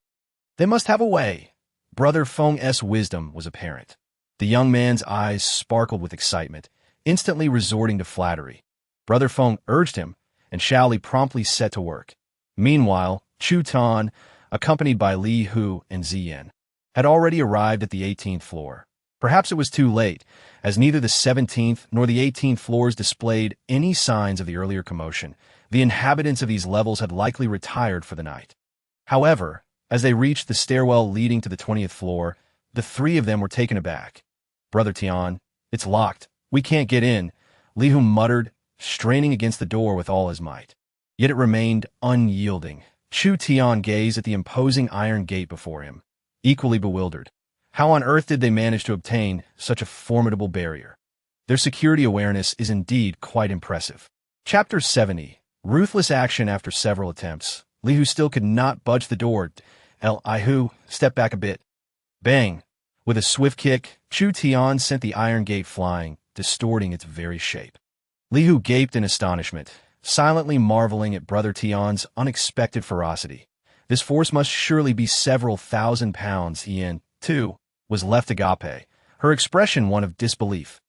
they must have a way." Brother Feng's wisdom was apparent. The young man's eyes sparkled with excitement, instantly resorting to flattery. Brother Feng urged him, and Shaoli promptly set to work. Meanwhile, Chu Tian, accompanied by Li Hu and Ziyan, had already arrived at the 18th floor. Perhaps it was too late, as neither the 17th nor the 18th floors displayed any signs of the earlier commotion. The inhabitants of these levels had likely retired for the night. However, as they reached the stairwell leading to the 20th floor, the 3 of them were taken aback. "Brother Tian, it's locked. We can't get in," Li Hu muttered, straining against the door with all his might. Yet it remained unyielding. Chu Tian gazed at the imposing iron gate before him, equally bewildered. How on earth did they manage to obtain such a formidable barrier? Their security awareness is indeed quite impressive. Chapter 70. Ruthless action after several attempts. Li Hu still could not budge the door, Li Hu, step back a bit. Bang! With a swift kick, Chu Tian sent the iron gate flying, distorting its very shape. Li Hu gaped in astonishment, silently marveling at Brother Tian's unexpected ferocity. This force must surely be several thousand pounds. He, too, was left agape, her expression one of disbelief.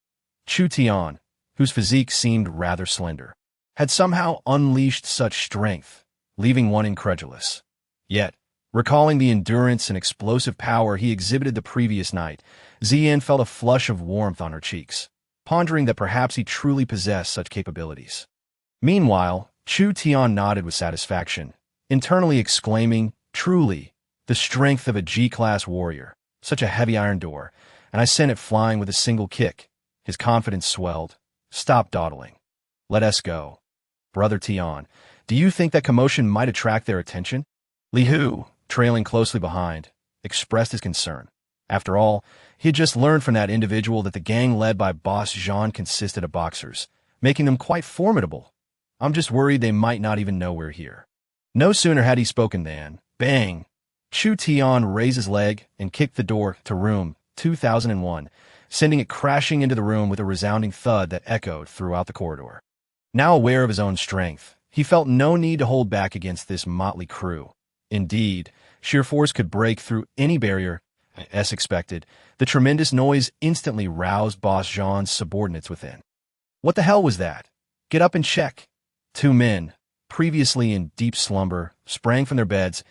Chu Tian, whose physique seemed rather slender, had somehow unleashed such strength, leaving one incredulous. Yet, recalling the endurance and explosive power he exhibited the previous night, Ziyin felt a flush of warmth on her cheeks, pondering that perhaps he truly possessed such capabilities. Meanwhile, Chu Tian nodded with satisfaction, internally exclaiming, "Truly, the strength of a G-class warrior, such a heavy iron door, and I sent it flying with a single kick." His confidence swelled. "Stop dawdling. Let us go. Brother Tian, do you think that commotion might attract their attention?" Li Hu, trailing closely behind, expressed his concern. After all, he had just learned from that individual that the gang led by Boss Jean consisted of boxers, making them quite formidable. "I'm just worried they might not even know we're here." No sooner had he spoken than, bang! Chu Tian raised his leg and kicked the door to room 2001, sending it crashing into the room with a resounding thud that echoed throughout the corridor. Now aware of his own strength, he felt no need to hold back against this motley crew. Indeed, sheer force could break through any barrier. As expected, the tremendous noise instantly roused Boss Jean's subordinates within. What the hell was that? Get up and check. Two men, previously in deep slumber, sprang from their beds.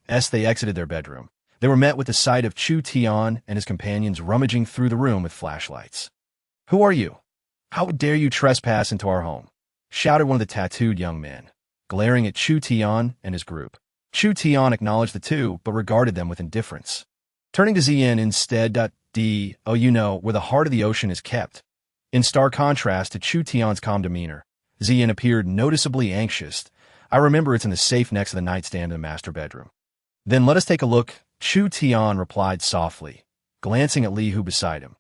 As they exited their bedroom, they were met with the sight of Chu Tian and his companions rummaging through the room with flashlights. "Who are you? How dare you trespass into our home?" shouted one of the tattooed young men, glaring at Chu Tian and his group. Chu Tian acknowledged the two, but regarded them with indifference. Turning to Ziyin instead, "Oh, you know, where the heart of the ocean is kept." In stark contrast to Chu Tian's calm demeanor, Ziyin appeared noticeably anxious. "I remember it's in the safe next to the nightstand in the master bedroom." "Then let us take a look," Chu Tian replied softly, glancing at Li Hu beside him.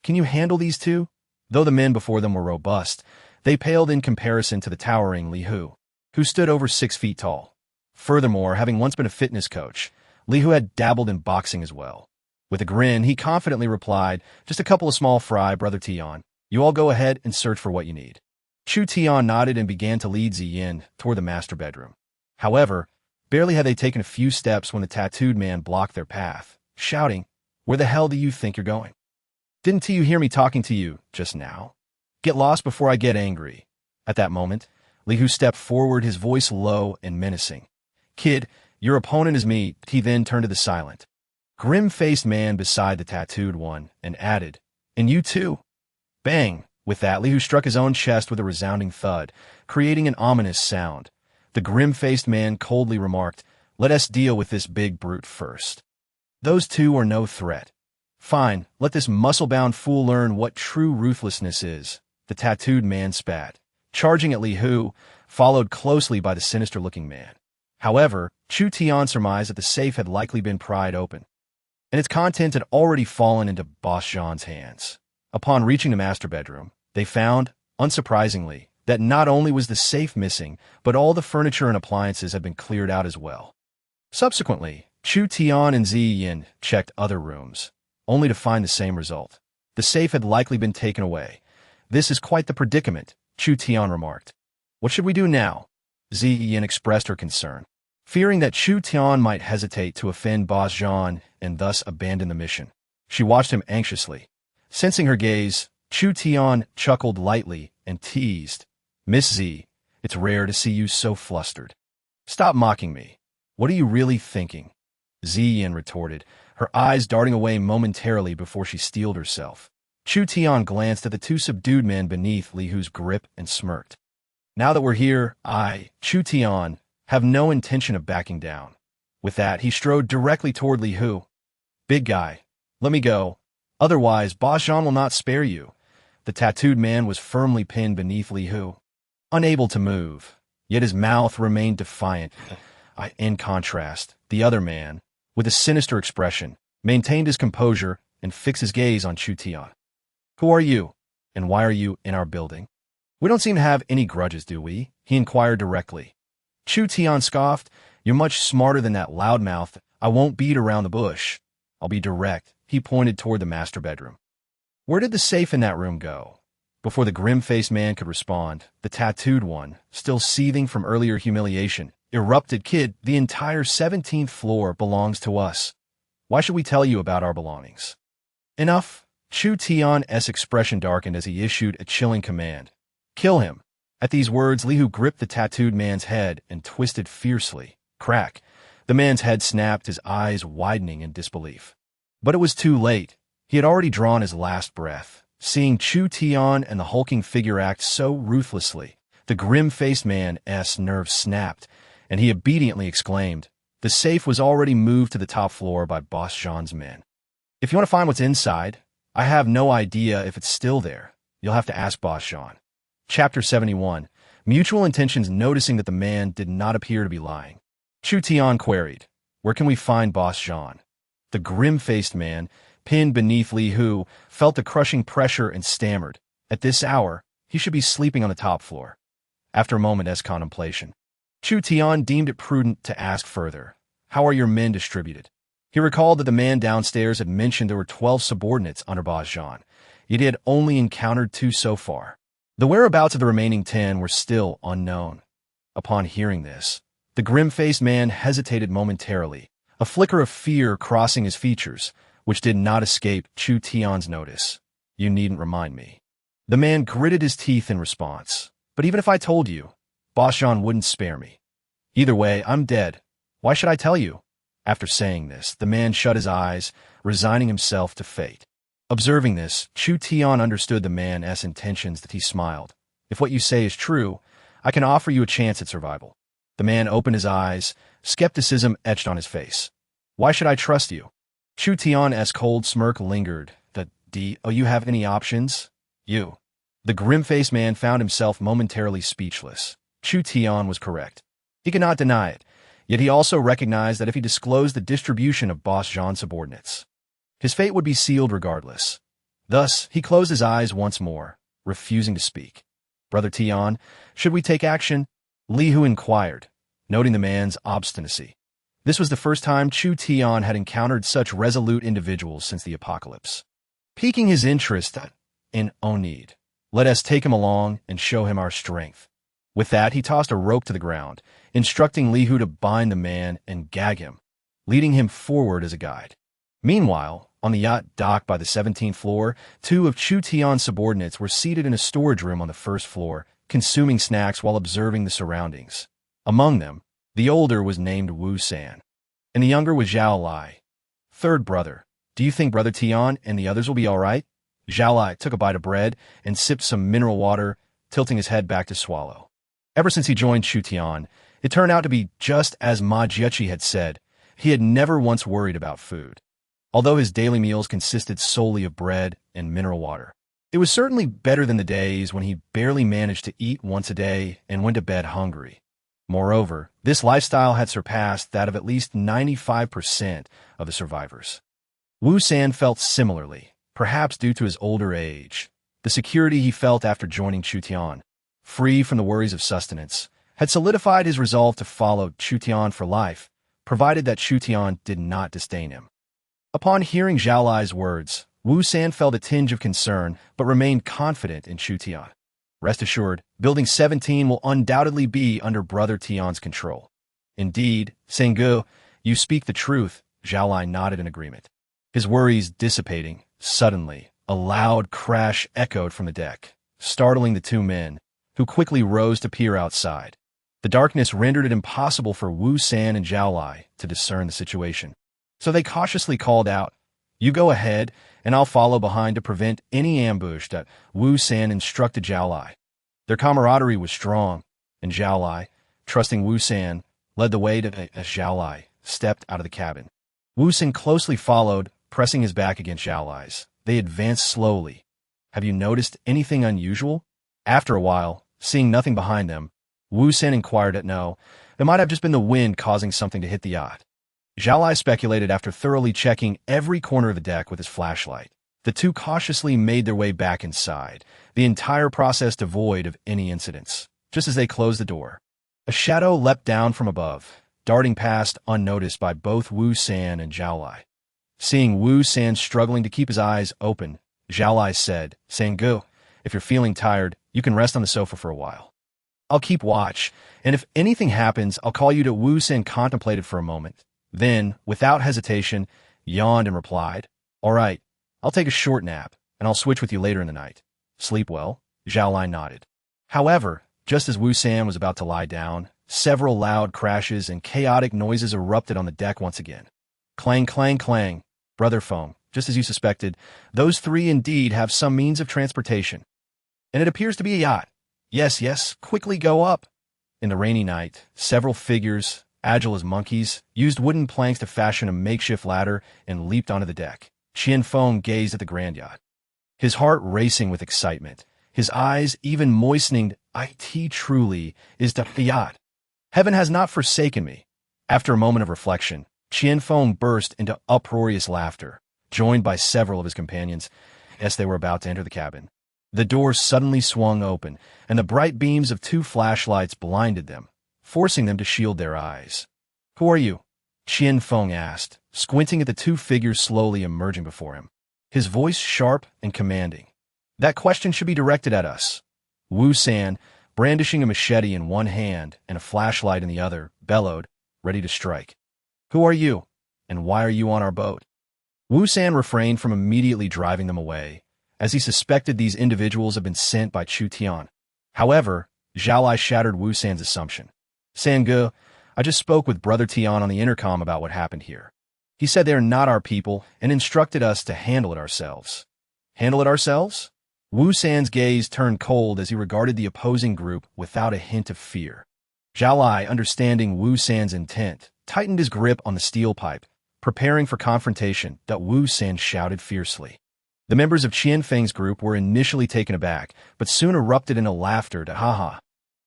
"Can you handle these two?" Though the men before them were robust, they paled in comparison to the towering Li Hu, who stood over 6 feet tall. Furthermore, having once been a fitness coach, Li Hu had dabbled in boxing as well. With a grin, he confidently replied, "Just a couple of small fry, Brother Tian. You all go ahead and search for what you need." Chu Tian nodded and began to lead Ziyin toward the master bedroom. However, barely had they taken a few steps when the tattooed man blocked their path, shouting, "Where the hell do you think you're going? Didn't you hear me talking to you just now? Get lost before I get angry." At that moment, Li Hu stepped forward, his voice low and menacing. "Kid, your opponent is me." He then turned to the silent, grim-faced man beside the tattooed one and added, "And you too." Bang! With that, Li Hu struck his own chest with a resounding thud, creating an ominous sound. The grim-faced man coldly remarked, "Let us deal with this big brute first. Those two are no threat." "Fine, let this muscle-bound fool learn what true ruthlessness is." The tattooed man spat, charging at Li Hu, followed closely by the sinister-looking man. However, Chu Tian surmised that the safe had likely been pried open, and its contents had already fallen into Boss Jean's hands. Upon reaching the master bedroom, they found, unsurprisingly, that not only was the safe missing, but all the furniture and appliances had been cleared out as well. Subsequently, Chu Tian and Ziyin checked other rooms, only to find the same result. The safe had likely been taken away. "This is quite the predicament," Chu Tian remarked. "What should we do now?" Ziyin expressed her concern, fearing that Chu Tian might hesitate to offend Boss Jean and thus abandon the mission. She watched him anxiously. Sensing her gaze, Chu Tian chuckled lightly and teased, "Miss Z, it's rare to see you so flustered. Stop mocking me. What are you really thinking?" Ziyin retorted, her eyes darting away momentarily before she steeled herself. Chu Tian glanced at the two subdued men beneath Li Hu's grip and smirked. "Now that we're here, Chu Tian, have no intention of backing down." With that, he strode directly toward Li Hu. "Big guy, let me go. Otherwise, Boss Jean will not spare you." The tattooed man was firmly pinned beneath Li Hu, unable to move, yet his mouth remained defiant. In contrast, the other man, with a sinister expression, maintained his composure and fixed his gaze on Chu Tian. "Who are you, and why are you in our building? We don't seem to have any grudges, do we?" he inquired directly. Chu Tian scoffed, "You're much smarter than that loudmouth." I won't beat around the bush. I'll be direct. He pointed toward the master bedroom. Where did the safe in that room go? Before the grim-faced man could respond, the tattooed one, still seething from earlier humiliation, erupted. Kid, the entire 17th floor belongs to us. Why should we tell you about our belongings? Enough. Chu Tian's expression darkened as he issued a chilling command. Kill him. At these words, Li Hu gripped the tattooed man's head and twisted fiercely. Crack. The man's head snapped, his eyes widening in disbelief. But it was too late. He had already drawn his last breath. Seeing Chu Tian and the hulking figure act so ruthlessly, the grim-faced man's nerves snapped, and he obediently exclaimed. The safe was already moved to the top floor by Boss Jean's men. If you want to find what's inside, I have no idea if it's still there. You'll have to ask Boss Jean. Chapter 71. Mutual intentions. Noticing that the man did not appear to be lying, Chu Tian queried, Where can we find Boss Jean? The grim-faced man, pinned beneath Li Hu, felt the crushing pressure and stammered. At this hour, he should be sleeping on the top floor. After a moment's contemplation, Chu Tian deemed it prudent to ask further. How are your men distributed? He recalled that the man downstairs had mentioned there were 12 subordinates under Boss Jean, yet he had only encountered 2 so far. The whereabouts of the remaining 10 were still unknown. Upon hearing this, the grim-faced man hesitated momentarily, a flicker of fear crossing his features, which did not escape Chu Tian's notice. You needn't remind me. The man gritted his teeth in response. But even if I told you, Boss Jean wouldn't spare me. Either way, I'm dead. Why should I tell you? After saying this, the man shut his eyes, resigning himself to fate. Observing this, Chu Tian understood the man's intentions. That he smiled. If what you say is true, I can offer you a chance at survival. The man opened his eyes, skepticism etched on his face. Why should I trust you? Chu Tian's cold smirk lingered. Oh, you have any options? You. The grim-faced man found himself momentarily speechless. Chu Tian was correct. He could not deny it, yet he also recognized that if he disclosed the distribution of Boss Jean's subordinates, his fate would be sealed regardless. Thus, he closed his eyes once more, refusing to speak. Brother Tian, should we take action? Li Hu inquired, noting the man's obstinacy. This was the first time Chu Tian had encountered such resolute individuals since the apocalypse. Piquing his interest in need. Let us take him along and show him our strength. With that, he tossed a rope to the ground, instructing Li Hu to bind the man and gag him, leading him forward as a guide. Meanwhile, on the yacht dock by the 17th floor, 2 of Chu Tian's subordinates were seated in a storage room on the first floor, consuming snacks while observing the surroundings. Among them, the older was named Wu San, and the younger was Zhao Lai. Third brother, do you think Brother Tian and the others will be all right? Zhao Lai took a bite of bread and sipped some mineral water, tilting his head back to swallow. Ever since he joined Chu Tian, it turned out to be just as Ma Jiechi had said. He had never once worried about food. Although his daily meals consisted solely of bread and mineral water, it was certainly better than the days when he barely managed to eat once a day and went to bed hungry. Moreover, this lifestyle had surpassed that of at least 95% of the survivors. Wu San felt similarly, perhaps due to his older age. The security he felt after joining Chu Tian, free from the worries of sustenance, had solidified his resolve to follow Chu Tian for life, provided that Chu Tian did not disdain him. Upon hearing Zhao Lai's words, Wu San felt a tinge of concern but remained confident in Chu Tian. Rest assured, Building 17 will undoubtedly be under Brother Tian's control. Indeed, Sengu, you speak the truth, Zhao Lai nodded in agreement. His worries dissipating, suddenly, a loud crash echoed from the deck, startling the 2 men, who quickly rose to peer outside. The darkness rendered it impossible for Wu San and Zhao Lai to discern the situation. So they cautiously called out, You go ahead, and I'll follow behind to prevent any ambush. That Wu San instructed Zhao Lai. Their camaraderie was strong, and Zhao Lai, trusting Wu San, led the way as Zhao Lai stepped out of the cabin. Wu San closely followed, pressing his back against Zhao Lai's. They advanced slowly. Have you noticed anything unusual? After a while, seeing nothing behind them, Wu San inquired No, it might have just been the wind causing something to hit the yacht. Zhao Lai speculated after thoroughly checking every corner of the deck with his flashlight. The 2 cautiously made their way back inside, the entire process devoid of any incidents. Just as they closed the door, a shadow leapt down from above. darting past unnoticed by both Wu San and Zhao Lai. Seeing Wu San struggling to keep his eyes open, Zhao Lai said, "Sangu, if you're feeling tired, you can rest on the sofa for a while. I'll keep watch, and if anything happens, I'll call you to." Wu San contemplated for a moment. Then, without hesitation, yawned and replied, "All right, I'll take a short nap, and I'll switch with you later in the night. Sleep well." Zhao Lai nodded. However, just as Wu San was about to lie down, several loud crashes and chaotic noises erupted on the deck once again. Clang, clang, clang. Brother Feng, just as you suspected, those three indeed have some means of transportation. And it appears to be a yacht. Yes, yes, quickly go up. In the rainy night, several figures, agile as monkeys, used wooden planks to fashion a makeshift ladder and leaped onto the deck. Qian Feng gazed at the grand yacht, his heart racing with excitement, his eyes even moistening. "It truly is the yacht. Heaven has not forsaken me." After a moment of reflection, Qian Feng burst into uproarious laughter, joined by several of his companions, as they were about to enter the cabin. The door suddenly swung open, and the bright beams of two flashlights blinded them, forcing them to shield their eyes. "Who are you?" Qian Feng asked, squinting at the two figures slowly emerging before him, his voice sharp and commanding. "That question should be directed at us." Wu San, brandishing a machete in one hand and a flashlight in the other, bellowed, ready to strike. "Who are you, and why are you on our boat?" Wu San refrained from immediately driving them away, as he suspected these individuals had been sent by Chu Tian. However, Zhao Lai shattered Wu San's assumption. "Sangu, I just spoke with Brother Tian on the intercom about what happened here. He said they are not our people and instructed us to handle it ourselves." "Handle it ourselves?" Wu San's gaze turned cold as he regarded the opposing group without a hint of fear. Zhao Lai, understanding Wu San's intent, tightened his grip on the steel pipe, preparing for confrontation. Wu San shouted fiercely. The members of Qian Feng's group were initially taken aback, but soon erupted into laughter. "Ha.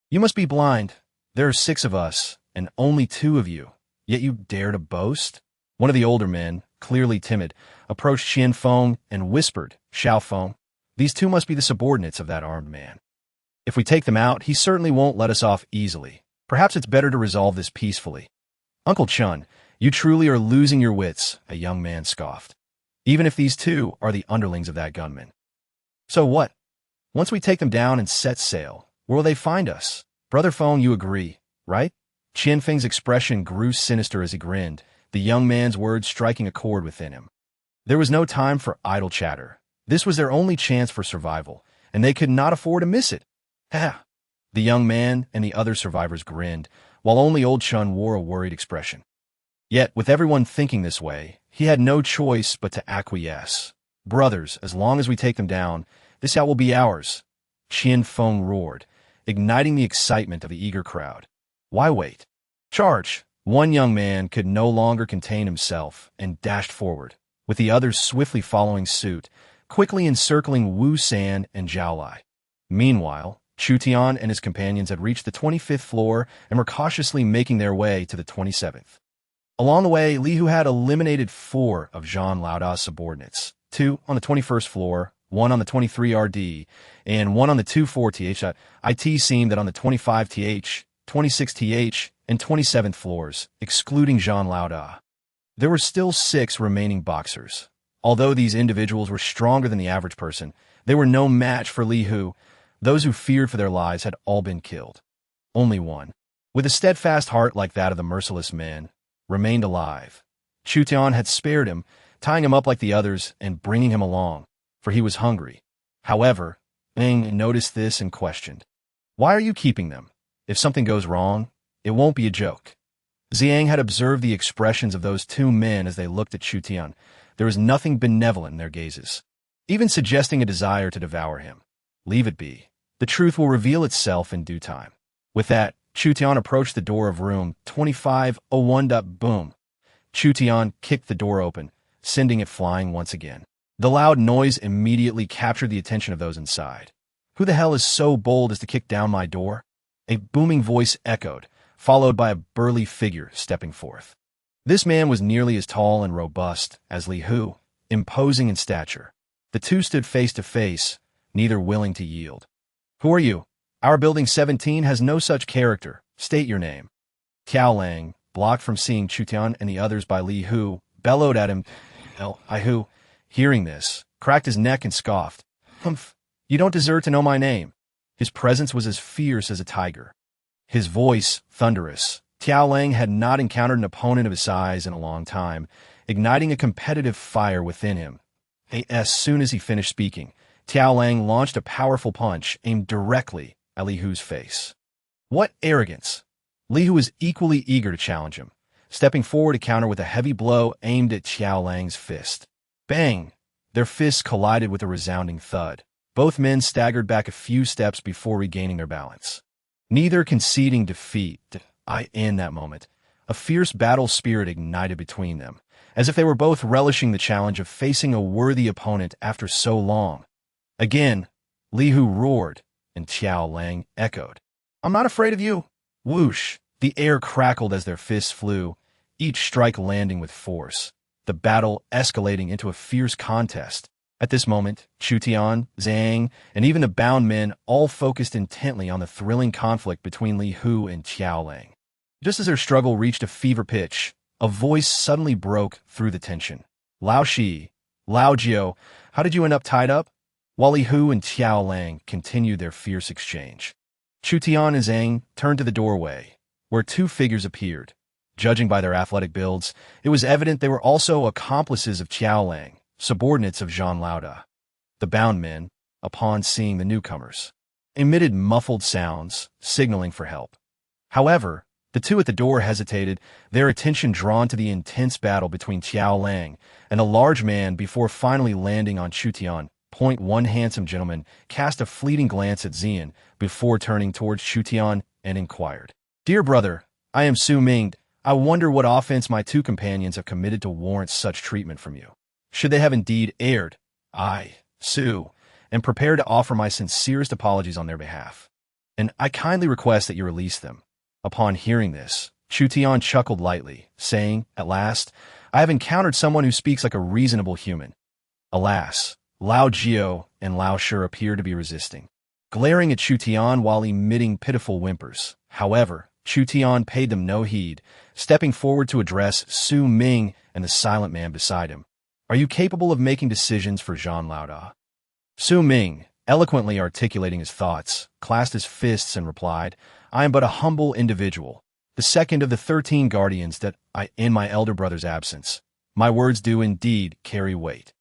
You must be blind. There are 6 of us, and only 2 of you, yet you dare to boast?" One of the older men, clearly timid, approached Qian Feng and whispered, "Xiao Feng, these 2 must be the subordinates of that armed man. If we take them out, he certainly won't let us off easily. Perhaps it's better to resolve this peacefully." "Uncle Chun, you truly are losing your wits," a young man scoffed. "Even if these 2 are the underlings of that gunman. So what? Once we take them down and set sail, where will they find us? Brother Feng, you agree, right?" Qian Feng's expression grew sinister as he grinned, the young man's words striking a chord within him. There was no time for idle chatter. This was their only chance for survival, and they could not afford to miss it. "Ha!" The young man and the other survivors grinned, while only old Chun wore a worried expression. Yet, with everyone thinking this way, he had no choice but to acquiesce. "Brothers, as long as we take them down, this yacht will be ours." Qian Feng roared, igniting the excitement of the eager crowd. "Why wait? Charge!" One young man could no longer contain himself and dashed forward, with the others swiftly following suit, quickly encircling Wu San and Zhao Lai. Meanwhile, Chu Tian and his companions had reached the 25th floor and were cautiously making their way to the 27th. Along the way, Li Hu had eliminated 4 of Zhang Laoda's subordinates, 2 on the 21st floor, 1 on the 23RD, and 1 on the 24th. It seemed that on the 25th, 26th, and 27th floors, excluding Zhang Laoda, there were still 6 remaining boxers. Although these individuals were stronger than the average person, they were no match for Li Hu. Those who feared for their lives had all been killed. Only one, with a steadfast heart like that of the merciless man, remained alive. Chu Tian had spared him, tying him up like the others and bringing him along, for he was hungry. However, Eng noticed this and questioned, "Why are you keeping them? If something goes wrong, it won't be a joke." Zhang had observed the expressions of those 2 men as they looked at Chu Tian. There was nothing benevolent in their gazes, even suggesting a desire to devour him. "Leave it be. The truth will reveal itself in due time." With that, Chu Tian approached the door of room 2501. Boom. Chu Tian kicked the door open, sending it flying once again. The loud noise immediately captured the attention of those inside. "Who the hell is so bold as to kick down my door?" A booming voice echoed, followed by a burly figure stepping forth. This man was nearly as tall and robust as Li Hu, imposing in stature. The 2 stood face to face, neither willing to yield. "Who are you? Our building 17 has no such character. State your name." "Tiao Lang, blocked from seeing Chu Tian and the others by Li Hu, bellowed at him. Hu, hearing this, cracked his neck and scoffed. Humph, you don't deserve to know my name. His presence was as fierce as a tiger. His voice, thunderous. Tiao Lang had not encountered an opponent of his size in a long time, igniting a competitive fire within him. As soon as he finished speaking, Tiao Lang launched a powerful punch aimed directly at Li Hu's face. What arrogance! Li Hu was equally eager to challenge him, stepping forward to counter with a heavy blow aimed at Tiao Lang's fist. Bang! Their fists collided with a resounding thud. Both men staggered back a few steps before regaining their balance. Neither conceding defeat. In that moment, a fierce battle spirit ignited between them, as if they were both relishing the challenge of facing a worthy opponent after so long. Again, Li Hu roared, and Tiao Lang echoed. I'm not afraid of you. Whoosh! The air crackled as their fists flew, each strike landing with force, the battle escalating into a fierce contest. At this moment, Chu Tian, Zhang, and even the bound men all focused intently on the thrilling conflict between Li Hu and Tiao Lang. Just as their struggle reached a fever pitch, a voice suddenly broke through the tension. Lao Shi, Lao Jiao, how did you end up tied up? While Li Hu and Tiao Lang continued their fierce exchange, Chu Tian and Zhang turned to the doorway, where two figures appeared. Judging by their athletic builds, it was evident they were also accomplices of Tiao Lang, subordinates of Zhang Laoda. The bound men, upon seeing the newcomers, emitted muffled sounds, signaling for help. However, the two at the door hesitated, their attention drawn to the intense battle between Tiao Lang and a large man before finally landing on Chu Tian. One handsome gentleman cast a fleeting glance at Xian before turning towards Chu Tian and inquired, Dear brother, I am Su Ming. I wonder what offense my two companions have committed to warrant such treatment from you. Should they have indeed erred, I, Su, am prepared to offer my sincerest apologies on their behalf. And I kindly request that you release them. Upon hearing this, Chu Tian chuckled lightly, saying, At last, I have encountered someone who speaks like a reasonable human. Alas, Lao Jiao and Lao Shi appear to be resisting, glaring at Chu Tian while emitting pitiful whimpers. However, Chu Tian paid them no heed, stepping forward to address Su Ming and the silent man beside him. Are you capable of making decisions for Zhang Laoda? Su Ming, eloquently articulating his thoughts, clasped his fists and replied, I am but a humble individual, the second of the 13 guardians that in my elder brother's absence. My words do indeed carry weight.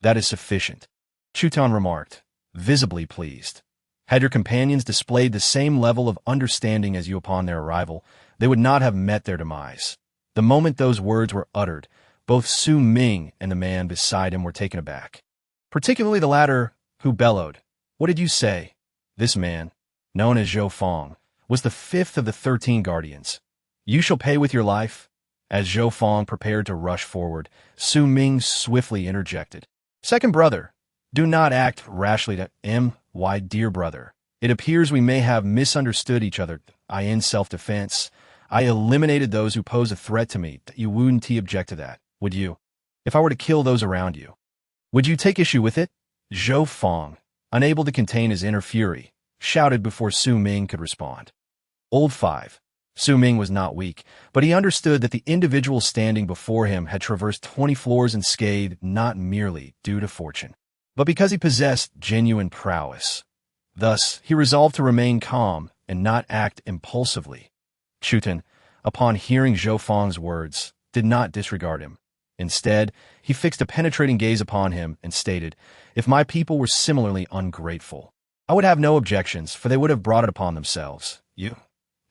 That is sufficient. Chu Tian remarked, visibly pleased. Had your companions displayed the same level of understanding as you upon their arrival, they would not have met their demise. The moment those words were uttered, both Su Ming and the man beside him were taken aback. Particularly the latter, who bellowed, What did you say? This man, known as Zhou Fong, was the 5th of the 13 guardians. You shall pay with your life. As Zhou Fong prepared to rush forward, Su Ming swiftly interjected. Second brother, do not act rashly to why, dear brother, it appears we may have misunderstood each other. In self-defense, I eliminated those who pose a threat to me. You wouldn't object to that, would you? If I were to kill those around you, would you take issue with it? Zhou Fong, unable to contain his inner fury, shouted before Su Ming could respond. Old 5. Su Ming was not weak, but he understood that the individual standing before him had traversed 20 floors unscathed not merely due to fortune, but because he possessed genuine prowess. Thus, he resolved to remain calm and not act impulsively. Chu Tian, upon hearing Zhou Fong's words, did not disregard him. Instead, he fixed a penetrating gaze upon him and stated, If my people were similarly ungrateful, I would have no objections, for they would have brought it upon themselves. You?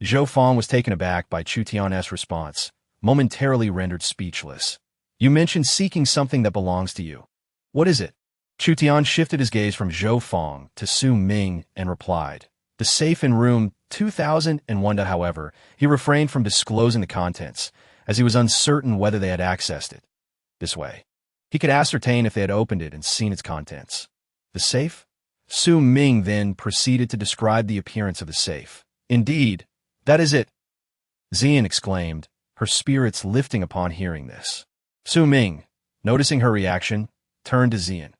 Zhou Fong was taken aback by Chu Tian's response, momentarily rendered speechless. You mentioned seeking something that belongs to you. What is it? Chu Tian shifted his gaze from Zhou Fong to Su Ming and replied, The safe in room 2001. However, he refrained from disclosing the contents, as he was uncertain whether they had accessed it. This way, he could ascertain if they had opened it and seen its contents. The safe? Su Ming then proceeded to describe the appearance of the safe. Indeed, that is it, Xian exclaimed, her spirits lifting upon hearing this. Su Ming, noticing her reaction, turned to Xian.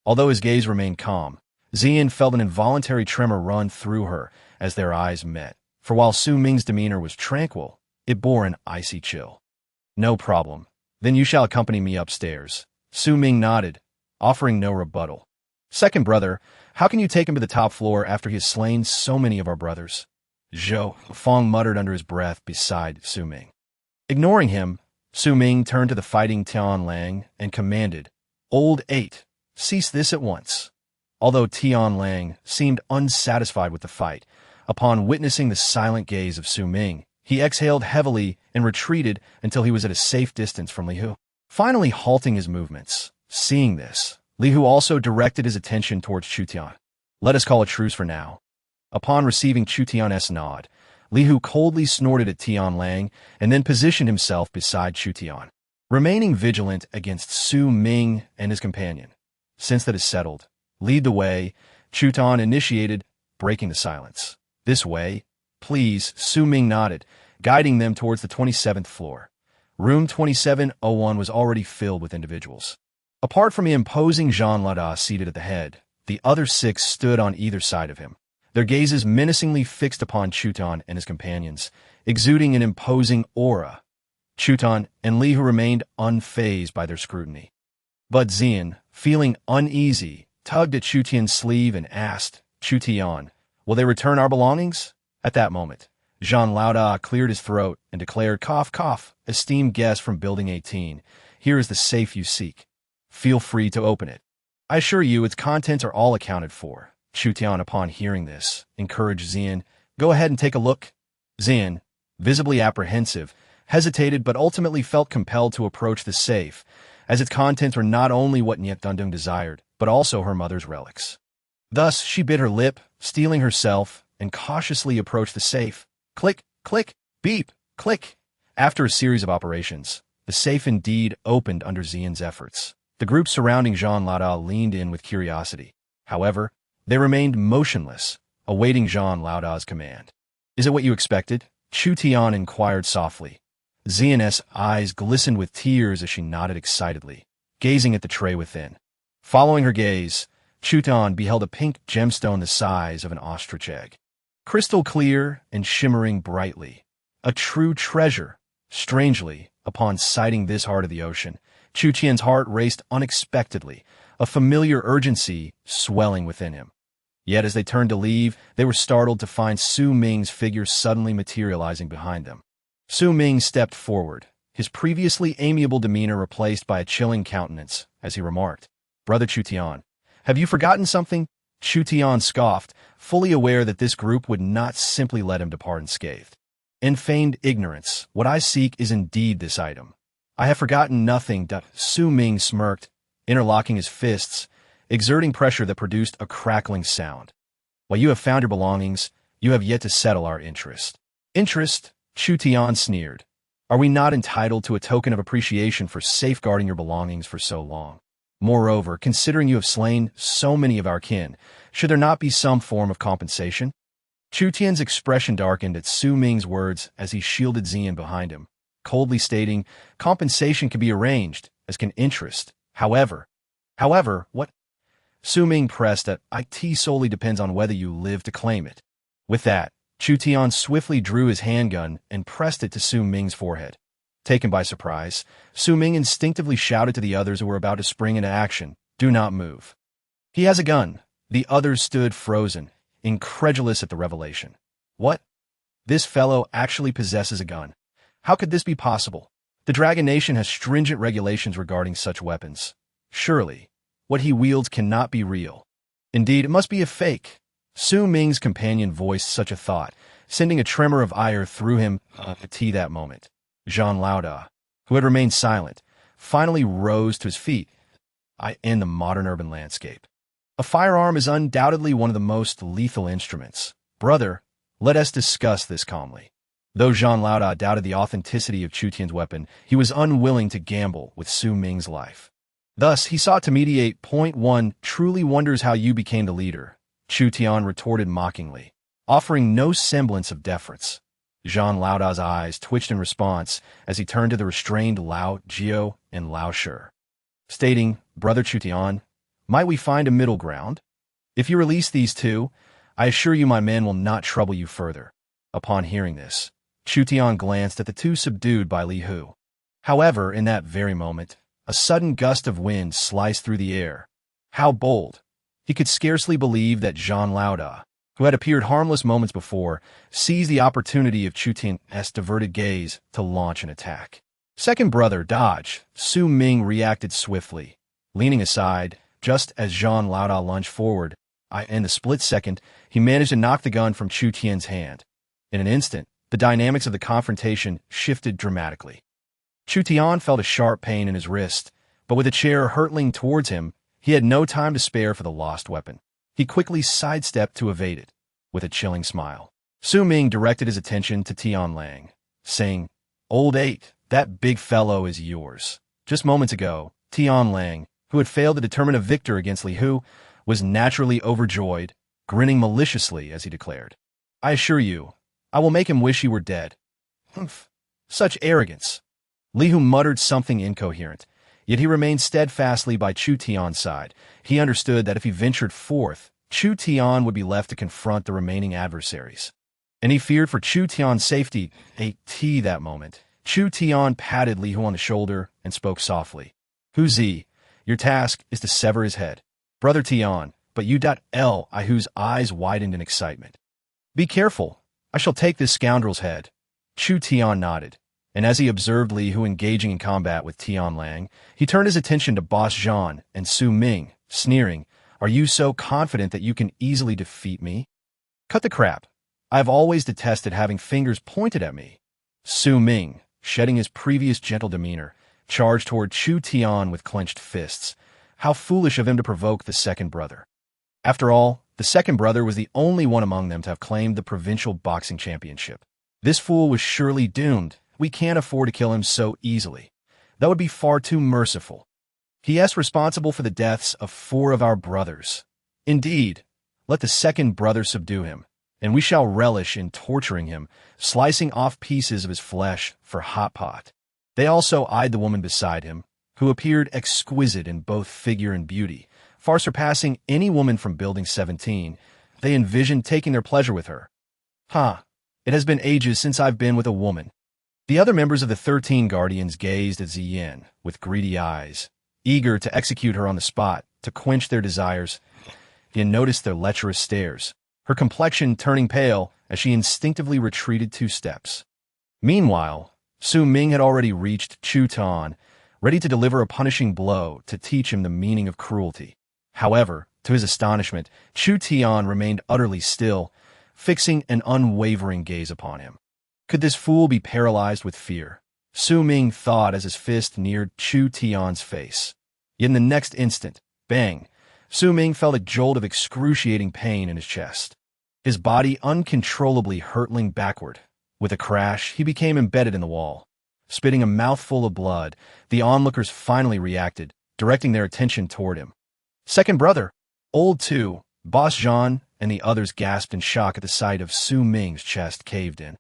Although his gaze remained calm, Xian felt an involuntary tremor run through her as their eyes met. For while Su Ming's demeanor was tranquil, It bore an icy chill. "No problem. Then you shall accompany me upstairs." Su Ming nodded, offering no rebuttal. "Second brother, how can you take him to the top floor after he has slain so many of our brothers?" Zhou Fong muttered under his breath beside Su Ming. Ignoring him, Su Ming turned to the fighting Tian Lang and commanded, "Old 8, cease this at once." Although Tian Lang seemed unsatisfied with the fight, upon witnessing the silent gaze of Su Ming, he exhaled heavily and retreated until he was at a safe distance from Li Hu, finally halting his movements. Seeing this, Li Hu also directed his attention towards Chu Tian. "Let us call a truce for now." Upon receiving Chu Tian's nod, Li Hu coldly snorted at Tian Lang and then positioned himself beside Chu Tian, remaining vigilant against Su Ming and his companion. "Since that is settled, lead the way," Chu Tian initiated, breaking the silence. "This way, please," Su Ming nodded, guiding them towards the 27th floor. Room 2701 was already filled with individuals. Apart from the imposing Jean Lada seated at the head, the other 6 stood on either side of him, their gazes menacingly fixed upon Chu Tian and his companions, exuding an imposing aura. Chu Tian and Li Hu remained unfazed by their scrutiny. But Xian, feeling uneasy, tugged at Chu Tian's sleeve and asked, "Chu Tian, will they return our belongings?" At that moment, Jean Lauda cleared his throat and declared, "Cough, cough, esteemed guest from Building 18, here is the safe you seek. Feel free to open it. I assure you its contents are all accounted for." Chu Tian, upon hearing this, encouraged Xian, "Go ahead and take a look." Xian, visibly apprehensive, hesitated but ultimately felt compelled to approach the safe, as its contents were not only what Niet Dundung desired, but also her mother's relics. Thus she bit her lip, steeling herself, and cautiously approached the safe. Click, click, beep, click. After a series of operations, the safe indeed opened under Xian's efforts. The group surrounding Jean Lada leaned in with curiosity. However, they remained motionless, awaiting Jean Lauda's command. "Is it what you expected?" Chu Tian inquired softly. Xian's eyes glistened with tears as she nodded excitedly, gazing at the tray within. Following her gaze, Chu Tian beheld a pink gemstone the size of an ostrich egg, crystal clear and shimmering brightly. A true treasure. Strangely, upon sighting this heart of the ocean, Chu Tian's heart raced unexpectedly, a familiar urgency swelling within him. Yet as they turned to leave, they were startled to find Su Ming's figure suddenly materializing behind them. Su Ming stepped forward, his previously amiable demeanor replaced by a chilling countenance, as he remarked, "Brother Chu Tian, have you forgotten something?" Chu Tian scoffed, fully aware that this group would not simply let him depart unscathed. "In feigned ignorance, what I seek is indeed this item." "I have forgotten nothing," Su Ming smirked, interlocking his fists, exerting pressure that produced a crackling sound. "While you have found your belongings, you have yet to settle our interest." "Interest?" Chu Tian sneered. "Are we not entitled to a token of appreciation for safeguarding your belongings for so long? Moreover, considering you have slain so many of our kin, should there not be some form of compensation?" Chu Tian's expression darkened at Su Ming's words as he shielded Xian behind him, coldly stating, "Compensation can be arranged, as can interest. However, what?" Su Ming pressed that "It solely depends on whether you live to claim it." With that, Chu Tian swiftly drew his handgun and pressed it to Su Ming's forehead. Taken by surprise, Su Ming instinctively shouted to the others who were about to spring into action, "Do not move." "He has a gun." The others stood frozen, incredulous at the revelation. "What? This fellow actually possesses a gun. How could this be possible? The Dragon Nation has stringent regulations regarding such weapons. Surely, what he wields cannot be real. Indeed, it must be a fake." Su Ming's companion voiced such a thought, sending a tremor of ire through him at that moment. Jean Lauda, who had remained silent, finally rose to his feet. In the modern urban landscape, a firearm is undoubtedly one of the most lethal instruments. Brother, let us discuss this calmly. Though Jean Lauda doubted the authenticity of Chu Tian's weapon, he was unwilling to gamble with Su Ming's life. Thus, he sought to mediate. Point 1 truly wonders how you became the leader, Chu Tian retorted mockingly, offering no semblance of deference. Jean Lauda's eyes twitched in response as he turned to the restrained Lao Jiao and Lao Shi, stating, "Brother Chu Tian, might we find a middle ground? If you release these two, I assure you my men will not trouble you further." Upon hearing this, Chu Tian glanced at the two subdued by Li Hu. However, in that very moment, a sudden gust of wind sliced through the air. How bold! He could scarcely believe that Jean Lauda, who had appeared harmless moments before, seized the opportunity of Chu Tian's diverted gaze to launch an attack. Second brother dodged. Su Ming reacted swiftly, leaning aside just as Jean Lauda lunged forward. In the split second, he managed to knock the gun from Chu Tian's hand. In an instant, the dynamics of the confrontation shifted dramatically. Chu Tian felt a sharp pain in his wrist, but with the chair hurtling towards him, he had no time to spare for the lost weapon. He quickly sidestepped to evade it, with a chilling smile. Su Ming directed his attention to Tian Lang, saying, "Old 8, that big fellow is yours." Just moments ago, Tian Lang, who had failed to determine a victor against Li Hu, was naturally overjoyed, grinning maliciously as he declared, "I assure you, I will make him wish he were dead." Humph, such arrogance. Li Hu muttered something incoherent, yet he remained steadfastly by Chu Tian's side. He understood that if he ventured forth, Chu Tian would be left to confront the remaining adversaries. And he feared for Chu Tian's safety. That moment, Chu Tian patted Li Hu on the shoulder and spoke softly. "Hu Zi, your task is to sever his head. Brother Tian, but you Li Hu's eyes widened in excitement. Be careful, I shall take this scoundrel's head." Chu Tian nodded, and as he observed Li Hu engaging in combat with Tian Lang, he turned his attention to Boss Jean and Su Ming, sneering, "Are you so confident that you can easily defeat me? Cut the crap. I have always detested having fingers pointed at me." Su Ming, shedding his previous gentle demeanor, charged toward Chu Tian with clenched fists. How foolish of him to provoke the second brother. After all, the second brother was the only one among them to have claimed the provincial boxing championship. This fool was surely doomed. We can't afford to kill him so easily. That would be far too merciful. He is responsible for the deaths of 4 of our brothers. Indeed, let the second brother subdue him, and we shall relish in torturing him, slicing off pieces of his flesh for hot pot. They also eyed the woman beside him, who appeared exquisite in both figure and beauty, far surpassing any woman from Building 17. They envisioned taking their pleasure with her. It has been ages since I've been with a woman. The other members of the 13 Guardians gazed at Ziyin with greedy eyes, eager to execute her on the spot, to quench their desires. He noticed their lecherous stares, her complexion turning pale as she instinctively retreated 2 steps. Meanwhile, Su Ming had already reached Chu Tian, ready to deliver a punishing blow to teach him the meaning of cruelty. However, to his astonishment, Chu Tian remained utterly still, fixing an unwavering gaze upon him. Could this fool be paralyzed with fear? Su Ming thought as his fist neared Chu Tian's face. Yet in the next instant, bang, Su Ming felt a jolt of excruciating pain in his chest, his body uncontrollably hurtling backward. With a crash, he became embedded in the wall. Spitting a mouthful of blood, the onlookers finally reacted, directing their attention toward him. Second brother, Old 2, Boss Jean, and the others gasped in shock at the sight of Su Ming's chest caved in.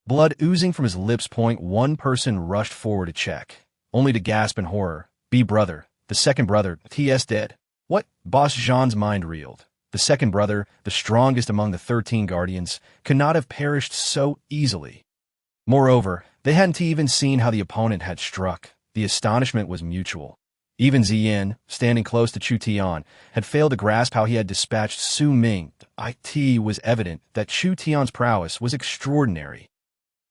Blood oozing from his lips. One person rushed forward to check, only to gasp in horror. Brother, the second brother, T.S. dead. What? Boss Jean's mind reeled. The second brother, the strongest among the 13 Guardians, could not have perished so easily. Moreover, they hadn't even seen how the opponent had struck. The astonishment was mutual. Even Ziyin, standing close to Chu Tian, had failed to grasp how he had dispatched Su Ming. It was evident that Chu Tian's prowess was extraordinary.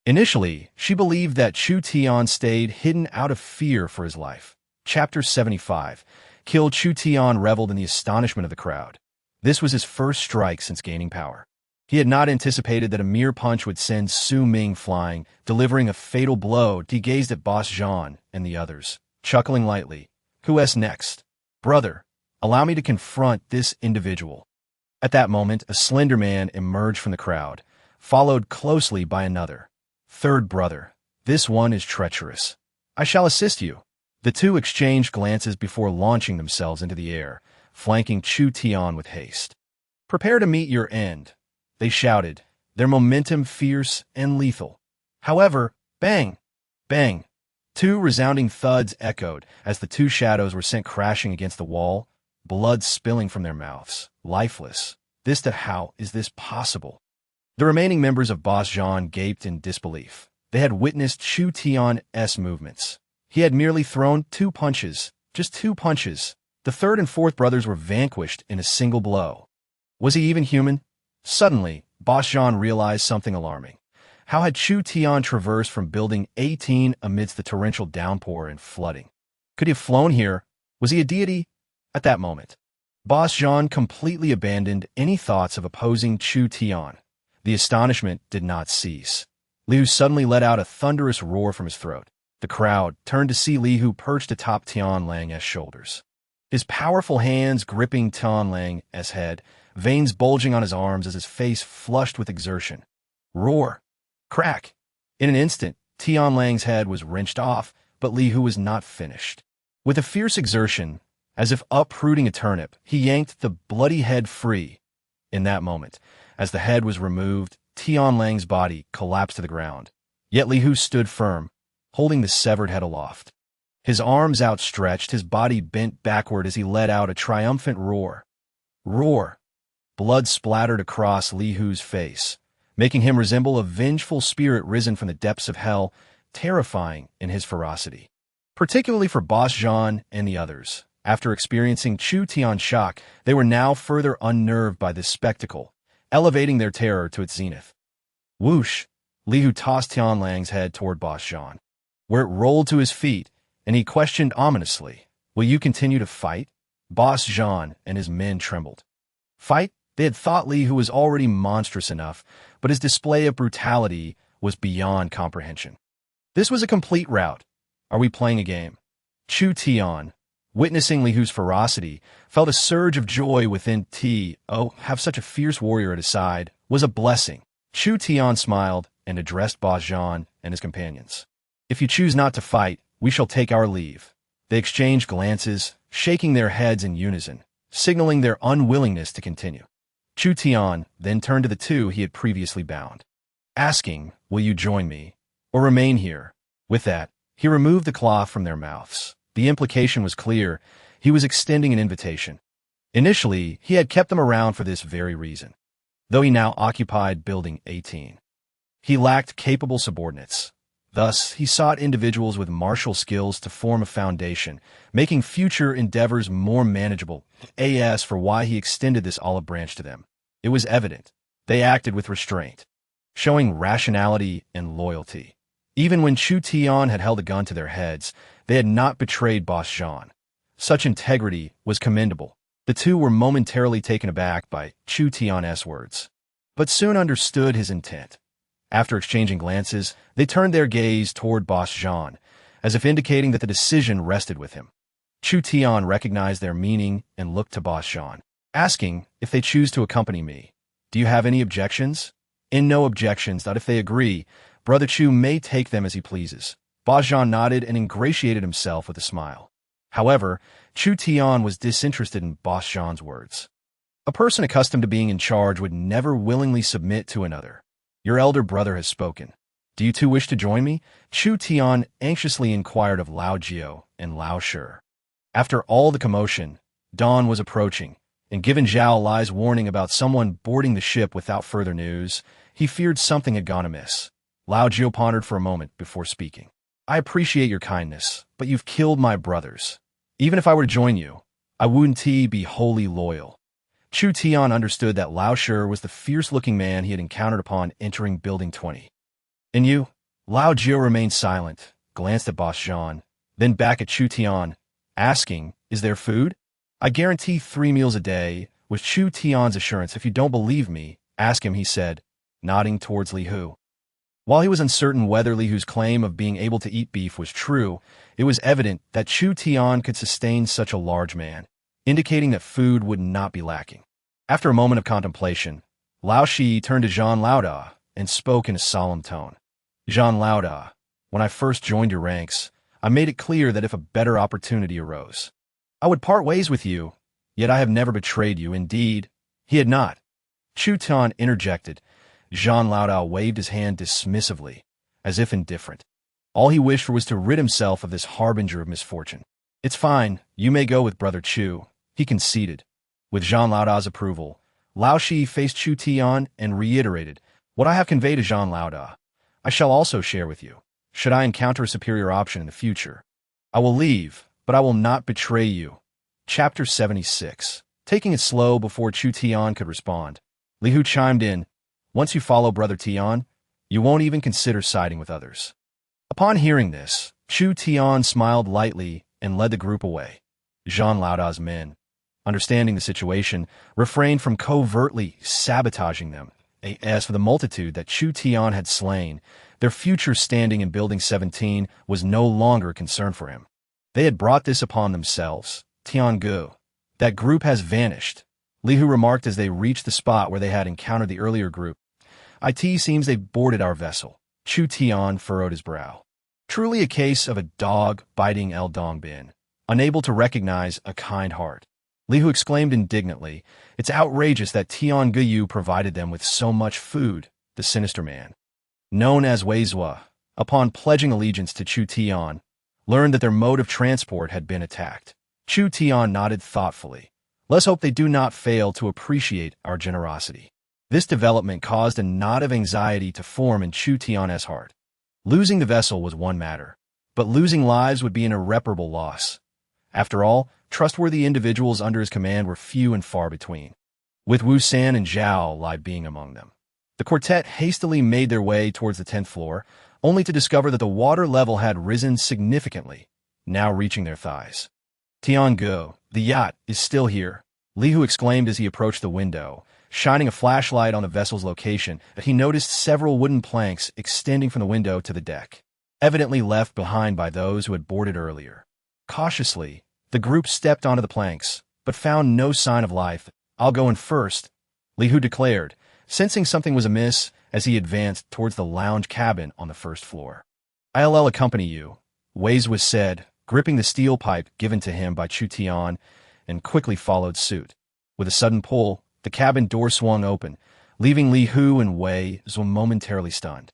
Initially, she believed that Chu Tian stayed hidden out of fear for his life. Chapter 75. Killed Chu Tian reveled in the astonishment of the crowd. This was his first strike since gaining power. He had not anticipated that a mere punch would send Su Ming flying, delivering a fatal blow. He gazed at Boss Jean and the others, chuckling lightly. Who's next? Brother, allow me to confront this individual. At that moment, a slender man emerged from the crowd, followed closely by another. Third brother, this one is treacherous. I shall assist you. The two exchanged glances before launching themselves into the air, flanking Chu Tian with haste. Prepare to meet your end, they shouted, their momentum fierce and lethal. However, bang, bang. 2 resounding thuds echoed as the 2 shadows were sent crashing against the wall, blood spilling from their mouths, lifeless. How is this possible? The remaining members of Boss Jean gaped in disbelief. They had witnessed Chu Tian's movements. He had merely thrown 2 punches, just 2 punches. The third and fourth brothers were vanquished in a single blow. Was he even human? Suddenly, Boss Jean realized something alarming. How had Chu Tian traversed from Building 18 amidst the torrential downpour and flooding? Could he have flown here? Was he a deity? At that moment, Boss Jean completely abandoned any thoughts of opposing Chu Tian. The astonishment did not cease. Li Hu suddenly let out a thunderous roar from his throat. The crowd turned to see Li Hu perched atop Tian Lang's shoulders. His powerful hands gripping Tian Lang's head, veins bulging on his arms as his face flushed with exertion. Roar! Crack! In an instant, Tian Lang's head was wrenched off, but Li Hu was not finished. With a fierce exertion, as if uprooting a turnip, he yanked the bloody head free. In that moment, as the head was removed, Tian Lang's body collapsed to the ground. Yet Li Hu stood firm, holding the severed head aloft. His arms outstretched, his body bent backward as he let out a triumphant roar. Roar! Blood splattered across Li Hu's face, making him resemble a vengeful spirit risen from the depths of hell, terrifying in his ferocity. Particularly for Boss Jean and the others. After experiencing Chu Tian's shock, they were now further unnerved by this spectacle, elevating their terror to its zenith. Whoosh! Li Hu tossed Tian Lang's head toward Boss Jean, where it rolled to his feet, and he questioned ominously, "Will you continue to fight?" Boss Jean and his men trembled. Fight? They had thought Li Hu was already monstrous enough, but his display of brutality was beyond comprehension. This was a complete rout. Are we playing a game? Chu Tian, witnessing Li Hu's ferocity, felt a surge of joy within have such a fierce warrior at his side was a blessing. Chu Tian smiled and addressed Boss Jean and his companions. "If you choose not to fight, we shall take our leave." They exchanged glances, shaking their heads in unison, signaling their unwillingness to continue. Chu Tian then turned to the 2 he had previously bound, asking, "Will you join me, or remain here?" With that, he removed the cloth from their mouths. The implication was clear. He was extending an invitation. Initially, he had kept them around for this very reason, though he now occupied Building 18. He lacked capable subordinates. Thus, he sought individuals with martial skills to form a foundation, making future endeavors more manageable. As for why he extended this olive branch to them, it was evident. They acted with restraint, showing rationality and loyalty. Even when Chu Tian had held a gun to their heads, they had not betrayed Boss Jean. Such integrity was commendable. The 2 were momentarily taken aback by Chu Tian's words, but soon understood his intent. After exchanging glances, they turned their gaze toward Boss Jean, as if indicating that the decision rested with him. Chu Tian recognized their meaning and looked to Boss Jean, asking if they choose to accompany me. "Do you have any objections?" "And no objections, not if they agree. Brother Chu may take them as he pleases." Boss Jean nodded and ingratiated himself with a smile. However, Chu Tian was disinterested in Boss Jean's words. A person accustomed to being in charge would never willingly submit to another. "Your elder brother has spoken. Do you 2 wish to join me?" Chu Tian anxiously inquired of Lao Jiao and Lao Shi. After all the commotion, dawn was approaching, and given Zhao Lai's warning about someone boarding the ship without further news, he feared something had gone amiss. Lao Jiao pondered for a moment before speaking. "I appreciate your kindness, but you've killed my brothers. Even if I were to join you, I wouldn't be wholly loyal." Chu Tian understood that Lao Shi was the fierce-looking man he had encountered upon entering Building 20. "And you?" Lao Jiao remained silent, glanced at Boss Jean, then back at Chu Tian, asking, "Is there food?" "I guarantee 3 meals a day," was Chu Tian's assurance. "If you don't believe me, ask him," he said, nodding towards Li Hu. While he was uncertain whether Li Hu's claim of being able to eat beef was true, it was evident that Chu Tian could sustain such a large man, indicating that food would not be lacking. After a moment of contemplation, Lao Shi turned to Jean Lauda and spoke in a solemn tone. "Jean Lauda, when I first joined your ranks, I made it clear that if a better opportunity arose, I would part ways with you, yet I have never betrayed you." Indeed, he had not. Chu Tian interjected. Jean Lauda waved his hand dismissively, as if indifferent. All he wished for was to rid himself of this harbinger of misfortune. "It's fine, you may go with Brother Chu," he conceded. With Jean Lauda's approval, Lao Shi faced Chu Tian and reiterated, What I have conveyed to Jean Lauda, I shall also share with you. Should I encounter a superior option in the future, I will leave, but I will not betray you. Chapter 76. Taking it slow before Chu Tian could respond, Li Hu chimed in, "Once you follow Brother Tian, you won't even consider siding with others." Upon hearing this, Chu Tian smiled lightly and led the group away. Jean Lauda's men, understanding the situation, refrained from covertly sabotaging them. As for the multitude that Chu Tian had slain, their future standing in Building 17 was no longer a concern for him. They had brought this upon themselves. Tian Gu. That group has vanished, Li Hu remarked as they reached the spot where they had encountered the earlier group. It seems they've boarded our vessel. Chu Tian furrowed his brow. Truly a case of a dog biting El Dong Bin, unable to recognize a kind heart. Li Hu exclaimed indignantly, "It's outrageous that Tian Gu provided them with so much food." The sinister man, known as Wei Zhua, upon pledging allegiance to Chu Tian, learned that their mode of transport had been attacked. Chu Tian nodded thoughtfully. "Let's hope they do not fail to appreciate our generosity." This development caused a knot of anxiety to form in Chu Tian's heart. Losing the vessel was one matter, but losing lives would be an irreparable loss. After all, trustworthy individuals under his command were few and far between, with Wu San and Zhao Lai being among them. The quartet hastily made their way towards the 10th floor, only to discover that the water level had risen significantly, now reaching their thighs. "Tian Gu, the yacht is still here," Li Hu exclaimed as he approached the window, shining a flashlight on the vessel's location. That he noticed several wooden planks extending from the window to the deck, evidently left behind by those who had boarded earlier. Cautiously, the group stepped onto the planks, but found no sign of life. "I'll go in first," Li Hu declared, sensing something was amiss as he advanced towards the lounge cabin on the first floor. "I'll accompany you," Wei Zhua said, gripping the steel pipe given to him by Chu Tian, and quickly followed suit. With a sudden pull, the cabin door swung open, leaving Li Hu and Wei Zhua momentarily stunned.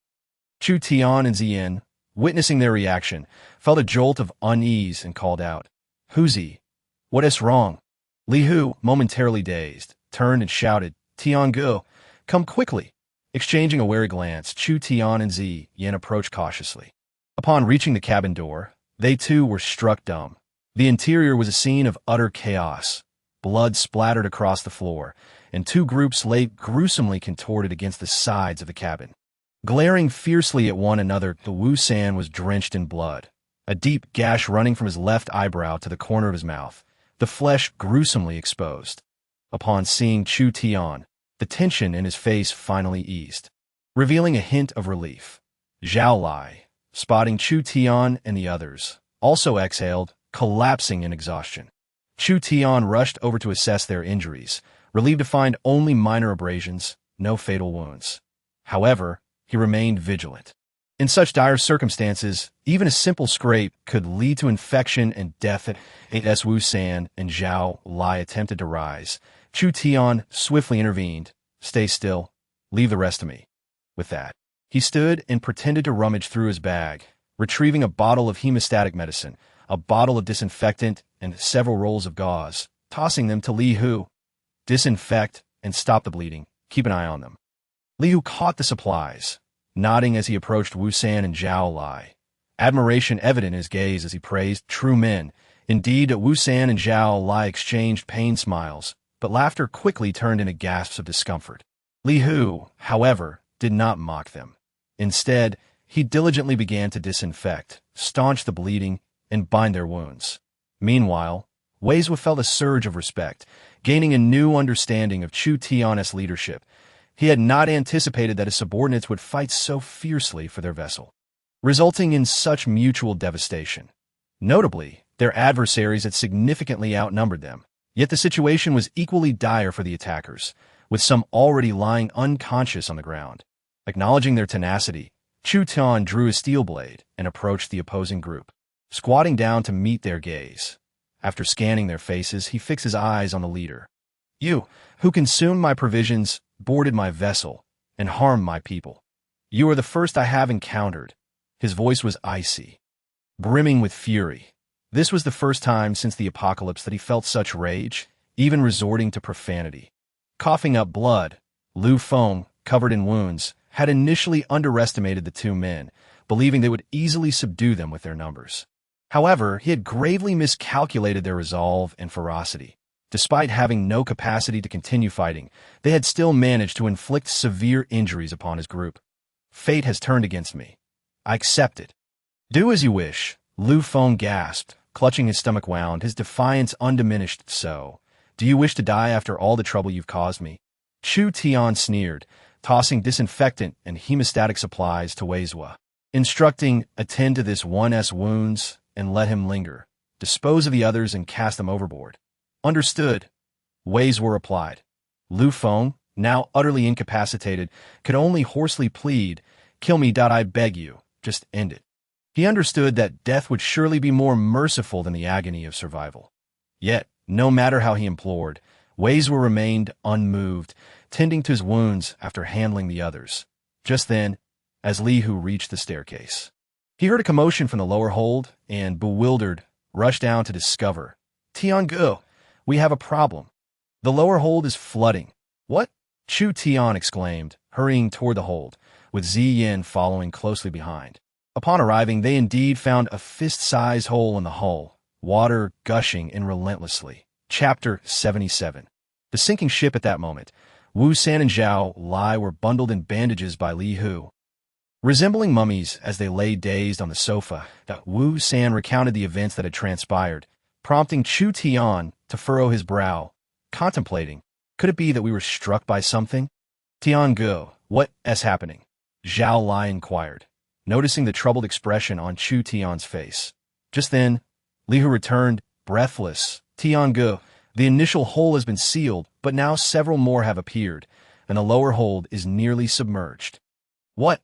Chu Tian and Ziyin, witnessing their reaction, felt a jolt of unease and called out, "Who's he? What is wrong?" Li Hu, momentarily dazed, turned and shouted, "Tian Gu, come quickly." Exchanging a wary glance, Chu Tian and Ziyin approached cautiously. Upon reaching the cabin door, they too were struck dumb. The interior was a scene of utter chaos. Blood splattered across the floor, and two groups lay gruesomely contorted against the sides of the cabin. Glaring fiercely at one another, the Wu San was drenched in blood, a deep gash running from his left eyebrow to the corner of his mouth, the flesh gruesomely exposed. Upon seeing Chu Tian, the tension in his face finally eased, revealing a hint of relief. Zhao Lai, spotting Chu Tian and the others, also exhaled, collapsing in exhaustion. Chu Tian rushed over to assess their injuries, relieved to find only minor abrasions, no fatal wounds. However, he remained vigilant. In such dire circumstances, even a simple scrape could lead to infection and death. As Wu San and Zhao Lai attempted to rise, Chu Tian swiftly intervened. "Stay still. Leave the rest to me." With that, he stood and pretended to rummage through his bag, retrieving a bottle of hemostatic medicine, a bottle of disinfectant, and several rolls of gauze, tossing them to Li Hu. "Disinfect and stop the bleeding. Keep an eye on them." Li Hu caught the supplies, nodding as he approached Wu San and Zhao Lai, admiration evident in his gaze as he praised true men. Indeed, Wu San and Zhao Lai exchanged pained smiles, but laughter quickly turned into gasps of discomfort. Li Hu, however, did not mock them. Instead, he diligently began to disinfect, staunch the bleeding, and bind their wounds. Meanwhile, Wei Zhua felt a surge of respect, gaining a new understanding of Chu Tian's leadership. He had not anticipated that his subordinates would fight so fiercely for their vessel, resulting in such mutual devastation. Notably, their adversaries had significantly outnumbered them, yet the situation was equally dire for the attackers, with some already lying unconscious on the ground. Acknowledging their tenacity, Chu Tian drew his steel blade and approached the opposing group, squatting down to meet their gaze. After scanning their faces, he fixed his eyes on the leader. "You, who consumed my provisions, boarded my vessel, and harmed my people. You are the first I have encountered." His voice was icy, brimming with fury. This was the first time since the apocalypse that he felt such rage, even resorting to profanity. Coughing up blood, Lu Feng, covered in wounds, had initially underestimated the two men, believing they would easily subdue them with their numbers. However, he had gravely miscalculated their resolve and ferocity. Despite having no capacity to continue fighting, they had still managed to inflict severe injuries upon his group. Fate has turned against me. I accept it. Do as you wish, Lu Feng gasped, clutching his stomach wound, his defiance undiminished. So, do you wish to die after all the trouble you've caused me? Chu Tian sneered, tossing disinfectant and hemostatic supplies to Weizhua, instructing, attend to this one's wounds and let him linger. Dispose of the others and cast them overboard. Understood, Weizhua replied. Lu Feng, now utterly incapacitated, could only hoarsely plead, kill me, I beg you, just end it. He understood that death would surely be more merciful than the agony of survival. Yet, no matter how he implored, Weizhua remained unmoved, tending to his wounds after handling the others. Just then, as Li Hu reached the staircase, he heard a commotion from the lower hold and, bewildered, rushed down to discover. Tian, we have a problem. The lower hold is flooding. What? Chu Tian exclaimed, hurrying toward the hold, with Ziyin following closely behind. Upon arriving, they indeed found a fist-sized hole in the hull, water gushing in relentlessly. Chapter 77. The sinking ship at that moment, Wu San and Zhao Lai were bundled in bandages by Li Hu. Resembling mummies as they lay dazed on the sofa, Wu San recounted the events that had transpired, prompting Chu Tian to furrow his brow, contemplating, could it be that we were struck by something? Tian, what is happening? Zhao Lai inquired, noticing the troubled expression on Chu Tian's face. Just then, Li Hu returned, breathless. Tian, the initial hole has been sealed, but now several more have appeared, and the lower hold is nearly submerged. What?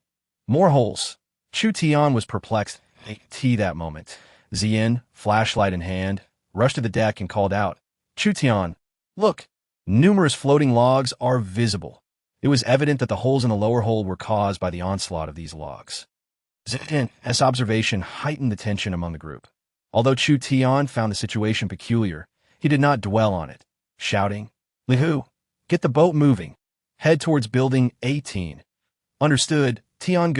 More holes? Chu Tian was perplexed. That moment, Ziyin, flashlight in hand, rushed to the deck and called out, Chu Tian, look! Numerous floating logs are visible. It was evident that the holes in the lower hold were caused by the onslaught of these logs. Ziyin's observation heightened the tension among the group. Although Chu Tian found the situation peculiar, he did not dwell on it, shouting, Li Hu, get the boat moving. Head towards building 18. Understood, Tian.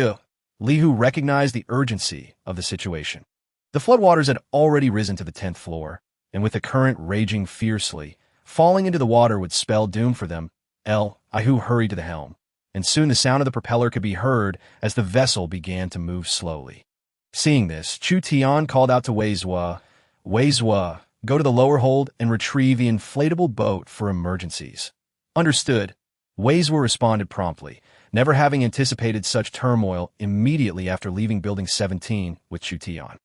Li Hu recognized the urgency of the situation. The floodwaters had already risen to the 10th floor, and with the current raging fiercely, falling into the water would spell doom for them. Hu hurried to the helm, and soon the sound of the propeller could be heard as the vessel began to move slowly. Seeing this, Chu Tian called out to Weizhua, go to the lower hold and retrieve the inflatable boat for emergencies. Understood. Weizhua responded promptly, never having anticipated such turmoil immediately after leaving Building 17 with Chu Tian.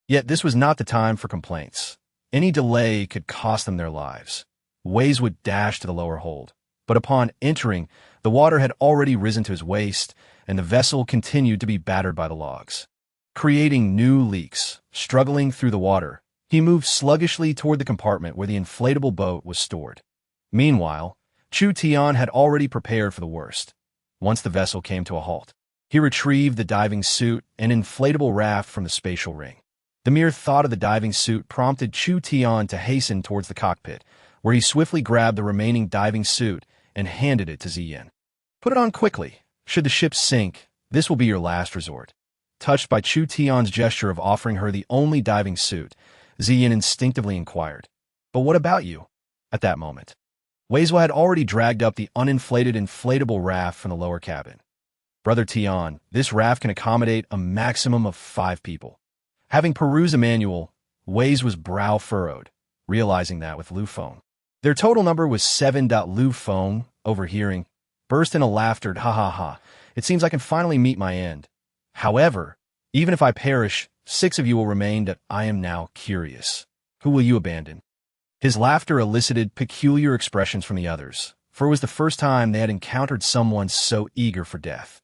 Yet this was not the time for complaints. Any delay could cost them their lives. Weizhua dashed to the lower hold, but upon entering, the water had already risen to his waist, and the vessel continued to be battered by the logs. Creating new leaks, struggling through the water, he moved sluggishly toward the compartment where the inflatable boat was stored. Meanwhile, Chu Tian had already prepared for the worst. Once the vessel came to a halt, he retrieved the diving suit and inflatable raft from the spatial ring. The mere thought of the diving suit prompted Chu Tian to hasten towards the cockpit, where he swiftly grabbed the remaining diving suit and handed it to Ziyin. Put it on quickly. Should the ship sink, this will be your last resort. Touched by Chu Tian's gesture of offering her the only diving suit, Ziyin instinctively inquired, but what about you? At that moment, Weizhua had already dragged up the uninflated inflatable raft from the lower cabin. Brother Tian, this raft can accommodate a maximum of 5 people. Having perused the manual, Wei's brow furrowed, realizing that with Lu Feng. Their total number was 7. Lu Feng, overhearing, burst into laughter. Ha ha ha, it seems I can finally meet my end. However, even if I perish, 6 of you will remain. I am now curious. Who will you abandon? His laughter elicited peculiar expressions from the others, for it was the first time they had encountered someone so eager for death.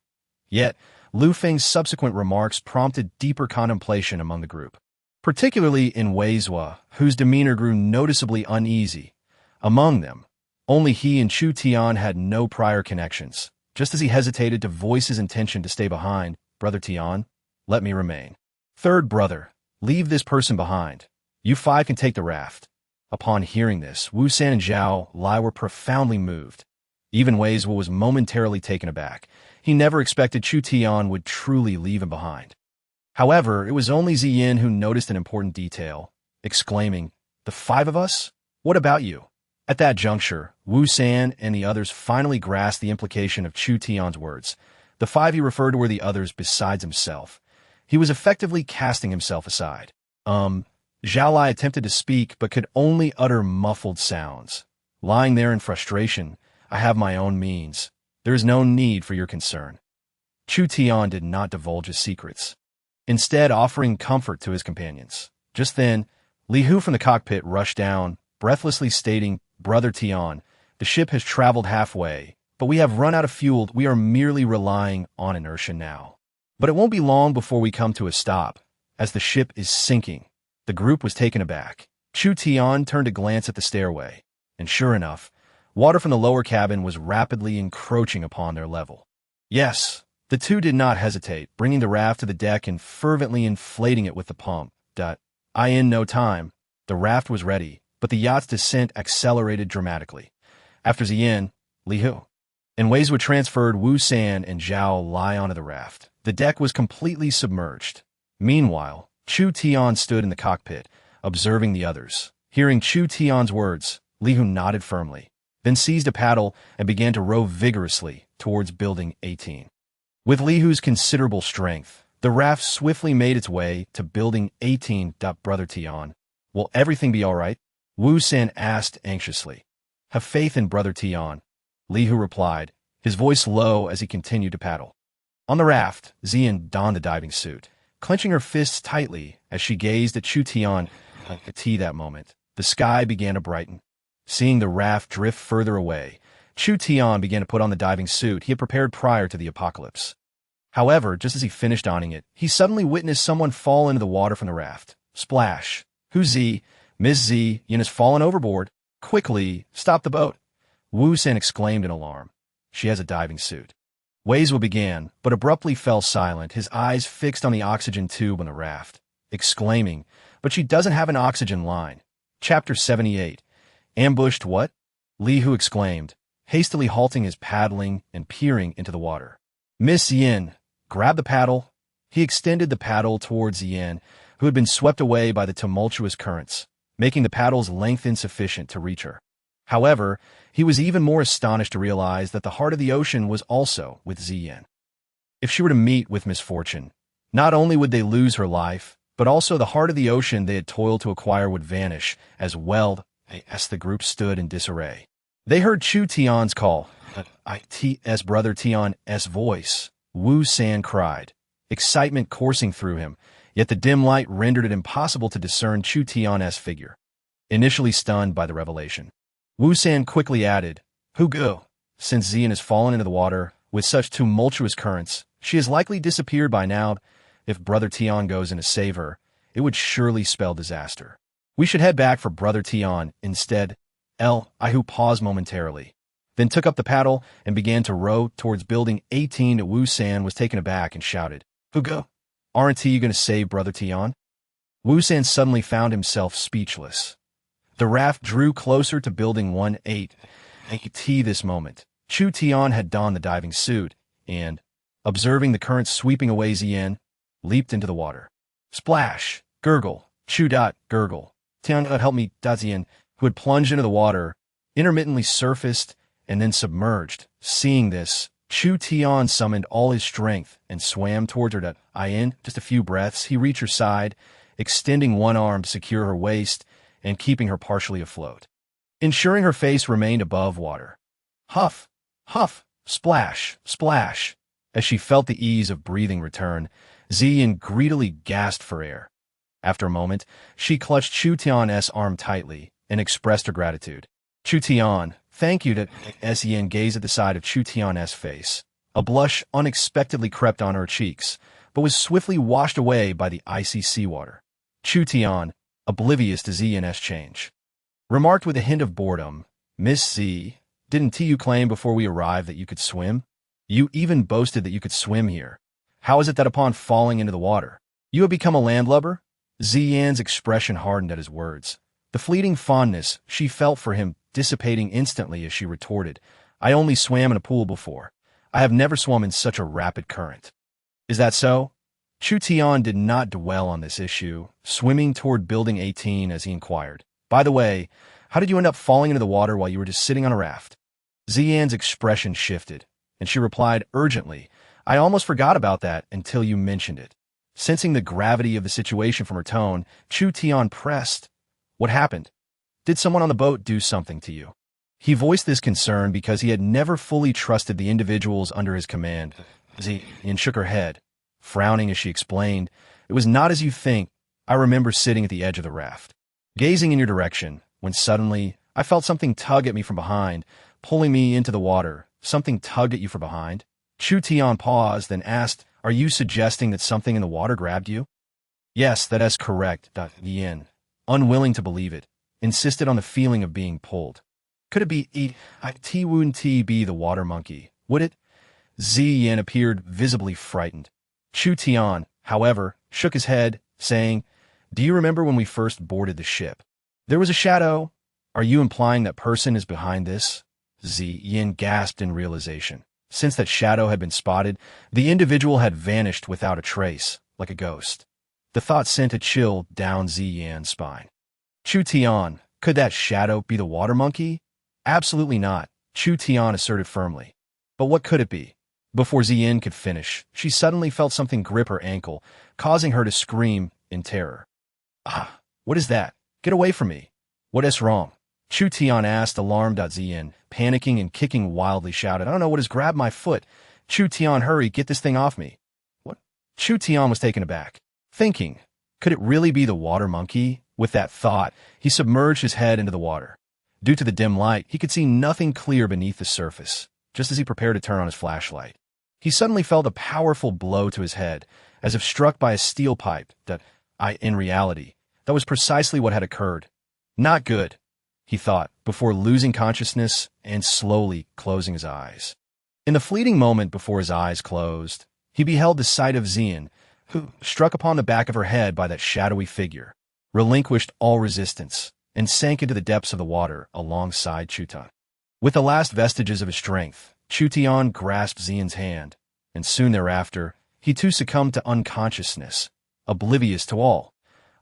Yet, Lu Feng's subsequent remarks prompted deeper contemplation among the group, particularly in Weizhua, whose demeanor grew noticeably uneasy. Among them, only he and Chu Tian had no prior connections. Just as he hesitated to voice his intention to stay behind, Brother Tian, let me remain. Third brother, leave this person behind. You 5 can take the raft. Upon hearing this, Wu San and Zhao Lai were profoundly moved. Even Wei was momentarily taken aback. He never expected Chu Tian would truly leave him behind. However, it was only Ziyin who noticed an important detail, exclaiming, "The five of us? What about you?" At that juncture, Wu San and the others finally grasped the implication of Chu Tian's words. The five he referred to were the others besides himself. He was effectively casting himself aside. Zhao Lai attempted to speak but could only utter muffled sounds. Lying there in frustration, "I have my own means. There is no need for your concern." Chu Tian did not divulge his secrets, instead offering comfort to his companions. Just then, Li Hu from the cockpit rushed down, breathlessly stating, "Brother Tian, the ship has traveled halfway, but we have run out of fuel. We are merely relying on inertia now. But it won't be long before we come to a stop, as the ship is sinking." The group was taken aback. Chu Tian turned to glance at the stairway, and sure enough, water from the lower cabin was rapidly encroaching upon their level. Yes, the two did not hesitate, bringing the raft to the deck and fervently inflating it with the pump. In no time, the raft was ready, but the yacht's descent accelerated dramatically. After Ziyin, Li Hu, and Wei transferred Wu San and Zhao Lai onto the raft. The deck was completely submerged. Meanwhile, Chu Tian stood in the cockpit, observing the others. Hearing Chu Tian's words, Li Hu nodded firmly, then seized a paddle and began to row vigorously towards Building 18. With Li Hu's considerable strength, the raft swiftly made its way to Building 18. Brother Tian, will everything be all right? Wu San asked anxiously. Have faith in Brother Tian, Li Hu replied, his voice low as he continued to paddle. On the raft, Ziyin donned the diving suit, clenching her fists tightly as she gazed at Chu Tian. At that moment, the sky began to brighten. Seeing the raft drift further away, Chu Tian began to put on the diving suit he had prepared prior to the apocalypse. However, just as he finished donning it, he suddenly witnessed someone fall into the water from the raft. Splash! Who's Z? Miss Z, Yin has fallen overboard. Quickly, stop the boat! Wu San exclaimed in alarm. She has a diving suit. Wei began, but abruptly fell silent, his eyes fixed on the oxygen tube on the raft, exclaiming, but she doesn't have an oxygen line. Chapter 78. Ambushed what? Li Hu exclaimed, hastily halting his paddling and peering into the water. Miss Yin, grab the paddle. He extended the paddle towards Yin, who had been swept away by the tumultuous currents, making the paddle's length insufficient to reach her. However, he was even more astonished to realize that the heart of the ocean was also with Ziyin. If she were to meet with misfortune, not only would they lose her life, but also the heart of the ocean they had toiled to acquire would vanish as well. As the group stood in disarray, they heard Chu Tian's call. It's Brother Tian's voice. Wu San cried, excitement coursing through him, yet the dim light rendered it impossible to discern Chu Tian's figure. Initially stunned by the revelation, Wu San quickly added, "Who go? Since Ziyin has fallen into the water with such tumultuous currents, she has likely disappeared by now. If Brother Tian goes in to save her, it would surely spell disaster. We should head back for Brother Tian instead." Hu paused momentarily, then took up the paddle and began to row towards Building 18. Wu San was taken aback and shouted, "Who go? Aren't you going to save Brother Tian?" Wu San suddenly found himself speechless. The raft drew closer to Building 18. This moment, Chu Tian had donned the diving suit and, observing the current sweeping away Ziyin, leaped into the water. Splash! Gurgle! Chu. Gurgle! Tian, help me! Ziyin, who had plunged into the water, intermittently surfaced and then submerged. Seeing this, Chu Tian summoned all his strength and swam towards her. In just a few breaths, he reached her side, extending one arm to secure her waist and keeping her partially afloat, ensuring her face remained above water. Huff! Huff! Splash! Splash! As she felt the ease of breathing return, Ziyin greedily gasped for air. After a moment, she clutched Chu Tian's arm tightly and expressed her gratitude. Chu Tian, thank you. Ziyin gazed at the side of Chu Tian's face. A blush unexpectedly crept on her cheeks, but was swiftly washed away by the icy seawater. Chu Tian, oblivious to Ziyin's change, remarked with a hint of boredom, Miss Z, didn't you claim before we arrived that you could swim? You even boasted that you could swim here. How is it that upon falling into the water, you have become a landlubber? Ziyin's expression hardened at his words, the fleeting fondness she felt for him dissipating instantly as she retorted, I only swam in a pool before. I have never swum in such a rapid current. Is that so? Chu Tian did not dwell on this issue, swimming toward Building 18 as he inquired. By the way, how did you end up falling into the water while you were just sitting on a raft? Ziyan's expression shifted, and she replied urgently, I almost forgot about that until you mentioned it. Sensing the gravity of the situation from her tone, Chu Tian pressed, What happened? Did someone on the boat do something to you? He voiced this concern because he had never fully trusted the individuals under his command. Ziyan shook her head, frowning as she explained, It was not as you think. I remember sitting at the edge of the raft, gazing in your direction, when suddenly I felt something tug at me from behind, pulling me into the water. Something tugged at you from behind? Chu Tian paused, then asked, Are you suggesting that something in the water grabbed you? Yes, that is correct. Ziyan, unwilling to believe it, insisted on the feeling of being pulled. Could it be wouldn't be the water monkey, would it? Ziyan appeared visibly frightened. Chu Tian, however, shook his head, saying, Do you remember when we first boarded the ship? There was a shadow. Are you implying that person is behind this? Ziyan gasped in realization. Since that shadow had been spotted, the individual had vanished without a trace, like a ghost. The thought sent a chill down Ziyan's spine. Chu Tian, could that shadow be the water monkey? Absolutely not, Chu Tian asserted firmly. But what could it be? Before Ziyan could finish, she suddenly felt something grip her ankle, causing her to scream in terror. Ah, what is that? Get away from me. What is wrong? Chu Tian asked, alarmed. Ziyan, panicking and kicking wildly, shouted, I don't know what has grabbed my foot. Chu Tian, hurry, get this thing off me. What? Chu Tian was taken aback, thinking, could it really be the water monkey? With that thought, he submerged his head into the water. Due to the dim light, he could see nothing clear beneath the surface. Just as he prepared to turn on his flashlight, he suddenly felt a powerful blow to his head, as if struck by a steel pipe. In reality, that was precisely what had occurred. Not good, he thought, before losing consciousness and slowly closing his eyes. In the fleeting moment before his eyes closed, he beheld the sight of Ziyan, who, struck upon the back of her head by that shadowy figure, relinquished all resistance and sank into the depths of the water alongside Chu Tian. With the last vestiges of his strength, Chu Tian grasped Ziyan's hand, and soon thereafter, he too succumbed to unconsciousness, oblivious to all.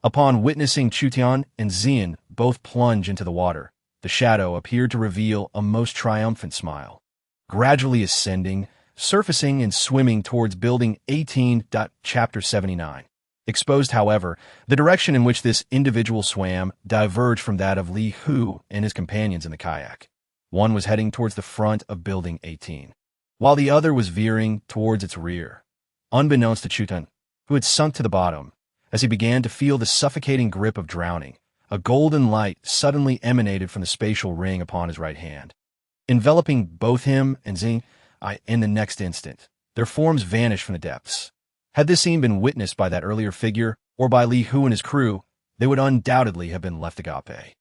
Upon witnessing Chu Tian and Ziyan both plunge into the water, the shadow appeared to reveal a most triumphant smile, gradually ascending, surfacing and swimming towards Building 18. Chapter 79. Exposed, however, the direction in which this individual swam diverged from that of Li Hu and his companions in the kayak. One was heading towards the front of Building 18, while the other was veering towards its rear. Unbeknownst to Chu Tian, who had sunk to the bottom, as he began to feel the suffocating grip of drowning, a golden light suddenly emanated from the spatial ring upon his right hand, enveloping both him and Ziyan. In the next instant, their forms vanished from the depths. Had this scene been witnessed by that earlier figure, or by Li Hu and his crew, they would undoubtedly have been left agape.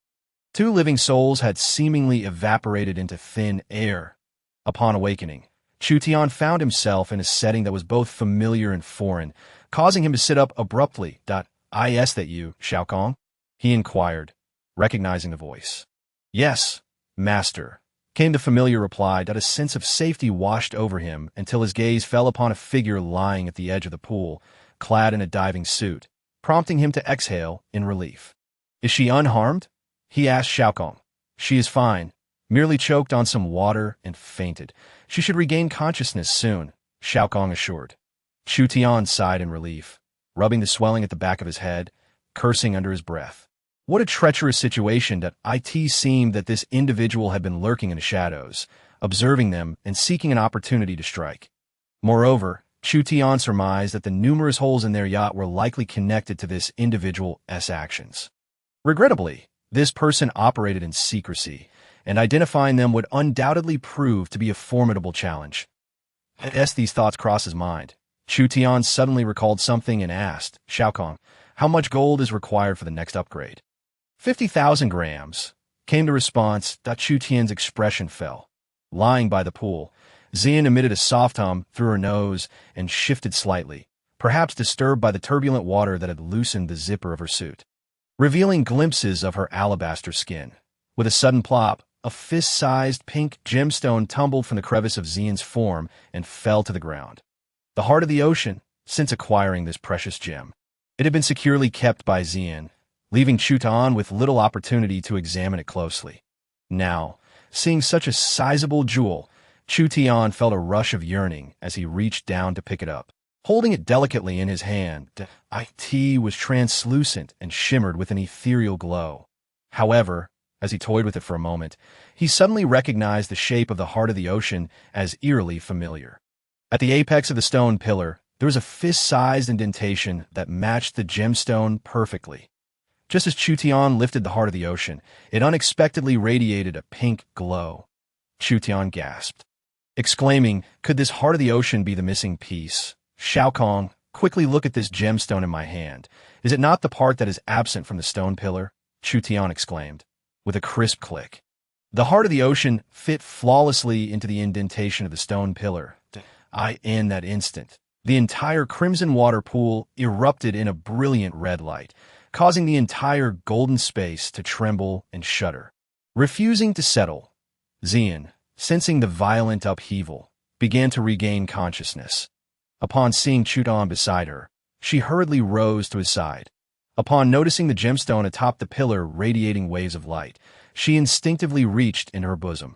Two living souls had seemingly evaporated into thin air. Upon awakening, Chu Tian found himself in a setting that was both familiar and foreign, causing him to sit up abruptly. Is that you, Xiao Kong? He inquired, recognizing the voice. Yes, master, came the familiar reply. A sense of safety washed over him until his gaze fell upon a figure lying at the edge of the pool, clad in a diving suit, prompting him to exhale in relief. Is she unharmed? He asked Xiao Kong. She is fine, merely choked on some water and fainted. She should regain consciousness soon, Xiao Kong assured. Chu Tian sighed in relief, rubbing the swelling at the back of his head, cursing under his breath. What a treacherous situation. It seemed that this individual had been lurking in the shadows, observing them and seeking an opportunity to strike. Moreover, Chu Tian surmised that the numerous holes in their yacht were likely connected to this individual's actions. Regrettably, this person operated in secrecy, and identifying them would undoubtedly prove to be a formidable challenge. As these thoughts crossed his mind, Chu Tian suddenly recalled something and asked, Xiao Kong, how much gold is required for the next upgrade? 50,000 grams, came the response. Chu Tian's expression fell. Lying by the pool, Ziyan emitted a soft hum through her nose and shifted slightly, perhaps disturbed by the turbulent water that had loosened the zipper of her suit, revealing glimpses of her alabaster skin. With a sudden plop, a fist-sized pink gemstone tumbled from the crevice of Xian's form and fell to the ground. The heart of the ocean, since acquiring this precious gem. It had been securely kept by Xian, leaving Chu Tian with little opportunity to examine it closely. Now, seeing such a sizable jewel, Chu Tian felt a rush of yearning as he reached down to pick it up. Holding it delicately in his hand, it was translucent and shimmered with an ethereal glow. However, as he toyed with it for a moment, he suddenly recognized the shape of the heart of the ocean as eerily familiar. At the apex of the stone pillar, there was a fist-sized indentation that matched the gemstone perfectly. Just as Chu Tian lifted the heart of the ocean, it unexpectedly radiated a pink glow. Chu Tian gasped, exclaiming, "Could this heart of the ocean be the missing piece? Shao Kong, quickly look at this gemstone in my hand. Is it not the part that is absent from the stone pillar?" Chu Tian exclaimed, with a crisp click. The heart of the ocean fit flawlessly into the indentation of the stone pillar. In that instant, the entire crimson water pool erupted in a brilliant red light, causing the entire golden space to tremble and shudder. Refusing to settle, Xian, sensing the violent upheaval, began to regain consciousness. Upon seeing Chu Tian beside her, she hurriedly rose to his side. Upon noticing the gemstone atop the pillar radiating waves of light, she instinctively reached into her bosom.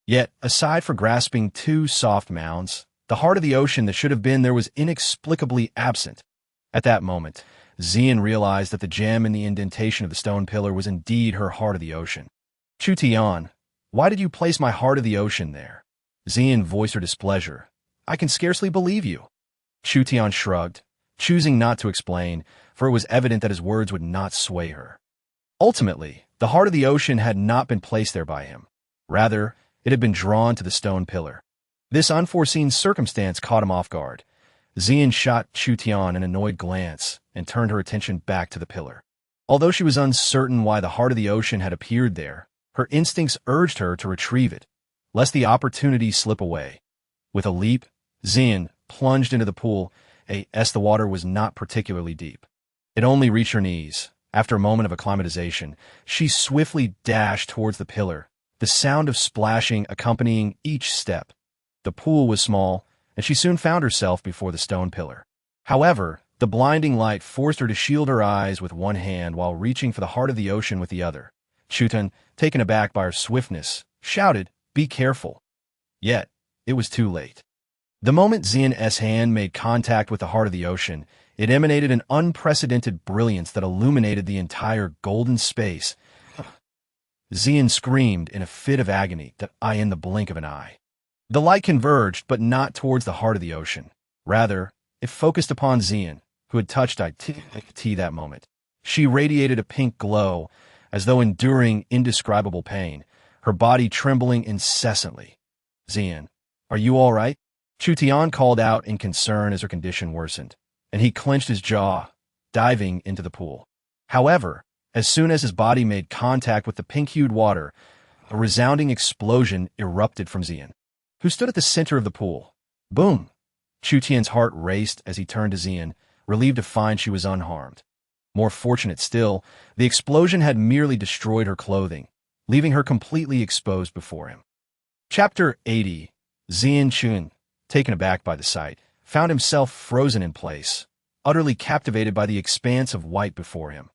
Yet, aside for grasping two soft mounds, the heart of the ocean that should have been there was inexplicably absent. At that moment, Xian realized that the gem in the indentation of the stone pillar was indeed her heart of the ocean. "Chu Tian, why did you place my heart of the ocean there?" Xian voiced her displeasure. "I can scarcely believe you." Chu Tian shrugged, choosing not to explain, for it was evident that his words would not sway her. Ultimately, the heart of the ocean had not been placed there by him. Rather, it had been drawn to the stone pillar. This unforeseen circumstance caught him off guard. Xian shot Chu Tian an annoyed glance and turned her attention back to the pillar. Although she was uncertain why the heart of the ocean had appeared there, her instincts urged her to retrieve it, lest the opportunity slip away. With a leap, Xian plunged into the pool, as the water was not particularly deep. It only reached her knees. After a moment of acclimatization, she swiftly dashed towards the pillar, the sound of splashing accompanying each step. The pool was small, and she soon found herself before the stone pillar. However, the blinding light forced her to shield her eyes with one hand while reaching for the heart of the ocean with the other. Chu Tian, taken aback by her swiftness, shouted, "Be careful." Yet, it was too late. The moment Xian's hand made contact with the heart of the ocean, it emanated an unprecedented brilliance that illuminated the entire golden space. Xian screamed in a fit of agony in the blink of an eye. The light converged, but not towards the heart of the ocean. Rather, it focused upon Xian, who had touched it that moment. She radiated a pink glow, as though enduring indescribable pain, her body trembling incessantly. "Xian, are you all right?" Chu Tian called out in concern as her condition worsened, and he clenched his jaw, diving into the pool. However, as soon as his body made contact with the pink-hued water, a resounding explosion erupted from Xian, who stood at the center of the pool. Boom! Chu Tian's heart raced as he turned to Xian, relieved to find she was unharmed. More fortunate still, the explosion had merely destroyed her clothing, leaving her completely exposed before him. Chapter 80. Xian Chun, taken aback by the sight, found himself frozen in place, utterly captivated by the expanse of white before him.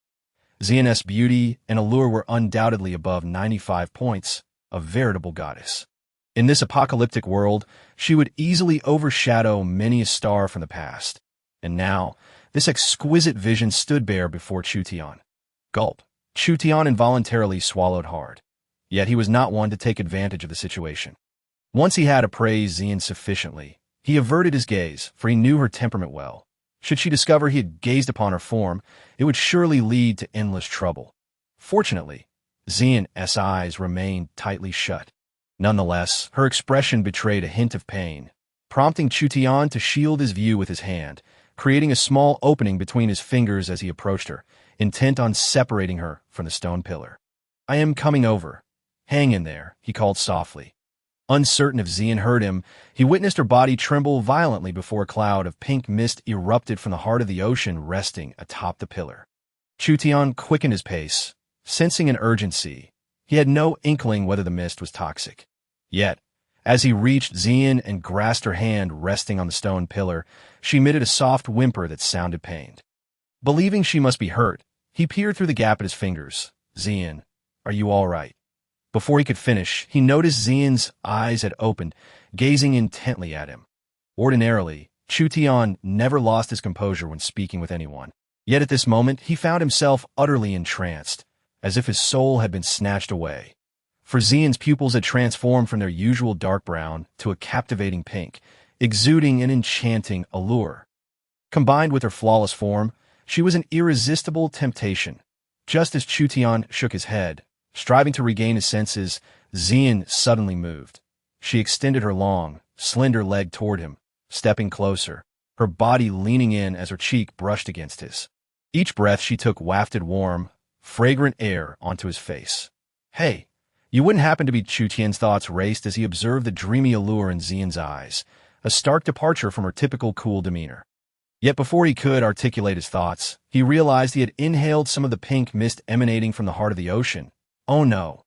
Xian's beauty and allure were undoubtedly above 95 points, a veritable goddess. In this apocalyptic world, she would easily overshadow many a star from the past. And now, this exquisite vision stood bare before Chu Tian. Gulp. Chu Tian involuntarily swallowed hard. Yet he was not one to take advantage of the situation. Once he had appraised Xian sufficiently, he averted his gaze, for he knew her temperament well. Should she discover he had gazed upon her form, it would surely lead to endless trouble. Fortunately, Xian's eyes remained tightly shut. Nonetheless, her expression betrayed a hint of pain, prompting Chu Tian to shield his view with his hand, creating a small opening between his fingers as he approached her, intent on separating her from the stone pillar. "I am coming over. Hang in there," he called softly. Uncertain if Xian heard him, he witnessed her body tremble violently before a cloud of pink mist erupted from the heart of the ocean resting atop the pillar. Chu Tian quickened his pace, sensing an urgency. He had no inkling whether the mist was toxic. Yet, as he reached Xian and grasped her hand resting on the stone pillar, she emitted a soft whimper that sounded pained. Believing she must be hurt, he peered through the gap at his fingers. Xian, are you all right? Before he could finish, he noticed Xian's eyes had opened, gazing intently at him. Ordinarily, Chu Tian never lost his composure when speaking with anyone. Yet at this moment, he found himself utterly entranced, as if his soul had been snatched away. For Xian's pupils had transformed from their usual dark brown to a captivating pink, exuding an enchanting allure. Combined with her flawless form, she was an irresistible temptation. Just as Chu Tian shook his head, striving to regain his senses, Xian suddenly moved. She extended her long, slender leg toward him, stepping closer, her body leaning in as her cheek brushed against his. Each breath she took wafted warm, fragrant air onto his face. Hey, you wouldn't happen to be. Chu Tian's thoughts raced as he observed the dreamy allure in Xian's eyes, a stark departure from her typical cool demeanor. Yet before he could articulate his thoughts, he realized he had inhaled some of the pink mist emanating from the heart of the ocean. Oh no!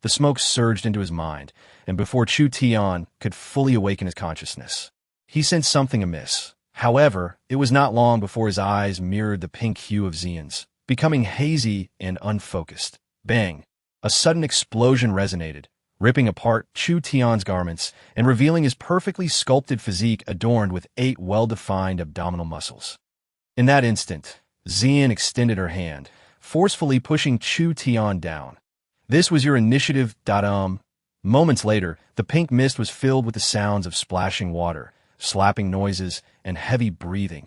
The smoke surged into his mind, and before Chu Tian could fully awaken his consciousness, he sensed something amiss. However, it was not long before his eyes mirrored the pink hue of Xian's, becoming hazy and unfocused. Bang! A sudden explosion resonated, ripping apart Chu Tian's garments and revealing his perfectly sculpted physique adorned with 8 well-defined abdominal muscles. In that instant, Xian extended her hand, forcefully pushing Chu Tian down. This was your initiative. Moments later, the pink mist was filled with the sounds of splashing water, slapping noises, and heavy breathing.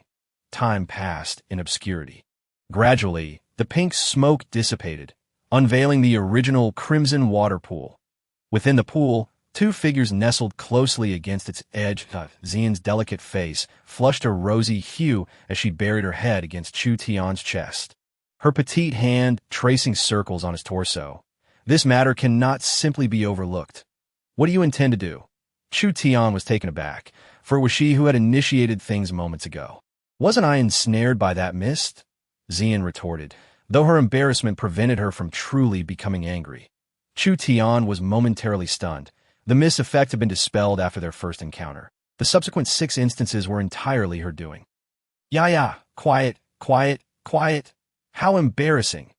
Time passed in obscurity. Gradually, the pink smoke dissipated, unveiling the original crimson water pool. Within the pool, 2 figures nestled closely against its edge. Xian's delicate face flushed a rosy hue as she buried her head against Chu Tian's chest, her petite hand tracing circles on his torso. This matter cannot simply be overlooked. What do you intend to do? Chu Tian was taken aback, for it was she who had initiated things moments ago. Wasn't I ensnared by that mist? Xian retorted, though her embarrassment prevented her from truly becoming angry. Chu Tian was momentarily stunned. The mist's effect had been dispelled after their first encounter. The subsequent 6 instances were entirely her doing. Yeah, quiet. How embarrassing.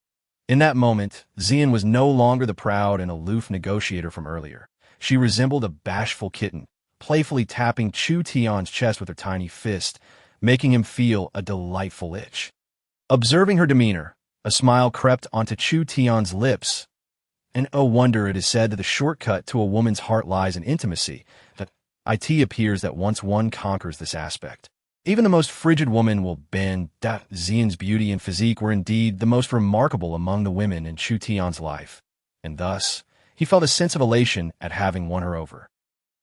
In that moment, Xian was no longer the proud and aloof negotiator from earlier. She resembled a bashful kitten, playfully tapping Chu Tian's chest with her tiny fist, making him feel a delightful itch. Observing her demeanor, a smile crept onto Chu Tian's lips. And oh wonder, it is said that the shortcut to a woman's heart lies in intimacy. That it appears that once one conquers this aspect, even the most frigid woman will bend. Xian's beauty and physique were indeed the most remarkable among the women in Chu Tian's life, and thus he felt a sense of elation at having won her over.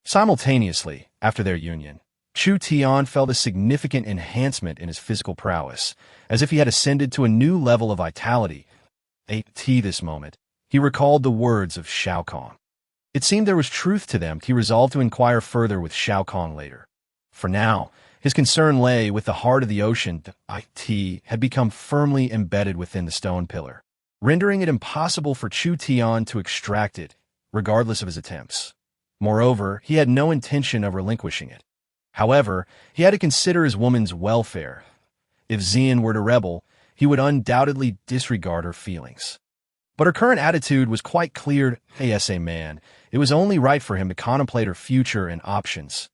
Simultaneously, after their union, Chu Tian felt a significant enhancement in his physical prowess, as if he had ascended to a new level of vitality. This moment, he recalled the words of Shao Kong. It seemed there was truth to them. He resolved to inquire further with Shao Kong later. For now, his concern lay with the heart of the ocean. It had become firmly embedded within the stone pillar, rendering it impossible for Chu Tian to extract it, regardless of his attempts. Moreover, he had no intention of relinquishing it. However, he had to consider his woman's welfare. If Xian were to rebel, he would undoubtedly disregard her feelings. But her current attitude was quite clear. As a man, it was only right for him to contemplate her future and options.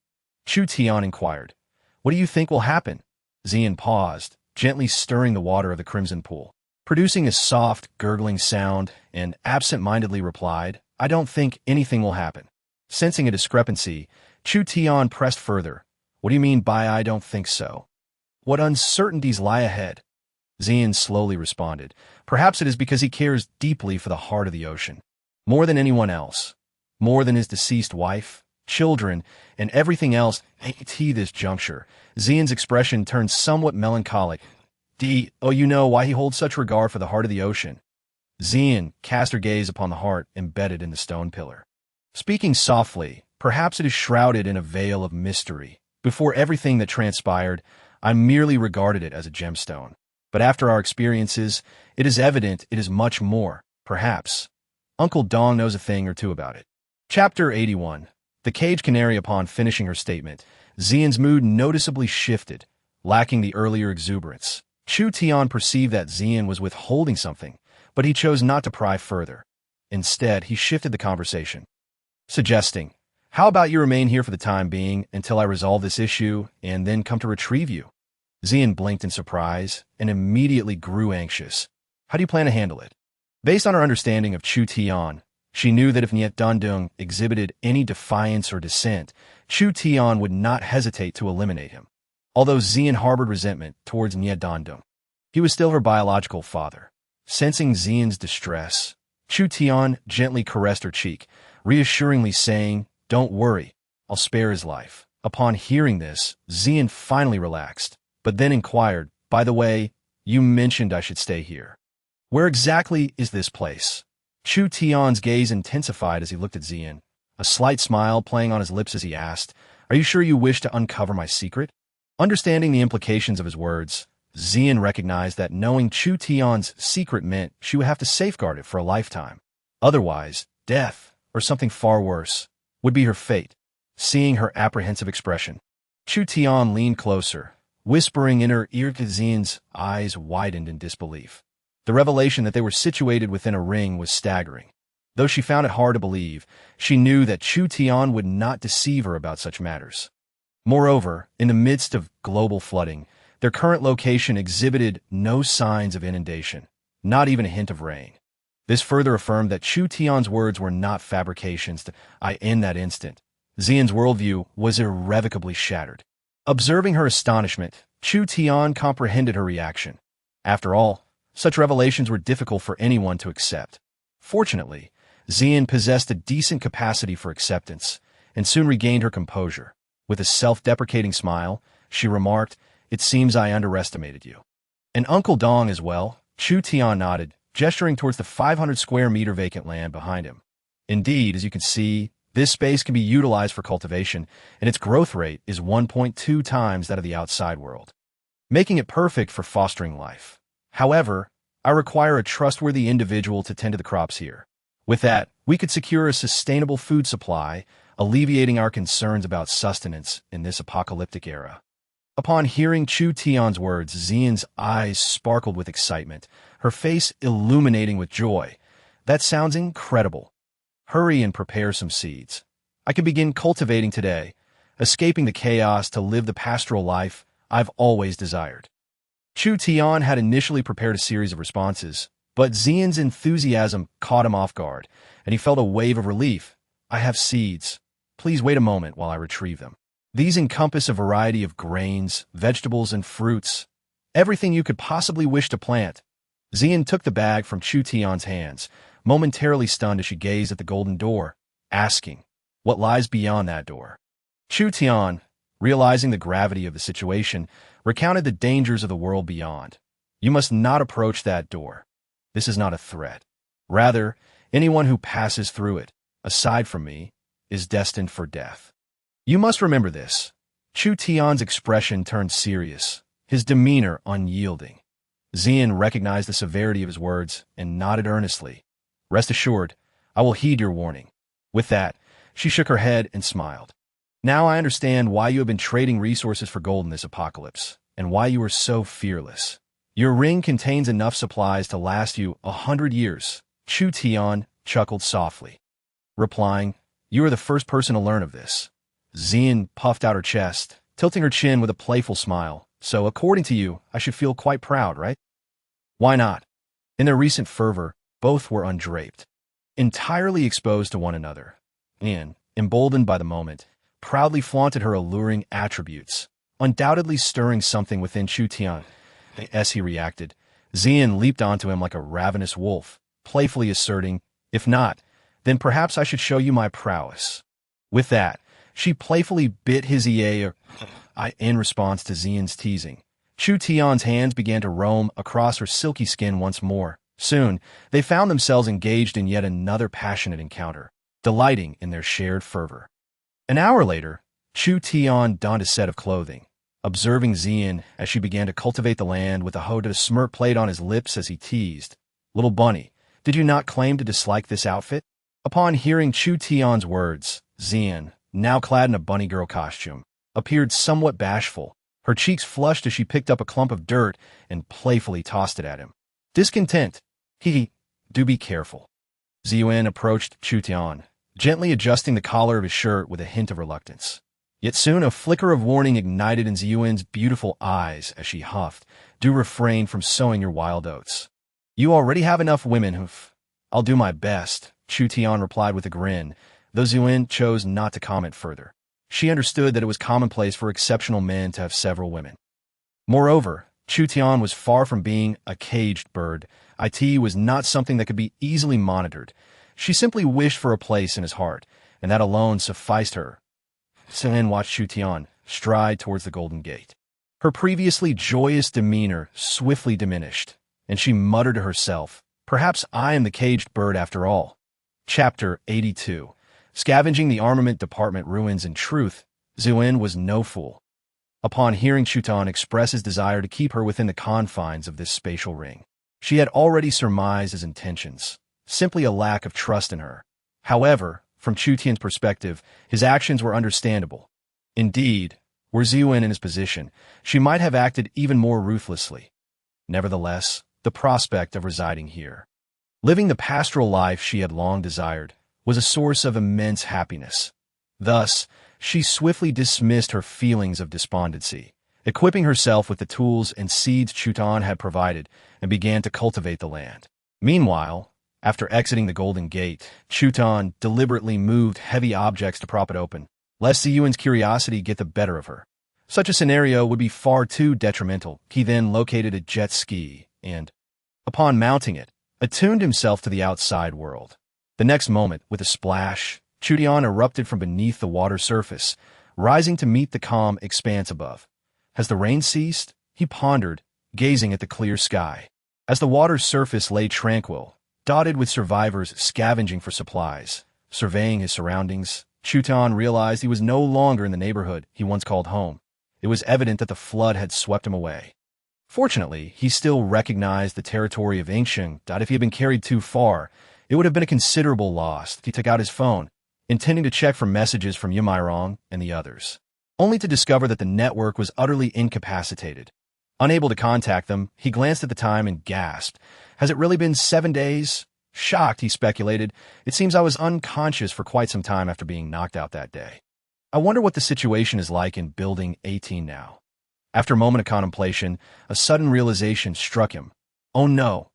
Chu Tian inquired, "What do you think will happen?" Xian paused, gently stirring the water of the crimson pool, producing a soft, gurgling sound, and absent-mindedly replied, "I don't think anything will happen." Sensing a discrepancy, Chu Tian pressed further. "What do you mean by I don't think so? What uncertainties lie ahead?" Xian slowly responded, "Perhaps it is because he cares deeply for the heart of the ocean. More than anyone else. More than his deceased wife, children, and everything else." At this juncture, Xian's expression turned somewhat melancholic. You know why he holds such regard for the heart of the ocean?" Xian cast her gaze upon the heart embedded in the stone pillar. Speaking softly, perhaps it is shrouded in a veil of mystery. Before everything that transpired, I merely regarded it as a gemstone. But after our experiences, it is evident it is much more, perhaps Uncle Dong knows a thing or two about it. Chapter 81. The Cage Canary. Upon finishing her statement, Xian's mood noticeably shifted, lacking the earlier exuberance. Chu Tian perceived that Xian was withholding something, but he chose not to pry further. Instead, he shifted the conversation, suggesting, "How about you remain here for the time being until I resolve this issue and then come to retrieve you?" Xian blinked in surprise and immediately grew anxious. "How do you plan to handle it?" Based on her understanding of Chu Tian, she knew that if Niet Dundung exhibited any defiance or dissent, Chu Tian would not hesitate to eliminate him. Although Xian harbored resentment towards Niet Dundung, he was still her biological father. Sensing Xian's distress, Chu Tian gently caressed her cheek, reassuringly saying, "Don't worry, I'll spare his life." Upon hearing this, Xian finally relaxed, but then inquired, "By the way, you mentioned I should stay here. Where exactly is this place?" Chu Tian's gaze intensified as he looked at Xian, a slight smile playing on his lips as he asked, "Are you sure you wish to uncover my secret?" Understanding the implications of his words, Xian recognized that knowing Chu Tian's secret meant she would have to safeguard it for a lifetime. Otherwise, death, or something far worse, would be her fate. Seeing her apprehensive expression, Chu Tian leaned closer, whispering in her ear. Xian's eyes widened in disbelief. The revelation that they were situated within a ring was staggering. Though she found it hard to believe, she knew that Chu Tian would not deceive her about such matters. Moreover, in the midst of global flooding, their current location exhibited no signs of inundation, not even a hint of rain. This further affirmed that Chu Tian's words were not fabrications. In that instant, Xian's worldview was irrevocably shattered. Observing her astonishment, Chu Tian comprehended her reaction. After all, such revelations were difficult for anyone to accept. Fortunately, Xian possessed a decent capacity for acceptance, and soon regained her composure. With a self-deprecating smile, she remarked, "It seems I underestimated you." "And Uncle Dong as well?" Chu Tian nodded, gesturing towards the 500 square meter vacant land behind him. "Indeed, as you can see, this space can be utilized for cultivation, and its growth rate is 1.2 times that of the outside world, making it perfect for fostering life. However, I require a trustworthy individual to tend to the crops here. With that, we could secure a sustainable food supply, alleviating our concerns about sustenance in this apocalyptic era." Upon hearing Chu Tian's words, Xian's eyes sparkled with excitement, her face illuminating with joy. "That sounds incredible. Hurry and prepare some seeds. I can begin cultivating today, escaping the chaos to live the pastoral life I've always desired." Chu Tian had initially prepared a series of responses, but Xian's enthusiasm caught him off guard, and he felt a wave of relief. "I have seeds. Please wait a moment while I retrieve them. These encompass a variety of grains, vegetables, and fruits. Everything you could possibly wish to plant." Xian took the bag from Chu Tian's hands, momentarily stunned as she gazed at the golden door, asking, "What lies beyond that door?" Chu Tian, realizing the gravity of the situation, recounted the dangers of the world beyond. "You must not approach that door. This is not a threat. Rather, anyone who passes through it, aside from me, is destined for death. You must remember this." Chu Tian's expression turned serious, his demeanor unyielding. Xian recognized the severity of his words and nodded earnestly. "Rest assured, I will heed your warning." With that, she shook her head and smiled. "Now I understand why you have been trading resources for gold in this apocalypse, and why you are so fearless. Your ring contains enough supplies to last you 100 years. Chu Tian chuckled softly, replying, "You are the first person to learn of this." Xian puffed out her chest, tilting her chin with a playful smile. "So, according to you, I should feel quite proud, right?" "Why not?" In their recent fervor, both were undraped, entirely exposed to one another, and, emboldened by the moment, proudly flaunted her alluring attributes, undoubtedly stirring something within Chu Tian. As he reacted, Xian leaped onto him like a ravenous wolf, playfully asserting, "If not, then perhaps I should show you my prowess." With that, she playfully bit his ear in response to Xian's teasing. Chu Tian's hands began to roam across her silky skin once more. Soon, they found themselves engaged in yet another passionate encounter, delighting in their shared fervor. An hour later, Chu Tian donned a set of clothing. Observing Xian as she began to cultivate the land with a hood, a smirk played on his lips as he teased, "Little bunny, Did you not claim to dislike this outfit? Upon hearing Chu Tian's words, Xian, now clad in a bunny girl costume, appeared somewhat bashful. Her cheeks flushed as she picked up a clump of dirt and playfully tossed it at him. Discontent. Do be careful. Ziyuan approached Chu Tian, gently adjusting the collar of his shirt with a hint of reluctance. Yet soon a flicker of warning ignited in Ziyuan's beautiful eyes as she huffed, "Do refrain from sowing your wild oats. You already have enough women who've—" "I'll do my best," Chu Tian replied with a grin, though Ziyuan chose not to comment further. She understood that it was commonplace for exceptional men to have several women. Moreover, Chu Tian was far from being a caged bird. It was not something that could be easily monitored. She simply wished for a place in his heart, and that alone sufficed her. Xian watched Chu Tian stride towards the Golden Gate. Her previously joyous demeanor swiftly diminished, and she muttered to herself, "Perhaps I am the caged bird after all." Chapter 82. Scavenging the armament department ruins. In truth, Ziyuan was no fool. Upon hearing Chu Tian express his desire to keep her within the confines of this spatial ring, she had already surmised his intentions, simply a lack of trust in her. However, from Chu Tian's perspective, his actions were understandable. Indeed, were Ziyuan in his position, she might have acted even more ruthlessly. Nevertheless, the prospect of residing here, living the pastoral life she had long desired, was a source of immense happiness. Thus, she swiftly dismissed her feelings of despondency, equipping herself with the tools and seeds Chu Tian had provided, and began to cultivate the land. Meanwhile, after exiting the Golden Gate, Chu Tian deliberately moved heavy objects to prop it open, lest Ziyuan's curiosity get the better of her. Such a scenario would be far too detrimental. He then located a jet ski and, upon mounting it, attuned himself to the outside world. The next moment, with a splash, Chu Tian erupted from beneath the water surface, rising to meet the calm expanse above. Has the rain ceased? He pondered, gazing at the clear sky. As the water's surface lay tranquil, dotted with survivors scavenging for supplies, surveying his surroundings, Chu Tian realized he was no longer in the neighborhood he once called home. It was evident that the flood had swept him away. Fortunately, he still recognized the territory of Yingxing. If he had been carried too far, it would have been a considerable loss. He took out his phone, intending to check for messages from Yimairong and the others, only to discover that the network was utterly incapacitated. Unable to contact them, he glanced at the time and gasped. Has it really been 7 days? Shocked, he speculated. It seems I was unconscious for quite some time after being knocked out that day. I wonder what the situation is like in Building 18 now. After a moment of contemplation, a sudden realization struck him. Oh no.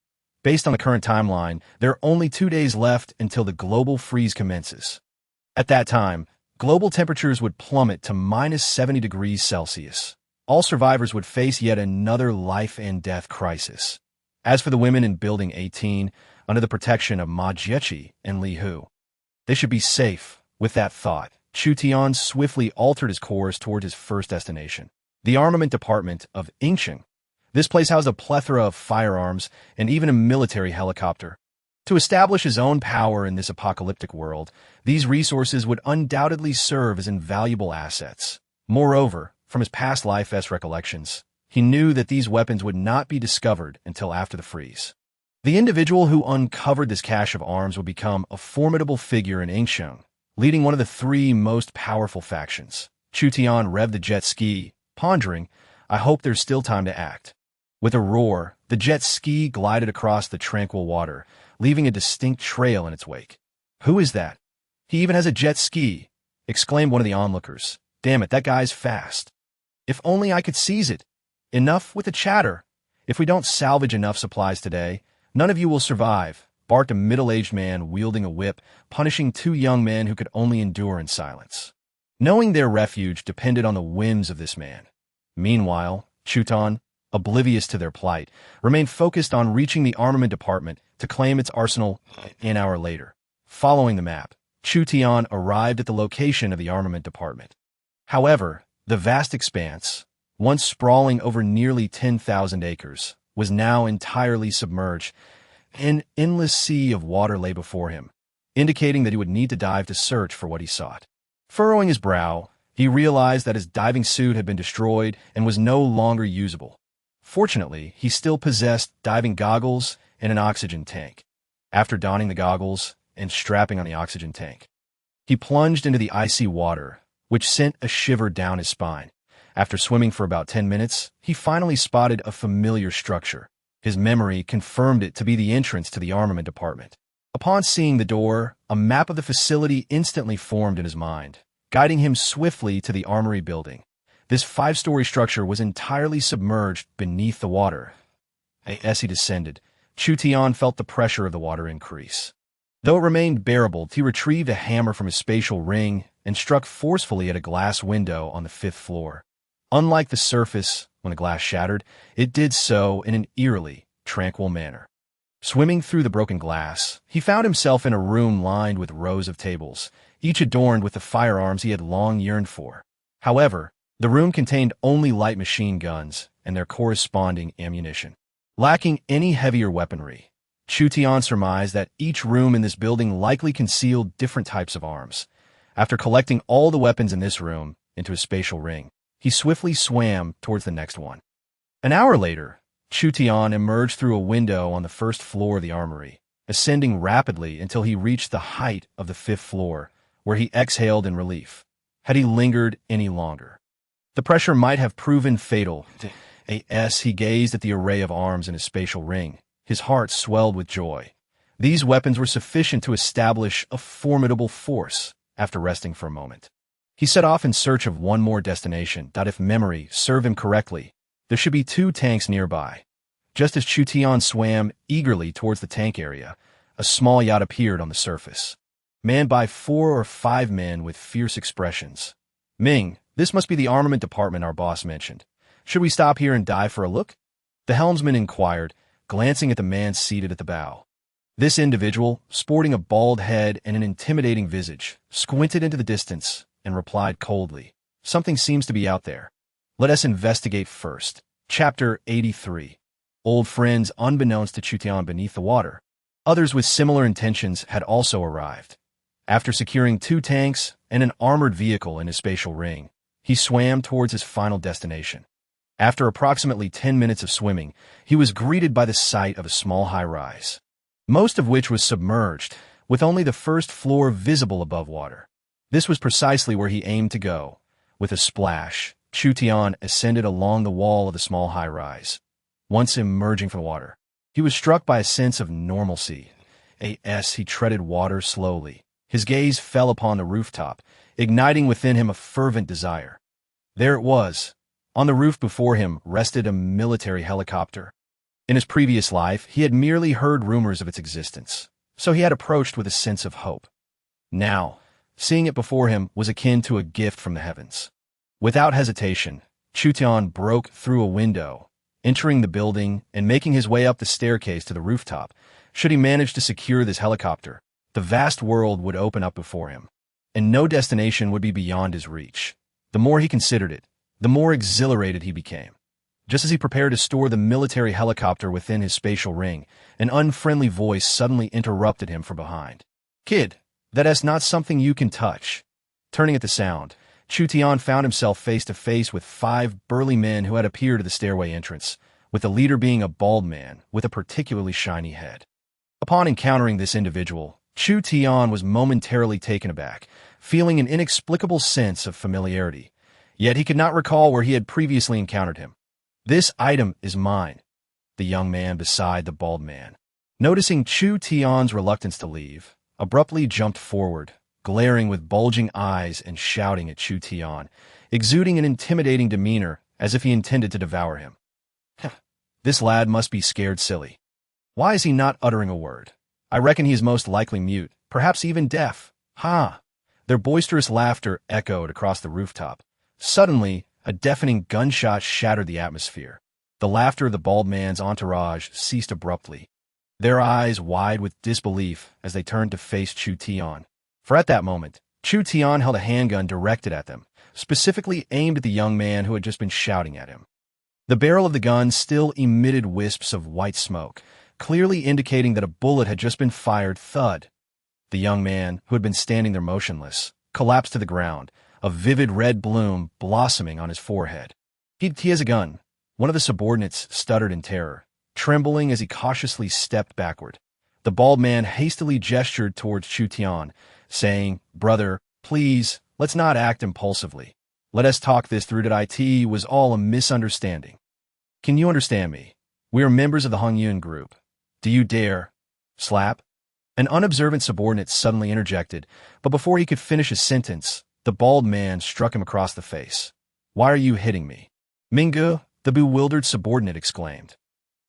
Based on the current timeline, there are only 2 days left until the global freeze commences. At that time, global temperatures would plummet to -70 degrees Celsius. All survivors would face yet another life and death crisis. As for the women in Building 18, under the protection of Ma Jiechi and Li Hu, they should be safe. With that thought, Chu Tian swiftly altered his course toward his first destination, the armament department of Yingxing. This place housed a plethora of firearms and even a military helicopter. To establish his own power in this apocalyptic world, these resources would undoubtedly serve as invaluable assets. Moreover, from his past life-esque recollections, he knew that these weapons would not be discovered until after the freeze. The individual who uncovered this cache of arms would become a formidable figure in Yingxing, leading one of the 3 most powerful factions. Chu Tian revved the jet ski, pondering, I hope there's still time to act. With a roar, the jet ski glided across the tranquil water, leaving a distinct trail in its wake. Who is that? He even has a jet ski, exclaimed one of the onlookers. Damn it, that guy's fast. If only I could seize it. Enough with the chatter. If we don't salvage enough supplies today, none of you will survive, barked a middle-aged man wielding a whip, punishing 2 young men who could only endure in silence, knowing their refuge depended on the whims of this man. Meanwhile, Chu Tian, oblivious to their plight, remained focused on reaching the armament department to claim its arsenal. An hour later, following the map, Chu Tian arrived at the location of the armament department. However, the vast expanse, once sprawling over nearly 10,000 acres, was now entirely submerged. An endless sea of water lay before him, indicating that he would need to dive to search for what he sought. Furrowing his brow, he realized that his diving suit had been destroyed and was no longer usable. Fortunately, he still possessed diving goggles and an oxygen tank. After donning the goggles and strapping on the oxygen tank, he plunged into the icy water, which sent a shiver down his spine. After swimming for about 10 minutes, he finally spotted a familiar structure. His memory confirmed it to be the entrance to the armament department. Upon seeing the door, a map of the facility instantly formed in his mind, guiding him swiftly to the armory building. This 5-story structure was entirely submerged beneath the water. As he descended, Chu Tian felt the pressure of the water increase. Though it remained bearable, he retrieved a hammer from his spatial ring and struck forcefully at a glass window on the 5th floor. Unlike the surface, when the glass shattered, it did so in an eerily tranquil manner. Swimming through the broken glass, he found himself in a room lined with rows of tables, each adorned with the firearms he had long yearned for. However, the room contained only light machine guns and their corresponding ammunition. Lacking any heavier weaponry, Chu Tian surmised that each room in this building likely concealed different types of arms. After collecting all the weapons in this room into a spatial ring, he swiftly swam towards the next one. An hour later, Chu Tian emerged through a window on the 1st floor of the armory, ascending rapidly until he reached the height of the 5th floor, where he exhaled in relief. Had he lingered any longer, the pressure might have proven fatal. As he gazed at the array of arms in his spatial ring, his heart swelled with joy. These weapons were sufficient to establish a formidable force. After resting for a moment, he set off in search of one more destination. If memory served him correctly, there should be 2 tanks nearby. Just as Chu Tian swam eagerly towards the tank area, a small yacht appeared on the surface, manned by 4 or 5 men with fierce expressions. "Ming, this must be the armament department our boss mentioned. Should we stop here and dive for a look?" the helmsman inquired, glancing at the man seated at the bow. This individual, sporting a bald head and an intimidating visage, squinted into the distance and replied coldly, "Something seems to be out there. Let us investigate first." Chapter 83. Old friends unbeknownst to Chu Tian beneath the water. Others with similar intentions had also arrived. After securing 2 tanks and an armored vehicle in his spatial ring, he swam towards his final destination. After approximately 10 minutes of swimming, he was greeted by the sight of a small high-rise, most of which was submerged, with only the 1st floor visible above water. This was precisely where he aimed to go. With a splash, Chu Tian ascended along the wall of the small high-rise. Once emerging from the water, he was struck by a sense of normalcy. As he treaded water slowly, his gaze fell upon the rooftop, igniting within him a fervent desire. There it was. On the roof before him rested a military helicopter. In his previous life, he had merely heard rumors of its existence, so he had approached with a sense of hope. Now, seeing it before him was akin to a gift from the heavens. Without hesitation, Chu Tian broke through a window, entering the building and making his way up the staircase to the rooftop. Should he manage to secure this helicopter, the vast world would open up before him, and no destination would be beyond his reach. The more he considered it, the more exhilarated he became. Just as he prepared to store the military helicopter within his spatial ring, an unfriendly voice suddenly interrupted him from behind. "Kid, that is not something you can touch." Turning at the sound, Chu Tian found himself face to face with 5 burly men who had appeared at the stairway entrance, with the leader being a bald man with a particularly shiny head. Upon encountering this individual, Chu Tian was momentarily taken aback, feeling an inexplicable sense of familiarity. Yet he could not recall where he had previously encountered him. "This item is mine," the young man beside the bald man, noticing Chu Tian's reluctance to leave, abruptly jumped forward, glaring with bulging eyes and shouting at Chu Tian, exuding an intimidating demeanor as if he intended to devour him. This lad must be scared silly. Why is he not uttering a word? I reckon he is most likely mute, perhaps even deaf. Ha! Their boisterous laughter echoed across the rooftop. Suddenly, a deafening gunshot shattered the atmosphere. The laughter of the bald man's entourage ceased abruptly, their eyes wide with disbelief as they turned to face Chu Tian. For at that moment, Chu Tian held a handgun directed at them, specifically aimed at the young man who had just been shouting at him. The barrel of the gun still emitted wisps of white smoke, clearly indicating that a bullet had just been fired. Thud. The young man, who had been standing there motionless, collapsed to the ground, a vivid red bloom blossoming on his forehead. He has a gun. One of the subordinates stuttered in terror, trembling as he cautiously stepped backward. The bald man hastily gestured towards Chu Tian, saying, "Brother, please, let's not act impulsively. Let us talk this through. It was all a misunderstanding. Can you understand me? We are members of the Hongyun group. Do you dare? Slap?" An unobservant subordinate suddenly interjected, but before he could finish his sentence, the bald man struck him across the face. "Why are you hitting me?" "Minggu," the bewildered subordinate exclaimed.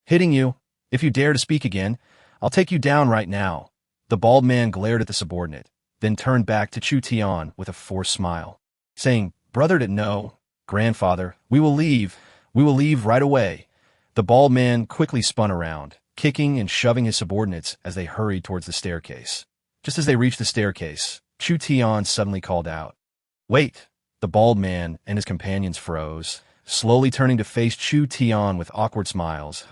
"Hitting you? If you dare to speak again, I'll take you down right now." The bald man glared at the subordinate, then turned back to Chu Tian with a forced smile, saying, "Brother, no, grandfather, we will leave. We will leave right away." The bald man quickly spun around, kicking and shoving his subordinates as they hurried towards the staircase. Just as they reached the staircase, Chu Tian suddenly called out, "Wait!" The bald man and his companions froze, slowly turning to face Chu Tian with awkward smiles.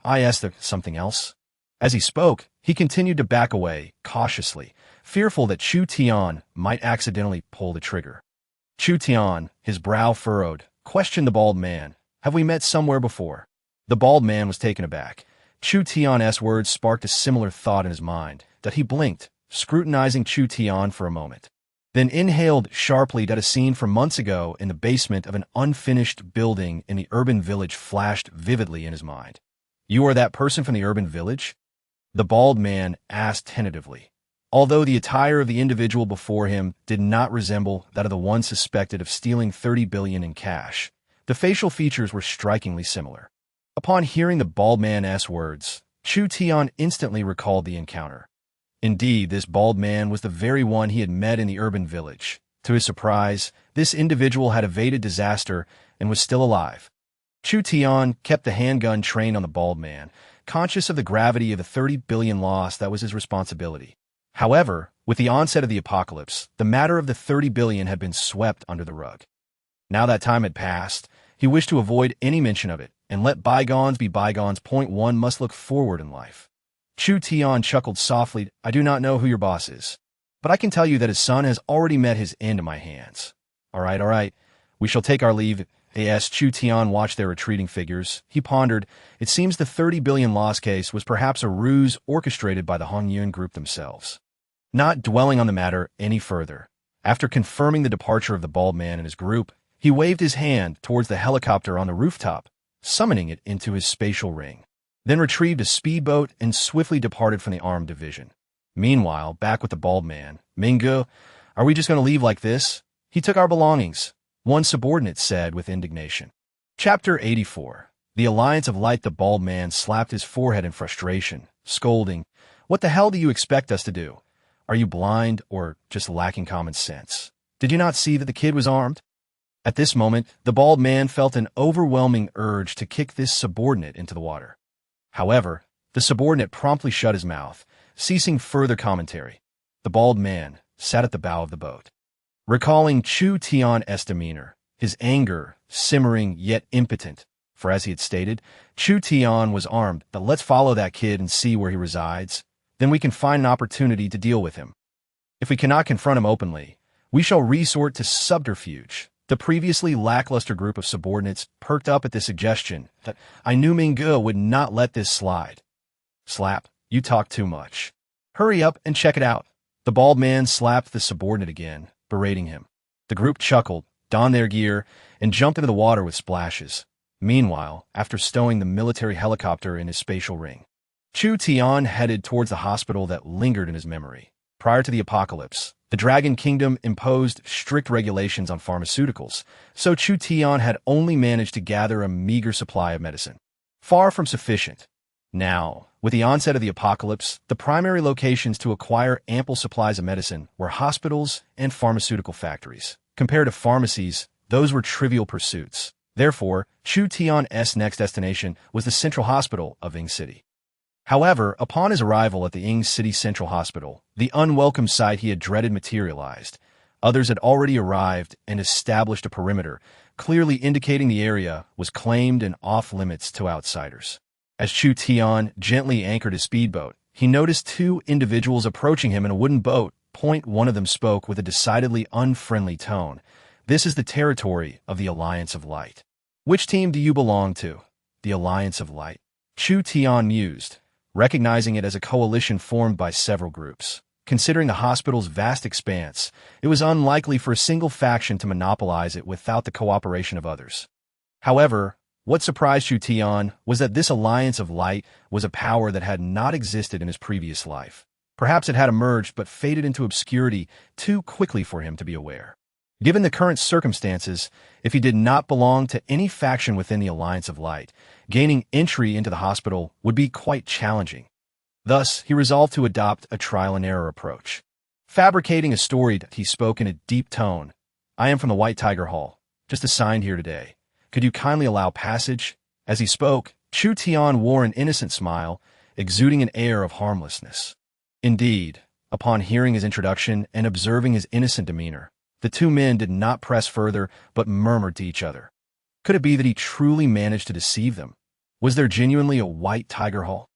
"I asked there something else?" As he spoke, he continued to back away, cautiously, fearful that Chu Tian might accidentally pull the trigger. Chu Tian, his brow furrowed, questioned the bald man, "Have we met somewhere before?" The bald man was taken aback. Chu Tian's words sparked a similar thought in his mind, that he blinked, scrutinizing Chu Tian for a moment, then inhaled sharply. That a scene from months ago in the basement of an unfinished building in the urban village flashed vividly in his mind. "You are that person from the urban village?" The bald man asked tentatively, although the attire of the individual before him did not resemble that of the one suspected of stealing 30 billion in cash. The facial features were strikingly similar. Upon hearing the bald man's words, Chu Tian instantly recalled the encounter. Indeed, this bald man was the very one he had met in the urban village. To his surprise, this individual had evaded disaster and was still alive. Chu Tian kept the handgun trained on the bald man, conscious of the gravity of the 30 billion loss that was his responsibility. However, with the onset of the apocalypse, the matter of the 30 billion had been swept under the rug. Now that time had passed, he wished to avoid any mention of it, and let bygones be bygones. One must look forward in life. Chu Tian chuckled softly. "I do not know who your boss is, but I can tell you that his son has already met his end in my hands. All right, we shall take our leave." As Chu Tian watched their retreating figures, he pondered, it seems the 30 billion loss case was perhaps a ruse orchestrated by the Hongyun group themselves. Not dwelling on the matter any further, after confirming the departure of the bald man and his group, he waved his hand towards the helicopter on the rooftop, summoning it into his spatial ring, then retrieved a speedboat and swiftly departed from the armed division. Meanwhile, back with the bald man, "Minggu, are we just going to leave like this? He took our belongings," one subordinate said with indignation. Chapter 84. The Alliance of Light. The bald man slapped his forehead in frustration, scolding, "What the hell do you expect us to do? Are you blind or just lacking common sense? Did you not see that the kid was armed?" At this moment, the bald man felt an overwhelming urge to kick this subordinate into the water. However, the subordinate promptly shut his mouth, ceasing further commentary. The bald man sat at the bow of the boat. Recalling Chu Tian's demeanor, his anger simmering yet impotent, for as he had stated, Chu Tian was armed. But let's follow that kid and see where he resides. Then we can find an opportunity to deal with him. If we cannot confront him openly, we shall resort to subterfuge. The previously lackluster group of subordinates perked up at the suggestion that I knew Minggu would not let this slide. "Slap, you talk too much. Hurry up and check it out." The bald man slapped the subordinate again, berating him. The group chuckled, donned their gear, and jumped into the water with splashes. Meanwhile, after stowing the military helicopter in his spatial ring, Chu Tian headed towards the hospital that lingered in his memory. Prior to the apocalypse, the Dragon Kingdom imposed strict regulations on pharmaceuticals, so Chu Tian had only managed to gather a meager supply of medicine. Far from sufficient. Now, with the onset of the apocalypse, the primary locations to acquire ample supplies of medicine were hospitals and pharmaceutical factories. Compared to pharmacies, those were trivial pursuits. Therefore, Chu Tian's next destination was the Central Hospital of Ing City. However, upon his arrival at the Ing City Central Hospital, the unwelcome sight he had dreaded materialized. Others had already arrived and established a perimeter, clearly indicating the area was claimed and off-limits to outsiders. As Chu Tian gently anchored his speedboat, he noticed two individuals approaching him in a wooden boat. One of them spoke with a decidedly unfriendly tone. "This is the territory of the Alliance of Light." "Which team do you belong to?" "The Alliance of Light." Chu Tian mused. recognizing it as a coalition formed by several groups. Considering the hospital's vast expanse, it was unlikely for a single faction to monopolize it without the cooperation of others. However, what surprised Chu Tian was that this alliance of light was a power that had not existed in his previous life. Perhaps it had emerged but faded into obscurity too quickly for him to be aware. Given the current circumstances, if he did not belong to any faction within the Alliance of Light, gaining entry into the hospital would be quite challenging. Thus, he resolved to adopt a trial-and-error approach. Fabricating a story, he spoke in a deep tone. "I am from the White Tiger Hall, just assigned here today. Could you kindly allow passage?" As he spoke, Chu Tian wore an innocent smile, exuding an air of harmlessness. Indeed, upon hearing his introduction and observing his innocent demeanor, the two men did not press further but murmured to each other. Could it be that he truly managed to deceive them? Was there genuinely a White Tiger Hall?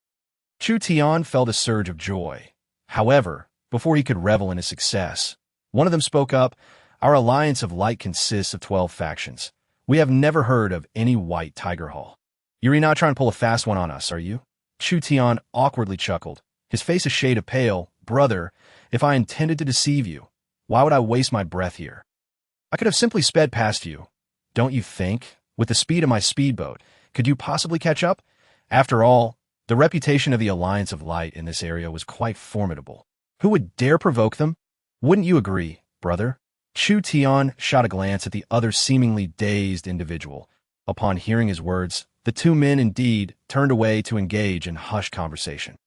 Chu Tian felt a surge of joy. However, before he could revel in his success, one of them spoke up. "Our Alliance of Light consists of 12 factions. We have never heard of any White Tiger Hall. You're not trying to pull a fast one on us, are you?" Chu Tian awkwardly chuckled, his face a shade of pale. "Brother, if I intended to deceive you, why would I waste my breath here? I could have simply sped past you. Don't you think, with the speed of my speedboat, could you possibly catch up? After all, the reputation of the Alliance of Light in this area was quite formidable. Who would dare provoke them? Wouldn't you agree, brother?" Chu Tian shot a glance at the other seemingly dazed individual. Upon hearing his words, the two men indeed turned away to engage in hushed conversation.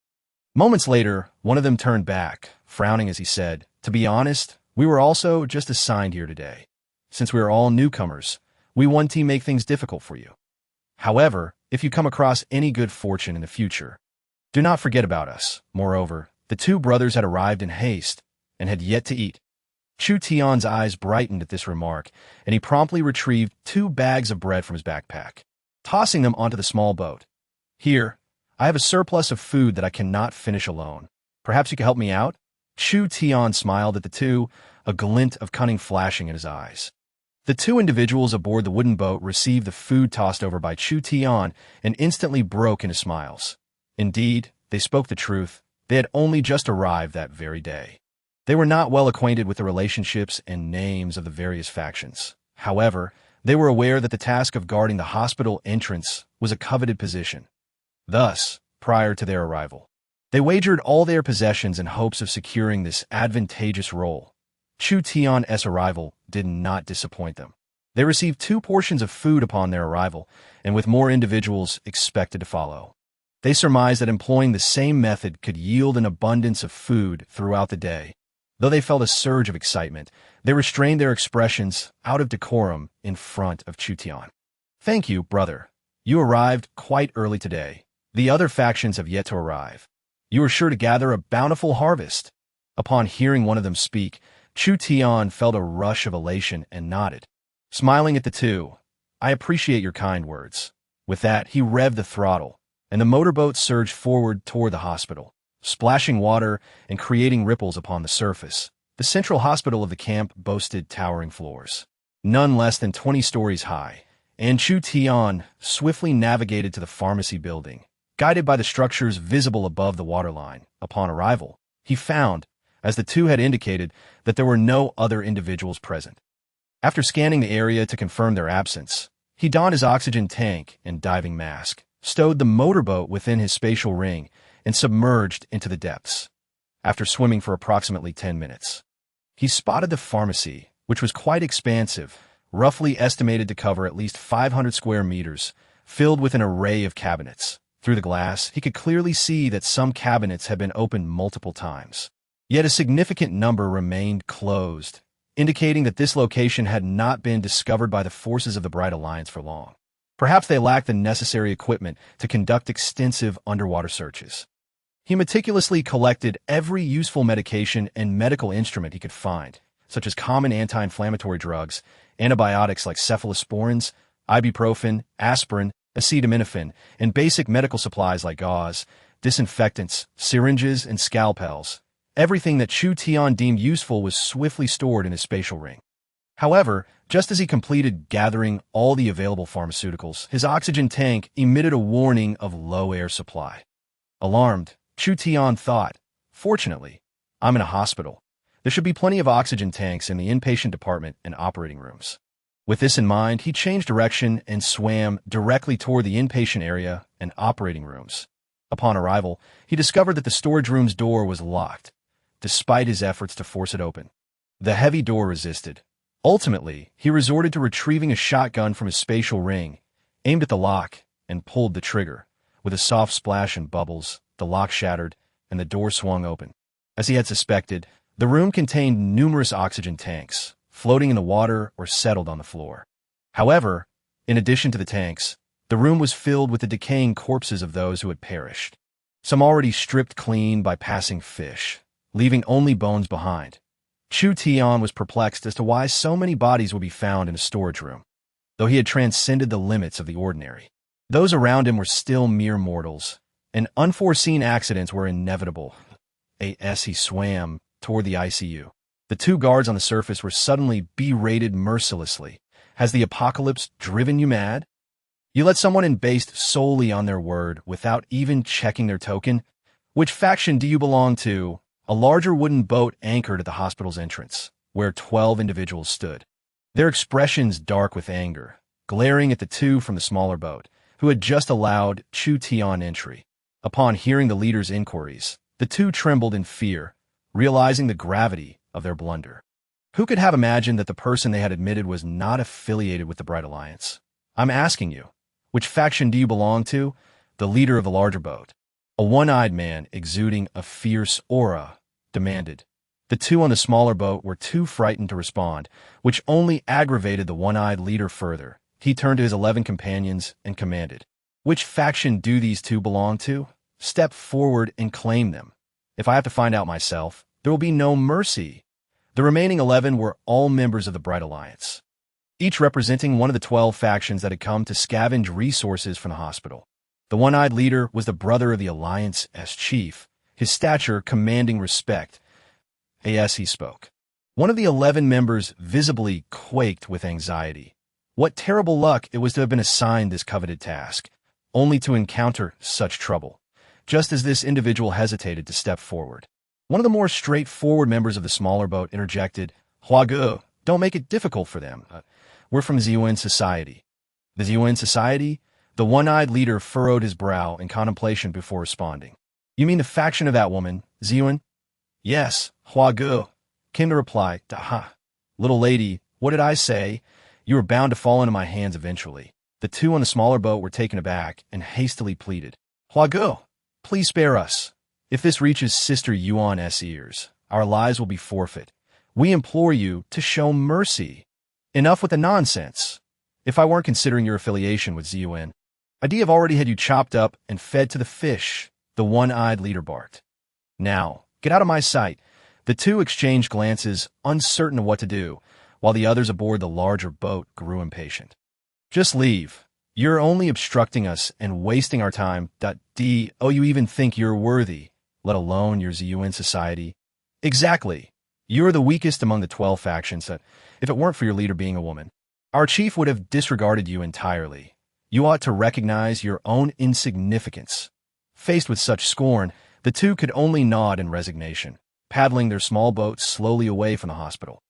Moments later, one of them turned back, frowning as he said, "To be honest, we were also just assigned here today. Since we are all newcomers, we want to make things difficult for you. However, if you come across any good fortune in the future, do not forget about us." Moreover, the two brothers had arrived in haste and had yet to eat. Chu Tian's eyes brightened at this remark, and he promptly retrieved 2 bags of bread from his backpack, tossing them onto the small boat. "Here, I have a surplus of food that I cannot finish alone. Perhaps you can help me out?" Chu Tian smiled at the two, a glint of cunning flashing in his eyes. The two individuals aboard the wooden boat received the food tossed over by Chu Tian and instantly broke into smiles. Indeed, they spoke the truth. They had only just arrived that very day. They were not well acquainted with the relationships and names of the various factions. However, they were aware that the task of guarding the hospital entrance was a coveted position. Thus, prior to their arrival, they wagered all their possessions in hopes of securing this advantageous role. Chu Tian's arrival did not disappoint them. They received 2 portions of food upon their arrival, and with more individuals expected to follow. They surmised that employing the same method could yield an abundance of food throughout the day. Though they felt a surge of excitement, they restrained their expressions out of decorum in front of Chu Tian. "Thank you, brother. You arrived quite early today. The other factions have yet to arrive. You are sure to gather a bountiful harvest." Upon hearing one of them speak, Chu Tian felt a rush of elation and nodded, smiling at the two. "I appreciate your kind words." With that, he revved the throttle, and the motorboat surged forward toward the hospital, splashing water and creating ripples upon the surface. The central hospital of the camp boasted towering floors, none less than 20 stories high, and Chu Tian swiftly navigated to the pharmacy building, guided by the structures visible above the waterline. Upon arrival, he found, as the two had indicated, that there were no other individuals present. After scanning the area to confirm their absence, he donned his oxygen tank and diving mask, stowed the motorboat within his spatial ring, and submerged into the depths. After swimming for approximately 10 minutes, he spotted the pharmacy, which was quite expansive, roughly estimated to cover at least 500 square meters, filled with an array of cabinets. Through the glass, he could clearly see that some cabinets had been opened multiple times. Yet a significant number remained closed, indicating that this location had not been discovered by the forces of the Bright Alliance for long. Perhaps they lacked the necessary equipment to conduct extensive underwater searches. He meticulously collected every useful medication and medical instrument he could find, such as common anti-inflammatory drugs, antibiotics like cephalosporins, ibuprofen, aspirin, acetaminophen, and basic medical supplies like gauze, disinfectants, syringes, and scalpels. Everything that Chu Tian deemed useful was swiftly stored in his spatial ring. However, just as he completed gathering all the available pharmaceuticals, his oxygen tank emitted a warning of low air supply. Alarmed, Chu Tian thought, "Fortunately, I'm in a hospital. There should be plenty of oxygen tanks in the inpatient department and operating rooms." With this in mind, he changed direction and swam directly toward the inpatient area and operating rooms. Upon arrival, he discovered that the storage room's door was locked, despite his efforts to force it open. The heavy door resisted. Ultimately, he resorted to retrieving a shotgun from his spatial ring, aimed at the lock, and pulled the trigger. With a soft splash and bubbles, the lock shattered, and the door swung open. As he had suspected, the room contained numerous oxygen tanks, floating in the water or settled on the floor. However, in addition to the tanks, the room was filled with the decaying corpses of those who had perished, some already stripped clean by passing fish, leaving only bones behind. Chu Tian was perplexed as to why so many bodies would be found in a storage room, though he had transcended the limits of the ordinary. Those around him were still mere mortals, and unforeseen accidents were inevitable. As he swam toward the ICU, the two guards on the surface were suddenly berated mercilessly. "Has the apocalypse driven you mad? You let someone in based solely on their word without even checking their token? Which faction do you belong to?" A larger wooden boat anchored at the hospital's entrance, where 12 individuals stood, their expressions dark with anger, glaring at the two from the smaller boat, who had just allowed Chu Tian entry. Upon hearing the leader's inquiries, the two trembled in fear, realizing the gravity of their blunder. Who could have imagined that the person they had admitted was not affiliated with the Bright Alliance? "I'm asking you, which faction do you belong to?" The leader of the larger boat, a one-eyed man exuding a fierce aura, demanded. The two on the smaller boat were too frightened to respond, which only aggravated the one-eyed leader further. He turned to his 11 companions and commanded, "Which faction do these two belong to? Step forward and claim them. If I have to find out myself, there will be no mercy." The remaining 11 were all members of the Bright Alliance, each representing one of the 12 factions that had come to scavenge resources from the hospital. The one-eyed leader was the brother of the Alliance's chief, his stature commanding respect. As he spoke, one of the 11 members visibly quaked with anxiety. What terrible luck it was to have been assigned this coveted task, only to encounter such trouble. Just as this individual hesitated to step forward, one of the more straightforward members of the smaller boat interjected, "Huagu, don't make it difficult for them. We're from Ziyuan Society." "The Ziyuan Society?" The one-eyed leader furrowed his brow in contemplation before responding. "You mean the faction of that woman, Ziyuan?" "Yes, Huagu," came the reply. "Aha, little lady, what did I say? You were bound to fall into my hands eventually." The two on the smaller boat were taken aback and hastily pleaded, "Huagu, please spare us. If this reaches Sister Yuan's ears, our lives will be forfeit. We implore you to show mercy. Enough with the nonsense. If I weren't considering your affiliation with Ziyuan, I'd have already had you chopped up and fed to the fish," the one-eyed leader barked. "Now, get out of my sight." The two exchanged glances, uncertain of what to do, while the others aboard the larger boat grew impatient. "Just leave. You're only obstructing us and wasting our time. Oh, you even think you're worthy, let alone your Ziyuan Society?" "Exactly. You're the weakest among the 12 factions. If it weren't for your leader being a woman, our chief would have disregarded you entirely. You ought to recognize your own insignificance." Faced with such scorn, the two could only nod in resignation, paddling their small boat slowly away from the hospital.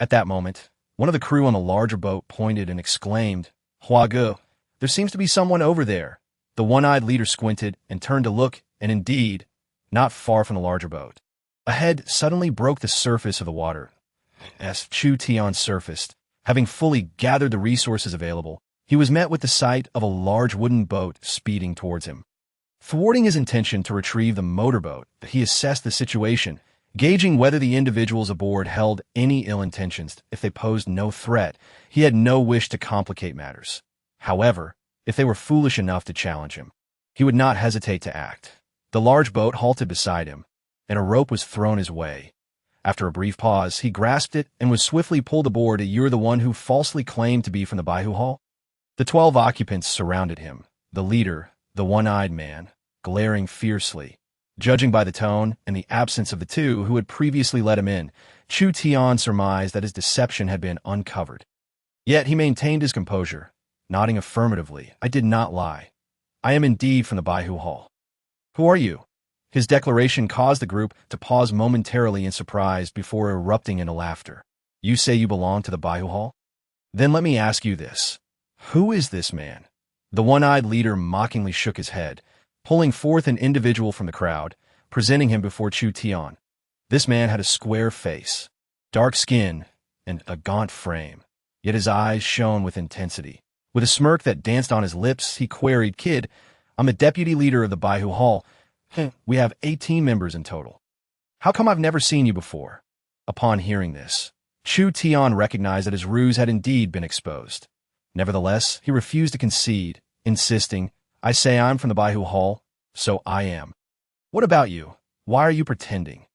At that moment, one of the crew on the larger boat pointed and exclaimed, "Huagu, there seems to be someone over there." The one-eyed leader squinted and turned to look, and indeed, not far from the larger boat, a head suddenly broke the surface of the water. As Chu Tian surfaced, having fully gathered the resources available, he was met with the sight of a large wooden boat speeding towards him. Thwarting his intention to retrieve the motorboat, he assessed the situation, gauging whether the individuals aboard held any ill intentions. If they posed no threat, he had no wish to complicate matters. However, if they were foolish enough to challenge him, he would not hesitate to act. The large boat halted beside him, and a rope was thrown his way. After a brief pause, he grasped it and was swiftly pulled aboard. "You're the one who falsely claimed to be from the Baihu Hall?" The 12 occupants surrounded him, the leader, the one-eyed man, glaring fiercely. Judging by the tone and the absence of the two who had previously let him in, Chu Tian surmised that his deception had been uncovered. Yet he maintained his composure, nodding affirmatively. "I did not lie. I am indeed from the Baihu Hall." Who are you? His declaration caused the group to pause momentarily in surprise before erupting into laughter. You say you belong to the Baihu Hall? Then let me ask you this. Who is this man? The one-eyed leader mockingly shook his head, pulling forth an individual from the crowd, presenting him before Chu Tian. This man had a square face, dark skin, and a gaunt frame, yet his eyes shone with intensity. With a smirk that danced on his lips, he queried, Kid, I'm the deputy leader of the Baihu Hall. We have 18 members in total. How come I've never seen you before? Upon hearing this, Chu Tian recognized that his ruse had indeed been exposed. Nevertheless, he refused to concede, insisting, I say I'm from the Baihu Hall, so I am. What about you? Why are you pretending?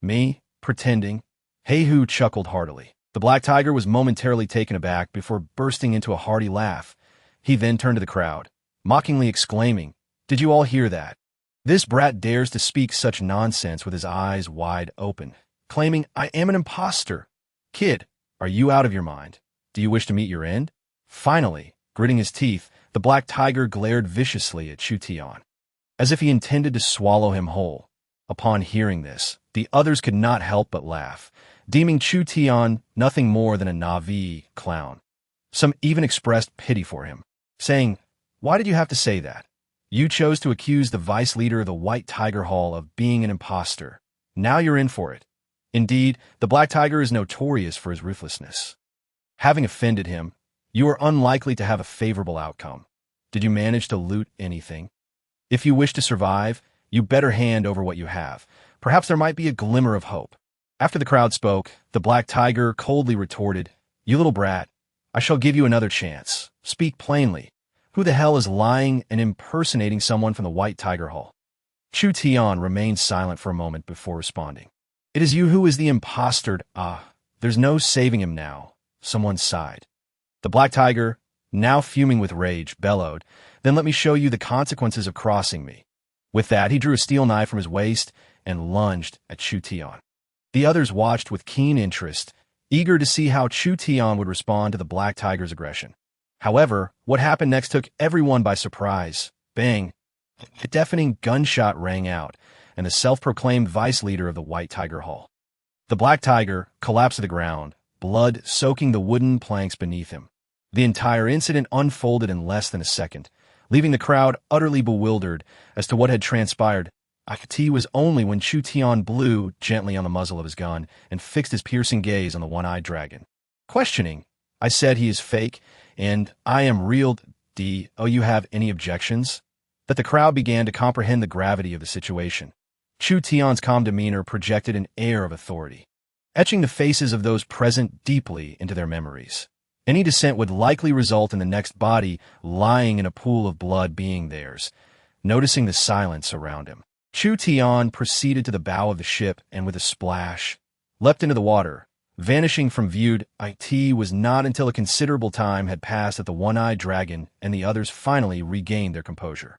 Me? Pretending? Heihu chuckled heartily. The black tiger was momentarily taken aback before bursting into a hearty laugh. He then turned to the crowd, mockingly exclaiming, Did you all hear that? This brat dares to speak such nonsense with his eyes wide open, claiming, I am an imposter. Kid, are you out of your mind? Do you wish to meet your end? Finally, gritting his teeth, the black tiger glared viciously at Chu Tian, as if he intended to swallow him whole. Upon hearing this, the others could not help but laugh, deeming Chu Tian nothing more than a Na'vi clown. Some even expressed pity for him, saying, Why did you have to say that? You chose to accuse the vice leader of the White Tiger Hall of being an imposter. Now you're in for it. Indeed, the black tiger is notorious for his ruthlessness. Having offended him, you are unlikely to have a favorable outcome. Did you manage to loot anything? If you wish to survive, you better hand over what you have. Perhaps there might be a glimmer of hope. After the crowd spoke, the black tiger coldly retorted, You little brat, I shall give you another chance. Speak plainly. Who the hell is lying and impersonating someone from the White Tiger Hall? Chu Tian remained silent for a moment before responding. It is you who is the imposter. There's no saving him now. Someone sighed. The black tiger, now fuming with rage, bellowed, Then let me show you the consequences of crossing me. With that, he drew a steel knife from his waist and lunged at Chu Tian. The others watched with keen interest, eager to see how Chu Tian would respond to the black tiger's aggression. However, what happened next took everyone by surprise. Bang! A deafening gunshot rang out, and the self-proclaimed vice leader of the White Tiger Hall. The black tiger collapsed to the ground, blood soaking the wooden planks beneath him. The entire incident unfolded in less than a second, leaving the crowd utterly bewildered as to what had transpired. It was only when Chu Tian blew gently on the muzzle of his gun and fixed his piercing gaze on the one-eyed dragon. Questioning, I said he is fake, and I am real. You have any objections? That the crowd began to comprehend the gravity of the situation. Chu Tian's calm demeanor projected an air of authority, etching the faces of those present deeply into their memories. Any dissent would likely result in the next body lying in a pool of blood being theirs. Noticing the silence around him, Chu Tian proceeded to the bow of the ship and with a splash, leapt into the water, vanishing from view. It was not until a considerable time had passed that the one-eyed dragon and the others finally regained their composure.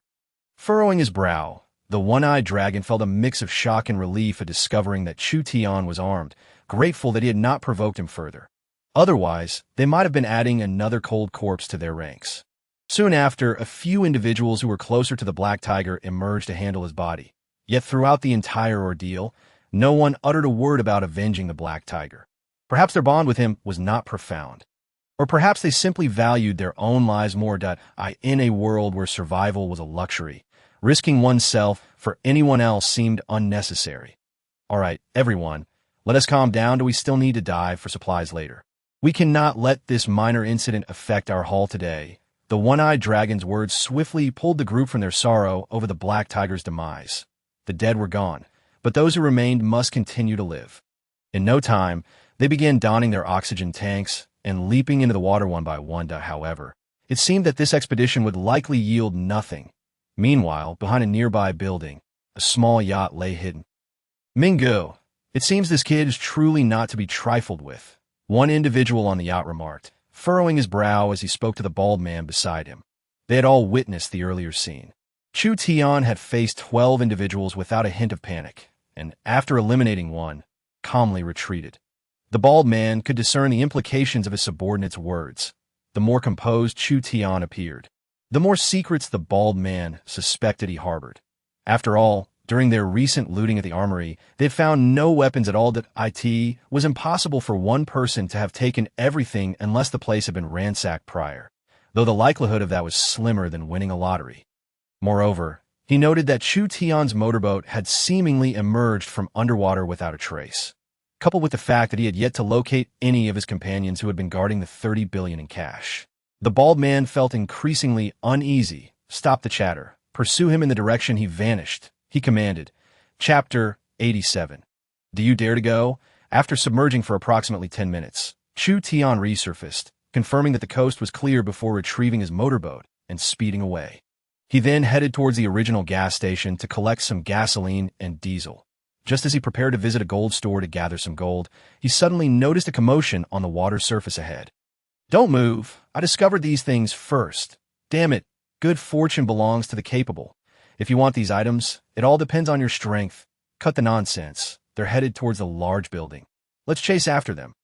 Furrowing his brow, the one-eyed dragon felt a mix of shock and relief at discovering that Chu Tian was armed, grateful that he had not provoked him further. Otherwise, they might have been adding another cold corpse to their ranks. Soon after, a few individuals who were closer to the black tiger emerged to handle his body. Yet throughout the entire ordeal, no one uttered a word about avenging the black tiger. Perhaps their bond with him was not profound. Or perhaps they simply valued their own lives more. In a world where survival was a luxury, risking oneself for anyone else seemed unnecessary. All right, everyone, let us calm down. Do we still need to dive for supplies later? We cannot let this minor incident affect our haul today. The one-eyed dragon's words swiftly pulled the group from their sorrow over the black tiger's demise. The dead were gone, but those who remained must continue to live. In no time, they began donning their oxygen tanks and leaping into the water one by one. However, it seemed that this expedition would likely yield nothing. Meanwhile, behind a nearby building, a small yacht lay hidden. Mingo, it seems this kid is truly not to be trifled with, one individual on the yacht remarked, furrowing his brow as he spoke to the bald man beside him. They had all witnessed the earlier scene. Chu Tian had faced 12 individuals without a hint of panic, and after eliminating one, calmly retreated. The bald man could discern the implications of his subordinate's words. The more composed Chu Tian appeared, the more secrets the bald man suspected he harbored. After all, during their recent looting at the armory, they had found no weapons at all. That it was impossible for one person to have taken everything unless the place had been ransacked prior, though the likelihood of that was slimmer than winning a lottery. Moreover, he noted that Chu Tian's motorboat had seemingly emerged from underwater without a trace, coupled with the fact that he had yet to locate any of his companions who had been guarding the 30 billion in cash. The bald man felt increasingly uneasy. Stop the chatter. Pursue him in the direction he vanished, he commanded. Chapter 87. Do you dare to go? After submerging for approximately 10 minutes, Chu Tian resurfaced, confirming that the coast was clear before retrieving his motorboat and speeding away. He then headed towards the original gas station to collect some gasoline and diesel. Just as he prepared to visit a gold store to gather some gold, he suddenly noticed a commotion on the water surface ahead. Don't move. I discovered these things first. Damn it. Good fortune belongs to the capable. If you want these items, it all depends on your strength. Cut the nonsense. They're headed towards a large building. Let's chase after them.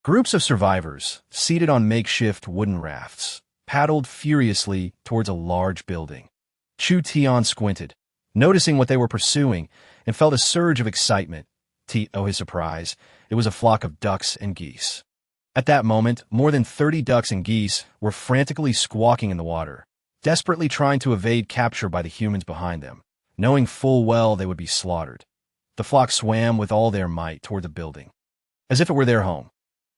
Groups of survivors, seated on makeshift wooden rafts, paddled furiously towards a large building. Chu Tian squinted, noticing what they were pursuing, and felt a surge of excitement. To his surprise, it was a flock of ducks and geese. At that moment, more than 30 ducks and geese were frantically squawking in the water, desperately trying to evade capture by the humans behind them, knowing full well they would be slaughtered. The flock swam with all their might toward the building, as if it were their home.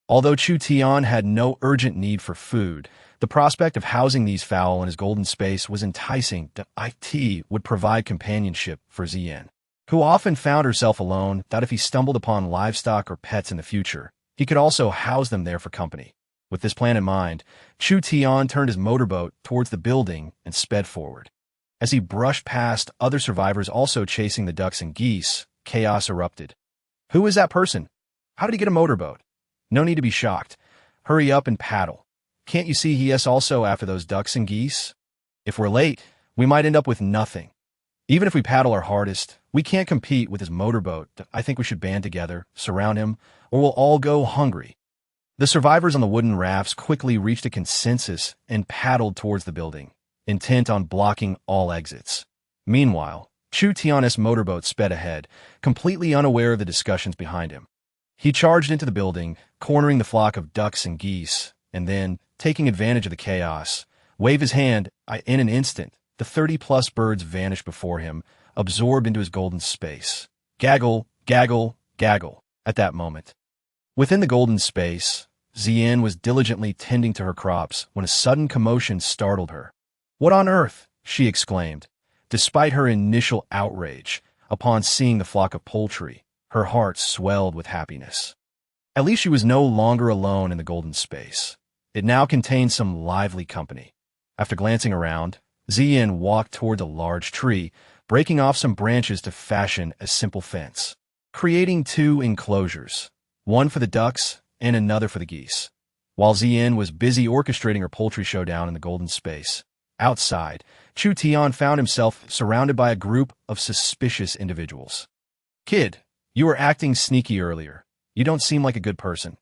Although Chu Tian had no urgent need for food, the prospect of housing these fowl in his golden space was enticing. It would provide companionship for Ziyan, who often found herself alone, that if he stumbled upon livestock or pets in the future, he could also house them there for company. With this plan in mind, Chu Tian turned his motorboat towards the building and sped forward. As he brushed past other survivors also chasing the ducks and geese, chaos erupted. Who is that person? How did he get a motorboat? No need to be shocked. Hurry up and paddle. Can't you see he is also after those ducks and geese? If we're late, we might end up with nothing. Even if we paddle our hardest, we can't compete with his motorboat. I think we should band together, surround him, or we'll all go hungry. The survivors on the wooden rafts quickly reached a consensus and paddled towards the building, intent on blocking all exits. Meanwhile, Chu Tian's motorboat sped ahead, completely unaware of the discussions behind him. He charged into the building, cornering the flock of ducks and geese, and then, taking advantage of the chaos, waved his hand. In an instant, the 30-plus birds vanished before him, absorbed into his golden space. Gaggle, gaggle, gaggle, at that moment. Within the golden space, Ziyan was diligently tending to her crops when a sudden commotion startled her. What on earth? She exclaimed. Despite her initial outrage, upon seeing the flock of poultry, her heart swelled with happiness. At least she was no longer alone in the golden space. It now contained some lively company. After glancing around, Ziyan walked toward a large tree, breaking off some branches to fashion a simple fence, creating two enclosures, one for the ducks and another for the geese. While Ziyan was busy orchestrating her poultry showdown in the golden space, outside, Chu Tian found himself surrounded by a group of suspicious individuals. Kid, you were acting sneaky earlier. You don't seem like a good person.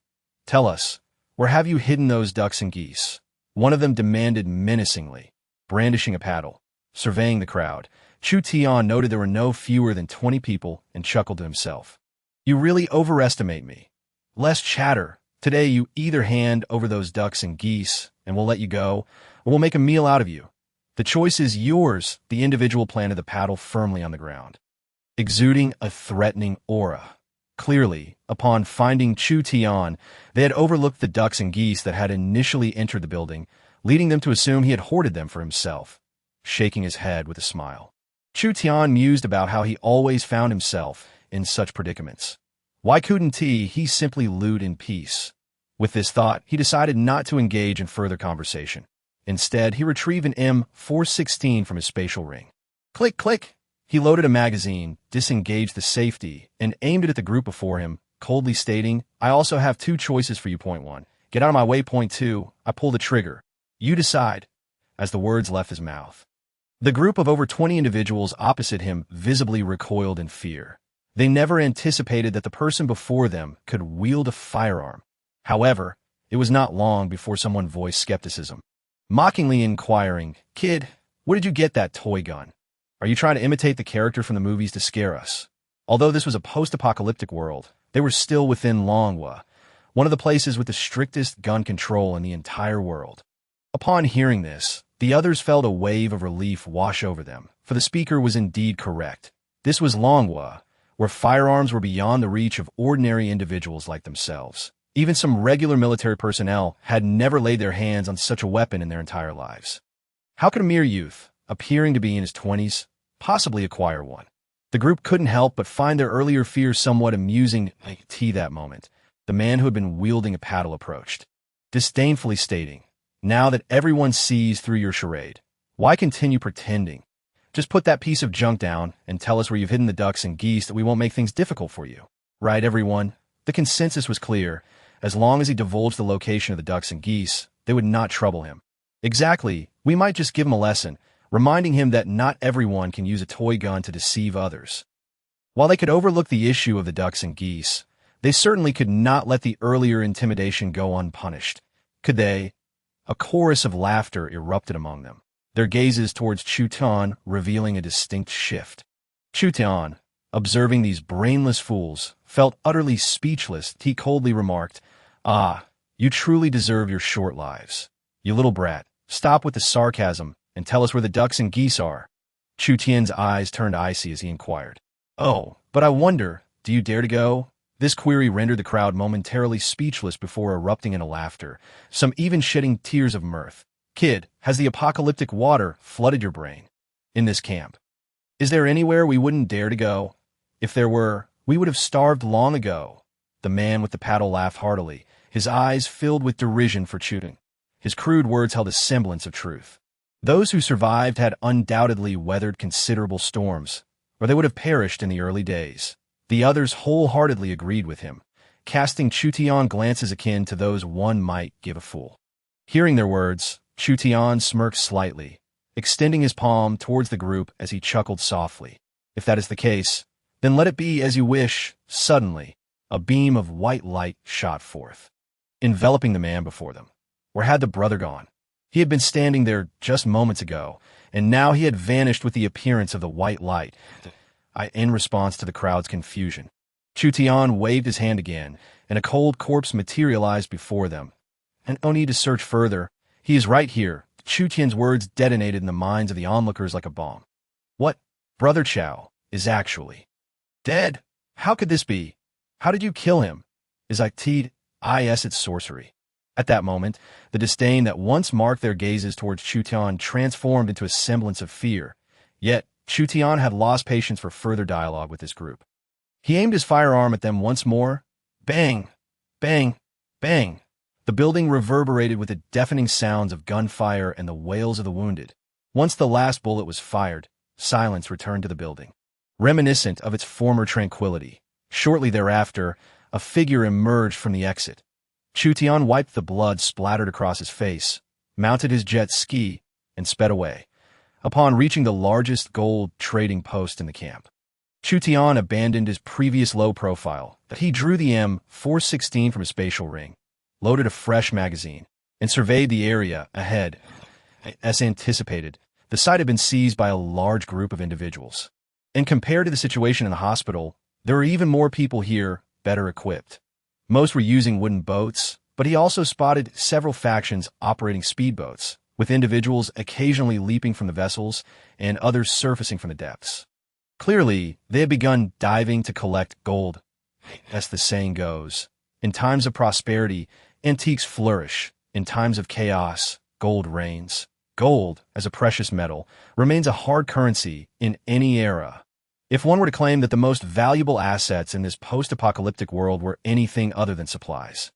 Tell us, where have you hidden those ducks and geese? One of them demanded menacingly, brandishing a paddle. Surveying the crowd, Chu Tian noted there were no fewer than 20 people and chuckled to himself. You really overestimate me. Less chatter. Today you either hand over those ducks and geese and we'll let you go, or we'll make a meal out of you. The choice is yours. The individual planted the paddle firmly on the ground, exuding a threatening aura. Clearly, upon finding Chu Tian, they had overlooked the ducks and geese that had initially entered the building, leading them to assume he had hoarded them for himself. Shaking his head with a smile, Chu Tian mused about how he always found himself in such predicaments. Why couldn't he simply loot in peace? With this thought, he decided not to engage in further conversation. Instead, he retrieved an M416 from his spatial ring. Click, click! He loaded a magazine, disengaged the safety, and aimed it at the group before him, coldly stating, I also have two choices for you. Point 1. Get out of my way. Point 2. I pull the trigger. You decide. As the words left his mouth, the group of over 20 individuals opposite him visibly recoiled in fear. They never anticipated that the person before them could wield a firearm. However, it was not long before someone voiced skepticism, mockingly inquiring, Kid, where did you get that toy gun? Are you trying to imitate the character from the movies to scare us? Although this was a post-apocalyptic world, they were still within Longhua, one of the places with the strictest gun control in the entire world. Upon hearing this, the others felt a wave of relief wash over them, for the speaker was indeed correct. This was Longhua, where firearms were beyond the reach of ordinary individuals like themselves. Even some regular military personnel had never laid their hands on such a weapon in their entire lives. How could a mere youth, appearing to be in his 20s, possibly acquire one? The group couldn't help but find their earlier fears somewhat amusing at that moment. The man who had been wielding a paddle approached, disdainfully stating, "Now that everyone sees through your charade, why continue pretending? Just put that piece of junk down and tell us where you've hidden the ducks and geese that we won't make things difficult for you." Right, everyone? The consensus was clear. As long as he divulged the location of the ducks and geese, they would not trouble him. Exactly, we might just give him a lesson, reminding him that not everyone can use a toy gun to deceive others. While they could overlook the issue of the ducks and geese, they certainly could not let the earlier intimidation go unpunished. Could they? A chorus of laughter erupted among them, their gazes towards Chu Tian revealing a distinct shift. Chu Tian, observing these brainless fools, felt utterly speechless. He coldly remarked, "Ah, you truly deserve your short lives. You little brat, stop with the sarcasm and tell us where the ducks and geese are." Chu Tian's eyes turned icy as he inquired, "Oh, but I wonder, do you dare to go?" This query rendered the crowd momentarily speechless before erupting into laughter, some even shedding tears of mirth. "Kid, has the apocalyptic water flooded your brain? In this camp, is there anywhere we wouldn't dare to go? If there were, we would have starved long ago." The man with the paddle laughed heartily, his eyes filled with derision for Chu Tian. His crude words held a semblance of truth. Those who survived had undoubtedly weathered considerable storms, or they would have perished in the early days. The others wholeheartedly agreed with him, casting Chu Tian glances akin to those one might give a fool. Hearing their words, Chu Tian smirked slightly, extending his palm towards the group as he chuckled softly. "If that is the case, then let it be as you wish." Suddenly, a beam of white light shot forth, enveloping the man before them. Where had the brother gone? He had been standing there just moments ago, and now he had vanished with the appearance of the white light. In response to the crowd's confusion, Chu Tian waved his hand again, and a cold corpse materialized before them. "And no need to search further. He is right here." Chu Tian's words detonated in the minds of the onlookers like a bomb. "What? Brother Chow is actually dead? How could this be? How did you kill him? Is it's sorcery." At that moment, the disdain that once marked their gazes towards Chu Tian transformed into a semblance of fear. Yet, Chu Tian had lost patience for further dialogue with this group. He aimed his firearm at them once more. Bang! Bang! Bang! The building reverberated with the deafening sounds of gunfire and the wails of the wounded. Once the last bullet was fired, silence returned to the building, reminiscent of its former tranquility. Shortly thereafter, a figure emerged from the exit. Chu Tian wiped the blood splattered across his face, mounted his jet ski, and sped away. Upon reaching the largest gold trading post in the camp, Chu Tian abandoned his previous low profile. He drew the M416 from his spatial ring, loaded a fresh magazine, and surveyed the area ahead. As anticipated, the site had been seized by a large group of individuals. And compared to the situation in the hospital, there were even more people here, better equipped. Most were using wooden boats, but he also spotted several factions operating speedboats, with individuals occasionally leaping from the vessels and others surfacing from the depths. Clearly, they had begun diving to collect gold. As the saying goes, in times of prosperity, antiques flourish. In times of chaos, gold reigns. Gold, as a precious metal, remains a hard currency in any era. If one were to claim that the most valuable assets in this post-apocalyptic world were anything other than supplies,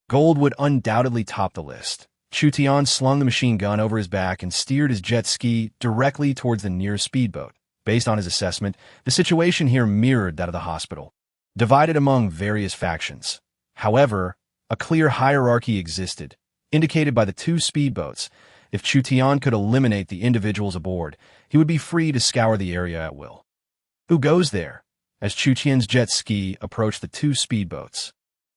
gold would undoubtedly top the list. Chu Tian slung the machine gun over his back and steered his jet ski directly towards the nearest speedboat. Based on his assessment, the situation here mirrored that of the hospital, divided among various factions. However, a clear hierarchy existed, indicated by the two speedboats. If Chu Tian could eliminate the individuals aboard, he would be free to scour the area at will. "Who goes there?" As Chu Tian's jet ski approached the two speedboats,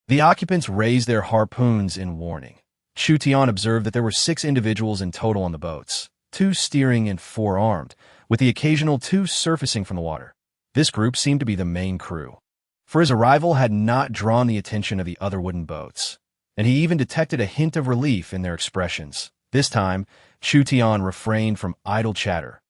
the occupants raised their harpoons in warning. Chu Tian observed that there were 6 individuals in total on the boats, 2 steering and 4 armed, with the occasional two surfacing from the water. This group seemed to be the main crew, for his arrival had not drawn the attention of the other wooden boats, and he even detected a hint of relief in their expressions. This time, Chu Tian refrained from idle chatter.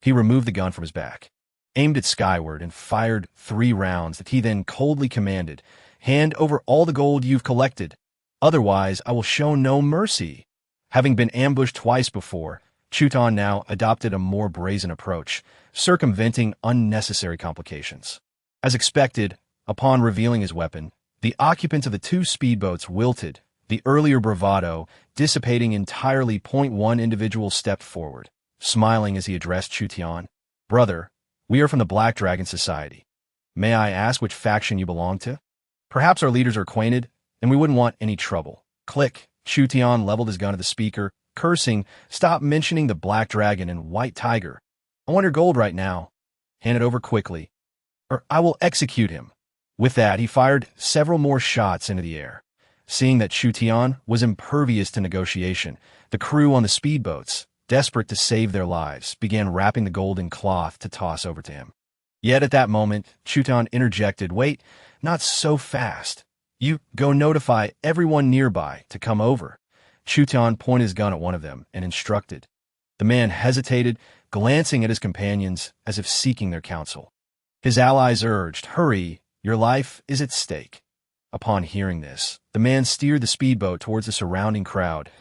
He removed the gun from his back, aimed it skyward, and fired 3 rounds that he then coldly commanded, "Hand over all the gold you've collected. Otherwise, I will show no mercy." Having been ambushed twice before, Chu Tian now adopted a more brazen approach, circumventing unnecessary complications. As expected, upon revealing his weapon, the occupants of the 2 speedboats wilted, the earlier bravado dissipating entirely. One individual stepped forward, smiling as he addressed Chu Tian. "Brother, we are from the Black Dragon Society. May I ask which faction you belong to? Perhaps our leaders are acquainted, and we wouldn't want any trouble." Click. Chu Tian leveled his gun at the speaker, cursing, "Stop mentioning the Black Dragon and White Tiger. I want your gold right now. Hand it over quickly, or I will execute him." With that, he fired several more shots into the air. Seeing that Chu Tian was impervious to negotiation, the crew on the speedboats, desperate to save their lives, began wrapping the gold in cloth to toss over to him. Yet at that moment, Chu Tian interjected, "Wait, not so fast. You go notify everyone nearby to come over." Chu Tian pointed his gun at one of them and instructed. The man hesitated, glancing at his companions as if seeking their counsel. His allies urged, "Hurry, your life is at stake." Upon hearing this, the man steered the speedboat towards the surrounding crowd.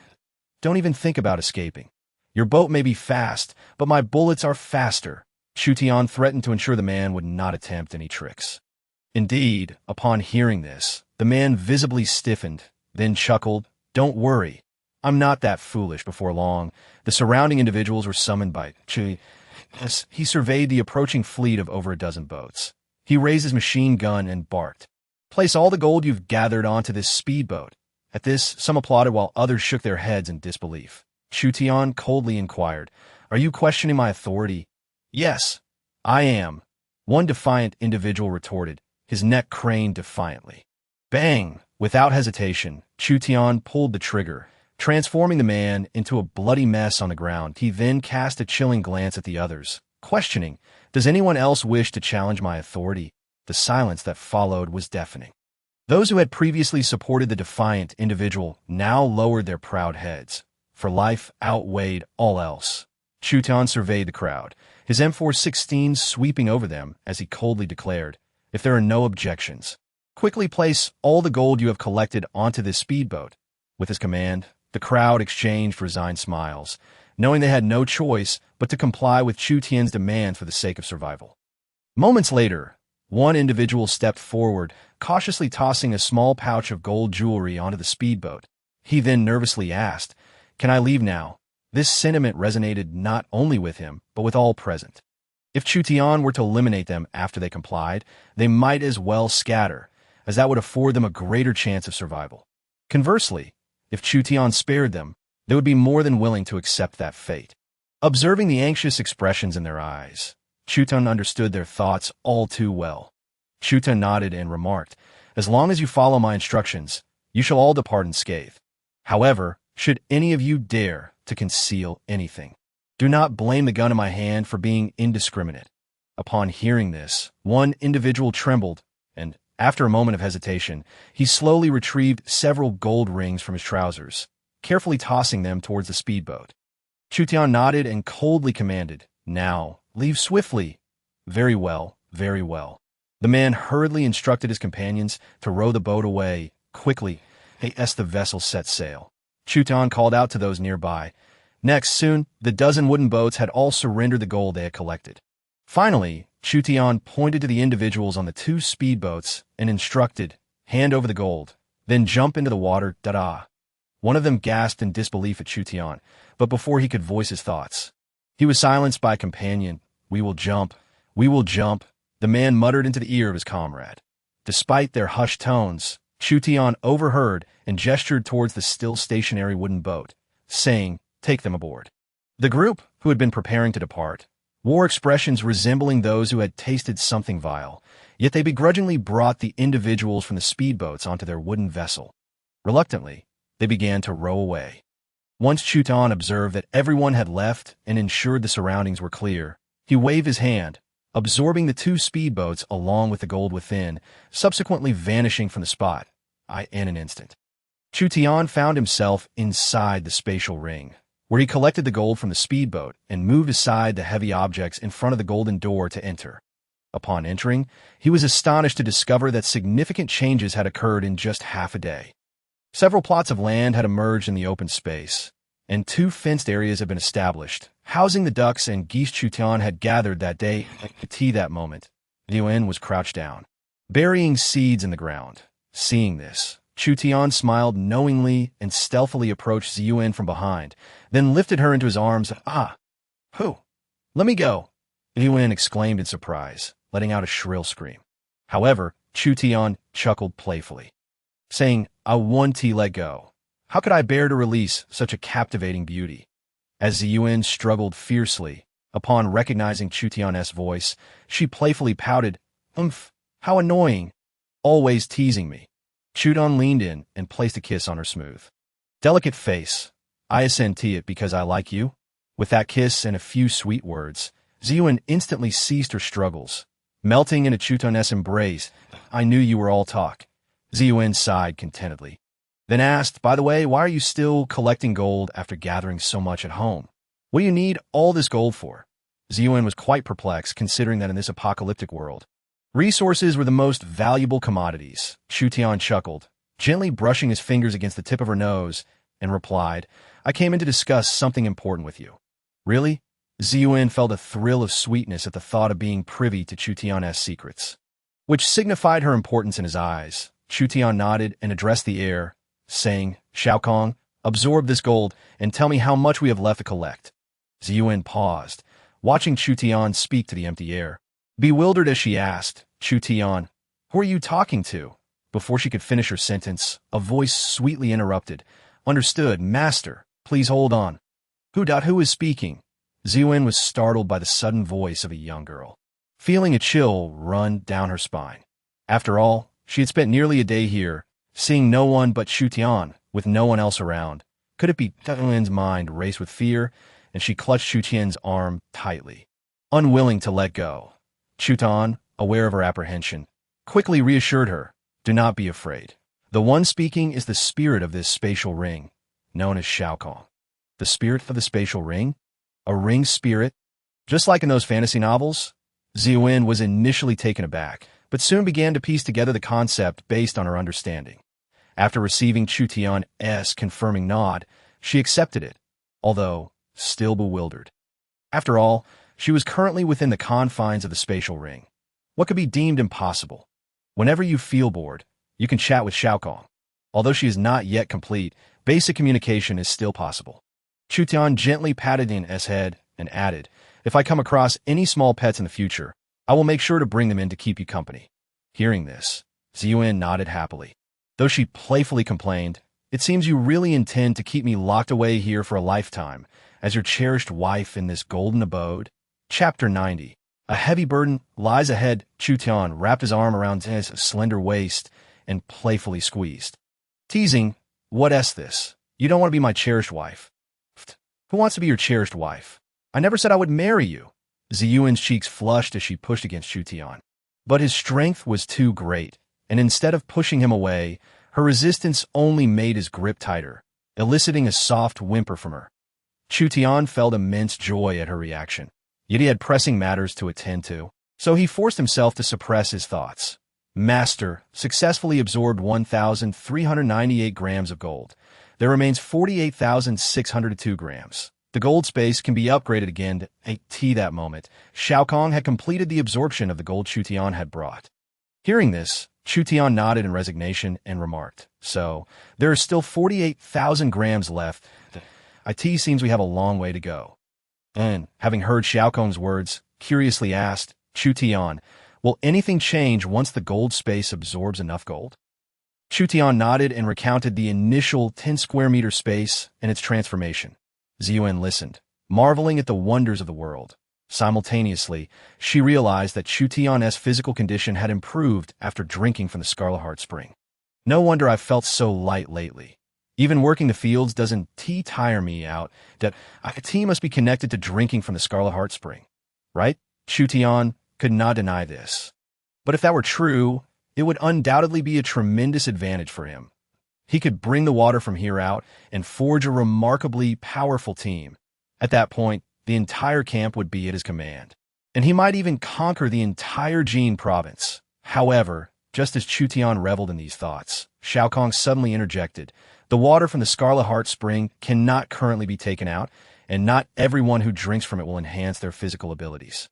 "Don't even think about escaping. Your boat may be fast, but my bullets are faster." Chu Tian threatened to ensure the man would not attempt any tricks. Indeed, upon hearing this, the man visibly stiffened, then chuckled, "Don't worry. I'm not that foolish." Before long, the surrounding individuals were summoned by Chu. As he surveyed the approaching fleet of over a dozen boats, he raised his machine gun and barked, "Place all the gold you've gathered onto this speedboat." At this, some applauded while others shook their heads in disbelief. Chu Tian coldly inquired, "Are you questioning my authority?" "Yes, I am," one defiant individual retorted, his neck craned defiantly. Bang! Without hesitation, Chu Tian pulled the trigger, transforming the man into a bloody mess on the ground. He then cast a chilling glance at the others, questioning, "Does anyone else wish to challenge my authority?" The silence that followed was deafening. Those who had previously supported the defiant individual now lowered their proud heads, for life outweighed all else. Chu Tian surveyed the crowd, his M416 sweeping over them as he coldly declared, "If there are no objections, quickly place all the gold you have collected onto this speedboat." With his command, the crowd exchanged resigned smiles, knowing they had no choice but to comply with Chu Tian's demands for the sake of survival. Moments later, one individual stepped forward, cautiously tossing a small pouch of gold jewelry onto the speedboat. He then nervously asked, "Can I leave now?" This sentiment resonated not only with him, but with all present. If Chu Tian were to eliminate them after they complied, they might as well scatter, as that would afford them a greater chance of survival. Conversely, if Chu Tian spared them, they would be more than willing to accept that fate. Observing the anxious expressions in their eyes, Chu Tian understood their thoughts all too well. Chu Tian nodded and remarked, "As long as you follow my instructions, you shall all depart unscathed. However, should any of you dare to conceal anything, do not blame the gun in my hand for being indiscriminate." Upon hearing this, one individual trembled, and, after a moment of hesitation, he slowly retrieved several gold rings from his trousers, carefully tossing them towards the speedboat. Chu Tian nodded and coldly commanded, "Now, leave swiftly." "Very well, very well." The man hurriedly instructed his companions to row the boat away quickly as the vessel set sail. Chu Tian called out to those nearby. Next, soon, the dozen wooden boats had all surrendered the gold they had collected. Finally, Chu Tian pointed to the individuals on the 2 speedboats and instructed, "Hand over the gold, then jump into the water, da-da." One of them gasped in disbelief at Chu Tian, but before he could voice his thoughts, he was silenced by a companion. "We will jump, we will jump," the man muttered into the ear of his comrade. Despite their hushed tones, Chu Tian overheard and gestured towards the still stationary wooden boat, saying, "Take them aboard." The group, who had been preparing to depart, wore expressions resembling those who had tasted something vile, yet they begrudgingly brought the individuals from the speedboats onto their wooden vessel. Reluctantly, they began to row away. Once Chu Tian observed that everyone had left and ensured the surroundings were clear, He waved his hand, absorbing the two speedboats along with the gold within, subsequently vanishing from the spot in an instant. Chu Tian found himself inside the spatial ring, where he collected the gold from the speedboat and moved aside the heavy objects in front of the golden door to enter. Upon entering, he was astonished to discover that significant changes had occurred in just half a day. Several plots of land had emerged in the open space, and two fenced areas had been established, housing the ducks and geese Chu Tian had gathered that day to tea that moment. Yuan was crouched down, burying seeds in the ground. Seeing this, Chu Tian smiled knowingly and stealthily approached Ziyuan from behind, then lifted her into his arms. "Ah, who? Let me go!" Ziyuan exclaimed in surprise, letting out a shrill scream. However, Chu Tian chuckled playfully, saying, "I want to let go. How could I bear to release such a captivating beauty?" As Ziyuan struggled fiercely, upon recognizing Chu Tian's voice, she playfully pouted, how annoying. Always teasing me." Chu Tian leaned in and placed a kiss on her smooth, delicate face. "I assent to it because I like you." With that kiss and a few sweet words, Ziyuan instantly ceased her struggles, melting into Chu Tian's embrace. "I knew you were all talk." Ziyuan sighed contentedly, then asked, "By the way, why are you still collecting gold after gathering so much at home? What do you need all this gold for?" Ziyuan was quite perplexed, considering that in this apocalyptic world, resources were the most valuable commodities. Chu Tian chuckled, gently brushing his fingers against the tip of her nose, and replied, "I came in to discuss something important with you." "Really?" Ziyuan felt a thrill of sweetness at the thought of being privy to Chu Tian's secrets, which signified her importance in his eyes. Chu Tian nodded and addressed the air, saying, "Shao Kong, absorb this gold and tell me how much we have left to collect." Ziyuan paused, watching Chu Tian speak to the empty air. Bewildered as she asked, "Chu Tian, who are you talking to?" Before she could finish her sentence, a voice sweetly interrupted. "Understood, master. Please hold on." Who is speaking?" Ziyuan was startled by the sudden voice of a young girl, feeling a chill run down her spine. After all, she had spent nearly a day here, seeing no one but Chu Tian, with no one else around. Could it be? Ziyuan's mind raced with fear, and she clutched Chu Tian's arm tightly, unwilling to let go. Chu Tian, aware of her apprehension, quickly reassured her, "Do not be afraid. The one speaking is the spirit of this spatial ring, known as Shao Kong." The spirit of the spatial ring? A ring spirit? Just like in those fantasy novels? Ziyuan was initially taken aback, but soon began to piece together the concept based on her understanding. After receiving Chu Tian's confirming nod, she accepted it, although still bewildered. After all, she was currently within the confines of the spatial ring. What could be deemed impossible? Whenever you feel bored, you can chat with Shao Kong. Although she is not yet complete, basic communication is still possible. Chu Tian gently patted his head and added, "If I come across any small pets in the future, I will make sure to bring them in to keep you company." Hearing this, Ziyuan nodded happily. Though she playfully complained, "It seems you really intend to keep me locked away here for a lifetime, as your cherished wife in this golden abode." Chapter 90. A heavy burden lies ahead. Chu Tian wrapped his arm around his slender waist and playfully squeezed. Teasing, "What's this? You don't want to be my cherished wife." "Who wants to be your cherished wife? I never said I would marry you." Ziyuan's cheeks flushed as she pushed against Chu Tian. But his strength was too great, and instead of pushing him away, her resistance only made his grip tighter, eliciting a soft whimper from her. Chu Tian felt immense joy at her reaction. Yet he had pressing matters to attend to, so he forced himself to suppress his thoughts. Master successfully absorbed 1,398 grams of gold. There remains 48,602 grams. The gold space can be upgraded again to that moment. Shao Kong had completed the absorption of the gold Chu Tian had brought. Hearing this, Chu Tian nodded in resignation and remarked, "So, there are still 48,000 grams left. It seems we have a long way to go." And, having heard Shao Kong's words, curiously asked, "Chu Tian, will anything change once the gold space absorbs enough gold?" Chu Tian nodded and recounted the initial 10 square meter space and its transformation. Ziyuan listened, marveling at the wonders of the world. Simultaneously, she realized that Chu Tian's physical condition had improved after drinking from the Scarlet Heart Spring. "No wonder I've felt so light lately. Even working the fields doesn't tire me out. That tea must be connected to drinking from the Scarlet Heart Spring." right? Chu Tian could not deny this. But if that were true, it would undoubtedly be a tremendous advantage for him. He could bring the water from here out and forge a remarkably powerful team. At that point, the entire camp would be at his command. And he might even conquer the entire Jin province. However, just as Chu Tian reveled in these thoughts, Shao Kong suddenly interjected. The water from the Scarlet Heart Spring cannot currently be taken out, and not everyone who drinks from it will enhance their physical abilities.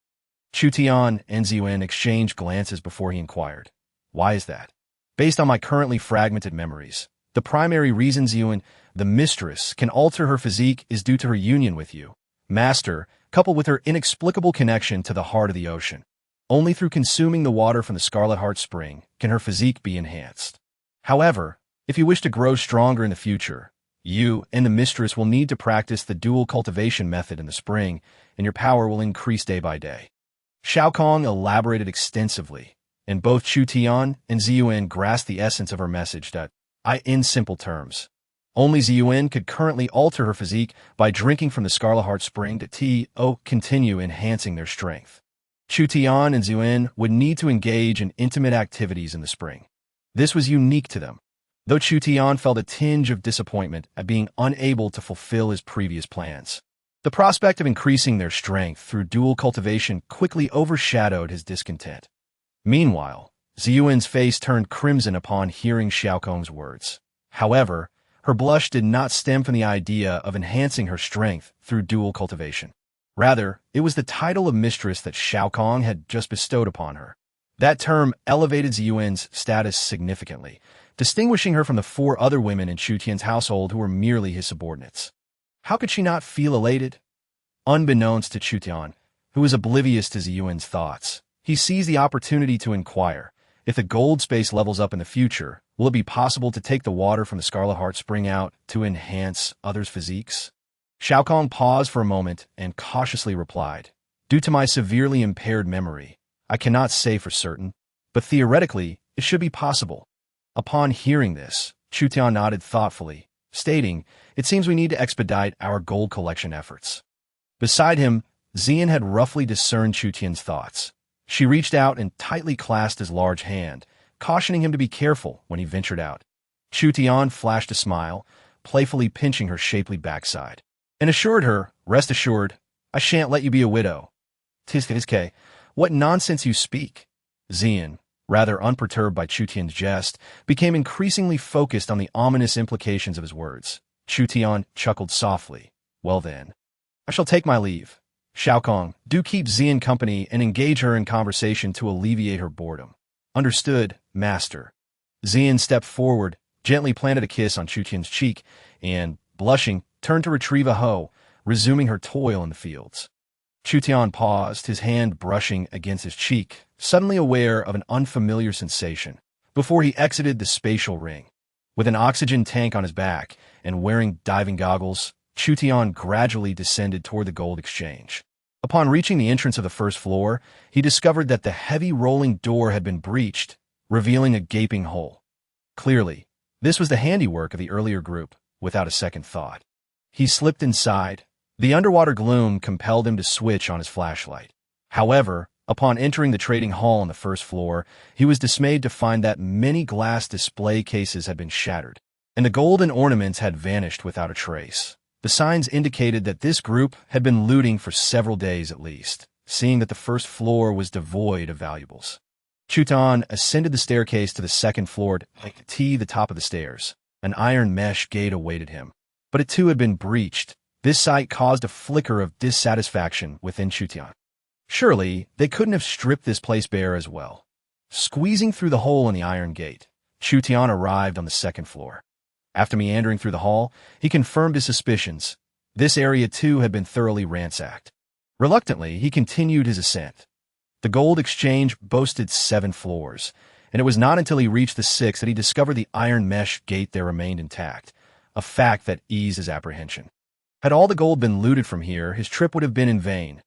Chu Tian and Ziyuan exchanged glances before he inquired. Why is that? Based on my currently fragmented memories, the primary reason Ziyuan, the mistress, can alter her physique is due to her union with you, Master, coupled with her inexplicable connection to the heart of the ocean. Only through consuming the water from the Scarlet Heart Spring can her physique be enhanced. However, if you wish to grow stronger in the future, you and the mistress will need to practice the dual cultivation method in the spring, and your power will increase day by day. Shao Kong elaborated extensively, and both Chu Tian and Ziyuan grasped the essence of her message that, in simple terms, only Ziyuan could currently alter her physique by drinking from the Scarlet Heart Spring to continue enhancing their strength. Chu Tian and Ziyuan would need to engage in intimate activities in the spring. This was unique to them, though Chu Tian felt a tinge of disappointment at being unable to fulfill his previous plans. The prospect of increasing their strength through dual cultivation quickly overshadowed his discontent. Meanwhile, Ziyuan's face turned crimson upon hearing Shao Kong's words. However, her blush did not stem from the idea of enhancing her strength through dual cultivation. Rather, it was the title of mistress that Shao Kong had just bestowed upon her. That term elevated Ziyuan's status significantly, distinguishing her from the 4 other women in Chu Tian's household who were merely his subordinates. How could she not feel elated? Unbeknownst to Chu Tian, who was oblivious to Ziyuan's thoughts, he seized the opportunity to inquire, if the gold space levels up in the future, will it be possible to take the water from the Scarlet Heart Spring out to enhance others' physiques? Shao Kong paused for a moment and cautiously replied, due to my severely impaired memory, I cannot say for certain, but theoretically, it should be possible. Upon hearing this, Chu Tian nodded thoughtfully, stating, it seems we need to expedite our gold collection efforts. Beside him, Ziyuan had roughly discerned Chu Tian's thoughts. She reached out and tightly clasped his large hand, cautioning him to be careful when he ventured out. Chu Tian flashed a smile, playfully pinching her shapely backside, and assured her, rest assured, I shan't let you be a widow. Tizke, what nonsense you speak. Ziyuan, rather unperturbed by Chu Tian's jest, became increasingly focused on the ominous implications of his words. Chu Tian chuckled softly. Well then, I shall take my leave. Shao Kong, do keep Ziyuan company and engage her in conversation to alleviate her boredom. Understood, Master. Ziyuan stepped forward, gently planted a kiss on Chu Tian's cheek, and, blushing, turned to retrieve a hoe, resuming her toil in the fields. Chu Tian paused, his hand brushing against his cheek, suddenly aware of an unfamiliar sensation, before he exited the spatial ring. With an oxygen tank on his back and wearing diving goggles, Chu Tian gradually descended toward the gold exchange. Upon reaching the entrance of the first floor, he discovered that the heavy rolling door had been breached, revealing a gaping hole. Clearly, this was the handiwork of the earlier group, without a second thought. He slipped inside. The underwater gloom compelled him to switch on his flashlight. However, upon entering the trading hall on the first floor, he was dismayed to find that many glass display cases had been shattered, and the golden ornaments had vanished without a trace. The signs indicated that this group had been looting for several days at least, seeing that the first floor was devoid of valuables. Chu Tian ascended the staircase to the second floor to the top of the stairs. An iron mesh gate awaited him, but it too had been breached. This sight caused a flicker of dissatisfaction within Chu Tian. Surely, they couldn't have stripped this place bare as well. Squeezing through the hole in the iron gate, Chu Tian arrived on the second floor. After meandering through the hall, he confirmed his suspicions. This area too had been thoroughly ransacked. Reluctantly, he continued his ascent. The gold exchange boasted 7 floors, and it was not until he reached the 6th that he discovered the iron mesh gate there remained intact, a fact that eased his apprehension. Had all the gold been looted from here, his trip would have been in vain.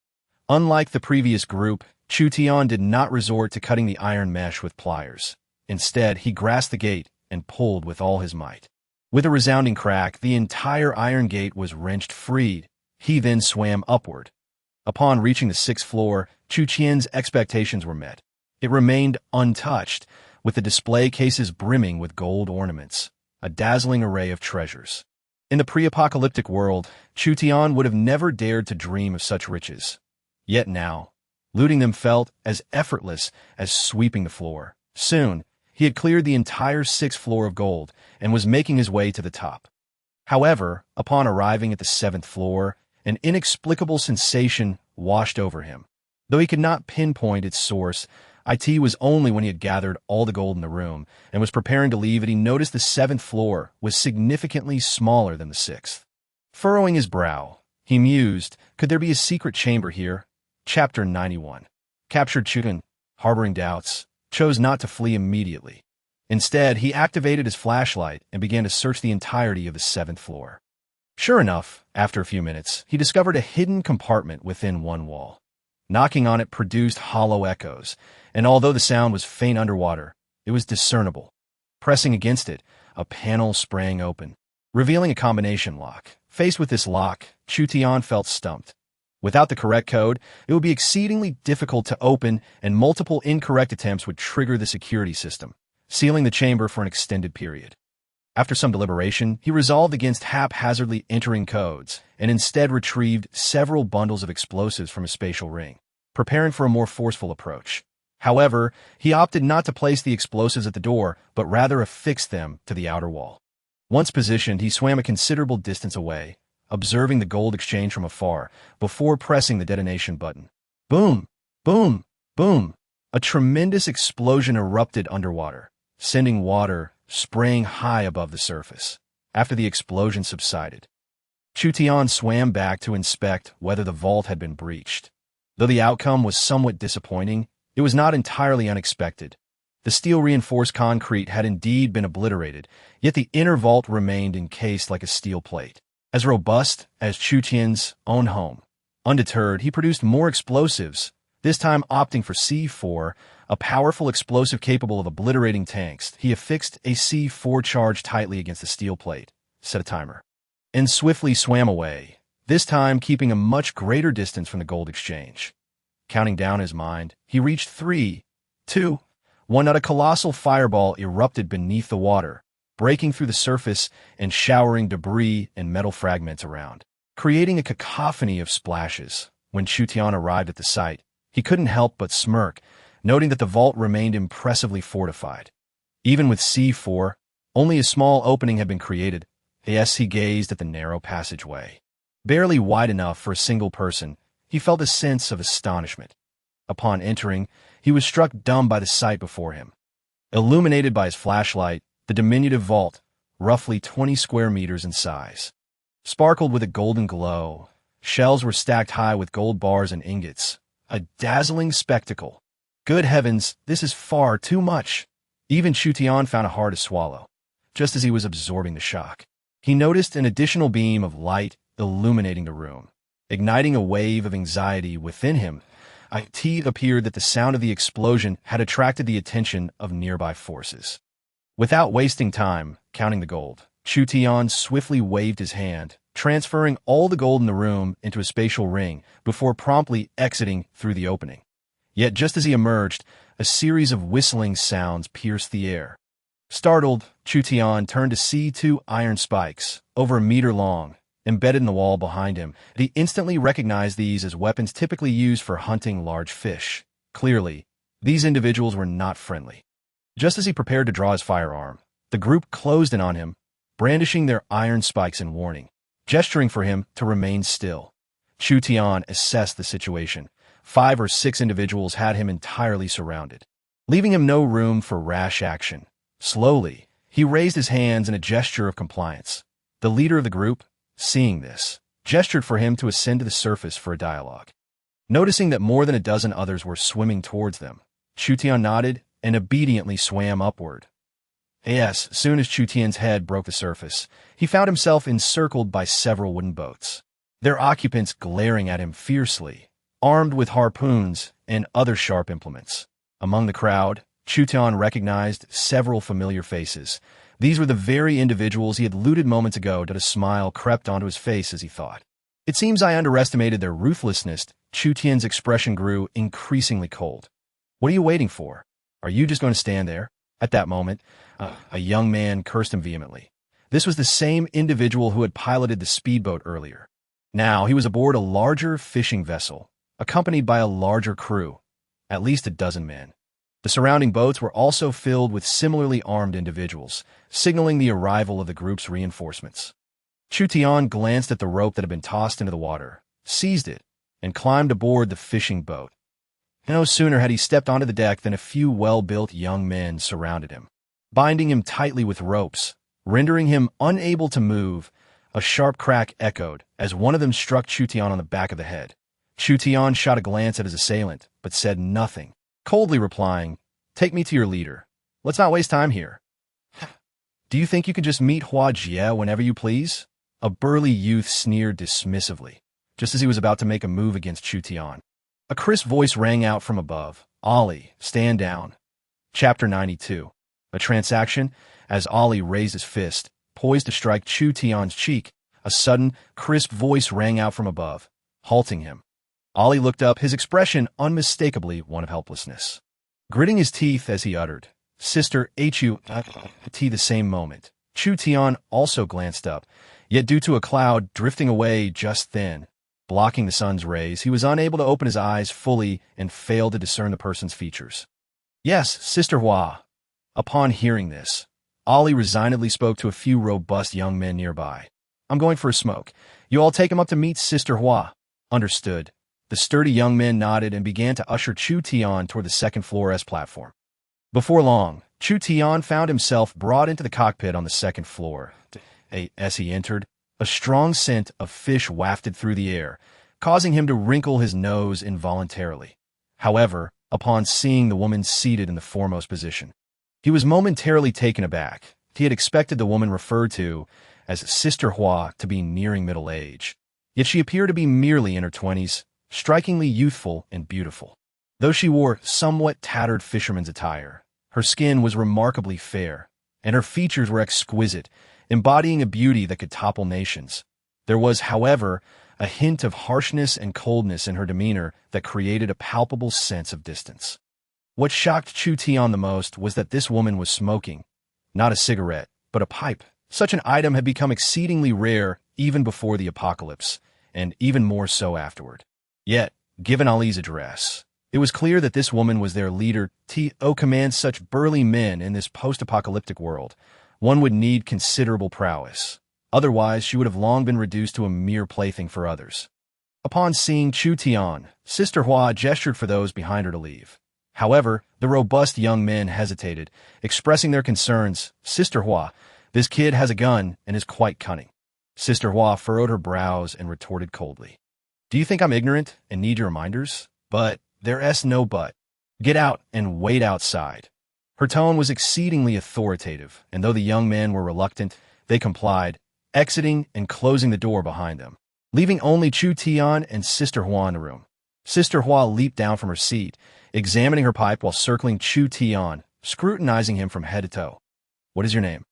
Unlike the previous group, Chu Tian did not resort to cutting the iron mesh with pliers. Instead, he grasped the gate and pulled with all his might. With a resounding crack, the entire iron gate was wrenched free. He then swam upward. Upon reaching the sixth floor, Chu Tian's expectations were met. It remained untouched, with the display cases brimming with gold ornaments, a dazzling array of treasures. In the pre-apocalyptic world, Chu Tian would have never dared to dream of such riches. Yet now, looting them felt as effortless as sweeping the floor. Soon, he had cleared the entire sixth floor of gold and was making his way to the top. However, upon arriving at the seventh floor, an inexplicable sensation washed over him. Though he could not pinpoint its source, it was only when he had gathered all the gold in the room and was preparing to leave that he noticed the seventh floor was significantly smaller than the sixth. Furrowing his brow, he mused, could there be a secret chamber here? Chapter 91. Captured Chu Tian, harboring doubts, chose not to flee immediately. Instead, he activated his flashlight and began to search the entirety of the seventh floor. Sure enough, after a few minutes, he discovered a hidden compartment within one wall. Knocking on it produced hollow echoes, and although the sound was faint underwater, it was discernible. Pressing against it, a panel sprang open, revealing a combination lock. Faced with this lock, Chu Tian felt stumped. Without the correct code, it would be exceedingly difficult to open, and multiple incorrect attempts would trigger the security system, sealing the chamber for an extended period. After some deliberation, he resolved against haphazardly entering codes and instead retrieved several bundles of explosives from his spatial ring, preparing for a more forceful approach. However, he opted not to place the explosives at the door, but rather affix them to the outer wall. Once positioned, he swam a considerable distance away, observing the gold exchange from afar before pressing the detonation button. Boom! Boom! Boom! A tremendous explosion erupted underwater, sending water spraying high above the surface. After the explosion subsided, Chu Tian swam back to inspect whether the vault had been breached. Though the outcome was somewhat disappointing, it was not entirely unexpected. The steel-reinforced concrete had indeed been obliterated, yet the inner vault remained encased like a steel plate, as robust as Chu Tian's own home. Undeterred, he produced more explosives, this time opting for C4, a powerful explosive capable of obliterating tanks. He affixed a C4 charge tightly against the steel plate, set a timer, and swiftly swam away, this time keeping a much greater distance from the gold exchange. Counting down his mind, he reached 3, 2, 1. A colossal fireball erupted beneath the water, breaking through the surface and showering debris and metal fragments around, creating a cacophony of splashes. When Chu Tian arrived at the site, he couldn't help but smirk, noting that the vault remained impressively fortified. Even with C4, only a small opening had been created. As he gazed at the narrow passageway, barely wide enough for a single person, he felt a sense of astonishment. Upon entering, he was struck dumb by the sight before him. Illuminated by his flashlight, the diminutive vault, roughly 20 square meters in size, sparkled with a golden glow. Shelves were stacked high with gold bars and ingots, a dazzling spectacle. Good heavens, this is far too much. Even Chu Tian found it hard to swallow. Just as he was absorbing the shock, he noticed an additional beam of light illuminating the room, igniting a wave of anxiety within him. It appeared that the sound of the explosion had attracted the attention of nearby forces. Without wasting time counting the gold, Chu Tian swiftly waved his hand, transferring all the gold in the room into a spatial ring before promptly exiting through the opening. Yet just as he emerged, a series of whistling sounds pierced the air. Startled, Chu Tian turned to see 2 iron spikes, over a meter long, embedded in the wall behind him. He instantly recognized these as weapons typically used for hunting large fish. Clearly, these individuals were not friendly. Just as he prepared to draw his firearm, the group closed in on him, brandishing their iron spikes in warning, gesturing for him to remain still. Chu Tian assessed the situation. 5 or 6 individuals had him entirely surrounded, leaving him no room for rash action. Slowly, he raised his hands in a gesture of compliance. The leader of the group, seeing this, gestured for him to ascend to the surface for a dialogue. Noticing that more than a dozen others were swimming towards them, Chu Tian nodded and obediently swam upward. As soon as Chu Tian's head broke the surface, he found himself encircled by several wooden boats, their occupants glaring at him fiercely, armed with harpoons and other sharp implements. Among the crowd, Chu Tian recognized several familiar faces. These were the very individuals he had looted moments ago. A smile crept onto his face as he thought, "It seems I underestimated their ruthlessness Chu Tian's expression grew increasingly cold. What are you waiting for? Are you just going to stand there? At that moment, a young man cursed him vehemently. This was the same individual who had piloted the speedboat earlier. Now he was aboard a larger fishing vessel, accompanied by a larger crew, at least a dozen men. The surrounding boats were also filled with similarly armed individuals, signaling the arrival of the group's reinforcements. Chu Tian glanced at the rope that had been tossed into the water, seized it, and climbed aboard the fishing boat. No sooner had he stepped onto the deck than a few well-built young men surrounded him, binding him tightly with ropes, rendering him unable to move. A sharp crack echoed as one of them struck Chu Tian on the back of the head. Chu Tian shot a glance at his assailant, but said nothing, coldly replying, "Take me to your leader. Let's not waste time here." "Do you think you can just meet Hua Jie whenever you please?" A burly youth sneered dismissively, just as he was about to make a move against Chu Tian. A crisp voice rang out from above. "Ollie, stand down." Chapter 92. A transaction. As Ollie raised his fist, poised to strike Chu Tian's cheek, a sudden, crisp voice rang out from above, halting him. Ollie looked up, his expression unmistakably one of helplessness. Gritting his teeth as he uttered, "Sister Hu," the same moment, Chu Tian also glanced up, yet due to a cloud drifting away just then, blocking the sun's rays, he was unable to open his eyes fully and failed to discern the person's features. "Yes, Sister Hua." Upon hearing this, Ollie resignedly spoke to a few robust young men nearby. "I'm going for a smoke. You all take him up to meet Sister Hua." Understood. The sturdy young men nodded and began to usher Chu Tian toward the second-floor platform. Before long, Chu Tian found himself brought into the cockpit on the second floor. As he entered, a strong scent of fish wafted through the air, causing him to wrinkle his nose involuntarily. However, upon seeing the woman seated in the foremost position, he was momentarily taken aback. He had expected the woman referred to as Sister Hua to be nearing middle age, yet she appeared to be merely in her 20s, strikingly youthful and beautiful. Though she wore somewhat tattered fisherman's attire, her skin was remarkably fair, and her features were exquisite, embodying a beauty that could topple nations. There was, however, a hint of harshness and coldness in her demeanor that created a palpable sense of distance. What shocked Chu Tian the most was that this woman was smoking, not a cigarette, but a pipe. Such an item had become exceedingly rare even before the apocalypse, and even more so afterward. Yet, given Ali's address, it was clear that this woman was their leader. To command such burly men in this post-apocalyptic world, one would need considerable prowess. Otherwise, she would have long been reduced to a mere plaything for others. Upon seeing Chu Tian, Sister Hua gestured for those behind her to leave. However, the robust young men hesitated, expressing their concerns. "Sister Hua, this kid has a gun and is quite cunning." Sister Hua furrowed her brows and retorted coldly, "Do you think I'm ignorant and need your reminders? But there's no but. Get out and wait outside." Her tone was exceedingly authoritative, and though the young men were reluctant, they complied, exiting and closing the door behind them, leaving only Chu Tian and Sister Hua in the room. Sister Hua leaped down from her seat, examining her pipe while circling Chu Tian, scrutinizing him from head to toe. "What is your name?"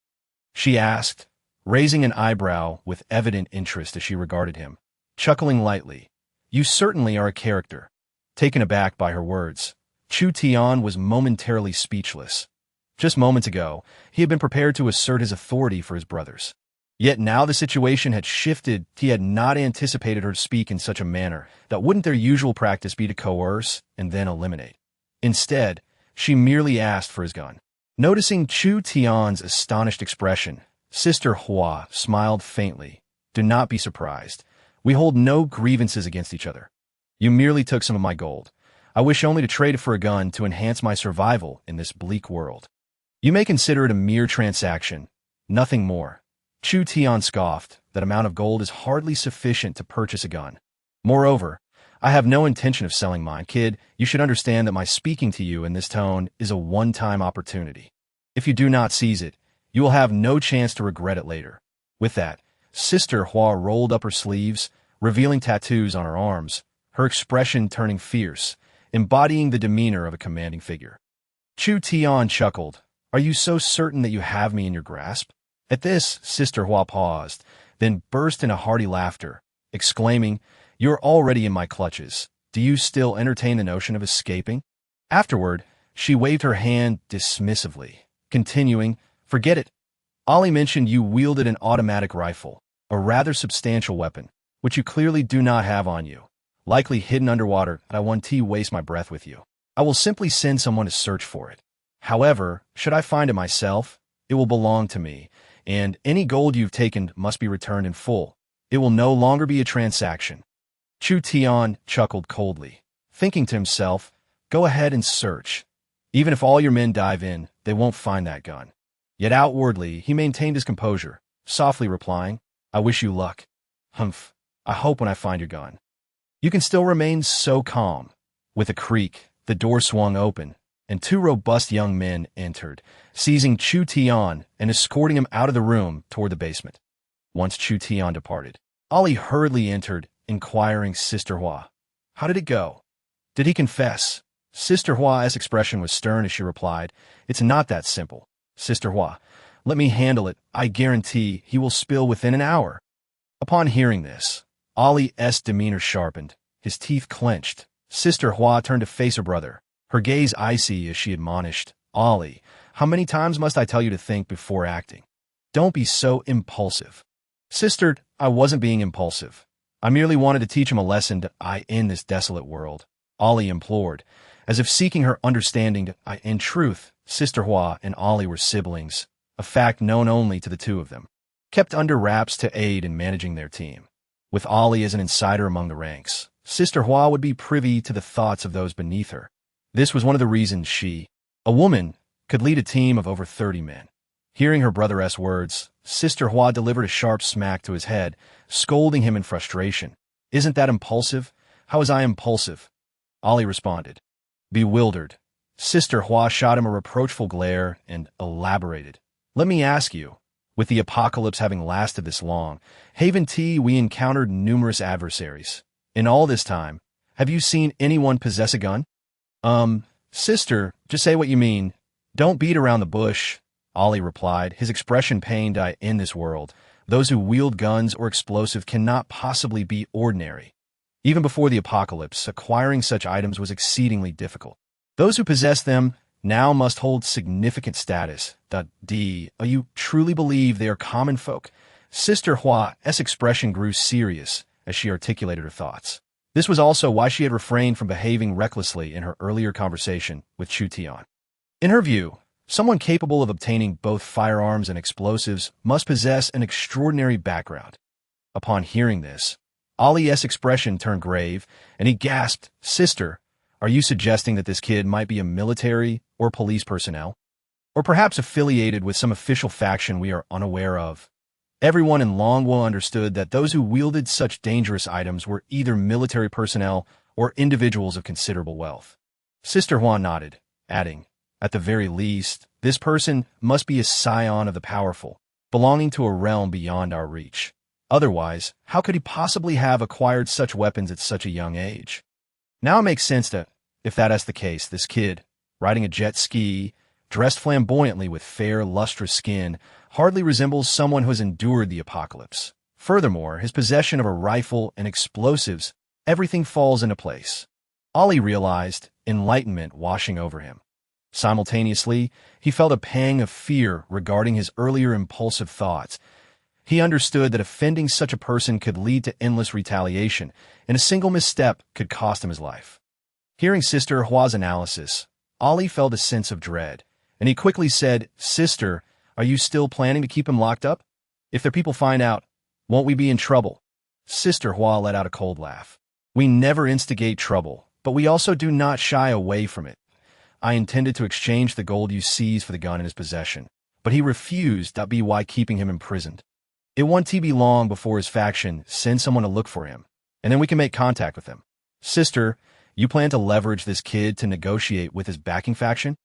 she asked, raising an eyebrow with evident interest as she regarded him, chuckling lightly. "You certainly are a character." Taken aback by her words, Chu Tian was momentarily speechless. Just moments ago, he had been prepared to assert his authority for his brothers. Yet now the situation had shifted. He had not anticipated her to speak in such a manner that wouldn't their usual practice be to coerce and then eliminate. Instead, she merely asked for his gun. Noticing Chu Tian's astonished expression, Sister Hua smiled faintly. "Do not be surprised. We hold no grievances against each other. You merely took some of my gold. I wish only to trade it for a gun to enhance my survival in this bleak world. You may consider it a mere transaction, nothing more." Chu Tian scoffed. "That amount of gold is hardly sufficient to purchase a gun. Moreover, I have no intention of selling mine. Kid, you should understand that my speaking to you in this tone is a one-time opportunity. If you do not seize it, you will have no chance to regret it later." With that, Sister Hua rolled up her sleeves, revealing tattoos on her arms, her expression turning fierce, embodying the demeanor of a commanding figure. Chu Tian chuckled. "Are you so certain that you have me in your grasp?" At this, Sister Hua paused, then burst into hearty laughter, exclaiming, "You're already in my clutches. Do you still entertain the notion of escaping? Afterward, she waved her hand dismissively, continuing, Forget it. Ollie mentioned you wielded an automatic rifle, a rather substantial weapon, which you clearly do not have on you, likely hidden underwater, and I won't waste my breath with you. I will simply send someone to search for it. However, should I find it myself, it will belong to me, and any gold you've taken must be returned in full. It will no longer be a transaction. Chu Tian chuckled coldly, thinking to himself, Go ahead and search. Even if all your men dive in, they won't find that gun. Yet outwardly, he maintained his composure, softly replying, I wish you luck. Humph, I hope when I find your gun. You can still remain so calm. With a creak, the door swung open, and two robust young men entered, seizing Chu Tian and escorting him out of the room toward the basement. Once Chu Tian departed, Ollie hurriedly entered, inquiring Sister Hua. How did it go? Did he confess? Sister Hua's expression was stern as she replied, It's not that simple. Sister Hua, let me handle it. I guarantee he will spill within an hour. Upon hearing this, Ollie's demeanor sharpened, his teeth clenched. Sister Hua turned to face her brother, her gaze icy as she admonished, Ollie, how many times must I tell you to think before acting? Don't be so impulsive. Sister, I wasn't being impulsive. I merely wanted to teach him a lesson in this desolate world, Ollie implored, as if seeking her understanding. In truth, Sister Hua and Ollie were siblings, a fact known only to the two of them, kept under wraps to aid in managing their team. With Ollie as an insider among the ranks, Sister Hua would be privy to the thoughts of those beneath her. This was one of the reasons she, a woman, could lead a team of over 30 men. Hearing her brother's words, Sister Hua delivered a sharp smack to his head, scolding him in frustration. Isn't that impulsive? How was I impulsive? Ollie responded. Bewildered, Sister Hua shot him a reproachful glare and elaborated. Let me ask you, with the apocalypse having lasted this long, Haven T, we encountered numerous adversaries. In all this time, have you seen anyone possess a gun? Sister, just say what you mean. Don't beat around the bush, Ollie replied, his expression pained. In this world, those who wield guns or explosive cannot possibly be ordinary. Even before the apocalypse, acquiring such items was exceedingly difficult. Those who possess them now must hold significant status. You truly believe they are common folk? Sister Hua's expression grew serious as she articulated her thoughts. This was also why she had refrained from behaving recklessly in her earlier conversation with Chu Tian. In her view, someone capable of obtaining both firearms and explosives must possess an extraordinary background. Upon hearing this, Ollie's expression turned grave, and he gasped, Sister, are you suggesting that this kid might be a military or police personnel? Or perhaps affiliated with some official faction we are unaware of? Everyone in Longwo understood that those who wielded such dangerous items were either military personnel or individuals of considerable wealth. Sister Hua nodded, adding, At the very least, this person must be a scion of the powerful, belonging to a realm beyond our reach. Otherwise, how could he possibly have acquired such weapons at such a young age? Now it makes sense that, if that is the case, this kid, riding a jet ski, dressed flamboyantly with fair, lustrous skin, hardly resembles someone who has endured the apocalypse. Furthermore, his possession of a rifle and explosives, everything falls into place. Ollie realized enlightenment washing over him. Simultaneously, he felt a pang of fear regarding his earlier impulsive thoughts. He understood that offending such a person could lead to endless retaliation, and a single misstep could cost him his life. Hearing Sister Hua's analysis, Ollie felt a sense of dread, and he quickly said, Sister, are you still planning to keep him locked up? If their people find out, won't we be in trouble? Sister Hua let out a cold laugh. We never instigate trouble, but we also do not shy away from it. I intended to exchange the gold you seized for the gun in his possession, but he refused. Why keeping him imprisoned? It won't be long before his faction sends someone to look for him, and then we can make contact with him. Sister, you plan to leverage this kid to negotiate with his backing faction?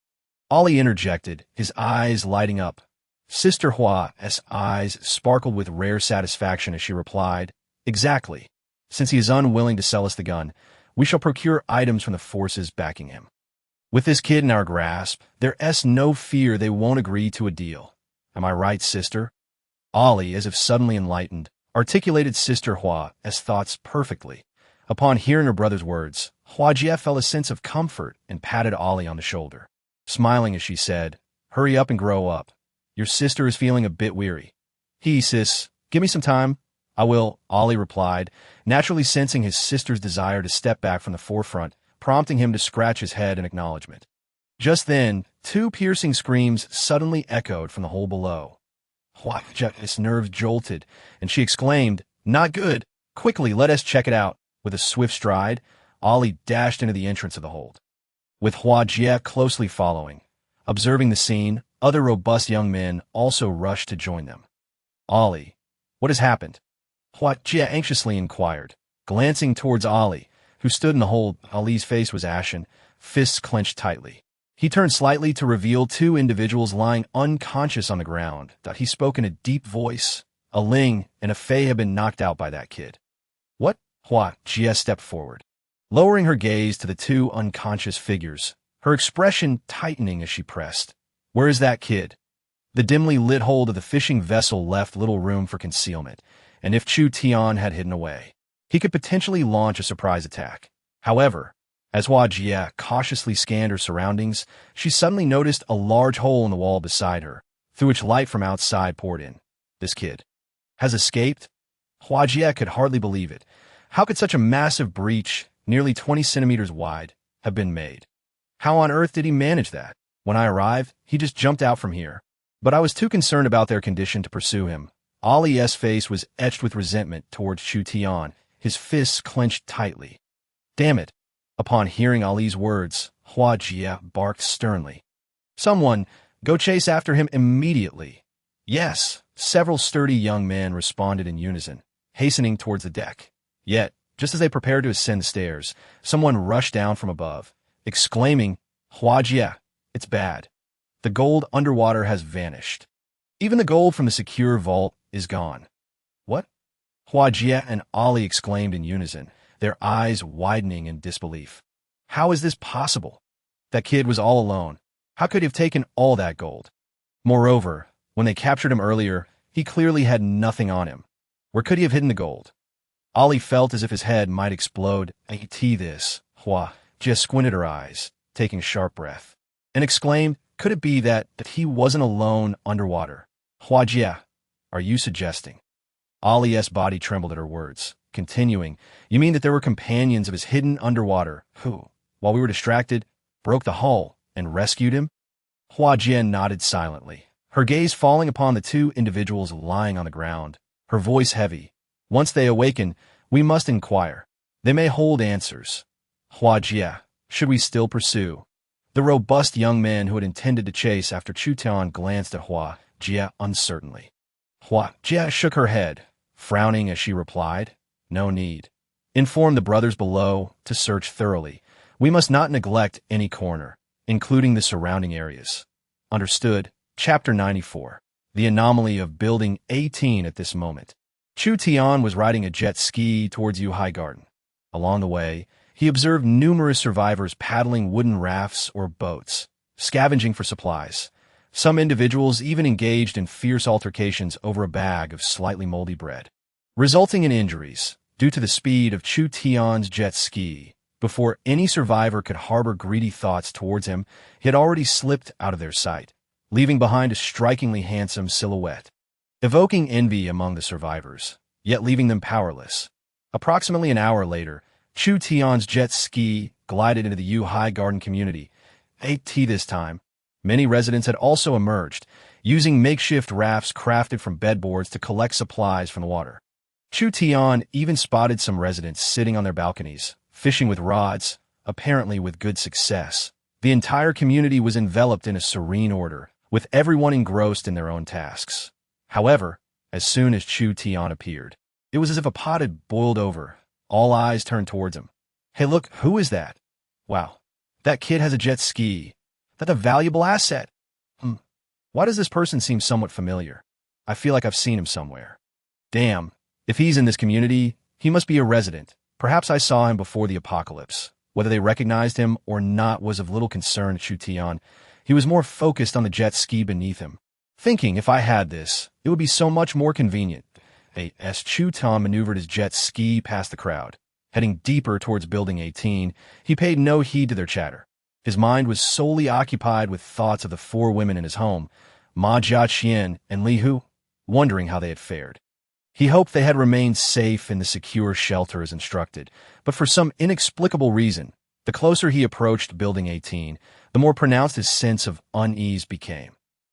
Ollie interjected, his eyes lighting up. Sister Hua's eyes sparkled with rare satisfaction as she replied, Exactly. Since he is unwilling to sell us the gun, we shall procure items from the forces backing him. With this kid in our grasp, there's no fear they won't agree to a deal. Am I right, Sister? Ollie, as if suddenly enlightened, articulated Sister Hua's thoughts perfectly. Upon hearing her brother's words, Hua Jie felt a sense of comfort and patted Ollie on the shoulder, smiling as she said, "Hurry up and grow up. Your sister is feeling a bit weary." Sis, give me some time. I will," Ollie replied, naturally sensing his sister's desire to step back from the forefront, prompting him to scratch his head in acknowledgement. Just then, two piercing screams suddenly echoed from the hole below. Hua Jie's nerves jolted, and she exclaimed, "Not good! Quickly, let us check it out." With a swift stride, Ollie dashed into the entrance of the hold. With Hua Jie closely following, observing the scene, other robust young men also rushed to join them. "Ollie, what has happened?" Hua Jie anxiously inquired, glancing towards Ollie, who stood in the hold. Ollie's face was ashen, fists clenched tightly. He turned slightly to reveal two individuals lying unconscious on the ground. He spoke in a deep voice. A Ling and a Fei had been knocked out by that kid. "What?" Hua Jie stepped forward, lowering her gaze to the two unconscious figures, her expression tightening as she pressed. "Where is that kid?" The dimly lit hold of the fishing vessel left little room for concealment, and if Chu Tian had hidden away, he could potentially launch a surprise attack. However, as Hua Jie cautiously scanned her surroundings, she suddenly noticed a large hole in the wall beside her, through which light from outside poured in. This kid has escaped? Hua Jie could hardly believe it. How could such a massive breach, nearly 20 centimeters wide, have been made? How on earth did he manage that? When I arrived, he just jumped out from here. But I was too concerned about their condition to pursue him. Ollie's face was etched with resentment towards Chu Tian, his fists clenched tightly. "Damn it." Upon hearing Ollie's words, Hua Jie barked sternly. "Someone, go chase after him immediately." "Yes," several sturdy young men responded in unison, hastening towards the deck. Yet, just as they prepared to ascend the stairs, someone rushed down from above, exclaiming, "Hua Jie, it's bad. The gold underwater has vanished. Even the gold from the secure vault is gone." "What?" Hua Jie and Ollie exclaimed in unison, their eyes widening in disbelief. "How is this possible? That kid was all alone. How could he have taken all that gold? Moreover, when they captured him earlier, he clearly had nothing on him. Where could he have hidden the gold?" Ollie felt as if his head might explode. This. Hua Jie squinted her eyes, taking a sharp breath, and exclaimed, "Could it be that he wasn't alone underwater?" "Hua Jie, are you suggesting?" Ollie's body trembled at her words, continuing, "You mean that there were companions of his hidden underwater who, while we were distracted, broke the hull and rescued him?" Hua Jie nodded silently, her gaze falling upon the two individuals lying on the ground, her voice heavy. "Once they awaken, we must inquire. They may hold answers." "Hua Jie, should we still pursue?" The robust young man who had intended to chase after Chu Tian glanced at Hua Jie uncertainly. Hua Jie shook her head, frowning as she replied, "No need. Inform the brothers below to search thoroughly. We must not neglect any corner, including the surrounding areas." Understood. Chapter 94. The anomaly of Building 18 at this moment. Chu Tian was riding a jet ski towards Yuhai Garden. Along the way, he observed numerous survivors paddling wooden rafts or boats, scavenging for supplies. Some individuals even engaged in fierce altercations over a bag of slightly moldy bread, resulting in injuries due to the speed of Chu Tian's jet ski. Before any survivor could harbor greedy thoughts towards him, he had already slipped out of their sight, leaving behind a strikingly handsome silhouette, evoking envy among the survivors, yet leaving them powerless. Approximately an hour later, Chu Tian's jet ski glided into the Yuhai Garden community. This time, many residents had also emerged, using makeshift rafts crafted from bedboards to collect supplies from the water. Chu Tian even spotted some residents sitting on their balconies, fishing with rods, apparently with good success. The entire community was enveloped in a serene order, with everyone engrossed in their own tasks. However, as soon as Chu Tian appeared, it was as if a pot had boiled over. All eyes turned towards him. "Hey look, who is that? Wow, that kid has a jet ski. That's a valuable asset. Why does this person seem somewhat familiar? I feel like I've seen him somewhere. Damn, if he's in this community, he must be a resident. Perhaps I saw him before the apocalypse." Whether they recognized him or not was of little concern to Chu Tian. He was more focused on the jet ski beneath him, thinking if I had this, it would be so much more convenient. As Chu Tian maneuvered his jet ski past the crowd, Heading deeper towards Building 18, he paid no heed to their chatter. His mind was solely occupied with thoughts of the four women in his home, Ma Jiaqian and Li Hu, wondering how they had fared. He hoped they had remained safe in the secure shelter as instructed, but for some inexplicable reason, the closer he approached Building 18, the more pronounced his sense of unease became.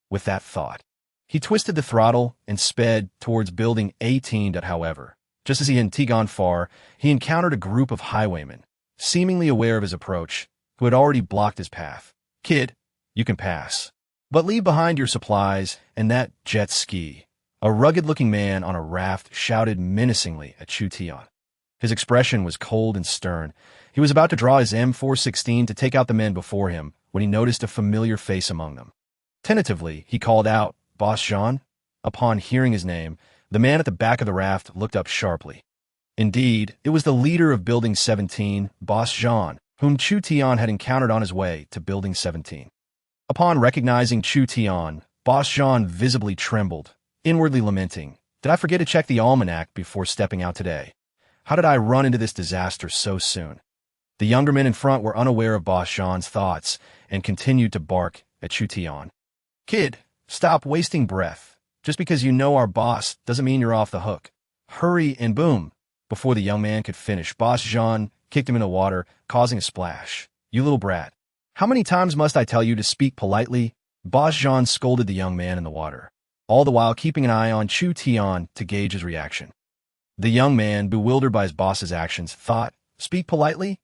With that thought, he twisted the throttle and sped towards Building 18. However, just as he hadn't gone far, he encountered a group of highwaymen, seemingly aware of his approach, who had already blocked his path. "Kid, you can pass, but leave behind your supplies and that jet ski." A rugged-looking man on a raft shouted menacingly at Chu Tian. His expression was cold and stern. He was about to draw his M416 to take out the men before him when he noticed a familiar face among them. Tentatively, he called out, "Boss Jean?" Upon hearing his name, the man at the back of the raft looked up sharply. Indeed, it was the leader of Building 17, Boss Jean, whom Chu Tian had encountered on his way to Building 17. Upon recognizing Chu Tian, Boss Jean visibly trembled, inwardly lamenting, "Did I forget to check the almanac before stepping out today? How did I run into this disaster so soon?" The younger men in front were unaware of Boss Jean's thoughts and continued to bark at Chu Tian. "Kid, stop wasting breath. Just because you know our boss doesn't mean you're off the hook. Hurry," and boom. Before the young man could finish, Boss Jean kicked him in the water, causing a splash. "You little brat. How many times must I tell you to speak politely?" Boss Jean scolded the young man in the water, all the while keeping an eye on Chu Tian to gauge his reaction. The young man, bewildered by his boss's actions, thought, "Speak politely?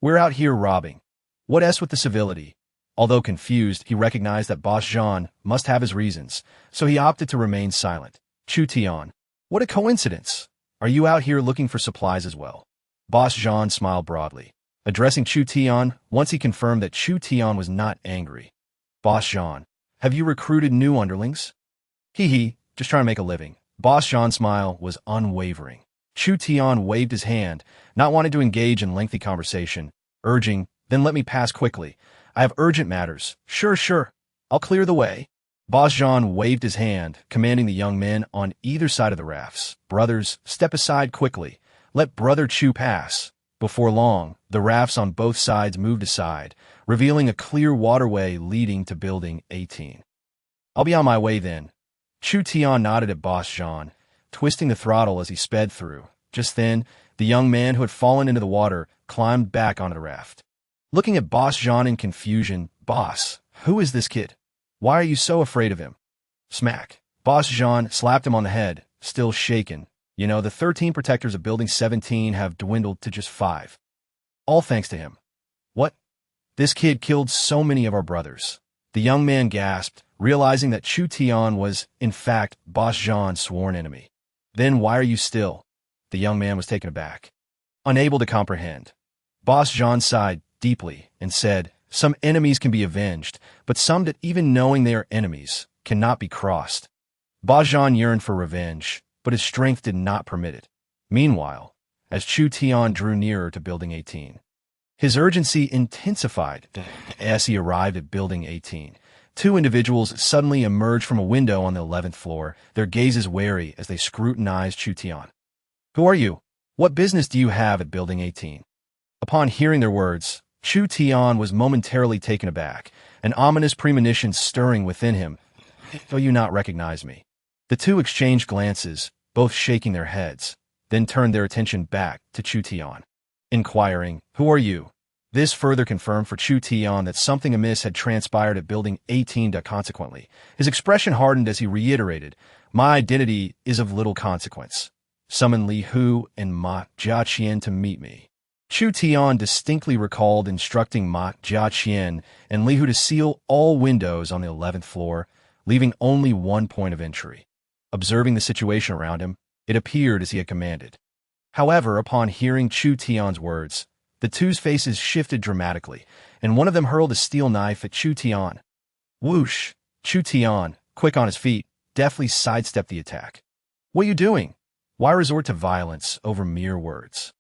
We're out here robbing. What with the civility?" Although confused, he recognized that Boss Jean must have his reasons, so he opted to remain silent. "Chu Tian, what a coincidence. Are you out here looking for supplies as well?" Boss Jean smiled broadly, addressing Chu Tian once he confirmed that Chu Tian was not angry. "Boss Jean, have you recruited new underlings?" "Hee, just trying to make a living." Boss Jean's smile was unwavering. Chu Tian waved his hand, not wanting to engage in lengthy conversation, urging, "Then let me pass quickly. I have urgent matters." Sure. I'll clear the way." Boss Jean waved his hand, commanding the young men on either side of the rafts, "Brothers, step aside quickly. Let Brother Chu pass." Before long, the rafts on both sides moved aside, revealing a clear waterway leading to Building 18. "I'll be on my way then." Chu Tian nodded at Boss Jean, twisting the throttle as he sped through. Just then, the young man who had fallen into the water climbed back onto the raft. Looking at Boss Jean in confusion, "Boss, who is this kid? Why are you so afraid of him?" Smack. Boss Jean slapped him on the head, still shaken. "You know, the 13 protectors of Building 17 have dwindled to just 5. All thanks to him." "What? This kid killed so many of our brothers." The young man gasped, realizing that Chu Tian was, in fact, Boss Jean's sworn enemy. "Then why are you still?" The young man was taken aback, unable to comprehend. Boss Jean sighed deeply and said, "Some enemies can be avenged, but some that, even knowing they are enemies, cannot be crossed." Boss Jean yearned for revenge, but his strength did not permit it. Meanwhile, as Chu Tian drew nearer to Building 18, his urgency intensified. As he arrived at Building 18, 2 individuals suddenly emerged from a window on the 11th floor, their gazes wary as they scrutinized Chu Tian. "Who are you? What business do you have at Building 18? Upon hearing their words, Chu Tian was momentarily taken aback, an ominous premonition stirring within him. "Do you not recognize me?" The 2 exchanged glances, both shaking their heads, then turned their attention back to Chu Tian, inquiring, "Who are you?" This further confirmed for Chu Tian that something amiss had transpired at Building 18. Consequently, his expression hardened as he reiterated, "My identity is of little consequence. Summon Li Hu and Ma Jiaqian to meet me." Chu Tian distinctly recalled instructing Ma Jiaqian and Li Hu to seal all windows on the 11th floor, leaving only one point of entry. Observing the situation around him, it appeared as he had commanded. However, upon hearing Chu Tian's words, the 2's faces shifted dramatically, and one of them hurled a steel knife at Chu Tian. Whoosh! Chu Tian, quick on his feet, deftly sidestepped the attack. "What are you doing? Why resort to violence over mere words?"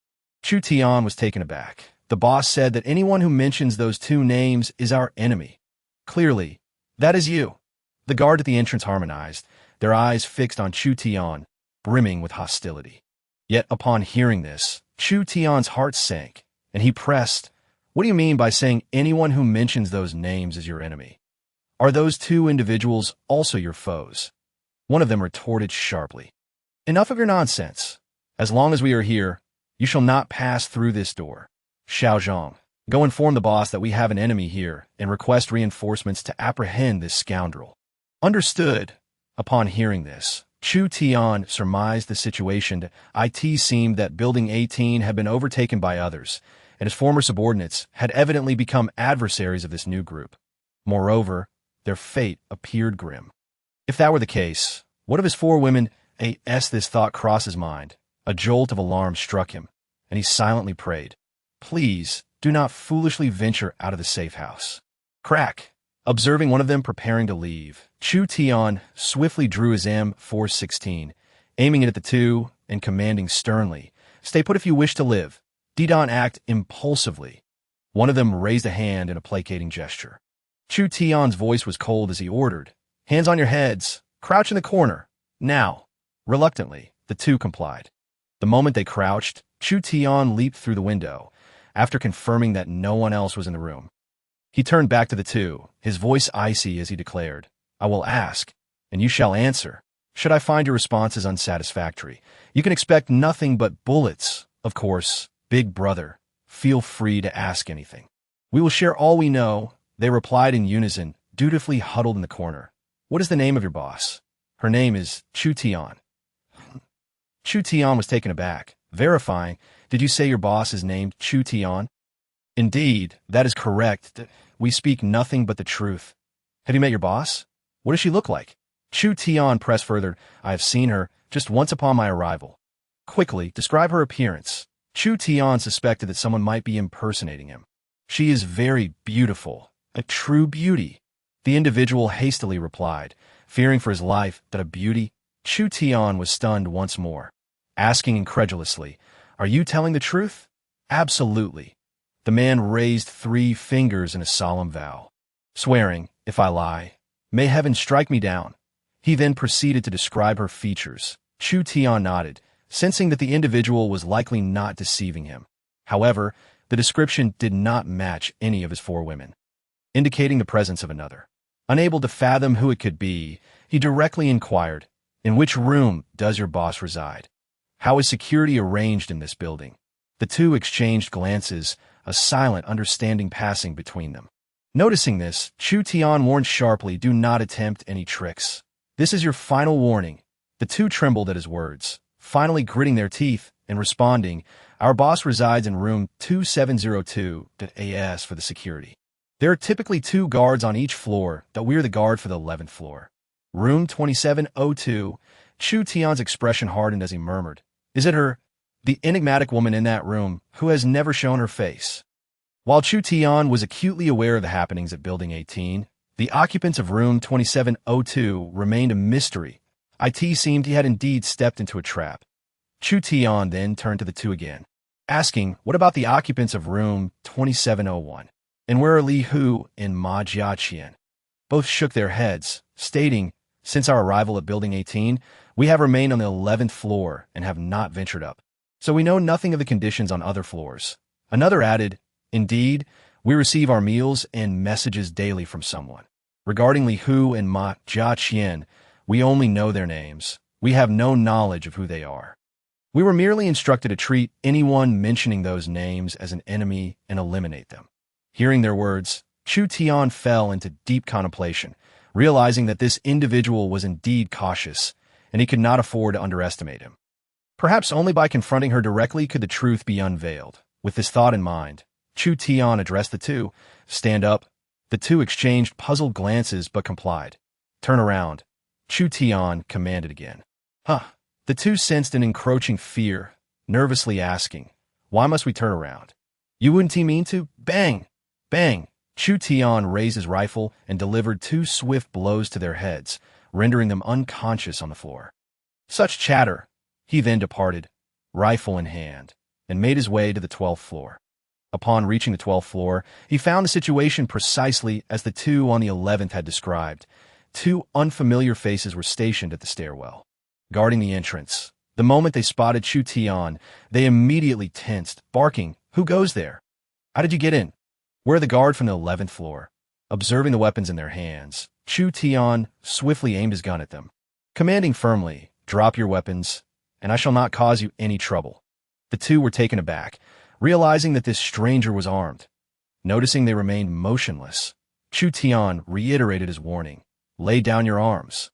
Chu Tian was taken aback. "The boss said that anyone who mentions those 2 names is our enemy. Clearly, that is you." The guard at the entrance harmonized, their eyes fixed on Chu Tian, brimming with hostility. Yet upon hearing this, Chu Tian's heart sank, and he pressed, "What do you mean by saying anyone who mentions those names is your enemy? Are those two individuals also your foes?" One of them retorted sharply, "Enough of your nonsense. As long as we are here, you shall not pass through this door. Xiaozhong, go inform the boss that we have an enemy here and request reinforcements to apprehend this scoundrel." Understood. Upon hearing this, Chu Tian surmised the situation. It seemed that Building 18 had been overtaken by others, and his former subordinates had evidently become adversaries of this new group. Moreover, their fate appeared grim. If that were the case, what of his four women? This thought crossed his mind. A jolt of alarm struck him, and he silently prayed, "Please, do not foolishly venture out of the safe house." Crack! Observing one of them preparing to leave, Chu Tian swiftly drew his M416, aiming it at the two and commanding sternly, "Stay put if you wish to live. Don't act impulsively." One of them raised a hand in a placating gesture. Chu Tian's voice was cold as he ordered, "Hands on your heads. Crouch in the corner. Now." Reluctantly, the two complied. The moment they crouched, Chu Tian leaped through the window, after confirming that no one else was in the room. He turned back to the two, his voice icy as he declared, "I will ask, and you shall answer. Should I find your responses unsatisfactory, you can expect nothing but bullets. Of course, big brother, feel free to ask anything. We will share all we know," they replied in unison, dutifully huddled in the corner. "What is the name of your boss?" "Her name is Chu Tian." Chu Tian was taken aback, verifying, "Did you say your boss is named Chu Tian?" "Indeed, that is correct. We speak nothing but the truth." "Have you met your boss? What does she look like?" Chu Tian pressed further, "I have seen her just once upon my arrival." "Quickly, describe her appearance." Chu Tian suspected that someone might be impersonating him. "She is very beautiful, a true beauty." The individual hastily replied, fearing for his life that a beauty. Chu Tian was stunned once more, asking incredulously, "Are you telling the truth?" "Absolutely." The man raised 3 fingers in a solemn vow, swearing, "If I lie, may heaven strike me down." He then proceeded to describe her features. Chu Tian nodded, sensing that the individual was likely not deceiving him. However, the description did not match any of his 4 women, indicating the presence of another. Unable to fathom who it could be, he directly inquired, "In which room does your boss reside? How is security arranged in this building?" The two exchanged glances, a silent understanding passing between them. Noticing this, Chu Tian warned sharply, "Do not attempt any tricks. This is your final warning." The two trembled at his words, finally gritting their teeth and responding, "Our boss resides in room 2702-AS for the security. There are typically 2 guards on each floor, but we're the guard for the 11th floor. Room 2702, Chu Tian's expression hardened as he murmured, "Is it her?" The enigmatic woman in that room, who has never shown her face. While Chu Tian was acutely aware of the happenings at Building 18, the occupants of room 2702 remained a mystery. It seemed he had indeed stepped into a trap. Chu Tian then turned to the two again, asking, "What about the occupants of room 2701? And where are Li Hu and Ma Jiaqian?" Both shook their heads, stating, "Since our arrival at Building 18, we have remained on the 11th floor and have not ventured up. So we know nothing of the conditions on other floors." Another added, "Indeed, we receive our meals and messages daily from someone. Regarding Li Hu and Ma Jiaqian, we only know their names. We have no knowledge of who they are. We were merely instructed to treat anyone mentioning those names as an enemy and eliminate them." Hearing their words, Chu Tian fell into deep contemplation, realizing that this individual was indeed cautious, and he could not afford to underestimate him. Perhaps only by confronting her directly could the truth be unveiled. With this thought in mind, Chu Tian addressed the two. "Stand up." The two exchanged puzzled glances but complied. "Turn around." Chu Tian commanded again. "Huh." The two sensed an encroaching fear, nervously asking, "Why must we turn around?" "You wouldn't mean to?" Bang! Bang! Chu Tian raised his rifle and delivered 2 swift blows to their heads, rendering them unconscious on the floor. Such chatter! He then departed, rifle in hand, and made his way to the 12th floor. Upon reaching the 12th floor, he found the situation precisely as the two on the 11th had described. 2 unfamiliar faces were stationed at the stairwell, guarding the entrance. The moment they spotted Chu Tian, they immediately tensed, barking, "Who goes there? How did you get in?" "We're the guard from the 11th floor." Observing the weapons in their hands, Chu Tian swiftly aimed his gun at them, commanding firmly, "Drop your weapons, and I shall not cause you any trouble." The two were taken aback, realizing that this stranger was armed. Noticing they remained motionless, Chu Tian reiterated his warning, "Lay down your arms."